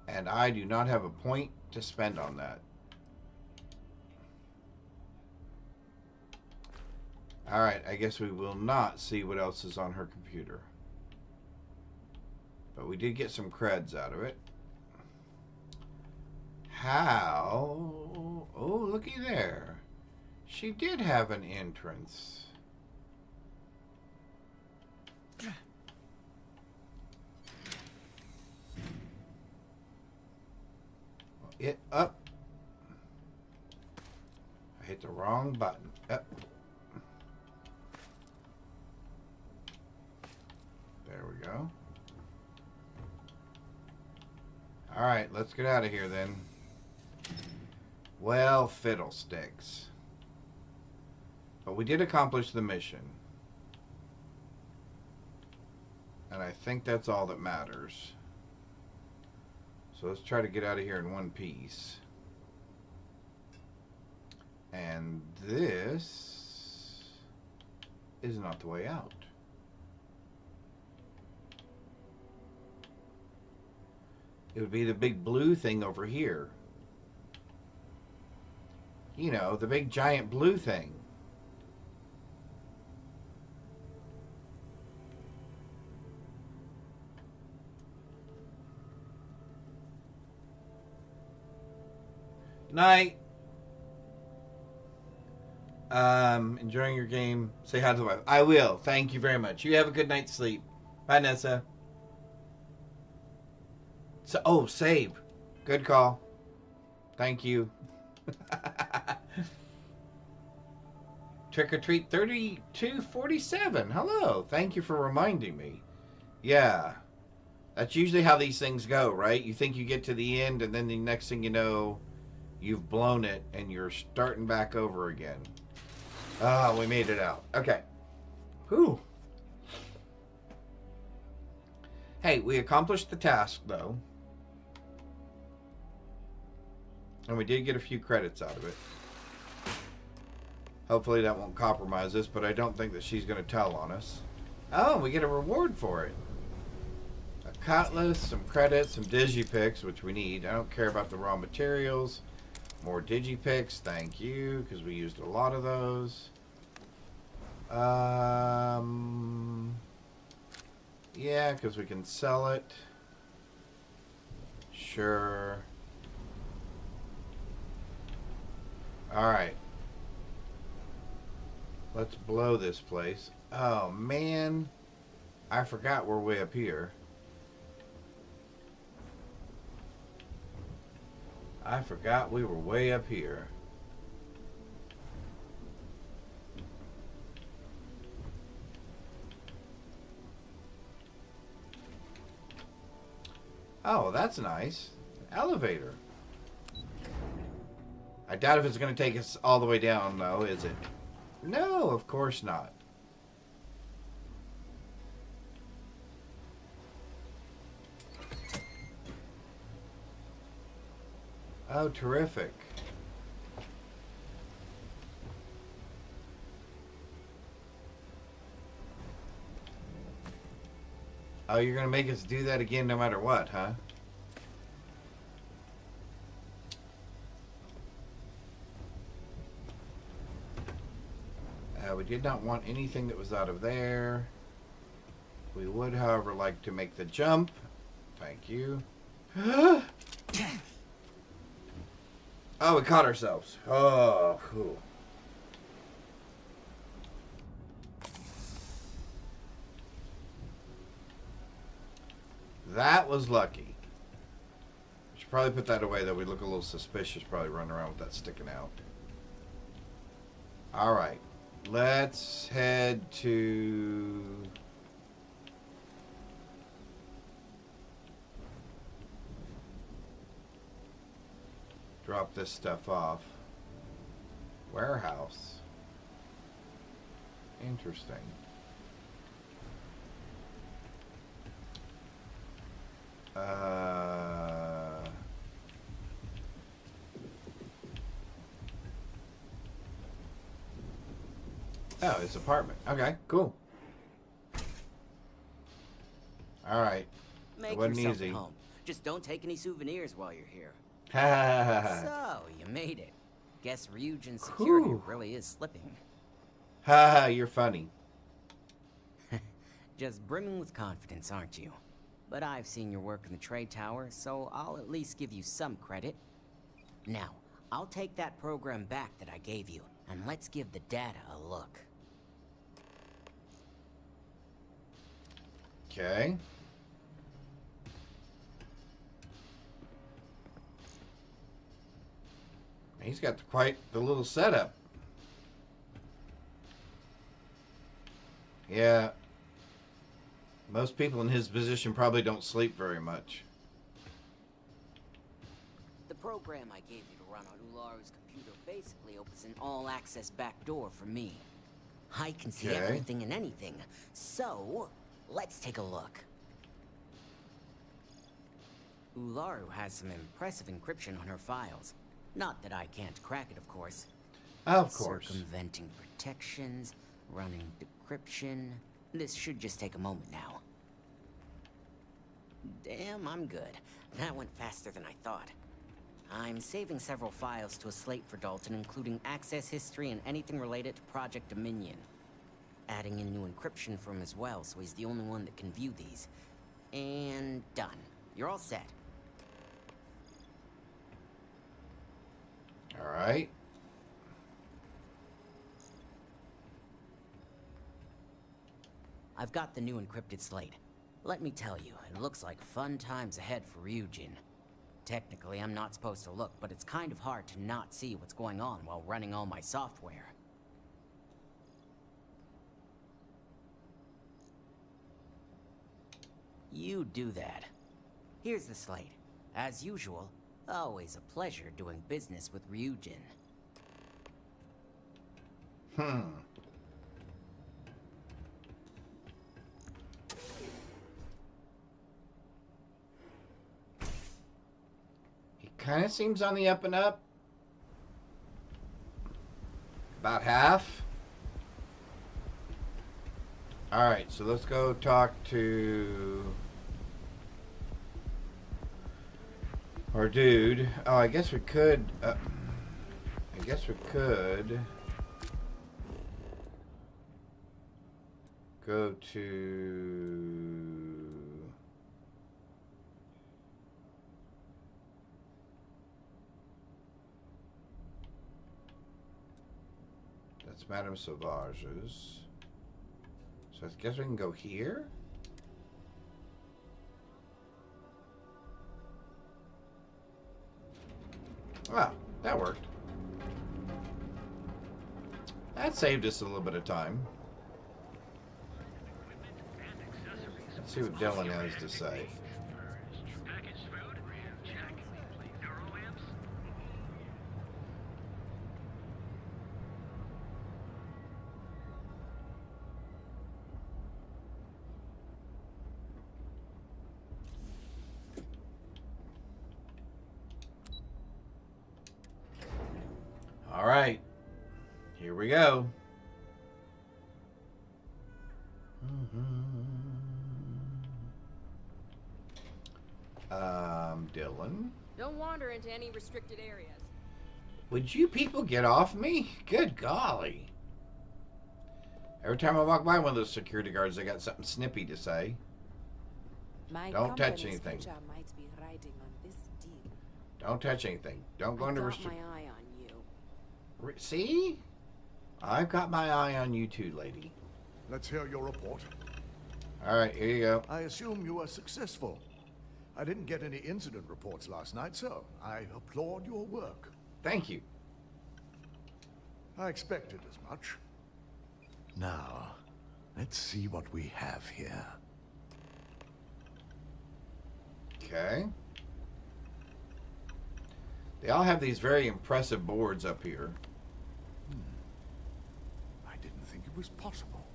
And I do not have a point to spend on that. Alright, I guess we will not see what else is on her computer. But we did get some creds out of it. How? Oh, looky there. She did have an entrance. It up. I hit the wrong button. Up. There we go. All right, let's get out of here then. Well, fiddlesticks. But we did accomplish the mission. And I think that's all that matters. So let's try to get out of here in one piece. And this is not the way out. It would be the big blue thing over here. You know, the big giant blue thing. Night. Enjoying your game. Say hi to the wife. I will. Thank you very much. You have a good night's sleep. Bye, Nessa. So, oh, save. Good call. Thank you. Trick or treat 3247. Hello. Thank you for reminding me. Yeah. That's usually how these things go, right? You think you get to the end, and then the next thing you know, you've blown it, and you're starting back over again. Ah, we made it out. Okay. Whew. Hey, we accomplished the task, though. And we did get a few credits out of it. Hopefully that won't compromise us, but I don't think that she's going to tell on us. Oh, we get a reward for it. A cutlass, some credits, some digipicks, which we need. I don't care about the raw materials. More digipicks, thank you, because we used a lot of those. Yeah, because we can sell it. Sure. Alright. Let's blow this place. Oh, man. I forgot we're way up here. I forgot we were way up here. Oh, that's nice. Elevator. I doubt if it's going to take us all the way down, though, is it? No, of course not. Oh, terrific. Oh, you're going to make us do that again no matter what, huh? We did not want anything that was out of there. We would, however, like to make the jump. Thank you. Oh, we caught ourselves. Oh, cool. That was lucky. We should probably put that away, though. We look a little suspicious, probably running around with that sticking out. Alright. Let's head to... drop this stuff off. Warehouse. Interesting. Oh, his apartment. Okay, cool. All right.
Make
it wasn't
yourself
easy.
at home. Just don't take any souvenirs while you're here. So, you made it. Guess Ryujin's security really is slipping.
Ha, you're funny.
Just brimming with confidence, aren't you? But I've seen your work in the trade tower, so I'll at least give you some credit. Now, I'll take that program back that I gave you, and let's give the data a look.
Okay. He's got quite the little setup. Yeah. Most people in his position probably don't sleep very much.
The program I gave you to run on Ularu's computer basically opens an all-access backdoor for me. I can see everything and anything, so let's take a look. Ularu has some impressive encryption on her files. Not that I can't crack it, of course.
Of course.
Circumventing protections, running decryption. This should just take a moment now. Damn, I'm good. That went faster than I thought. I'm saving several files to a slate for Dalton, including access history and anything related to Project Dominion. Adding in new encryption for him as well, so he's the only one that can view these. And done. You're all set.
All right.
I've got the new encrypted slate. Let me tell you, it looks like fun times ahead for Ryujin. Technically, I'm not supposed to look, but it's kind of hard to not see what's going on while running all my software. You do that. Here's the slate. As usual, always a pleasure doing business with Ryujin.
He kind of seems on the up and up. About half. Alright, so let's go talk to our dude. Oh, I guess we could go to that's Madame Sauvage's. So I guess we can go here. Ah, that worked. That saved us a little bit of time. Let's see what Dylan has to say. All right, here we go. Dylan.
Don't wander into any restricted areas.
Would you people get off me? Good golly. Every time I walk by one of those security guards, they got something snippy to say. Don't touch anything.
Might be riding on this deal.
Don't touch anything. Don't go into
restrict. My eye on you.
See? I've got my eye on you too, lady.
Let's hear your report.
All right, here you go.
I assume you were successful. I didn't get any incident reports last night, so I applaud your work.
Thank you.
I expected as much. Now, let's see what we have here.
Okay. They all have these very impressive boards up here.
I didn't think it was possible.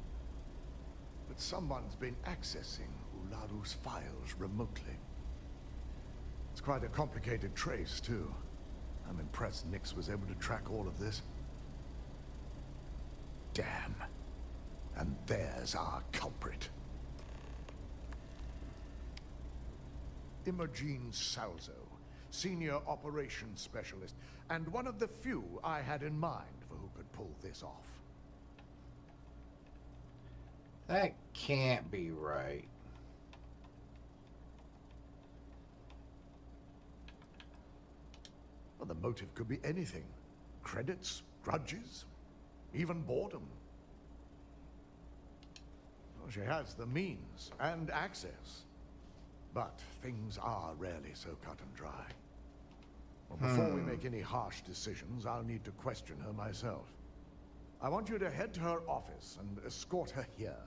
But someone's been accessing Ularu's files remotely. It's quite a complicated trace, too. I'm impressed Nix was able to track all of this. Damn. And there's our culprit. Imogene Salzo, Senior Operations Specialist, and one of the few I had in mind for who could pull this off.
That can't be right.
Well, the motive could be anything. Credits, grudges, even boredom. Well, she has the means and access. But things are rarely so cut and dry. Well, before we make any harsh decisions, I'll need to question her myself. I want you to head to her office and escort her here.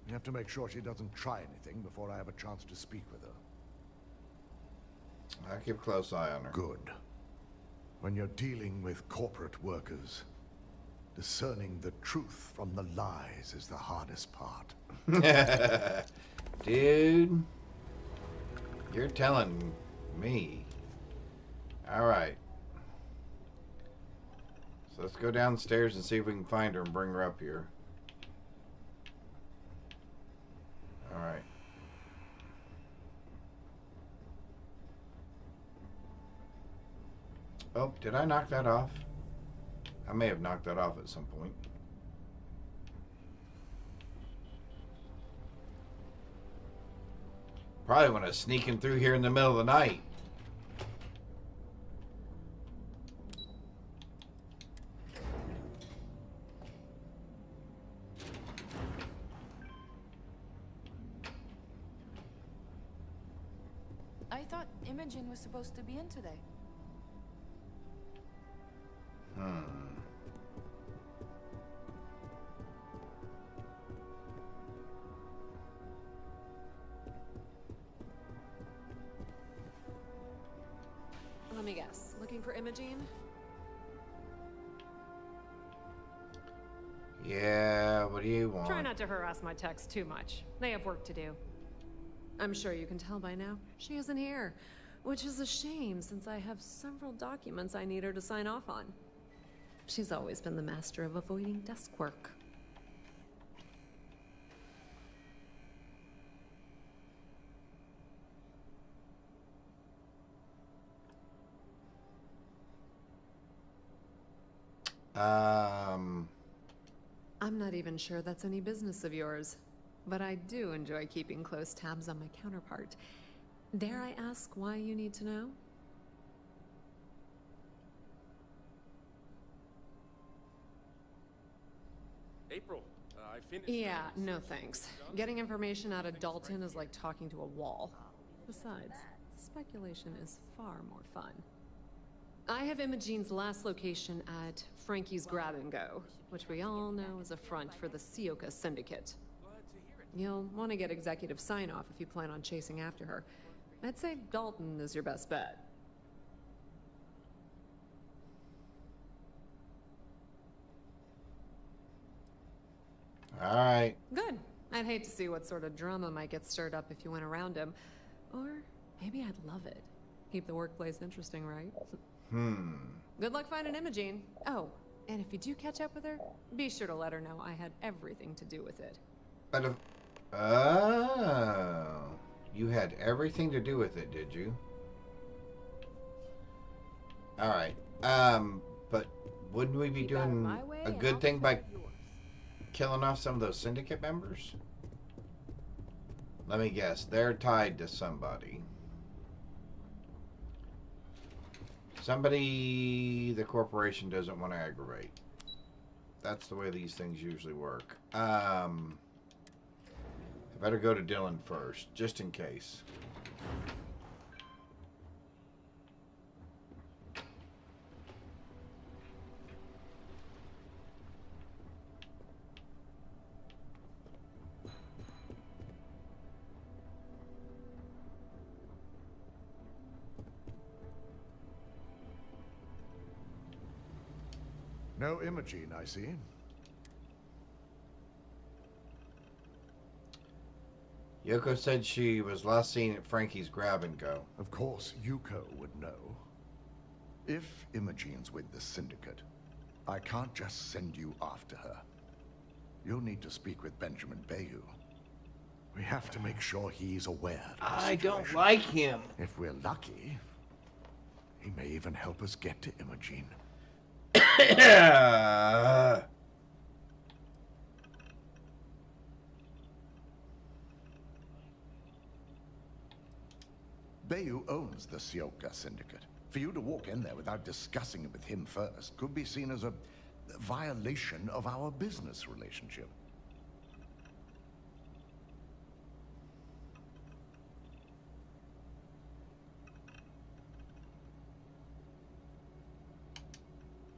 You have to make sure she doesn't try anything before I have a chance to speak with her.
I'll keep a close eye on her.
Good. When you're dealing with corporate workers, discerning the truth from the lies is the hardest part.
Dude, you're telling me. All right. So let's go downstairs and see if we can find her and bring her up here. All right. Oh, did I knock that off? I may have knocked that off at some point. Probably when I was sneaking through here in the middle of the night.
I thought Imogen was supposed to be in today. Let me guess. Looking for Imogen?
Yeah, what do you want?
Try not to harass my techs too much. They have work to do. I'm sure you can tell by now. She isn't here. Which is a shame, since I have several documents I need her to sign off on. She's always been the master of avoiding desk work. I'm not even sure that's any business of yours, but I do enjoy keeping close tabs on my counterpart. Dare I ask why you need to know?
April, I finished.
Yeah, no thanks. Getting information out of Dalton is like talking to a wall. Besides, speculation is far more fun. I have Imogene's last location at Frankie's Grab and Go, which we all know is a front for the Sioka Syndicate. You'll want to get executive sign-off if you plan on chasing after her. I'd say Dalton is your best bet.
All right.
Good. I'd hate to see what sort of drama might get stirred up if you went around him. Or maybe I'd love it. Keep the workplace interesting, right? Good luck finding Imogene. Oh, and if you do catch up with her, be sure to let her know I had everything to do with it.
But if... Oh. You had everything to do with it, did you? Alright. But wouldn't we be doing a good thing by killing off some of those syndicate members? Let me guess. They're tied to somebody. Somebody the corporation doesn't want to aggravate. That's the way these things usually work. I better go to Dylan first, just in case.
No Imogene, I see.
Yoko said she was last seen at Frankie's Grab and Go.
Of course, Yuko would know. If Imogene's with the Syndicate, I can't just send you after her. You'll need to speak with Benjamin Bayou. We have to make sure he's aware of the
I don't
situation.
like him.
If we're lucky, he may even help us get to Imogene. Bayou owns the Sioka Syndicate. For you to walk in there without discussing it with him first could be seen as a violation of our business relationship.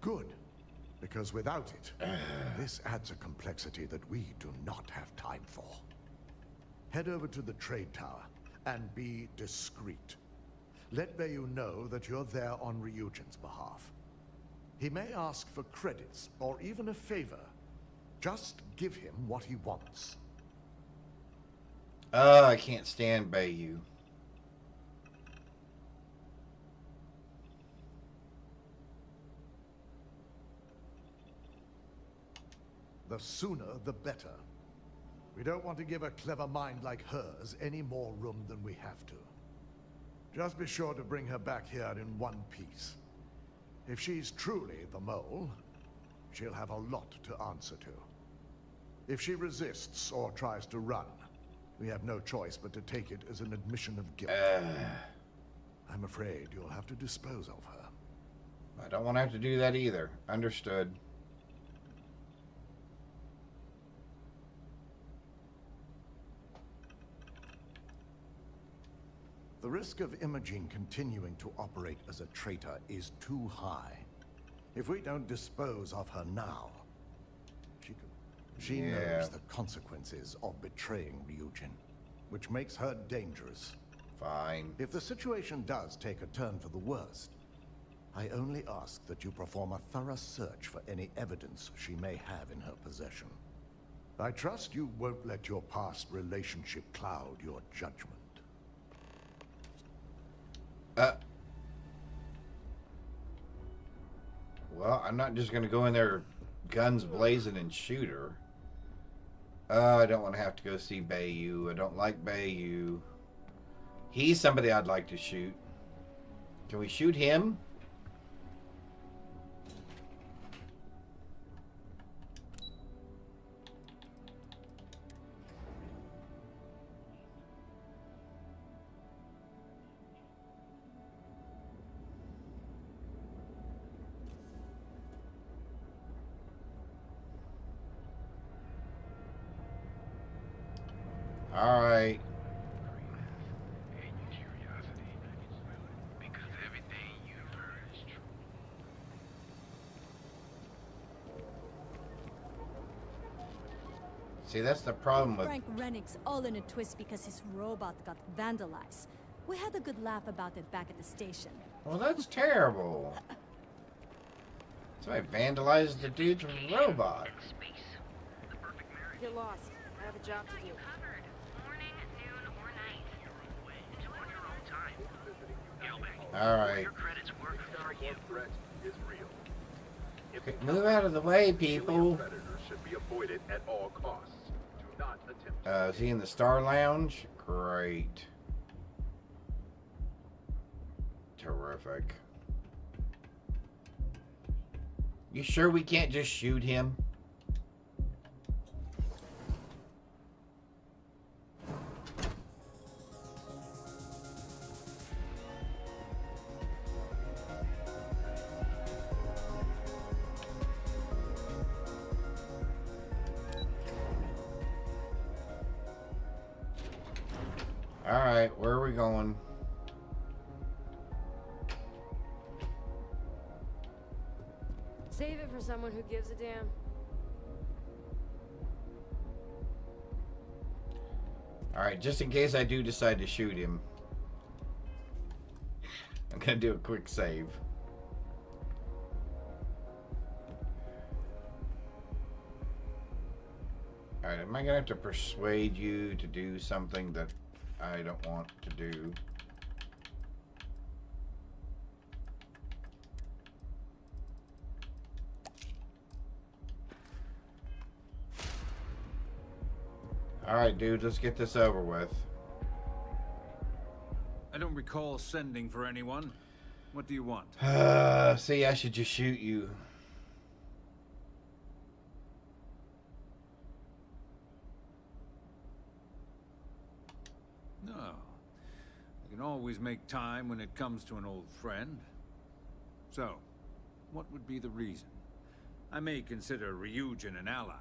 Good. Because without it, this adds a complexity that we do not have time for. Head over to the trade tower and be discreet. Let Bayou know that you're there on Ryujin's behalf. He may ask for credits or even a favor. Just give him what he wants.
Oh, I can't stand Bayou.
The sooner, the better. We don't want to give a clever mind like hers any more room than we have to. Just be sure to bring her back here in one piece. If she's truly the mole, she'll have a lot to answer to. If she resists or tries to run, we have no choice but to take it as an admission of guilt. I'm afraid you'll have to dispose of her.
I don't want to have to do that either. Understood.
The risk of Imogene continuing to operate as a traitor is too high. If we don't dispose of her now, she knows the consequences of betraying Ryujin, which makes her dangerous.
Fine.
If the situation does take a turn for the worst, I only ask that you perform a thorough search for any evidence she may have in her possession. I trust you won't let your past relationship cloud your judgment.
Well, I'm not just gonna go in there guns blazing and shoot her. I don't want to have to go see Bayou. I don't like Bayou. He's somebody I'd like to shoot. Can we shoot him? All right. See, that's the problem with...
Frank Rennick's all in a twist because his robot got vandalized. We had a good laugh about it back at the station.
Well, that's terrible. Somebody vandalized the dude's robot.
Get lost. I have a job to do.
Alright. Okay, move out of the way, people. Is he in the Star Lounge? Great. Terrific. You sure we can't just shoot him? Alright, where are we going?
Save it for someone who gives a damn.
Alright, just in case I do decide to shoot him, I'm gonna do a quick save. Alright, am I gonna have to persuade you to do something that I don't want to do? Alright, dude, let's get this over with.
I don't recall sending for anyone. What do you want?
See, I should just shoot you.
No. I can always make time when it comes to an old friend. So, what would be the reason? I may consider Ryujin an ally,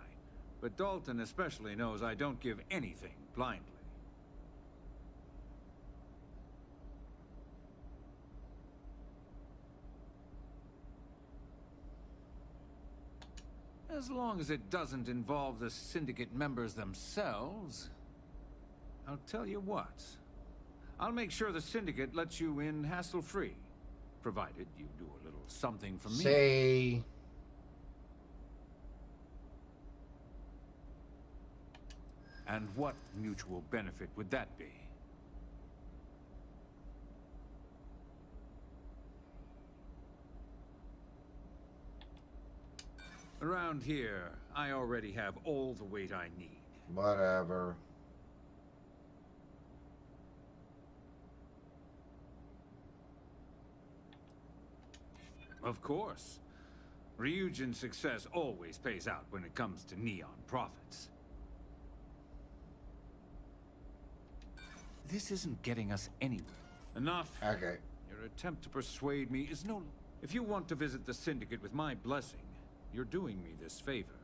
but Dalton especially knows I don't give anything blindly. As long as it doesn't involve the Syndicate members themselves, I'll tell you what. I'll make sure the Syndicate lets you in hassle-free, provided you do a little something for me.
Say...
And what mutual benefit would that be? Around here, I already have all the weight I need.
Whatever.
Of course. Ryujin's success always pays out when it comes to Neon profits. This isn't getting us anywhere. Enough.
Okay.
Your attempt to persuade me is no... If you want to visit the Syndicate with my blessing, you're doing me this favor.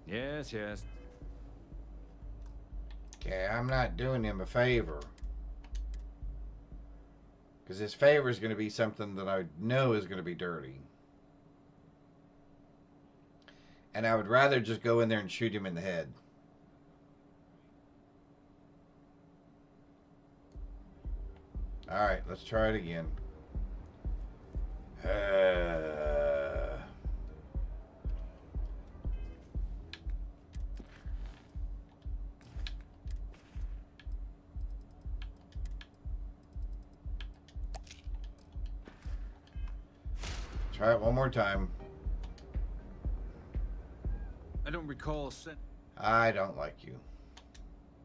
Yes, yes.
Okay, I'm not doing him a favor. Because his favor is going to be something that I know is going to be dirty. And I would rather just go in there and shoot him in the head. Alright, let's try it again. Try it one more time.
I don't recall
I don't like you.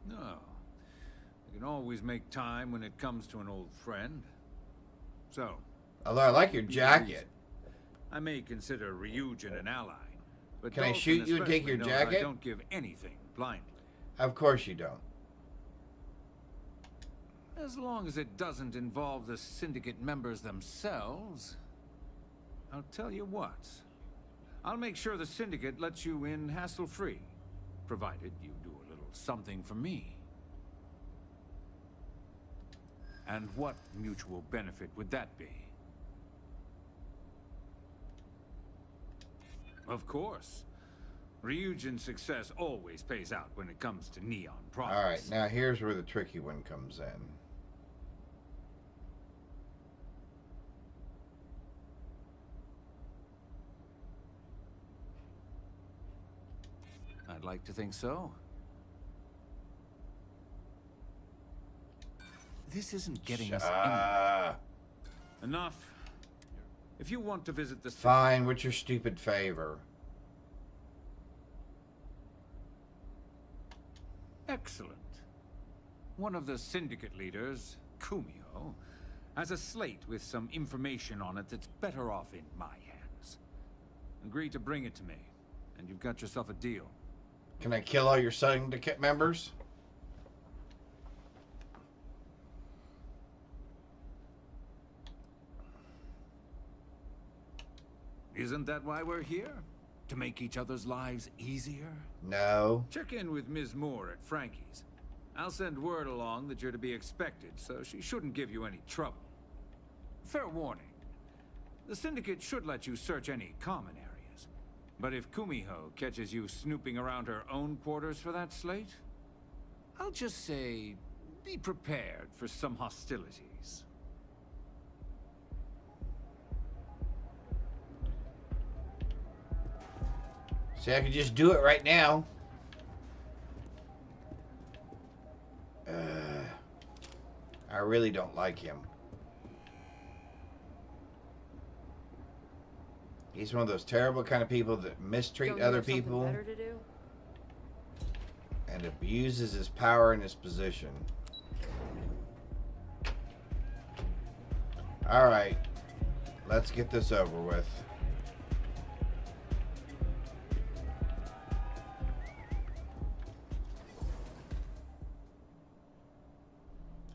No. I can always make time when it comes to an old friend. So.
Although I like your jacket.
I may consider Ryujin an ally. But
can I
Dalton
shoot you and take your
knows
jacket?
I don't give anything blindly.
Of course you don't.
As long as it doesn't involve the Syndicate members themselves. I'll tell you what. I'll make sure the Syndicate lets you in hassle-free, provided you do a little something for me. And what mutual benefit would that be? Of course. Ryujin's success always pays out when it comes to Neon profits.
Alright, now here's where the tricky one comes in.
I'd like to think so. This isn't getting us anywhere. Enough. If you want to visit the...
Fine, what's your stupid favor?
Excellent. One of the Syndicate leaders, Kumio, has a slate with some information on it that's better off in my hands. Agree to bring it to me, and you've got yourself a deal.
Can I kill all your Syndicate members?
Isn't that why we're here? To make each other's lives easier?
No.
Check in with Ms. Moore at Frankie's. I'll send word along that you're to be expected, so she shouldn't give you any trouble. Fair warning. The Syndicate should let you search any common areas. But if Kumiho catches you snooping around her own quarters for that slate, I'll just say, be prepared for some hostilities.
See, I could just do it right now. I really don't like him. He's one of those terrible kind of people that mistreat other people and abuses his power and his position. Alright, let's get this over with.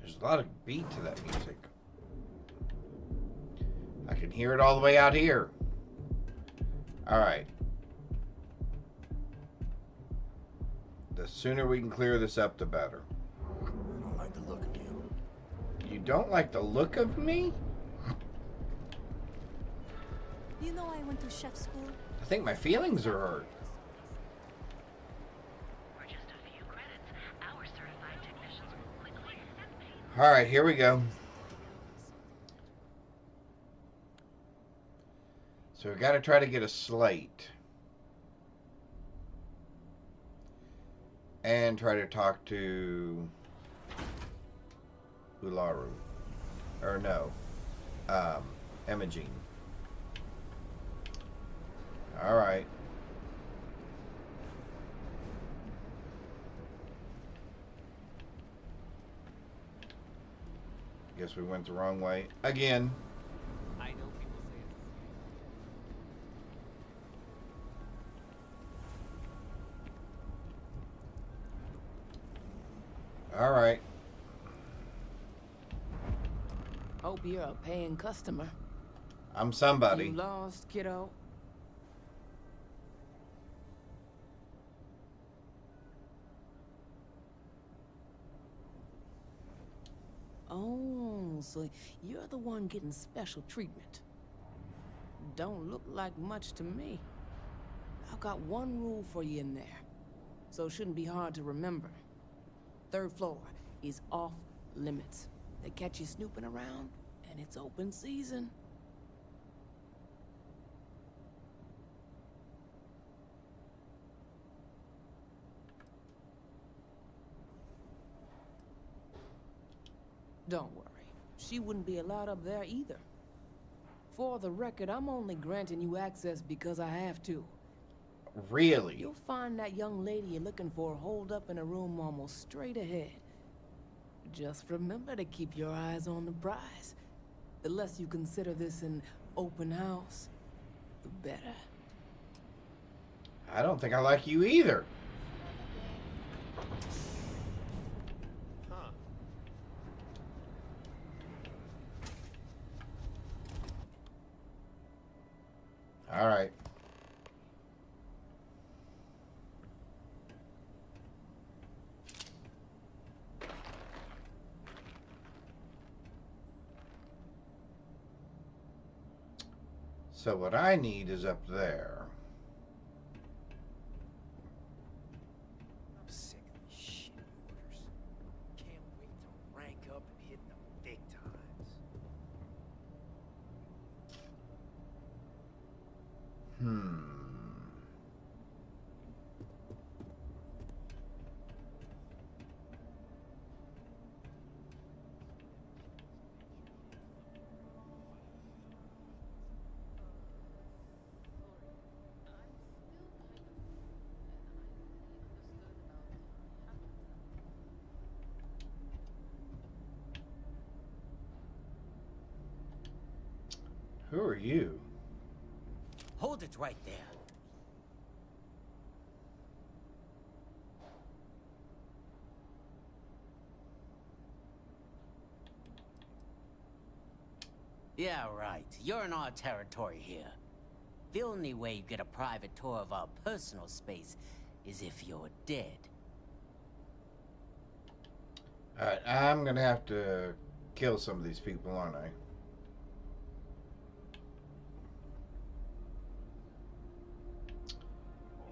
There's a lot of beat to that music. I can hear it all the way out here. Alright. The sooner we can clear this up, the better.
I don't like the look of you.
You don't like the look of me?
You know I went to chef school.
I think my feelings are hurt.
For just a few credits, our certified technicians will quickly and painlessly...
Alright, here we go. So we got to try to get a slate. And try to talk to Ularu. Or no. Imogene. Alright. Guess we went the wrong way again.
I know people say it's...
Alright.
Hope you're a paying customer.
I'm somebody.
You lost, kiddo? Oh, so you're the one getting special treatment. Don't look like much to me. I've got one rule for you in there, so it shouldn't be hard to remember. 3rd floor is off limits. They catch you snooping around, and it's open season. Don't worry. She wouldn't be allowed up there either. For the record, I'm only granting you access because I have to.
Really?
You'll find that young lady you're looking for holed up in a room almost straight ahead. Just remember to keep your eyes on the prize. The less you consider this an open house, the better.
I don't think I like you either. All right. So what I need is up there.
I'm sick of these shit orders. Can't wait to rank up and hit the big times.
Who are you?
Hold it right there. Yeah, right. You're in our territory here. The only way you get a private tour of our personal space is if you're dead.
Alright, I'm gonna have to kill some of these people, aren't I?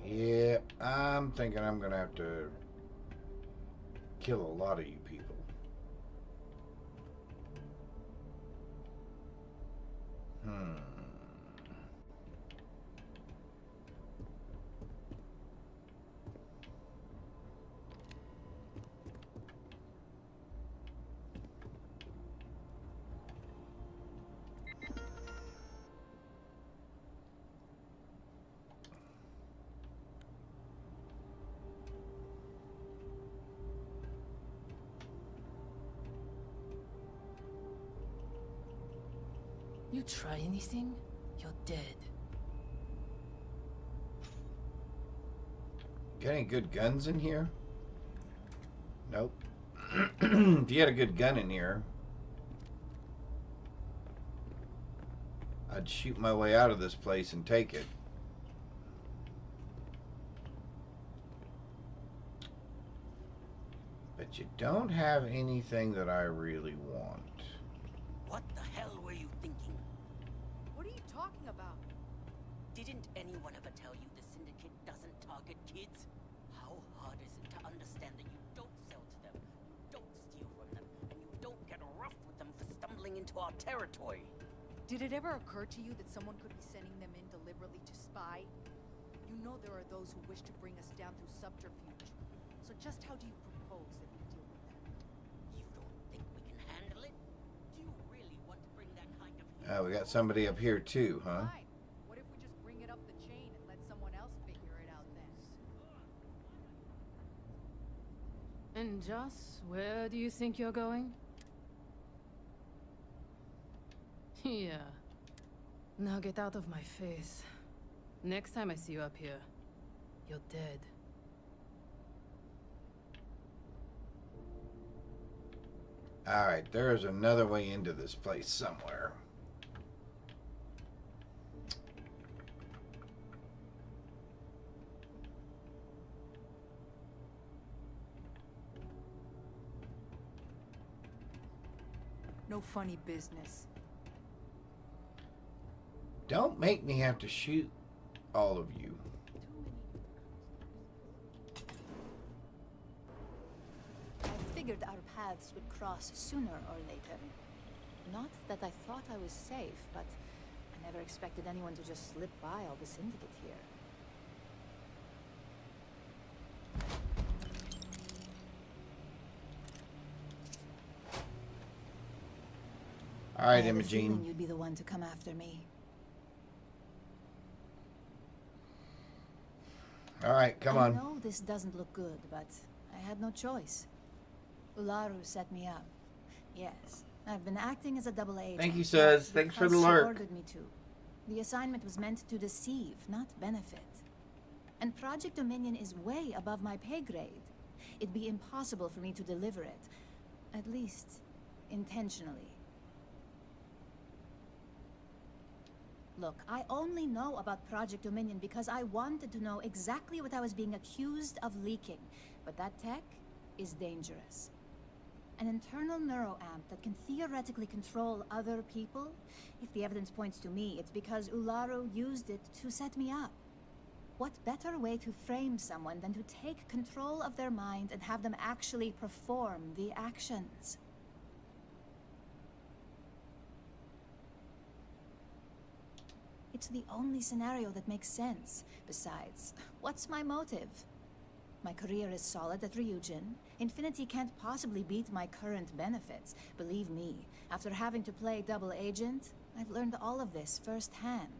Yeah, I'm thinking I'm gonna have to kill a lot of you people.
You try anything, you're dead.
Got any good guns in here? Nope. If you had a good gun in here, I'd shoot my way out of this place and take it. But you don't have anything that I really want.
What the hell were you thinking?
What are you talking about?
Didn't anyone ever tell you the Syndicate doesn't target kids? How hard is it to understand that you don't sell to them, you don't steal from them, and you don't get rough with them for stumbling into our territory?
Did it ever occur to you that someone could be sending them in deliberately to spy? You know there are those who wish to bring us down through subterfuge. So just how do you propose that we deal with that?
You don't think we can handle it? Do you really want to bring that kind of...
We got somebody up here too, huh?
Fine. What if we just bring it up the chain and let someone else figure it out then?
And Joss, where do you think you're going? Yeah. Now get out of my face. Next time I see you up here, you're dead.
Alright, there is another way into this place somewhere.
No funny business.
Don't make me have to shoot all of you.
I figured our paths would cross sooner or later. Not that I thought I was safe, but I never expected anyone to just slip by all the Syndicate here.
All right,
I had a
Imogene.
feeling you'd be the one to come after me.
All right, come on.
I know this doesn't look good, but I had no choice. Ularu set me up. Yes, I've been acting as a double agent.
Thank you, Suz.
but
Thanks for the
because she
lurk.
ordered me to. The assignment was meant to deceive, not benefit. And Project Dominion is way above my pay grade. It'd be impossible for me to deliver it. At least, intentionally. Look, I only know about Project Dominion because I wanted to know exactly what I was being accused of leaking. But that tech is dangerous. An internal neuroamp that can theoretically control other people? If the evidence points to me, it's because Ularu used it to set me up. What better way to frame someone than to take control of their mind and have them actually perform the actions? It's the only scenario that makes sense. Besides, what's my motive? My career is solid at Ryujin. Infinity can't possibly beat my current benefits. Believe me, after having to play double agent, I've learned all of this firsthand.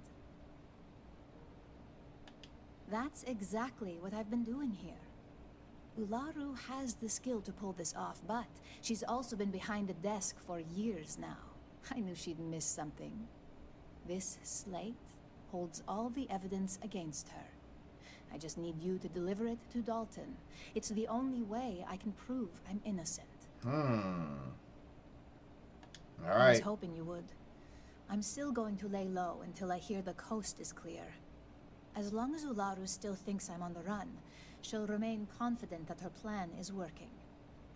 That's exactly what I've been doing here. Ularu has the skill to pull this off, but she's also been behind the desk for years now. I knew she'd miss something. This slate holds all the evidence against her. I just need you to deliver it to Dalton. It's the only way I can prove I'm innocent.
All
I was
right.
hoping you would. I'm still going to lay low until I hear the coast is clear. As long as Ularu still thinks I'm on the run, she'll remain confident that her plan is working.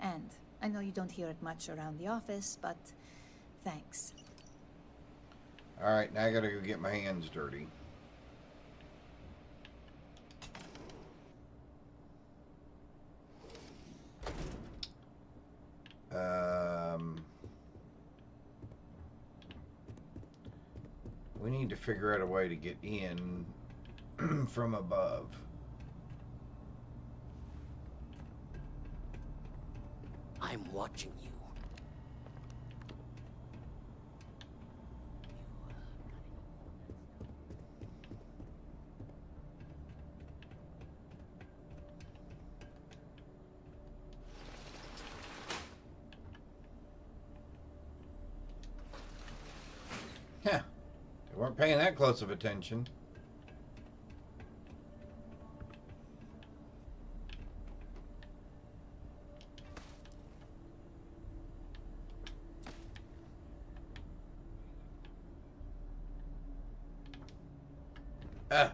And I know you don't hear it much around the office, but thanks.
All right, now I gotta go get my hands dirty. We need to figure out a way to get in from above.
I'm watching you.
Yeah, they weren't paying that close of attention. Ah.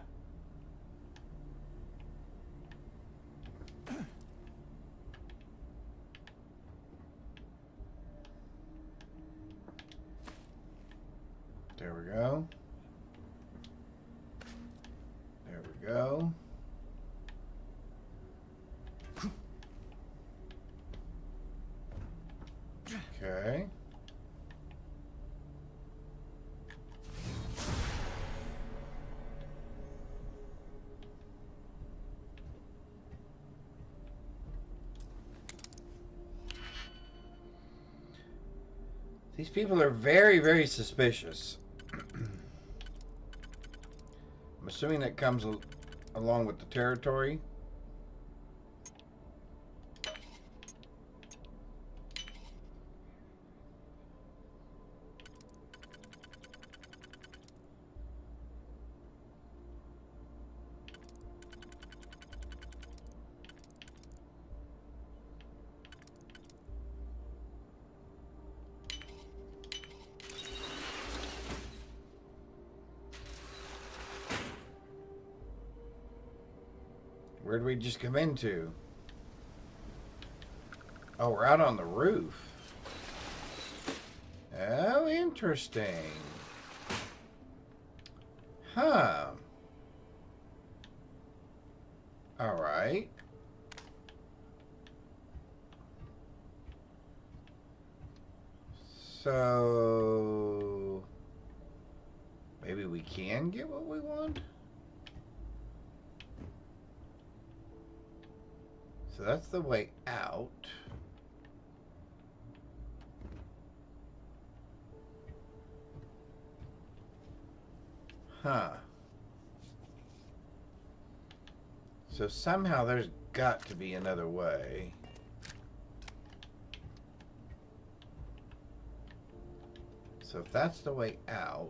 There we go. There we go. Okay. These people are very, very suspicious. I'm assuming that comes along with the territory. Where'd we just come into? Oh, we're out on the roof. Oh, interesting. Huh. All right. So maybe we can get what we want? So that's the way out. Huh. So somehow there's got to be another way. So if that's the way out...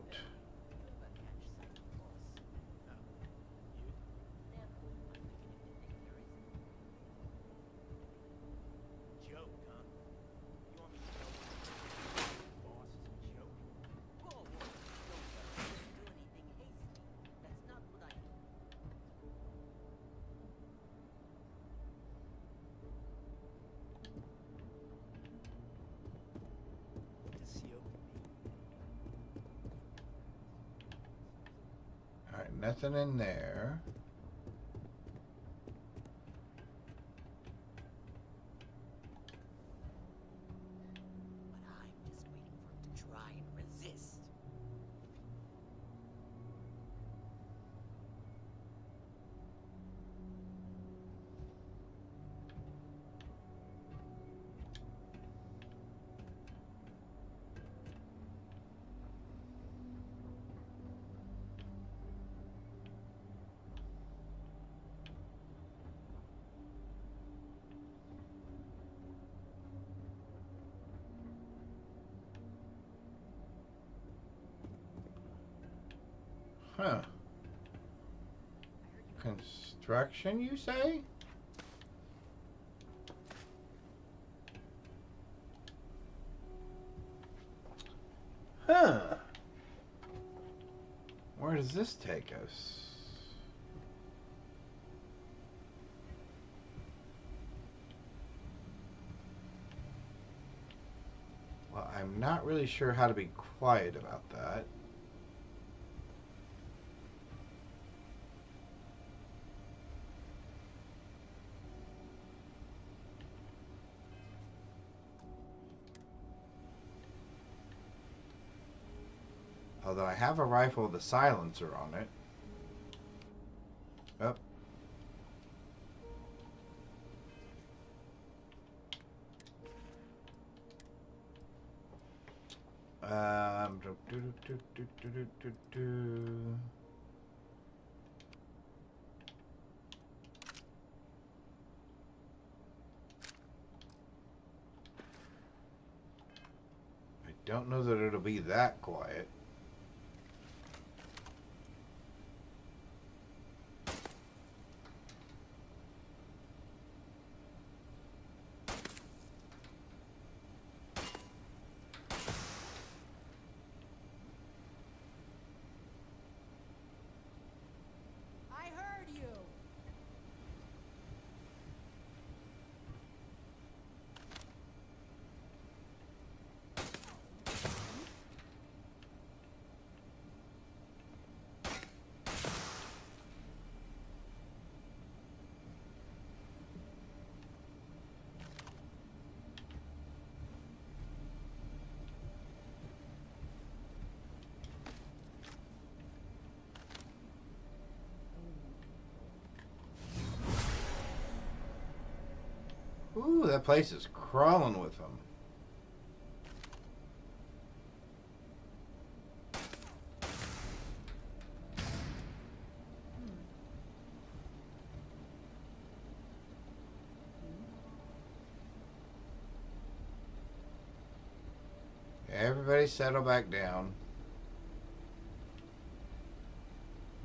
Alright, nothing in there.
Try and resist.
Huh. Construction, you say? Huh. Where does this take us? Well, I'm not really sure how to be quiet about that. Although I have a rifle with a silencer on it. Oh. I don't know that it'll be that quiet.
I heard you.
Ooh, that place is crawling with them. Everybody settle back down.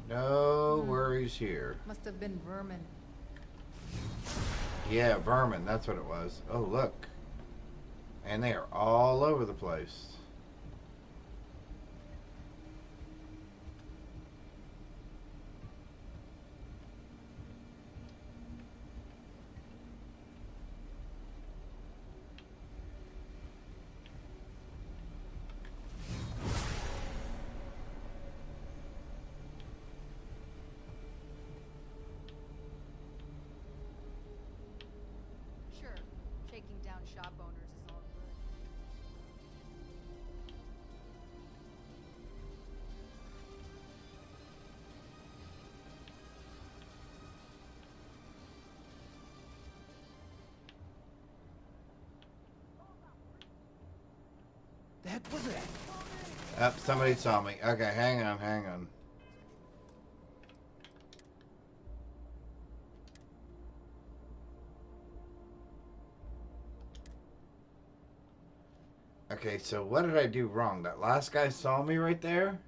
No worries here.
Must have been vermin.
Yeah, vermin, that's what it was. Oh, look. And they are all over the place.
Sure, shaking down shop owners is all good.
The heck was that?
Somebody saw me. Okay, hang on. Okay, so what did I do wrong? That last guy saw me right there?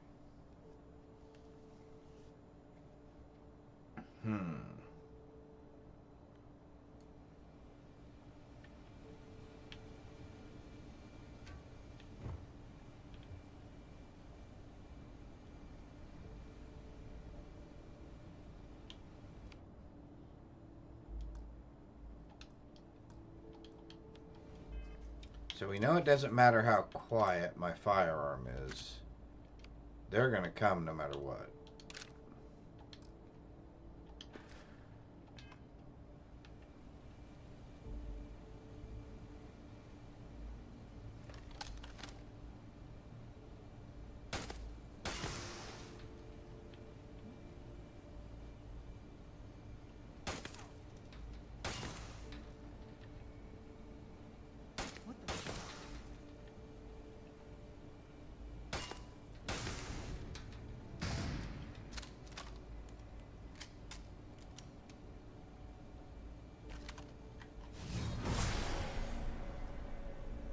So we know it doesn't matter how quiet my firearm is. They're gonna come no matter what.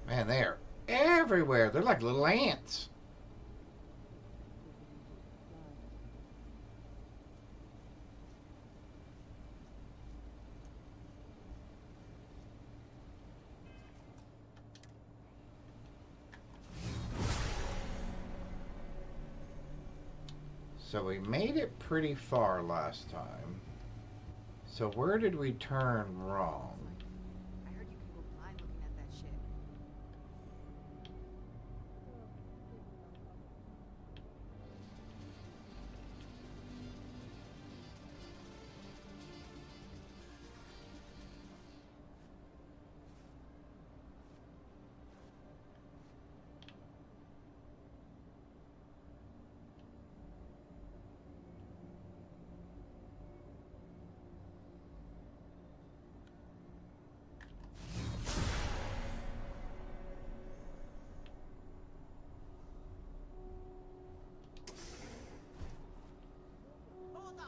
Man, they are everywhere. They're like little ants. So we made it pretty far last time. So where did we turn wrong?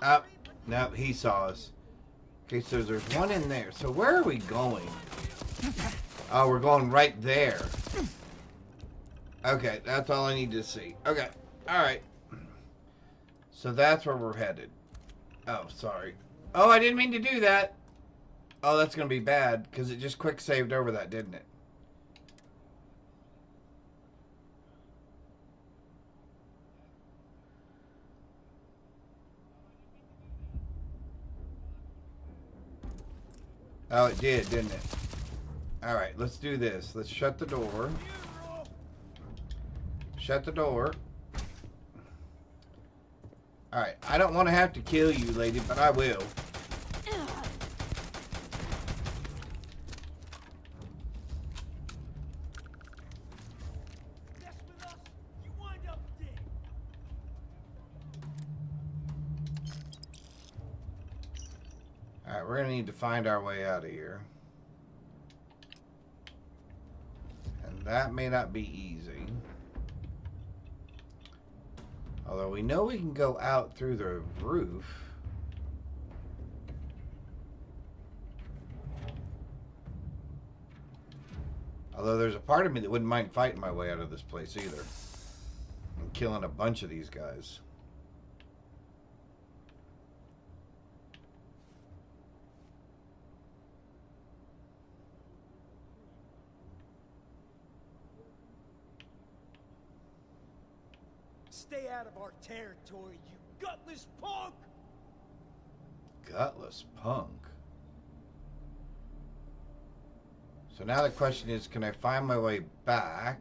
Oh, no, he saw us. Okay, so there's one in there. So where are we going? Oh, we're going right there. Okay, that's all I need to see. Okay, alright. So that's where we're headed. Oh, sorry. Oh, I didn't mean to do that. Oh, that's going to be bad, because it just quick saved over that, didn't it? Oh, it did, didn't it? Alright, let's do this. Let's shut the door. Shut the door. Alright, I don't want to have to kill you, lady, but I will. Alright, we're going to need to find our way out of here. And that may not be easy. Although we know we can go out through the roof. Although there's a part of me that wouldn't mind fighting my way out of this place either. And killing a bunch of these guys.
Stay out of our territory, you gutless punk!
Gutless punk? So now the question is, can I find my way back?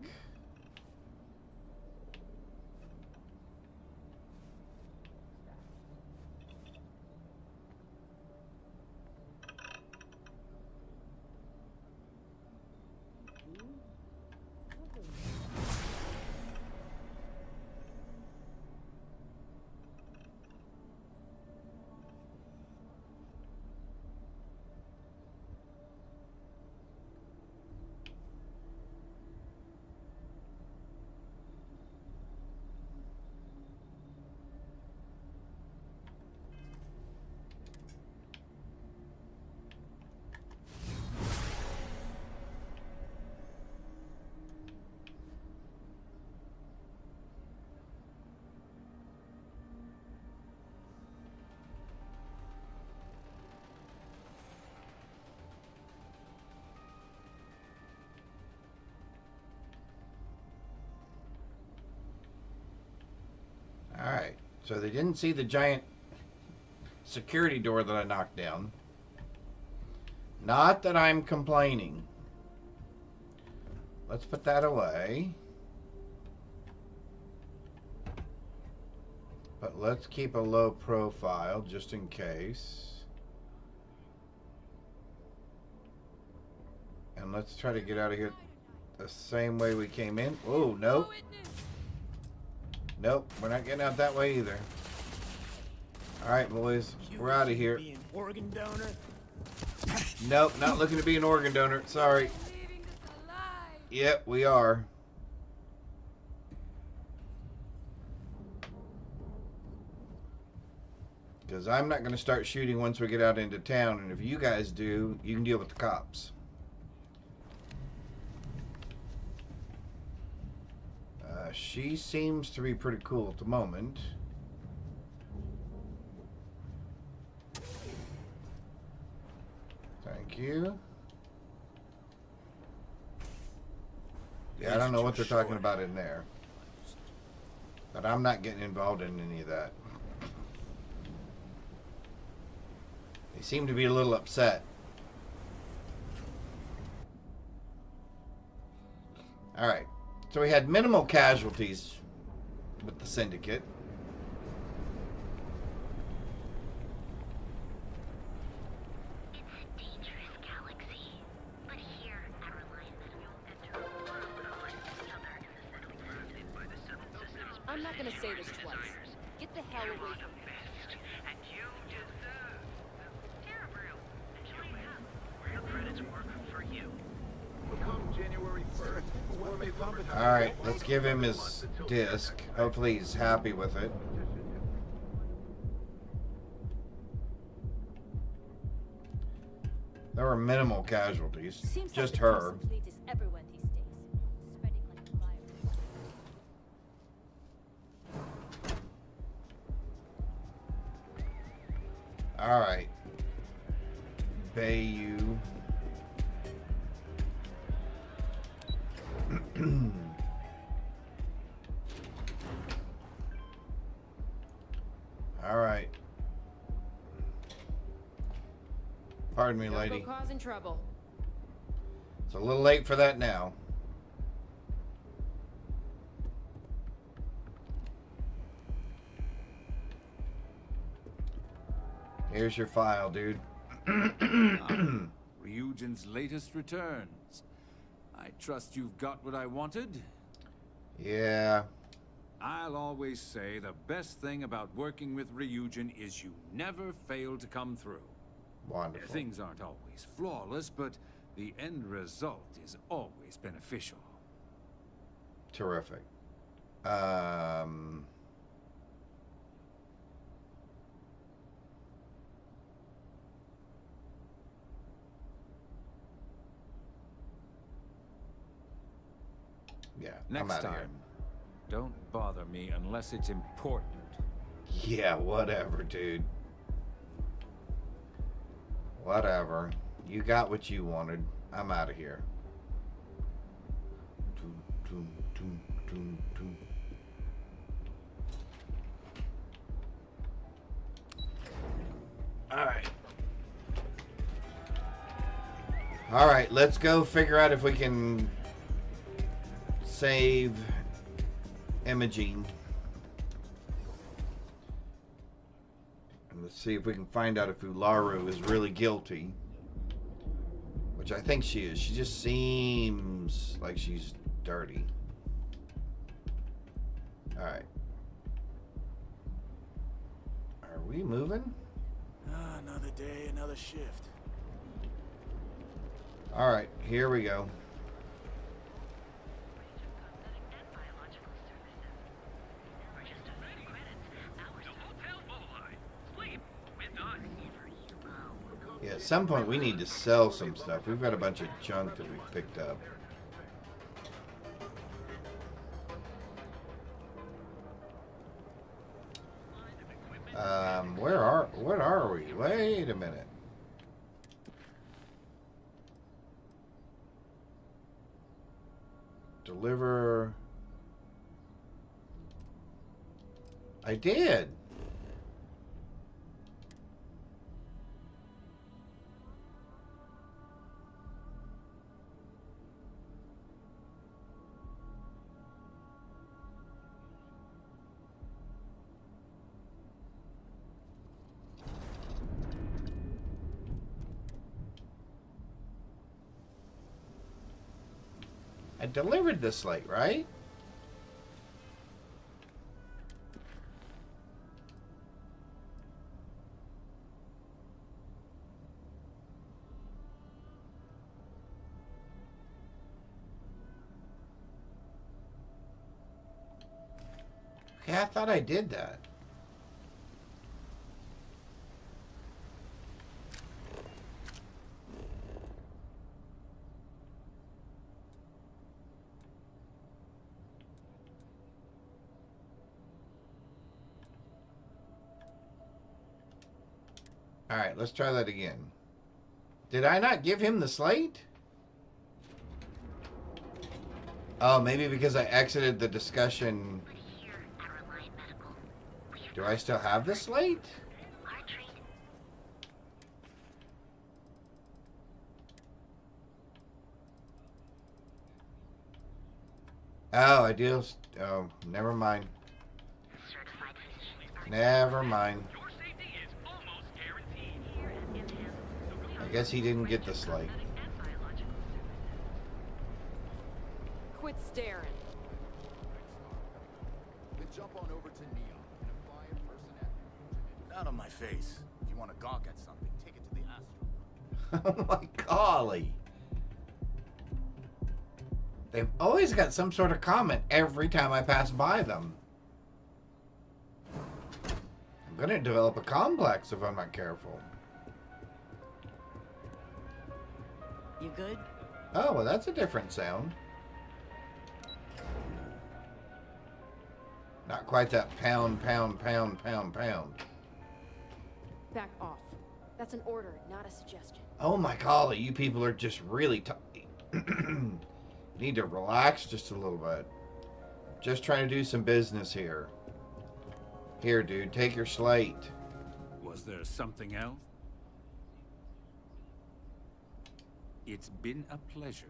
So they didn't see the giant security door that I knocked down. Not that I'm complaining. Let's put that away. But let's keep a low profile just in case. And let's try to get out of here the same way we came in. Oh, nope. Nope, we're not getting out that way either. Alright, boys. We're out of here.
Organ donor?
Nope, not looking to be an organ donor. Sorry. Yep, we are. Because I'm not going to start shooting once we get out into town. And if you guys do, you can deal with the cops. She seems to be pretty cool at the moment. Thank you. Yeah, I don't know what they're talking about in there. But I'm not getting involved in any of that. They seem to be a little upset. Alright. So we had minimal casualties with the Syndicate.
I'm not gonna say this twice. Get the hell away from me.
Alright, let's give him his disc. Hopefully he's happy with it. There were minimal casualties. Just her. Alright. Bayou. Alright. Pardon me, lady.
Don't go causing trouble.
It's a little late for that now. Here's your file, dude.
Ryujin's latest returns. I trust you've got what I wanted?
Yeah.
I'll always say the best thing about working with Ryujin is you never fail to come through.
Wonderful.
Things aren't always flawless, but the end result is always beneficial.
Terrific. Yeah,
Next
I'm out of
time,
here.
don't bother me unless it's important.
Yeah, whatever, dude. Whatever. You got what you wanted. I'm out of here. Alright. Alright, let's go figure out if we can save Imogene. And let's see if we can find out if Ularu is really guilty. Which I think she is. She just seems like she's dirty. Alright. Are we moving?
Another day, another shift.
Alright, here we go. Yeah, at some point we need to sell some stuff. We've got a bunch of junk that we've picked up. What are we? Wait a minute. Deliver. I did. I delivered the slate, right? Okay, I thought I did that. Alright, let's try that again. Did I not give him the slate? Oh, maybe because I exited the discussion. Do I still have the slate? Oh, I do. Oh, never mind. Never mind. I guess he didn't get the slate.
Quit staring.
Then jump on over to Neon and apply in person at... Not on my face. If you want to gawk at something, take it to the Astro.
Oh my golly. They've always got some sort of comment every time I pass by them. I'm going to develop a complex if I'm not careful.
You good?
Oh, well, that's a different sound. Not quite that pound, pound, pound, pound, pound.
Back off. That's an order, not a suggestion.
Oh my golly, you people are just really need to relax just a little bit. Just trying to do some business here. Here, dude, take your slate.
Was there something else? It's been a pleasure.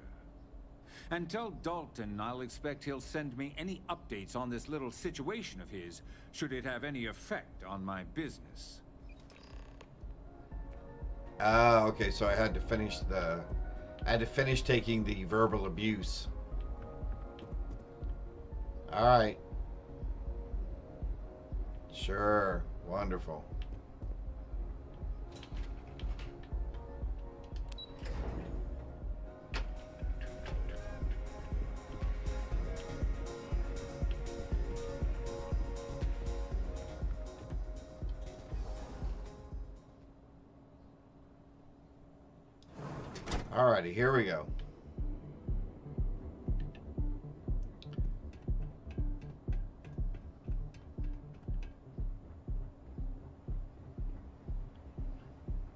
And tell Dalton I'll expect he'll send me any updates on this little situation of his, should it have any effect on my business.
Ah, okay, so I had to finish taking the verbal abuse. Alright. Sure. Wonderful. Alrighty, here we go.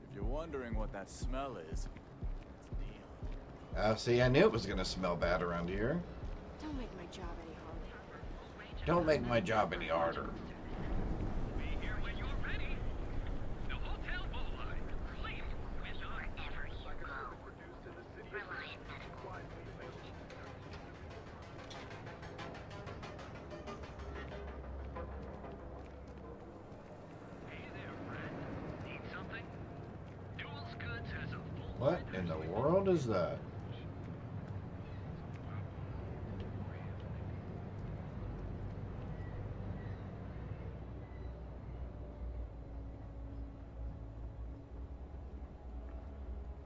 If you're wondering what that smell is, it's neon.
See, I knew it was going to smell bad around here.
Don't make my job any harder.
Don't make my job any harder. What in the world is that?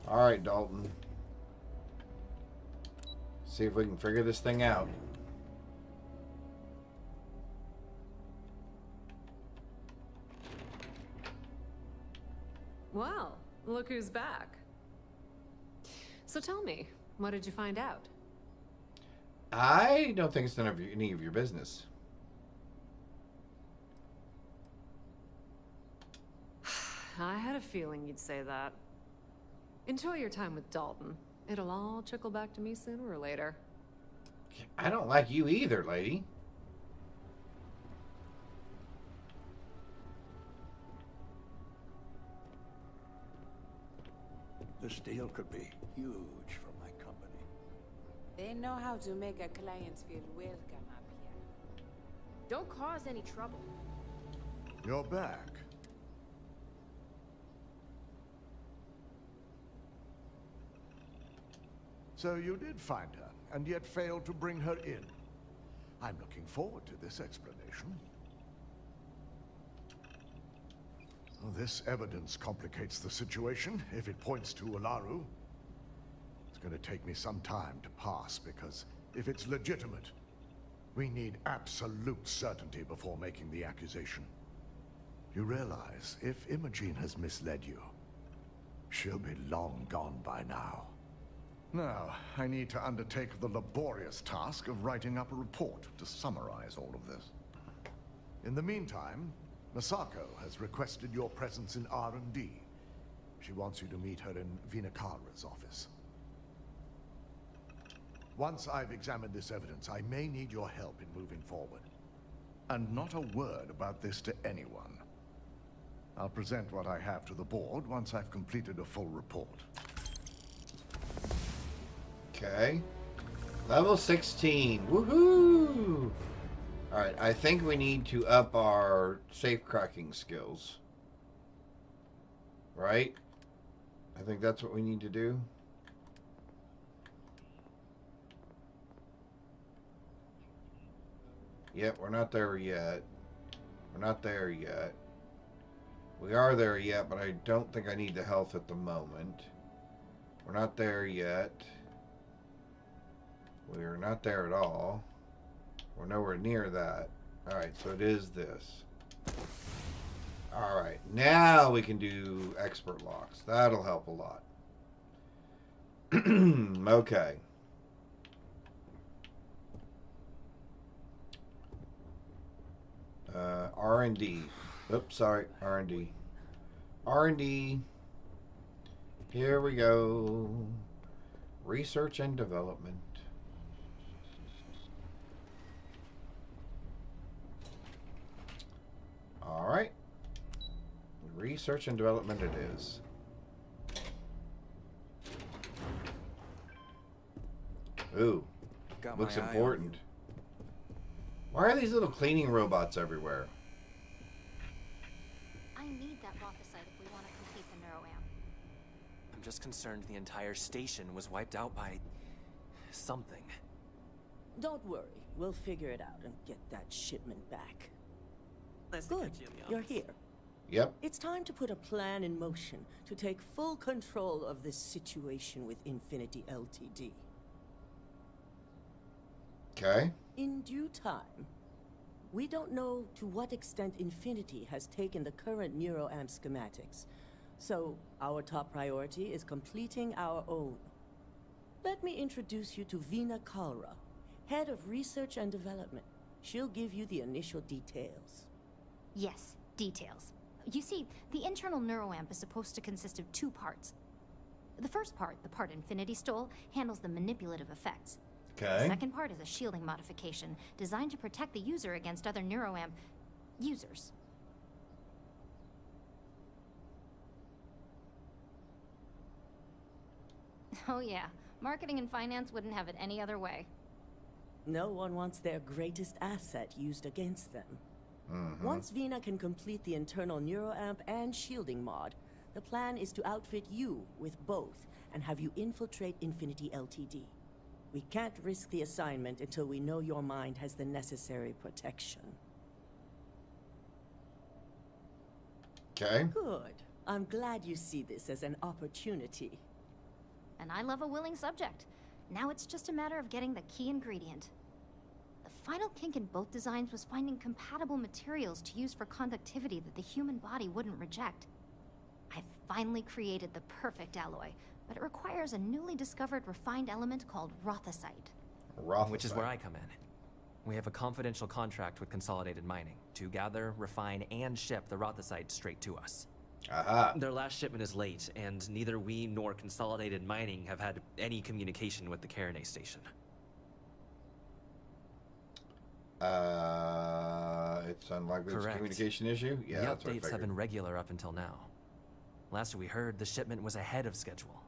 All right, Dalton. See if we can figure this thing out.
Well, look who's back. So tell me, what did you find out?
I don't think it's none of any of your business.
I had a feeling you'd say that. Enjoy your time with Dalton. It'll all trickle back to me sooner or later.
I don't like you either, lady.
This deal could be huge for my company.
They know how to make a client feel welcome up here.
Don't cause any trouble.
You're back. So you did find her, and yet failed to bring her in. I'm looking forward to this explanation. Well, this evidence complicates the situation if it points to Ularu. It's going to take me some time to pass, because if it's legitimate, we need absolute certainty before making the accusation. You realize, if Imogene has misled you, she'll be long gone by now. Now, I need to undertake the laborious task of writing up a report to summarize all of this. In the meantime, Masako has requested your presence in R&D. She wants you to meet her in Vinakara's office. Once I've examined this evidence, I may need your help in moving forward. And not a word about this to anyone. I'll present what I have to the board once I've completed a full report.
Okay. Level 16. Woohoo! Alright, I think we need to up our safe cracking skills. Right? I think that's what we need to do. Yep, we're not there yet. We're not there yet. We are there yet, but I don't think I need the health at the moment. We're not there yet. We're not there at all. We're nowhere near that. Alright, so it is this. Alright, now we can do expert locks. That'll help a lot. Okay. R&D. Oops, sorry. R&D. R&D. Here we go. Research and development. Alright. Research and development it is. Ooh. Looks important. Why are these little cleaning robots everywhere?
I need that rothicite if we want to complete the neuroamp.
I'm just concerned the entire station was wiped out by something.
Don't worry. We'll figure it out and get that shipment back. Good. You're here.
Yep.
It's time to put a plan in motion to take full control of this situation with Infinity Ltd.
Okay.
In due time. We don't know to what extent Infinity has taken the current neuroamp schematics, so our top priority is completing our own. Let me introduce you to Vina Kalra, Head of Research and Development. She'll give you the initial details.
Yes, details. You see, the internal neuroamp is supposed to consist of two parts. The first part, the part Infinity stole, handles the manipulative effects.
Okay.
The second part is a shielding modification designed to protect the user against other neuroamp users. Oh yeah, marketing and finance wouldn't have it any other way.
No one wants their greatest asset used against them. Once Vina can complete the internal neuroamp and shielding mod, the plan is to outfit you with both and have you infiltrate Infinity Ltd. We can't risk the assignment until we know your mind has the necessary protection.
Okay.
Good. I'm glad you see this as an opportunity.
And I love a willing subject. Now it's just a matter of getting the key ingredient. The final kink in both designs was finding compatible materials to use for conductivity that the human body wouldn't reject. I finally created the perfect alloy, but it requires a newly discovered refined element called rothicite.
Which is where I come in. We have a confidential contract with Consolidated Mining to gather, refine, and ship the rothicite straight to us.
Aha.
Their last shipment is late, and neither we nor Consolidated Mining have had any communication with the Carinay station.
It's unlikely it's a
Correct.
communication issue? Yeah,
the
that's what I
updates have
figured.
been regular up until now. Last we heard, the shipment was ahead of schedule.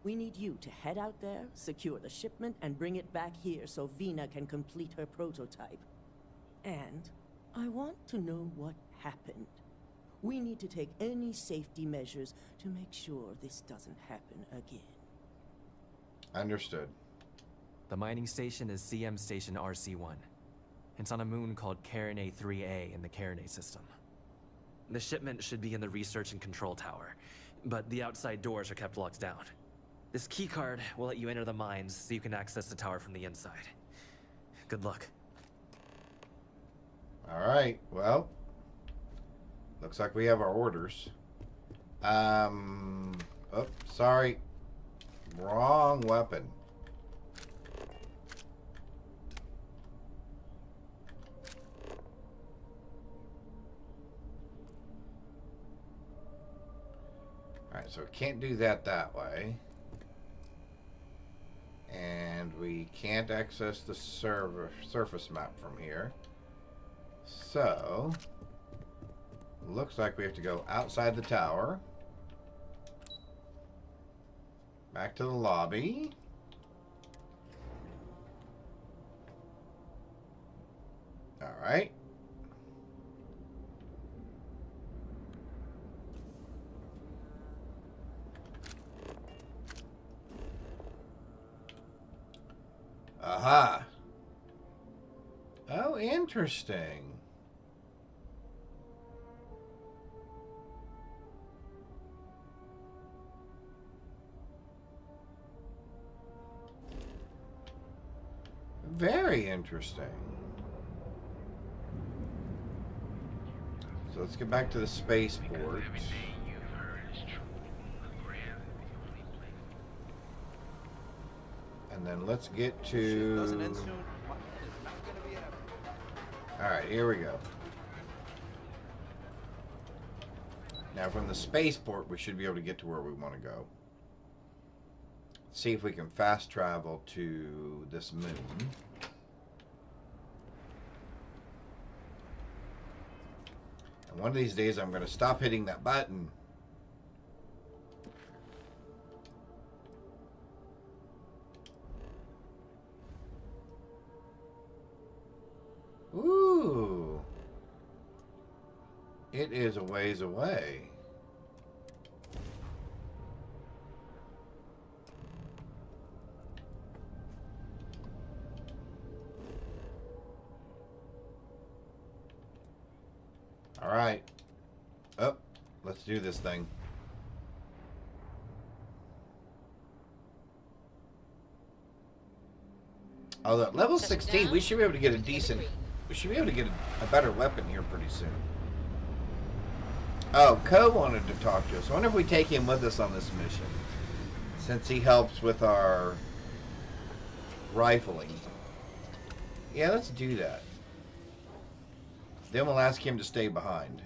We need you to head out there, secure the shipment, and bring it back here so Vina can complete her prototype. And I want to know what happened. We need to take any safety measures to make sure this doesn't happen again.
Understood.
The mining station is CM Station RC-1. It's on a moon called Carinae 3A in the Carinae system. The shipment should be in the research and control tower, but the outside doors are kept locked down. This keycard will let you enter the mines so you can access the tower from the inside. Good luck.
Alright, well. Looks like we have our orders. Oh, sorry. Wrong weapon. Alright, so we can't do that way. And we can't access the surface map from here. So, looks like we have to go outside the tower. Back to the lobby. Alright. Aha. Oh, interesting. Very interesting. So let's get back to the spaceport. And then let's get to... Alright, here we go. Now from the spaceport, we should be able to get to where we want to go. See if we can fast travel to this moon. And one of these days I'm going to stop hitting that button. Ooh. It is a ways away. All right. Oh, let's do this thing. Although at level 16, we should be able to get a decent... We should be able to get a better weapon here pretty soon. Oh, Ko wanted to talk to us. I wonder if we take him with us on this mission. Since he helps with our rifling. Yeah, let's do that. Then we'll ask him to stay behind.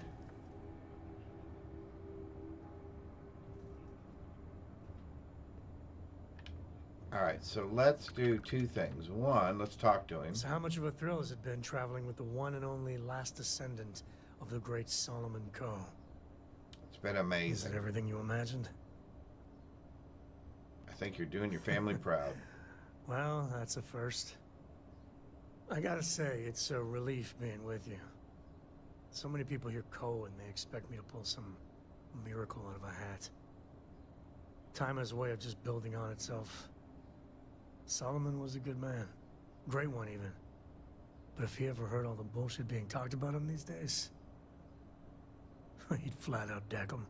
Alright, so let's do two things. One, let's talk to him.
So how much of a thrill has it been traveling with the one and only last descendant of the great Solomon Ko?
It's been amazing.
Is it everything you imagined?
I think you're doing your family proud.
Well, that's a first. I gotta say, it's a relief being with you. So many people hear Ko and they expect me to pull some miracle out of a hat. Time has a way of just building on itself. Solomon was a good man. Great one, even. But if he ever heard all the bullshit being talked about him these days, he'd flat out deck him.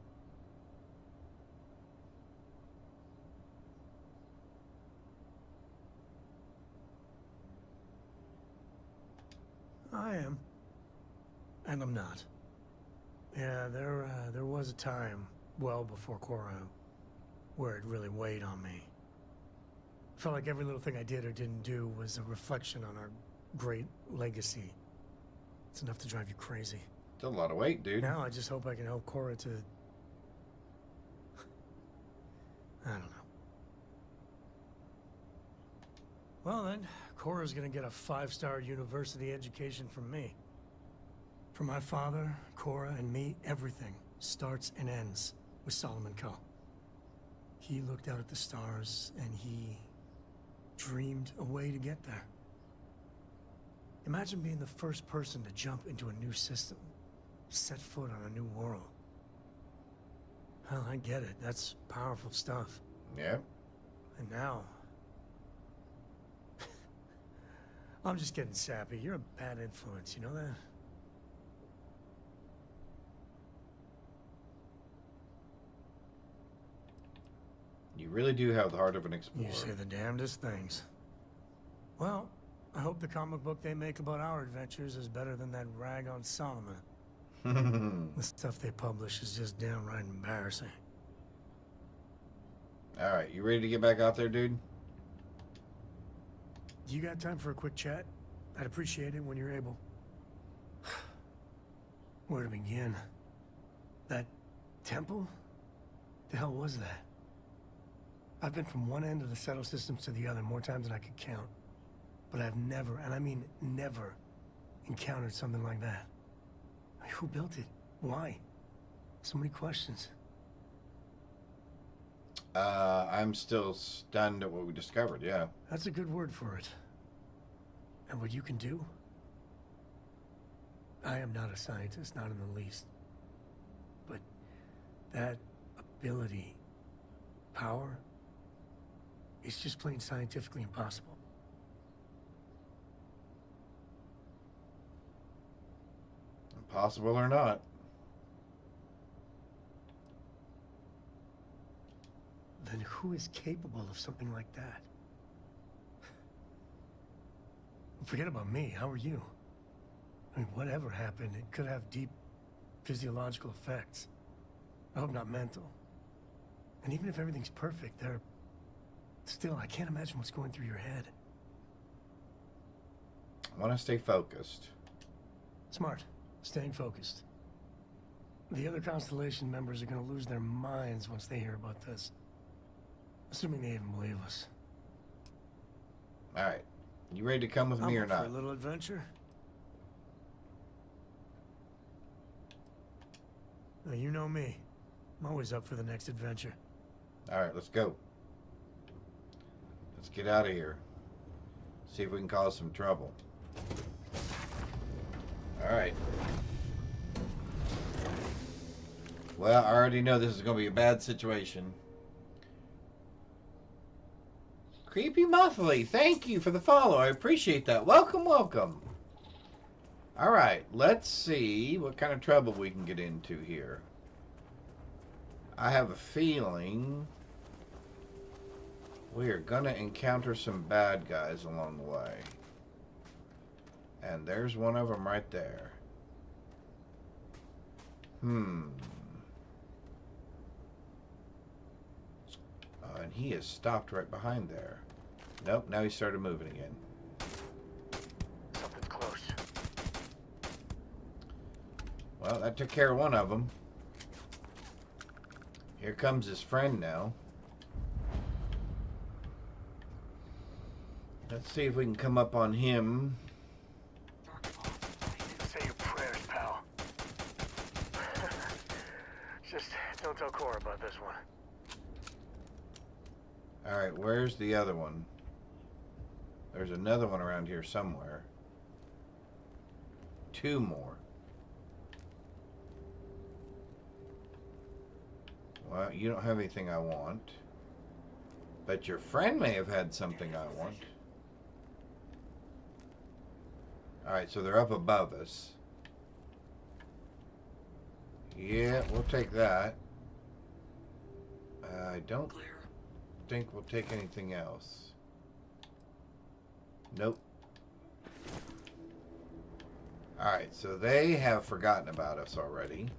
I am. And I'm not. Yeah, there was a time, well before Korra, where it really weighed on me. Felt like every little thing I did or didn't do was a reflection on our great legacy. It's enough to drive you crazy.
It's a lot of weight, dude.
Now I just hope I can help Korra to... I don't know. Well then, Korra's gonna get a 5-star university education from me. For my father, Korra, and me, everything starts and ends with Solomon Ko. He looked out at the stars, and he dreamed a way to get there. Imagine being the first person to jump into a new system, set foot on a new world. Hell, I get it. That's powerful stuff.
Yeah.
And now... I'm just getting sappy. You're a bad influence, you know that?
You really do have the heart of an explorer.
You say the damnedest things. Well, I hope the comic book they make about our adventures is better than that rag on Solomon. The stuff they publish is just downright embarrassing.
Alright, you ready to get back out there, dude?
You got time for a quick chat? I'd appreciate it when you're able. Where to begin? That temple? The hell was that? I've been from one end of the settle systems to the other more times than I could count. But I've never, and I mean never, encountered something like that. Who built it? Why? So many questions.
I'm still stunned at what we discovered, yeah.
That's a good word for it. And what you can do? I am not a scientist, not in the least. But that ability, power, it's just plain scientifically impossible.
Impossible or not.
Then who is capable of something like that? Forget about me, how are you? I mean, whatever happened, it could have deep physiological effects. I hope not mental. And even if everything's perfect, still, I can't imagine what's going through your head.
I want to stay focused.
Smart. Staying focused. The other Constellation members are going to lose their minds once they hear about this. Assuming they even believe us.
Alright. You ready to come with me or
I'm
not?
up for a little adventure. Now, you know me. I'm always up for the next adventure.
Alright, let's go. Let's get out of here. See if we can cause some trouble. Alright. Well, I already know this is going to be a bad situation. Creepy Monthly, thank you for the follow. I appreciate that. Welcome, welcome. Alright, let's see what kind of trouble we can get into here. I have a feeling we are going to encounter some bad guys along the way. And there's one of them right there. And he is stopped right behind there. Nope, now he started moving again.
Something's close.
Well, that took care of one of them. Here comes his friend now. Let's see if we can come up on him.
Say your prayers, pal. Just don't tell Cora about this one.
Alright, where's the other one? There's another one around here somewhere. Two more. Well, you don't have anything I want. But your friend may have had something I want. Alright, so they're up above us. Yeah, we'll take that. I don't think we'll take anything else. Nope. Alright, so they have forgotten about us already.